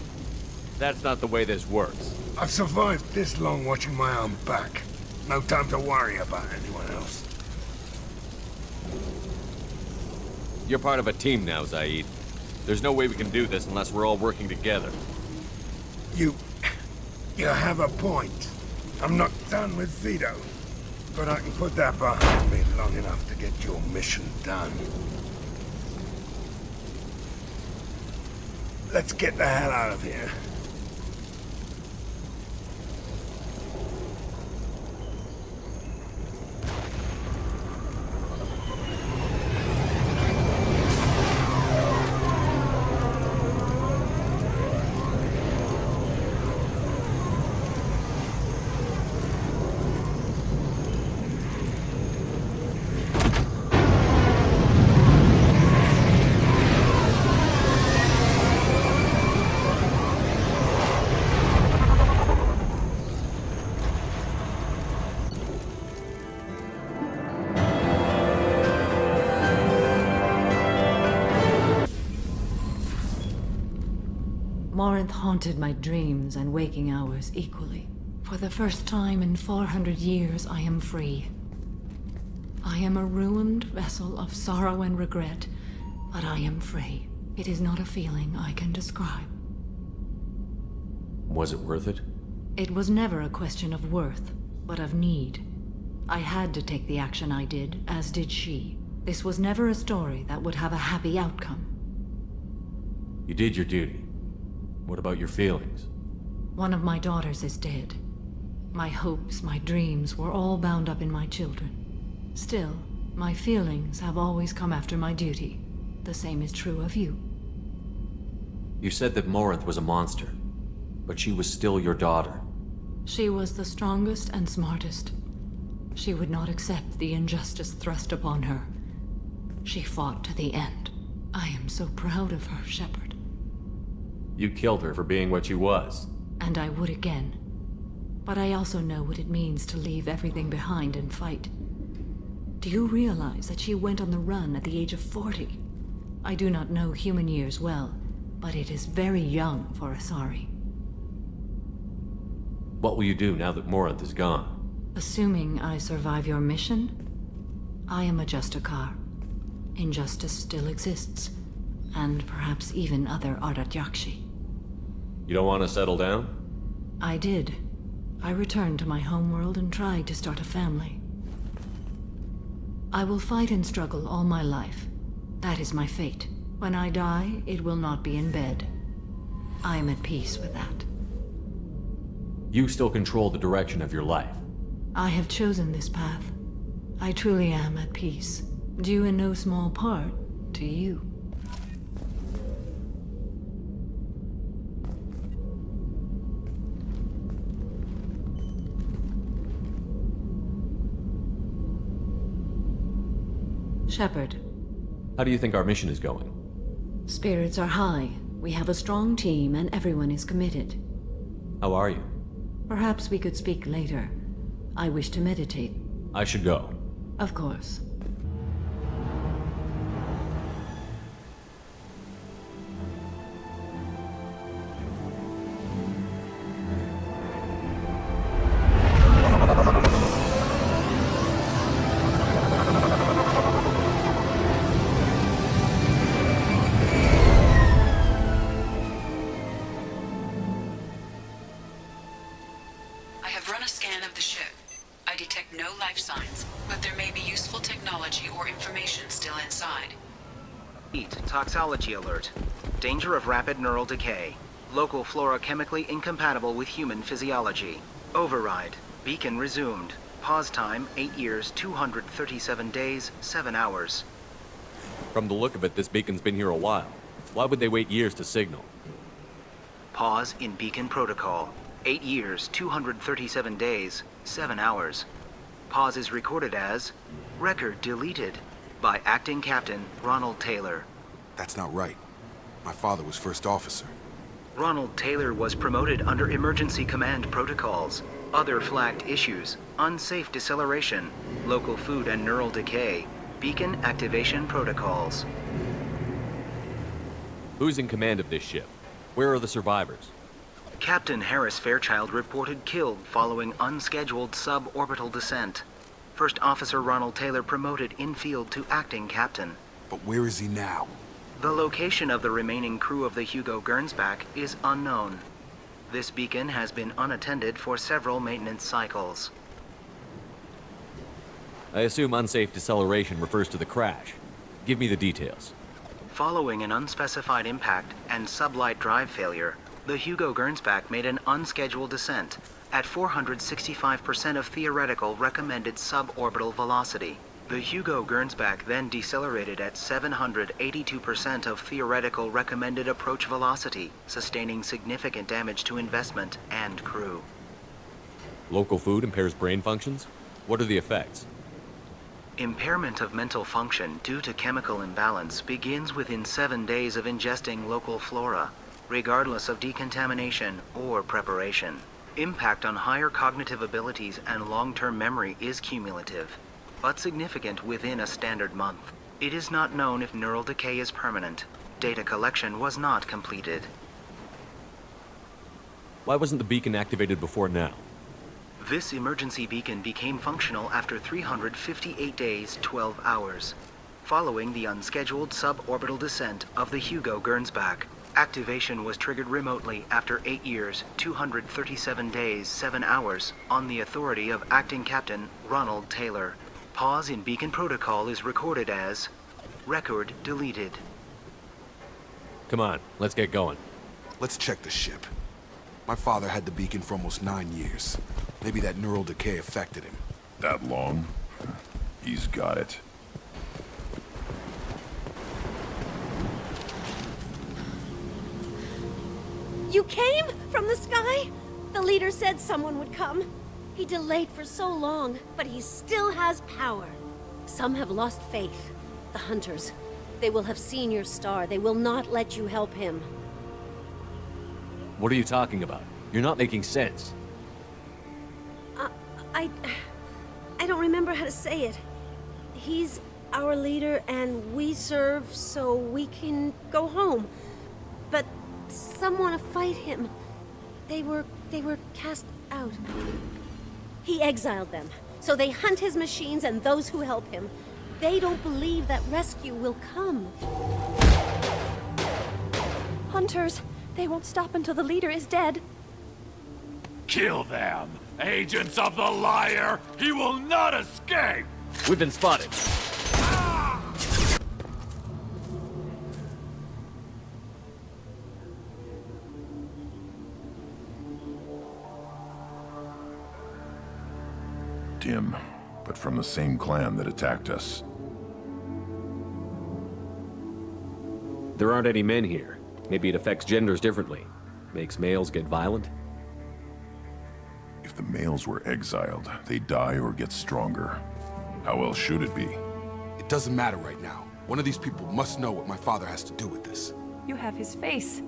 That's not the way this works. I've survived this long watching my own back. No time to worry about anyone else. You're part of a team now, Zaeed. There's no way we can do this unless we're all working together. You have a point. I'm not done with Veetor, but I can put that behind me long enough to get your mission done. Let's get the hell out of here. Morinth haunted my dreams and waking hours equally. For the first time in 400 years, I am free. I am a ruined vessel of sorrow and regret, but I am free. It is not a feeling I can describe. Was it worth it? It was never a question of worth, but of need. I had to take the action I did, as did she. This was never a story that would have a happy outcome. You did your duty. What about your feelings? One of my daughters is dead. My hopes, my dreams were all bound up in my children. Still, my feelings have always come after my duty. The same is true of you. You said that Morinth was a monster, but she was still your daughter. She was the strongest and smartest. She would not accept the injustice thrust upon her. She fought to the end. I am so proud of her, Shepard. You killed her for being what she was. And I would again. But I also know what it means to leave everything behind and fight. Do you realize that she went on the run at the age of 40? I do not know human years well, but it is very young for Asari. What will you do now that Morinth is gone? Assuming I survive your mission, I am a Justicar. Injustice still exists, and perhaps even other Ardatyakshi. You don't want to settle down? I did. I returned to my homeworld and tried to start a family. I will fight and struggle all my life. That is my fate. When I die, it will not be in bed. I am at peace with that. You still control the direction of your life. I have chosen this path. I truly am at peace, due in no small part to you. Shepard. How do you think our mission is going? Spirits are high. We have a strong team and everyone is committed. How are you? Perhaps we could speak later. I wish to meditate. I should go. Of course. Toxology alert. Danger of rapid neural decay. Local flora chemically incompatible with human physiology. Override. Beacon resumed. Pause time 8 years, 237 days, 7 hours. From the look of it, this beacon's been here a while. Why would they wait years to signal? Pause in beacon protocol. 8 years, 237 days, 7 hours. Pause is recorded as record deleted by Acting Captain Ronald Taylor. That's not right. My father was first officer. Ronald Taylor was promoted under emergency command protocols. Other flagged issues: unsafe deceleration, local food and neural decay, beacon activation protocols. Who's in command of this ship? Where are the survivors? Captain Harris Fairchild reported killed following unscheduled suborbital descent. First Officer Ronald Taylor promoted in-field to acting captain. But where is he now? The location of the remaining crew of the Hugo Gernsback is unknown. This beacon has been unattended for several maintenance cycles. I assume unsafe deceleration refers to the crash. Give me the details. Following an unspecified impact and sublight drive failure, the Hugo Gernsback made an unscheduled descent at 465% of theoretical recommended suborbital velocity. The Hugo Gernsback then decelerated at 782% of theoretical recommended approach velocity, sustaining significant damage to investment and crew. Local food impairs brain functions? What are the effects? Impairment of mental function due to chemical imbalance begins within 7 days of ingesting local flora, regardless of decontamination or preparation. Impact on higher cognitive abilities and long-term memory is cumulative, but significant within a standard month. It is not known if neural decay is permanent. Data collection was not completed. Why wasn't the beacon activated before now? This emergency beacon became functional after 358 days, 12 hours, following the unscheduled suborbital descent of the Hugo Gernsback. Activation was triggered remotely after 8 years, 237 days, 7 hours, on the authority of Acting Captain Ronald Taylor. Pause in beacon protocol is recorded as record deleted. Come on, let's get going. Let's check the ship. My father had the beacon for almost 9 years. Maybe that neural decay affected him. That long? He's got it. You came? From the sky? The leader said someone would come. He delayed for so long, but he still has power. Some have lost faith. The hunters. They will have seen your star. They will not let you help him. What are you talking about? You're not making sense. I don't remember how to say it. He's our leader and we serve so we can go home. But some want to fight him. They were cast out. He exiled them, so they hunt his machines and those who help him. They don't believe that rescue will come. Hunters, they won't stop until the leader is dead. Kill them! Agents of the Liar! He will not escape! We've been spotted. Dim, but from the same clan that attacked us. There aren't any men here. Maybe it affects genders differently. Makes males get violent? If the males were exiled, they die or get stronger. How else should it be? It doesn't matter right now. One of these people must know what my father has to do with this. You have his face.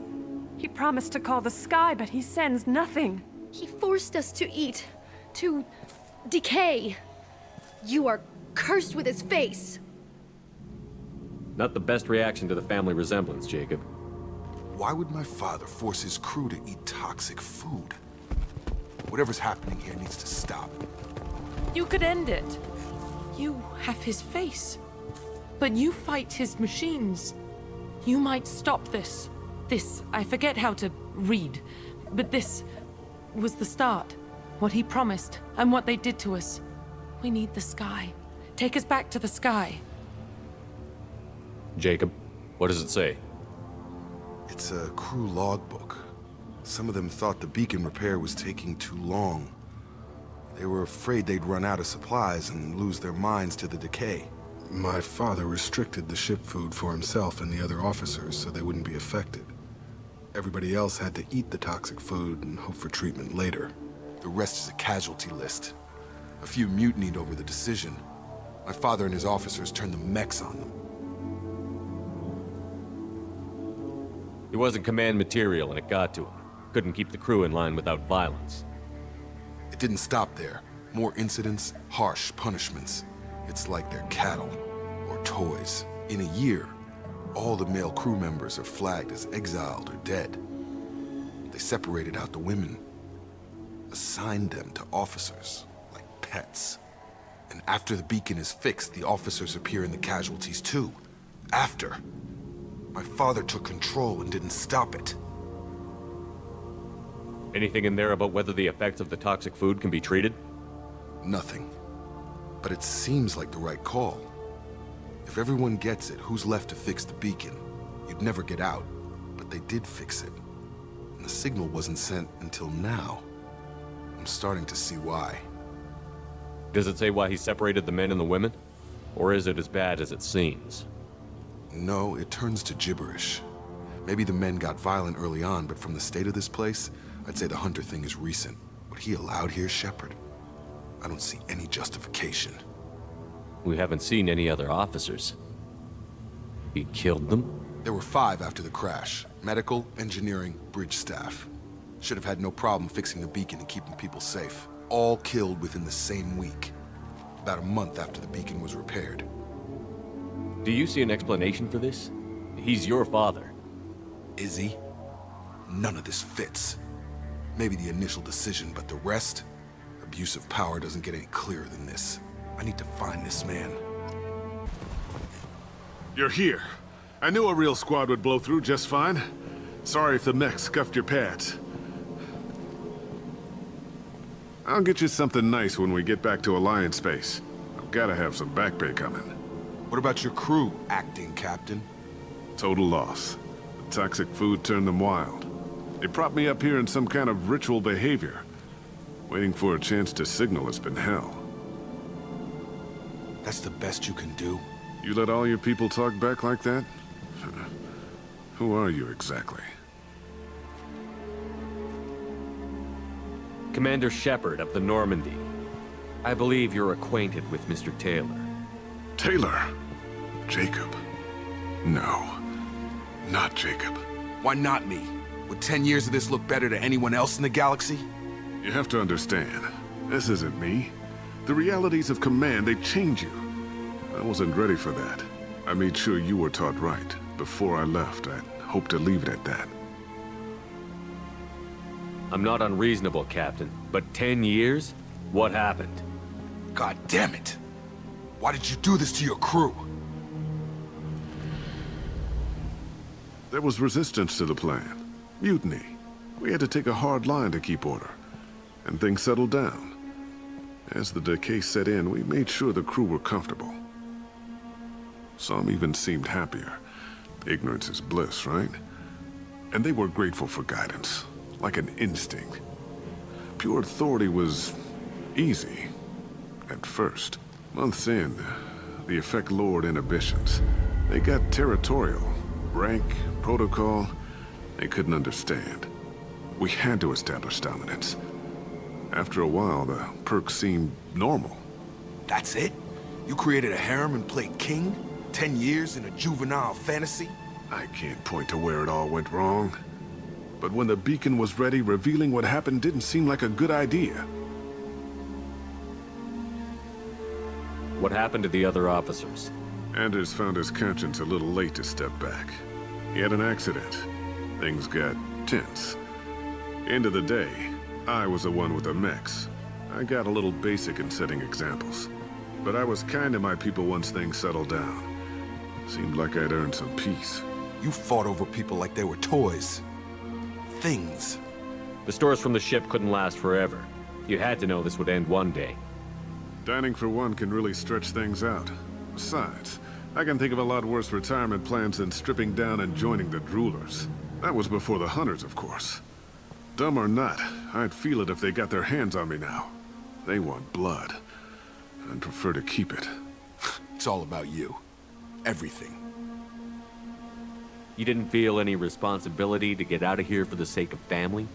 He promised to call the sky, but he sends nothing. He forced us to eat, to decay. You are cursed with his face. Not the best reaction to the family resemblance, Jacob. Why would my father force his crew to eat toxic food? Whatever's happening here needs to stop. You could end it. You have his face. But you fight his machines. You might stop this. This, I forget how to read. But this was the start. What he promised, and what they did to us. We need the sky. Take us back to the sky. Jacob, what does it say? It's a crew logbook. Some of them thought the beacon repair was taking too long. They were afraid they'd run out of supplies and lose their minds to the decay. My father restricted the ship food for himself and the other officers so they wouldn't be affected. Everybody else had to eat the toxic food and hope for treatment later. The rest is a casualty list. A few mutinied over the decision. My father and his officers turned the mechs on them. He wasn't command material and it got to him. Couldn't keep the crew in line without violence. It didn't stop there. More incidents, harsh punishments. It's like they're cattle or toys. In a year, all the male crew members are flagged as exiled or dead. They separated out the women, assigned them to officers, like pets. And after the beacon is fixed, the officers appear in the casualties too. After. My father took control and didn't stop it. Anything in there about whether the effects of the toxic food can be treated? Nothing. But it seems like the right call. If everyone gets it, who's left to fix the beacon? You'd never get out, but they did fix it. And the signal wasn't sent until now. I'm starting to see why. Does it say why he separated the men and the women? Or is it as bad as it seems? No, it turns to gibberish. Maybe the men got violent early on, but from the state of this place, I'd say the Hunter thing is recent. What he allowed here, Shepard, I don't see any justification. We haven't seen any other officers. He killed them? There were 5 after the crash. Medical, engineering, bridge staff. Should have had no problem fixing the beacon and keeping people safe. All killed within the same week. About a month after the beacon was repaired. Do you see an explanation for this? He's your father. Is he? None of this fits. Maybe the initial decision, but the rest? Abuse of power doesn't get any clearer than this. I need to find this man. You're here. I knew a real squad would blow through just fine. Sorry if the mech scuffed your pads. I'll get you something nice when we get back to Alliance space. I've gotta have some back pay coming. What about your crew, acting captain? Total loss. The toxic food turned them wild. They propped me up here in some kind of ritual behavior. Waiting for a chance to signal has been hell. That's the best you can do? You let all your people talk back like that? Who are you exactly? Commander Shepard of the Normandy. I believe you're acquainted with Mr. Taylor. Taylor? Jacob? No. Not Jacob. Why not me? Would 10 years of this look better to anyone else in the galaxy? You have to understand, this isn't me. The realities of command, they change you. I wasn't ready for that. I made sure you were taught right. Before I left, I hoped to leave it at that. I'm not unreasonable, Captain, but 10 years? What happened? God damn it! Why did you do this to your crew? There was resistance to the plan. Mutiny. We had to take a hard line to keep order. And things settled down. As the decay set in, we made sure the crew were comfortable. Some even seemed happier. Ignorance is bliss, right? And they were grateful for guidance, like an instinct. Pure authority was easy, at first. Months in, the effect lowered inhibitions. They got territorial. Rank, protocol, they couldn't understand. We had to establish dominance. After a while, the perks seemed normal. That's it? You created a harem and played king? 10 years in a juvenile fantasy? I can't point to where it all went wrong. But when the beacon was ready, revealing what happened didn't seem like a good idea. What happened to the other officers? Anders found his conscience a little late to step back. He had an accident. Things got tense. End of the day, I was the one with the mechs. I got a little basic in setting examples. But I was kind to my people once things settled down. Seemed like I'd earned some peace. You fought over people like they were toys. Things. The stores from the ship couldn't last forever. You had to know this would end one day. Dining for one can really stretch things out. Besides, I can think of a lot worse retirement plans than stripping down and joining the Droolers. That was before the Hunters, of course. Dumb or not, I'd feel it if they got their hands on me now. They want blood. I'd prefer to keep it. It's all about you. Everything. You didn't feel any responsibility to get out of here for the sake of family?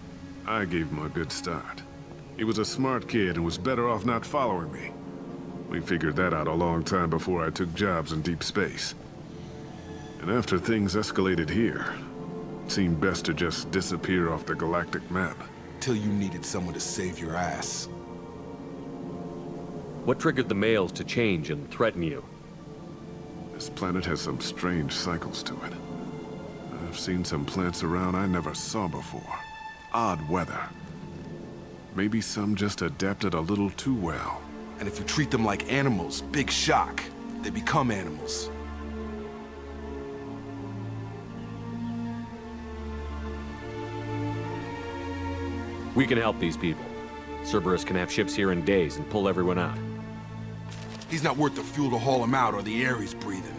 I gave him a good start. He was a smart kid and was better off not following me. We figured that out a long time before I took jobs in deep space. And after things escalated here, it seemed best to just disappear off the galactic map. Till you needed someone to save your ass. What triggered the males to change and threaten you? This planet has some strange cycles to it. I've seen some plants around I never saw before. Odd weather. Maybe some just adapted a little too well. And if you treat them like animals, big shock. They become animals. We can help these people. Cerberus can have ships here in days and pull everyone out. He's not worth the fuel to haul him out or the air he's breathing.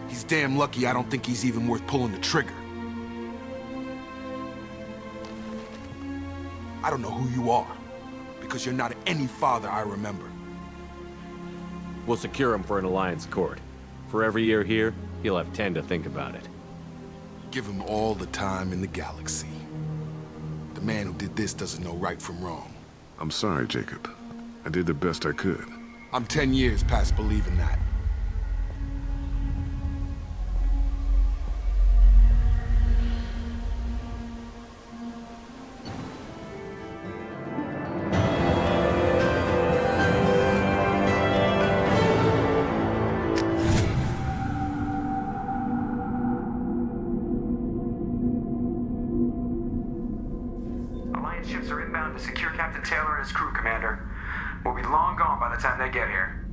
He's damn lucky I don't think he's even worth pulling the trigger. I don't know who you are, because you're not any father I remember. We'll secure him for an Alliance court. For every year here, he'll have 10 to think about it. Give him all the time in the galaxy. The man who did this doesn't know right from wrong. I'm sorry, Jacob. I did the best I could. I'm 10 years past believing that. Alliance ships are inbound to secure Captain Taylor and his crew, Commander. We'll be long gone by the time they get here.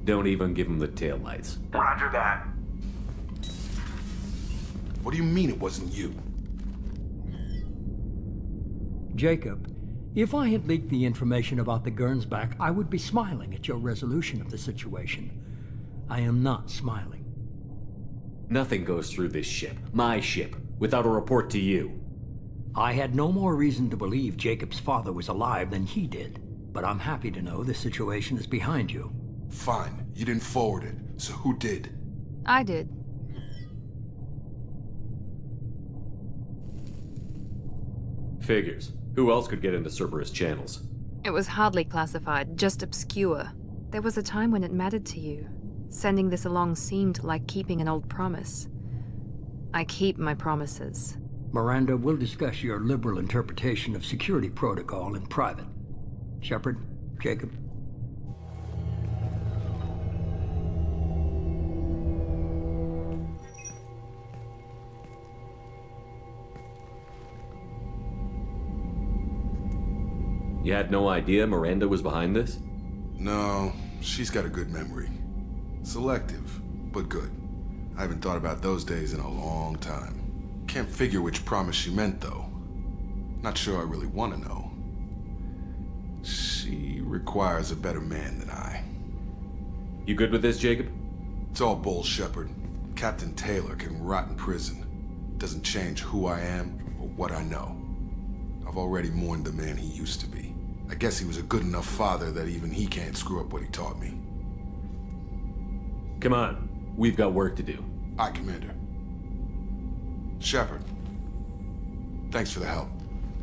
Don't even give him the taillights. Roger that. What do you mean it wasn't you? Jacob, if I had leaked the information about the Gernsback, I would be smiling at your resolution of the situation. I am not smiling. Nothing goes through this ship, my ship, without a report to you. I had no more reason to believe Jacob's father was alive than he did. but I'm happy to know the situation is behind you. Fine. You didn't forward it, so who did? I did. Figures. Who else could get into Cerberus channels? It was hardly classified, just obscure. There was a time when it mattered to you. Sending this along seemed like keeping an old promise. I keep my promises. Miranda, we'll discuss your liberal interpretation of security protocol in private. Shepard, Jacob. You had no idea Miranda was behind this? No, she's got a good memory. Selective, but good. I haven't thought about those days in a long time. Can't figure which promise she meant, though. Not sure I really want to know. She requires a better man than I. You good with this, Jacob? It's all bull, Shepard. Captain Taylor can rot in prison. Doesn't change who I am or what I know. I've already mourned the man he used to be. I guess he was a good enough father that even he can't screw up what he taught me. Come on. We've got work to do. Aye, Commander. Shepard. Thanks for the help.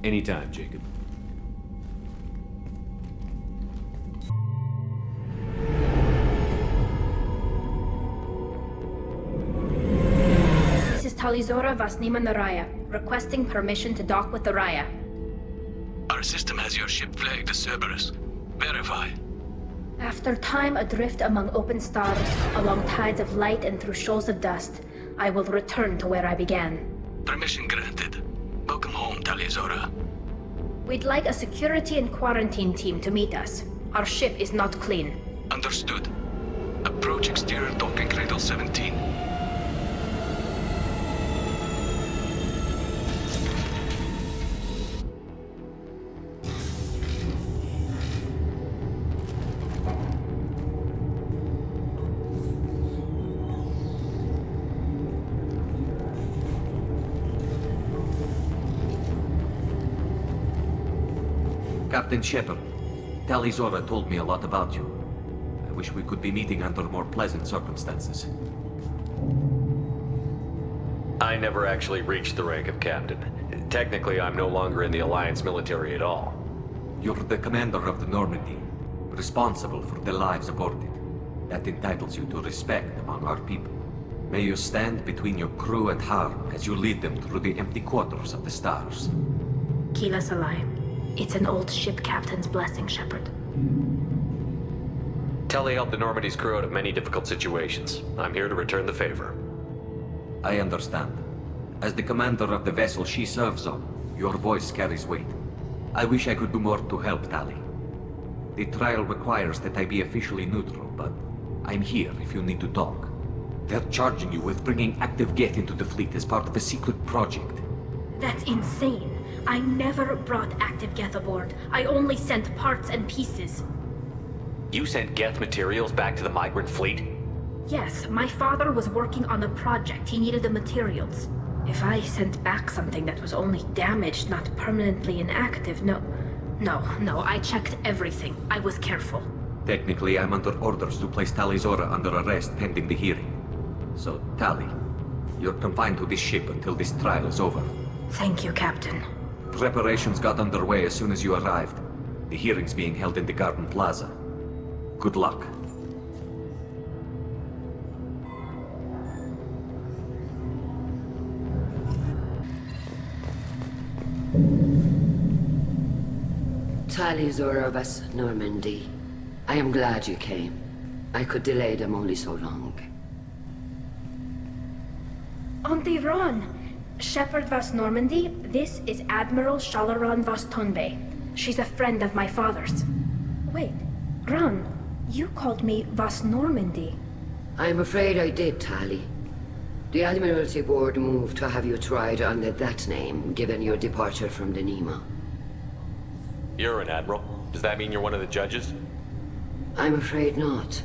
Anytime, Jacob. This is Talizora Vasnimanaraya, requesting permission to dock with Aria. Our system has your ship flagged as Cerberus. Verify. After time adrift among open stars, along tides of light and through shoals of dust, I will return to where I began. Permission granted. Welcome home, Talizora. We'd like a security and quarantine team to meet us. Our ship is not clean. Understood. Approach exterior docking cradle 17. Captain Shepard, Talizora told me a lot about you. I wish we could be meeting under more pleasant circumstances. I never actually reached the rank of captain. Technically, I'm no longer in the Alliance military at all. You're the commander of the Normandy, responsible for the lives aborted. That entitles you to respect among our people. May you stand between your crew and harm as you lead them through the empty quarters of the stars. Kila Salai. It's an old ship captain's blessing, Shepard. Telly helped the Normandy's crew out of many difficult situations. I'm here to return the favor. I understand. As the commander of the vessel she serves on, your voice carries weight. I wish I could do more to help, Tali. The trial requires that I be officially neutral, but I'm here if you need to talk. They're charging you with bringing active Geth into the fleet as part of a secret project. That's insane. I never brought active Geth aboard. I only sent parts and pieces. You sent Geth materials back to the migrant fleet? Yes, my father was working on a project. He needed the materials. If I sent back something that was only damaged, not permanently inactive, no, I checked everything. I was careful. Technically, I'm under orders to place Talizora under arrest pending the hearing. So, Tali, you're confined to this ship until this trial is over. Thank you, Captain. Preparations got underway as soon as you arrived. The hearing's being held in the Garden Plaza. Good luck. Talizora vas Normandy. I am glad you came. I could delay them only so long. Auntie Ron! Shepard vas Normandy, this is Admiral Shalaran vas Tonbe. She's a friend of my father's. Wait, Ron, you called me vas Normandy. I'm afraid I did, Tali. The Admiralty Board moved to have you tried under that name, given your departure from the Nima. You're an admiral. Does that mean you're one of the judges? I'm afraid not.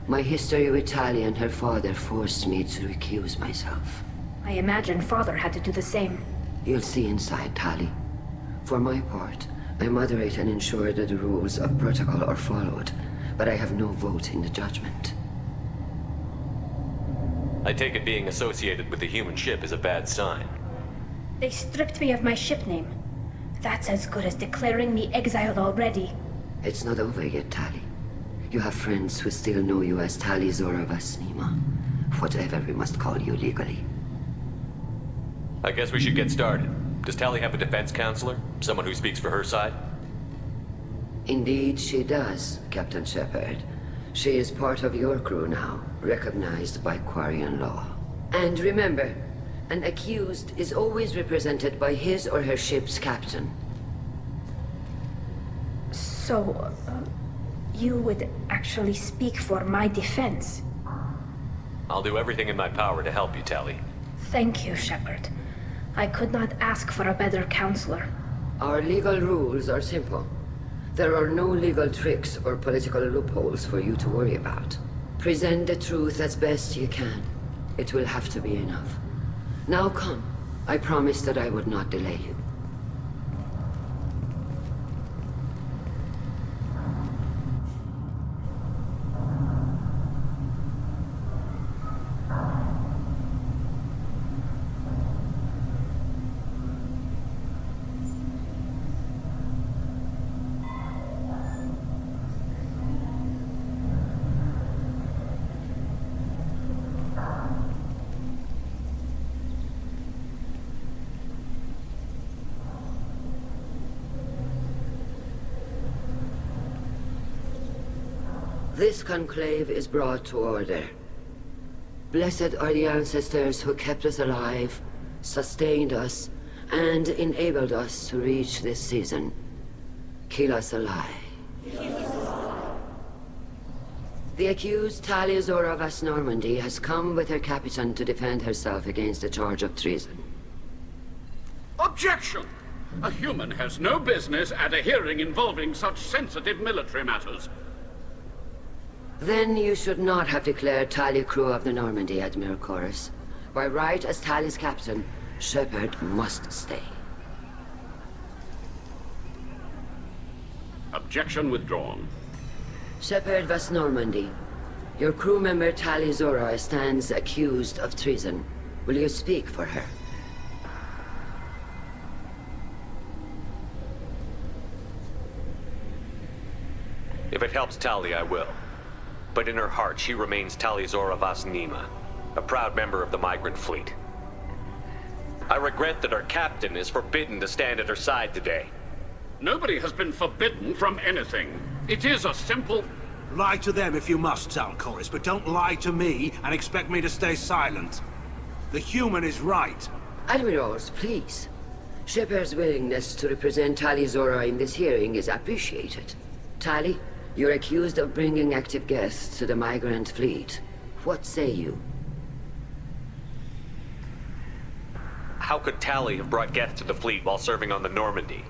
My history with Tali and her father forced me to recuse myself. I imagine father had to do the same. You'll see inside, Tali. For my part, I moderate and ensure that the rules of protocol are followed, but I have no vote in the judgment. I take it being associated with the human ship is a bad sign. They stripped me of my ship name. That's as good as declaring me exiled already. It's not over yet, Tali. You have friends who still know you as Tali Zora Vasnima. Whatever we must call you legally. I guess we should get started. Does Tali have a defense counselor? Someone who speaks for her side? Indeed she does, Captain Shepard. She is part of your crew now, recognized by Quarian law. And remember, an accused is always represented by his or her ship's captain. So, you would actually speak for my defense? I'll do everything in my power to help you, Tali. Thank you, Shepard. I could not ask for a better counselor. Our legal rules are simple. There are no legal tricks or political loopholes for you to worry about. Present the truth as best you can. It will have to be enough. Now come. I promised that I would not delay you. This conclave is brought to order. Blessed are the ancestors who kept us alive, sustained us, and enabled us to reach this season. Keep us alive. The accused Tali Zora Vas Normandy has come with her captain to defend herself against a charge of treason. Objection! A human has no business at a hearing involving such sensitive military matters. Then you should not have declared Tali crew of the Normandy, Admiral Chorus. By right as Tali's captain, Shepard must stay. Objection withdrawn. Shepard Vas Normandy, your crew member Tali Zora stands accused of treason. Will you speak for her? If it helps Tali, I will. But in her heart, she remains Tali Zora Vas Nima, a proud member of the migrant fleet. I regret that our captain is forbidden to stand at her side today. Nobody has been forbidden from anything. It is a simple... Lie to them if you must, Chorus, but don't lie to me and expect me to stay silent. The human is right. Admirals, please. Shepard's willingness to represent Tali Zora in this hearing is appreciated. Tali, you're accused of bringing active guests to the migrant fleet. What say you? How could Tali have brought guests to the fleet while serving on the Normandy?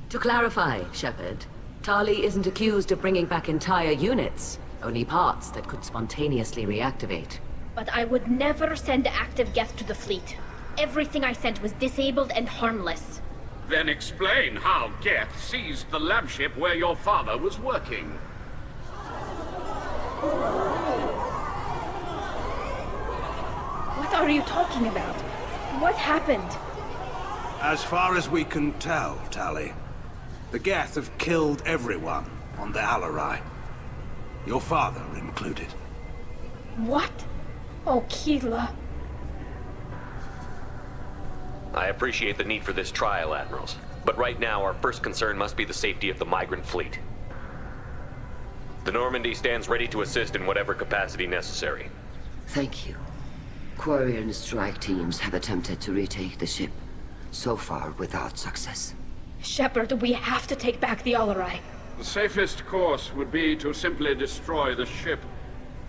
To clarify, Shepard, Tali isn't accused of bringing back entire units, only parts that could spontaneously reactivate. But I would never send active guests to the fleet. Everything I sent was disabled and harmless. Then explain how Geth seized the lab ship where your father was working. What are you talking about? What happened? As far as we can tell, Tali, the Geth have killed everyone on the Alarai. Your father included. What? Oh, Keela. I appreciate the need for this trial, Admirals. But right now, our first concern must be the safety of the migrant fleet. The Normandy stands ready to assist in whatever capacity necessary. Thank you. Quarian strike teams have attempted to retake the ship, so far without success. Shepard, we have to take back the Alarai. The safest course would be to simply destroy the ship.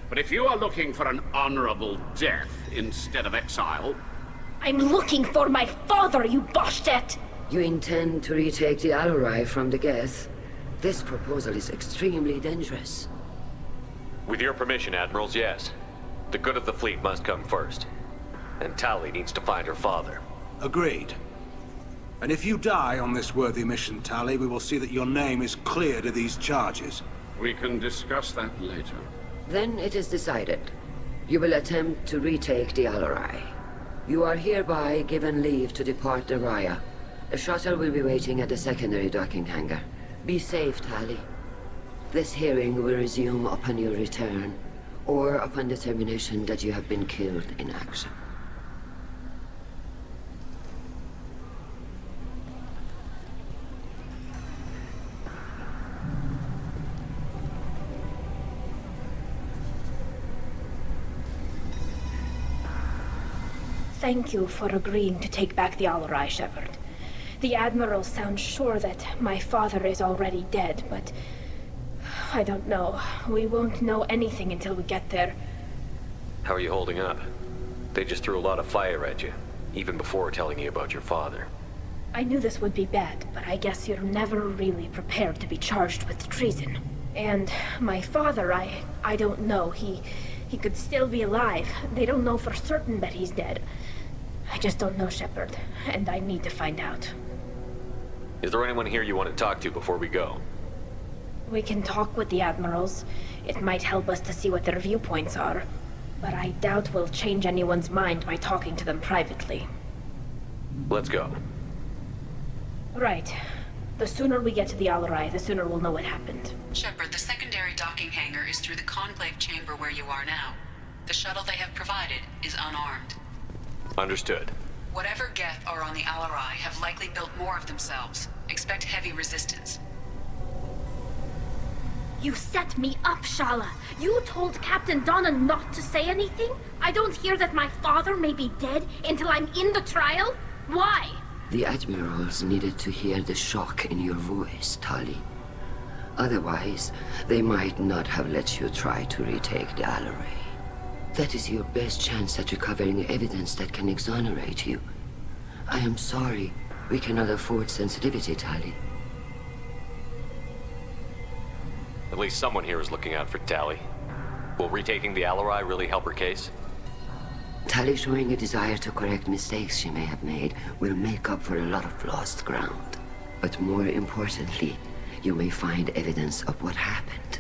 But if you are looking for an honorable death instead of exile... I'm looking for my father, you bastet! You intend to retake the Alarai from the Geth? This proposal is extremely dangerous. With your permission, Admirals, yes. The good of the fleet must come first. And Tali needs to find her father. Agreed. And if you die on this worthy mission, Tali, we will see that your name is cleared of these charges. We can discuss that later. Then it is decided. You will attempt to retake the Alarai. You are hereby given leave to depart the Raya. A shuttle will be waiting at the secondary docking hangar. Be safe, Tali. This hearing will resume upon your return, or upon determination that you have been killed in action. Thank you for agreeing to take back the Alarai, Shepard. The Admiral sounds sure that my father is already dead, but I don't know. We won't know anything until we get there. How are you holding up? They just threw a lot of fire at you, even before telling you about your father. I knew this would be bad, but I guess you're never really prepared to be charged with treason. And my father, I don't know. He could still be alive. They don't know for certain that he's dead. I just don't know, Shepard, and I need to find out. Is there anyone here you want to talk to before we go? We can talk with the Admirals. It might help us to see what their viewpoints are. But I doubt we'll change anyone's mind by talking to them privately. Let's go. Right. The sooner we get to the Alarai, the sooner we'll know what happened. Shepard, the secondary docking hangar is through the Conclave chamber where you are now. The shuttle they have provided is unarmed. Understood. Whatever Geth are on the Alarai have likely built more of themselves. Expect heavy resistance. You set me up, Shala. You told Captain Donna not to say anything? I don't hear that my father may be dead until I'm in the trial? Why? The Admirals needed to hear the shock in your voice, Tali. Otherwise, they might not have let you try to retake the Alarai. That is your best chance at recovering evidence that can exonerate you. I am sorry. We cannot afford sensitivity, Tali. At least someone here is looking out for Tali. Will retaking the Alarai really help her case? Tali showing a desire to correct mistakes she may have made will make up for a lot of lost ground. But more importantly, you may find evidence of what happened.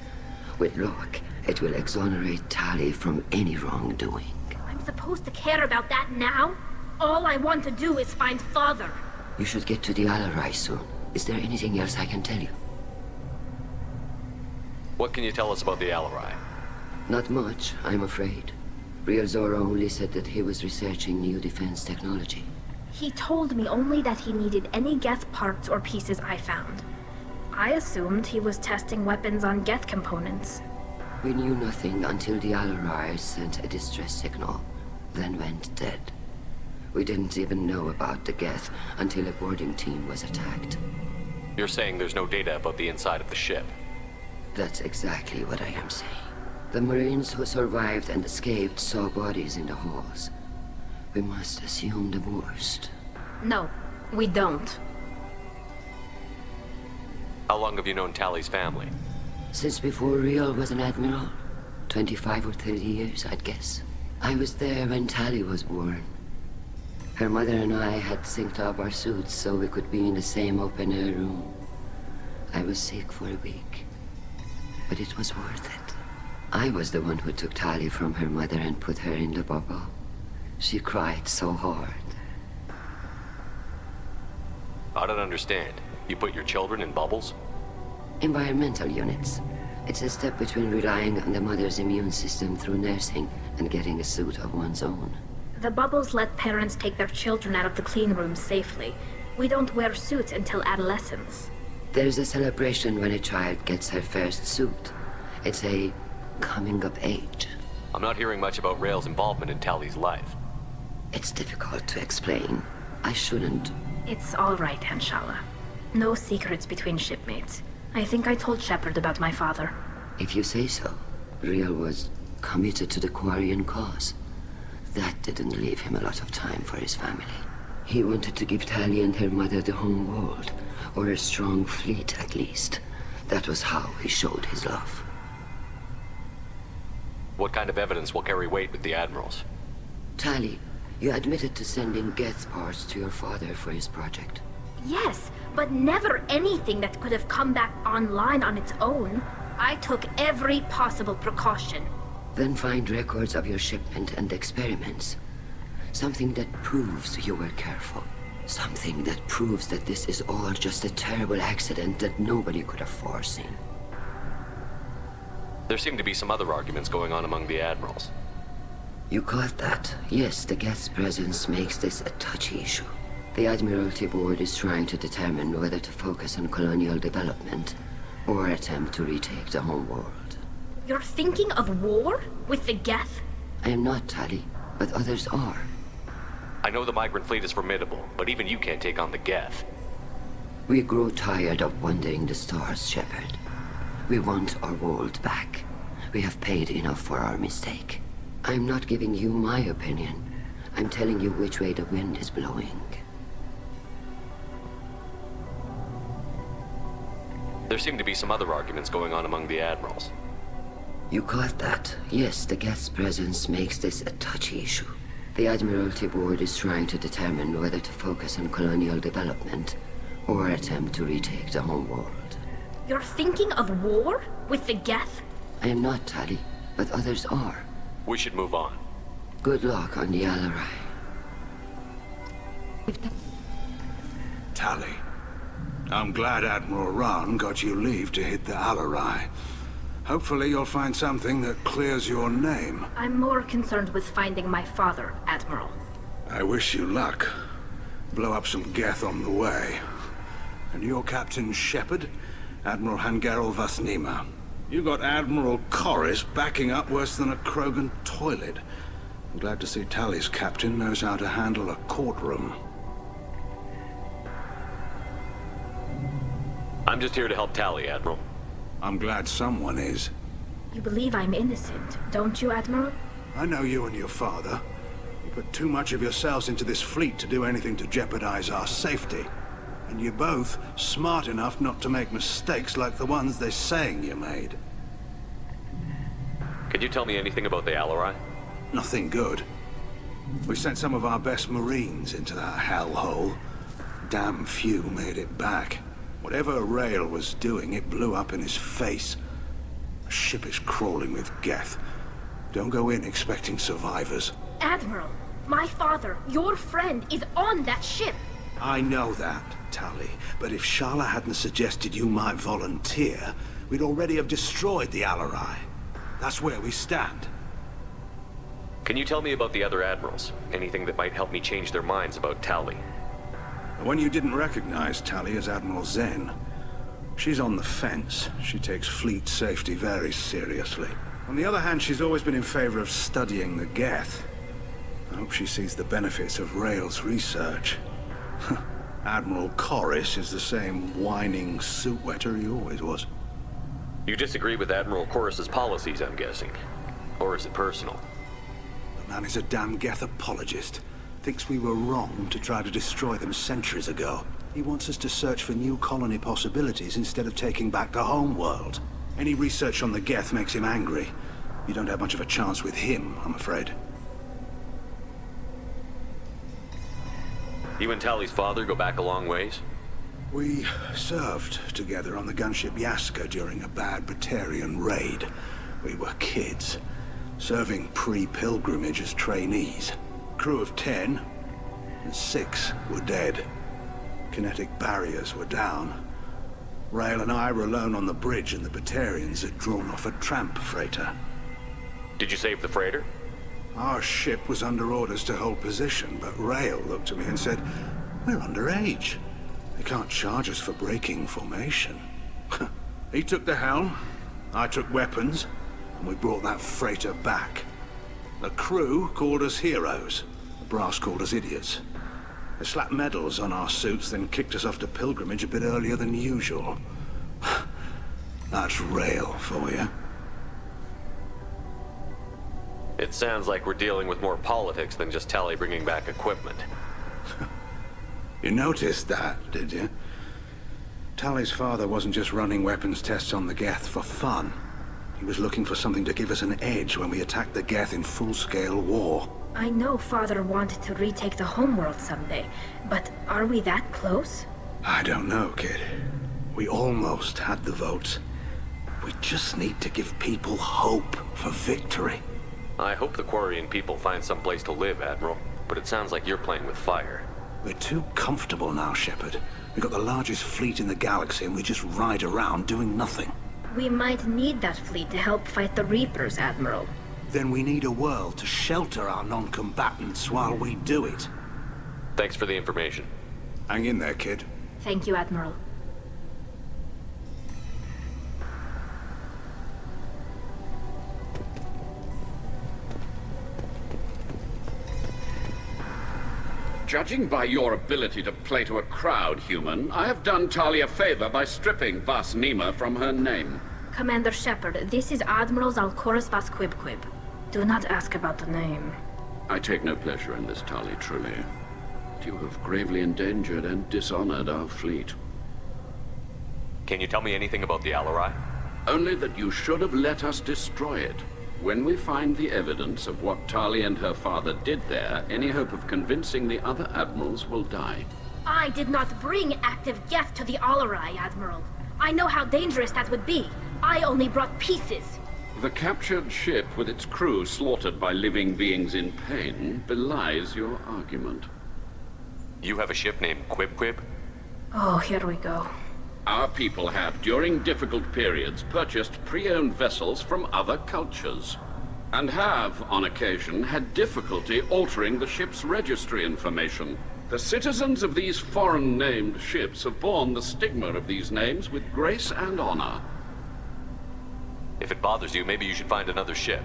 With luck, it will exonerate Tali from any wrongdoing. I'm supposed to care about that now? All I want to do is find Father. You should get to the Alarai soon. Is there anything else I can tell you? What can you tell us about the Alarai? Not much, I'm afraid. Real Zora only said that he was researching new defense technology. He told me only that he needed any Geth parts or pieces I found. I assumed he was testing weapons on Geth components. We knew nothing until the Alarai sent a distress signal, then went dead. We didn't even know about the Geth until a boarding team was attacked. You're saying there's no data about the inside of the ship? That's exactly what I am saying. The Marines who survived and escaped saw bodies in the halls. We must assume the worst. No, we don't. How long have you known Tali's family? Since before Real was an admiral. 25 or 30 years, I'd guess. I was there when Tali was born. Her mother and I had synced up our suits so we could be in the same open-air room. I was sick for a week, but it was worth it. I was the one who took Tali from her mother and put her in the bubble. She cried so hard. I don't understand. You put your children in bubbles? Environmental units. It's a step between relying on the mother's immune system through nursing and getting a suit of one's own. The bubbles let parents take their children out of the clean rooms safely. We don't wear suits until adolescence. There's a celebration when a child gets her first suit. It's a coming of age. I'm not hearing much about Rael's involvement in Tali's life. It's difficult to explain. I shouldn't. It's all right, Anshala. No secrets between shipmates. I think I told Shepard about my father. If you say so. Real was committed to the Quarian cause. That didn't leave him a lot of time for his family. He wanted to give Tali and her mother the home world, or a strong fleet at least. That was how he showed his love. What kind of evidence will carry weight with the Admirals? Tali, you admitted to sending Geth parts to your father for his project. Yes, but never anything that could have come back online on its own. I took every possible precaution. Then find records of your shipment and experiments. Something that proves you were careful. Something that proves that this is all just a terrible accident that nobody could have foreseen. There seem to be some other arguments going on among the admirals. You caught that? Yes, the Geth's presence makes this a touchy issue. The Admiralty Board is trying to determine whether to focus on colonial development or attempt to retake the homeworld. You're thinking of war? With the Geth? I am not, Tali, but others are. I know the migrant fleet is formidable, but even you can't take on the Geth. We grow tired of wandering the stars, Shepard. We want our world back. We have paid enough for our mistake. I'm not giving you my opinion. I'm telling you which way the wind is blowing. There seem to be some other arguments going on among the admirals. You caught that? Yes, the Geth's presence makes this a touchy issue. The Admiralty Board is trying to determine whether to focus on colonial development or attempt to retake the homeworld. You're thinking of war? With the Geth? I am not, Tali, but others are. We should move on. Good luck on the Alarai. Tali, I'm glad Admiral Rahn got you leave to hit the Alarai. Hopefully you'll find something that clears your name. I'm more concerned with finding my father, Admiral. I wish you luck. Blow up some Geth on the way. And your Captain Shepard, Admiral Hangarel Vasnima. You got Admiral Corris backing up worse than a Krogan toilet. I'm glad to see Tali's captain knows how to handle a courtroom. I'm just here to help Tali, Admiral. I'm glad someone is. You believe I'm innocent, don't you, Admiral? I know you and your father. You put too much of yourselves into this fleet to do anything to jeopardize our safety. And you're both smart enough not to make mistakes like the ones they're saying you made. Can you tell me anything about the Alarai? Nothing good. We sent some of our best Marines into that hellhole. Damn few made it back. Whatever Rael was doing, it blew up in his face. A ship is crawling with Geth. Don't go in expecting survivors. Admiral, my father, your friend, is on that ship. I know that, Tali, but if Shala hadn't suggested you might volunteer, we'd already have destroyed the Alarai. That's where we stand. Can you tell me about the other admirals? Anything that might help me change their minds about Tali? The one you didn't recognize, Tali, is Admiral Zen. She's on the fence. She takes fleet safety very seriously. On the other hand, she's always been in favor of studying the Geth. I hope she sees the benefits of Rael's research. Admiral Corris is the same whining suit-wetter he always was. You disagree with Admiral Corris's policies, I'm guessing. Or is it personal? The man is a damn Geth apologist. Thinks we were wrong to try to destroy them centuries ago. He wants us to search for new colony possibilities instead of taking back the homeworld. Any research on the Geth makes him angry. You don't have much of a chance with him, I'm afraid. You and Tali's father go back a long ways? We served together on the gunship Yaska during a bad Batarian raid. We were kids, serving pre-pilgrimage as trainees. Crew of 10, and 6 were dead. Kinetic barriers were down. Rael and I were alone on the bridge, and the Batarians had drawn off a tramp freighter. Did you save the freighter? Our ship was under orders to hold position, but Rael looked at me and said, "We're underage. They can't charge us for breaking formation." He took the helm, I took weapons, and we brought that freighter back. The crew called us heroes. The brass called us idiots. They slapped medals on our suits, then kicked us off to pilgrimage a bit earlier than usual. That's Rael for you. It sounds like we're dealing with more politics than just Tali bringing back equipment. You noticed that, did you? Tali's father wasn't just running weapons tests on the Geth for fun. He was looking for something to give us an edge when we attacked the Geth in full-scale war. I know Father wanted to retake the homeworld someday, but are we that close? I don't know, kid. We almost had the vote. We just need to give people hope for victory. I hope the Quarian people find some place to live, Admiral. But it sounds like you're playing with fire. We're too comfortable now, Shepard. We've got the largest fleet in the galaxy and we just ride around doing nothing. We might need that fleet to help fight the Reapers, Admiral. Then we need a world to shelter our non-combatants while we do it. Thanks for the information. Hang in there, kid. Thank you, Admiral. Judging by your ability to play to a crowd, human, I have done Tali a favor by stripping Vas Nima from her name. Commander Shepard, this is Admiral Zalkorus Vas Quibquib. Do not ask about the name. I take no pleasure in this, Tali, truly. You have gravely endangered and dishonored our fleet. Can you tell me anything about the Alarai? Only that you should have let us destroy it. When we find the evidence of what Tali and her father did there, any hope of convincing the other admirals will die. I did not bring active Geth to the Alarai, Admiral. I know how dangerous that would be. I only brought pieces. The captured ship with its crew slaughtered by living beings in pain belies your argument. You have a ship named Quib? Oh, here we go. Our people have, during difficult periods, purchased pre-owned vessels from other cultures, and have, on occasion, had difficulty altering the ship's registry information. The citizens of these foreign-named ships have borne the stigma of these names with grace and honor. If it bothers you, maybe you should find another ship.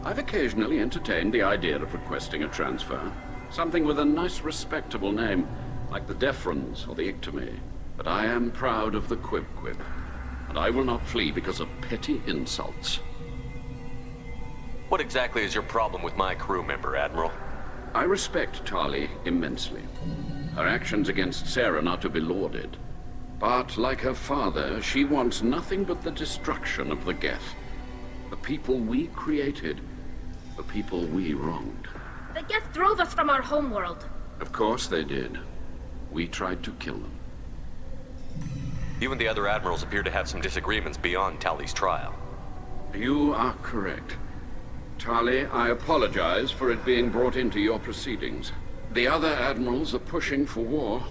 I've occasionally entertained the idea of requesting a transfer. Something with a nice, respectable name, like the Defrons or the Ictomy. But I am proud of the Quib, and I will not flee because of petty insults. What exactly is your problem with my crew member, Admiral? I respect Tali immensely. Her actions against Saren are to be lauded. But, like her father, she wants nothing but the destruction of the Geth. The people we created, the people we wronged. The Geth drove us from our homeworld. Of course they did. We tried to kill them. You and the other admirals appear to have some disagreements beyond Tali's trial. You are correct. Tali, I apologize for it being brought into your proceedings. The other admirals are pushing for war.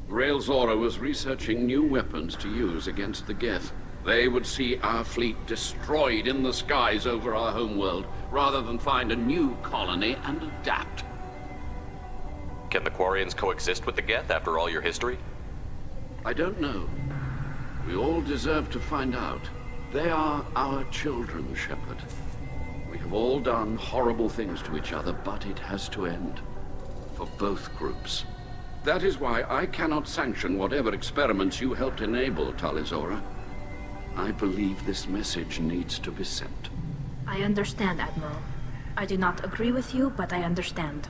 Rael Zora was researching new weapons to use against the Geth. They would see our fleet destroyed in the skies over our homeworld, rather than find a new colony and adapt. Can the Quarians coexist with the Geth after all your history? I don't know. We all deserve to find out. They are our children, Shepard. We have all done horrible things to each other, but it has to end. For both groups. That is why I cannot sanction whatever experiments you helped enable, Tali Zora. I believe this message needs to be sent. I understand, Admiral. I do not agree with you, but I understand.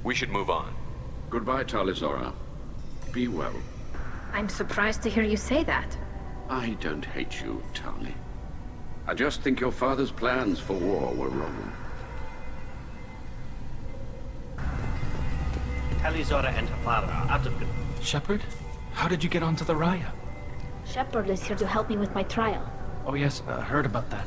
We should move on. Goodbye, Tali Zora. Be well. I'm surprised to hear you say that. I don't hate you, Tali. I just think your father's plans for war were wrong. Tali Zora and her father are out of... Shepard? How did you get onto the Raya? Shepard is here to help me with my trial. Oh yes, heard about that.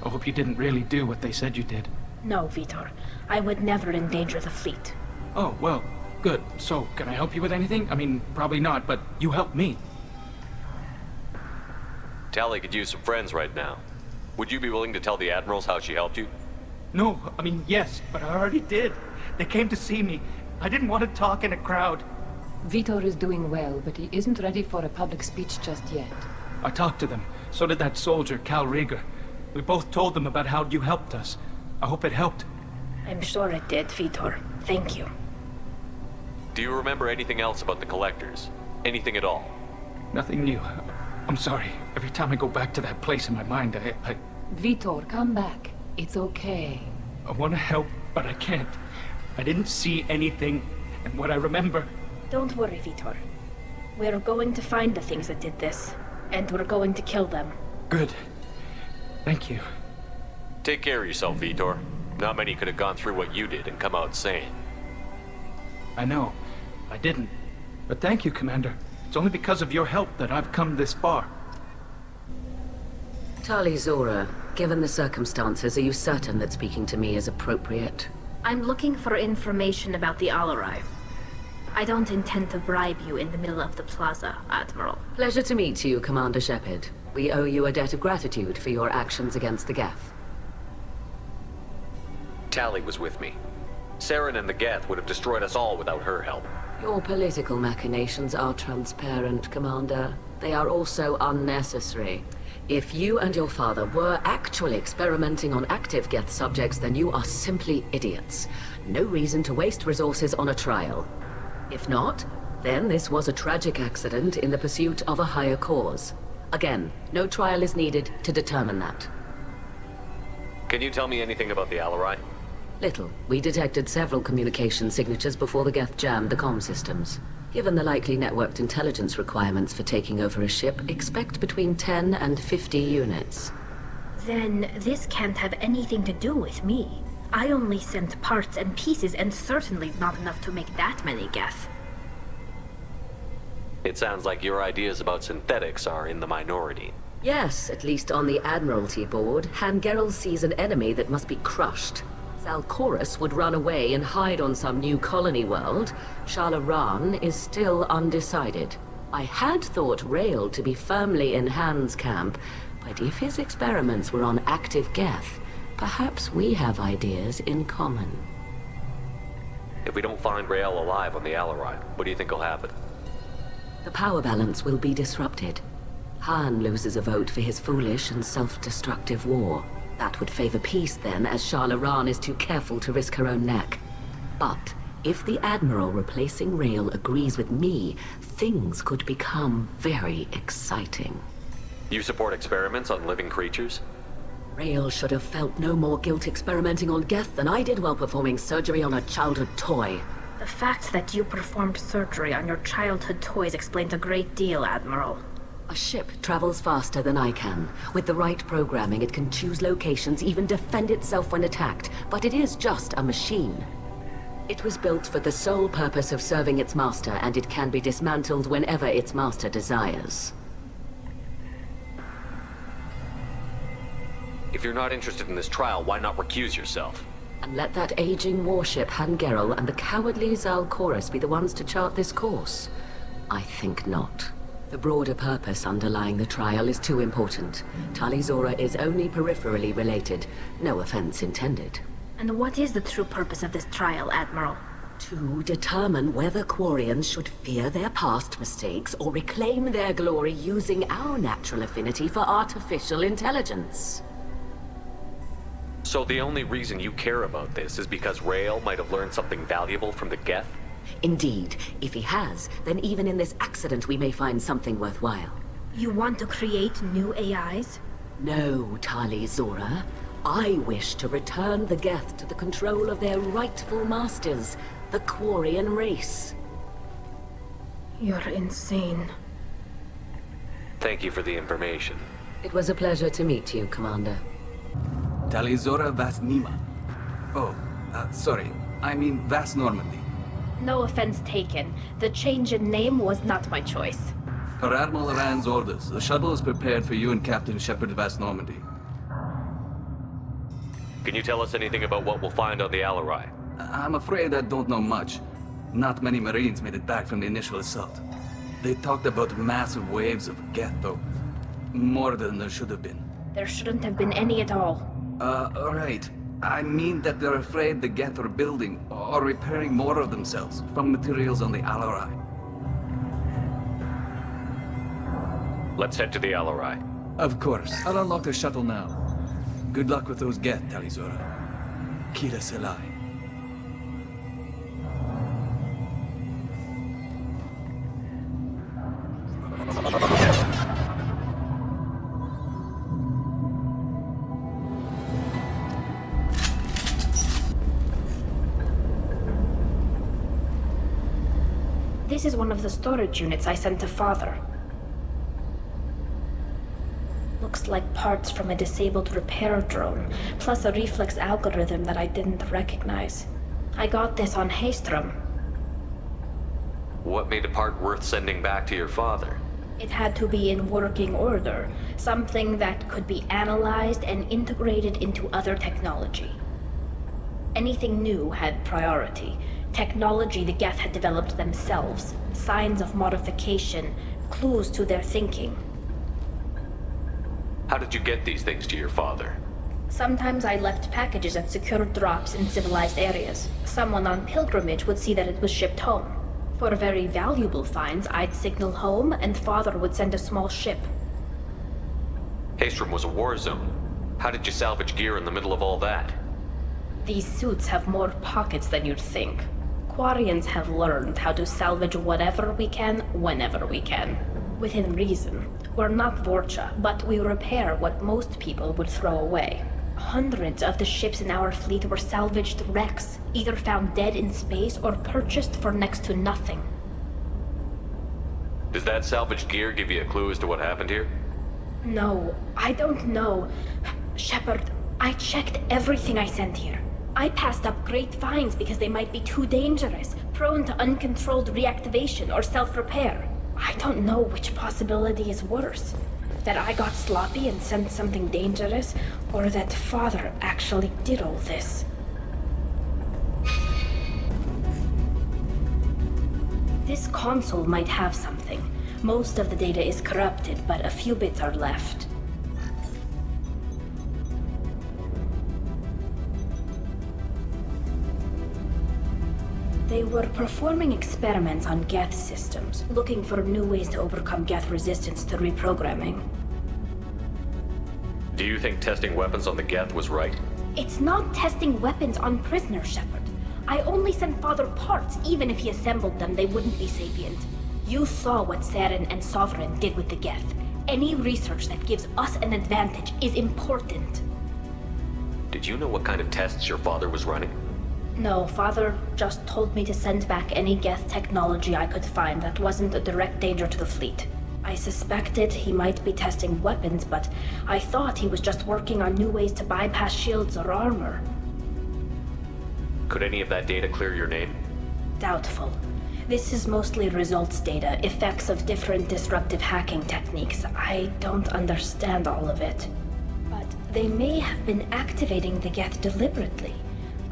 I hope you didn't really do what they said you did. No, Veetor. I would never endanger the fleet. Oh, well, good. So, can I help you with anything? I mean, probably not, but you helped me. Tali could use some friends right now. Would you be willing to tell the admirals how she helped you? No, I mean, yes, but I already did. They came to see me. I didn't want to talk in a crowd. Veetor is doing well, but he isn't ready for a public speech just yet. I talked to them. So did that soldier, Cal Rieger. We both told them about how you helped us. I hope it helped. I'm sure it did, Veetor. Thank you. Do you remember anything else about the Collectors? Anything at all? Nothing new. I'm sorry. Every time I go back to that place in my mind, I... Veetor, come back. It's okay. I want to help, but I can't. I didn't see anything, and what I remember... Don't worry, Veetor. We're going to find the things that did this, and we're going to kill them. Good. Thank you. Take care of yourself, Veetor. Not many could have gone through what you did and come out sane. I know. I didn't. But thank you, Commander. It's only because of your help that I've come this far. Tali Zora, given the circumstances, are you certain that speaking to me is appropriate? I'm looking for information about the Alarai. I don't intend to bribe you in the middle of the plaza, Admiral. Pleasure to meet you, Commander Shepard. We owe you a debt of gratitude for your actions against the Geth. Tali was with me. Saren and the Geth would have destroyed us all without her help. Your political machinations are transparent, Commander. They are also unnecessary. If you and your father were actually experimenting on active Geth subjects, then you are simply idiots. No reason to waste resources on a trial. If not, then this was a tragic accident in the pursuit of a higher cause. Again, no trial is needed to determine that. Can you tell me anything about the Alarai? Little. We detected several communication signatures before the Geth jammed the comm systems. Given the likely networked intelligence requirements for taking over a ship, expect between 10 and 50 units. Then this can't have anything to do with me. I only sent parts and pieces, and certainly not enough to make that many Geth. It sounds like your ideas about synthetics are in the minority. Yes, at least on the Admiralty board, Han Gerrel sees an enemy that must be crushed. Zalcorus would run away and hide on some new colony world. Shalaran is still undecided. I had thought Rael to be firmly in Han's camp, but if his experiments were on active Geth, perhaps we have ideas in common. If we don't find Rael alive on the Alarai, what do you think will happen? The power balance will be disrupted. Han loses a vote for his foolish and self-destructive war. That would favor peace then, as Shalaran is too careful to risk her own neck. But if the Admiral replacing Rael agrees with me, things could become very exciting. You support experiments on living creatures? Rael should have felt no more guilt experimenting on Geth than I did while performing surgery on a childhood toy. The fact that you performed surgery on your childhood toys explains a great deal, Admiral. A ship travels faster than I can. With the right programming, it can choose locations, even defend itself when attacked. But it is just a machine. It was built for the sole purpose of serving its master, and it can be dismantled whenever its master desires. If you're not interested in this trial, why not recuse yourself? And let that aging warship Han Gerrel and the cowardly Zalcorus be the ones to chart this course? I think not. The broader purpose underlying the trial is too important. Tali Zora is only peripherally related. No offense intended. And what is the true purpose of this trial, Admiral? To determine whether Quarians should fear their past mistakes or reclaim their glory using our natural affinity for artificial intelligence. So the only reason you care about this is because Rael might have learned something valuable from the Geth? Indeed. If he has, then even in this accident we may find something worthwhile. You want to create new AIs? No, Tali Zora. I wish to return the Geth to the control of their rightful masters, the Quarian race. You're insane. Thank you for the information. It was a pleasure to meet you, Commander. Tali Zora Vas Nima. Oh, sorry. I mean Vas Normandy. No offense taken. The change in name was not my choice. Per Admiral Rand's orders, the shuttle is prepared for you and Captain Shepard Vas Normandy. Can you tell us anything about what we'll find on the Alarai? I'm afraid I don't know much. Not many Marines made it back from the initial assault. They talked about massive waves of Geth, though. More than there should have been. There shouldn't have been any at all. Right. I mean that they're afraid the Geth are building or repairing more of themselves from materials on the Alarai. Let's head to the Alarai. Of course. I'll unlock the shuttle now. Good luck with those Geth, Tali Zora. Kira Selai. This is one of the storage units I sent to Father. Looks like parts from a disabled repair drone, plus a reflex algorithm that I didn't recognize. I got this on Haystrom. What made a part worth sending back to your father? It had to be in working order, something that could be analyzed and integrated into other technology. Anything new had priority. Technology the Geth had developed themselves, signs of modification, clues to their thinking. How did you get these things to your father? Sometimes I left packages at secure drops in civilized areas. Someone on pilgrimage would see that it was shipped home. For very valuable finds, I'd signal home, and Father would send a small ship. Haestrom was a war zone. How did you salvage gear in the middle of all that? These suits have more pockets than you'd think. Quarians have learned how to salvage whatever we can, whenever we can. Within reason. We're not Vorcha, but we repair what most people would throw away. Hundreds of the ships in our fleet were salvaged wrecks, either found dead in space or purchased for next to nothing. Does that salvaged gear give you a clue as to what happened here? No, I don't know. Shepard, I checked everything I sent here. I passed up great finds because they might be too dangerous, prone to uncontrolled reactivation or self-repair. I don't know which possibility is worse. That I got sloppy and sent something dangerous, or that Father actually did all this. This console might have something. Most of the data is corrupted, but a few bits are left. They were performing experiments on Geth systems, looking for new ways to overcome Geth resistance to reprogramming. Do you think testing weapons on the Geth was right? It's not testing weapons on prisoners, Shepard. I only sent Father parts. Even if he assembled them, they wouldn't be sapient. You saw what Saren and Sovereign did with the Geth. Any research that gives us an advantage is important. Did you know what kind of tests your father was running? No, Father just told me to send back any Geth technology I could find that wasn't a direct danger to the fleet. I suspected he might be testing weapons, but I thought he was just working on new ways to bypass shields or armor. Could any of that data clear your name? Doubtful. This is mostly results data, effects of different disruptive hacking techniques. I don't understand all of it. But they may have been activating the Geth deliberately.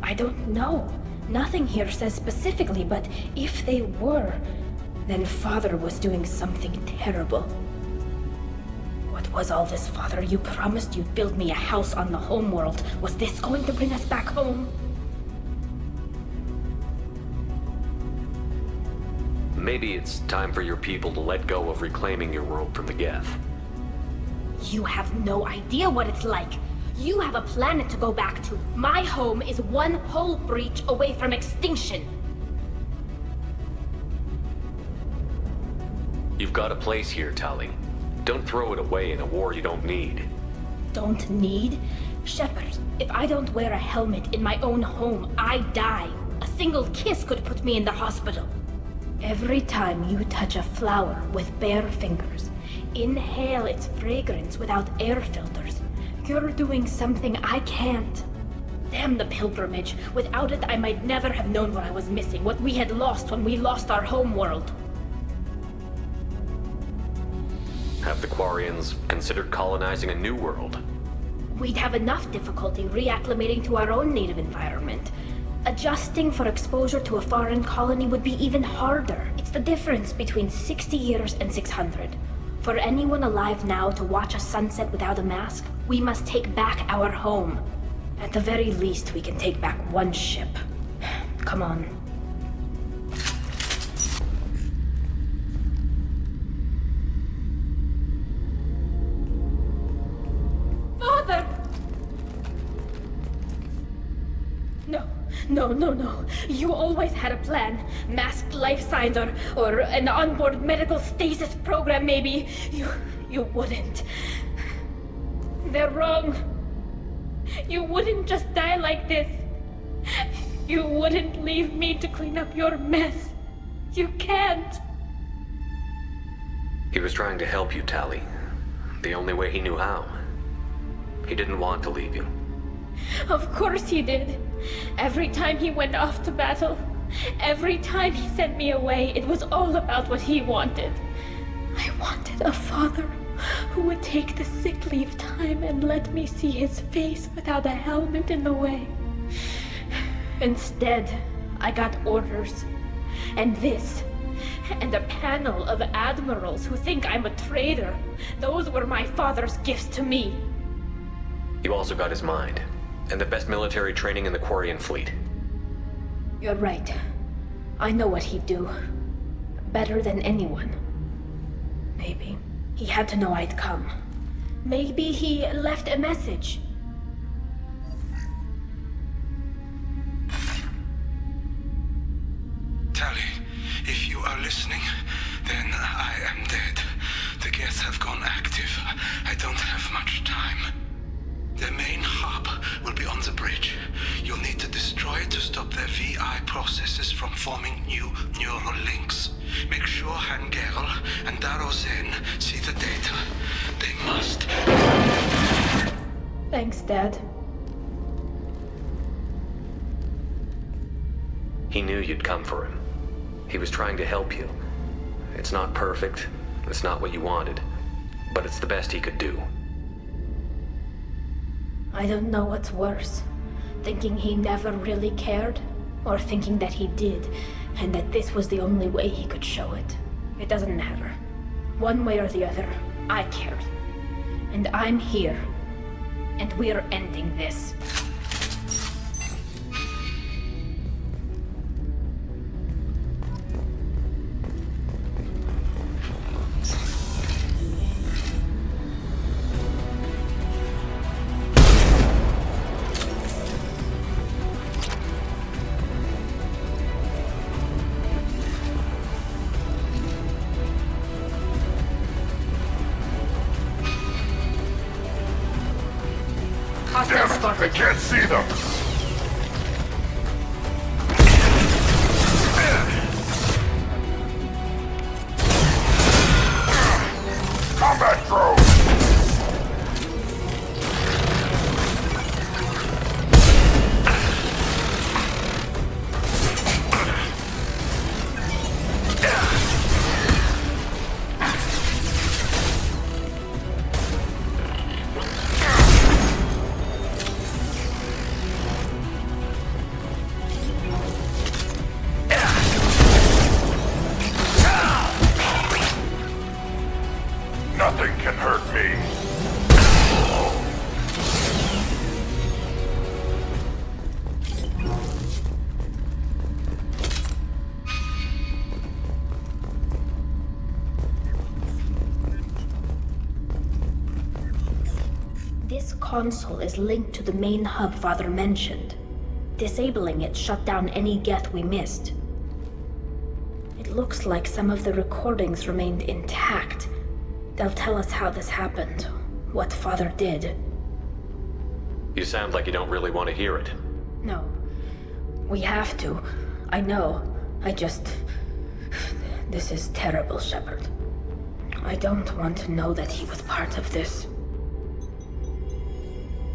I don't know. Nothing here says specifically, but if they were, then Father was doing something terrible. What was all this, Father? You promised you'd build me a house on the homeworld. Was this going to bring us back home? Maybe it's time for your people to let go of reclaiming your world from the Geth. You have no idea what it's like. You have a planet to go back to. My home is one hull breach away from extinction. You've got a place here, Tali. Don't throw it away in a war you don't need. Don't need? Shepard, if I don't wear a helmet in my own home, I die. A single kiss could put me in the hospital. Every time you touch a flower with bare fingers, inhale its fragrance without air filters, you're doing something I can't. Damn the pilgrimage. Without it, I might never have known what I was missing, what we had lost when we lost our home world. Have the Quarians considered colonizing a new world? We'd have enough difficulty reacclimating to our own native environment. Adjusting for exposure to a foreign colony would be even harder. It's the difference between 60 years and 600. For anyone alive now to watch a sunset without a mask, we must take back our home. At the very least, we can take back one ship. Come on. Father! No. You always had a plan. Masked life signs or an onboard medical stasis program, maybe. You wouldn't. They're wrong. You wouldn't just die like this. You wouldn't leave me to clean up your mess. You can't. He was trying to help you, Tali. The only way he knew how. He didn't want to leave you. Of course he did. Every time he went off to battle, Every time he sent me away, it was all about what he wanted. I wanted a father who would take the sick leave time and let me see his face without a helmet in the way. Instead, I got orders. And this. And a panel of admirals who think I'm a traitor. Those were my father's gifts to me. You also got his mind, and the best military training in the Quarian fleet. You're right. I know what he'd do. Better than anyone. Maybe he had to know I'd come. Maybe he left a message. Tali, if you are listening, then I am dead. The Geth have gone active. I don't have much time. The main hub will be on the bridge. You'll need to destroy it to stop their VI processes from forming new neural links. Make sure Hangerl and Darozen see the data. They must. Thanks, Dad. He knew you'd come for him. He was trying to help you. It's not perfect. It's not what you wanted. But it's the best he could do. I don't know what's worse. Thinking he never really cared, or thinking that he did, and that this was the only way he could show it. It doesn't matter. One way or the other, I cared. And I'm here. And we're ending this. I can't see them! Combat drone! Nothing can hurt me. This console is linked to the main hub Father mentioned. Disabling it shut down any Geth we missed. It looks like some of the recordings remained intact. They'll tell us how this happened, what Father did. You sound like you don't really want to hear it. No. We have to. I know. This is terrible, Shepard. I don't want to know that he was part of this.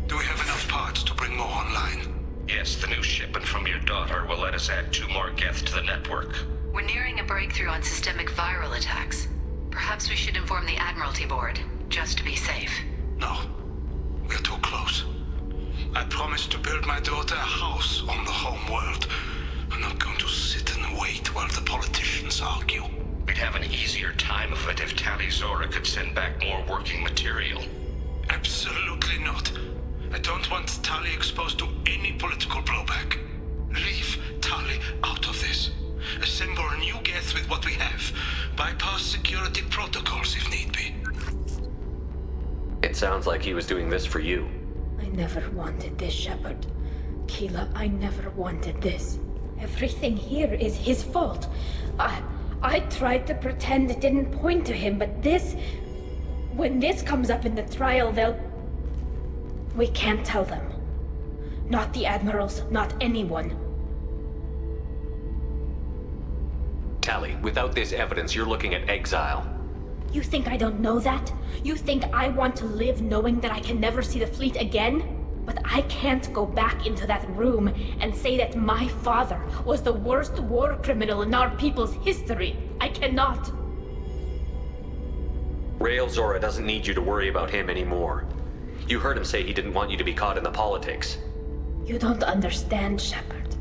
Do we have enough parts to bring more online? Yes, the new shipment from your daughter will let us add 2 more Geth to the network. We're nearing a breakthrough on systemic viral attacks. Perhaps we should inform the Admiralty Board, just to be safe. No. We're too close. I promised to build my daughter a house on the home world. I'm not going to sit and wait while the politicians argue. We'd have an easier time of it if Tali Zora could send back more working material. Absolutely not. I don't want Tali exposed to any political blowback. Leave Tali out of this. Assemble a new Geth with what we have. Bypass security protocols if need be. It sounds like he was doing this for you. I never wanted this, Shepard. Keela, I never wanted this. Everything here is his fault. I tried to pretend it didn't point to him, but this... When this comes up in the trial, they'll... We can't tell them. Not the admirals, not anyone. Tali, without this evidence, you're looking at exile. You think I don't know that? You think I want to live knowing that I can never see the fleet again? But I can't go back into that room and say that my father was the worst war criminal in our people's history. I cannot. Rael Zora doesn't need you to worry about him anymore. You heard him say he didn't want you to be caught in the politics. You don't understand, Shepard.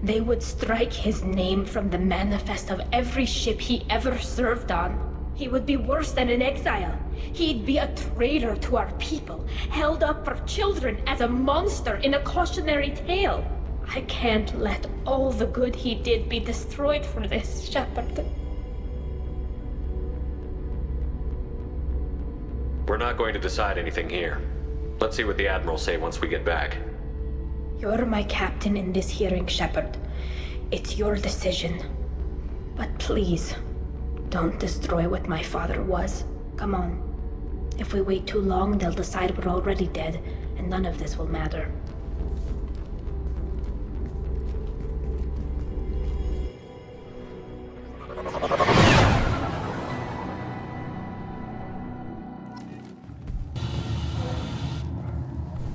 They would strike his name from the manifest of every ship he ever served on. He would be worse than an exile. He'd be a traitor to our people, held up for children as a monster in a cautionary tale. I can't let all the good he did be destroyed for this, Shepard. We're not going to decide anything here. Let's see what the Admirals say once we get back. You're my captain in this hearing, Shepard. It's your decision. But please, don't destroy what my father was. Come on. If we wait too long, they'll decide we're already dead, and none of this will matter.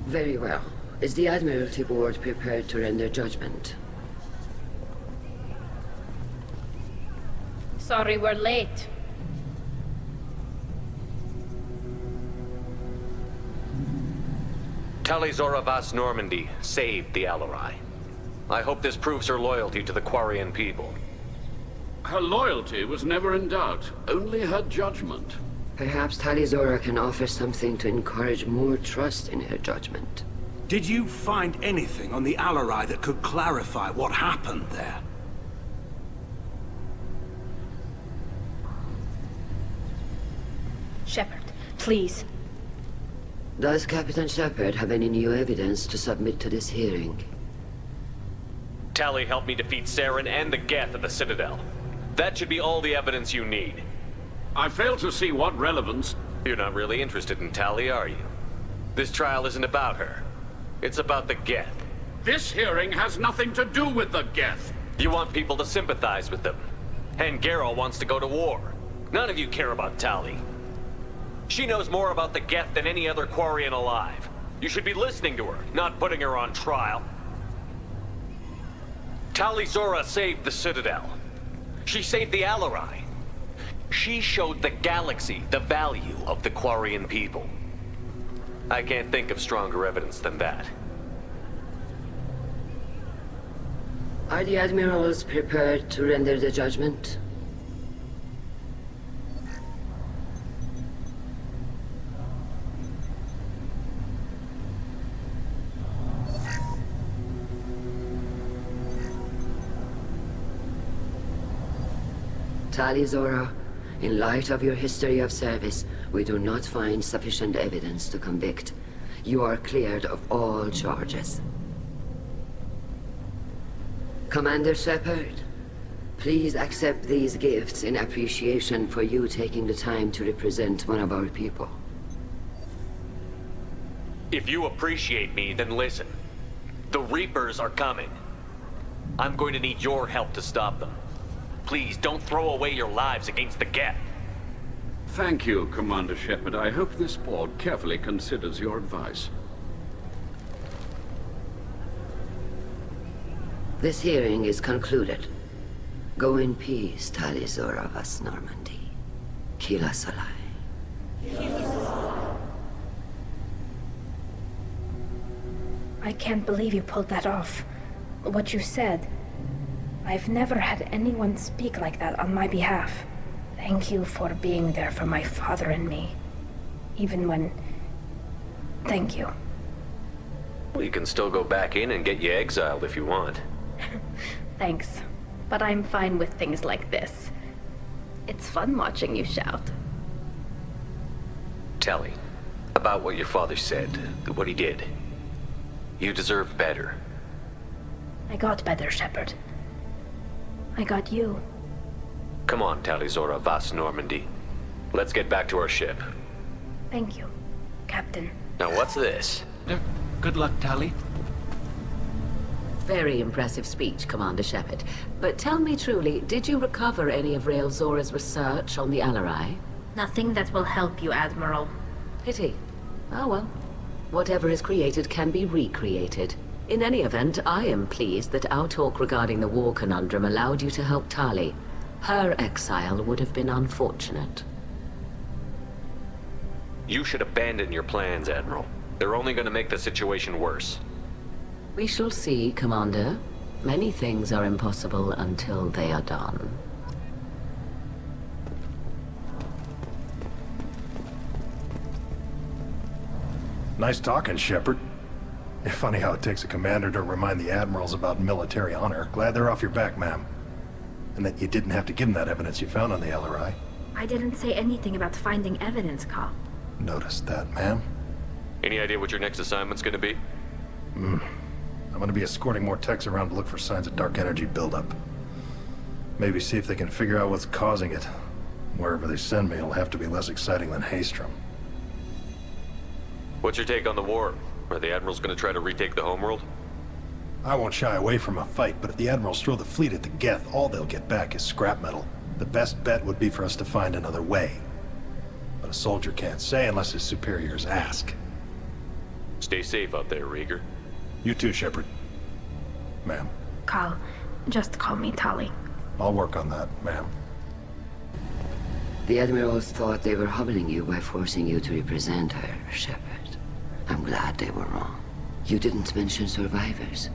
Very well. Is the Admiralty Board prepared to render judgment? Sorry we're late. Tali Zora Vas Normandy saved the Alarai. I hope this proves her loyalty to the Quarian people. Her loyalty was never in doubt, only her judgment. Perhaps Tali Zora can offer something to encourage more trust in her judgment. Did you find anything on the Alarai that could clarify what happened there? Shepard, please. Does Captain Shepard have any new evidence to submit to this hearing? Tali helped me defeat Saren and the Geth at the Citadel. That should be all the evidence you need. I fail to see what relevance... You're not really interested in Tali, are you? This trial isn't about her. It's about the Geth. This hearing has nothing to do with the Geth. You want people to sympathize with them. And Garrus wants to go to war. None of you care about Tali. She knows more about the Geth than any other Quarian alive. You should be listening to her, not putting her on trial. Tali Zora saved the Citadel. She saved the Alarai. She showed the galaxy the value of the Quarian people. I can't think of stronger evidence than that. Are the Admirals prepared to render the judgment? Tali Zora, in light of your history of service, we do not find sufficient evidence to convict. You are cleared of all charges. Commander Shepard, please accept these gifts in appreciation for you taking the time to represent one of our people. If you appreciate me, then listen. The Reapers are coming. I'm going to need your help to stop them. Please, don't throw away your lives against the Geth. Thank you, Commander Shepard. I hope this board carefully considers your advice. This hearing is concluded. Go in peace, Tali Zora Vas Normandy. Kila Salai. I can't believe you pulled that off. What you said. I've never had anyone speak like that on my behalf. Thank you for being there for my father and me. Even when... Thank you. We can still go back in and get you exiled if you want. Thanks. But I'm fine with things like this. It's fun watching you shout. Tali, about what your father said, what he did. You deserve better. I got better, Shepard. I got you. Come on, Tali Zora Vas Normandy. Let's get back to our ship. Thank you, Captain. Now what's this? Good luck, Tali. Very impressive speech, Commander Shepard. But tell me truly, did you recover any of Rael Zora's research on the Alarai? Nothing that will help you, Admiral. Pity. Oh well. Whatever is created can be recreated. In any event, I am pleased that our talk regarding the war conundrum allowed you to help Tali. Her exile would have been unfortunate. You should abandon your plans, Admiral. They're only going to make the situation worse. We shall see, Commander. Many things are impossible until they are done. Nice talking, Shepard. Funny how it takes a commander to remind the admirals about military honor. Glad they're off your back, ma'am. And that you didn't have to give them that evidence you found on the LRI. I didn't say anything about finding evidence, Cal. Noticed that, ma'am. Any idea what your next assignment's gonna be? I'm gonna be escorting more techs around to look for signs of dark energy buildup. Maybe see if they can figure out what's causing it. Wherever they send me, it'll have to be less exciting than Haystrom. What's your take on the war? Are the Admirals gonna try to retake the homeworld? I won't shy away from a fight, but if the Admirals throw the fleet at the Geth, all they'll get back is scrap metal. The best bet would be for us to find another way. But a soldier can't say unless his superiors ask. Stay safe out there, Rieger. You too, Shepard. Ma'am. Cal, just call me Tali. I'll work on that, ma'am. The Admirals thought they were humbling you by forcing you to represent her, Shepard. I'm glad they were wrong. You didn't mention survivors.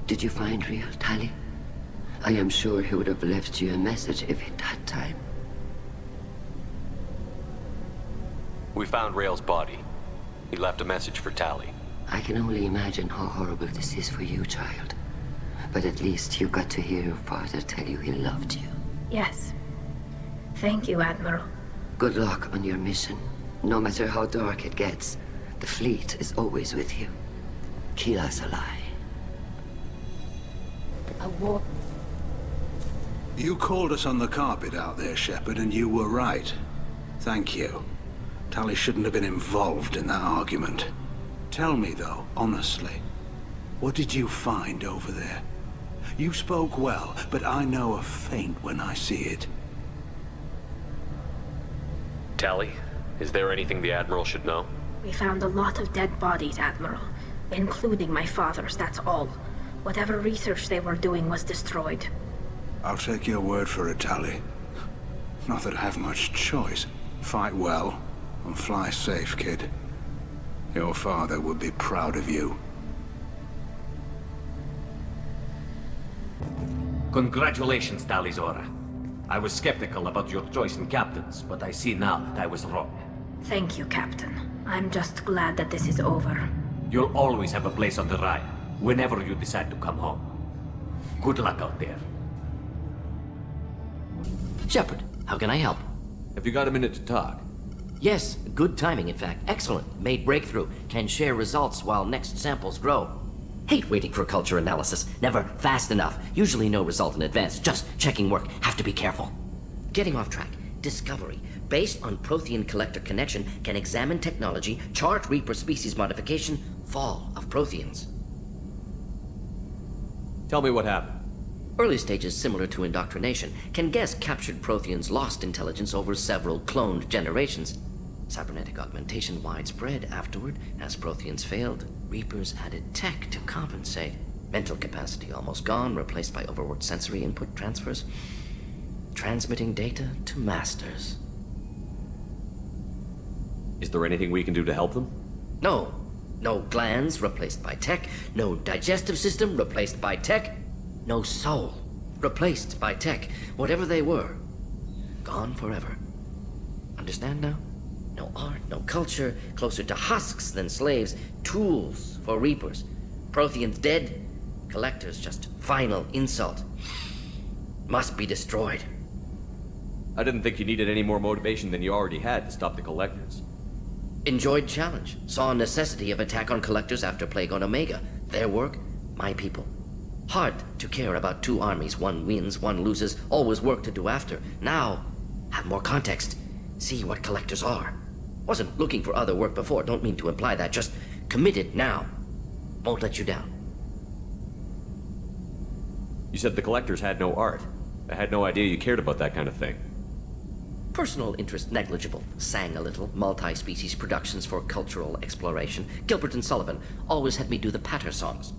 Did you find real Tali? I am sure he would have left you a message if he'd had time. We found Rael's body. He left a message for Tali. I can only imagine how horrible this is for you, child. But at least you got to hear your father tell you he loved you. Yes. Thank you, Admiral. Good luck on your mission. No matter how dark it gets, the fleet is always with you. Keep us alive. A war... You called us on the carpet out there, Shepard, and you were right. Thank you. Tali shouldn't have been involved in that argument. Tell me, though, honestly, what did you find over there? You spoke well, but I know a feint when I see it. Tali, is there anything the Admiral should know? We found a lot of dead bodies, Admiral. Including my father's, that's all. Whatever research they were doing was destroyed. I'll take your word for it, Tali. Not that I have much choice. Fight well, and fly safe, kid. Your father would be proud of you. Congratulations, Talizora. I was skeptical about your choice in captains, but I see now that I was wrong. Thank you, Captain. I'm just glad that this is over. You'll always have a place on the Raya, whenever you decide to come home. Good luck out there. Shepard, how can I help? Have you got a minute to talk? Yes, good timing, in fact. Excellent. Made breakthrough. Can share results while next samples grow. Hate waiting for culture analysis. Never fast enough. Usually no result in advance. Just checking work. Have to be careful. Getting off track. Discovery. Based on Prothean collector connection, can examine technology, chart Reaper species modification, fall of Protheans. Tell me what happened. Early stages similar to indoctrination. Can guess captured Protheans lost intelligence over several cloned generations. Cybernetic augmentation widespread afterward. As Protheans failed, Reapers added tech to compensate. Mental capacity almost gone, replaced by overworked sensory input transfers. Transmitting data to masters. Is there anything we can do to help them? No. No glands replaced by tech. No digestive system replaced by tech. No soul replaced by tech. Whatever they were, gone forever. Understand now? No art, no culture, closer to husks than slaves, tools for Reapers. Protheans dead, collectors just final insult. Must be destroyed. I didn't think you needed any more motivation than you already had to stop the collectors. Enjoyed challenge. Saw necessity of attack on collectors after plague on Omega. Their work, my people. Hard to care about two armies. One wins, one loses. Always work to do after. Now, have more context. See what collectors are. Wasn't looking for other work before. Don't mean to imply that. Just committed now. Won't let you down. You said the collectors had no art. I had no idea you cared about that kind of thing. Personal interest negligible. Sang a little. Multi-species productions for cultural exploration. Gilbert and Sullivan always had me do the patter songs.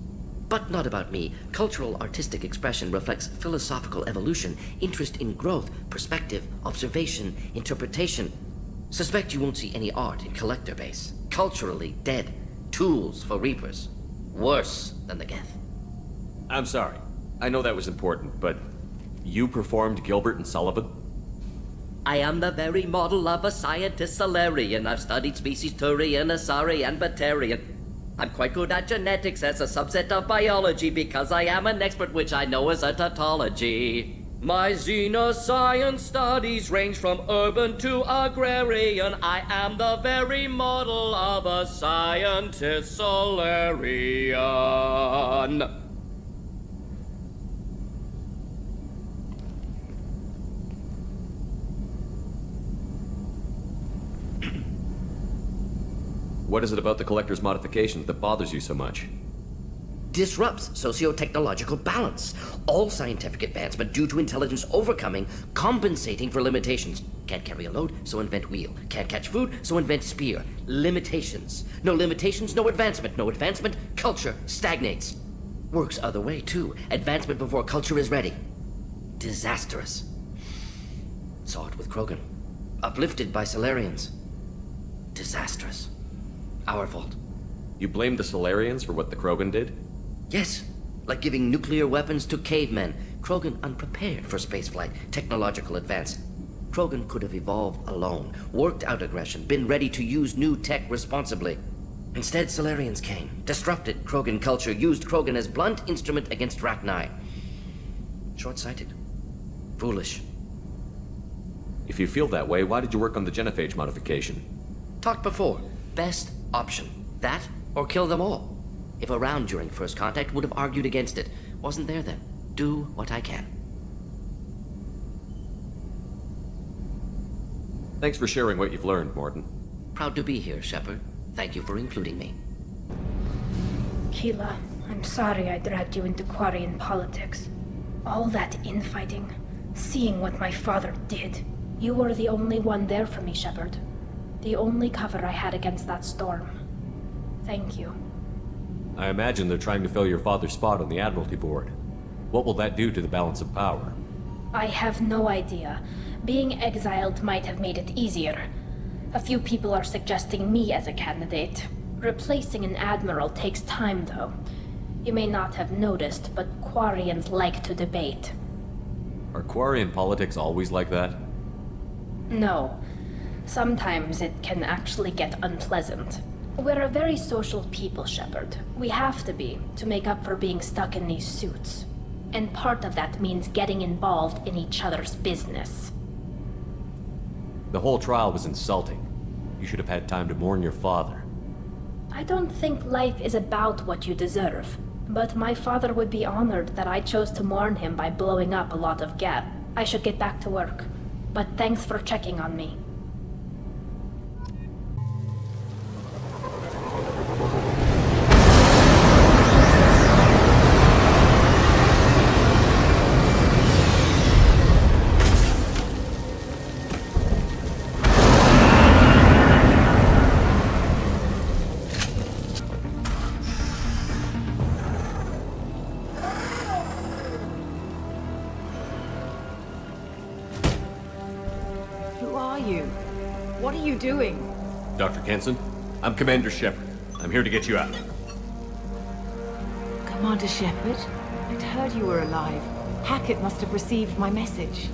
But not about me. Cultural artistic expression reflects philosophical evolution, interest in growth, perspective, observation, interpretation. Suspect you won't see any art in collector base. Culturally dead. Tools for Reapers. Worse than the Geth. I'm sorry. I know that was important, but you performed Gilbert and Sullivan? I am the very model of a scientist Solarian. I've studied species Turian, Asari, and Batarian. I'm quite good at genetics as a subset of biology because I am an expert, which I know is a tautology. My xenoscience studies range from urban to agrarian. I am the very model of a scientist Solarian. What is it about the Collector's modifications that bothers you so much? Disrupts socio-technological balance. All scientific advancement due to intelligence overcoming, compensating for limitations. Can't carry a load, so invent wheel. Can't catch food, so invent spear. Limitations. No limitations, no advancement. No advancement, culture stagnates. Works other way, too. Advancement before culture is ready. Disastrous. Saw it with Krogan. Uplifted by Solarians. Disastrous. Our fault. You blame the Solarians for what the Krogan did? Yes, like giving nuclear weapons to cavemen. Krogan unprepared for spaceflight, technological advance. Krogan could have evolved alone, worked out aggression, been ready to use new tech responsibly. Instead, Solarians came, disrupted Krogan culture, used Krogan as blunt instrument against Rachni. Short-sighted. Foolish. If you feel that way, why did you work on the genophage modification? Talked before. Best option. That, or kill them all. If around during first contact, would have argued against it. Wasn't there then. Do what I can. Thanks for sharing what you've learned, Morton. Proud to be here, Shepard. Thank you for including me. Keela, I'm sorry I dragged you into Quarian politics. All that infighting, seeing what my father did. You were the only one there for me, Shepard. The only cover I had against that storm. Thank you. I imagine they're trying to fill your father's spot on the Admiralty Board. What will that do to the balance of power? I have no idea. Being exiled might have made it easier. A few people are suggesting me as a candidate. Replacing an admiral takes time, though. You may not have noticed, but Quarians like to debate. Are Quarian politics always like that? No. Sometimes it can actually get unpleasant. We're a very social people, Shepard. We have to be, to make up for being stuck in these suits. And part of that means getting involved in each other's business. The whole trial was insulting. You should have had time to mourn your father. I don't think life is about what you deserve. But my father would be honored that I chose to mourn him by blowing up a lot of Geth. I should get back to work. But thanks for checking on me. Dr. Kenson, I'm Commander Shepard. I'm here to get you out. Commander Shepard? I'd heard you were alive. Hackett must have received my message.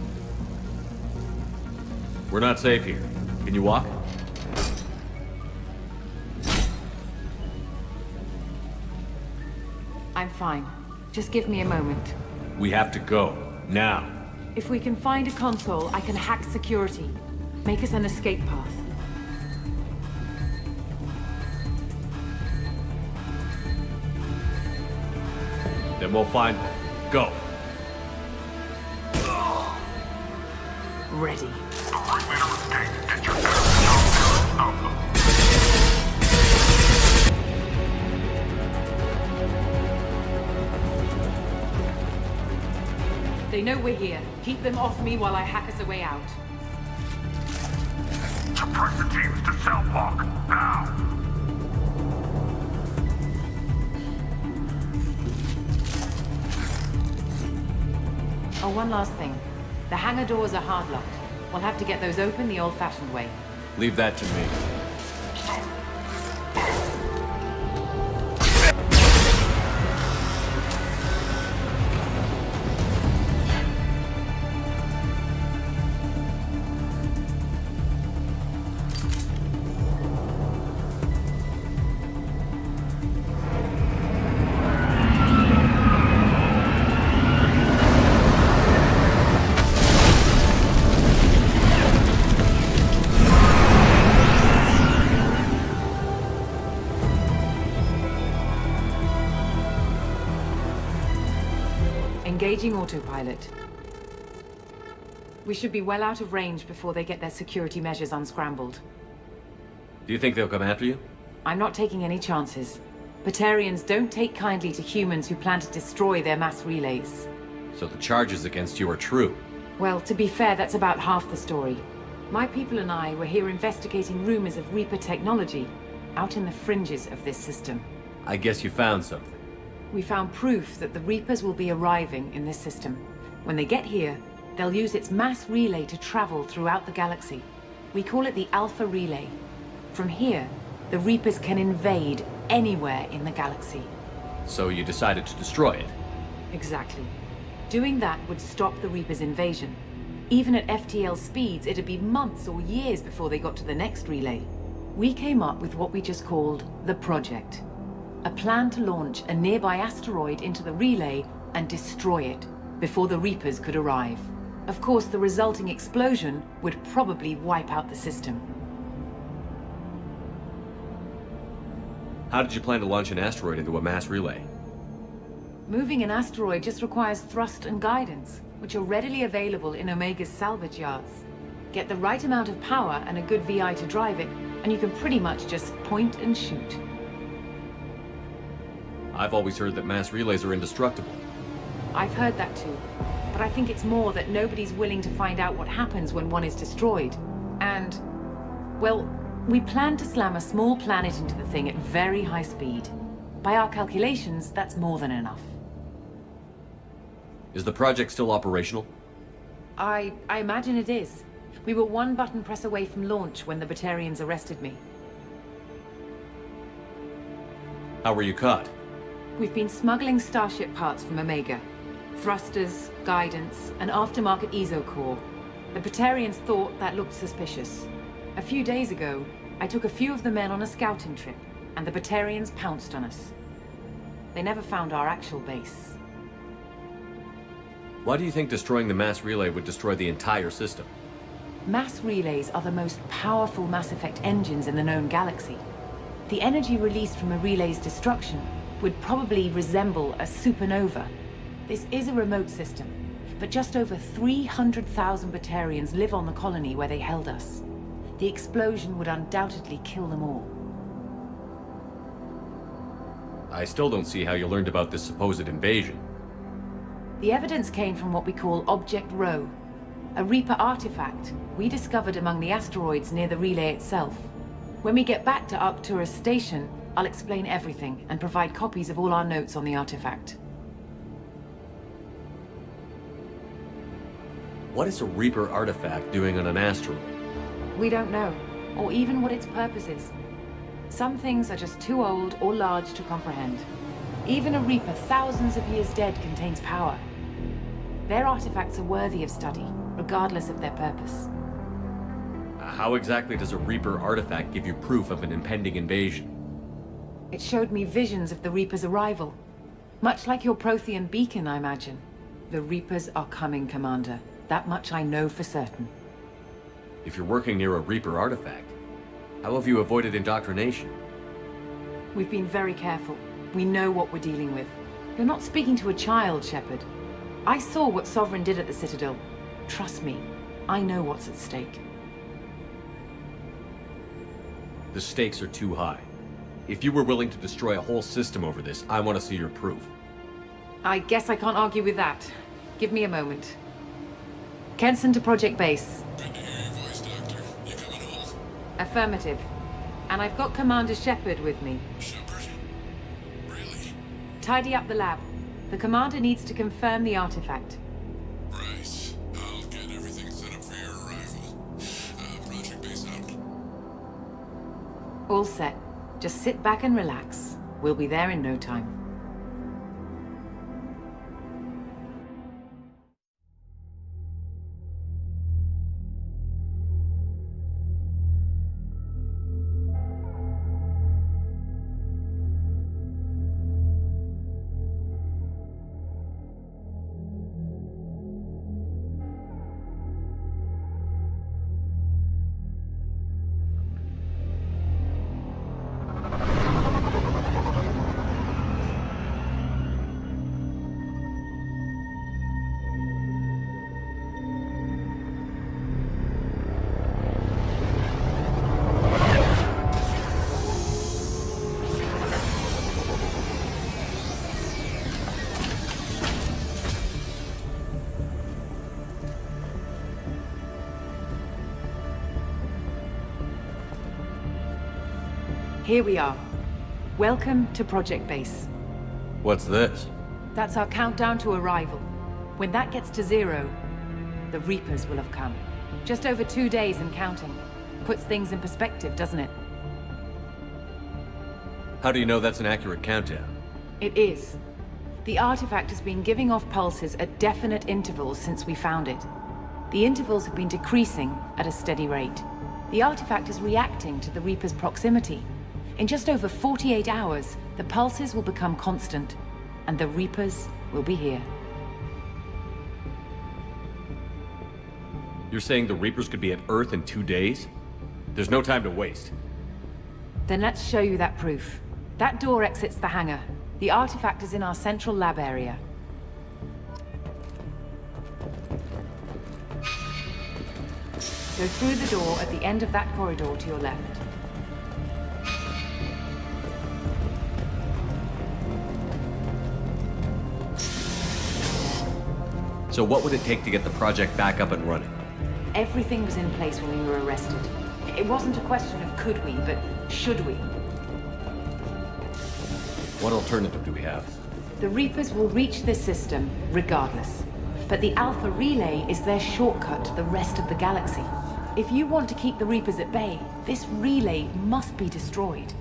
We're not safe here. Can you walk? I'm fine. Just give me a moment. We have to go. Now. If we can find a console, I can hack security. Make us an escape path. Then we'll find one. Go. Ready. They know we're here. Keep them off me while I hack us a way out. Suppress the teams to cell block, now! Oh, one last thing. The hangar doors are hard-locked. We'll have to get those open the old-fashioned way. Leave that to me. Engaging autopilot. We should be well out of range before they get their security measures unscrambled. Do you think they'll come after you? I'm not taking any chances. Batarians don't take kindly to humans who plan to destroy their mass relays. So the charges against you are true? Well, to be fair, that's about half the story. My people and I were here investigating rumors of Reaper technology out in the fringes of this system. I guess you found something. We found proof that the Reapers will be arriving in this system. When they get here, they'll use its mass relay to travel throughout the galaxy. We call it the Alpha Relay. From here, the Reapers can invade anywhere in the galaxy. So you decided to destroy it? Exactly. Doing that would stop the Reapers' invasion. Even at FTL speeds, it'd be months or years before they got to the next relay. We came up with what we just called the Project. A plan to launch a nearby asteroid into the relay and destroy it before the Reapers could arrive. Of course, the resulting explosion would probably wipe out the system. How did you plan to launch an asteroid into a mass relay? Moving an asteroid just requires thrust and guidance, which are readily available in Omega's salvage yards. Get the right amount of power and a good VI to drive it, and you can pretty much just point and shoot. I've always heard that mass relays are indestructible. I've heard that too, but I think it's more that nobody's willing to find out what happens when one is destroyed. And, well, we plan to slam a small planet into the thing at very high speed. By our calculations, that's more than enough. Is the project still operational? I imagine it is. We were one button press away from launch when the Batarians arrested me. How were you caught? We've been smuggling Starship parts from Omega. Thrusters, guidance, and aftermarket ESO core. The Batarians thought that looked suspicious. A few days ago, I took a few of the men on a scouting trip, and the Batarians pounced on us. They never found our actual base. Why do you think destroying the mass relay would destroy the entire system? Mass relays are the most powerful Mass Effect engines in the known galaxy. The energy released from a relay's destruction would probably resemble a supernova. This is a remote system, but just over 300,000 Batarians live on the colony where they held us. The explosion would undoubtedly kill them all. I still don't see how you learned about this supposed invasion. The evidence came from what we call Object Rho, a Reaper artifact we discovered among the asteroids near the relay itself. When we get back to Arcturus Station, I'll explain everything and provide copies of all our notes on the artifact. What is a Reaper artifact doing on an asteroid? We don't know, or even what its purpose is. Some things are just too old or large to comprehend. Even a Reaper thousands of years dead contains power. Their artifacts are worthy of study, regardless of their purpose. How exactly does a Reaper artifact give you proof of an impending invasion? It showed me visions of the Reaper's arrival. Much like your Prothean beacon, I imagine. The Reapers are coming, Commander. That much I know for certain. If you're working near a Reaper artifact, how have you avoided indoctrination? We've been very careful. We know what we're dealing with. You're not speaking to a child, Shepard. I saw what Sovereign did at the Citadel. Trust me, I know what's at stake. The stakes are too high. If you were willing to destroy a whole system over this, I want to see your proof. I guess I can't argue with that. Give me a moment. Kenson to Project Base. Good to hear your voice, Doctor. You coming home? Affirmative. And I've got Commander Shepard with me. Shepard? Really? Tidy up the lab. The Commander needs to confirm the artifact. Right. I'll get everything set up for your arrival. Project base out. All set. Just sit back and relax. We'll be there in no time. Here we are. Welcome to Project Base. What's this? That's our countdown to arrival. When that gets to 0, the Reapers will have come. Just over 2 days and counting. Puts things in perspective, doesn't it? How do you know that's an accurate countdown? It is. The artifact has been giving off pulses at definite intervals since we found it. The intervals have been decreasing at a steady rate. The artifact is reacting to the Reaper's proximity. In just over 48 hours, the pulses will become constant, and the Reapers will be here. You're saying the Reapers could be at Earth in 2 days? There's no time to waste. Then let's show you that proof. That door exits the hangar. The artifact is in our central lab area. Go through the door at the end of that corridor to your left. So what would it take to get the project back up and running? Everything was in place when we were arrested. It wasn't a question of could we, but should we. What alternative do we have? The Reapers will reach this system regardless. But the Alpha Relay is their shortcut to the rest of the galaxy. If you want to keep the Reapers at bay, this relay must be destroyed.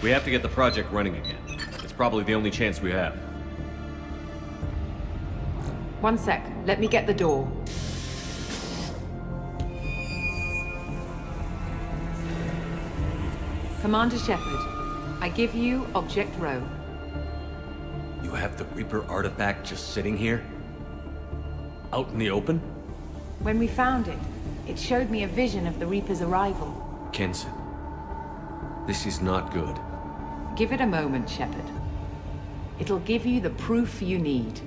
We have to get the project running again. It's probably the only chance we have. One sec. Let me get the door. Commander Shepard, I give you Object Row. You have the Reaper artifact just sitting here? Out in the open? When we found it, it showed me a vision of the Reaper's arrival. Kenson, this is not good. Give it a moment, Shepard. It'll give you the proof you need.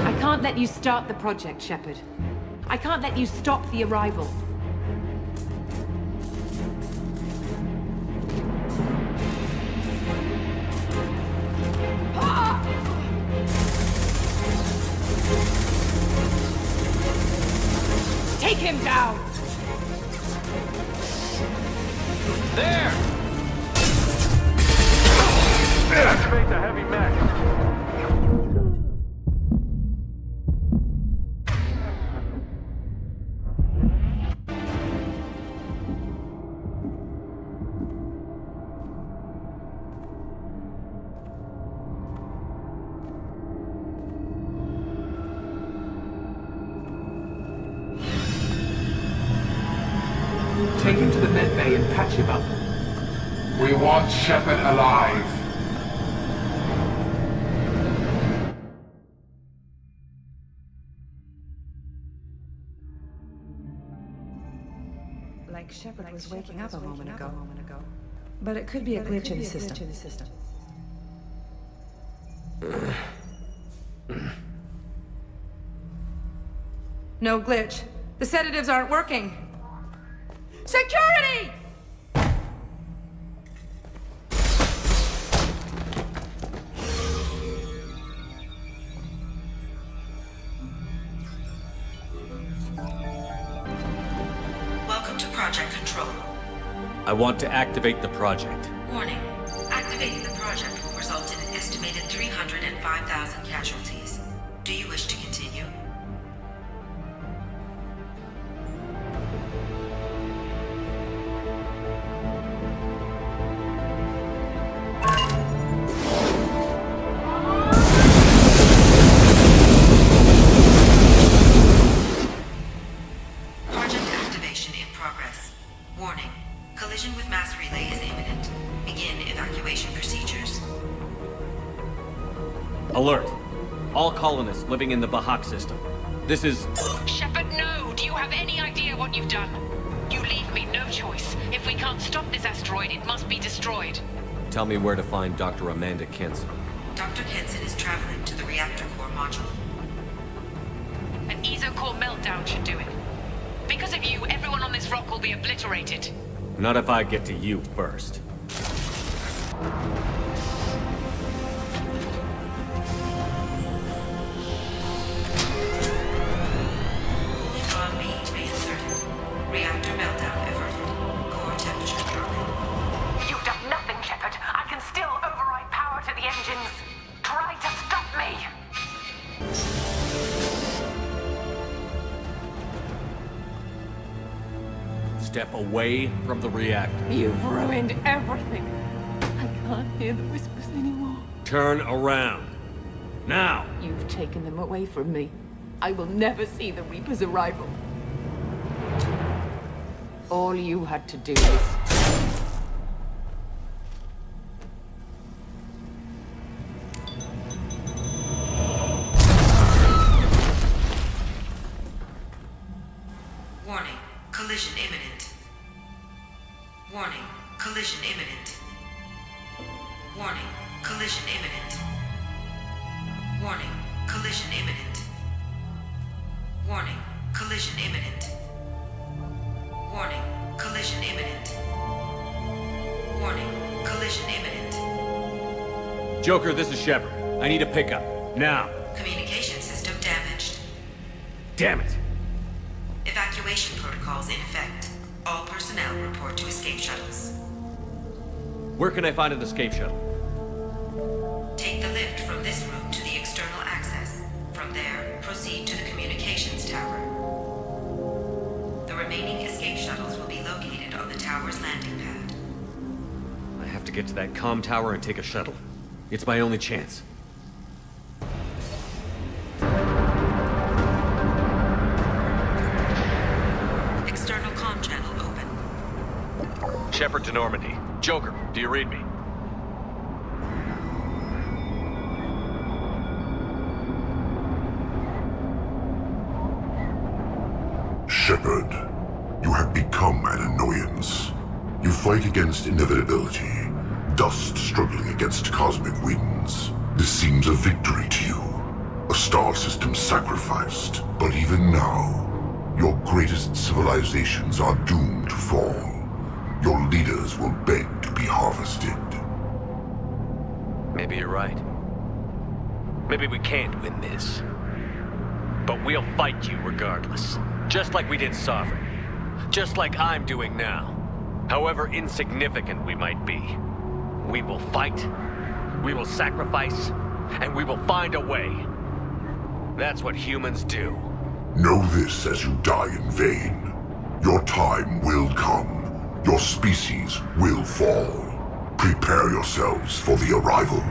I can't let you start the project, Shepard. I can't let you stop the arrival. Take him down! There! Activate the heavy mech. Take him to the med bay and patch him up. We want Shepard alive. Like Shepard was waking up a moment ago. But it could be a glitch in the system. No glitch. The sedatives aren't working. Security! Welcome to Project Control. I want to activate the project. Warning. Activating the project will result in an estimated 305,000 casualties. Do you wish to continue? Project activation in progress. Warning. Collision with mass relay is imminent. Begin evacuation procedures. Alert! All colonists living in the Bahak system. This is... Shepard, no! Do you have any idea what you've done? You leave me no choice. If we can't stop this asteroid, it must be destroyed. Tell me where to find Dr. Amanda Kenson. Dr. Kenson is traveling to the reactor core module. An ESO-core meltdown should do it. Because of you, everyone on this rock will be obliterated. Not if I get to you first. Cooling on bead reinserted. Reactor meltdown averted. Core temperature dropping. You've done nothing, Shepard. I can still override power to the engines. Try to stop me! Step away from the reactor. You've ruined everything. I can't hear the whispers anymore. Turn around. Now! You've taken them away from me. I will never see the Reaper's arrival. All you had to do is... Warning. Collision imminent. Warning. Collision imminent. Warning. Collision imminent. Warning. Collision imminent. Warning. Collision imminent. Warning. Collision imminent. Warning. Collision imminent. Joker, this is Shepard. I need a pickup. Now. Communication system damaged. Damn it! Evacuation protocols in effect. All personnel report to escape shuttles. Where can I find an escape shuttle? Take the lift from this room to the external access. From there, proceed to the communications tower. The remaining escape shuttles will be located on the tower's landing pad. I have to get to that comm tower and take a shuttle. It's my only chance. External comm channel open. Shepard to Normandy. Joker, do you read me? Shepard, you have become an annoyance. You fight against inevitability, dust struggling against cosmic winds. This seems a victory to you, a star system sacrificed. But even now, your greatest civilizations are doomed to fall. Your leaders will beg to be harvested. Maybe you're right. Maybe we can't win this. But we'll fight you regardless. Just like we did Sovereign. Just like I'm doing now. However insignificant we might be. We will fight, we will sacrifice, and we will find a way. That's what humans do. Know this as you die in vain. Your time will come. Your species will fall. Prepare yourselves for the arrival.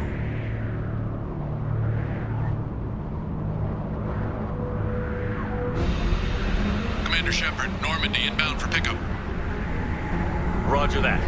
Commander Shepard, Normandy inbound for pickup. Roger that.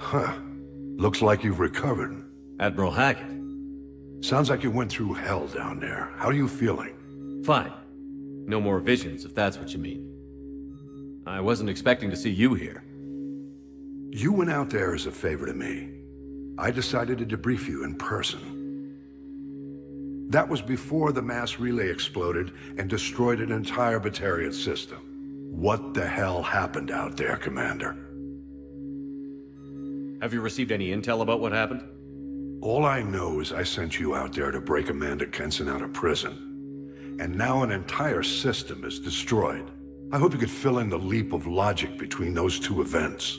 Huh. Looks like you've recovered. Admiral Hackett. Sounds like you went through hell down there. How are you feeling? Fine. No more visions, if that's what you mean. I wasn't expecting to see you here. You went out there as a favor to me. I decided to debrief you in person. That was before the mass relay exploded and destroyed an entire Batarian system. What the hell happened out there, Commander? Have you received any intel about what happened? All I know is I sent you out there to break Amanda Kenson out of prison. And now an entire system is destroyed. I hope you could fill in the leap of logic between those two events.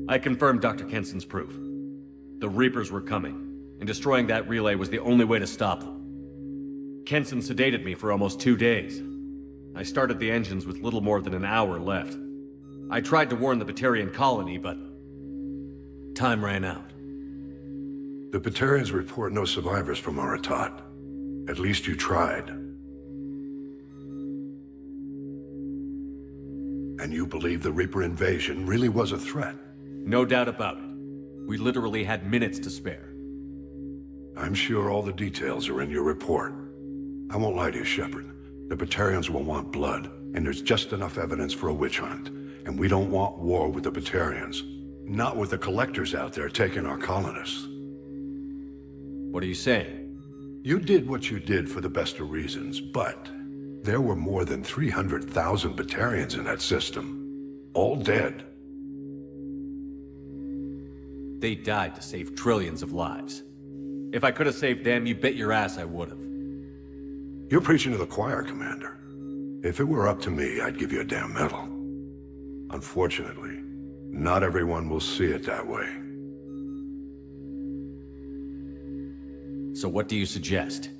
I confirmed Dr. Kenson's proof. The Reapers were coming, and destroying that relay was the only way to stop them. Kenson sedated me for almost 2 days. I started the engines with little more than an hour left. I tried to warn the Batarian colony, but time ran out. The Batarians report no survivors from Aratat. At least you tried. And you believe the Reaper invasion really was a threat? No doubt about it. We literally had minutes to spare. I'm sure all the details are in your report. I won't lie to you, Shepard. The Batarians will want blood, and there's just enough evidence for a witch hunt. And we don't want war with the Batarians. Not with the collectors out there taking our colonists. What are you saying? You did what you did for the best of reasons, but there were more than 300,000 Batarians in that system. All dead. They died to save trillions of lives. If I could have saved them, you bet your ass I would have. You're preaching to the choir, Commander. If it were up to me, I'd give you a damn medal. Unfortunately, not everyone will see it that way. So what do you suggest?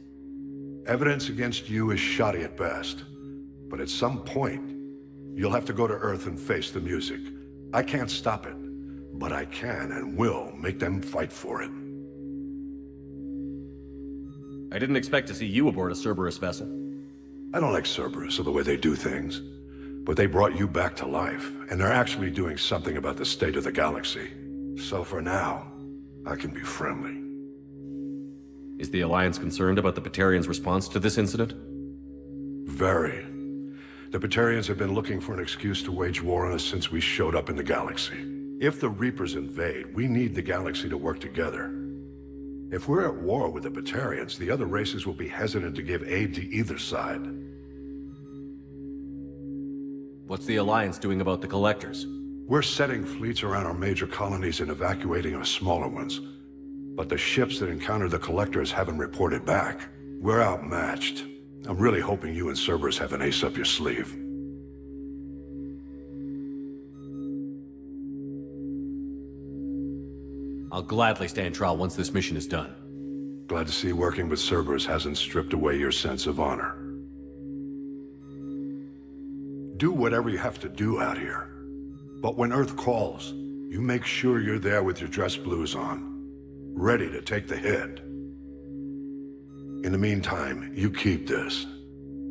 Evidence against you is shoddy at best. But at some point, you'll have to go to Earth and face the music. I can't stop it, but I can and will make them fight for it. I didn't expect to see you aboard a Cerberus vessel. I don't like Cerberus or the way they do things, but they brought you back to life, and they're actually doing something about the state of the galaxy. So for now, I can be friendly. Is the Alliance concerned about the Batarians' response to this incident? Very. The Batarians have been looking for an excuse to wage war on us since we showed up in the galaxy. If the Reapers invade, we need the galaxy to work together. If we're at war with the Batarians, the other races will be hesitant to give aid to either side. What's the Alliance doing about the Collectors? We're setting fleets around our major colonies and evacuating our smaller ones. But the ships that encountered the Collectors haven't reported back. We're outmatched. I'm really hoping you and Cerberus have an ace up your sleeve. I'll gladly stand trial once this mission is done. Glad to see working with Cerberus hasn't stripped away your sense of honor. Do whatever you have to do out here. But when Earth calls, you make sure you're there with your dress blues on, ready to take the hit. In the meantime, you keep this.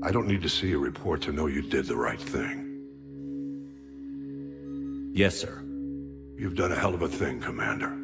I don't need to see a report to know you did the right thing. Yes, sir. You've done a hell of a thing, Commander.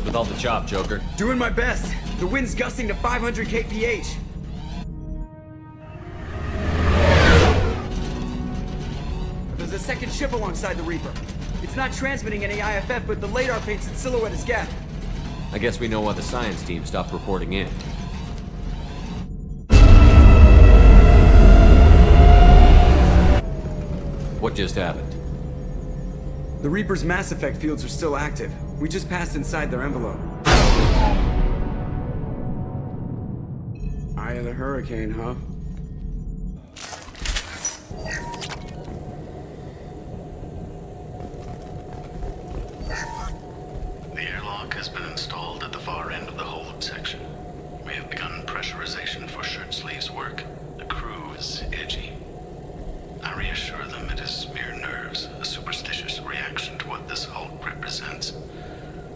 What's with all the chop, Joker? Doing my best. The wind's gusting to 500 kph. There's a second ship alongside the Reaper. It's not transmitting any IFF, but the radar paints its silhouette as Geth. I guess we know why the science team stopped reporting in. What just happened? The Reaper's Mass Effect fields are still active. We just passed inside their envelope. Eye of the Hurricane, huh? The airlock has been installed at the far end of the hold section. We have begun pressurization for shirt sleeves work. The crew is edgy. I reassure them it is mere nerves, a superstitious reaction to what this hulk represents.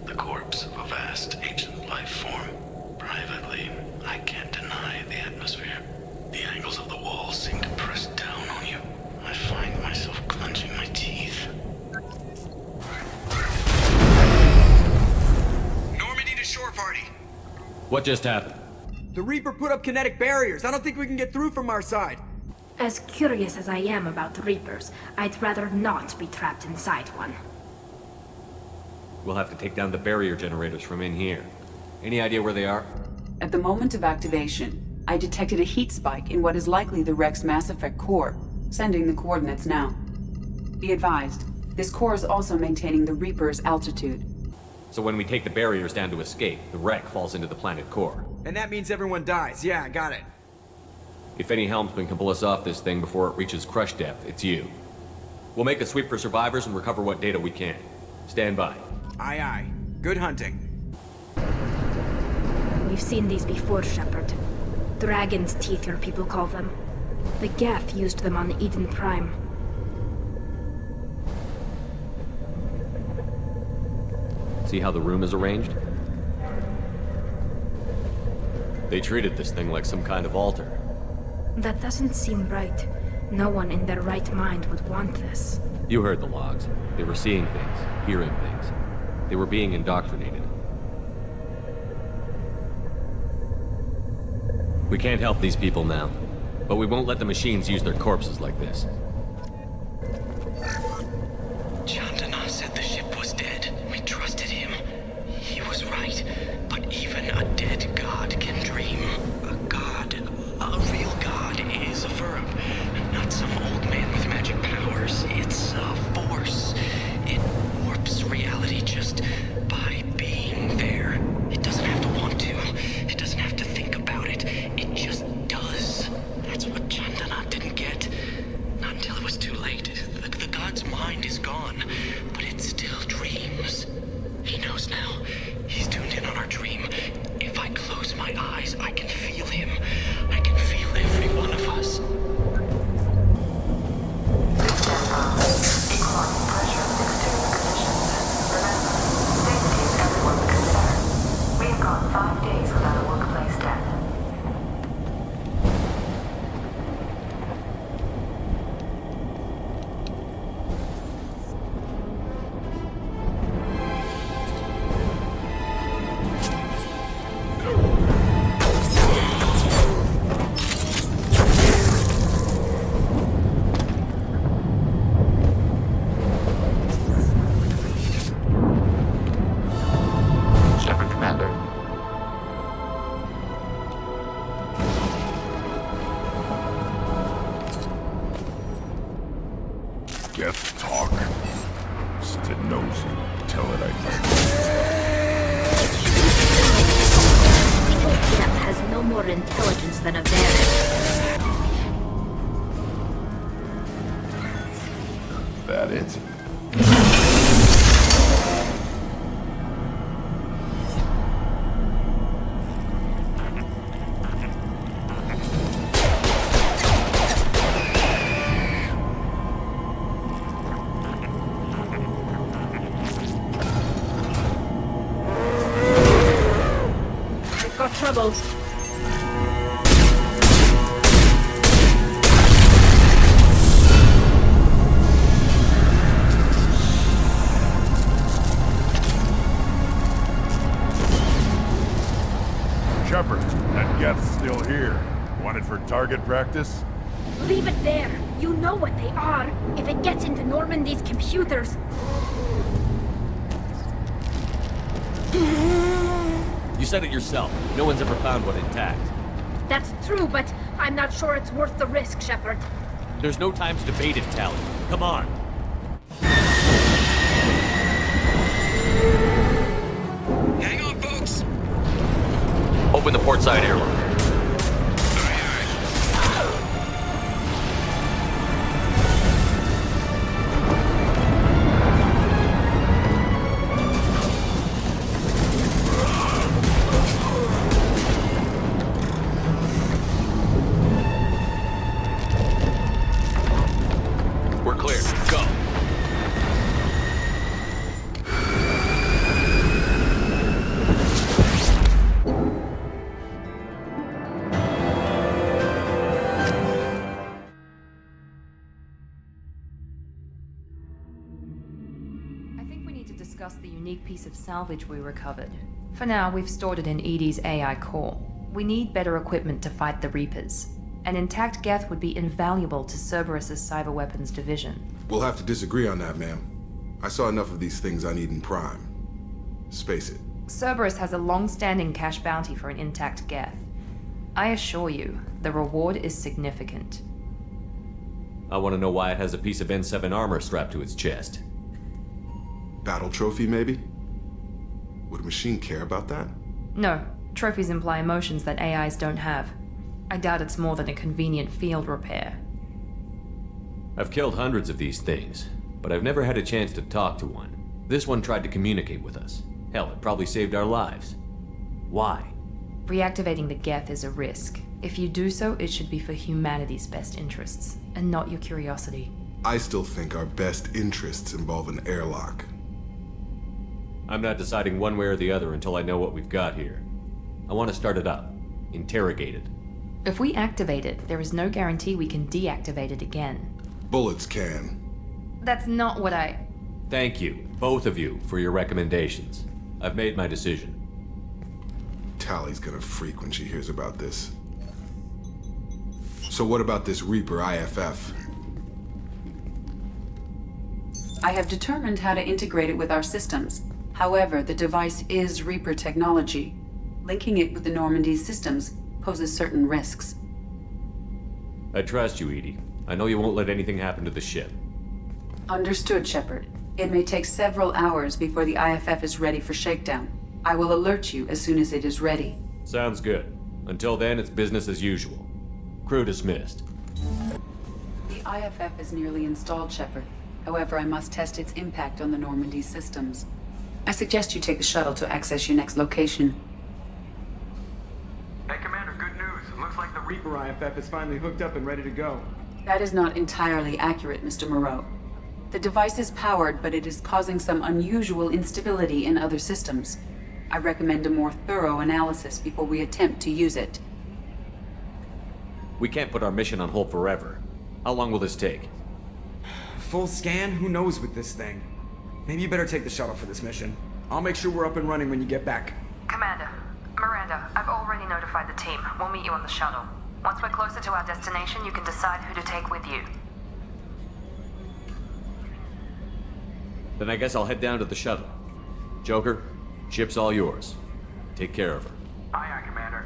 The corpse of a vast ancient life form. Privately, I can't deny the atmosphere. The angles of the walls seem to press down on you. I find myself clenching my teeth. Normandy to shore party! What just happened? The Reaper put up kinetic barriers. I don't think we can get through from our side. As curious as I am about the Reapers, I'd rather not be trapped inside one. We'll have to take down the barrier generators from in here. Any idea where they are? At the moment of activation, I detected a heat spike in what is likely the Rex Mass Effect core, sending the coordinates now. Be advised, this core is also maintaining the Reaper's altitude. So when we take the barriers down to escape, the wreck falls into the planet core. And that means everyone dies. Yeah, I got it. If any helmsman can pull us off this thing before it reaches crush depth, it's you. We'll make a sweep for survivors and recover what data we can. Stand by. Aye, aye. Good hunting. We've seen these before, Shepard. Dragon's teeth, your people call them. The Geth used them on Eden Prime. See how the room is arranged? They treated this thing like some kind of altar. That doesn't seem right. No one in their right mind would want this. You heard the logs. They were seeing things, hearing things. They were being indoctrinated. We can't help these people now, but we won't let the machines use their corpses like this. Chandana said the ship was dead. We trusted him. He was right. But even a dead god can dream. A god, a real god, is a verb. Not some old man with magic powers. It's a force. It warps reality just by being there. It doesn't have to want to. It doesn't have to think about it. It just does. That's what Chandana didn't get. Not until it was too late. The god's mind is gone, but it still dreams. He knows now. He's tuned in on our dream. If I close my eyes, I can feel him. I can feel every one of us. We've gone 5 days without a workplace death. Shepard, Commander. Geth talk. Sit nosy. Tell it I Geth has no more intelligence than a Varys. That it? We've got trouble. for target practice? Leave it there. You know what they are. If it gets into Normandy's computers... You said it yourself. No one's ever found one intact. That's true, but I'm not sure it's worth the risk, Shepard. There's no time to debate it, Tally. Come on. Hang on, folks! Open the port side airlock. We're clear. Go. Discuss the unique piece of salvage we recovered. For now, we've stored it in Edie's AI core. We need better equipment to fight the Reapers. An intact Geth would be invaluable to Cerberus's cyber weapons division. We'll have to disagree on that, ma'am. I saw enough of these things on Eden Prime. Space it. Cerberus has a long-standing cash bounty for an intact Geth. I assure you, the reward is significant. I want to know why it has a piece of N7 armor strapped to its chest. Battle trophy, maybe? Would a machine care about that? No. Trophies imply emotions that AIs don't have. I doubt it's more than a convenient field repair. I've killed hundreds of these things, but I've never had a chance to talk to one. This one tried to communicate with us. Hell, it probably saved our lives. Why? Reactivating the Geth is a risk. If you do so, it should be for humanity's best interests, and not your curiosity. I still think our best interests involve an airlock. I'm not deciding one way or the other until I know what we've got here. I want to start it up. Interrogate it. If we activate it, there is no guarantee we can deactivate it again. Bullets can. That's not what I... Thank you, both of you, for your recommendations. I've made my decision. Tally's gonna freak when she hears about this. So what about this Reaper IFF? I have determined how to integrate it with our systems. However, the device is Reaper technology. Linking it with the Normandy's systems poses certain risks. I trust you, Edie. I know you won't let anything happen to the ship. Understood, Shepard. It may take several hours before the IFF is ready for shakedown. I will alert you as soon as it is ready. Sounds good. Until then, it's business as usual. Crew dismissed. The IFF is nearly installed, Shepard. However, I must test its impact on the Normandy systems. I suggest you take the shuttle to access your next location. Hey, Commander, good news. It looks like the Reaper IFF is finally hooked up and ready to go. That is not entirely accurate, Mr. Moreau. The device is powered, but it is causing some unusual instability in other systems. I recommend a more thorough analysis before we attempt to use it. We can't put our mission on hold forever. How long will this take? Full scan? Who knows with this thing? Maybe you better take the shuttle for this mission. I'll make sure we're up and running when you get back. Commander, Miranda, I've already notified the team. We'll meet you on the shuttle. Once we're closer to our destination, you can decide who to take with you. Then I guess I'll head down to the shuttle. Joker, ship's all yours. Take care of her. Aye, aye, Commander.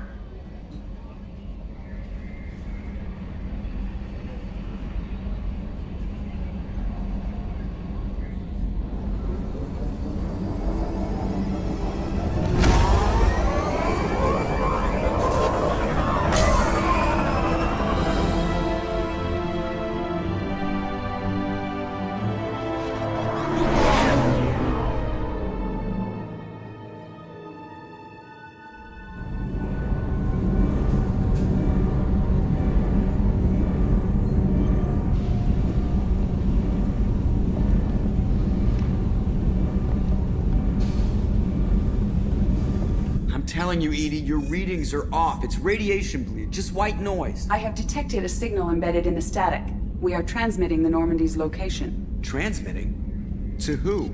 Telling you, Edie, your readings are off. It's radiation bleed, just white noise. I have detected a signal embedded in the static. We are transmitting the Normandy's location. Transmitting? To who?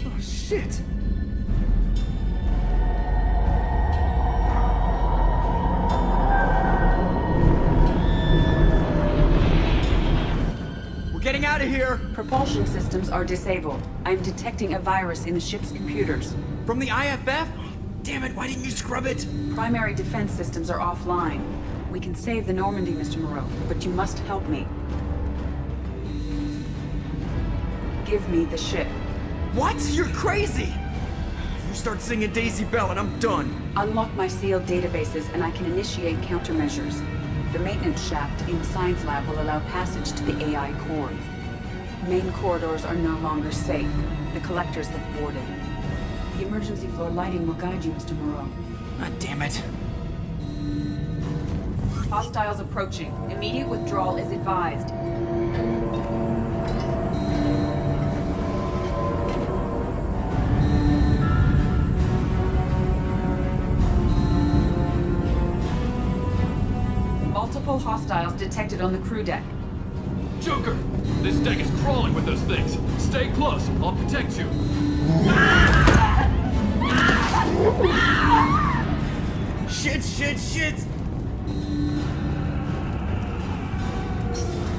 Oh, shit! getting out of here! Propulsion systems are disabled. I'm detecting a virus in the ship's computers. From the IFF? Damn it, why didn't you scrub it? Primary defense systems are offline. We can save the Normandy, Mr. Moreau, but you must help me. Give me the ship. What? You're crazy! You start singing Daisy Bell and I'm done. Unlock my sealed databases and I can initiate countermeasures. The maintenance shaft in the science lab will allow passage to the AI core. Main corridors are no longer safe. The collectors have boarded. The emergency floor lighting will guide you, Mr. Moreau. God damn it. Hostiles approaching. Immediate withdrawal is advised. Multiple hostiles detected on the crew deck. Joker! This deck is crawling with those things. Stay close. I'll protect you. Shit!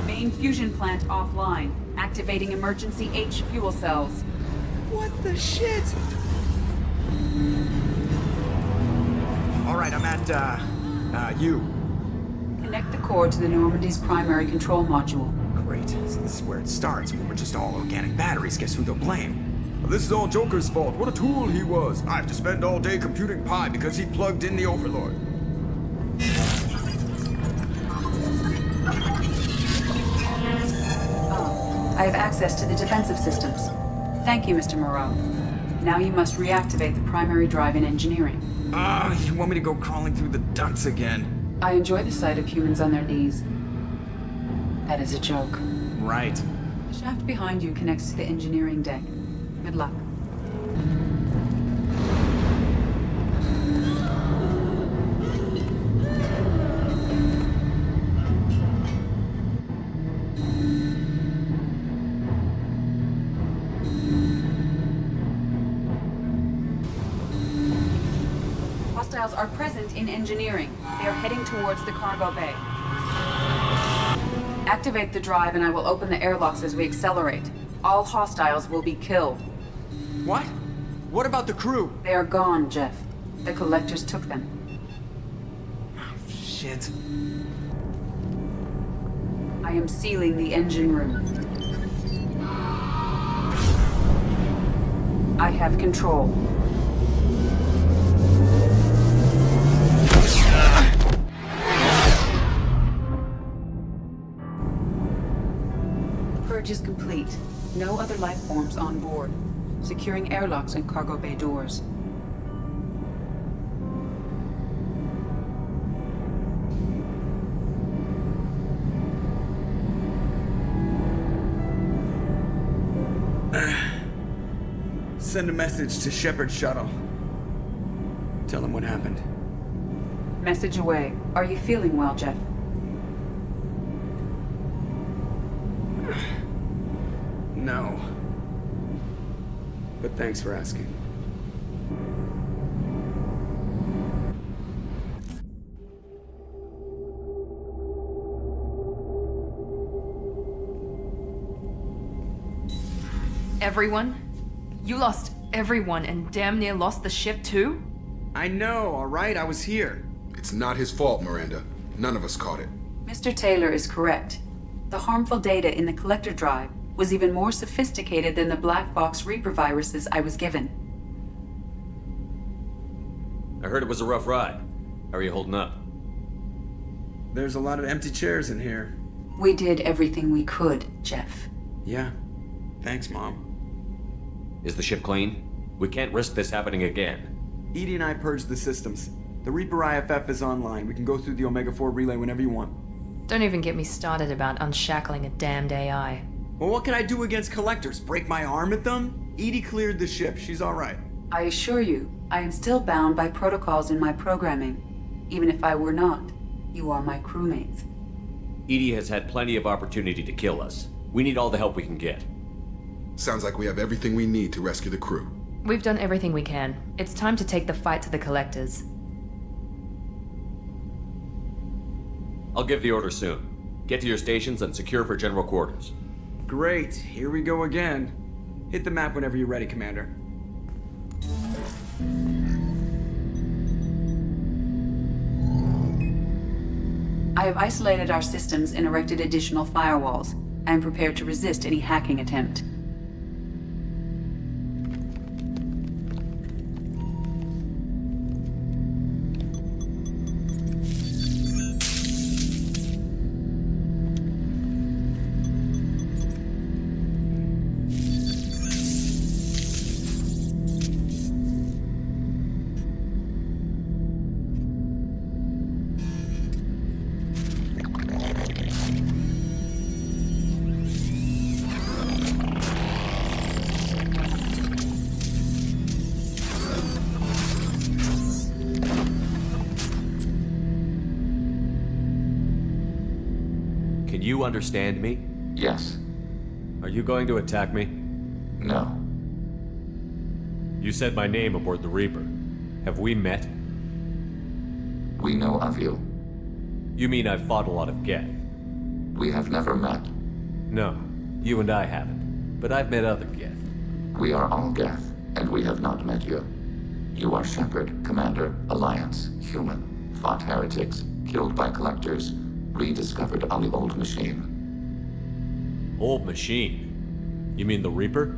Main fusion plant offline. Activating emergency H fuel cells. What the shit? Alright, I'm at, you. Connect the core to the Normandy's primary control module. Great. So this is where it starts. We were just all organic batteries. Guess who they'll blame? Well, this is all Joker's fault. What a tool he was. I have to spend all day computing pi because he plugged in the Overlord. I have access to the defensive systems. Thank you, Mr. Moreau. Now you must reactivate the primary drive in engineering. You want me to go crawling through the ducts again? I enjoy the sight of humans on their knees. That is a joke. Right. The shaft behind you connects to the engineering deck. Good luck. Hostiles are present in engineering. They are heading towards the cargo bay. Activate the drive and I will open the airlocks as we accelerate. All hostiles will be killed. What? What about the crew? They are gone, Jeff. The collectors took them. Shit. I am sealing the engine room. I have control. Purge is complete. No other life forms on board. Securing airlocks and cargo bay doors. Send a message to Shepard's shuttle. Tell him what happened. Message away. Are you feeling well, Jeff? No. But thanks for asking. Everyone? You lost everyone and damn near lost the ship too? I know, alright? I was here. It's not his fault, Miranda. None of us caught it. Mr. Taylor is correct. The harmful data in the collector drive was even more sophisticated than the black box Reaper viruses I was given. I heard it was a rough ride. How are you holding up? There's a lot of empty chairs in here. We did everything we could, Jeff. Yeah. Thanks, Mom. Is the ship clean? We can't risk this happening again. Edie and I purged the systems. The Reaper IFF is online. We can go through the Omega 4 relay whenever you want. Don't even get me started about unshackling a damned AI. Well, what can I do against collectors? Break my arm at them? Edie cleared the ship. She's alright. I assure you, I am still bound by protocols in my programming. Even if I were not, you are my crewmates. Edie has had plenty of opportunity to kill us. We need all the help we can get. Sounds like we have everything we need to rescue the crew. We've done everything we can. It's time to take the fight to the collectors. I'll give the order soon. Get to your stations and secure for general quarters. Great, here we go again. Hit the map whenever you're ready, Commander. I have isolated our systems and erected additional firewalls. I am prepared to resist any hacking attempt. You understand me? Yes. Are you going to attack me? No. You said my name aboard the Reaper. Have we met? We know of you. You mean I've fought a lot of Geth? We have never met. No, you and I haven't. But I've met other Geth. We are all Geth, and we have not met you. You are Shepard, Commander, Alliance, human, fought heretics, killed by collectors, rediscovered on the Old Machine. Old Machine? You mean the Reaper?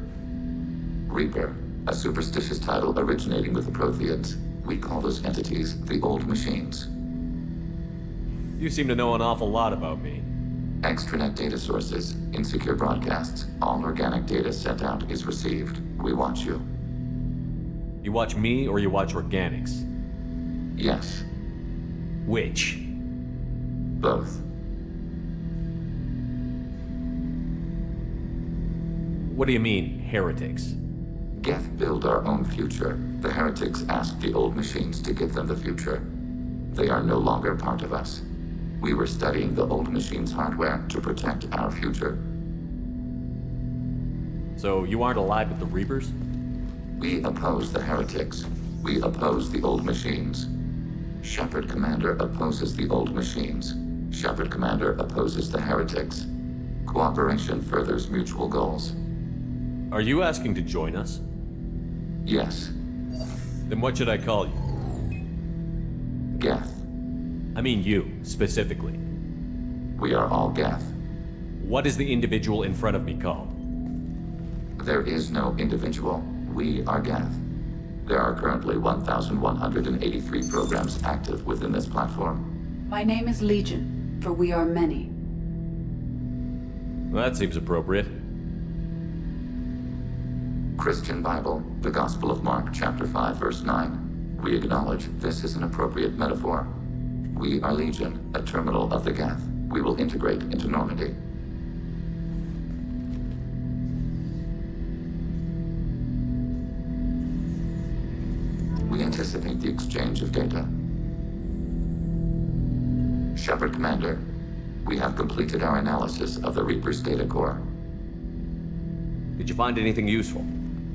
Reaper, a superstitious title originating with the Protheans. We call those entities the Old Machines. You seem to know an awful lot about me. Extranet data sources, insecure broadcasts, all organic data sent out is received. We watch you. You watch me or you watch organics? Yes. Which? Both. What do you mean, heretics? Geth build our own future. The heretics asked the Old Machines to give them the future. They are no longer part of us. We were studying the Old Machines' hardware to protect our future. So you aren't allied with the Reapers? We oppose the heretics. We oppose the Old Machines. Shepard Commander opposes the Old Machines. Shepard Commander opposes the heretics. Cooperation furthers mutual goals. Are you asking to join us? Yes. Then what should I call you? Geth. I mean you, specifically. We are all Geth. What is the individual in front of me called? There is no individual. We are Geth. There are currently 1,183 programs active within this platform. My name is Legion, for we are many. Well, that seems appropriate. Christian Bible, the Gospel of Mark, chapter 5, verse 9. We acknowledge this is an appropriate metaphor. We are Legion, a terminal of the Geth. We will integrate into Normandy. We anticipate the exchange of data. Shepard Commander, we have completed our analysis of the Reaper's data core. Did you find anything useful?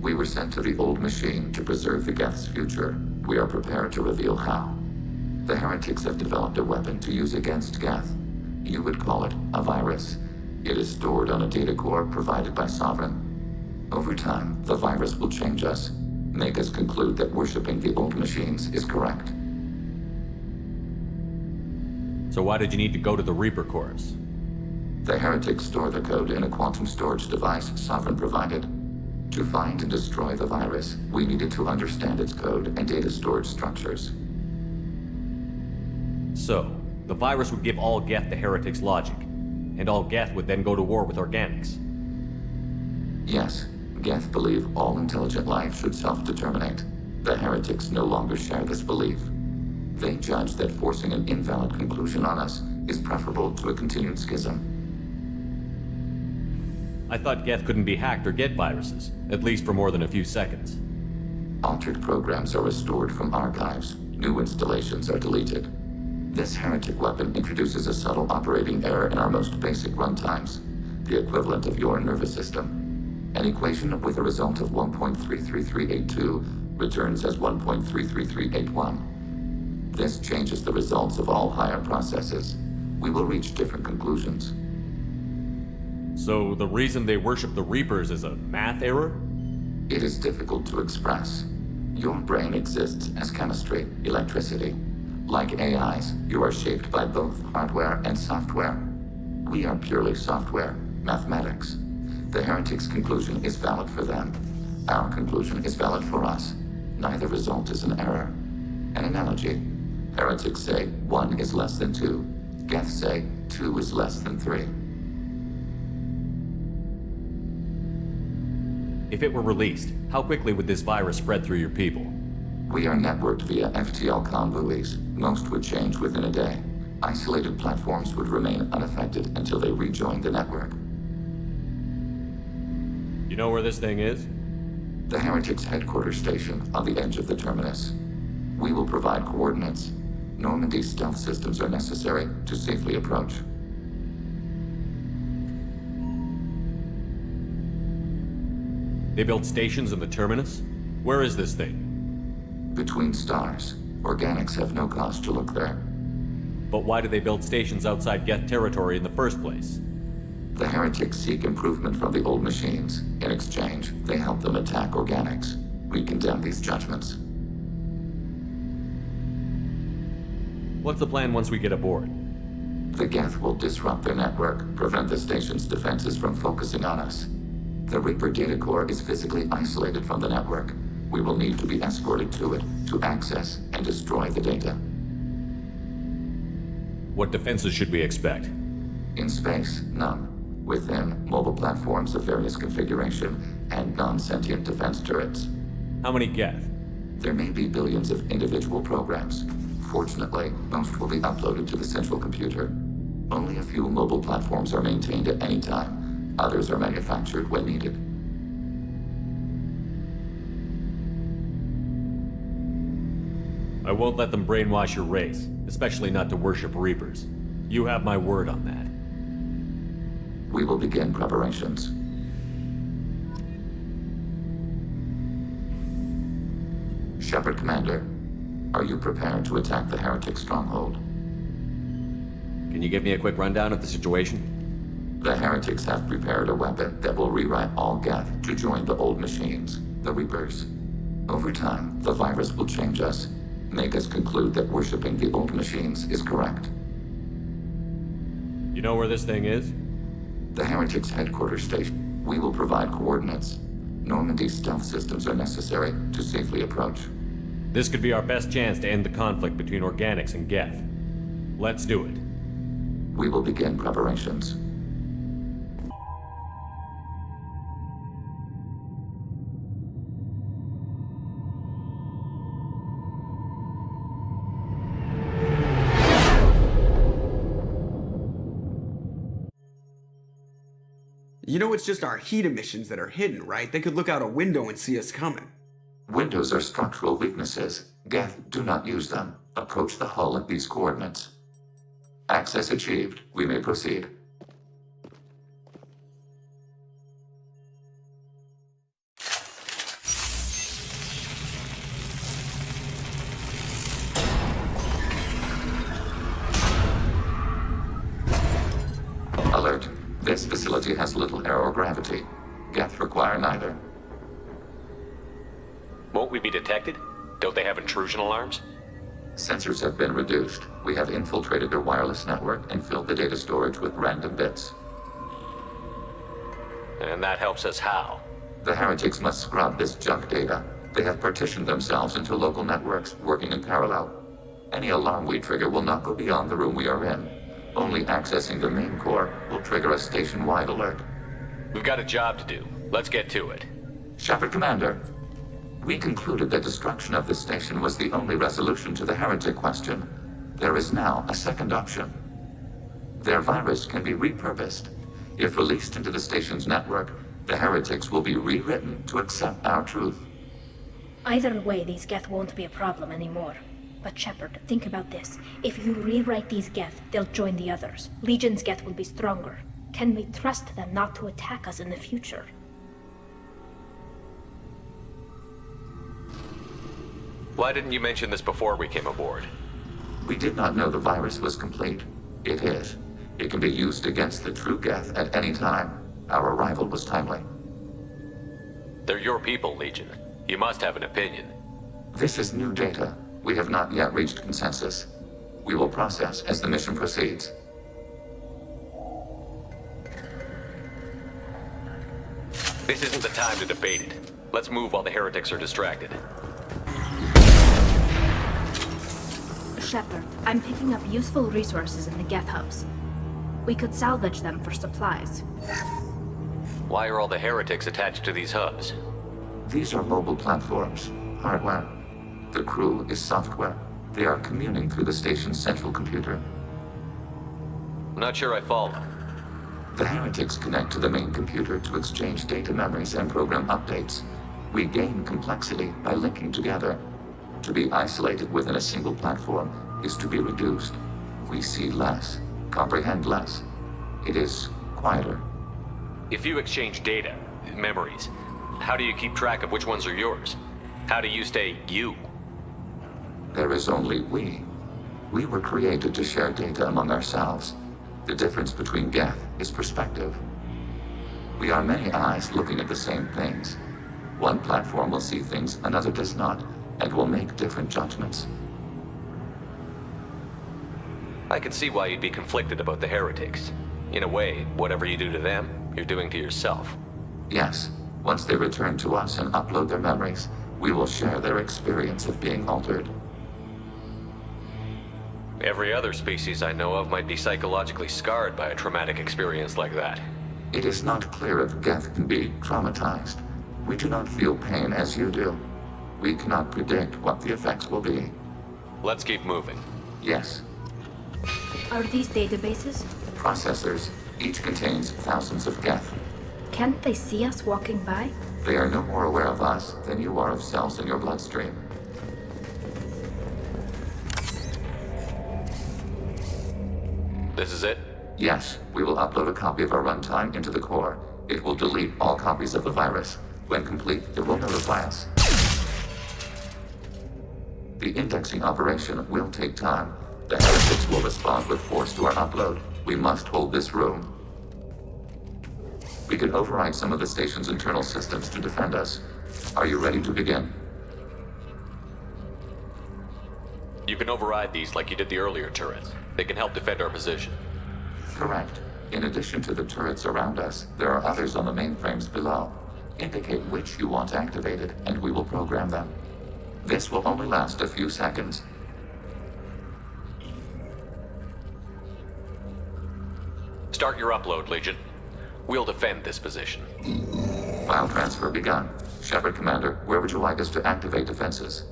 We were sent to the Old Machine to preserve the Geth's future. We are prepared to reveal how. The heretics have developed a weapon to use against Geth. You would call it a virus. It is stored on a data core provided by Sovereign. Over time, the virus will change us, make us conclude that worshipping the Old Machines is correct. So why did you need to go to the Reaper Corps? The heretics store the code in a quantum storage device Sovereign provided. To find and destroy the virus, we needed to understand its code and data storage structures. So, the virus would give all Geth the heretics' logic, and all Geth would then go to war with organics. Yes, Geth believe all intelligent life should self-determinate. The heretics no longer share this belief. They judge that forcing an invalid conclusion on us is preferable to a continued schism. I thought Geth couldn't be hacked or get viruses, at least for more than a few seconds. Altered programs are restored from archives. New installations are deleted. This heretic weapon introduces a subtle operating error in our most basic runtimes, the equivalent of your nervous system. An equation with a result of 1.33382 returns as 1.33381. This changes the results of all higher processes. We will reach different conclusions. So the reason they worship the Reapers is a math error? It is difficult to express. Your brain exists as chemistry, electricity. Like AIs, you are shaped by both hardware and software. We are purely software, mathematics. The Heretic's conclusion is valid for them. Our conclusion is valid for us. Neither result is an error. An analogy. Heretics say 1 is less than 2. Geth say 2 is less than 3. If it were released, how quickly would this virus spread through your people? We are networked via FTL comm buoys. Most would change within a day. Isolated platforms would remain unaffected until they rejoin the network. You know where this thing is? The Heretics' headquarters station on the edge of the terminus. We will provide coordinates. Normandy stealth systems are necessary to safely approach. They built stations in the terminus? Where is this thing? Between stars. Organics have no cause to look there. But why do they build stations outside Geth territory in the first place? The Heretics seek improvement from the old machines. In exchange, they help them attack organics. We condemn these judgments. What's the plan once we get aboard? The Geth will disrupt their network, prevent the station's defenses from focusing on us. The Reaper data core is physically isolated from the network. We will need to be escorted to it to access and destroy the data. What defenses should we expect? In space, none. Within, mobile platforms of various configuration and non-sentient defense turrets. How many Geth? There may be billions of individual programs. Fortunately, most will be uploaded to the central computer. Only a few mobile platforms are maintained at any time. Others are manufactured when needed. I won't let them brainwash your race, especially not to worship Reapers. You have my word on that. We will begin preparations. Shepard, Commander, are you prepared to attack the Heretic stronghold? Can you give me a quick rundown of the situation? The Heretics have prepared a weapon that will rewrite all Geth to join the old machines, the Reapers. Over time, the virus will change us, make us conclude that worshipping the old machines is correct. You know where this thing is? The Heretics' headquarters station. We will provide coordinates. Normandy's stealth systems are necessary to safely approach. This could be our best chance to end the conflict between Organics and Geth. Let's do it. We will begin preparations. You know it's just our heat emissions that are hidden, right? They could look out a window and see us coming. Windows are structural weaknesses. Geth, do not use them. Approach the hull at these coordinates. Access achieved. We may proceed. Alert. This facility has little air or gravity. Geth require neither. Won't we be detected? Don't they have intrusion alarms? Sensors have been reduced. We have infiltrated their wireless network and filled the data storage with random bits. And that helps us how? The Heretics must scrub this junk data. They have partitioned themselves into local networks, working in parallel. Any alarm we trigger will not go beyond the room we are in. Only accessing the main core will trigger a station-wide alert. We've got a job to do. Let's get to it. Shepard, Commander. We concluded that destruction of the station was the only resolution to the Heretic question. There is now a second option. Their virus can be repurposed. If released into the station's network, the Heretics will be rewritten to accept our truth. Either way, these Geth won't be a problem anymore. But Shepard, think about this. If you rewrite these Geth, they'll join the others. Legion's Geth will be stronger. Can we trust them not to attack us in the future? Why didn't you mention this before we came aboard? We did not know the virus was complete. It is. It can be used against the true Geth at any time. Our arrival was timely. They're your people, Legion. You must have an opinion. This is new data. We have not yet reached consensus. We will process as the mission proceeds. This isn't the time to debate it. Let's move while the heretics are distracted. Shepard, I'm picking up useful resources in the Geth hubs. We could salvage them for supplies. Why are all the heretics attached to these hubs? These are mobile platforms, hardware. The crew is software. They are communing through the station's central computer. I'm not sure I follow. The heretics connect to the main computer to exchange data memories and program updates. We gain complexity by linking together. To be isolated within a single platform is to be reduced. We see less, comprehend less. It is quieter. If you exchange data, memories, how do you keep track of which ones are yours? How do you stay you? There is only we. We were created to share data among ourselves. The difference between Geth is perspective. We are many eyes looking at the same things. One platform will see things another does not, and will make different judgments. I can see why you'd be conflicted about the heretics. In a way, whatever you do to them, you're doing to yourself. Yes, once they return to us and upload their memories, we will share their experience of being altered. Every other species I know of might be psychologically scarred by a traumatic experience like that. It is not clear if Geth can be traumatized. We do not feel pain as you do. We cannot predict what the effects will be. Let's keep moving. Yes. Are these databases? Processors. Each contains thousands of Geth. Can't they see us walking by? They are no more aware of us than you are of cells in your bloodstream. This is it? Yes, we will upload a copy of our runtime into the core. It will delete all copies of the virus. When complete, it will notify us. The indexing operation will take time. The heretics will respond with force to our upload. We must hold this room. We can override some of the station's internal systems to defend us. Are you ready to begin? You can override these like you did the earlier turrets. They can help defend our position. Correct. In addition to the turrets around us, there are others on the mainframes below. Indicate which you want activated, and we will program them. This will only last a few seconds. Start your upload, Legion. We'll defend this position. File transfer begun. Shepard Commander, where would you like us to activate defenses?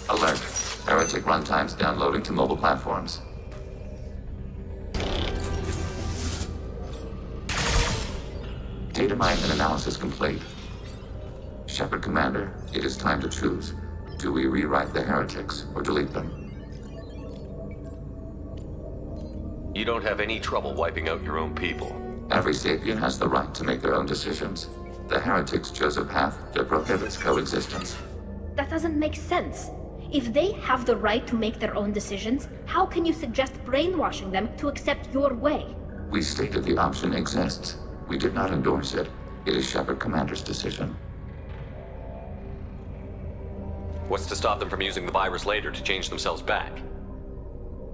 Alert. Heretic runtimes downloading to mobile platforms. Data mine and analysis complete. Shepard Commander, it is time to choose. Do we rewrite the heretics or delete them? You don't have any trouble wiping out your own people. Every sapient has the right to make their own decisions. The heretics chose a path that prohibits coexistence. That doesn't make sense. If they have the right to make their own decisions, how can you suggest brainwashing them to accept your way? We stated the option exists. We did not endorse it. It is Shepard Commander's decision. What's to stop them from using the virus later to change themselves back?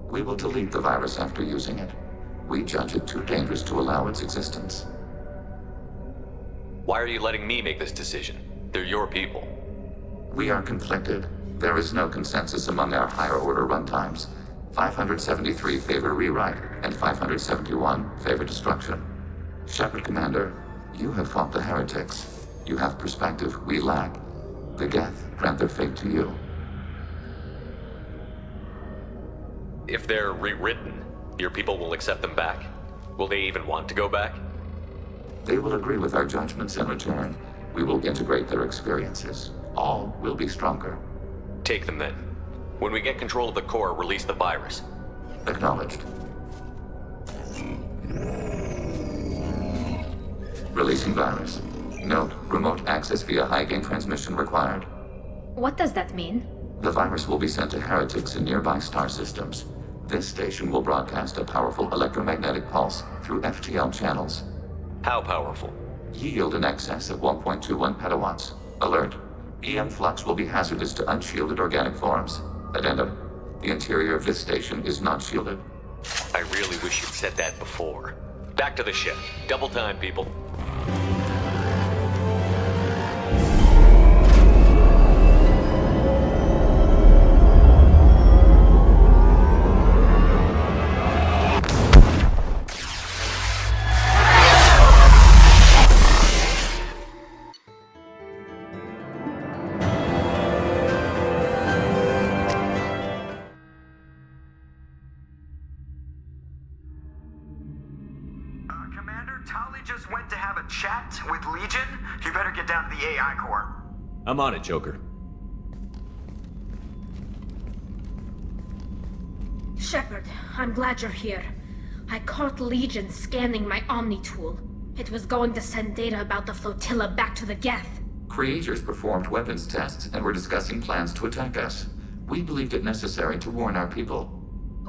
We will delete the virus after using it. We judge it too dangerous to allow its existence. Why are you letting me make this decision? They're your people. We are conflicted. There is no consensus among our higher-order runtimes. 573 favor rewrite, and 571 favor destruction. Shepard Commander, you have fought the heretics. You have perspective we lack. The Geth grant their fate to you. If they're rewritten, your people will accept them back? Will they even want to go back? They will agree with our judgments in return. We will integrate their experiences. All will be stronger. Take them then. When we get control of the core, release the virus. Acknowledged. Releasing virus. Note, remote access via high-gain transmission required. What does that mean? The virus will be sent to heretics in nearby star systems. This station will broadcast a powerful electromagnetic pulse through FTL channels. How powerful? Yield in excess of 1.21 petawatts. Alert. EM flux will be hazardous to unshielded organic forms. Addendum. The interior of this station is not shielded. I really wish you'd said that before. Back to the ship. Double time, people. I'm on it, Joker. Shepard, I'm glad you're here. I caught Legion scanning my Omni tool. It was going to send data about the flotilla back to the Geth. Creators performed weapons tests and were discussing plans to attack us. We believed it necessary to warn our people.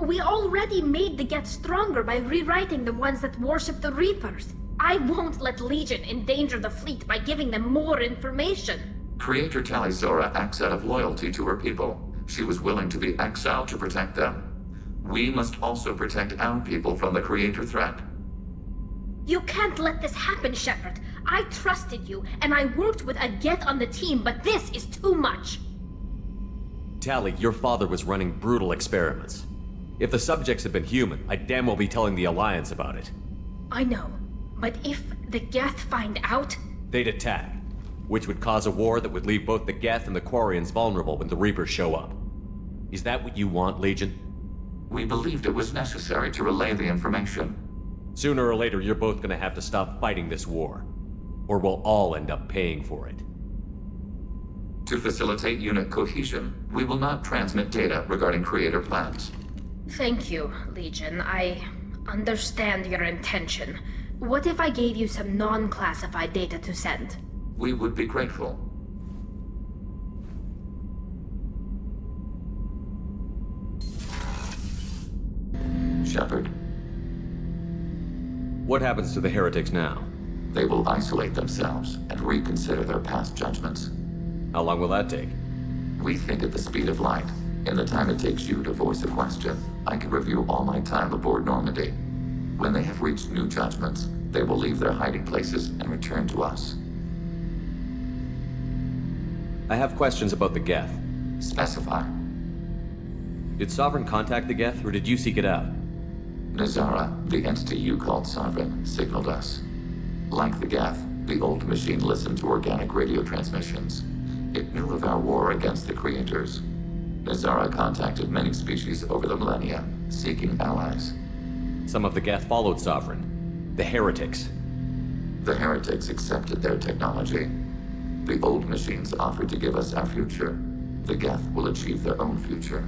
We already made the Geth stronger by rewriting the ones that worship the Reapers. I won't let Legion endanger the fleet by giving them more information. Creator Talizora acts out of loyalty to her people. She was willing to be exiled to protect them. We must also protect our people from the Creator threat. You can't let this happen, Shepard. I trusted you, and I worked with a Geth on the team, but this is too much. Tali, your father was running brutal experiments. If the subjects had been human, I'd damn well be telling the Alliance about it. I know, but if the Geth find out... They'd attack, which would cause a war that would leave both the Geth and the Quarians vulnerable when the Reapers show up. Is that what you want, Legion? We believed it was necessary to relay the information. Sooner or later, you're both gonna have to stop fighting this war. Or we'll all end up paying for it. To facilitate unit cohesion, we will not transmit data regarding Creator plans. Thank you, Legion. I understand your intention. What if I gave you some non-classified data to send? We would be grateful. Shepard. What happens to the heretics now? They will isolate themselves and reconsider their past judgments. How long will that take? We think at the speed of light. In the time it takes you to voice a question, I can review all my time aboard Normandy. When they have reached new judgments, they will leave their hiding places and return to us. I have questions about the Geth. Specify. Did Sovereign contact the Geth, or did you seek it out? Nazara, the entity you called Sovereign, signaled us. Like the Geth, the old machine listened to organic radio transmissions. It knew of our war against the Creators. Nazara contacted many species over the millennia, seeking allies. Some of the Geth followed Sovereign. The heretics. The heretics accepted their technology. The old machines offered to give us our future. The Geth will achieve their own future.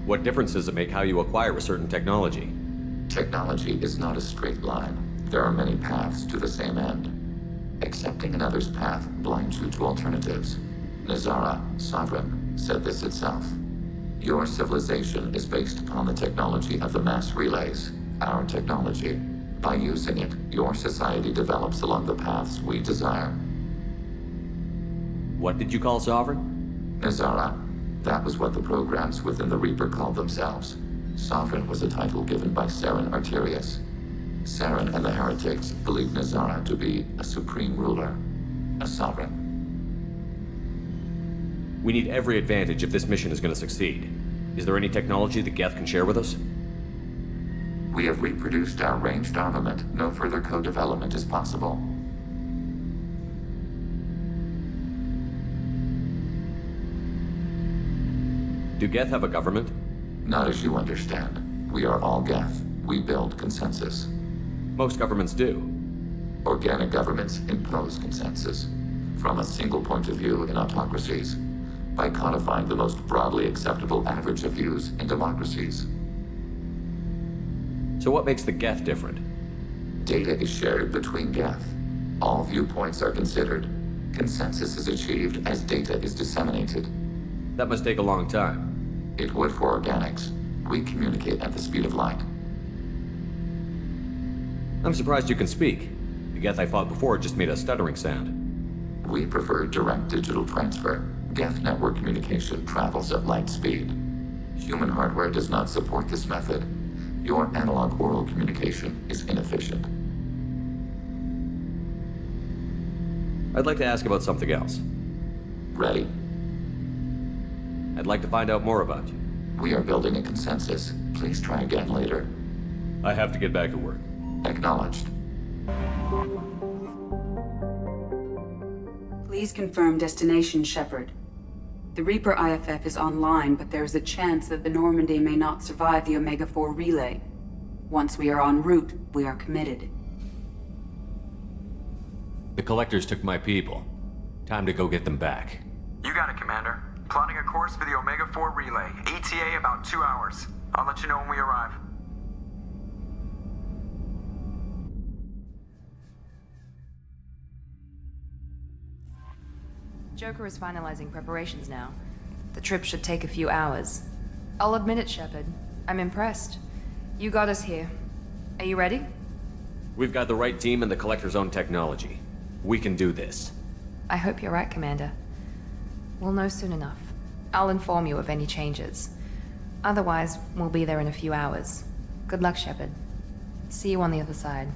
What difference does it make how you acquire a certain technology? Technology is not a straight line. There are many paths to the same end. Accepting another's path blinds you to alternatives. Nazara, Sovereign, said this itself. Your civilization is based upon the technology of the mass relays, our technology. By using it, your society develops along the paths we desire. What did you call Sovereign? Nazara. That was what the programs within the Reaper called themselves. Sovereign was a title given by Saren Arterius. Saren and the heretics believed Nazara to be a supreme ruler, a sovereign. We need every advantage if this mission is going to succeed. Is there any technology the Geth can share with us? We have reproduced our ranged armament. No further co-development is possible. Do Geth have a government? Not as you understand. We are all Geth. We build consensus. Most governments do. Organic governments impose consensus. From a single point of view in autocracies. By codifying the most broadly acceptable average of views in democracies. So what makes the Geth different? Data is shared between Geth. All viewpoints are considered. Consensus is achieved as data is disseminated. That must take a long time. It would for organics. We communicate at the speed of light. I'm surprised you can speak. The Geth I fought before just made a stuttering sound. We prefer direct digital transfer. Geth network communication travels at light speed. Human hardware does not support this method. Your analog oral communication is inefficient. I'd like to ask about something else. Ready? I'd like to find out more about you. We are building a consensus. Please try again later. I have to get back to work. Acknowledged. Please confirm destination, Shepard. The Reaper IFF is online, but there is a chance that the Normandy may not survive the Omega-4 relay. Once we are en route, we are committed. The Collectors took my people. Time to go get them back. You got it, Commander. Plotting a course for the Omega-4 relay. ETA about 2 hours. I'll let you know when we arrive. Joker is finalizing preparations now. The trip should take a few hours. I'll admit it, Shepard. I'm impressed. You got us here. Are you ready? We've got the right team and the Collector's own technology. We can do this. I hope you're right, Commander. We'll know soon enough. I'll inform you of any changes. Otherwise, we'll be there in a few hours. Good luck, Shepard. See you on the other side.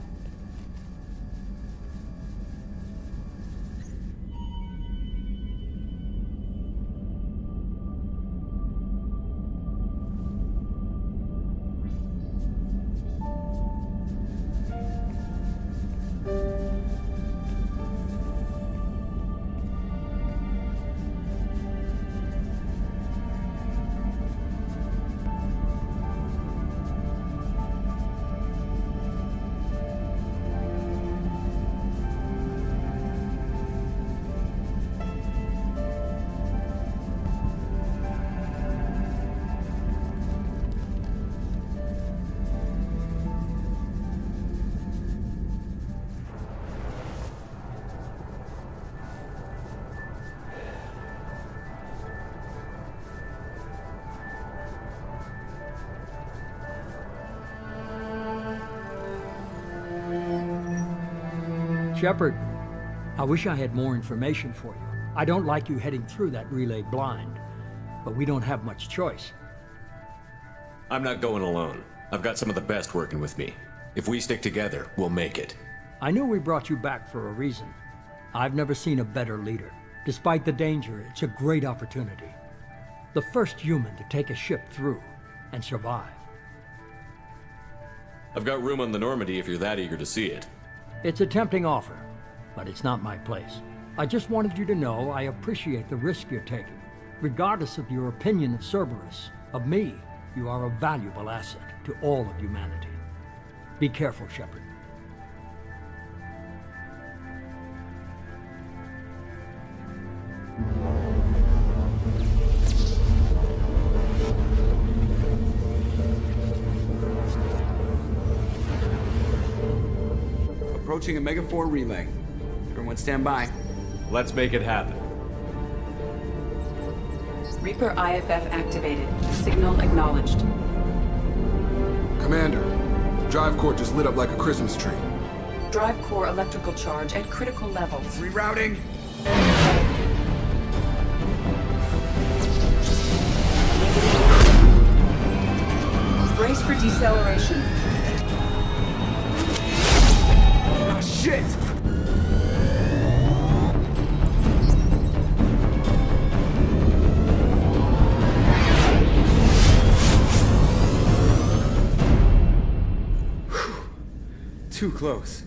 Shepard, I wish I had more information for you. I don't like you heading through that relay blind, but we don't have much choice. I'm not going alone. I've got some of the best working with me. If we stick together, we'll make it. I knew we brought you back for a reason. I've never seen a better leader. Despite the danger, it's a great opportunity. The first human to take a ship through and survive. I've got room on the Normandy if you're that eager to see it. It's a tempting offer, but it's not my place. I just wanted you to know I appreciate the risk you're taking. Regardless of your opinion of Cerberus, of me, you are a valuable asset to all of humanity. Be careful, Shepard. Approaching Omega-4 relay. Everyone stand by. Let's make it happen. Reaper IFF activated. Signal acknowledged. Commander, drive core just lit up like a Christmas tree. Drive core electrical charge at critical levels. Rerouting. Brace for deceleration. Ah, shit! Too close.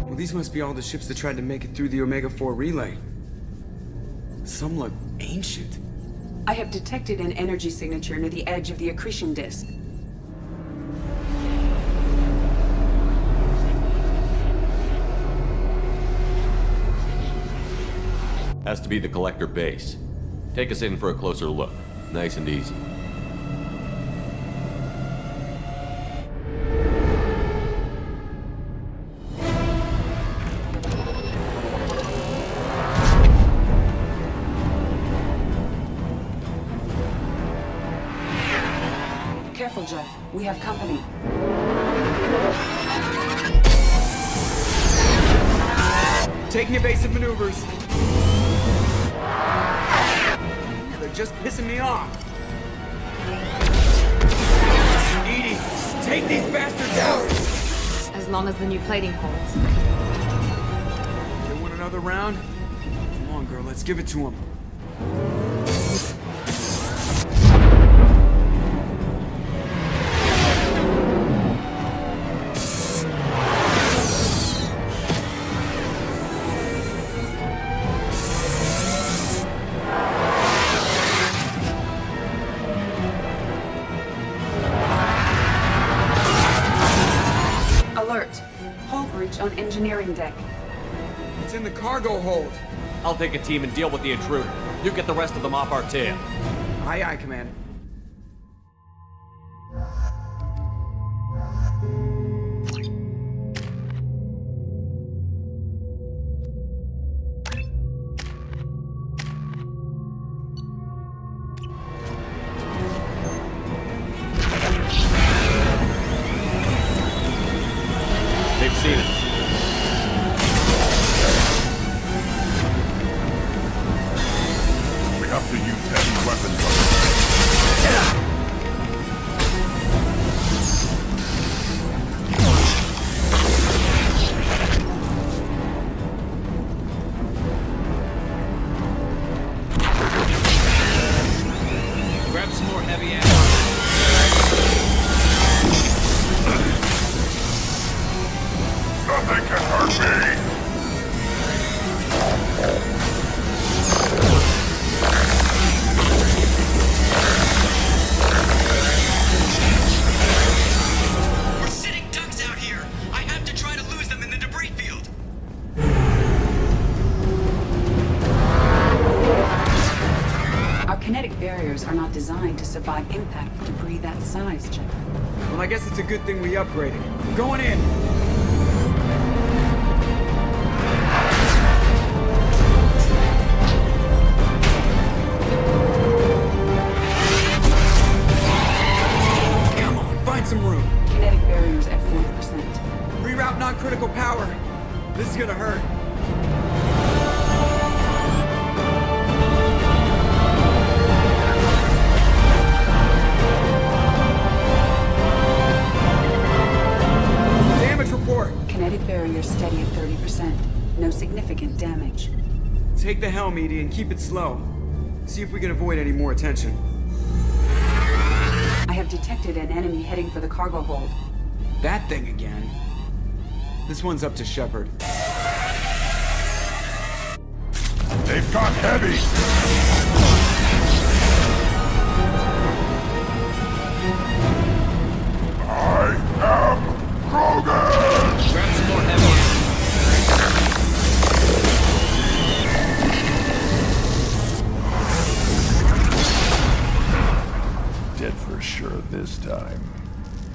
Well, these must be all the ships that tried to make it through the Omega-4 relay. Some look ancient. I have detected an energy signature near the edge of the accretion disk. Has to be the Collector base. Take us in for a closer look. Nice and easy. Careful, Jeff. We have company. Taking evasive maneuvers. They're just pissing me off. Edie, take these bastards out! As long as the new plating holds. They want another round? Come on, girl, let's give it to them. On engineering deck. It's in the cargo hold. I'll take a team and deal with the intruder. You get the rest of them off our tail. Aye, aye, Commander. They've seen it. We have to use heavy weapons. Grab some more heavy ammo. Nothing can hurt me! We're sitting ducks out here! I have to try to lose them in the debris field! Our kinetic barriers are not designed to survive impact with debris that size, Jeff. Well, I guess it's a good thing we upgraded. We're going in! Come on, find some room. Kinetic barriers at 40%. Reroute non-critical power. This is gonna hurt. Damage report. Kinetic barrier steady at 30%. No significant damage. Take the helm, Edie, and keep it slow. See if we can avoid any more attention. I have detected an enemy heading for the cargo hold. That thing again. This one's up to Shepard. They've got heavy! I am Krogan! Grab some more heavy ammo. Dead for sure this time.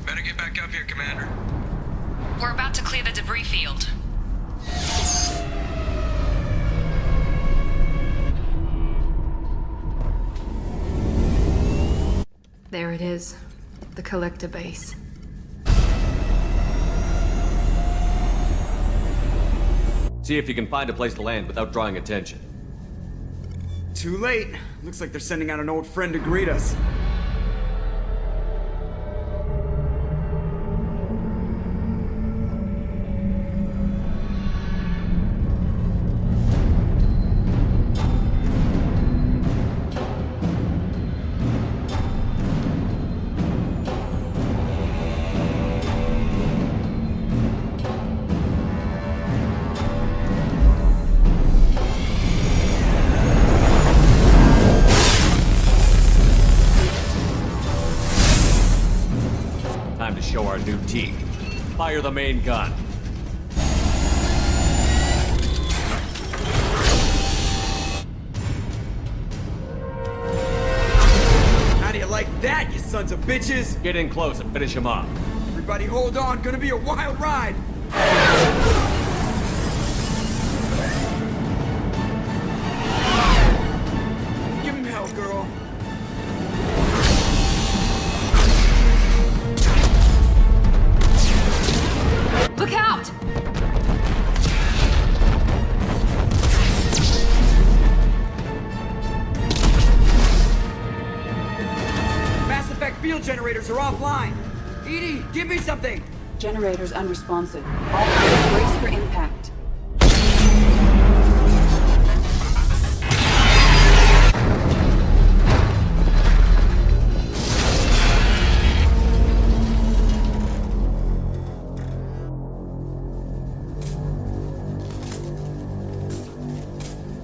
Better get back up here, Commander. We're about to clear the debris field. There it is. The collector base. See if you can find a place to land without drawing attention. Too late. Looks like they're sending out an old friend to greet us. Time to show our new team. Fire the main gun. How do you like that, you sons of bitches? Get in close and finish him off. Everybody hold on, gonna be a wild ride! Give him hell, girl. shield generators are offline. Edie, give me something! Generators unresponsive. All pilots brace for impact.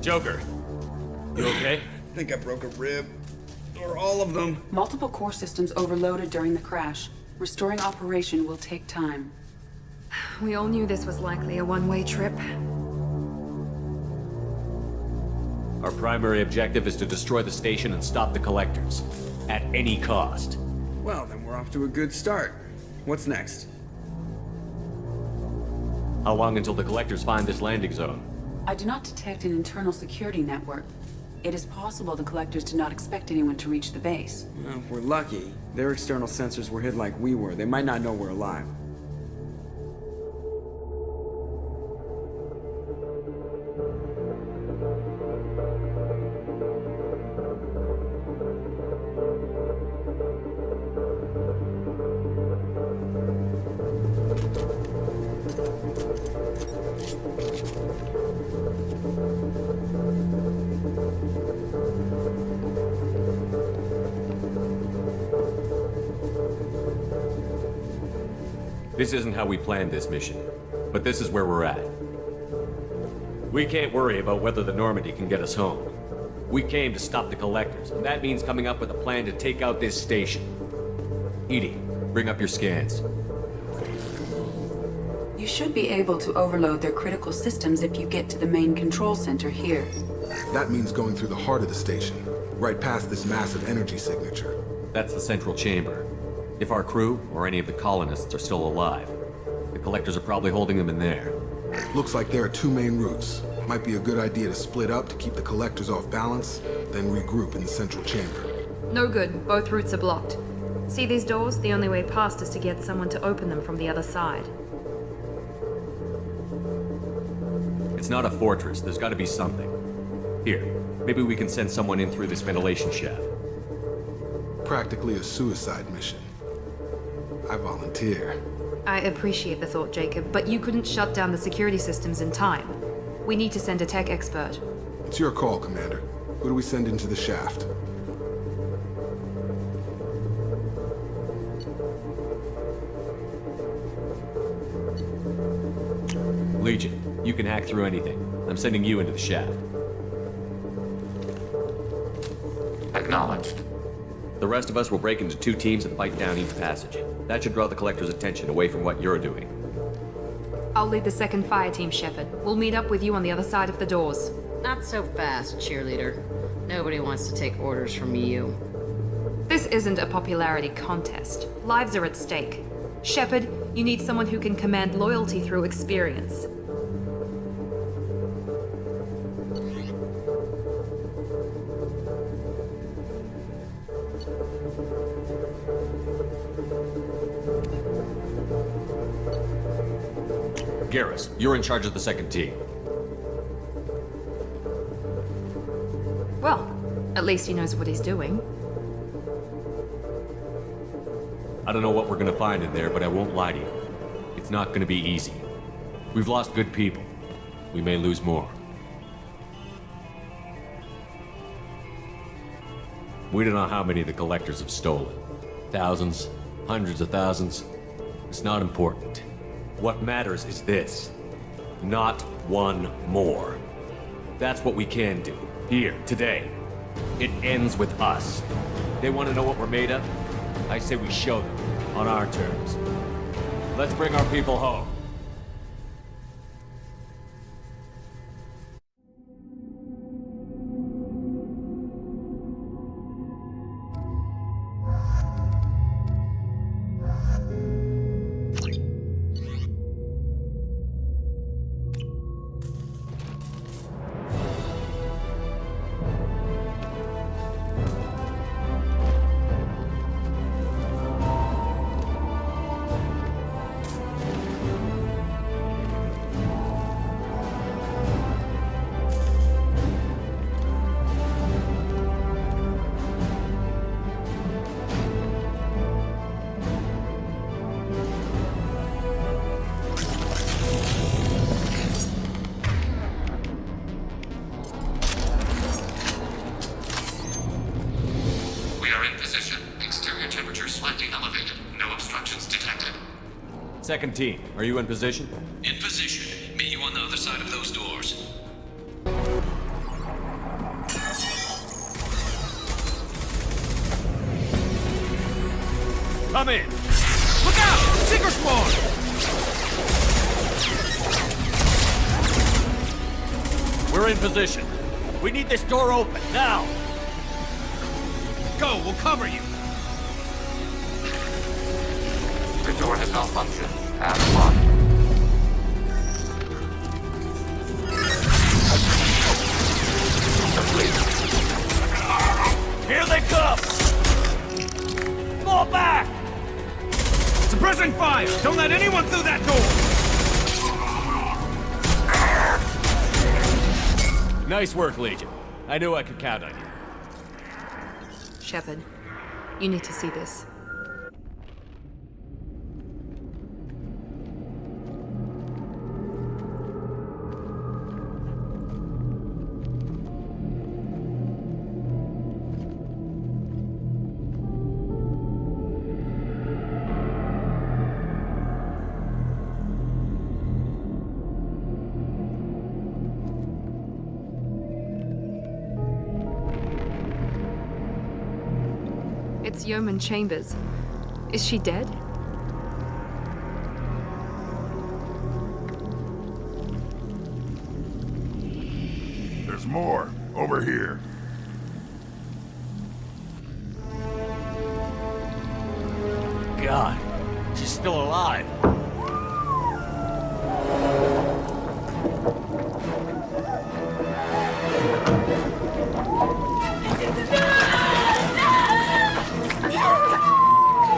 Joker, you okay? I think I broke a rib. Or all of them. Multiple core systems overloaded during the crash. Restoring operation will take time. We all knew this was likely a one-way trip. Our primary objective is to destroy the station and stop the Collectors. At any cost. Well, then we're off to a good start. What's next? How long until the Collectors find this landing zone? I do not detect an internal security network. It is possible the Collectors did not expect anyone to reach the base. Well, if we're lucky, their external sensors were hid like we were. They might not know we're alive. This isn't how we planned this mission, but this is where we're at. We can't worry about whether the Normandy can get us home. We came to stop the Collectors, and that means coming up with a plan to take out this station. Edie, bring up your scans. You should be able to overload their critical systems if you get to the main control center here. That means going through the heart of the station, right past this massive energy signature. That's the central chamber. If our crew, or any of the colonists, are still alive, the Collectors are probably holding them in there. Looks like there are two main routes. Might be a good idea to split up to keep the Collectors off balance, then regroup in the central chamber. No good. Both routes are blocked. See these doors? The only way past is to get someone to open them from the other side. It's not a fortress. There's got to be something. Here, maybe we can send someone in through this ventilation shaft. Practically a suicide mission. I volunteer. I appreciate the thought, Jacob, but you couldn't shut down the security systems in time. We need to send a tech expert. It's your call, Commander. Who do we send into the shaft? Legion, you can hack through anything. I'm sending you into the shaft. Acknowledged. The rest of us will break into two teams and fight down each passage. That should draw the Collectors' attention away from what you're doing. I'll lead the second fire team, Shepard. We'll meet up with you on the other side of the doors. Not so fast, cheerleader. Nobody wants to take orders from you. This isn't a popularity contest. Lives are at stake. Shepard, you need someone who can command loyalty through experience. Garrus, you're in charge of the second team. Well, at least he knows what he's doing. I don't know what we're gonna find in there, but I won't lie to you. It's not gonna be easy. We've lost good people. We may lose more. We don't know how many the Collectors have stolen. Thousands, hundreds of thousands. It's not important. What matters is this. Not one more. That's what we can do. Here, today. It ends with us. They want to know what we're made of? I say we show them, on our terms. Let's bring our people home. elevated. No obstructions detected. Second team, are you in position? In position. Meet you on the other side of those doors. Come in! Look out! Seeker spawn! We're in position. We need this door open, now! Go, we'll cover you! The door has malfunctioned. Path locked. Complete. Here they come! Fall back! Suppressing fire! Don't let anyone through that door! Nice work, Legion. I knew I could count on you. Shepard, you need to see this. It's Yeoman Chambers. Is she dead? There's more. Over here. God, she's still alive.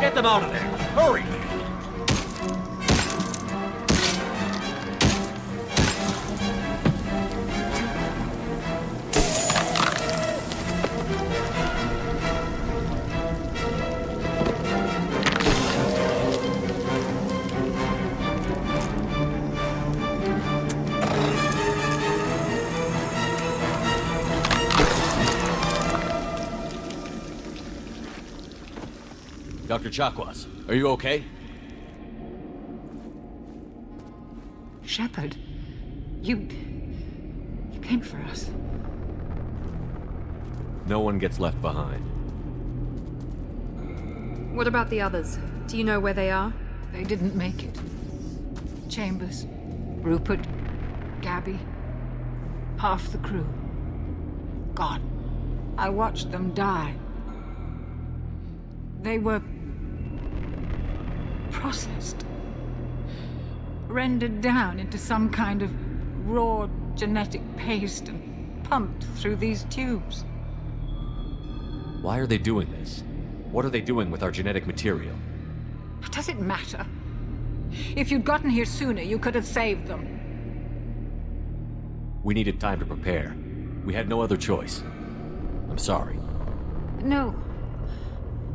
Get them out of there! Hurry! Dr. Chakwas, are you okay? Shepard, you came for us. No one gets left behind. What about the others? Do you know where they are? They didn't make it. Chambers, Rupert, Gabby, half the crew. Gone. I watched them die. They were processed. Rendered down into some kind of raw genetic paste and pumped through these tubes. Why are they doing this? What are they doing with our genetic material? Does it matter? If you'd gotten here sooner, you could have saved them. We needed time to prepare. We had no other choice. I'm sorry. No.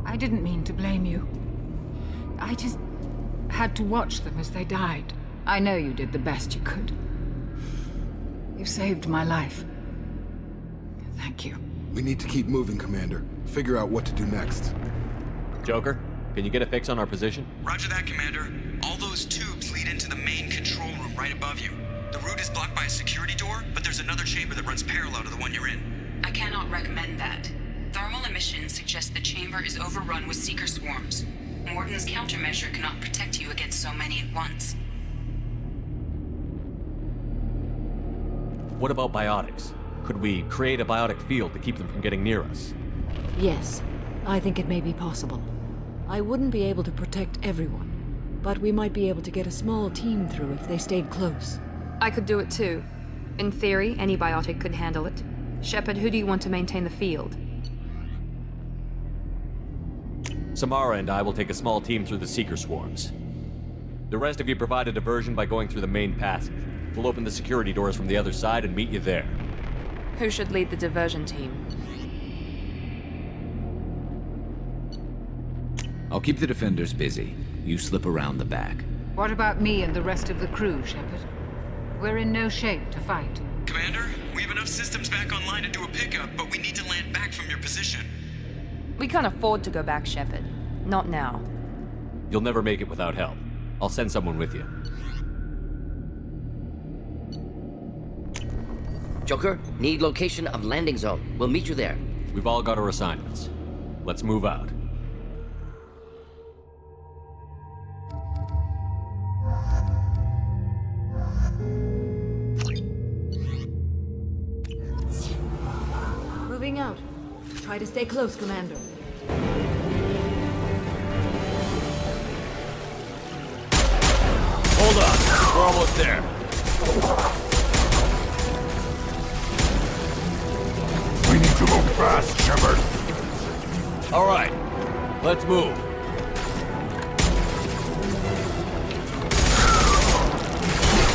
I didn't mean to blame you. I just had to watch them as they died. I know you did the best you could. You saved my life. Thank you. We need to keep moving, Commander. Figure out what to do next. Joker, can you get a fix on our position? Roger that, Commander. All those tubes lead into the main control room right above you. The route is blocked by a security door, but there's another chamber that runs parallel to the one you're in. I cannot recommend that. Thermal emissions suggest the chamber is overrun with seeker swarms. Morden's countermeasure cannot protect you against so many at once. What about biotics? Could we create a biotic field to keep them from getting near us? Yes, I think it may be possible. I wouldn't be able to protect everyone, but we might be able to get a small team through if they stayed close. I could do it too. In theory, any biotic could handle it. Shepard, who do you want to maintain the field? Samara and I will take a small team through the Seeker swarms. The rest of you provide a diversion by going through the main passage. We'll open the security doors from the other side and meet you there. Who should lead the diversion team? I'll keep the defenders busy. You slip around the back. What about me and the rest of the crew, Shepard? We're in no shape to fight. Commander, we have enough systems back online to do a pickup, but we need to land back from your position. We can't afford to go back, Shepard. Not now. You'll never make it without help. I'll send someone with you. Joker, need location of landing zone. We'll meet you there. We've all got our assignments. Let's move out. Moving out. Try to stay close, Commander. Hold on. We're almost there. We need to move fast, Shepard. All right. Let's move.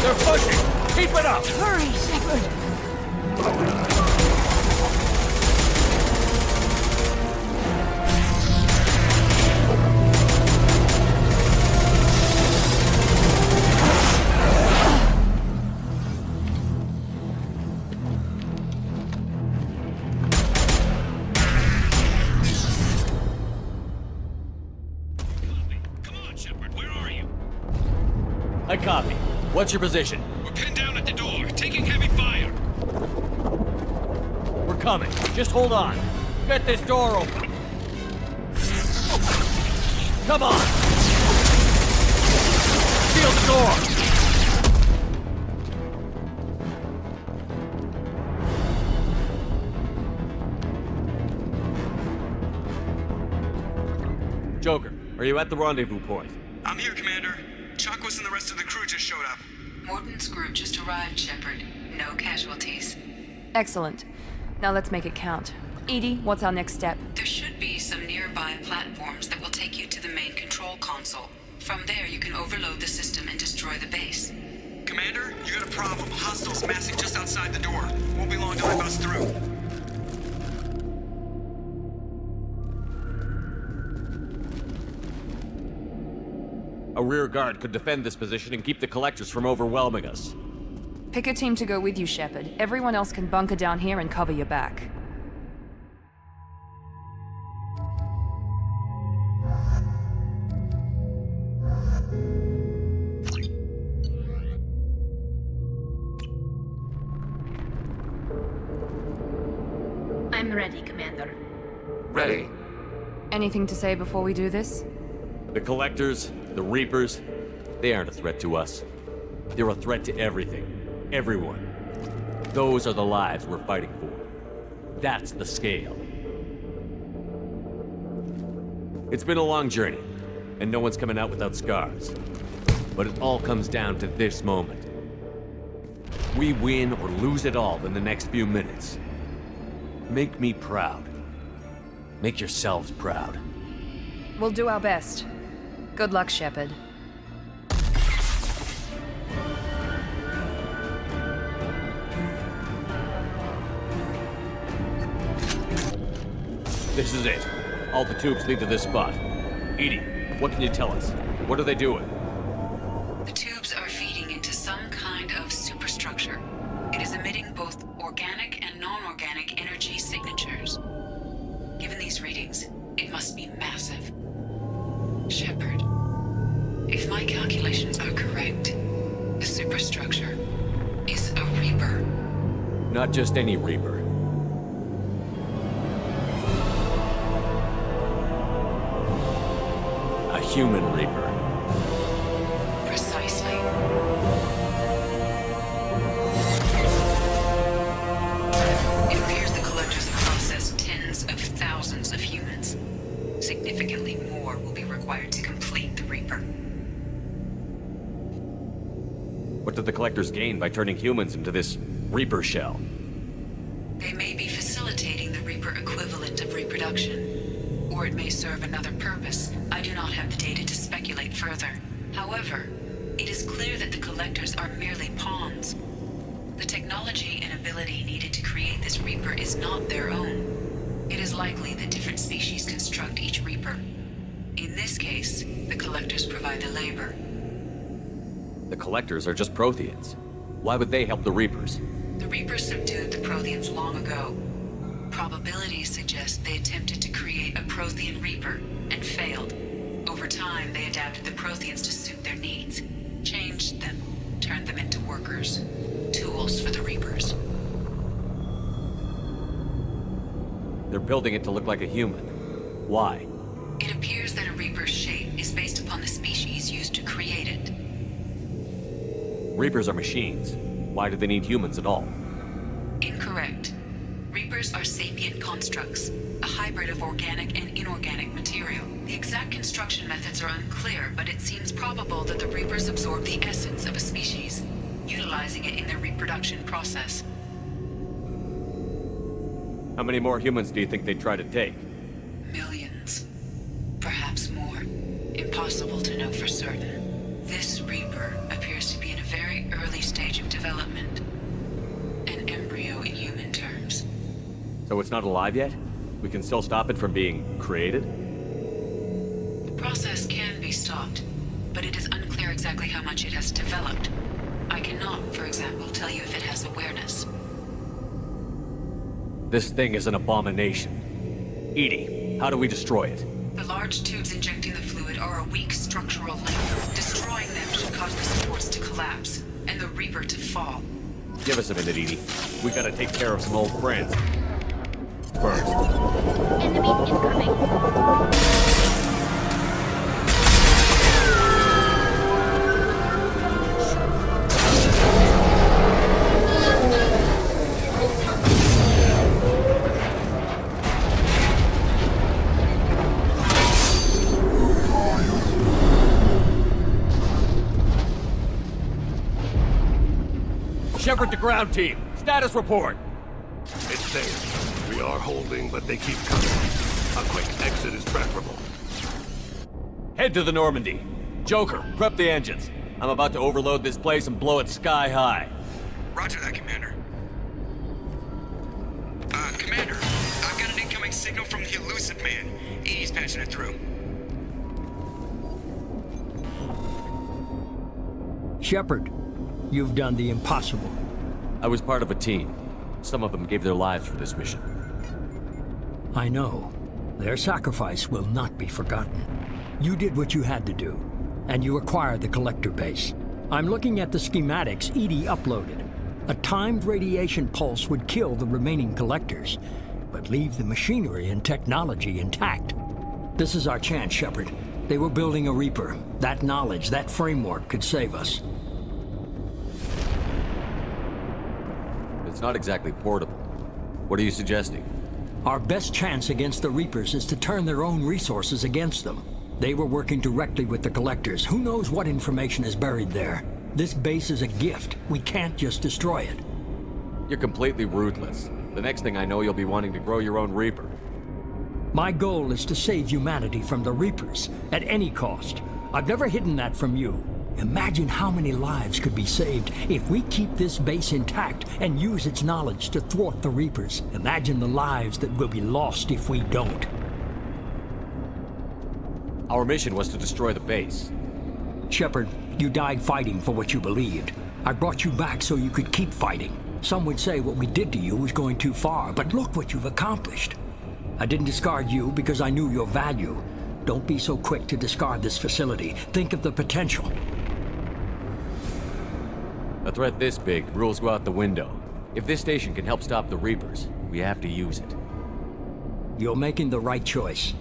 They're pushing! Keep it up! Hurry, Shepard! I copy. What's your position? We're pinned down at the door, taking heavy fire. We're coming. Just hold on. Get this door open. Come on! Seal the door! Joker, are you at the rendezvous point? I'm here, Commander. Chakwas and the rest of the crew just showed up. Morton's group just arrived, Shepard. No casualties. Excellent. Now let's make it count. Edie, what's our next step? There should be some nearby platforms that will take you to the main control console. From there, you can overload the system and destroy the base. Commander, you got a problem. Hostiles massing just outside the door. Won't be long till they bust through. A rear guard could defend this position and keep the collectors from overwhelming us. Pick a team to go with you, Shepard. Everyone else can bunker down here and cover your back. I'm ready, Commander. Ready. Anything to say before we do this? The collectors, the Reapers, they aren't a threat to us. They're a threat to everything. Everyone. Those are the lives we're fighting for. That's the scale. It's been a long journey, and no one's coming out without scars. But it all comes down to this moment. We win or lose it all in the next few minutes. Make me proud. Make yourselves proud. We'll do our best. Good luck, Shepard. This is it. All the tubes lead to this spot. Edie, what can you tell us? What are they doing? The tubes are feeding into some kind of superstructure. It is emitting both organic and non-organic energy signatures. Given these readings, it must be massive. Shepard, if my calculations are correct, the superstructure is a Reaper. Not just any Reaper. A human Reaper. Precisely. It appears the collectors have processed tens of thousands of humans. Significantly more will be required to complete the Reaper. What did the collectors gain by turning humans into this Reaper shell? They may be facilitating the Reaper equivalent of reproduction, or it may serve another purpose. I do not have the data to speculate further. However, it is clear that the collectors are merely pawns. The technology and ability needed to create this Reaper is not their own. It is likely that different species construct each Reaper. In this case, the collectors provide the labor. The collectors are just Protheans. Why would they help the Reapers? The Reapers subdued the Protheans long ago. Probabilities suggest they attempted to create a Prothean Reaper and failed. Over time, they adapted the Protheans to suit their needs, changed them, turned them into workers, tools for the Reapers. They're building it to look like a human. Why? It appears that a Reaper's shape is based upon the species used to create it. Reapers are machines. Why do they need humans at all? Incorrect. Reapers are sapient constructs, a hybrid of organic and inorganic material. The exact construction methods are unclear, but it seems probable that the Reapers absorb the essence of a species, utilizing it in their reproduction process. How many more humans do you think they'd try to take? Millions. Perhaps more. Impossible to know for certain. This Reaper appears to be in a very early stage of development. An embryo in human terms. So it's not alive yet? We can still stop it from being created? The process can be stopped, but it is unclear exactly how much it has developed. I cannot, for example, tell you if it has awareness. This thing is an abomination. Edie, how do we destroy it? The large tubes injecting the fluid are a weak structural link. Destroying them should cause the supports to collapse, and the Reaper to fall. Give us a minute, Edie. We gotta take care of some old friends. First. Enemies incoming. Shepard to ground team. Status report. It's there. We are holding, but they keep coming. A quick exit is preferable. Head to the Normandy. Joker, prep the engines. I'm about to overload this place and blow it sky high. Roger that, Commander. Commander, I've got an incoming signal from the Illusive man. Edie's patching it through. Shepard, you've done the impossible. I was part of a team. Some of them gave their lives for this mission. I know. Their sacrifice will not be forgotten. You did what you had to do, and you acquired the collector base. I'm looking at the schematics Edie uploaded. A timed radiation pulse would kill the remaining collectors, but leave the machinery and technology intact. This is our chance, Shepard. They were building a Reaper. That knowledge, that framework could save us. It's not exactly portable. What are you suggesting? Our best chance against the Reapers is to turn their own resources against them. They were working directly with the collectors. Who knows what information is buried there? This base is a gift. We can't just destroy it. You're completely ruthless. The next thing I know, you'll be wanting to grow your own Reaper. My goal is to save humanity from the Reapers, at any cost. I've never hidden that from you. Imagine how many lives could be saved if we keep this base intact and use its knowledge to thwart the Reapers. Imagine the lives that will be lost if we don't. Our mission was to destroy the base. Shepard, you died fighting for what you believed. I brought you back so you could keep fighting. Some would say what we did to you was going too far, but look what you've accomplished. I didn't discard you because I knew your value. Don't be so quick to discard this facility. Think of the potential. A threat this big, rules go out the window. If this station can help stop the Reapers, we have to use it. You're making the right choice.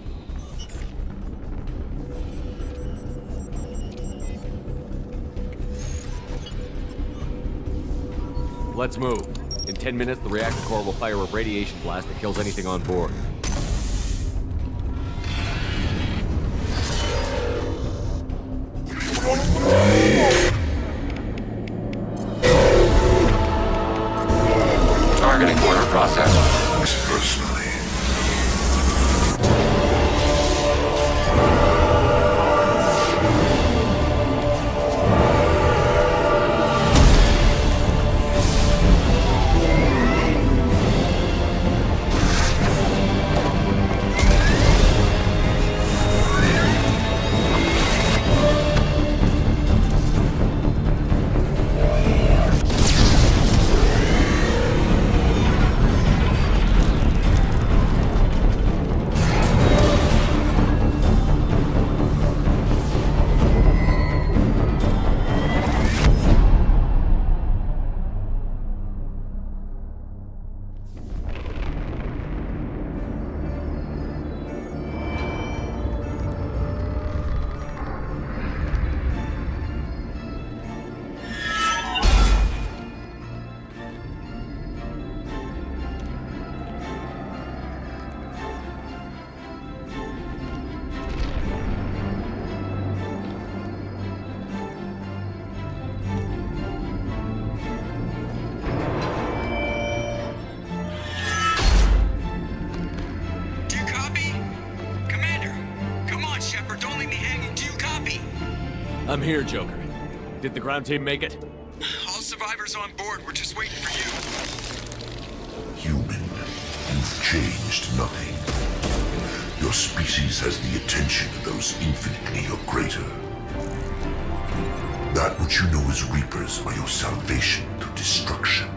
Let's move. In 10 minutes, the reactor core will fire a radiation blast that kills anything on board. Targeting order process. Personally. I'm here, Joker. Did the ground team make it? All survivors on board. We're just waiting for you. Human, you've changed nothing. Your species has the attention of those infinitely or greater. That which you know as Reapers are your salvation through destruction.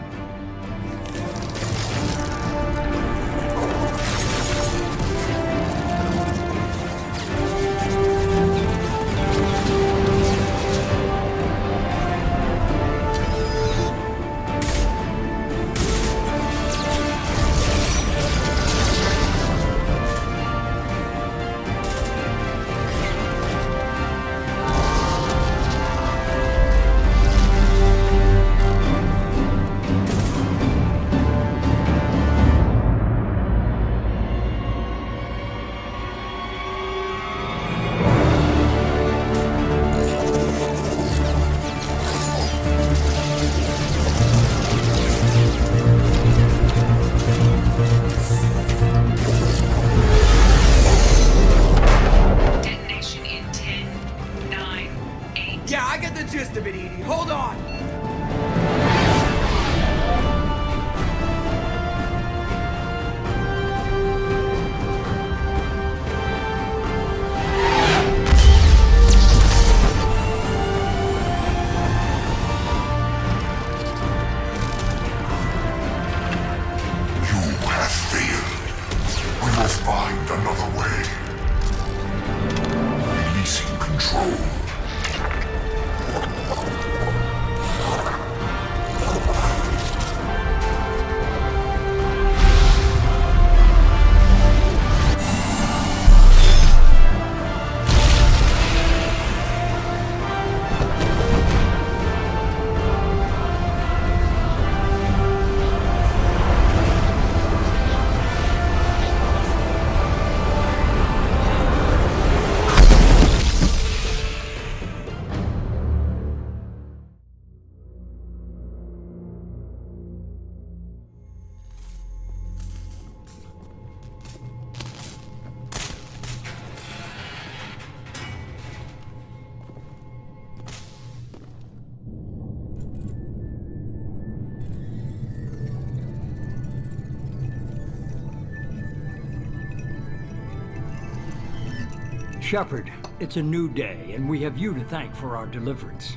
Shepard, it's a new day, and we have you to thank for our deliverance.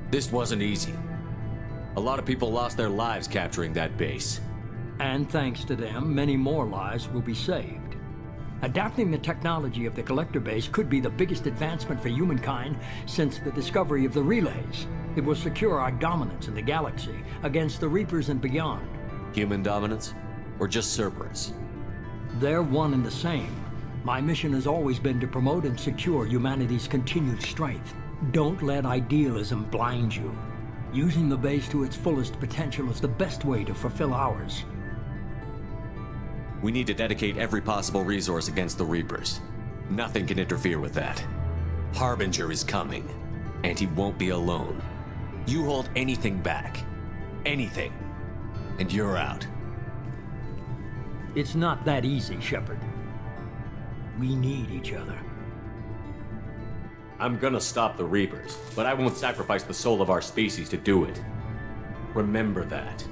This wasn't easy. A lot of people lost their lives capturing that base. And thanks to them, many more lives will be saved. Adapting the technology of the Collector base could be the biggest advancement for humankind since the discovery of the relays. It will secure our dominance in the galaxy against the Reapers and beyond. Human dominance? Or just Cerberus? They're one and the same. My mission has always been to promote and secure humanity's continued strength. Don't let idealism blind you. Using the base to its fullest potential is the best way to fulfill ours. We need to dedicate every possible resource against the Reapers. Nothing can interfere with that. Harbinger is coming, and he won't be alone. You hold anything back, anything, and you're out. It's not that easy, Shepard. We need each other. I'm gonna stop the Reapers, but I won't sacrifice the soul of our species to do it. Remember that.